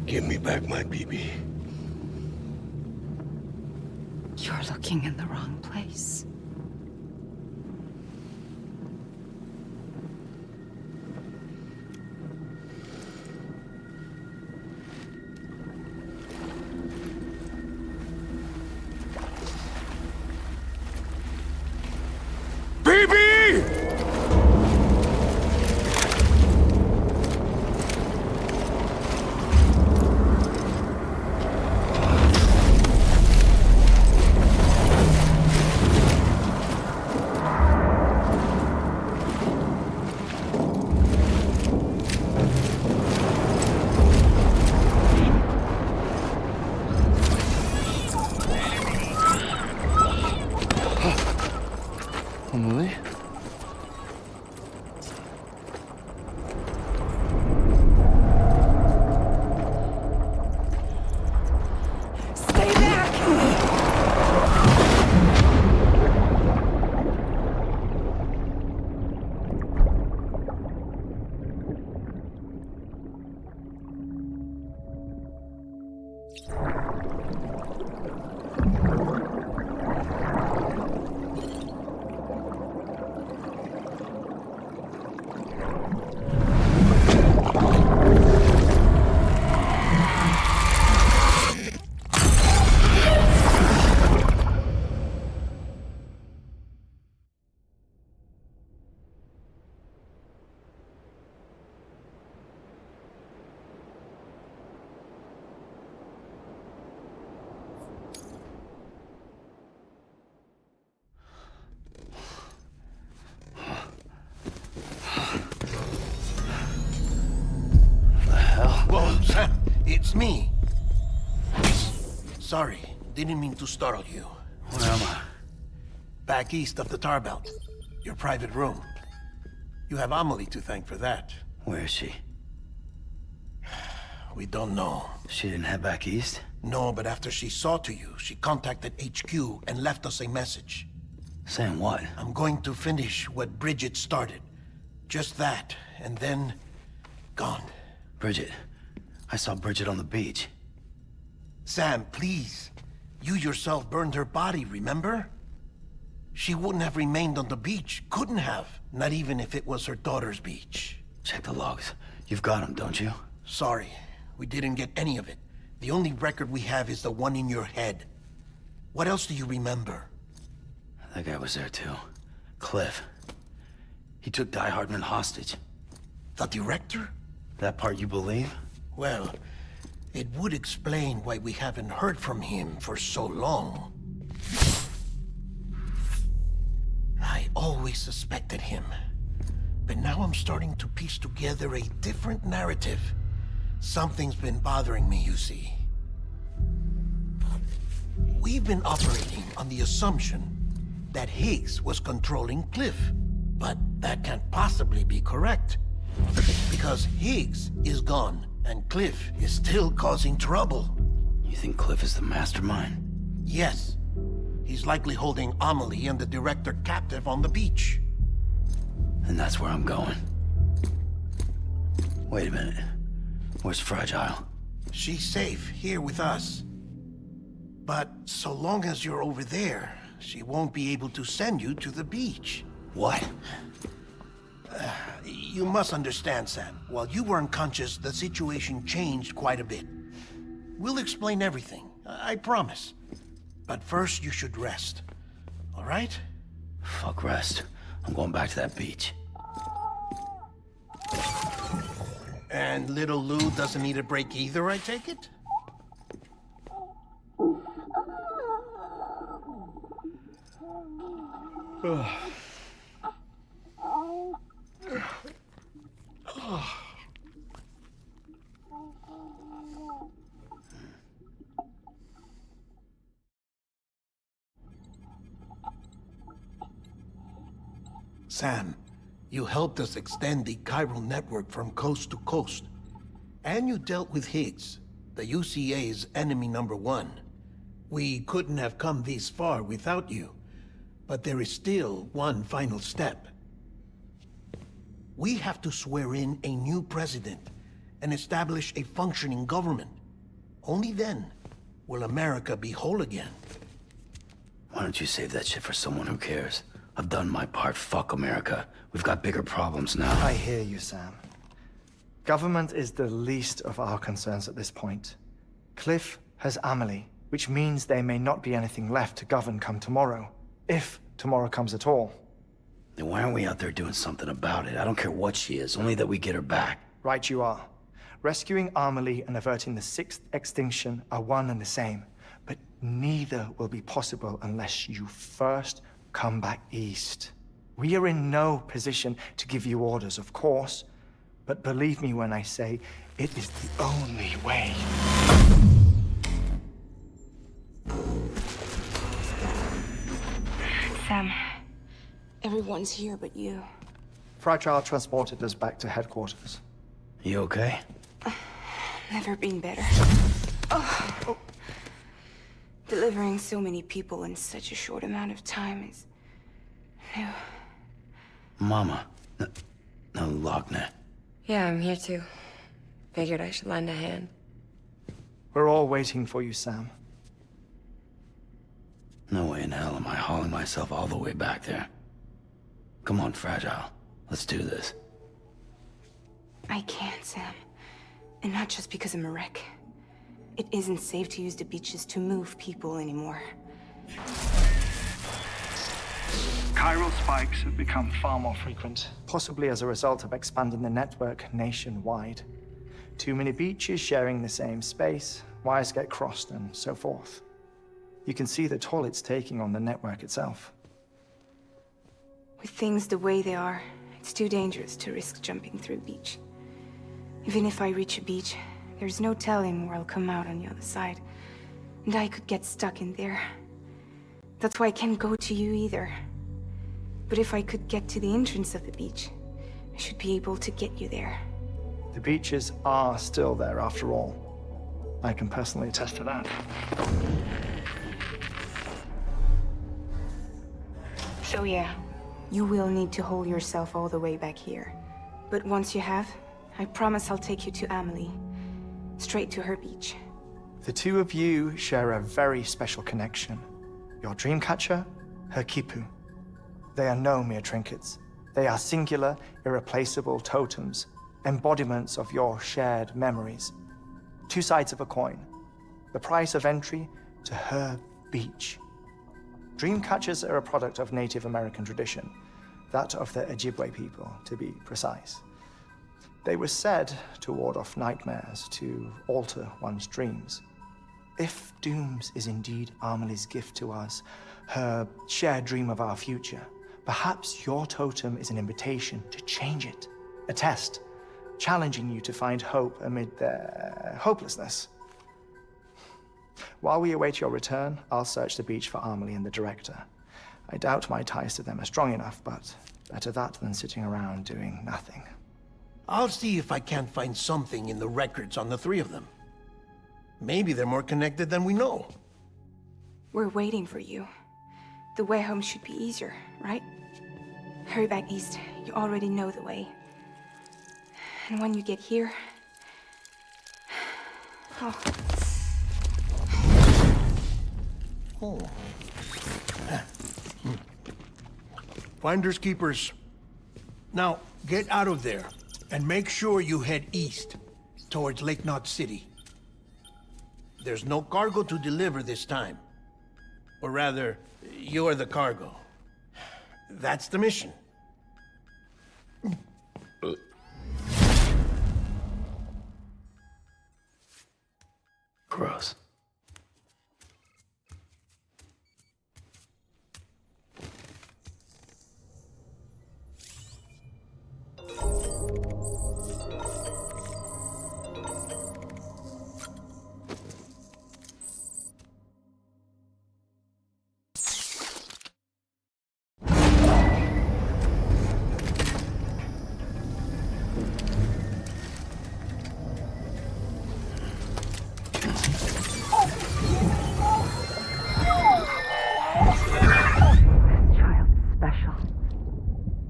Give me back my BB. You're looking in the wrong place. Emily? Stay back! Whoa, Sam, it's me. Sorry, didn't mean to startle you. Where am I? Back east of the tar belt. Your private room. You have Amelie to thank for that. Where is she? We don't know. She didn't head back east? No, but after she saw to you, she contacted HQ and left us a message. Saying what? I'm going to finish what Bridget started. Just that, and then... gone. Bridget. I saw Bridget on the beach. Sam, please. You yourself burned her body, remember? She wouldn't have remained on the beach. Couldn't have. Not even if it was her daughter's beach. Check the logs. You've got them, don't you? Sorry. We didn't get any of it. The only record we have is the one in your head. What else do you remember? That guy was there too. Cliff. He took Die Hardman hostage. The director? That part you believe? Well, it would explain why we haven't heard from him for so long. I always suspected him. But now I'm starting to piece together a different narrative. Something's been bothering me, you see. We've been operating on the assumption that Higgs was controlling Cliff. But that can't possibly be correct. Because Higgs is gone, and Cliff is still causing trouble. You think Cliff is the mastermind? Yes. He's likely holding Amelie and the director captive on the beach. And that's where I'm going. Wait a minute. Where's Fragile? She's safe here with us. But so long as you're over there, she won't be able to send you to the beach. What? You must understand, Sam. While you were unconscious, the situation changed quite a bit. We'll explain everything, I promise. But first, you should rest. All right? Fuck rest. I'm going back to that beach. And little Lou doesn't need a break either, I take it? Sam, you helped us extend the chiral network from coast to coast. And you dealt with Higgs, the UCA's enemy #1. We couldn't have come this far without you. But there is still one final step. We have to swear in a new president and establish a functioning government. Only then will America be whole again. Why don't you save that shit for someone who cares? I've done my part. Fuck America. We've got bigger problems now. I hear you, Sam. Government is the least of our concerns at this point. Cliff has Amelie, which means there may not be anything left to govern come tomorrow. If tomorrow comes at all. Then why aren't we out there doing something about it? I don't care what she is, only that we get her back. Right you are. Rescuing Amelie and averting the 6th extinction are one and the same. But neither will be possible unless you first come back east. We are in no position to give you orders, of course. But believe me when I say, it is the only way. Sam, everyone's here but you. Fragile transported us back to headquarters. You okay? Never been better. Oh. Delivering so many people in such a short amount of time is new. Mama. No, Lochner. Yeah, I'm here too. Figured I should lend a hand. We're all waiting for you, Sam. No way in hell am I hauling myself all the way back there. Come on, Fragile. Let's do this. I can't, Sam. And not just because I'm a wreck. It isn't safe to use the beaches to move people anymore. Chiral spikes have become far more frequent, possibly as a result of expanding the network nationwide. Too many beaches sharing the same space, wires get crossed, and so forth. You can see the toll it's taking on the network itself. With things the way they are, it's too dangerous to risk jumping through a beach. Even if I reach a beach, there's no telling where I'll come out on the other side. And I could get stuck in there. That's why I can't go to you either. But if I could get to the entrance of the beach, I should be able to get you there. The beaches are still there after all. I can personally attest to that. So yeah, you will need to haul yourself all the way back here. But once you have, I promise I'll take you to Amelie. Straight to her beach. The two of you share a very special connection. Your dreamcatcher, her kipu. They are no mere trinkets. They are singular, irreplaceable totems, embodiments of your shared memories. Two sides of a coin. The price of entry to her beach. Dreamcatchers are a product of Native American tradition, that of the Ojibwe people, to be precise. They were said to ward off nightmares, to alter one's dreams. If Dooms is indeed Amelie's gift to us, her shared dream of our future, perhaps your totem is an invitation to change it. A test, challenging you to find hope amid their hopelessness. While we await your return, I'll search the beach for Amelie and the director. I doubt my ties to them are strong enough, but better that than sitting around doing nothing. I'll see if I can't find something in the records on the three of them. Maybe they're more connected than we know. We're waiting for you. The way home should be easier, right? Hurry back east. You already know the way. And when you get here... Oh. Oh. Finders keepers. Now, get out of there, and make sure you head east, towards Lake Knot City. There's no cargo to deliver this time. Or rather, you're the cargo. That's the mission. Gross.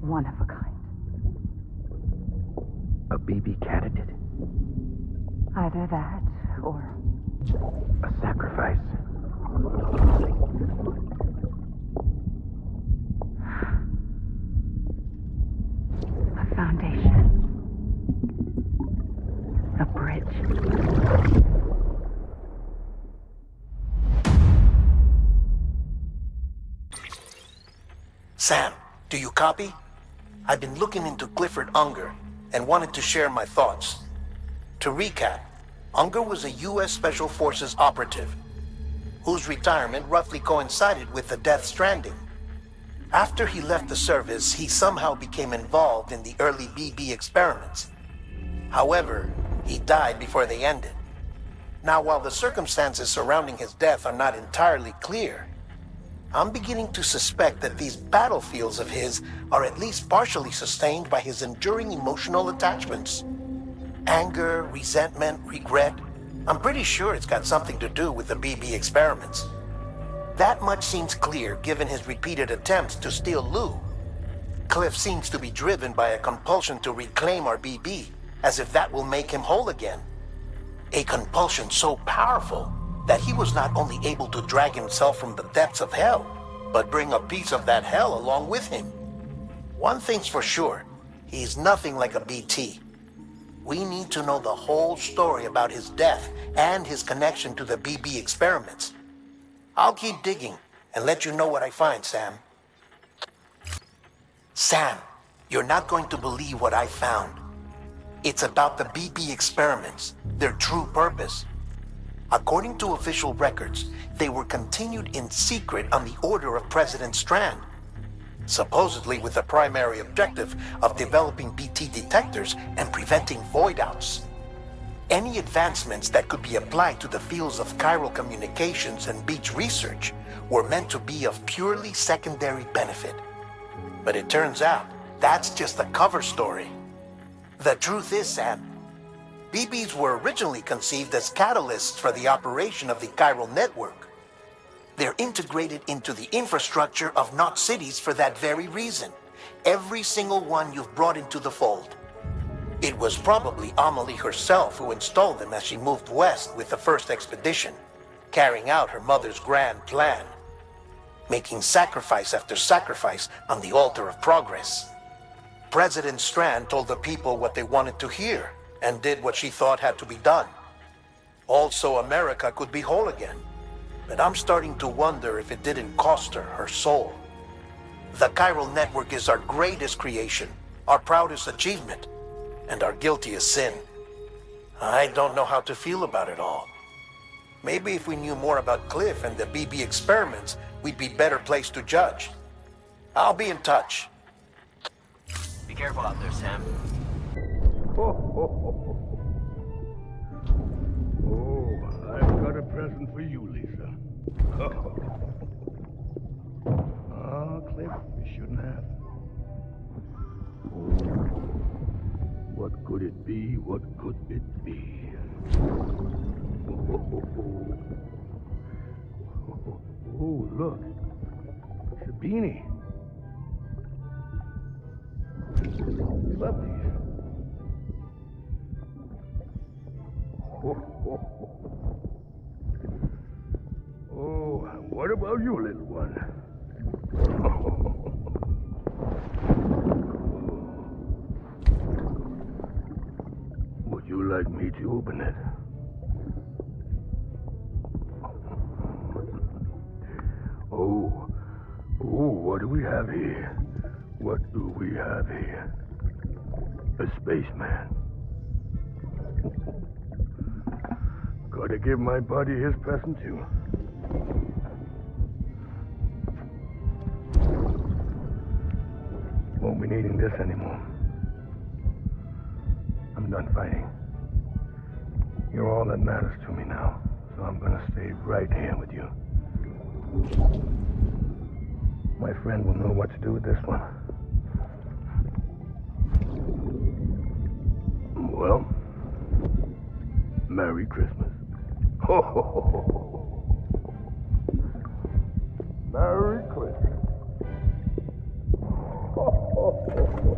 One of a kind. A BB candidate? Either that, or... a sacrifice? A foundation. A bridge. Sam, do you copy? I've been looking into Clifford Unger and wanted to share my thoughts. To recap, Unger was a U.S. Special Forces operative whose retirement roughly coincided with the death Stranding. After he left the service, he somehow became involved in the early BB experiments. However, he died before they ended. Now, while the circumstances surrounding his death are not entirely clear, I'm beginning to suspect that these battlefields of his are at least partially sustained by his enduring emotional attachments. Anger, resentment, regret. I'm pretty sure it's got something to do with the BB experiments. That much seems clear given his repeated attempts to steal Lou. Cliff seems to be driven by a compulsion to reclaim our BB, as if that will make him whole again. A compulsion so powerful that he was not only able to drag himself from the depths of hell, but bring a piece of that hell along with him. One thing's for sure, he's nothing like a BT. We need to know the whole story about his death and his connection to the BB experiments. I'll keep digging and let you know what I find, Sam. Sam, you're not going to believe what I found. It's about the BB experiments, their true purpose. According to official records, they were continued in secret on the order of President Strand, supposedly with the primary objective of developing BT detectors and preventing void-outs. Any advancements that could be applied to the fields of chiral communications and beach research were meant to be of purely secondary benefit. But it turns out, that's just a cover story. The truth is, Sam, BBs were originally conceived as catalysts for the operation of the chiral network. They're integrated into the infrastructure of Knot cities for that very reason. Every single one you've brought into the fold. It was probably Amelie herself who installed them as she moved west with the first expedition, carrying out her mother's grand plan, making sacrifice after sacrifice on the altar of progress. President Strand told the people what they wanted to hear and did what she thought had to be done. Also, America could be whole again. But I'm starting to wonder if it didn't cost her soul. The chiral network is our greatest creation, our proudest achievement, and our guiltiest sin. I don't know how to feel about it all. Maybe if we knew more about Cliff and the BB experiments, we'd be better placed to judge. I'll be in touch. Be careful out there, Sam. Oh, I've got a present for you, Lisa. Oh, Cliff, you shouldn't have. Oh, what could it be? What could it be? Oh, look. It's a beanie. You love these. Oh, what about you, little one? Would you like me to open it? Oh, what do we have here? What do we have here? A spaceman. Gotta give my buddy his present too. Won't be needing this anymore. I'm done fighting. You're all that matters to me now, so I'm gonna stay right here with you. My friend will know what to do with this one. Well, Merry Christmas. Ho, ho, ho, ho. Merry Christmas. Ho, ho, ho, ho.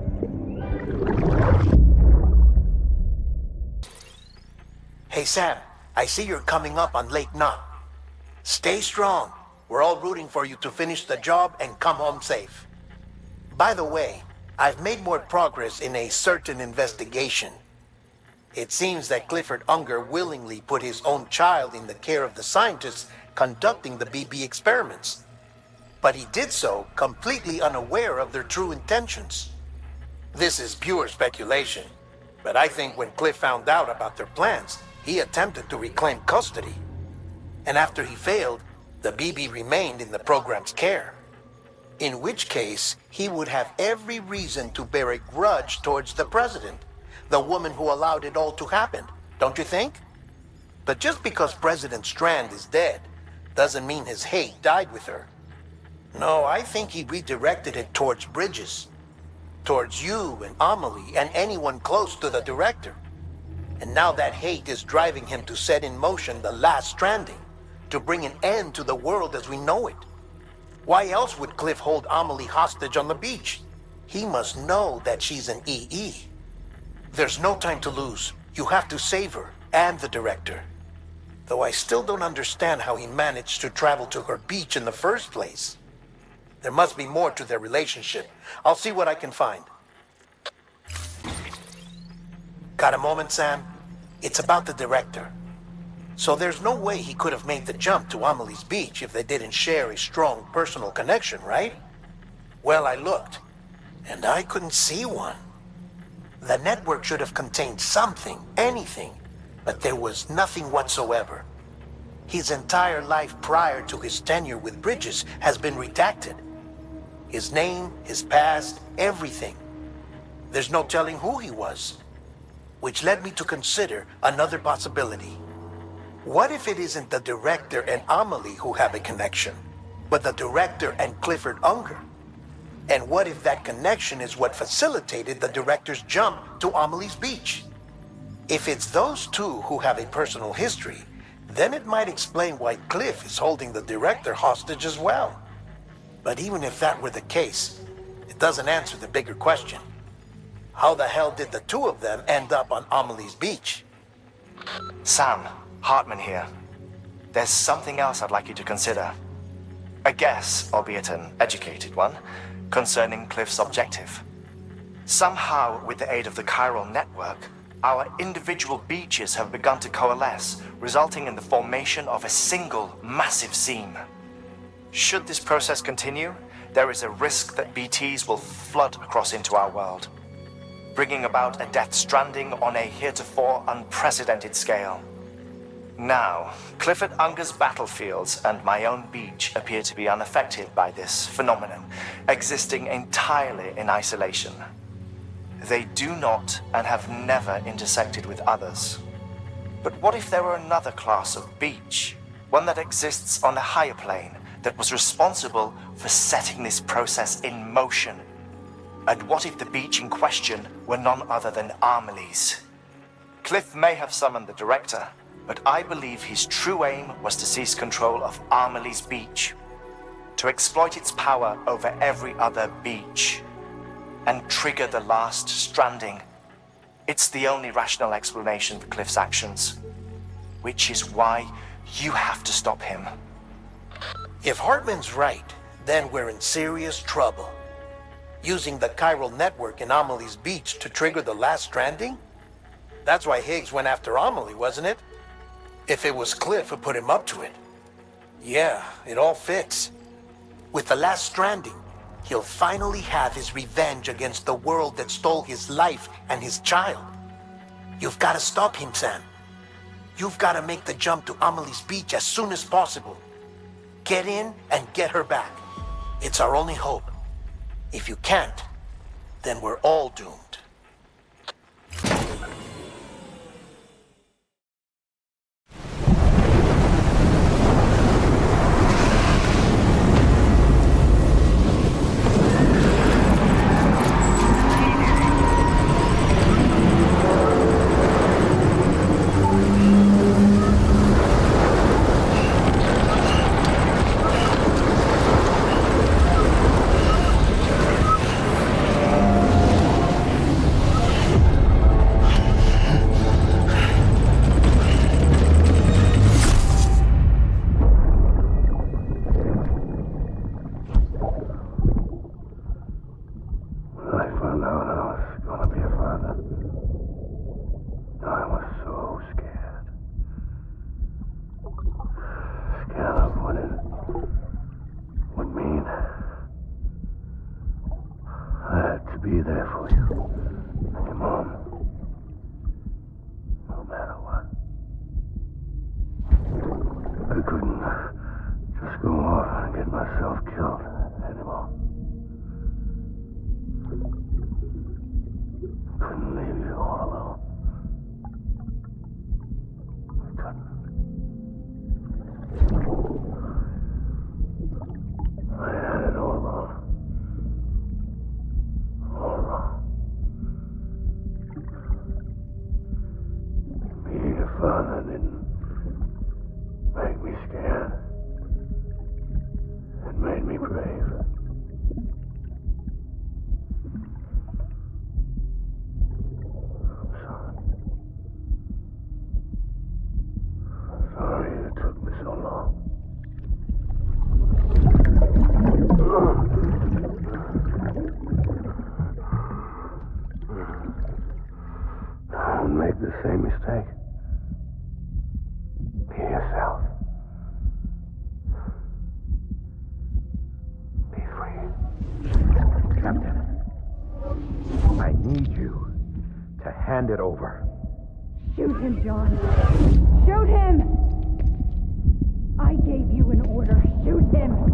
Hey, Sam, I see you're coming up on Lake Knot. Stay strong. We're all rooting for you to finish the job and come home safe. By the way, I've made more progress in a certain investigation. It seems that Clifford Unger willingly put his own child in the care of the scientists conducting the BB experiments. But he did so completely unaware of their true intentions. This is pure speculation, but I think when Cliff found out about their plans, he attempted to reclaim custody. And after he failed, the BB remained in the program's care. In which case, he would have every reason to bear a grudge towards the president, the woman who allowed it all to happen, don't you think? But just because President Strand is dead, doesn't mean his hate died with her. No, I think he redirected it towards Bridges. Towards you and Amelie and anyone close to the director. And now that hate is driving him to set in motion the last Stranding, to bring an end to the world as we know it. Why else would Cliff hold Amelie hostage on the beach? He must know that she's an EE. There's no time to lose. You have to save her and the director. Though I still don't understand how he managed to travel to her beach in the first place. There must be more to their relationship. I'll see what I can find. Got a moment, Sam? It's about the director. So there's no way he could have made the jump to Amelie's beach if they didn't share a strong personal connection, right? Well, I looked, and I couldn't see one. The network should have contained something, anything, but there was nothing whatsoever. His entire life prior to his tenure with Bridges has been redacted. His name, his past, everything. There's no telling who he was. Which led me to consider another possibility. What if it isn't the director and Amelie who have a connection, but the director and Clifford Unger? And what if that connection is what facilitated the director's jump to Amelie's Beach? If it's those two who have a personal history, then it might explain why Cliff is holding the director hostage as well. But even if that were the case, it doesn't answer the bigger question. How the hell did the two of them end up on Amelie's Beach? Sam, Hartman here. There's something else I'd like you to consider. A guess, albeit an educated one, concerning Cliff's objective. Somehow, with the aid of the chiral network, our individual beaches have begun to coalesce, resulting in the formation of a single massive seam. Should this process continue, there is a risk that BTs will flood across into our world, bringing about a death stranding on a heretofore unprecedented scale. Now, Clifford Unger's battlefields and my own beach appear to be unaffected by this phenomenon, existing entirely in isolation. They do not and have never intersected with others. But what if there were another class of beach, one that exists on a higher plane, that was responsible for setting this process in motion? And what if the beach in question were none other than Amelie's? Cliff may have summoned the director, but I believe his true aim was to seize control of Amelie's Beach, to exploit its power over every other beach, and trigger the last stranding. It's the only rational explanation for Cliff's actions, which is why you have to stop him. If Hartman's right, then we're in serious trouble. Using the chiral network in Amelie's Beach to trigger the last stranding? That's why Higgs went after Amelie, wasn't it? If it was Cliff who put him up to it. Yeah, it all fits. With the last stranding, he'll finally have his revenge against the world that stole his life and his child. You've got to stop him, Sam. You've got to make the jump to Amelie's Beach as soon as possible. Get in and get her back. It's our only hope. If you can't, then we're all doomed. Be there for you and your mom, no matter what. I couldn't just go off and get myself killed anymore. Couldn't leave you all alone. I couldn't. I had it all wrong. All wrong. Being a father didn't make me scared. It made me brave. I'm sorry. I'm sorry it took me so long. Don't make the same mistake. Be yourself. Be free. Captain, I need you to hand it over. Shoot him, John. Shoot him! I gave you an order. Shoot him!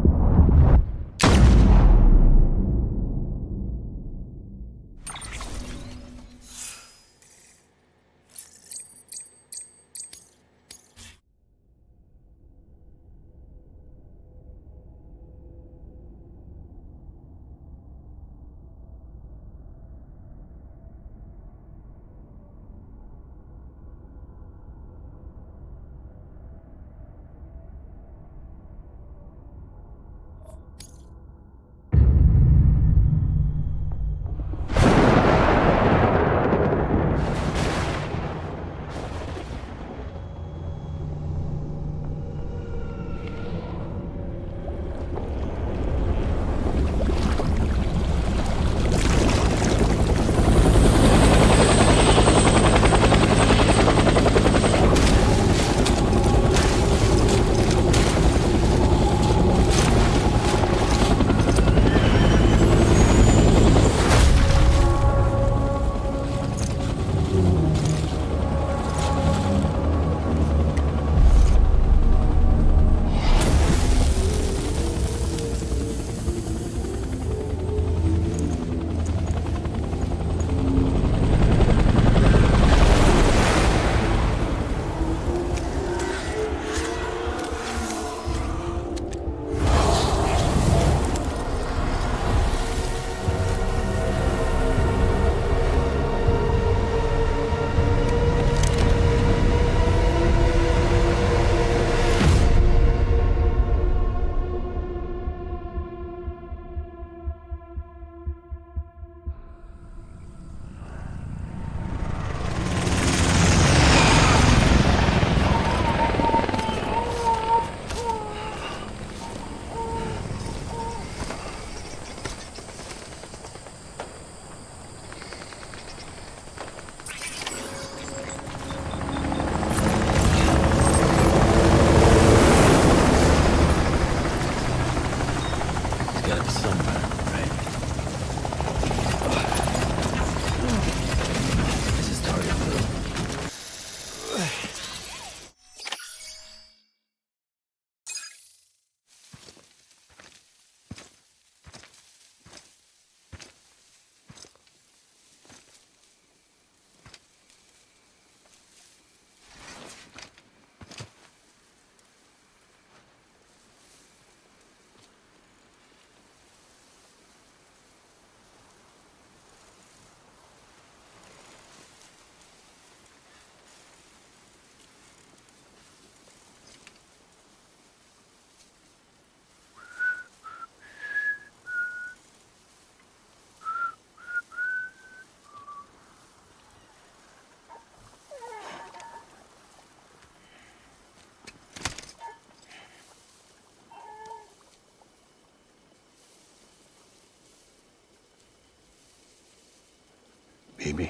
Baby,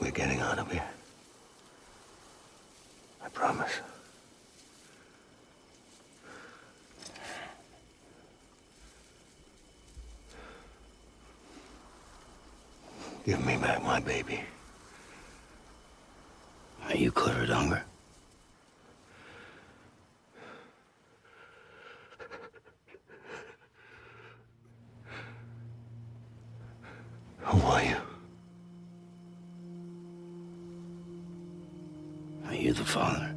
we're getting out of here. I promise. Give me back my baby. Are you Clifford Unger? Who are you? Are you the father?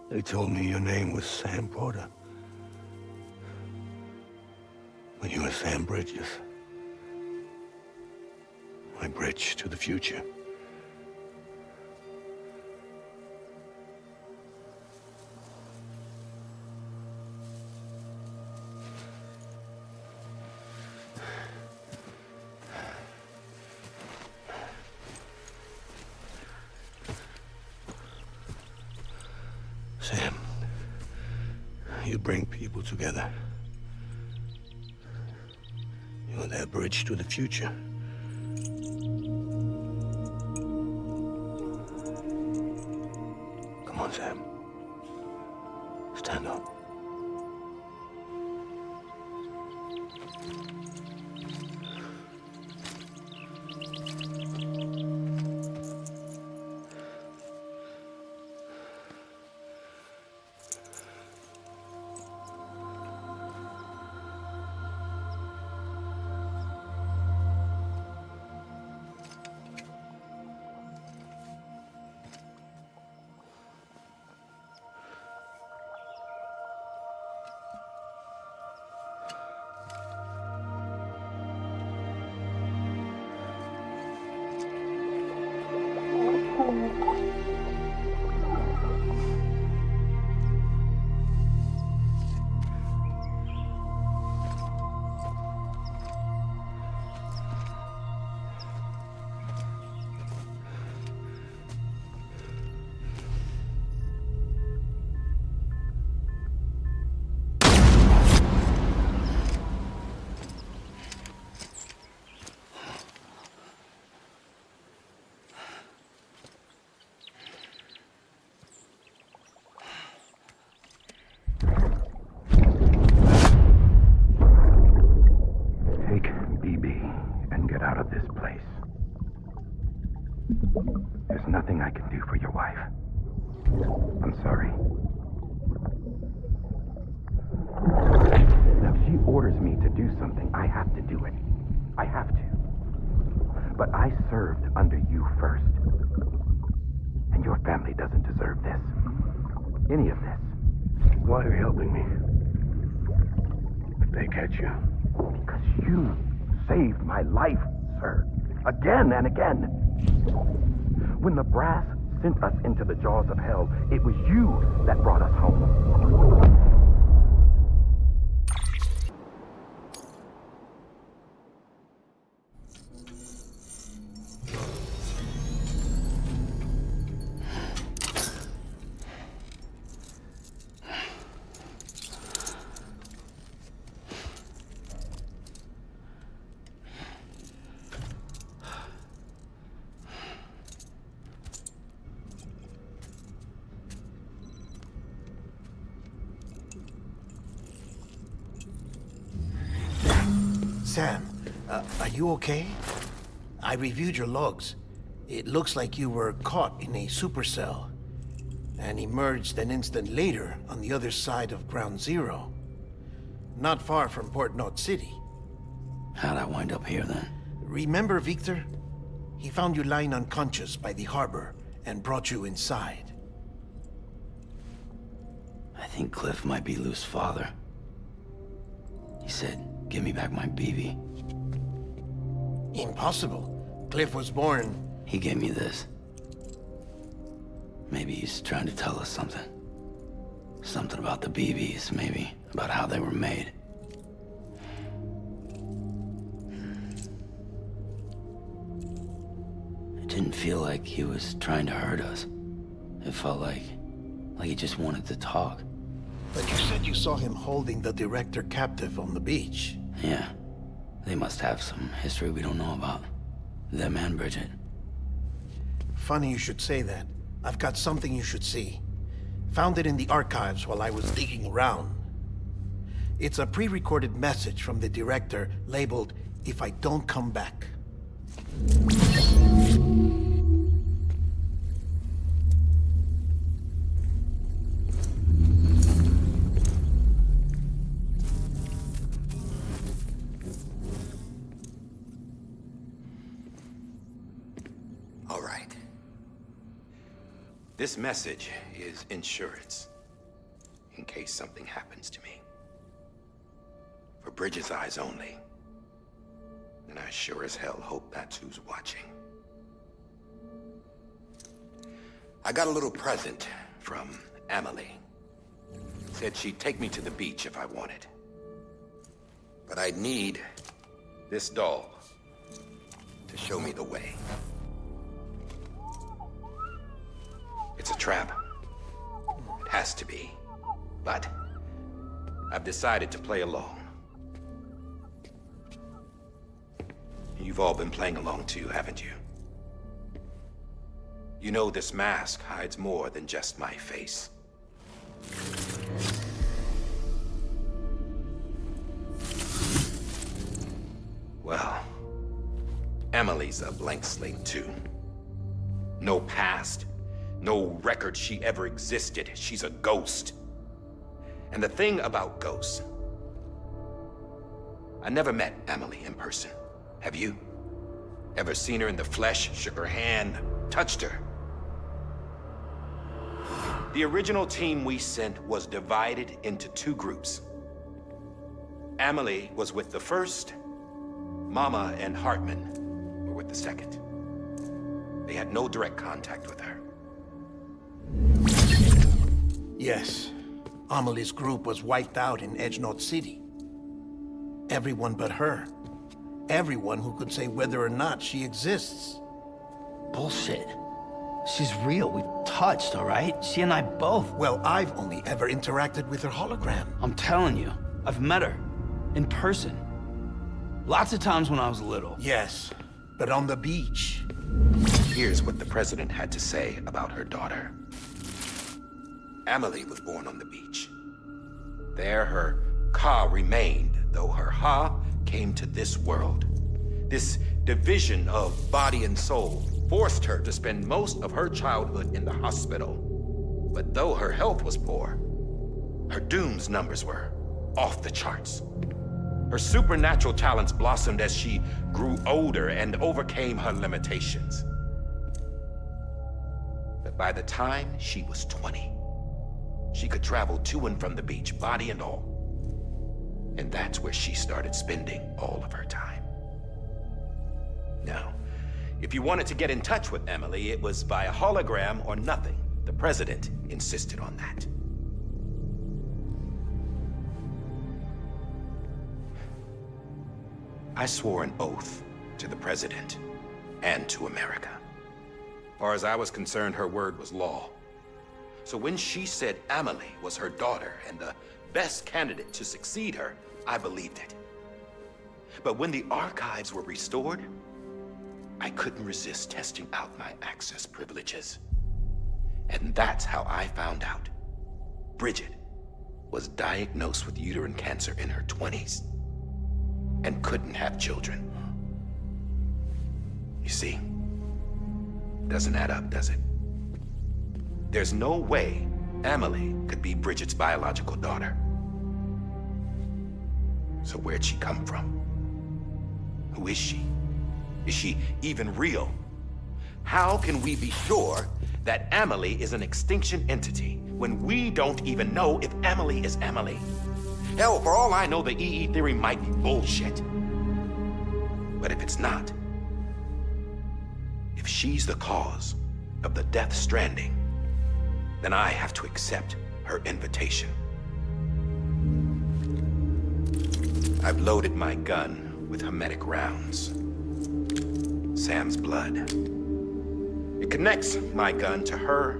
They told me your name was Sam Porter. But you were Sam Bridges. My bridge to the future. Sam, you bring people together. You're their bridge to the future. Come on, Sam. Stand up. There's nothing I can do for your wife. I'm sorry. Now, if she orders me to do something, I have to do it. I have to. But I served under you first. And your family doesn't deserve this. Any of this. Why are you helping me? If they catch you. Because you saved my life, sir. Again and again. When the brass sent us into the jaws of hell, it was you that brought us home. Sam, are you okay? I reviewed your logs. It looks like you were caught in a supercell and emerged an instant later on the other side of Ground Zero. Not far from Port Knot City. How'd I wind up here then? Remember Victor? He found you lying unconscious by the harbor and brought you inside. I think Cliff might be Lou's father. He said, give me back my BB. Impossible. Cliff was born... He gave me this. Maybe he's trying to tell us something. Something about the BBs, maybe. About how they were made. It didn't feel like he was trying to hurt us. It felt like he just wanted to talk. But you said you saw him holding the director captive on the beach. Yeah. They must have some history we don't know about. Them and Bridget. Funny you should say that. I've got something you should see. Found it in the archives while I was digging around. It's a pre-recorded message from the director labeled, "If I don't come back." All right. This message is insurance, in case something happens to me. For Bridget's eyes only. And I sure as hell hope that's who's watching. I got a little present from Emily. Said she'd take me to the beach if I wanted. But I'd need this doll to show me the way. It's a trap. It has to be. But I've decided to play along. You've all been playing along too, haven't you? You know this mask hides more than just my face. Well, Emily's a blank slate too. No past. No record she ever existed. She's a ghost. And the thing about ghosts... I never met Emily in person. Have you? Ever seen her in the flesh, shook her hand, touched her? The original team we sent was divided into two groups. Emily was with the first. Mama and Hartman were with the second. They had no direct contact with her. Yes. Amelie's group was wiped out in Edge Knot City. Everyone but her. Everyone who could say whether or not she exists. Bullshit. She's real. We've touched, all right? She and I both. Well, I've only ever interacted with her hologram. I'm telling you, I've met her. In person. Lots of times when I was little. Yes, but on the beach. Here's what the president had to say about her daughter. Emily was born on the beach. There her Ka remained, though her Ha came to this world. This division of body and soul forced her to spend most of her childhood in the hospital. But though her health was poor, her Doom's numbers were off the charts. Her supernatural talents blossomed as she grew older and overcame her limitations. But by the time she was 20, she could travel to and from the beach, body and all. And that's where she started spending all of her time. Now, if you wanted to get in touch with Emily, it was via hologram or nothing. The president insisted on that. I swore an oath to the president and to America. As far as I was concerned, her word was law. So when she said Emily was her daughter and the best candidate to succeed her, I believed it. But when the archives were restored, I couldn't resist testing out my access privileges. And that's how I found out Bridget was diagnosed with uterine cancer in her 20s and couldn't have children. You see, doesn't add up, does it? There's no way Emily could be Bridget's biological daughter. So where'd she come from? Who is she? Is she even real? How can we be sure that Emily is an extinction entity when we don't even know if Emily is Emily? Hell, for all I know, the EE theory might be bullshit. But if it's not, if she's the cause of the death stranding, then I have to accept her invitation. I've loaded my gun with hermetic rounds. Sam's blood. It connects my gun to her,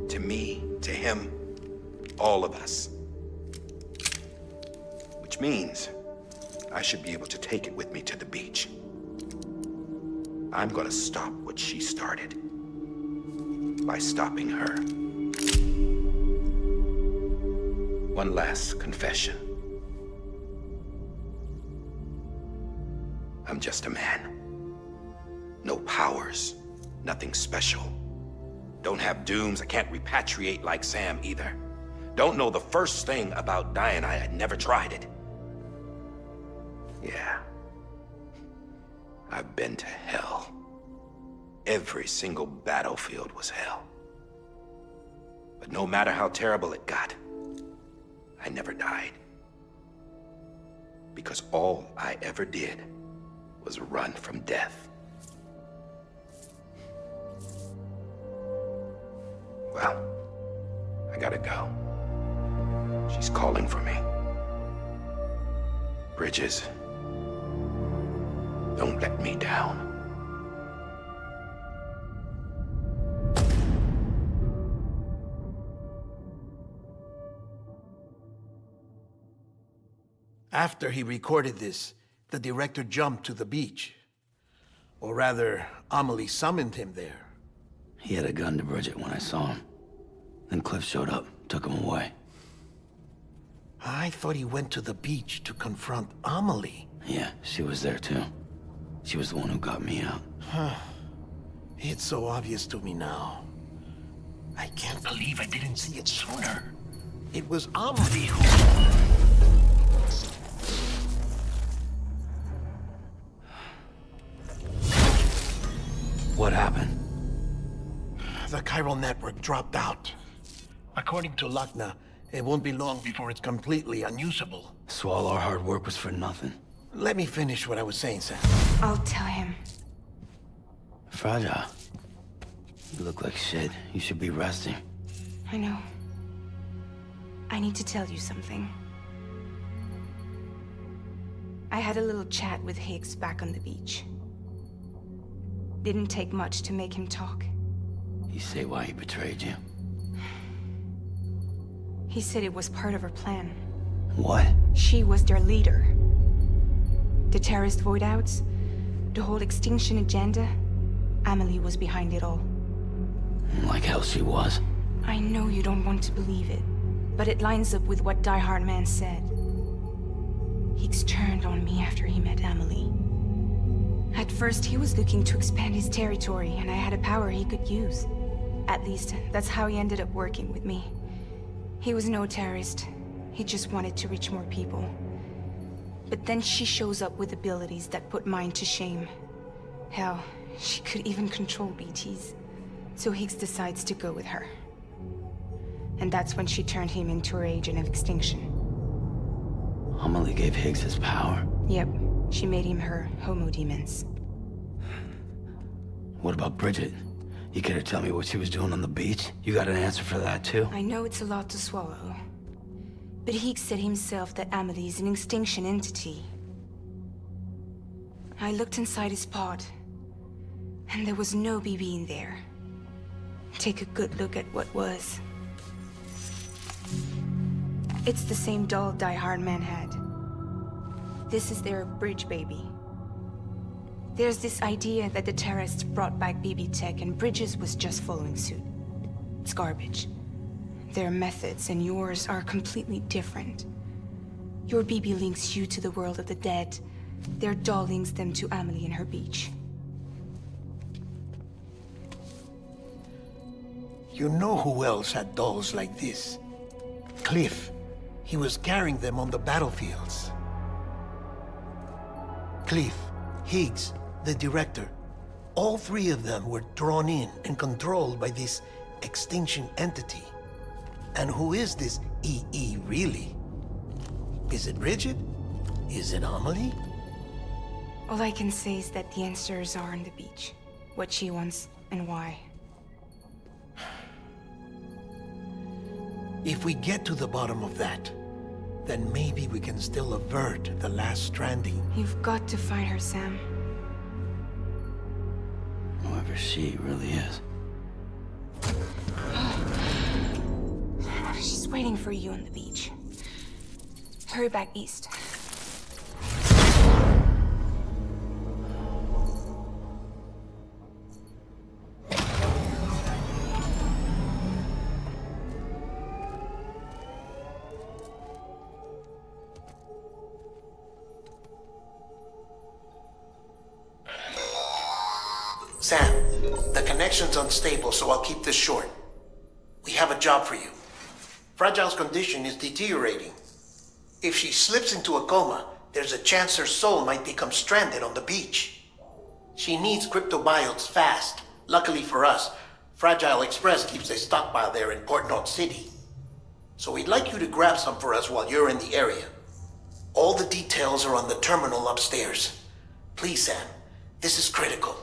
to me, to him, all of us. Which means I should be able to take it with me to the beach. I'm gonna stop what she started by stopping her. One last confession. I'm just a man. No powers, nothing special. Don't have dooms, I can't repatriate like Sam either. Don't know the first thing about dying, I had never tried it. Yeah. I've been to hell. Every single battlefield was hell. But no matter how terrible it got, I never died. Because all I ever did was run from death. Well, I gotta go. She's calling for me. Bridges, don't let me down. After he recorded this, the director jumped to the beach. Or rather, Amelie summoned him there. He had a gun to Bridget when I saw him. Then Cliff showed up, took him away. I thought he went to the beach to confront Amelie. Yeah, she was there too. She was the one who got me out. It's so obvious to me now. I can't believe I didn't see it sooner. It was Amelie who... What happened? The chiral network dropped out. According to Lakna, it won't be long before it's completely unusable. So all our hard work was for nothing? Let me finish what I was saying, Sam. I'll tell him. Fragile. You look like shit. You should be resting. I know. I need to tell you something. I had a little chat with Higgs back on the beach. Didn't take much to make him talk. You say why he betrayed you? He said it was part of her plan. What? She was their leader. The terrorist voidouts, the whole extinction agenda, Amelie was behind it all. Like hell she was. I know you don't want to believe it, but it lines up with what Die Hard Man said. Higgs turned on me after he met Amelie. At first, he was looking to expand his territory, and I had a power he could use. At least, that's how he ended up working with me. He was no terrorist. He just wanted to reach more people. But then she shows up with abilities that put mine to shame. Hell, she could even control BTs. So Higgs decides to go with her. And that's when she turned him into her agent of extinction. Amelie gave Higgs his power? Yep. She made him her homo demons. What about Bridget? You care to tell me what she was doing on the beach? You got an answer for that too? I know it's a lot to swallow. But Higgs said himself that Amelie is an extinction entity. I looked inside his pod, and there was no BB in there. Take a good look at what was. It's the same doll Die Hard Man had. This is their bridge baby. There's this idea that the terrorists brought back BB tech and Bridges was just following suit. It's garbage. Their methods and yours are completely different. Your BB links you to the world of the dead. Their doll links them to Amelie and her beach. You know who else had dolls like this? Cliff. He was carrying them on the battlefields. Cliff, Higgs, the director, all three of them were drawn in and controlled by this extinction entity. And who is this EE really? Is it Bridget? Is it Amelie? All I can say is that the answers are on the beach. What she wants and why. If we get to the bottom of that, then maybe we can still avert the last stranding. You've got to find her, Sam. Whoever she really is. She's waiting for you on the beach. Hurry back east. Sam, the connection's unstable, so I'll keep this short. We have a job for you. Fragile's condition is deteriorating. If she slips into a coma, there's a chance her soul might become stranded on the beach. She needs cryptobiotes fast. Luckily for us, Fragile Express keeps a stockpile there in Port North City. So we'd like you to grab some for us while you're in the area. All the details are on the terminal upstairs. Please, Sam, this is critical.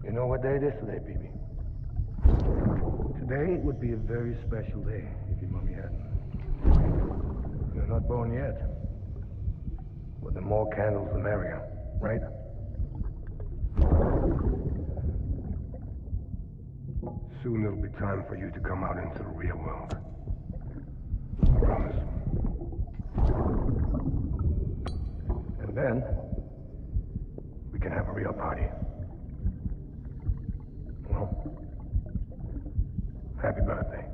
You know what day it is today, BB? Today would be a very special day if your mommy hadn't. You're not born yet. But the more candles, the merrier, right? Soon it'll be time for you to come out into the real world. I promise. And then, we can have a real party. Well, happy birthday.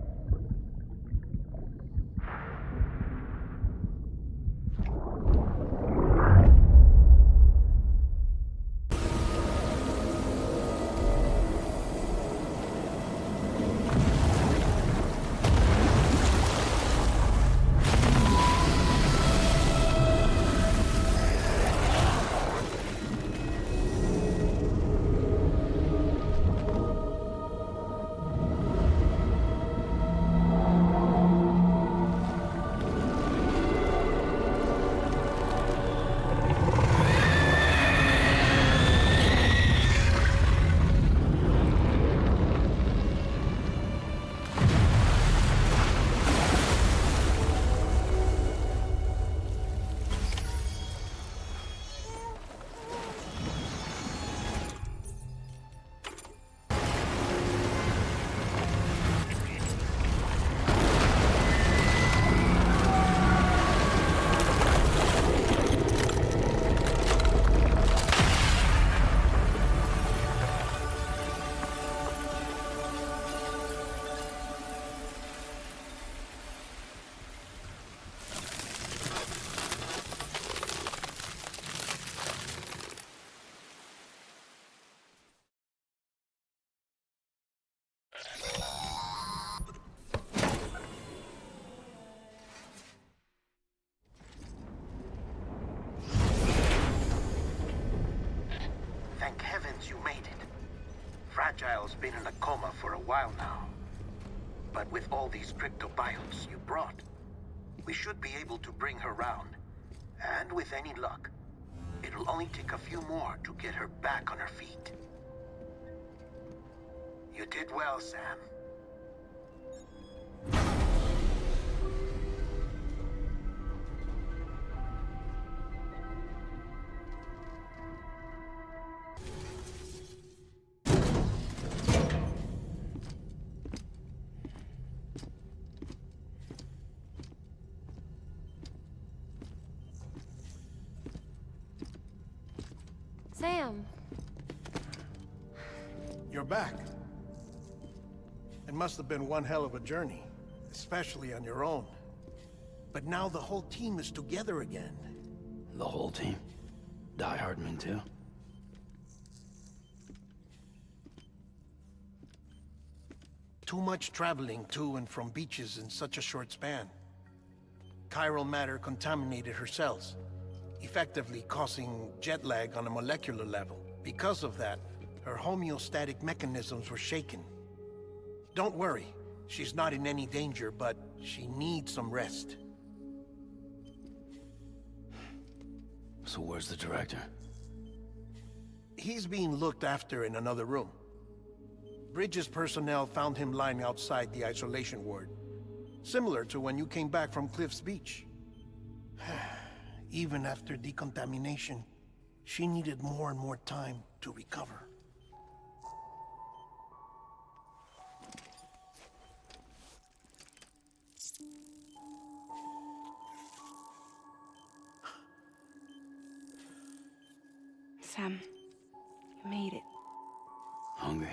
Thank heavens you made it. Fragile's been in a coma for a while now. But with all these cryptobiotes you brought, we should be able to bring her round. And with any luck, it'll only take a few more to get her back on her feet. You did well, Sam. Sam. You're back. It must have been one hell of a journey, especially on your own. But now the whole team is together again. The whole team? Die Hardman too? Too much traveling to and from beaches in such a short span. Chiral matter contaminated her cells, effectively causing jet lag on a molecular level. Because of that, her homeostatic mechanisms were shaken. Don't worry, she's not in any danger, but she needs some rest. So where's the director? He's being looked after in another room. Bridges personnel found him lying outside the isolation ward. Similar to when you came back from Cliff's Beach. Even after decontamination, she needed more and more time to recover. Sam, you made it. Hungry?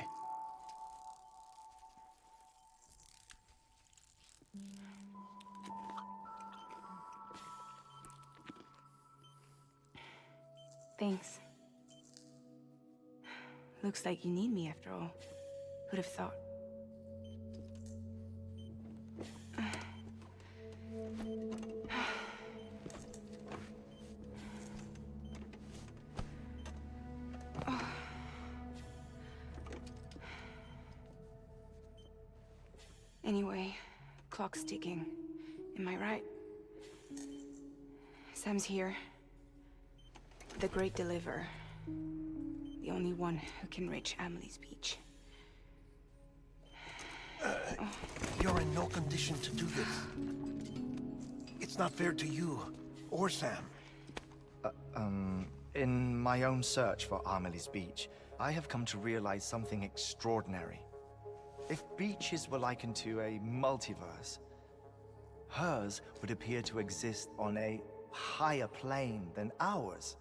Thanks. Looks like you need me after all. Who'd have thought? Anyway, clock's ticking. Am I right? Sam's here. The Great Deliverer. The only one who can reach Amelie's Beach. You're in no condition to do this. It's not fair to you, or Sam. In my own search for Amelie's Beach, I have come to realize something extraordinary. If beaches were likened to a multiverse, hers would appear to exist on a higher plane than ours.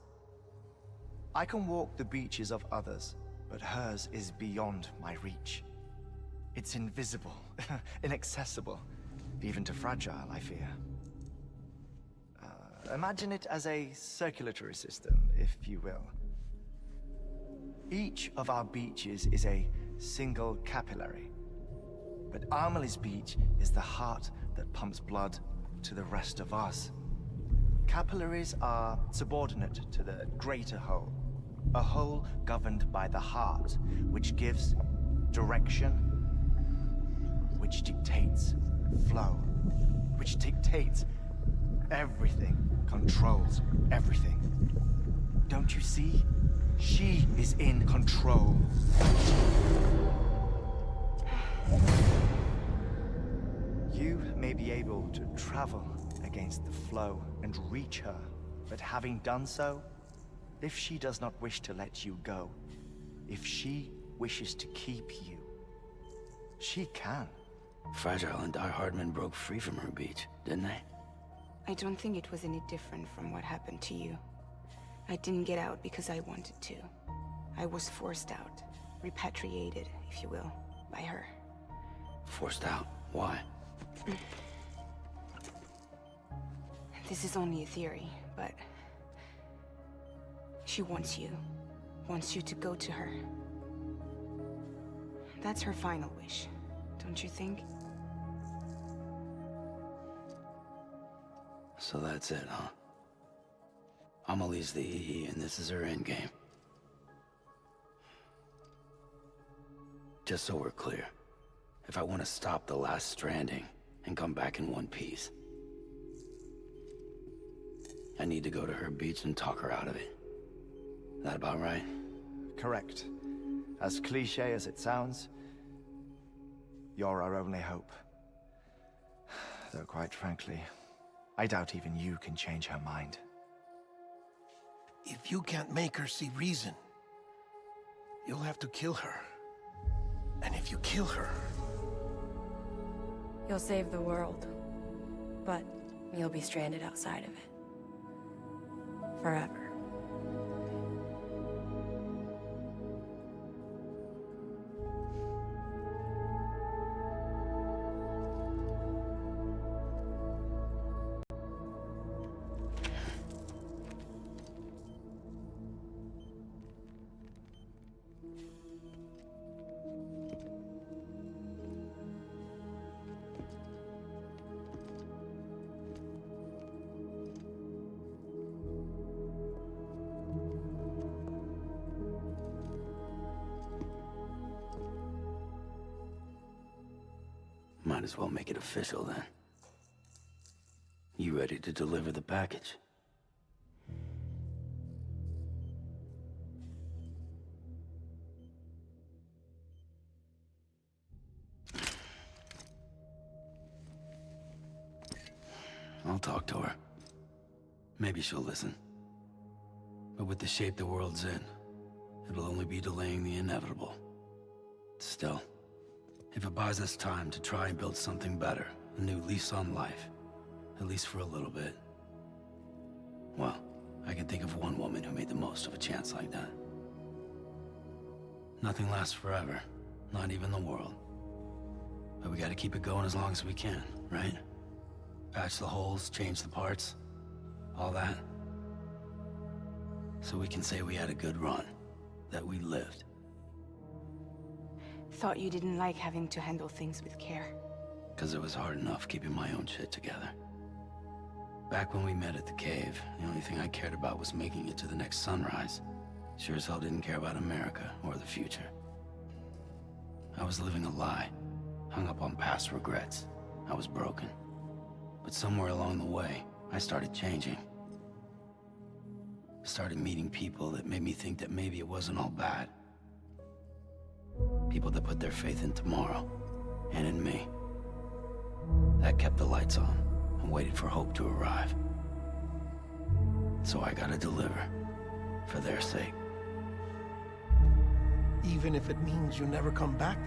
I can walk the beaches of others, but hers is beyond my reach. It's invisible, inaccessible, even to Fragile, I fear. Imagine it as a circulatory system, if you will. Each of our beaches is a single capillary, but Amelie's Beach is the heart that pumps blood to the rest of us. Capillaries are subordinate to the greater whole, a whole governed by the heart, which gives direction, which dictates flow, which dictates everything, controls everything. Don't you see? She is in control. You may be able to travel against the flow and reach her, but having done so, if she does not wish to let you go, if she wishes to keep you, she can. Fragile and Die Hardman broke free from her beach, didn't they? I don't think it was any different from what happened to you. I didn't get out because I wanted to. I was forced out, repatriated, if you will, by her. Forced out? Why? This is only a theory, but she wants you to go to her. That's her final wish, don't you think? So that's it, huh? Amelie's the EE, and this is her endgame. Just so we're clear, if I want to stop the last Stranding and come back in one piece, I need to go to her beach and talk her out of it. That about right? Correct. As cliche as it sounds, you're our only hope. Though quite frankly, I doubt even you can change her mind. If you can't make her see reason, you'll have to kill her. And if you kill her... You'll save the world, but you'll be stranded outside of it. Forever. Might as well make it official then. You ready to deliver the package? I'll talk to her. Maybe she'll listen. But with the shape the world's in, it'll only be delaying the inevitable. Still, if it buys us time to try and build something better, a new lease on life, at least for a little bit, well, I can think of one woman who made the most of a chance like that. Nothing lasts forever, not even the world. But we gotta keep it going as long as we can, right? Patch the holes, change the parts, all that. So we can say we had a good run, that we lived. Thought you didn't like having to handle things with care. 'Cause it was hard enough keeping my own shit together. Back when we met at the cave, the only thing I cared about was making it to the next sunrise. Sure as hell didn't care about America or the future. I was living a lie, hung up on past regrets. I was broken. But somewhere along the way, I started changing. Started meeting people that made me think that maybe it wasn't all bad. People that put their faith in tomorrow, and in me. That kept the lights on, and waited for hope to arrive. So I gotta deliver, for their sake. Even if it means you never come back?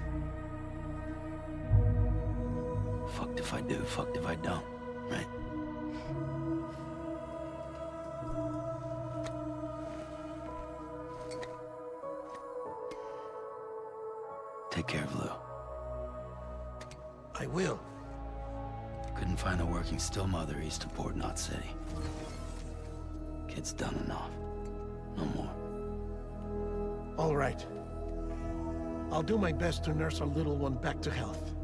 Fucked if I do, fucked if I don't, right? Take care of Lou. I will. Couldn't find a working still mother east of Port Knot City. Kid's done enough. No more. All right. I'll do my best to nurse our little one back to health.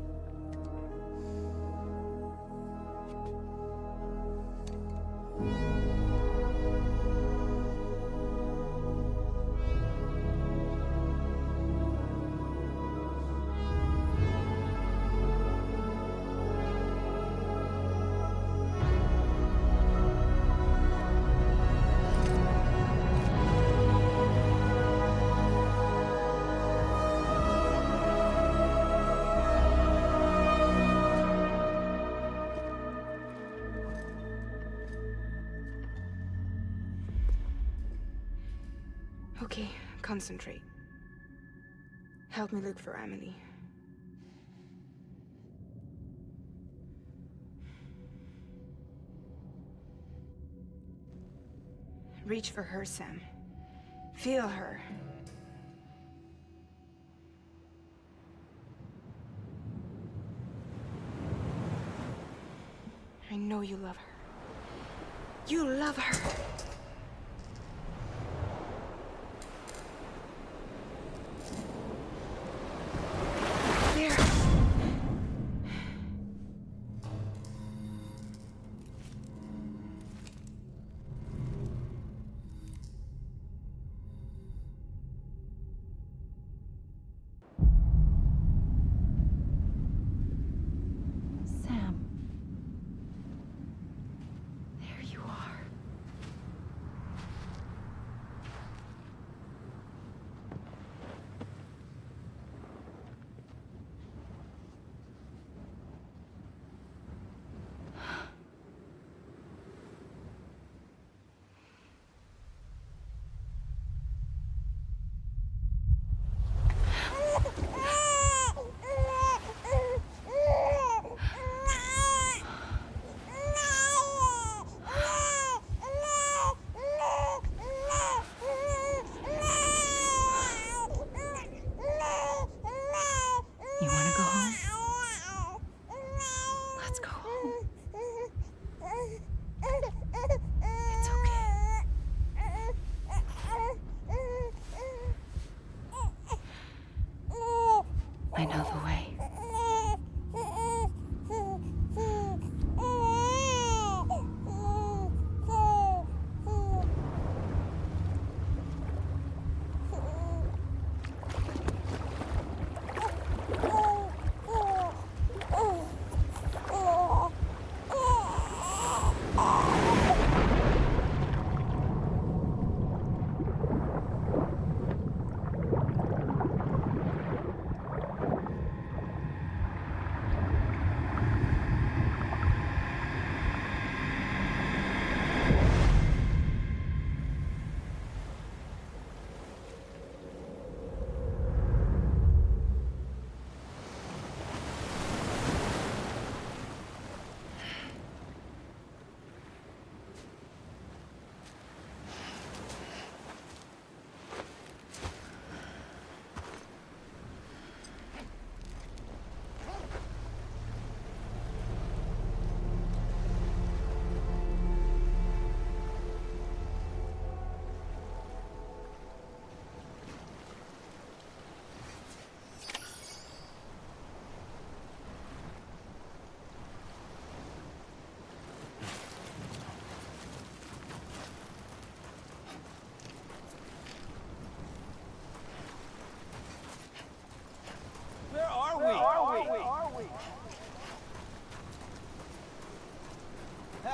Okay, concentrate. Help me look for Emily. Reach for her, Sam. Feel her. I know you love her. You love her!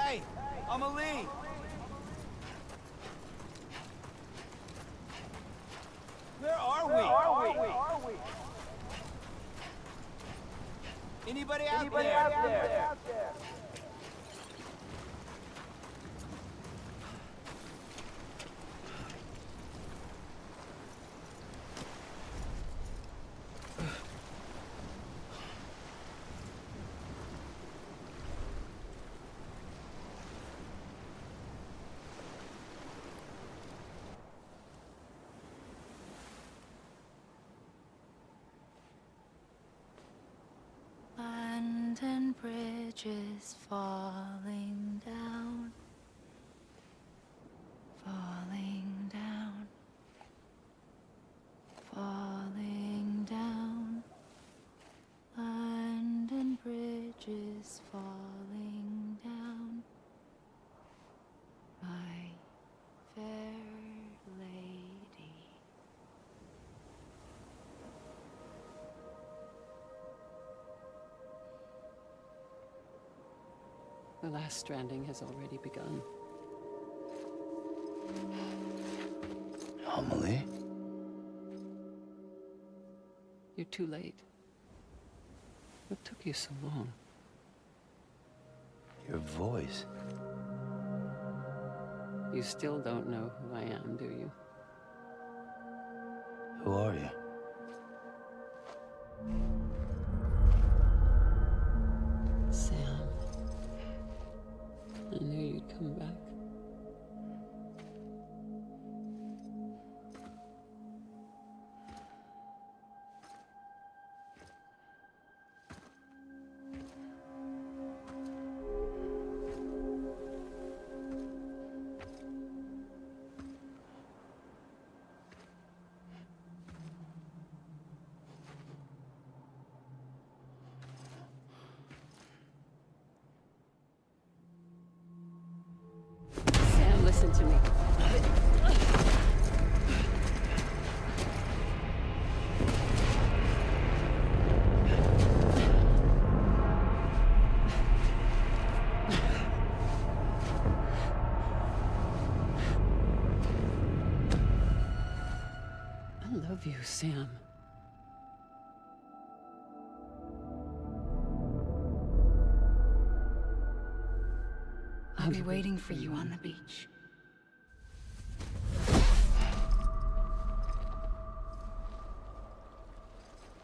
Hey, Amelie! Where are we? Anybody out there? London Bridge is falling down, falling down, falling down. London Bridge is falling down, my fair lady. The last stranding has already begun. Amelie? You're too late. What took you so long? Your voice. You still don't know who I am, do you? Who are you? Sam. I knew you'd come back. Sam, listen to me. I love you, Sam. I'll be waiting for you on the beach.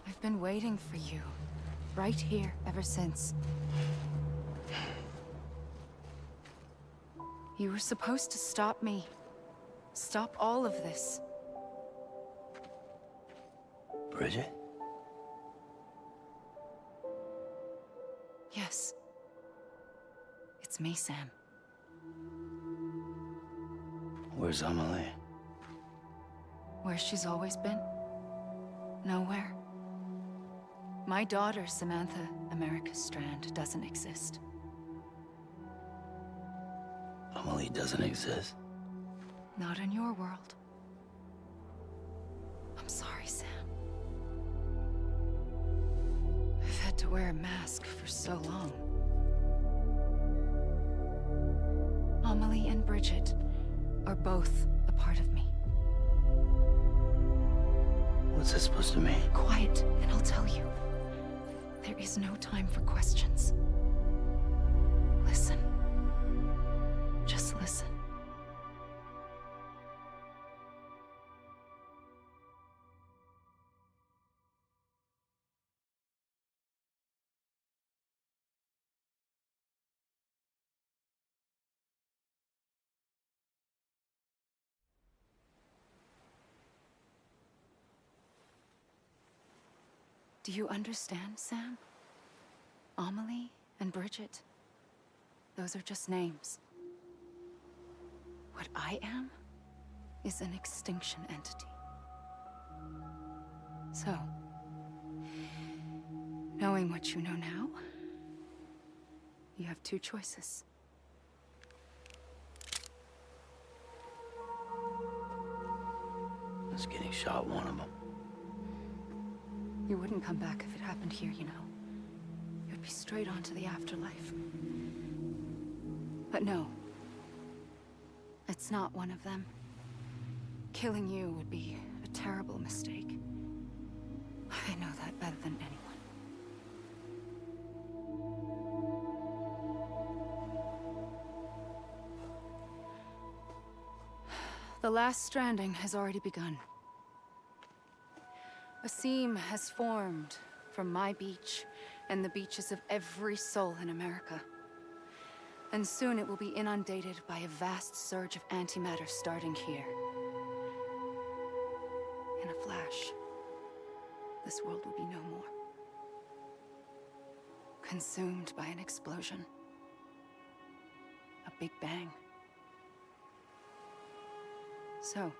I've been waiting for you, right here, ever since. You were supposed to stop me. Stop all of this. Bridget? Yes. It's me, Sam. Where's Amelie? Where she's always been. Nowhere. My daughter, Samantha America Strand, doesn't exist. Amelie doesn't exist? Not in your world. I'm sorry, Sam. I've had to wear a mask for so long. Amelie and Bridget are both a part of me. What's that supposed to mean? Quiet, and I'll tell you. There is no time for questions. Listen. Just listen. Do you understand, Sam? Amelie and Bridget, those are just names. What I am is an extinction entity. So, knowing what you know now, you have two choices. Is getting shot one of them? You wouldn't come back if it happened here, you know. You'd be straight on to the afterlife. But no. It's not one of them. Killing you would be a terrible mistake. I know that better than anyone. The last stranding has already begun. A seam has formed from my beach and the beaches of every soul in America. And soon it will be inundated by a vast surge of antimatter starting here. In a flash, this world will be no more. Consumed by an explosion. A big bang. So,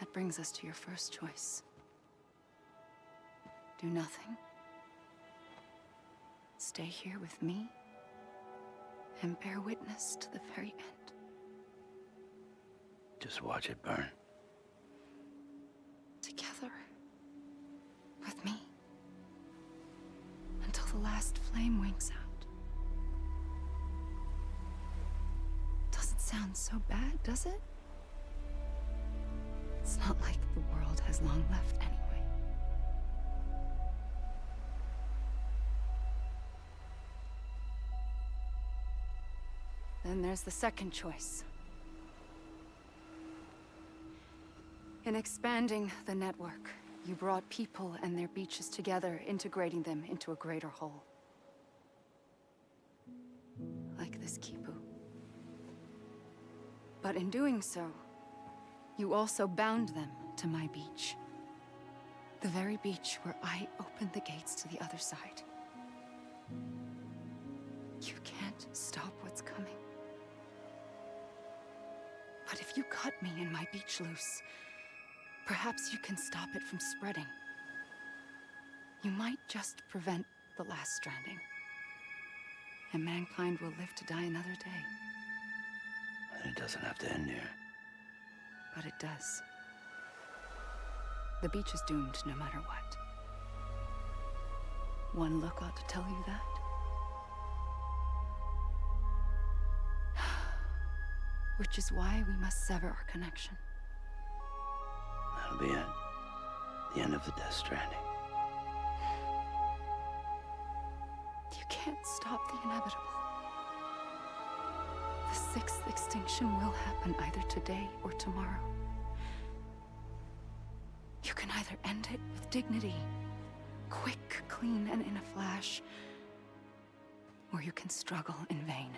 that brings us to your first choice. Do nothing. Stay here with me, and bear witness to the very end. Just watch it burn. Together. With me. Until the last flame winks out. Doesn't sound so bad, does it? It's not like the world has long left anyway. Then there's the second choice. In expanding the network, you brought people and their beaches together, integrating them into a greater whole. Like this Kipu. But in doing so, you also bound them to my beach. The very beach where I opened the gates to the other side. You can't stop what's coming. But if you cut me and my beach loose, perhaps you can stop it from spreading. You might just prevent the last stranding. And mankind will live to die another day. And it doesn't have to end here. But it does. The beach is doomed no matter what. One look ought to tell you that. Which is why we must sever our connection. That'll be it. The end of the Death Stranding. You can't stop the inevitable. The sixth extinction will happen either today or tomorrow. You can either end it with dignity, quick, clean, and in a flash, or you can struggle in vain,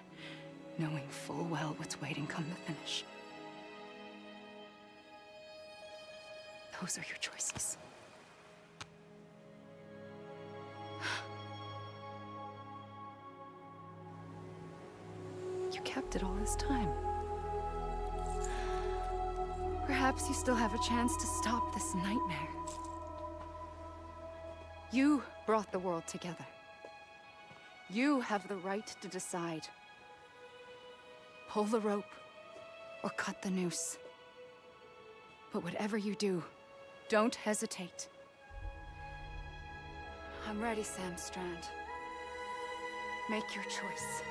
knowing full well what's waiting come the finish. Those are your choices. You kept it all this time. Perhaps you still have a chance to stop this nightmare. You brought the world together. You have the right to decide. Pull the rope or cut the noose. But whatever you do, don't hesitate. I'm ready, Sam Strand. Make your choice.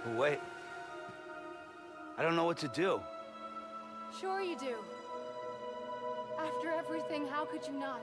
But wait. I don't know what to do. Sure you do. After everything, how could you not?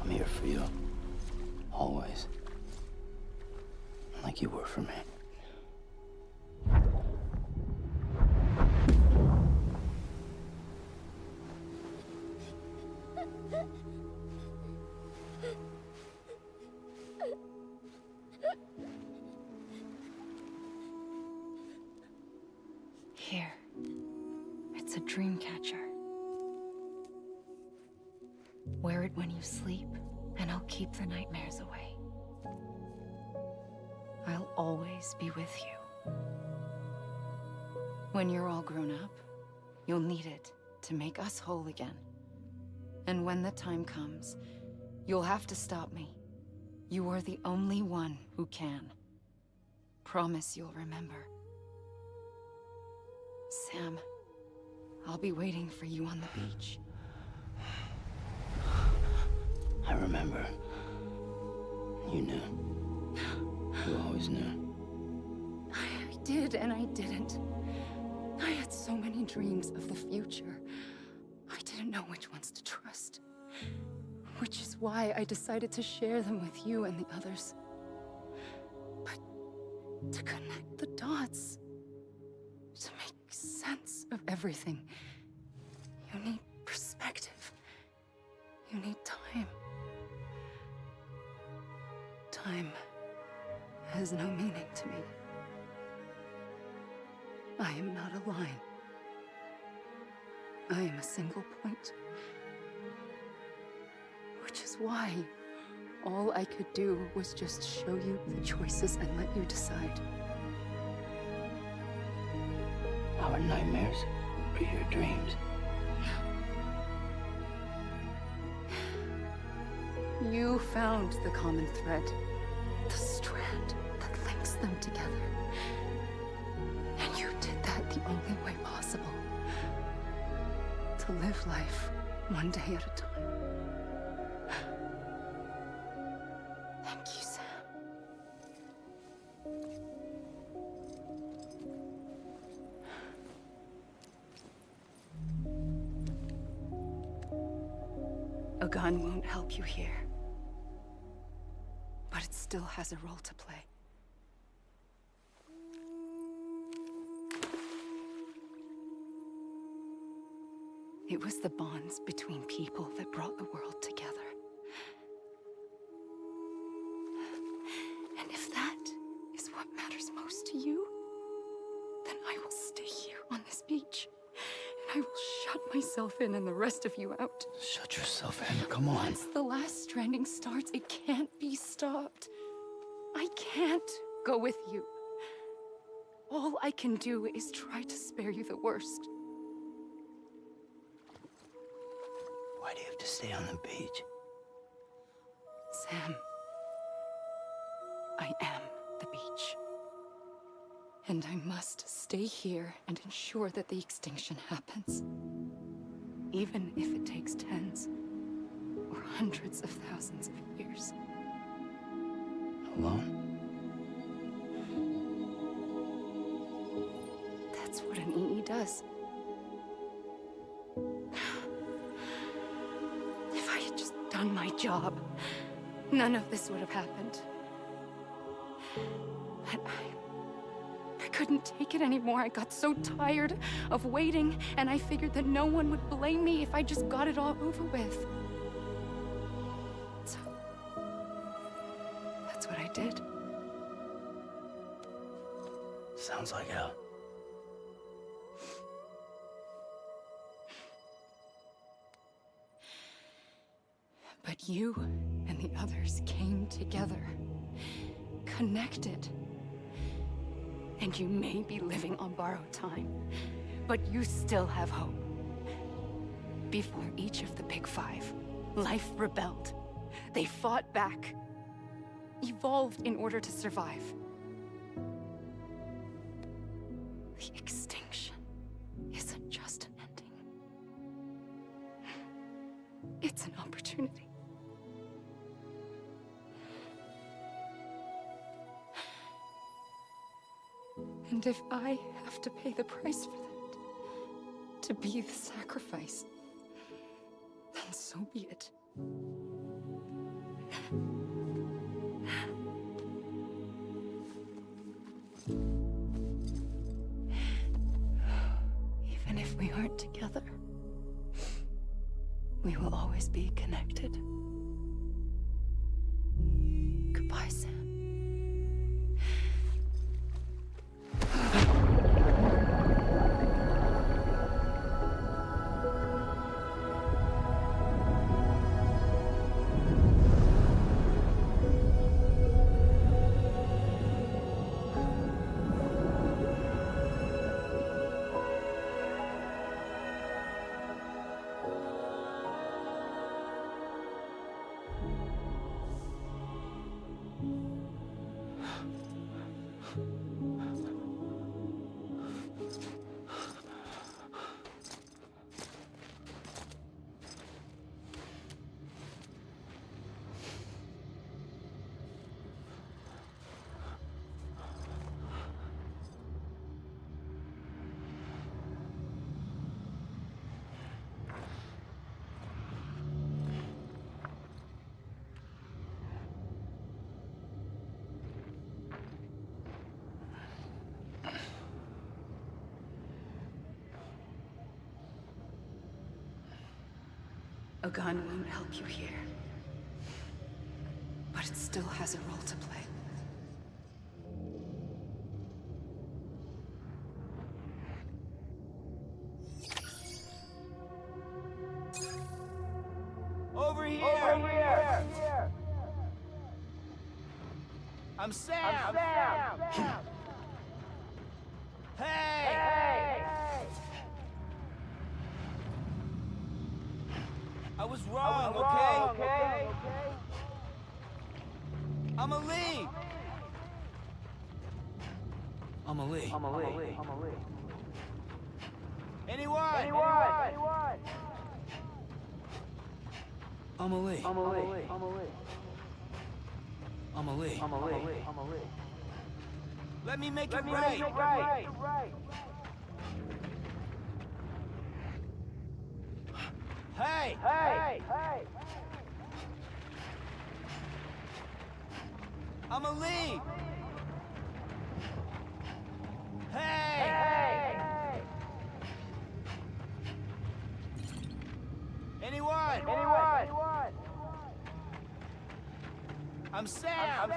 I'm here for you. Always. Like you were for me. Here. It's a dream catcher. Wear it when you sleep, and I'll keep the nightmares away. I'll always be with you. When you're all grown up, you'll need it to make us whole again. And when the time comes, you'll have to stop me. You are the only one who can. Promise you'll remember. Sam, I'll be waiting for you on the beach. I remember. You knew. You always knew. I did and I didn't. I had so many dreams of the future. I didn't know which ones to trust. Which is why I decided to share them with you and the others. But to connect the dots, to make sense of everything, you need perspective. You need time. Time has no meaning to me. I am not a line. I am a single point. Which is why all I could do was just show you the choices and let you decide. Our nightmares are your dreams. You found the common thread, the strand that links them together. And you did that the only way possible. To live life one day at a time. Thank you, Sam. A gun won't help you here. But it still has a role to play. It was the bonds between people that brought the world together. And if that is what matters most to you, then I will stay here on this beach. And I will shut myself in and the rest of you out. Shut yourself in, come on. Once the last stranding starts, it can't be stopped. I can't go with you. All I can do is try to spare you the worst. Why do you have to stay on the beach? Sam, I am the beach. And I must stay here and ensure that the extinction happens. Even if it takes tens or hundreds of thousands of years. Alone? That's what an EE does. If I had just done my job, none of this would have happened. But I couldn't take it anymore. I got so tired of waiting, and I figured that no one would blame me if I just got it all over with. So, that's what I did. Sounds like hell. But you and the others came together, connected. And you may be living on borrowed time, but you still have hope. Before each of the Big Five, life rebelled. They fought back, evolved in order to survive. The extinction isn't just an ending. It's an opportunity. And if I have to pay the price for that, to be the sacrifice, then so be it. Even if we aren't together, we will always be connected. Goodbye, Sam. A gun won't help you here. But it still has a role to play. Over here! Over here! I'm Sam! Hey! I was wrong, okay? I'm Ali! I'm Ali. Anyone? I'm Ali. Let me make it right. Hey! I'm Ali. Hey! Anyone? I'm Sam.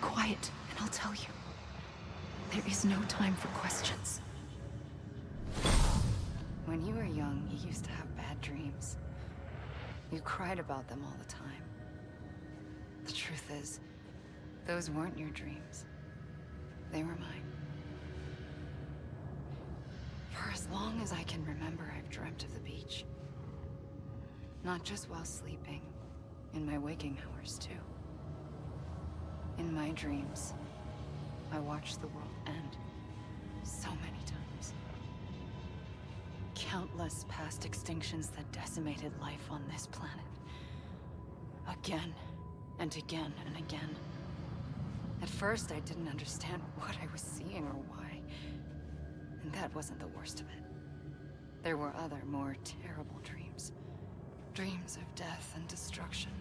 Quiet, and I'll tell you. There is no time for questions. When you were young, you used to have bad dreams. You cried about them all the time. The truth is, those weren't your dreams. They were mine. For as long as I can remember, I've dreamt of the beach. Not just while sleeping, in my waking hours too. In my dreams, I watched the world end so many times. Countless past extinctions that decimated life on this planet. Again and again and again. At first, I didn't understand what I was seeing or why. And that wasn't the worst of it. There were other, more terrible dreams. Dreams of death and destruction.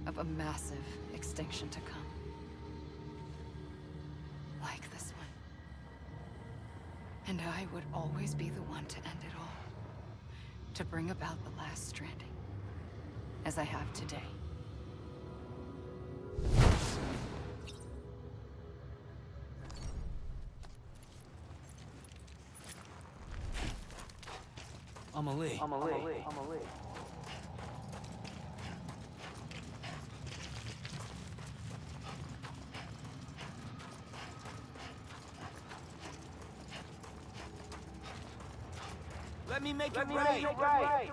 Of a massive extinction to come. Like this one. And I would always be the one to end it all. To bring about the last stranding. As I have today. Amelie. Let me make it right.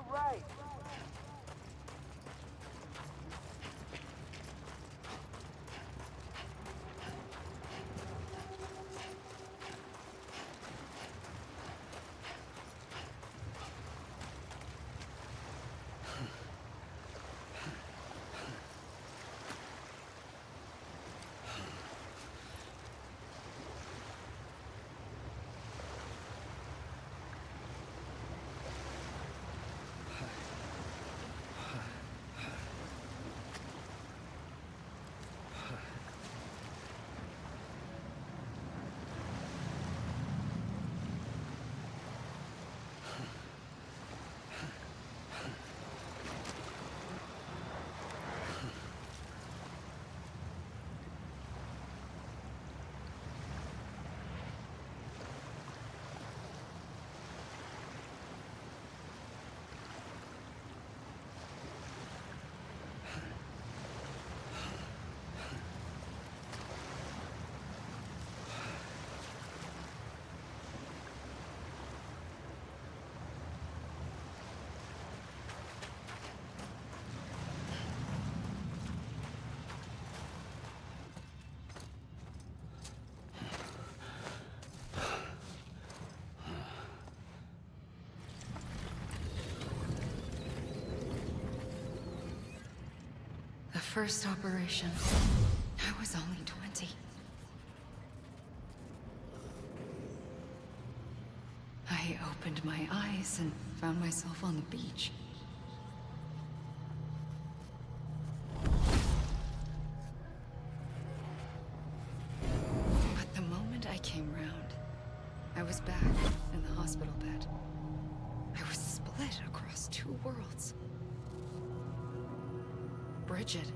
The first operation. I was only 20. I opened my eyes and found myself on the beach. But the moment I came round, I was back in the hospital bed. I was split across two worlds. Bridget,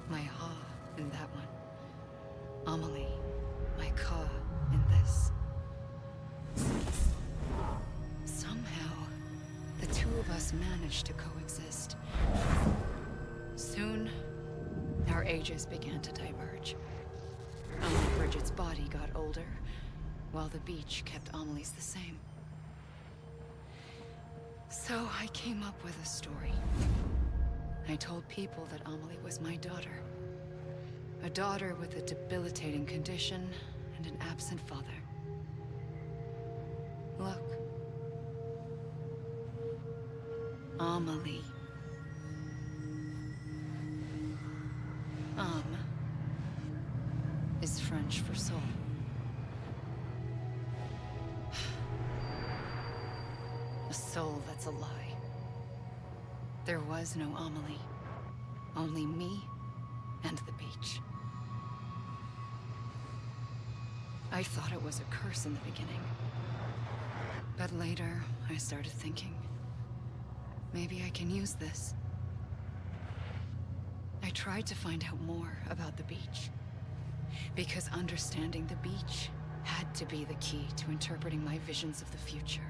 my Ha in that one. Amelie, my Ka in this. Somehow, the two of us managed to coexist. Soon, our ages began to diverge. Only Bridget's body got older, while the beach kept Amelie's the same. So I came up with a story. I told people that Amelie was my daughter. A daughter with a debilitating condition and an absent father. Look. Amelie. Is French for soul. A soul that's a lie. There was no Amelie. Only me and the beach. I thought it was a curse in the beginning. But later, I started thinking, maybe I can use this. I tried to find out more about the beach. Because understanding the beach had to be the key to interpreting my visions of the future.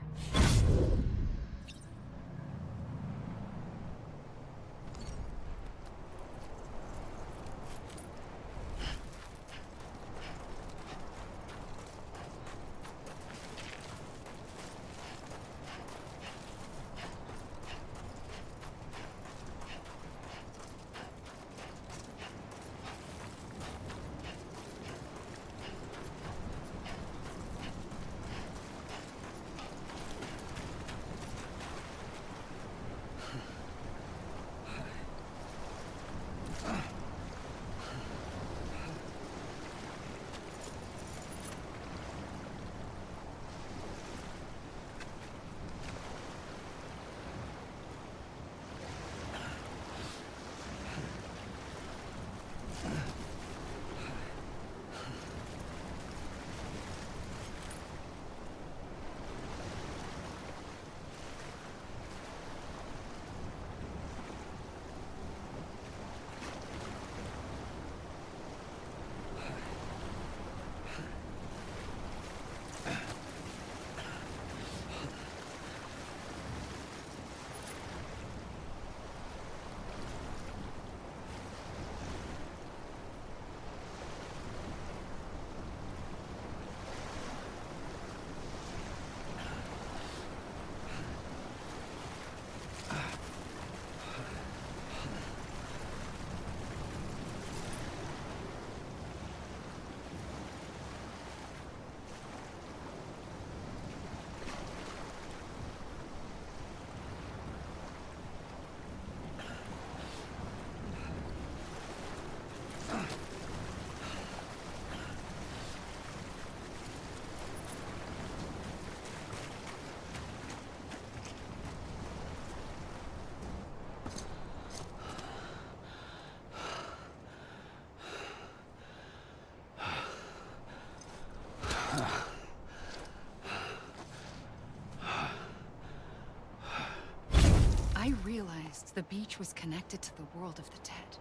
realized the beach was connected to the world of the dead,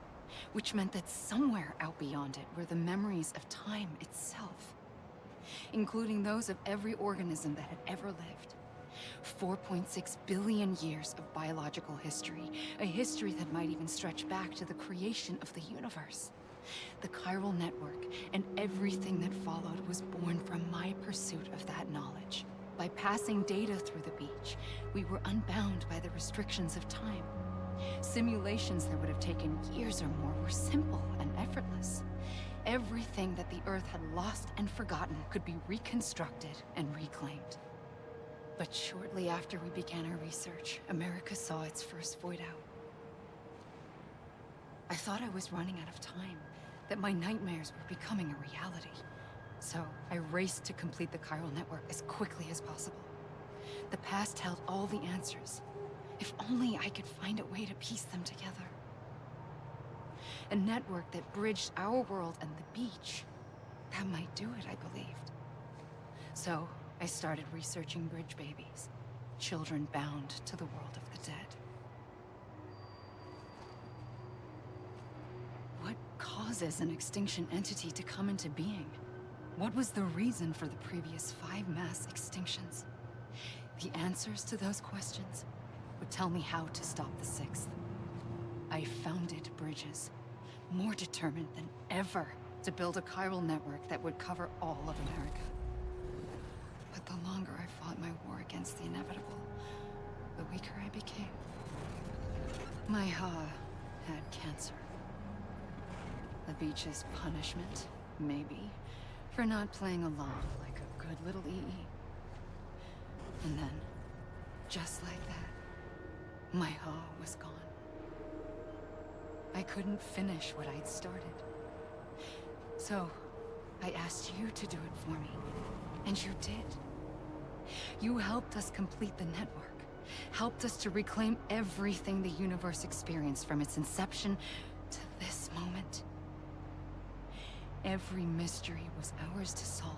which meant that somewhere out beyond it were the memories of time itself, including those of every organism that had ever lived. 4.6 billion years of biological history, a history that might even stretch back to the creation of the universe. The chiral network and everything that followed was born from my pursuit of that knowledge. By passing data through the beach, we were unbound by the restrictions of time. Simulations that would have taken years or more were simple and effortless. Everything that the Earth had lost and forgotten could be reconstructed and reclaimed. But shortly after we began our research, America saw its first void out. I thought I was running out of time, that my nightmares were becoming a reality. So I raced to complete the chiral network as quickly as possible. The past held all the answers. If only I could find a way to piece them together. A network that bridged our world and the beach. That might do it, I believed. So I started researching bridge babies, children bound to the world of the dead. What causes an extinction entity to come into being? What was the reason for the previous 5 mass extinctions? The answers to those questions would tell me how to stop the 6th. I founded bridges, more determined than ever to build a chiral network that would cover all of America. But the longer I fought my war against the inevitable, the weaker I became. My Ha had cancer. The beach's punishment, maybe, for not playing along like a good little EE. And then, just like that, my Ha was gone. I couldn't finish what I'd started. So, I asked you to do it for me, and you did. You helped us complete the network, helped us to reclaim everything the universe experienced from its inception to this moment. Every mystery was ours to solve,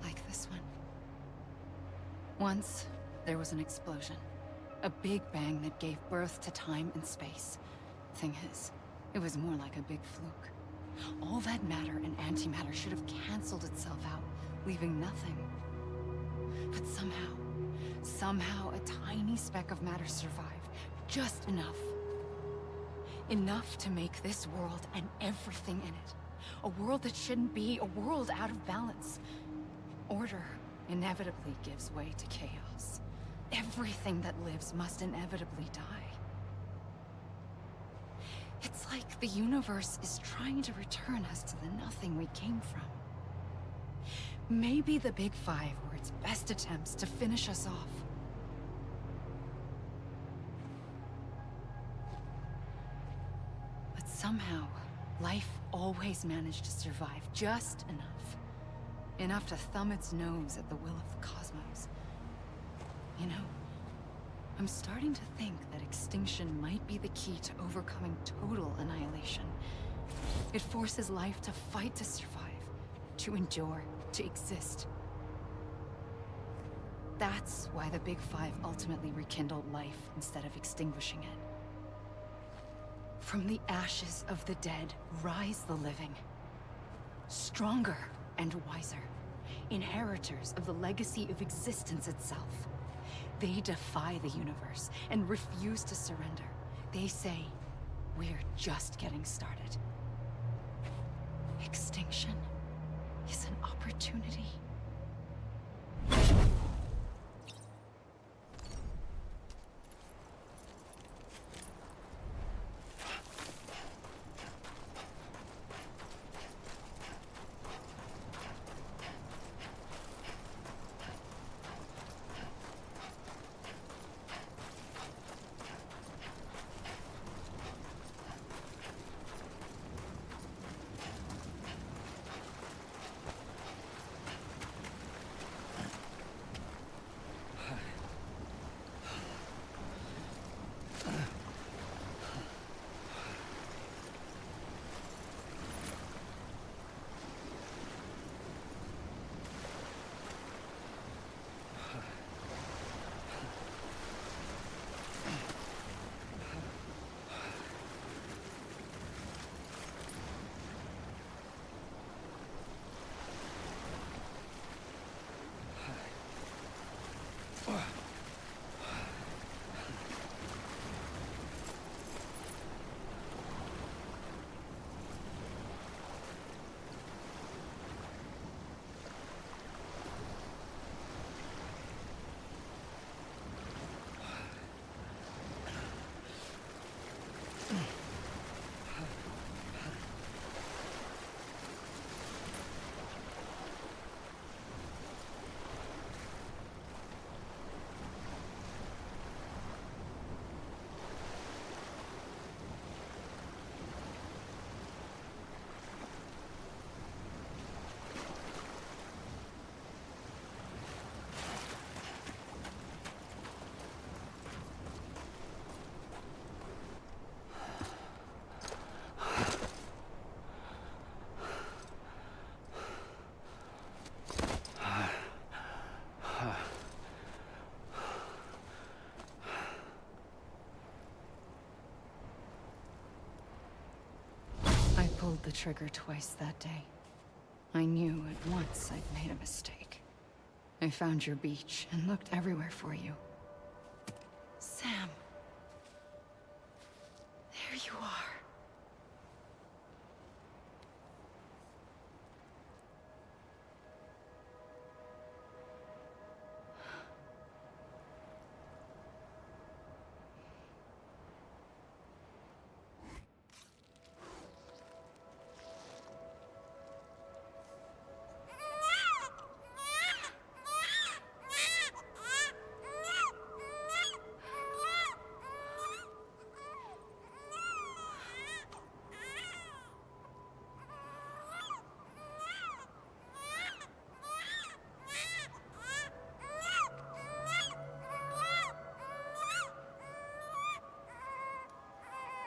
like this one. Once, there was an explosion. A big bang that gave birth to time and space. Thing is, it was more like a big fluke. All that matter and antimatter should have canceled itself out, leaving nothing. But somehow a tiny speck of matter survived. Just enough. Enough to make this world and everything in it. A world that shouldn't be, a world out of balance. Order inevitably gives way to chaos. Everything that lives must inevitably die. It's like the universe is trying to return us to the nothing we came from. Maybe the Big Five were its best attempts to finish us off. But somehow, life always managed to survive just enough. Enough to thumb its nose at the will of the cosmos. You know, I'm starting to think that extinction might be the key to overcoming total annihilation. It forces life to fight to survive, to endure, to exist. That's why the Big Five ultimately rekindled life instead of extinguishing it. From the ashes of the dead rise the living. Stronger and wiser. Inheritors of the legacy of existence itself. They defy the universe and refuse to surrender. They say, we're just getting started. Extinction is an opportunity. I pulled the trigger twice that day. I knew at once I'd made a mistake. I found your beach and looked everywhere for you. Sam. There you are.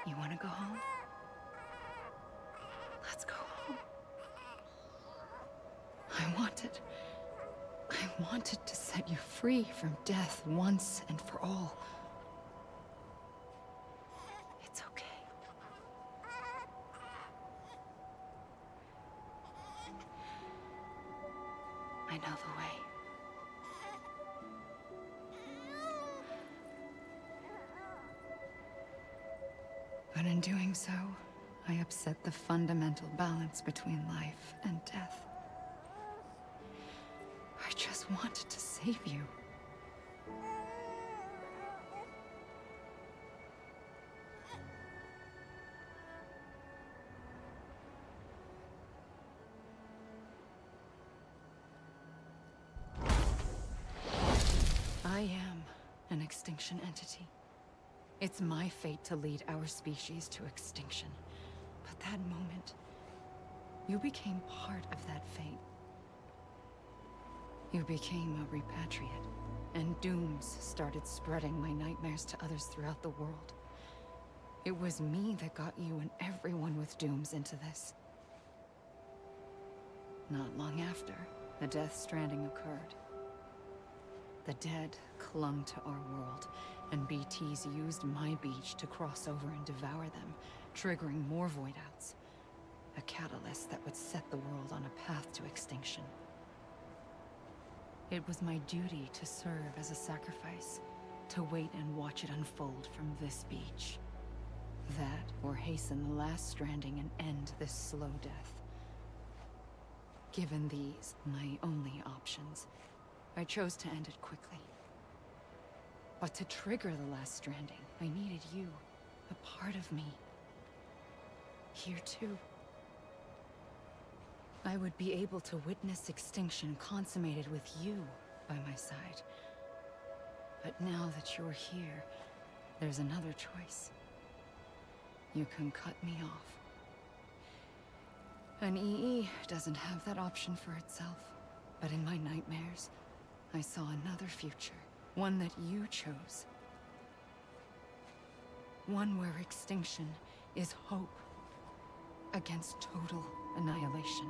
You want to go home? Let's go home. I wanted to set you free from death once and for all. It's okay. I know the way. But in doing so, I upset the fundamental balance between life and death. I just wanted to save you. I am an extinction entity. It's my fate to lead our species to extinction. But that moment, you became part of that fate. You became a repatriate, and dooms started spreading my nightmares to others throughout the world. It was me that got you and everyone with dooms into this. Not long after, the Death Stranding occurred. The dead clung to our world, and BTs used my beach to cross over and devour them, triggering more void outs. A catalyst that would set the world on a path to extinction. It was my duty to serve as a sacrifice, to wait and watch it unfold from this beach. That, or hasten the last stranding and end this slow death. Given these, my only options, I chose to end it quickly. But to trigger the last stranding, I needed you, a part of me. Here too. I would be able to witness extinction consummated with you by my side. But now that you're here, there's another choice. You can cut me off. An EE doesn't have that option for itself. But in my nightmares, I saw another future. One that you chose. One where extinction is hope against total annihilation.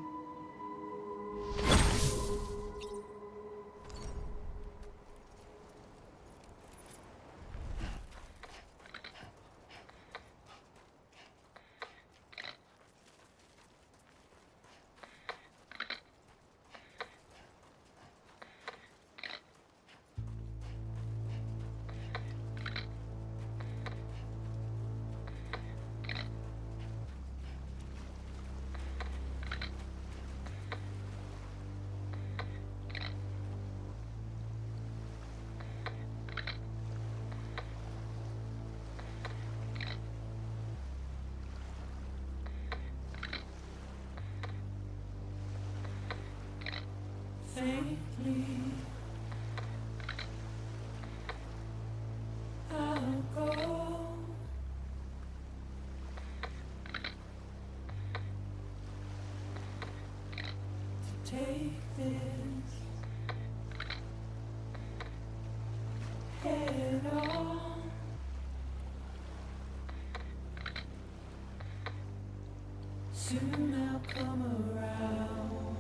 Soon I'll come around.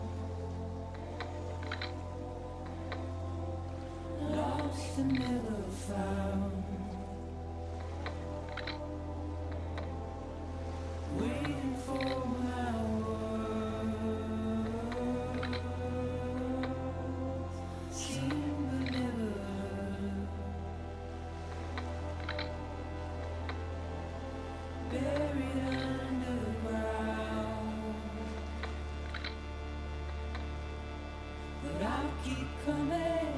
Lost and never found. Waiting for my words. Seen but never heard. Buried underground. But I'll keep coming.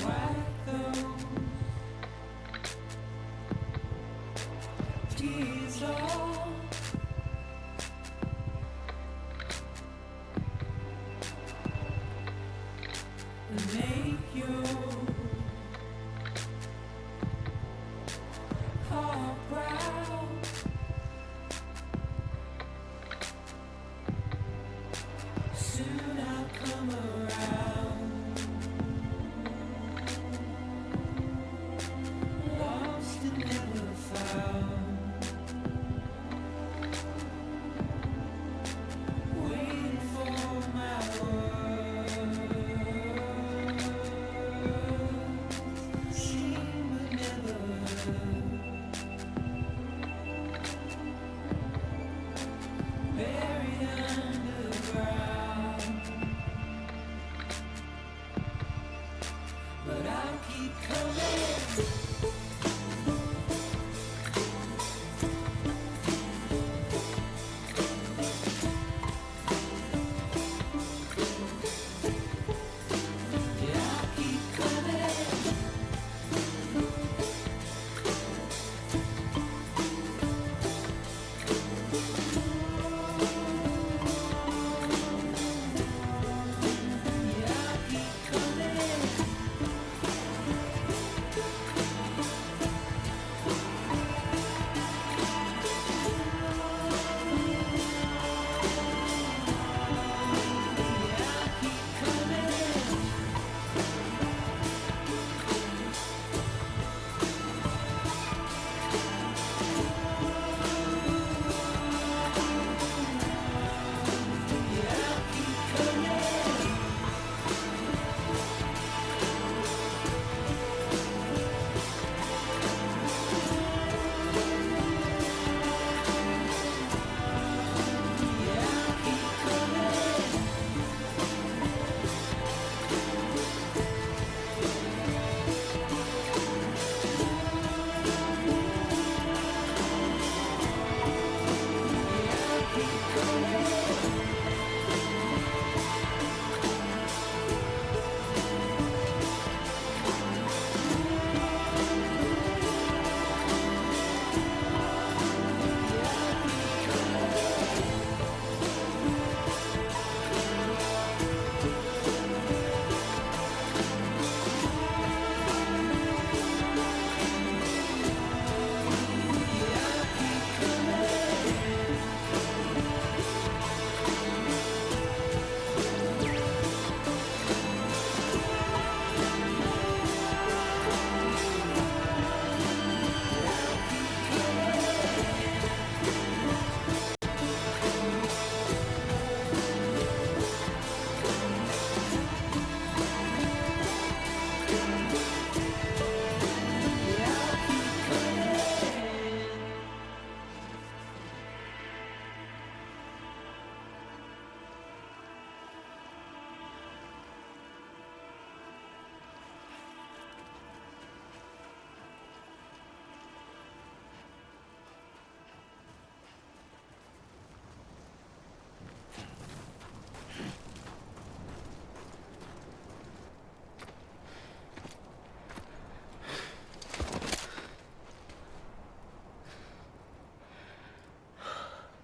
Wipe those tears off. And make your heart proud. Soon I'll come around. Lost and never found. Waiting for my words. Seen but never heard. Buried underground. But I'll keep coming.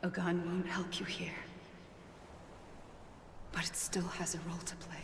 A gun won't help you here. but it still has a role to play.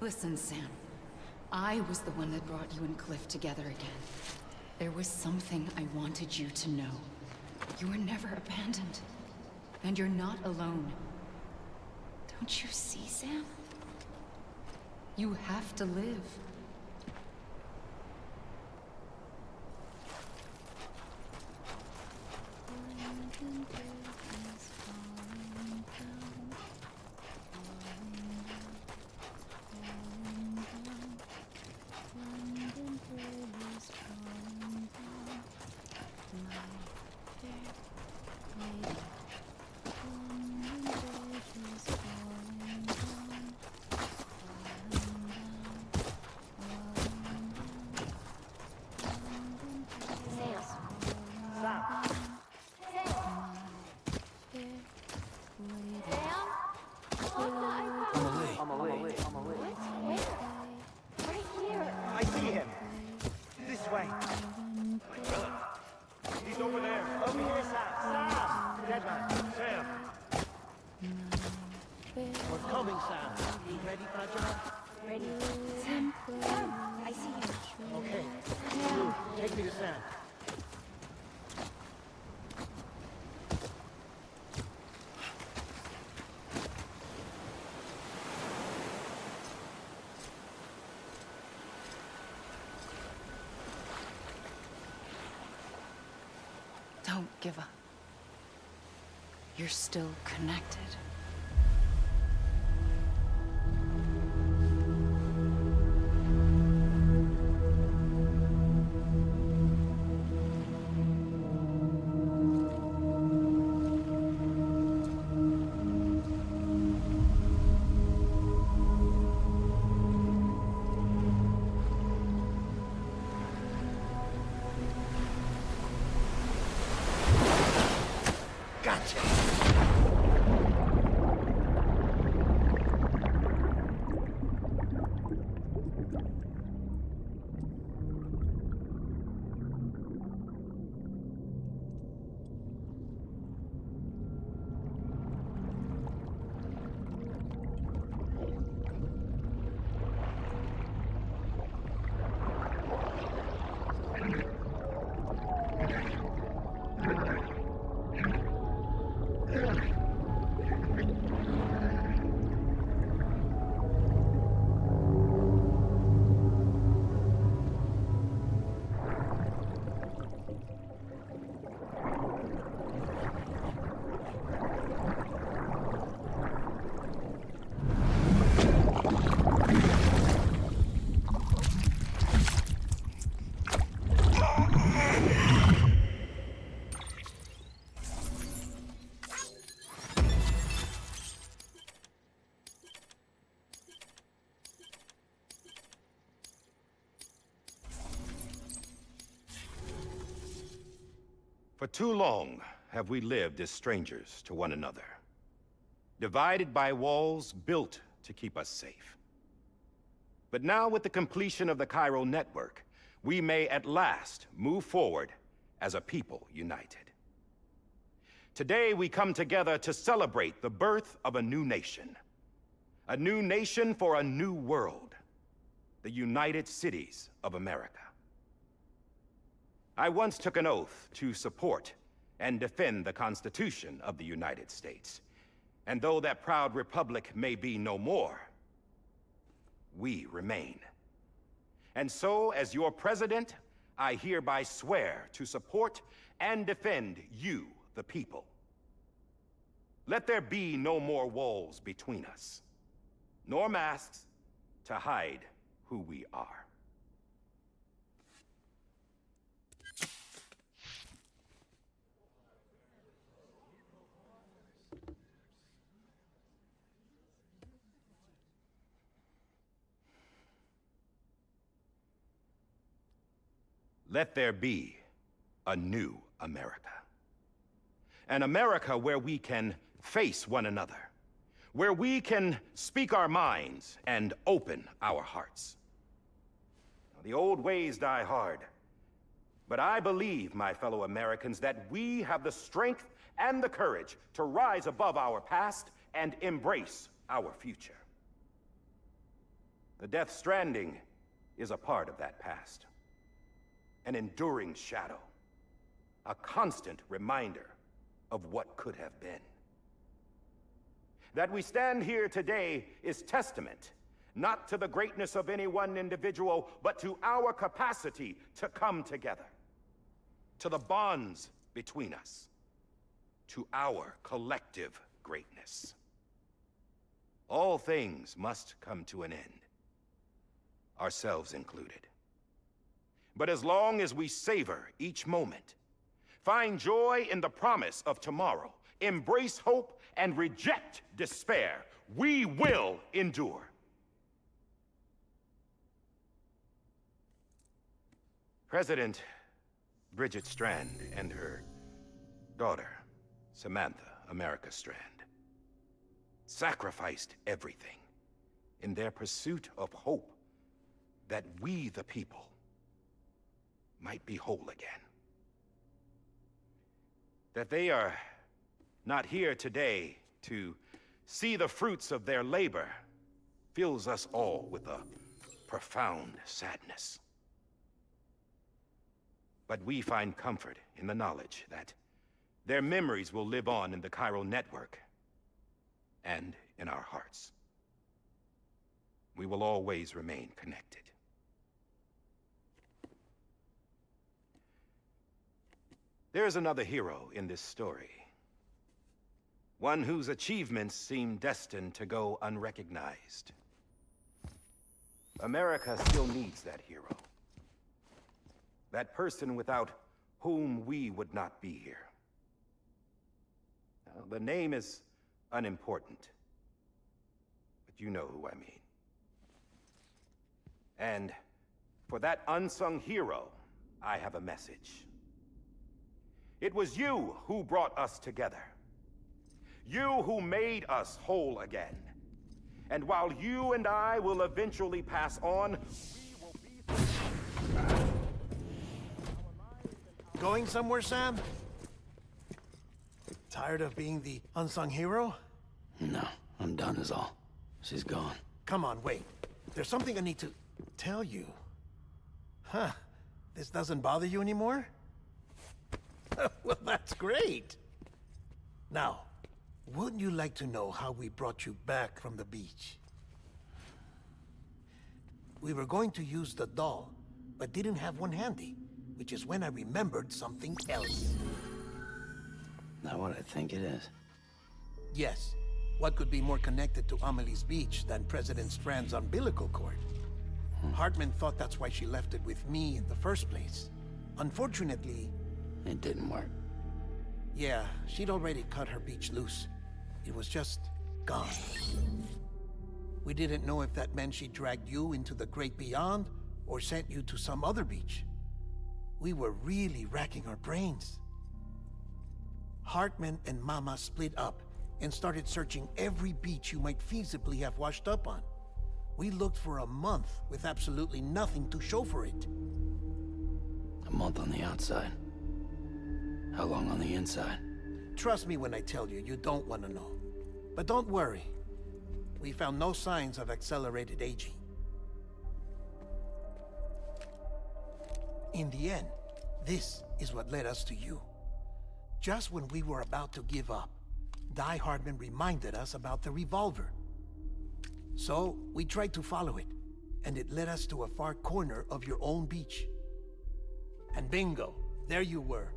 Listen, Sam. I was the one that brought you and Cliff together again. There was something I wanted you to know. You were never abandoned. And you're not alone. Don't you see, Sam? You have to live. I see him. This way. He's over there. Over here, Sam. Sam! Dead man. Sam. We're coming, Sam. You ready, Fragile? Ready. Sam. Sam. I see him. Okay. You, take me to Sam. Don't give up. You're still connected. For too long have we lived as strangers to one another, divided by walls built to keep us safe. But now, with the completion of the Chiral network, we may at last move forward as a people united. Today, we come together to celebrate the birth of a new nation for a new world, the United Cities of America. I once took an oath to support and defend the Constitution of the United States. And though that proud republic may be no more, we remain. And so, as your president, I hereby swear to support and defend you, the people. Let there be no more walls between us, nor masks to hide who we are. Let there be a new America. An America where we can face one another, where we can speak our minds and open our hearts. The old ways die hard, but I believe, my fellow Americans, that we have the strength and the courage to rise above our past and embrace our future. The Death Stranding is a part of that past. An enduring shadow. A constant reminder of what could have been. That we stand here today is testament, not to the greatness of any one individual, but to our capacity to come together. To the bonds between us. To our collective greatness. All things must come to an end. Ourselves included. But as long as we savor each moment, find joy in the promise of tomorrow, embrace hope, and reject despair, we will endure. President Bridget Strand and her daughter, Samantha America Strand, sacrificed everything in their pursuit of hope that we, the people, might be whole again. That they are not here today to see the fruits of their labor fills us all with a profound sadness. But we find comfort in the knowledge that their memories will live on in the chiral network and in our hearts. We will always remain connected. There's another hero in this story. One whose achievements seem destined to go unrecognized. America still needs that hero. That person without whom we would not be here. Now, the name is unimportant, but you know who I mean. And for that unsung hero, I have a message. It was you who brought us together. You who made us whole again. And while you and I will eventually pass on, we will be... Going somewhere, Sam? Tired of being the unsung hero? No, I'm done is all. She's gone. Come on, wait. There's something I need to tell you. Huh. This doesn't bother you anymore? Well, that's great. Now, wouldn't you like to know how we brought you back from the beach? We were going to use the doll, but didn't have one handy, which is when I remembered something else. Not what I think it is. Yes. What could be more connected to Amelie's beach than President Strand's umbilical cord? Hartman thought that's why she left it with me in the first place. Unfortunately... It didn't work. Yeah, she'd already cut her beach loose. It was just gone. We didn't know if that meant she dragged you into the great beyond, or sent you to some other beach. We were really racking our brains. Hartman and Mama split up and started searching every beach you might feasibly have washed up on. We looked for a month with absolutely nothing to show for it. A month on the outside. How long on the inside? Trust me when I tell you, you don't want to know. But don't worry. We found no signs of accelerated aging. In the end, this is what led us to you. Just when we were about to give up, Die Hartman reminded us about the revolver. So, we tried to follow it, and it led us to a far corner of your own beach. And bingo, there you were.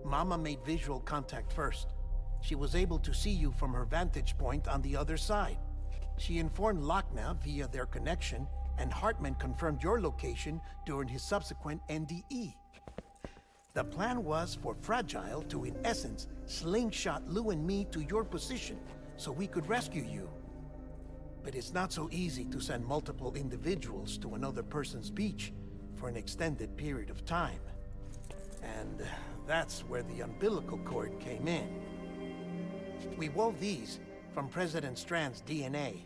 Mama made visual contact first. She was able to see you from her vantage point on the other side. She informed Lochna via their connection, and Hartman confirmed your location during his subsequent NDE. The plan was for Fragile to, in essence, slingshot Lou and me to your position so we could rescue you. But it's not so easy to send multiple individuals to another person's beach for an extended period of time. And that's where the umbilical cord came in. We wove these from President Strand's DNA.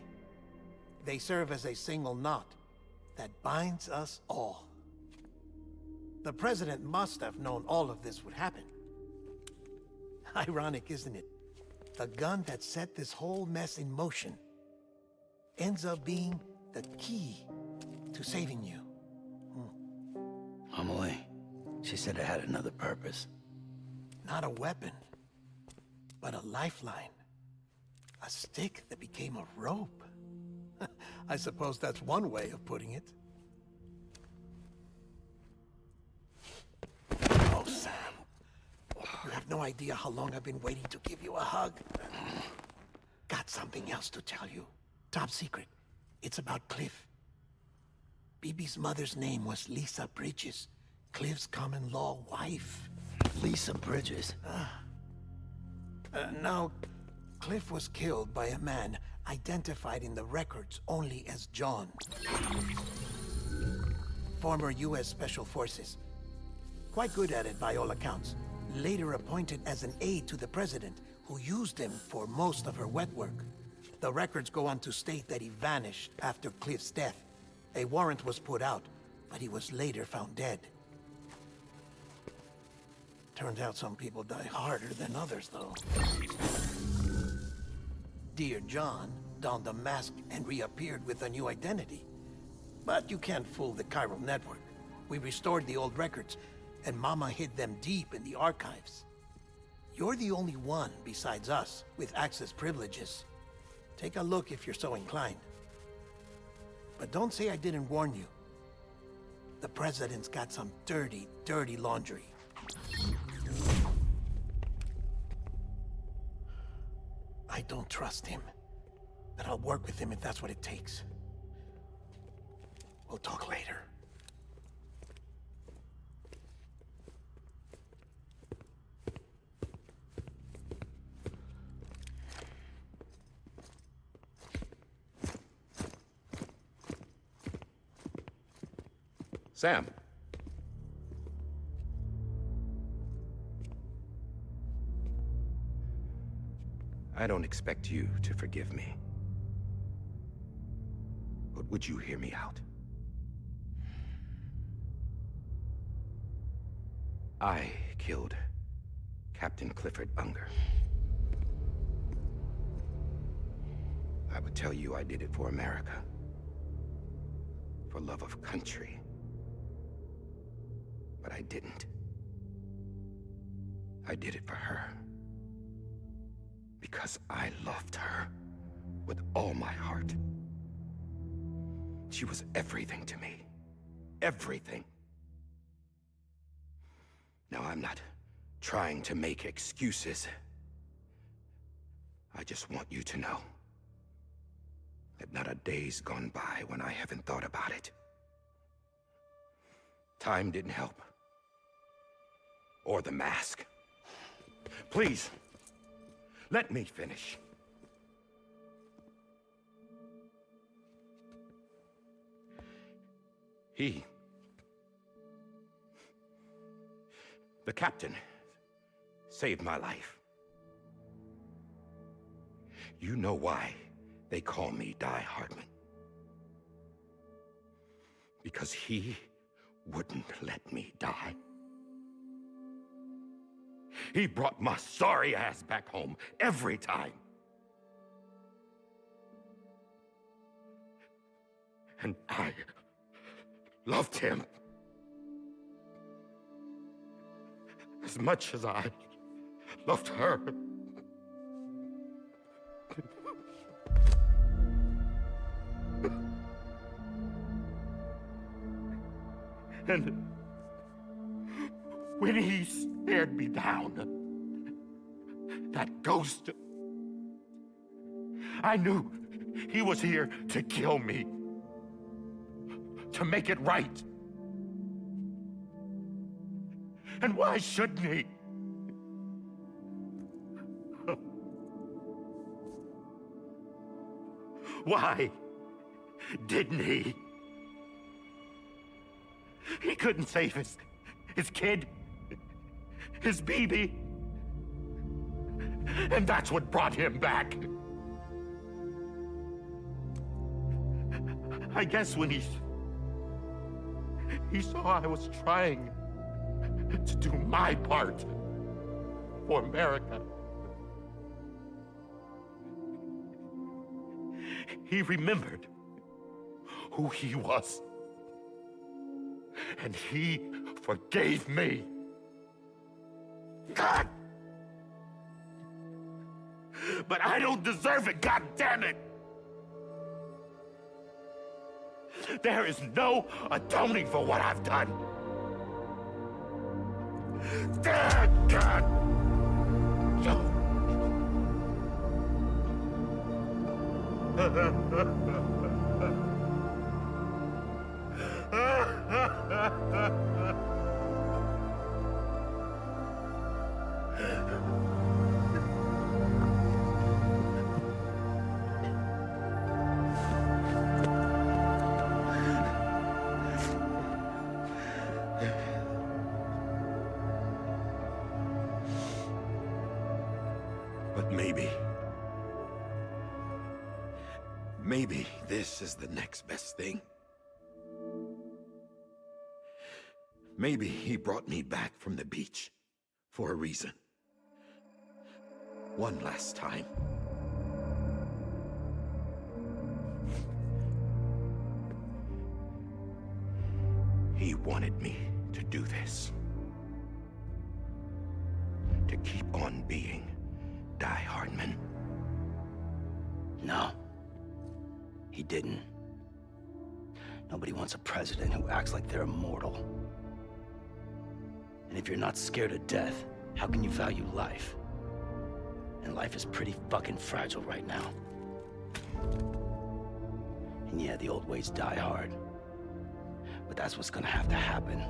They serve as a single knot that binds us all. The President must have known all of this would happen. Ironic, isn't it? The gun that set this whole mess in motion ends up being the key to saving you. Amelie, she said it had another purpose. Not a weapon, but a lifeline. A stick that became a rope. I suppose that's one way of putting it. Oh, Sam. You have no idea how long I've been waiting to give you a hug. Got something else to tell you. Top secret. It's about Cliff. BB's mother's name was Lisa Bridges, Cliff's common-law wife. Lisa Bridges? Now, Cliff was killed by a man identified in the records only as John. Former U.S. Special Forces. Quite good at it by all accounts. Later appointed as an aide to the president, who used him for most of her wet work. The records go on to state that he vanished after Cliff's death. A warrant was put out, but he was later found dead. Turns out some people die harder than others, though. Dear John donned a mask and reappeared with a new identity. But you can't fool the chiral network. We restored the old records, and Mama hid them deep in the archives. You're the only one besides us with access privileges. Take a look if you're so inclined. But don't say I didn't warn you. The president's got some dirty, dirty laundry. I don't trust him, but I'll work with him if that's what it takes. We'll talk later. Sam. I don't expect you to forgive me. But would you hear me out? I killed Captain Clifford Unger. I would tell you I did it for America. For love of country. But I didn't. I did it for her. Because I loved her with all my heart. She was everything to me. Everything. Now, I'm not trying to make excuses. I just want you to know that not a day's gone by when I haven't thought about it. Time didn't help. Or the mask. Please, let me finish. The captain, saved my life. You know why they call me Die Hardman. Because he wouldn't let me die. He brought my sorry ass back home every time. And I loved him as much as I loved her. And when he stared me down, that ghost, I knew he was here to kill me, to make it right. And why shouldn't he? Why didn't he? He couldn't save his kid, his baby. And that's what brought him back. I guess when he saw I was trying to do my part for America, he remembered who he was. And he forgave me. God! But I don't deserve it, God damn it! There is no atoning for what I've done. God! But maybe this is the next best thing. Maybe he brought me back from the beach for a reason. One last time. He wanted me to do this. To keep on being Die Hardman. No. He didn't. Nobody wants a president who acts like they're immortal. And if you're not scared of death, how can you value life? And life is pretty fucking fragile right now. And yeah, the old ways die hard. But that's what's gonna have to happen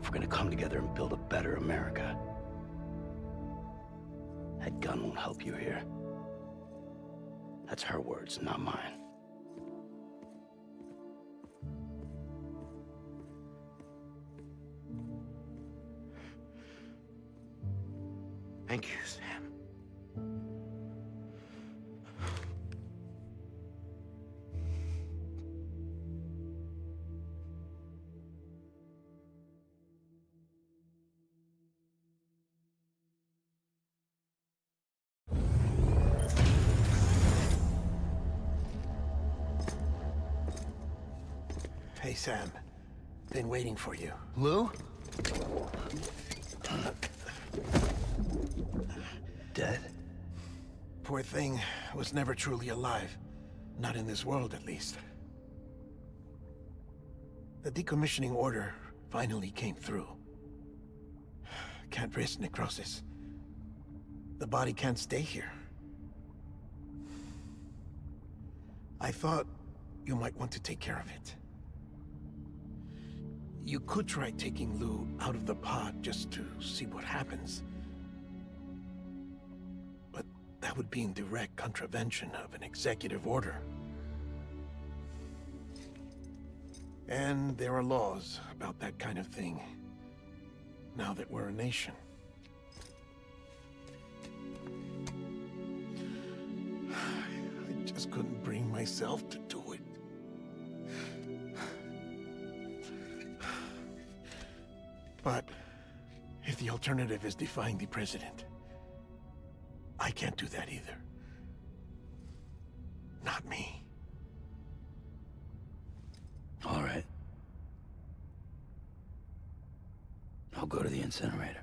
if we're gonna come together and build a better America. That gun won't help you here. That's her words, not mine. Thank you, Sam. Hey, Sam. Been waiting for you. Lou? Dead? Poor thing was never truly alive. Not in this world, at least. The decommissioning order finally came through. Can't risk necrosis. The body can't stay here. I thought you might want to take care of it. You could try taking Lou out of the pod just to see what happens. But that would be in direct contravention of an executive order. And there are laws about that kind of thing, now that we're a nation. I just couldn't bring myself to do it. But if the alternative is defying the president, I can't do that either. Not me. All right. I'll go to the incinerator.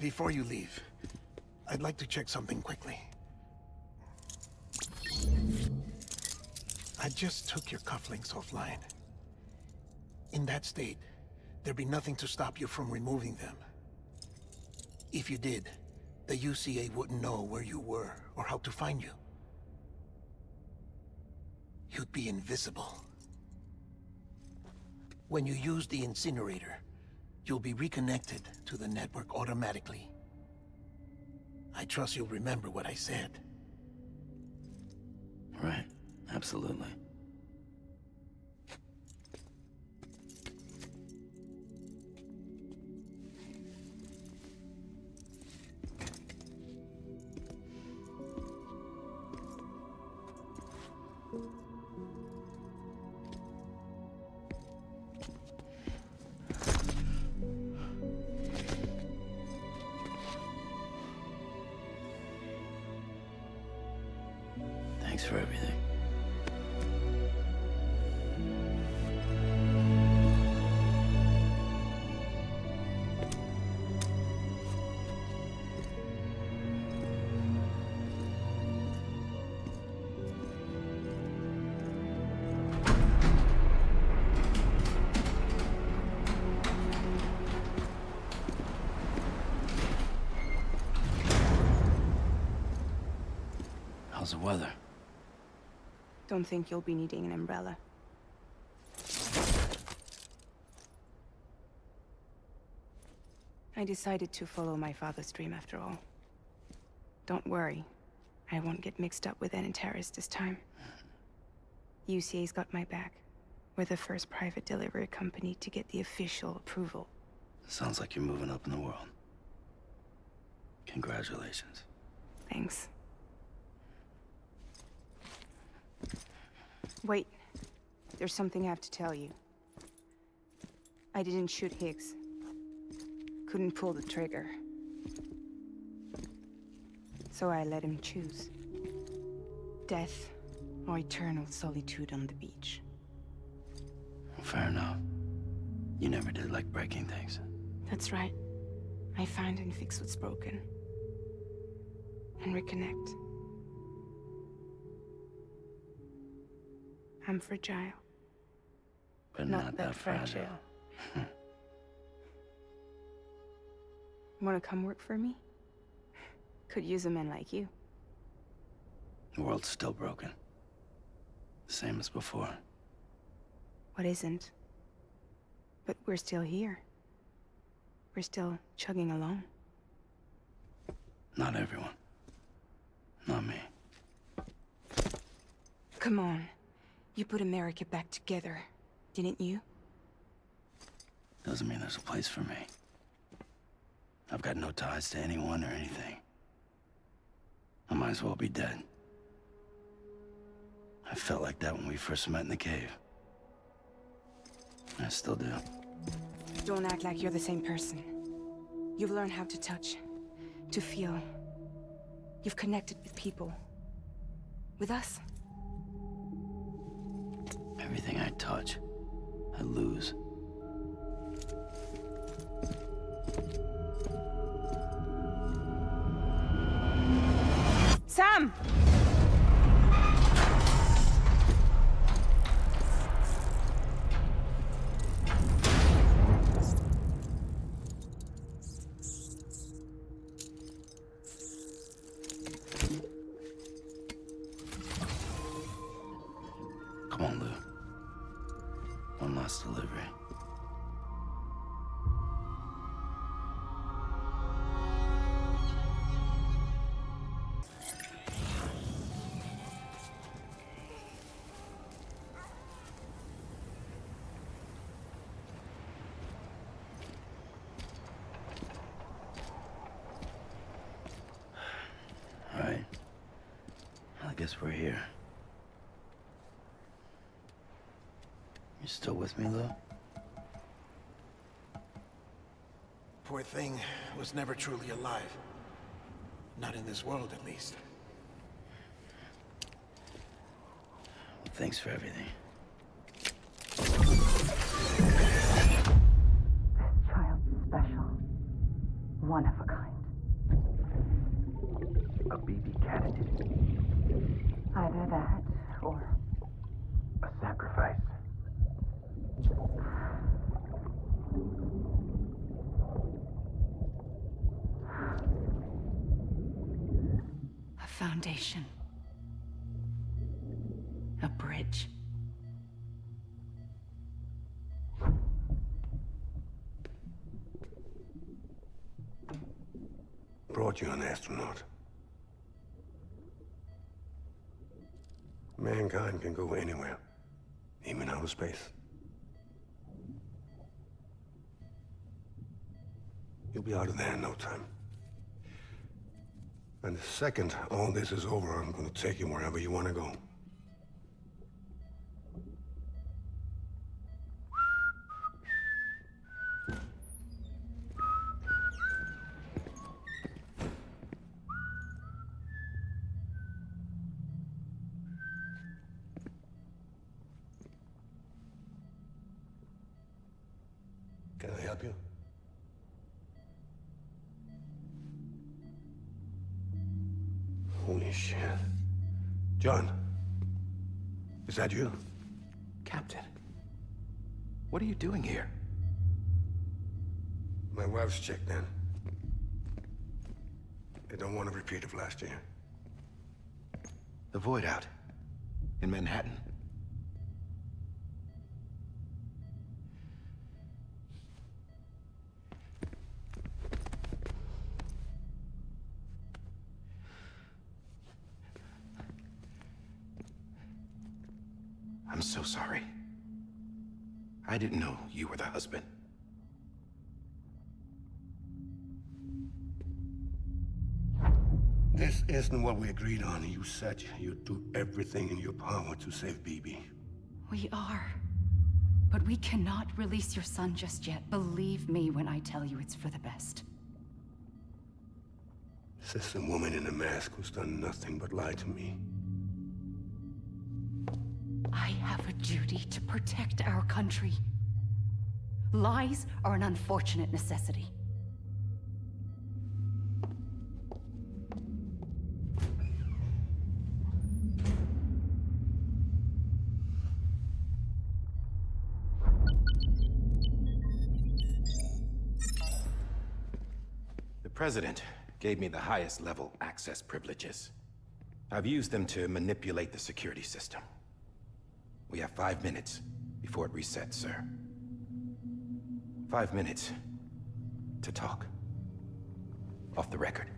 Before you leave, I'd like to check something quickly. I just took your cufflinks offline. In that state, there'd be nothing to stop you from removing them. If you did, the UCA wouldn't know where you were or how to find you. You'd be invisible. When you use the incinerator, you'll be reconnected to the network automatically. I trust you'll remember what I said. Right. Absolutely. Thanks for everything. How's the weather? Don't think you'll be needing an umbrella. I decided to follow my father's dream after all. Don't worry. I won't get mixed up with any terrorists this time. UCA's got my back. We're the first private delivery company to get the official approval. Sounds like you're moving up in the world. Congratulations. Thanks. Wait. There's something I have to tell you. I didn't shoot Higgs. Couldn't pull the trigger. So I let him choose. Death or eternal solitude on the beach. Fair enough. You never did like breaking things. That's right. I find and fix what's broken. And reconnect. I'm fragile. But not that fragile. Wanna come work for me? Could use a man like you. The world's still broken. The same as before. What isn't? But we're still here. We're still chugging along. Not everyone. Not me. Come on. You put America back together, didn't you? Doesn't mean there's a place for me. I've got no ties to anyone or anything. I might as well be dead. I felt like that when we first met in the cave. I still do. Don't act like you're the same person. You've learned how to touch, to feel. You've connected with people. With us. Everything I touch, I lose. Sam! Come on, Lou. One last delivery. All right. I guess we're here. You still with me, Lou? Poor thing was never truly alive. Not in this world, at least. Well, thanks for everything. Child's special. One of a kind. A BB candidate. Either that, or A sacrifice. A foundation. A bridge. want you an astronaut. Mankind can go anywhere, even outer space. You'll be out of there in no time. And the second all this is over, I'm gonna take you wherever you want to go. Can I help you? Holy shit. John, is that you? Captain, what are you doing here? My wife's checked in. They don't want a repeat of last year. The void out in Manhattan. I'm so sorry. I didn't know you were the husband. This isn't what we agreed on. You said you'd do everything in your power to save BB. We are. But we cannot release your son just yet. Believe me when I tell you it's for the best. This is a woman in a mask who's done nothing but lie to me. I have a duty to protect our country. Lies are an unfortunate necessity. The President gave me the highest level access privileges. I've used them to manipulate the security system. We have 5 minutes before it resets, sir. 5 minutes to talk. Off the record.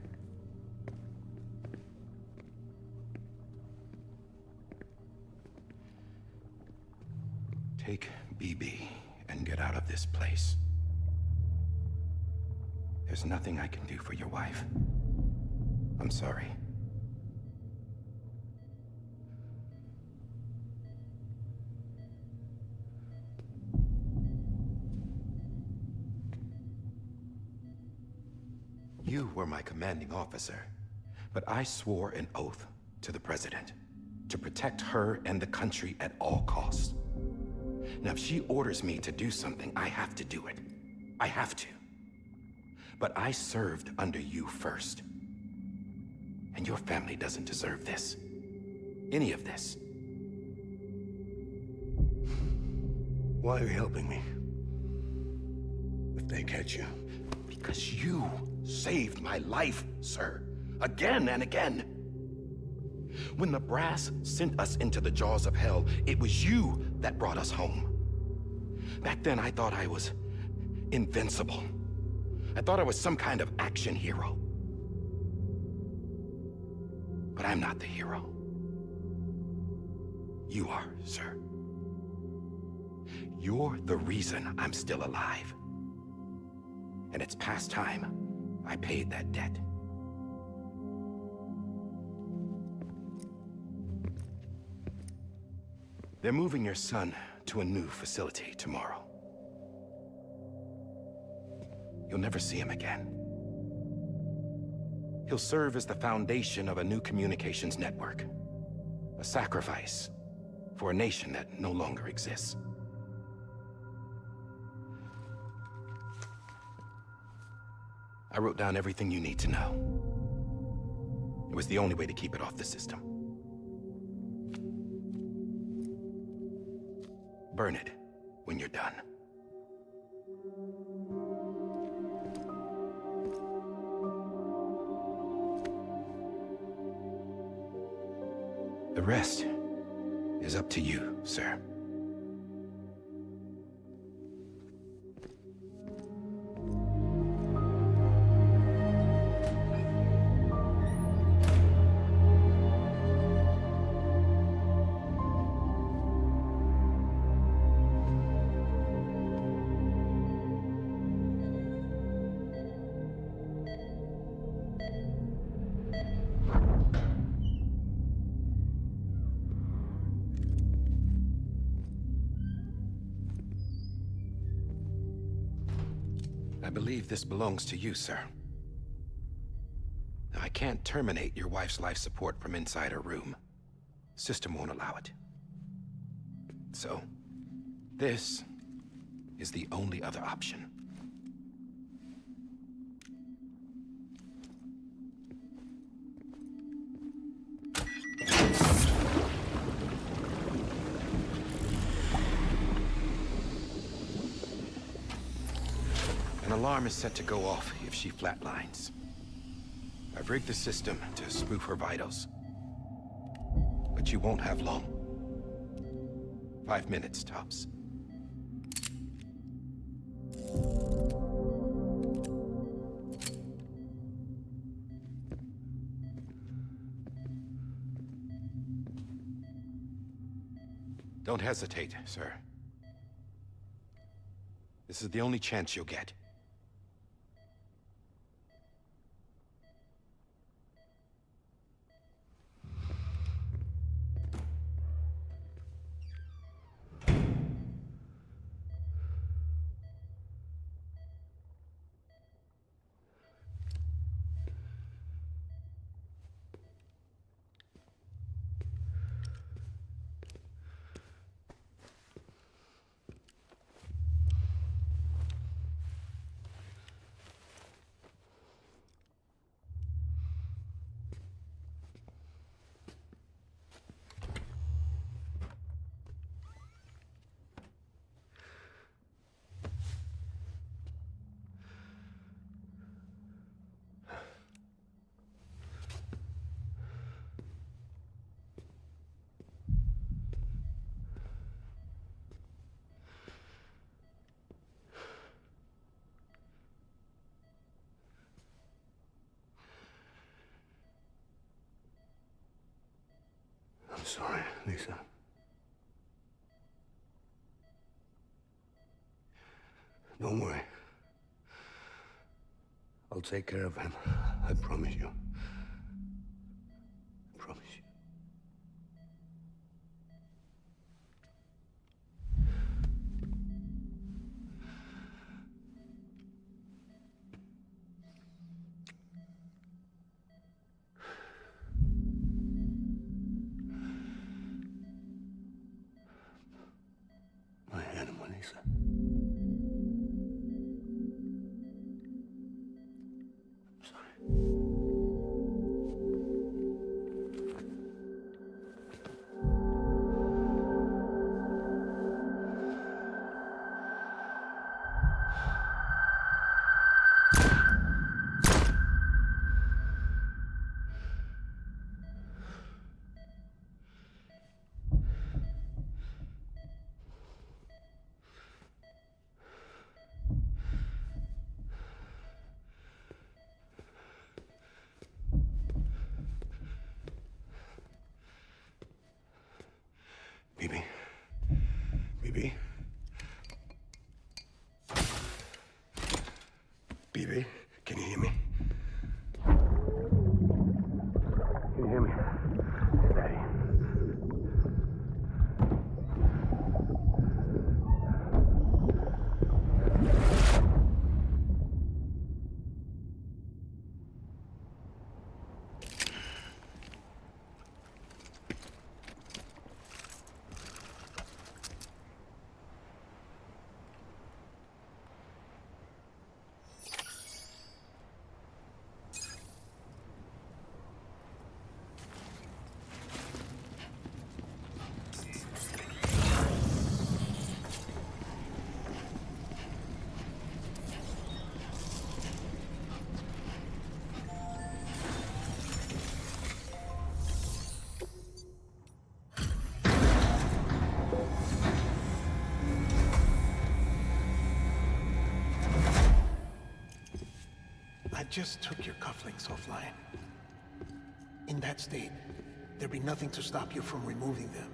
Take BB and get out of this place. There's nothing I can do for your wife. I'm sorry. You were my commanding officer, but I swore an oath to the President to protect her and the country at all costs. Now, if she orders me to do something, I have to do it. I have to. But I served under you first. And your family doesn't deserve this. Any of this. Why are you helping me? If they catch you. Because you saved my life, sir. Again and again. When the brass sent us into the jaws of hell, it was you that brought us home. Back then, I thought I was invincible. I thought I was some kind of action hero. But I'm not the hero. You are, sir. You're the reason I'm still alive. And it's past time I paid that debt. They're moving your son to a new facility tomorrow. You'll never see him again. He'll serve as the foundation of a new communications network. A sacrifice for a nation that no longer exists. I wrote down everything you need to know. It was the only way to keep it off the system. Burn it when you're done. The rest is up to you, sir. I believe this belongs to you, sir. Now, I can't terminate your wife's life support from inside her room. System won't allow it. So, this is the only other option. An alarm is set to go off if she flatlines. I've rigged the system to spoof her vitals. But you won't have long. 5 minutes, tops. Don't hesitate, sir. This is the only chance you'll get. I'm sorry, Lisa. Don't worry. I'll take care of him. I promise you. I promise you. My animal, Lisa. I'm sorry. Bibi. Bibi. Bibi, can you hear me? Can you hear me? Steady. I just took your cufflinks offline. In that state, there'd be nothing to stop you from removing them.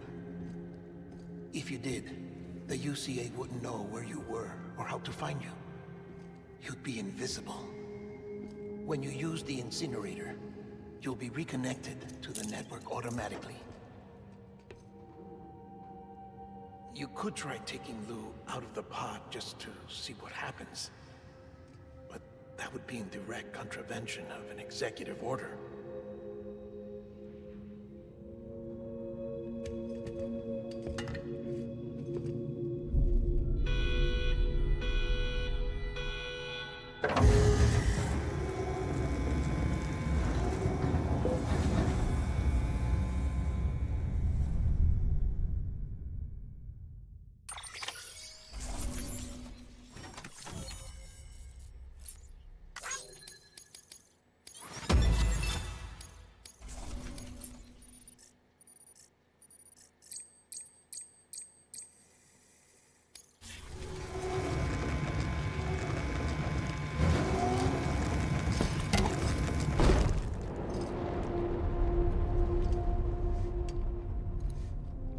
If you did, the UCA wouldn't know where you were or how to find you. You'd be invisible. When you use the incinerator, you'll be reconnected to the network automatically. You could try taking Lou out of the pod just to see what happens. That would be in direct contravention of an executive order.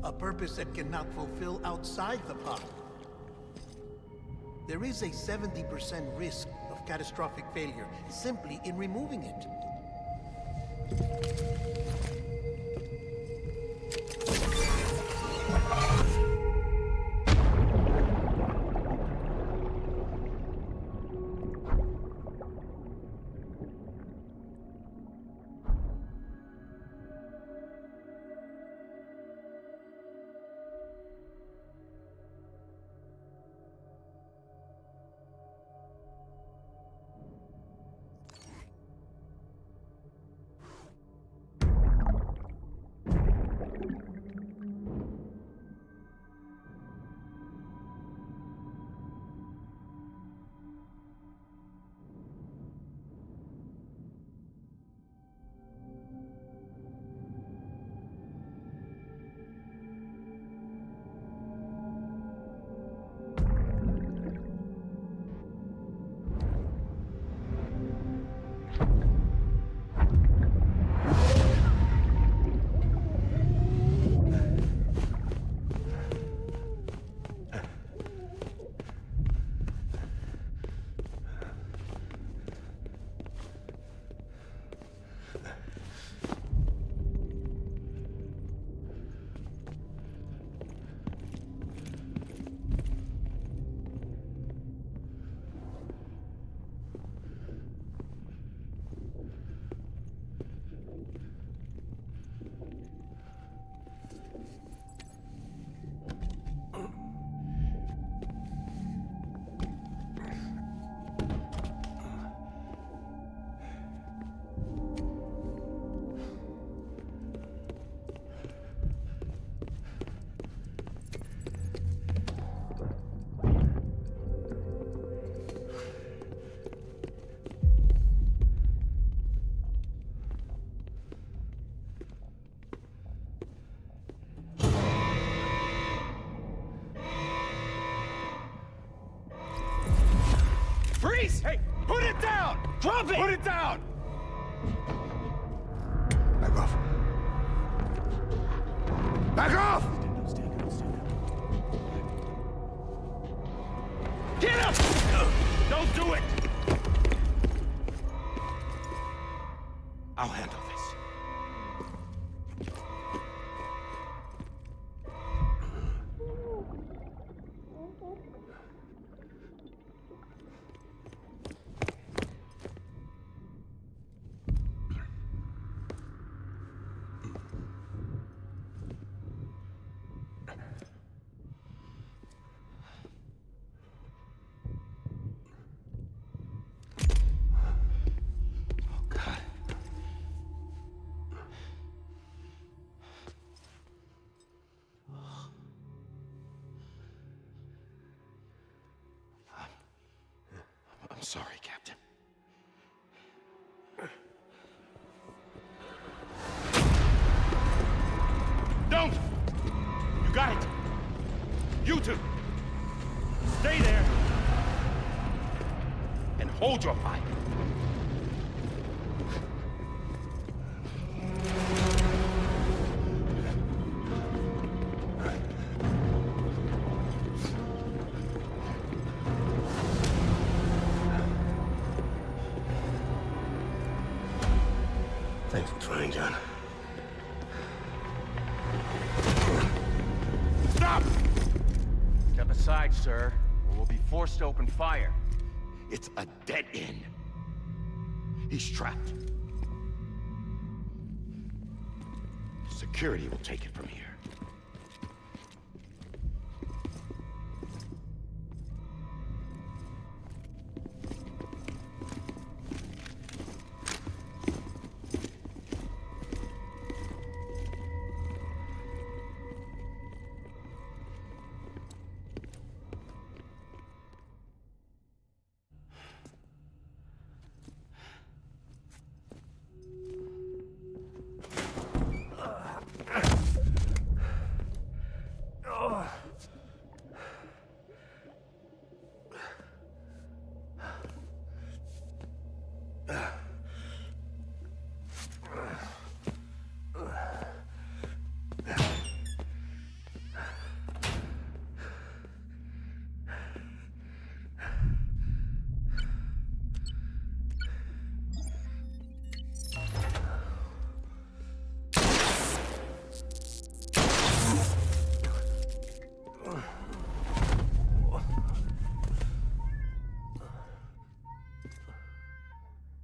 A purpose that cannot fulfill outside the pod. There is a 70% risk of catastrophic failure simply in removing it. Freeze! Hey, put it down! Drop it! Put it down! Back off. Back off! Get up! Don't do it! I'll handle this. I'm sorry, Captain. Don't! You got it! You two! Stay there! And hold your fire! Thanks for trying, John. Stop! Step aside, sir, or we'll be forced to open fire. It's a dead end. He's trapped. Security will take it from here.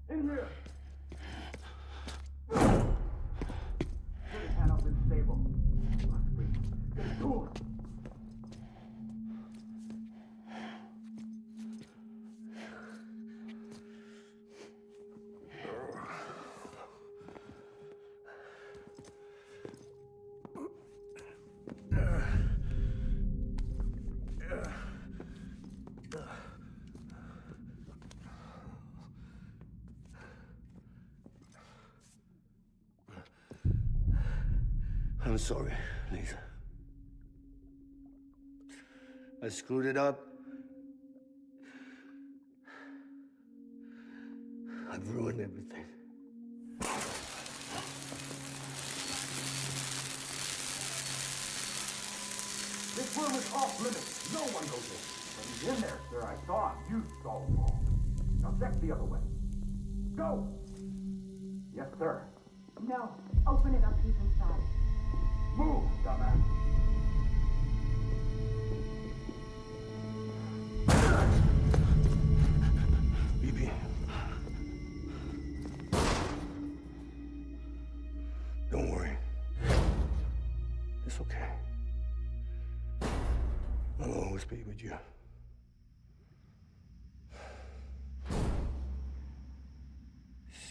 In here! Put his hand up in the stable. Get a tool. I'm sorry, Lisa. I screwed it up. I've ruined everything. This room is off limits. No one goes in. But he's in there, sir. I saw him. You saw him all. Now check the other way. Go! Yes, sir. No. Open it up. He's inside. Move, dumbass. BB. Don't worry. It's okay. I'll always be with you.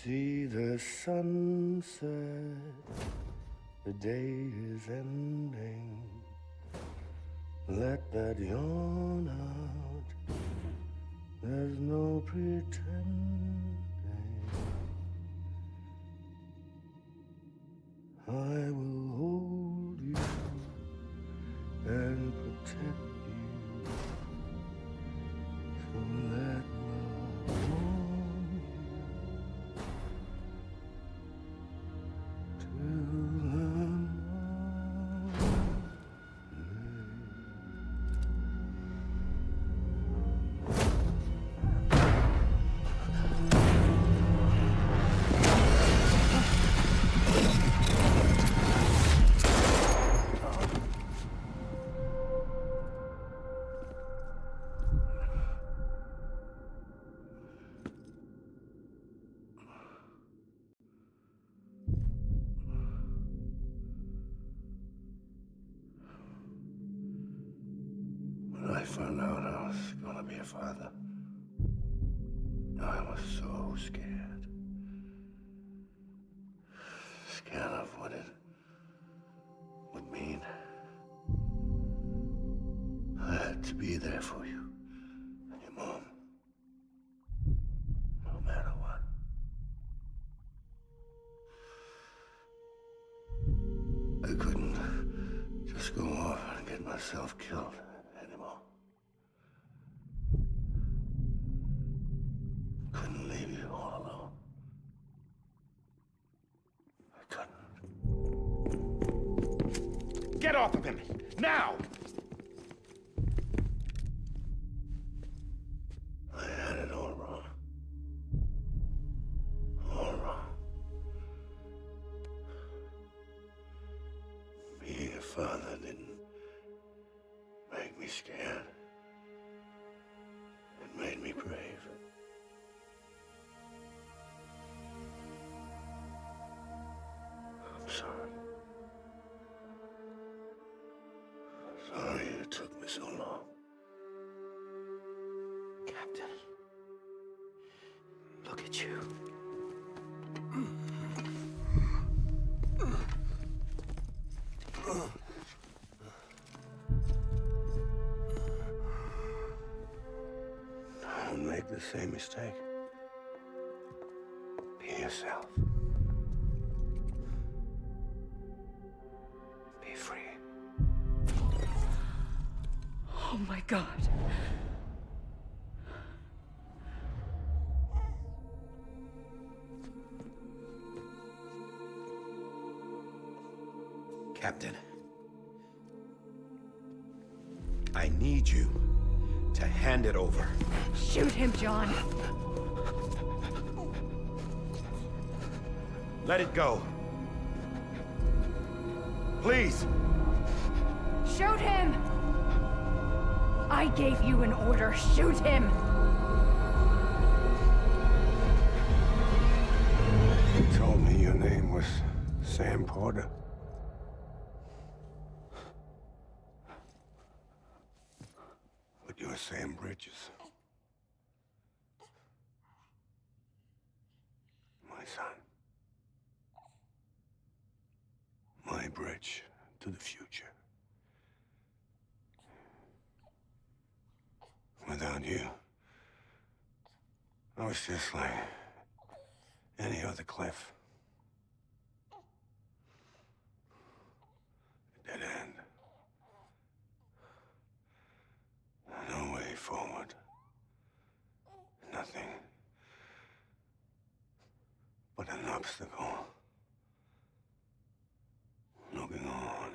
See the sunset, the day is ending. Let that yawn out, there's no pretending. I will hold you and protect you. So let love warm you till the morning. When I found out I was gonna be a father, I was so scared. Scared of what it would mean. I had to be there for you and your mom, no matter what. I couldn't just go off and get myself killed anymore. Couldn't leave you all alone. I couldn't. Get off of him! Now! I had it all wrong. All wrong. Being a father didn't make me scared. It made me brave. for so long. Captain, look at you. Don't make the same mistake. Be yourself. Be free. Oh my God. Captain, I need you to hand it over. Shoot him, John. Let it go. Please. Shoot him! I gave you an order. Shoot him! You told me your name was Sam Porter. But you're Sam Bridges. My son. My bridge to the future. Without you, I was just like any other Cliff. A dead end. No way forward. Nothing but an obstacle. Looking on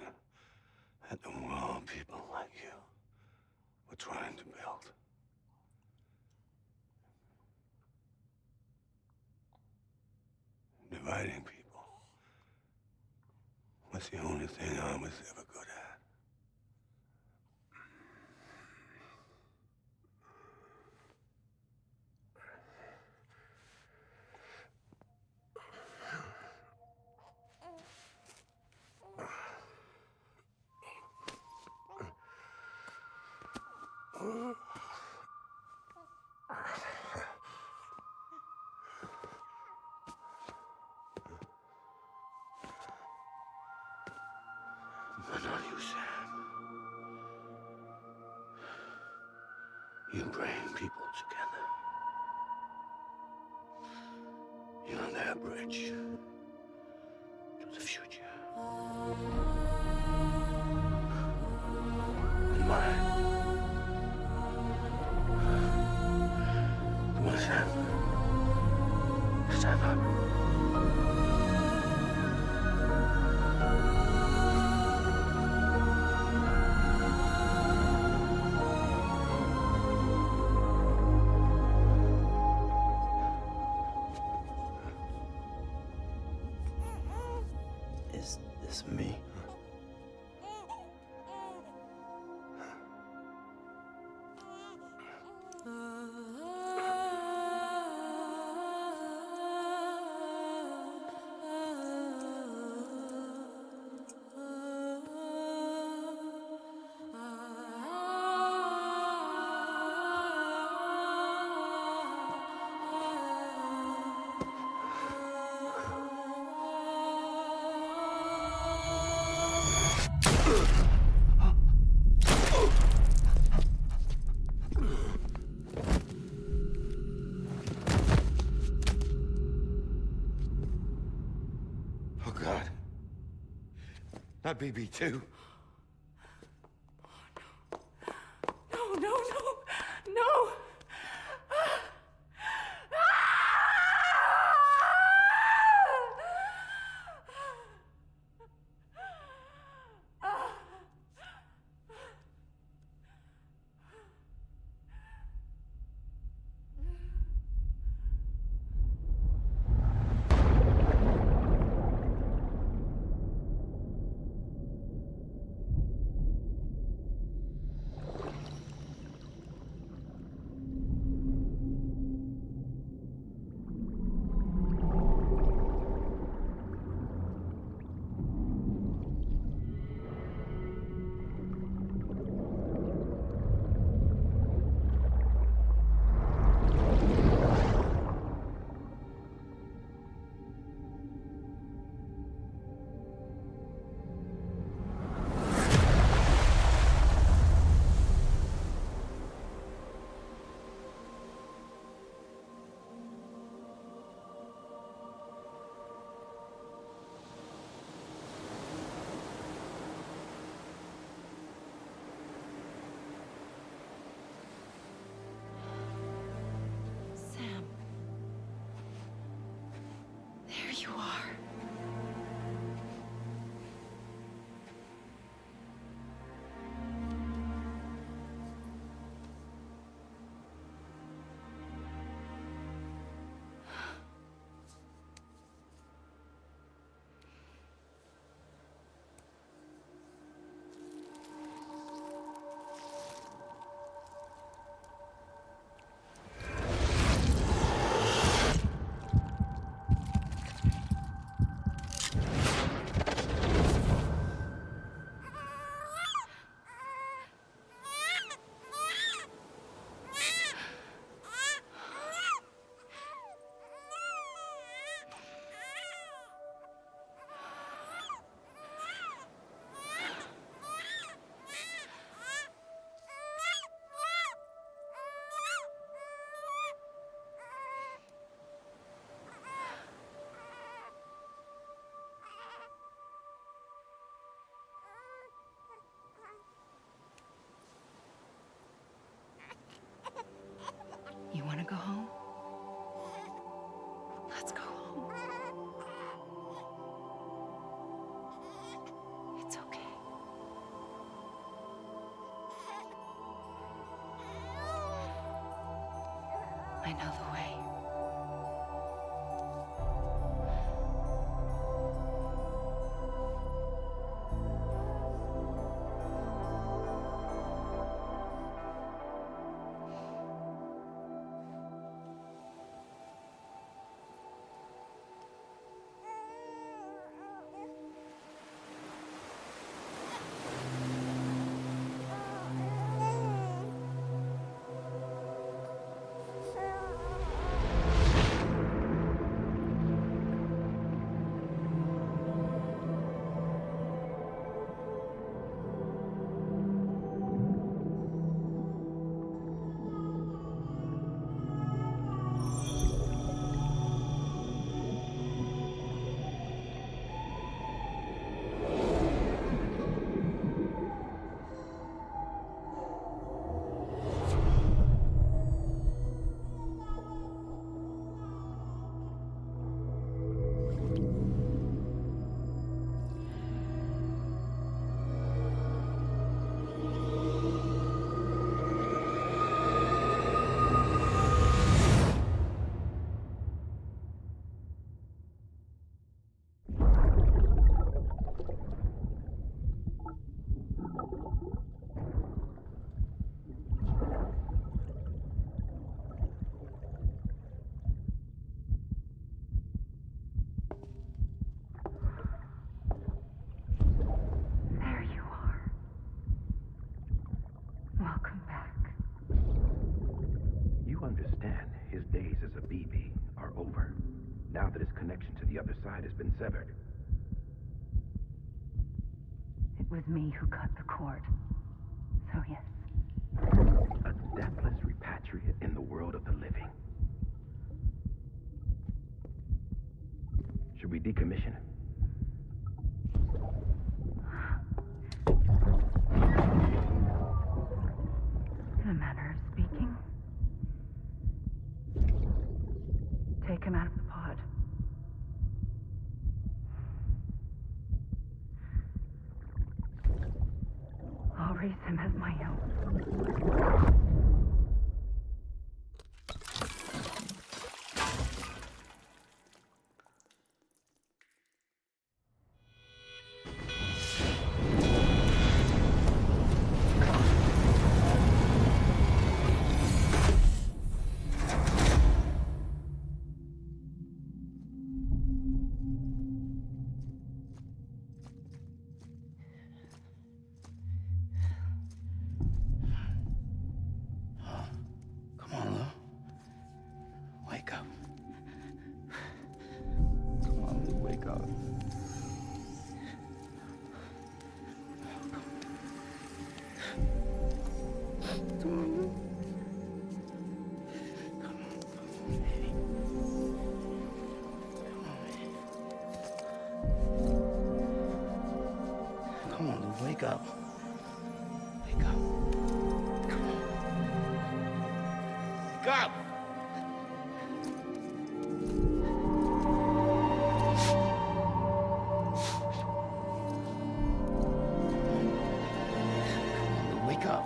at the world people like you were trying to build. Dividing people was the only thing I was ever good at. But not you, Sam. You bring people together. You're their bridge to the future. And mine. Come on, Sam. Stand up. Is this me? Oh, God. Not BB2. No, no, no, no! another way. There you are. Welcome back. You understand his days as a BB are over, now that his connection to the other side has been severed. It was me who cut the cord. So yes. A deathless repatriate in the world of the living. Should we decommission him? In a manner of speaking. Take him out of the pod. I'll raise him as my own. Come on, Lou. Wake up. Come on, Lou, wake up. Come on, Lou. Come on, Lou, wake up. Wake up. Come on. Wake up! Come on, Lou, wake up.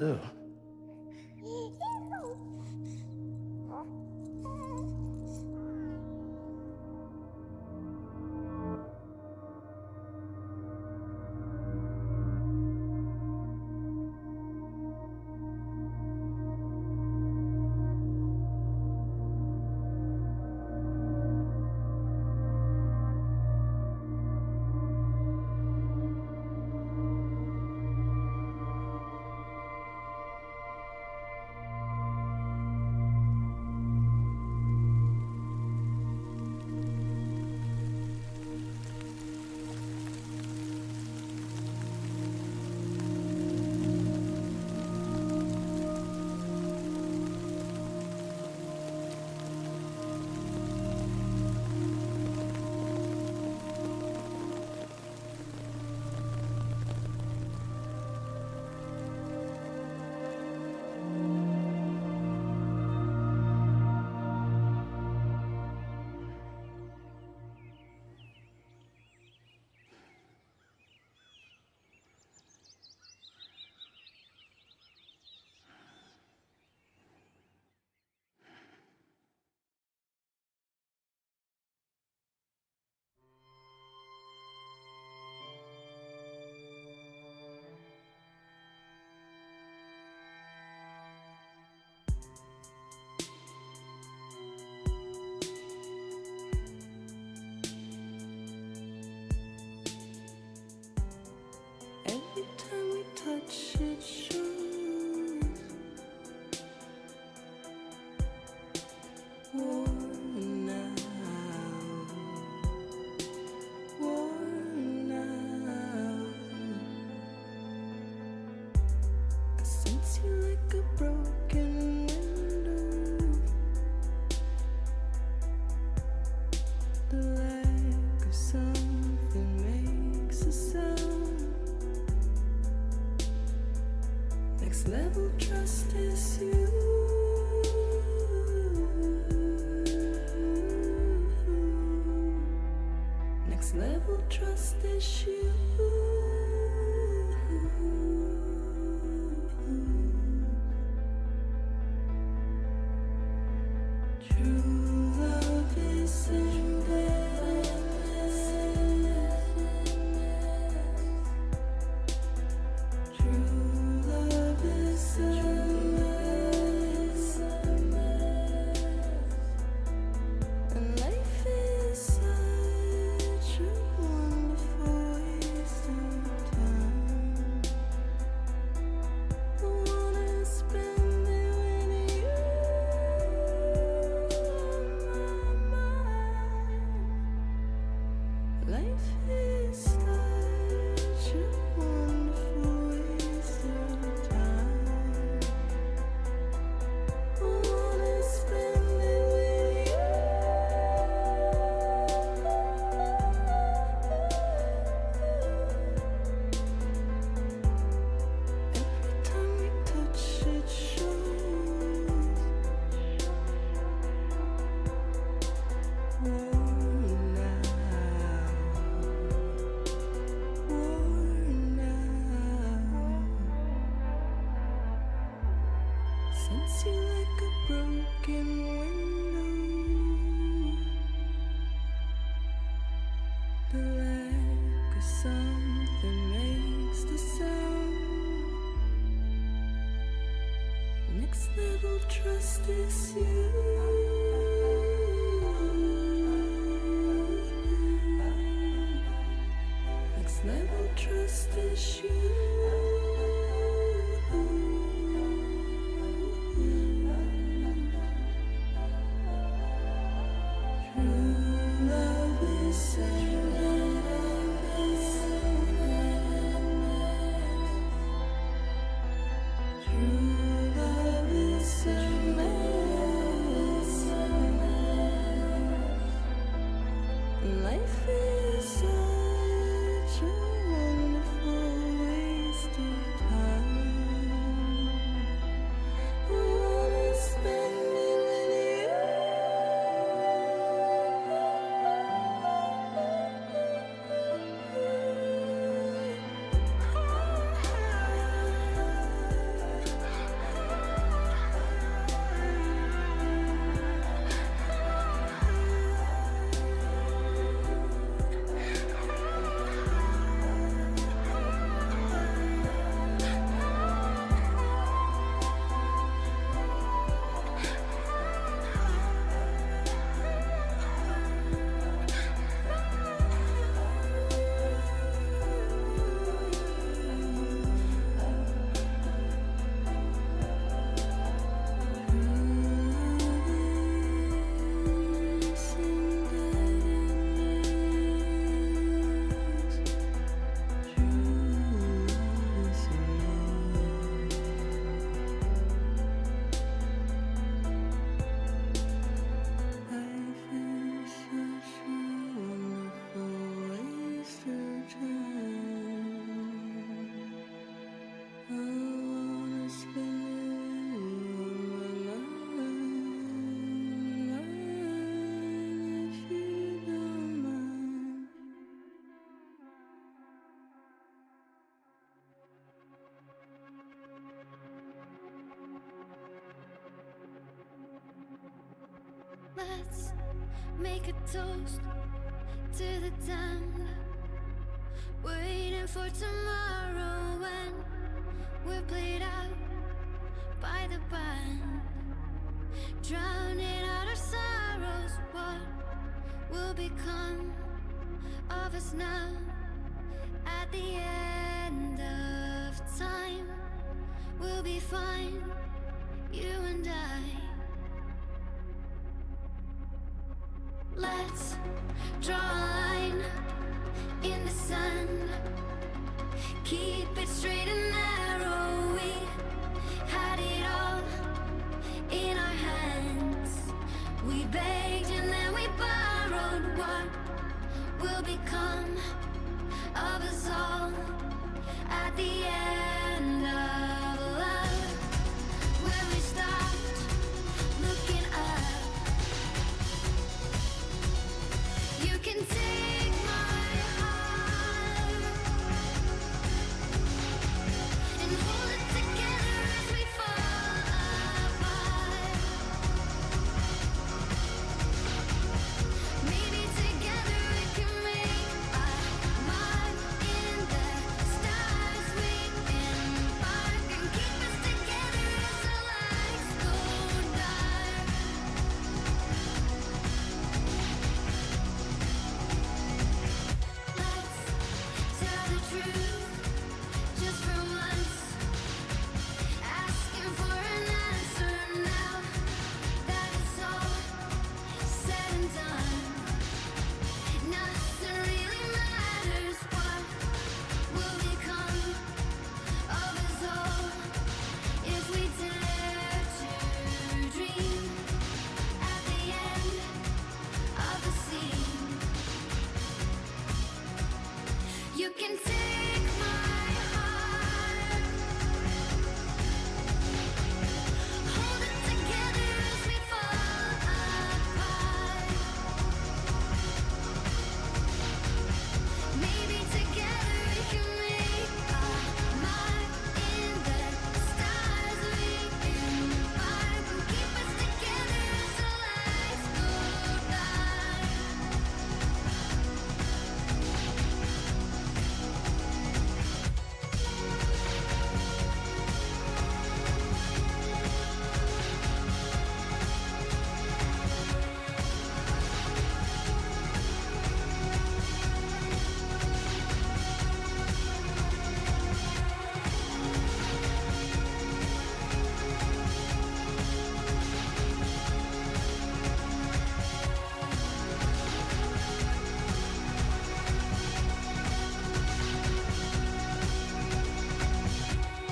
Lou. Sense you like a broken window. The lack of something makes a sound. Next level trust is you. Next level trust is you. True love is embedded. True love is a mess. And life is such a wonderful waste of time. I wanna spend it with you on my mind. Life is such a wonderful waste of time. I wanna spend it with you. Every time we touch it shows. Worn out. Sense you like a broken window. The lack of something makes the sound. Next level trust is you. Next level trust is you. True love is True love is a mess. Life is such a wonderful waste of time. I wanna spend it with Let's make a toast to the damned. Waiting for tomorrow when we're played out by the band. Drowning out our sorrows, what will become of us now? At the end of time, we'll be fine, you and I. Let's draw a line in the sand. Keep it straight and narrow. We will become of us all at the end of love, when we stopped looking up. You can take my heart and hold it together as we fall apart. Maybe together we can make a mark in the stars. We embark and keep us together as our lights go dark. Let's tell the truth just for once. Asking for an answer now that it's all said and done. Nothing really matters. What will become of us all if we dare to dream at the end of the scene? You can take my heart, hold it together as we fall apart. Maybe together we can make a mark in the stars. We embark and keep us together as the lights go dark.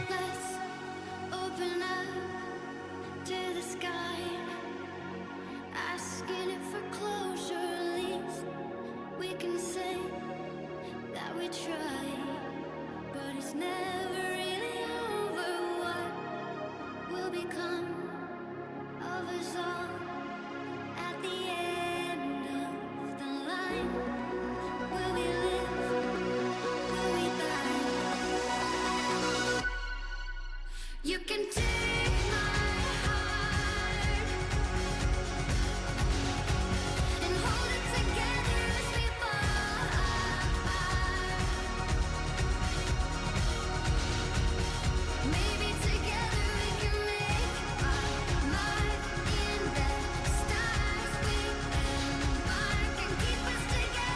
Let's open up to the sky, asking it for closure. At least we can say that we tried, but it's never really over. What will become of us all at the end of the line? Will we live? Will we die? You can take my heart and hold it together as we fall apart. Maybe together we can make a mark in the stars. We embark and keep us together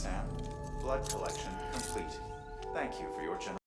Sam. Blood collection complete. Thank you for your generosity.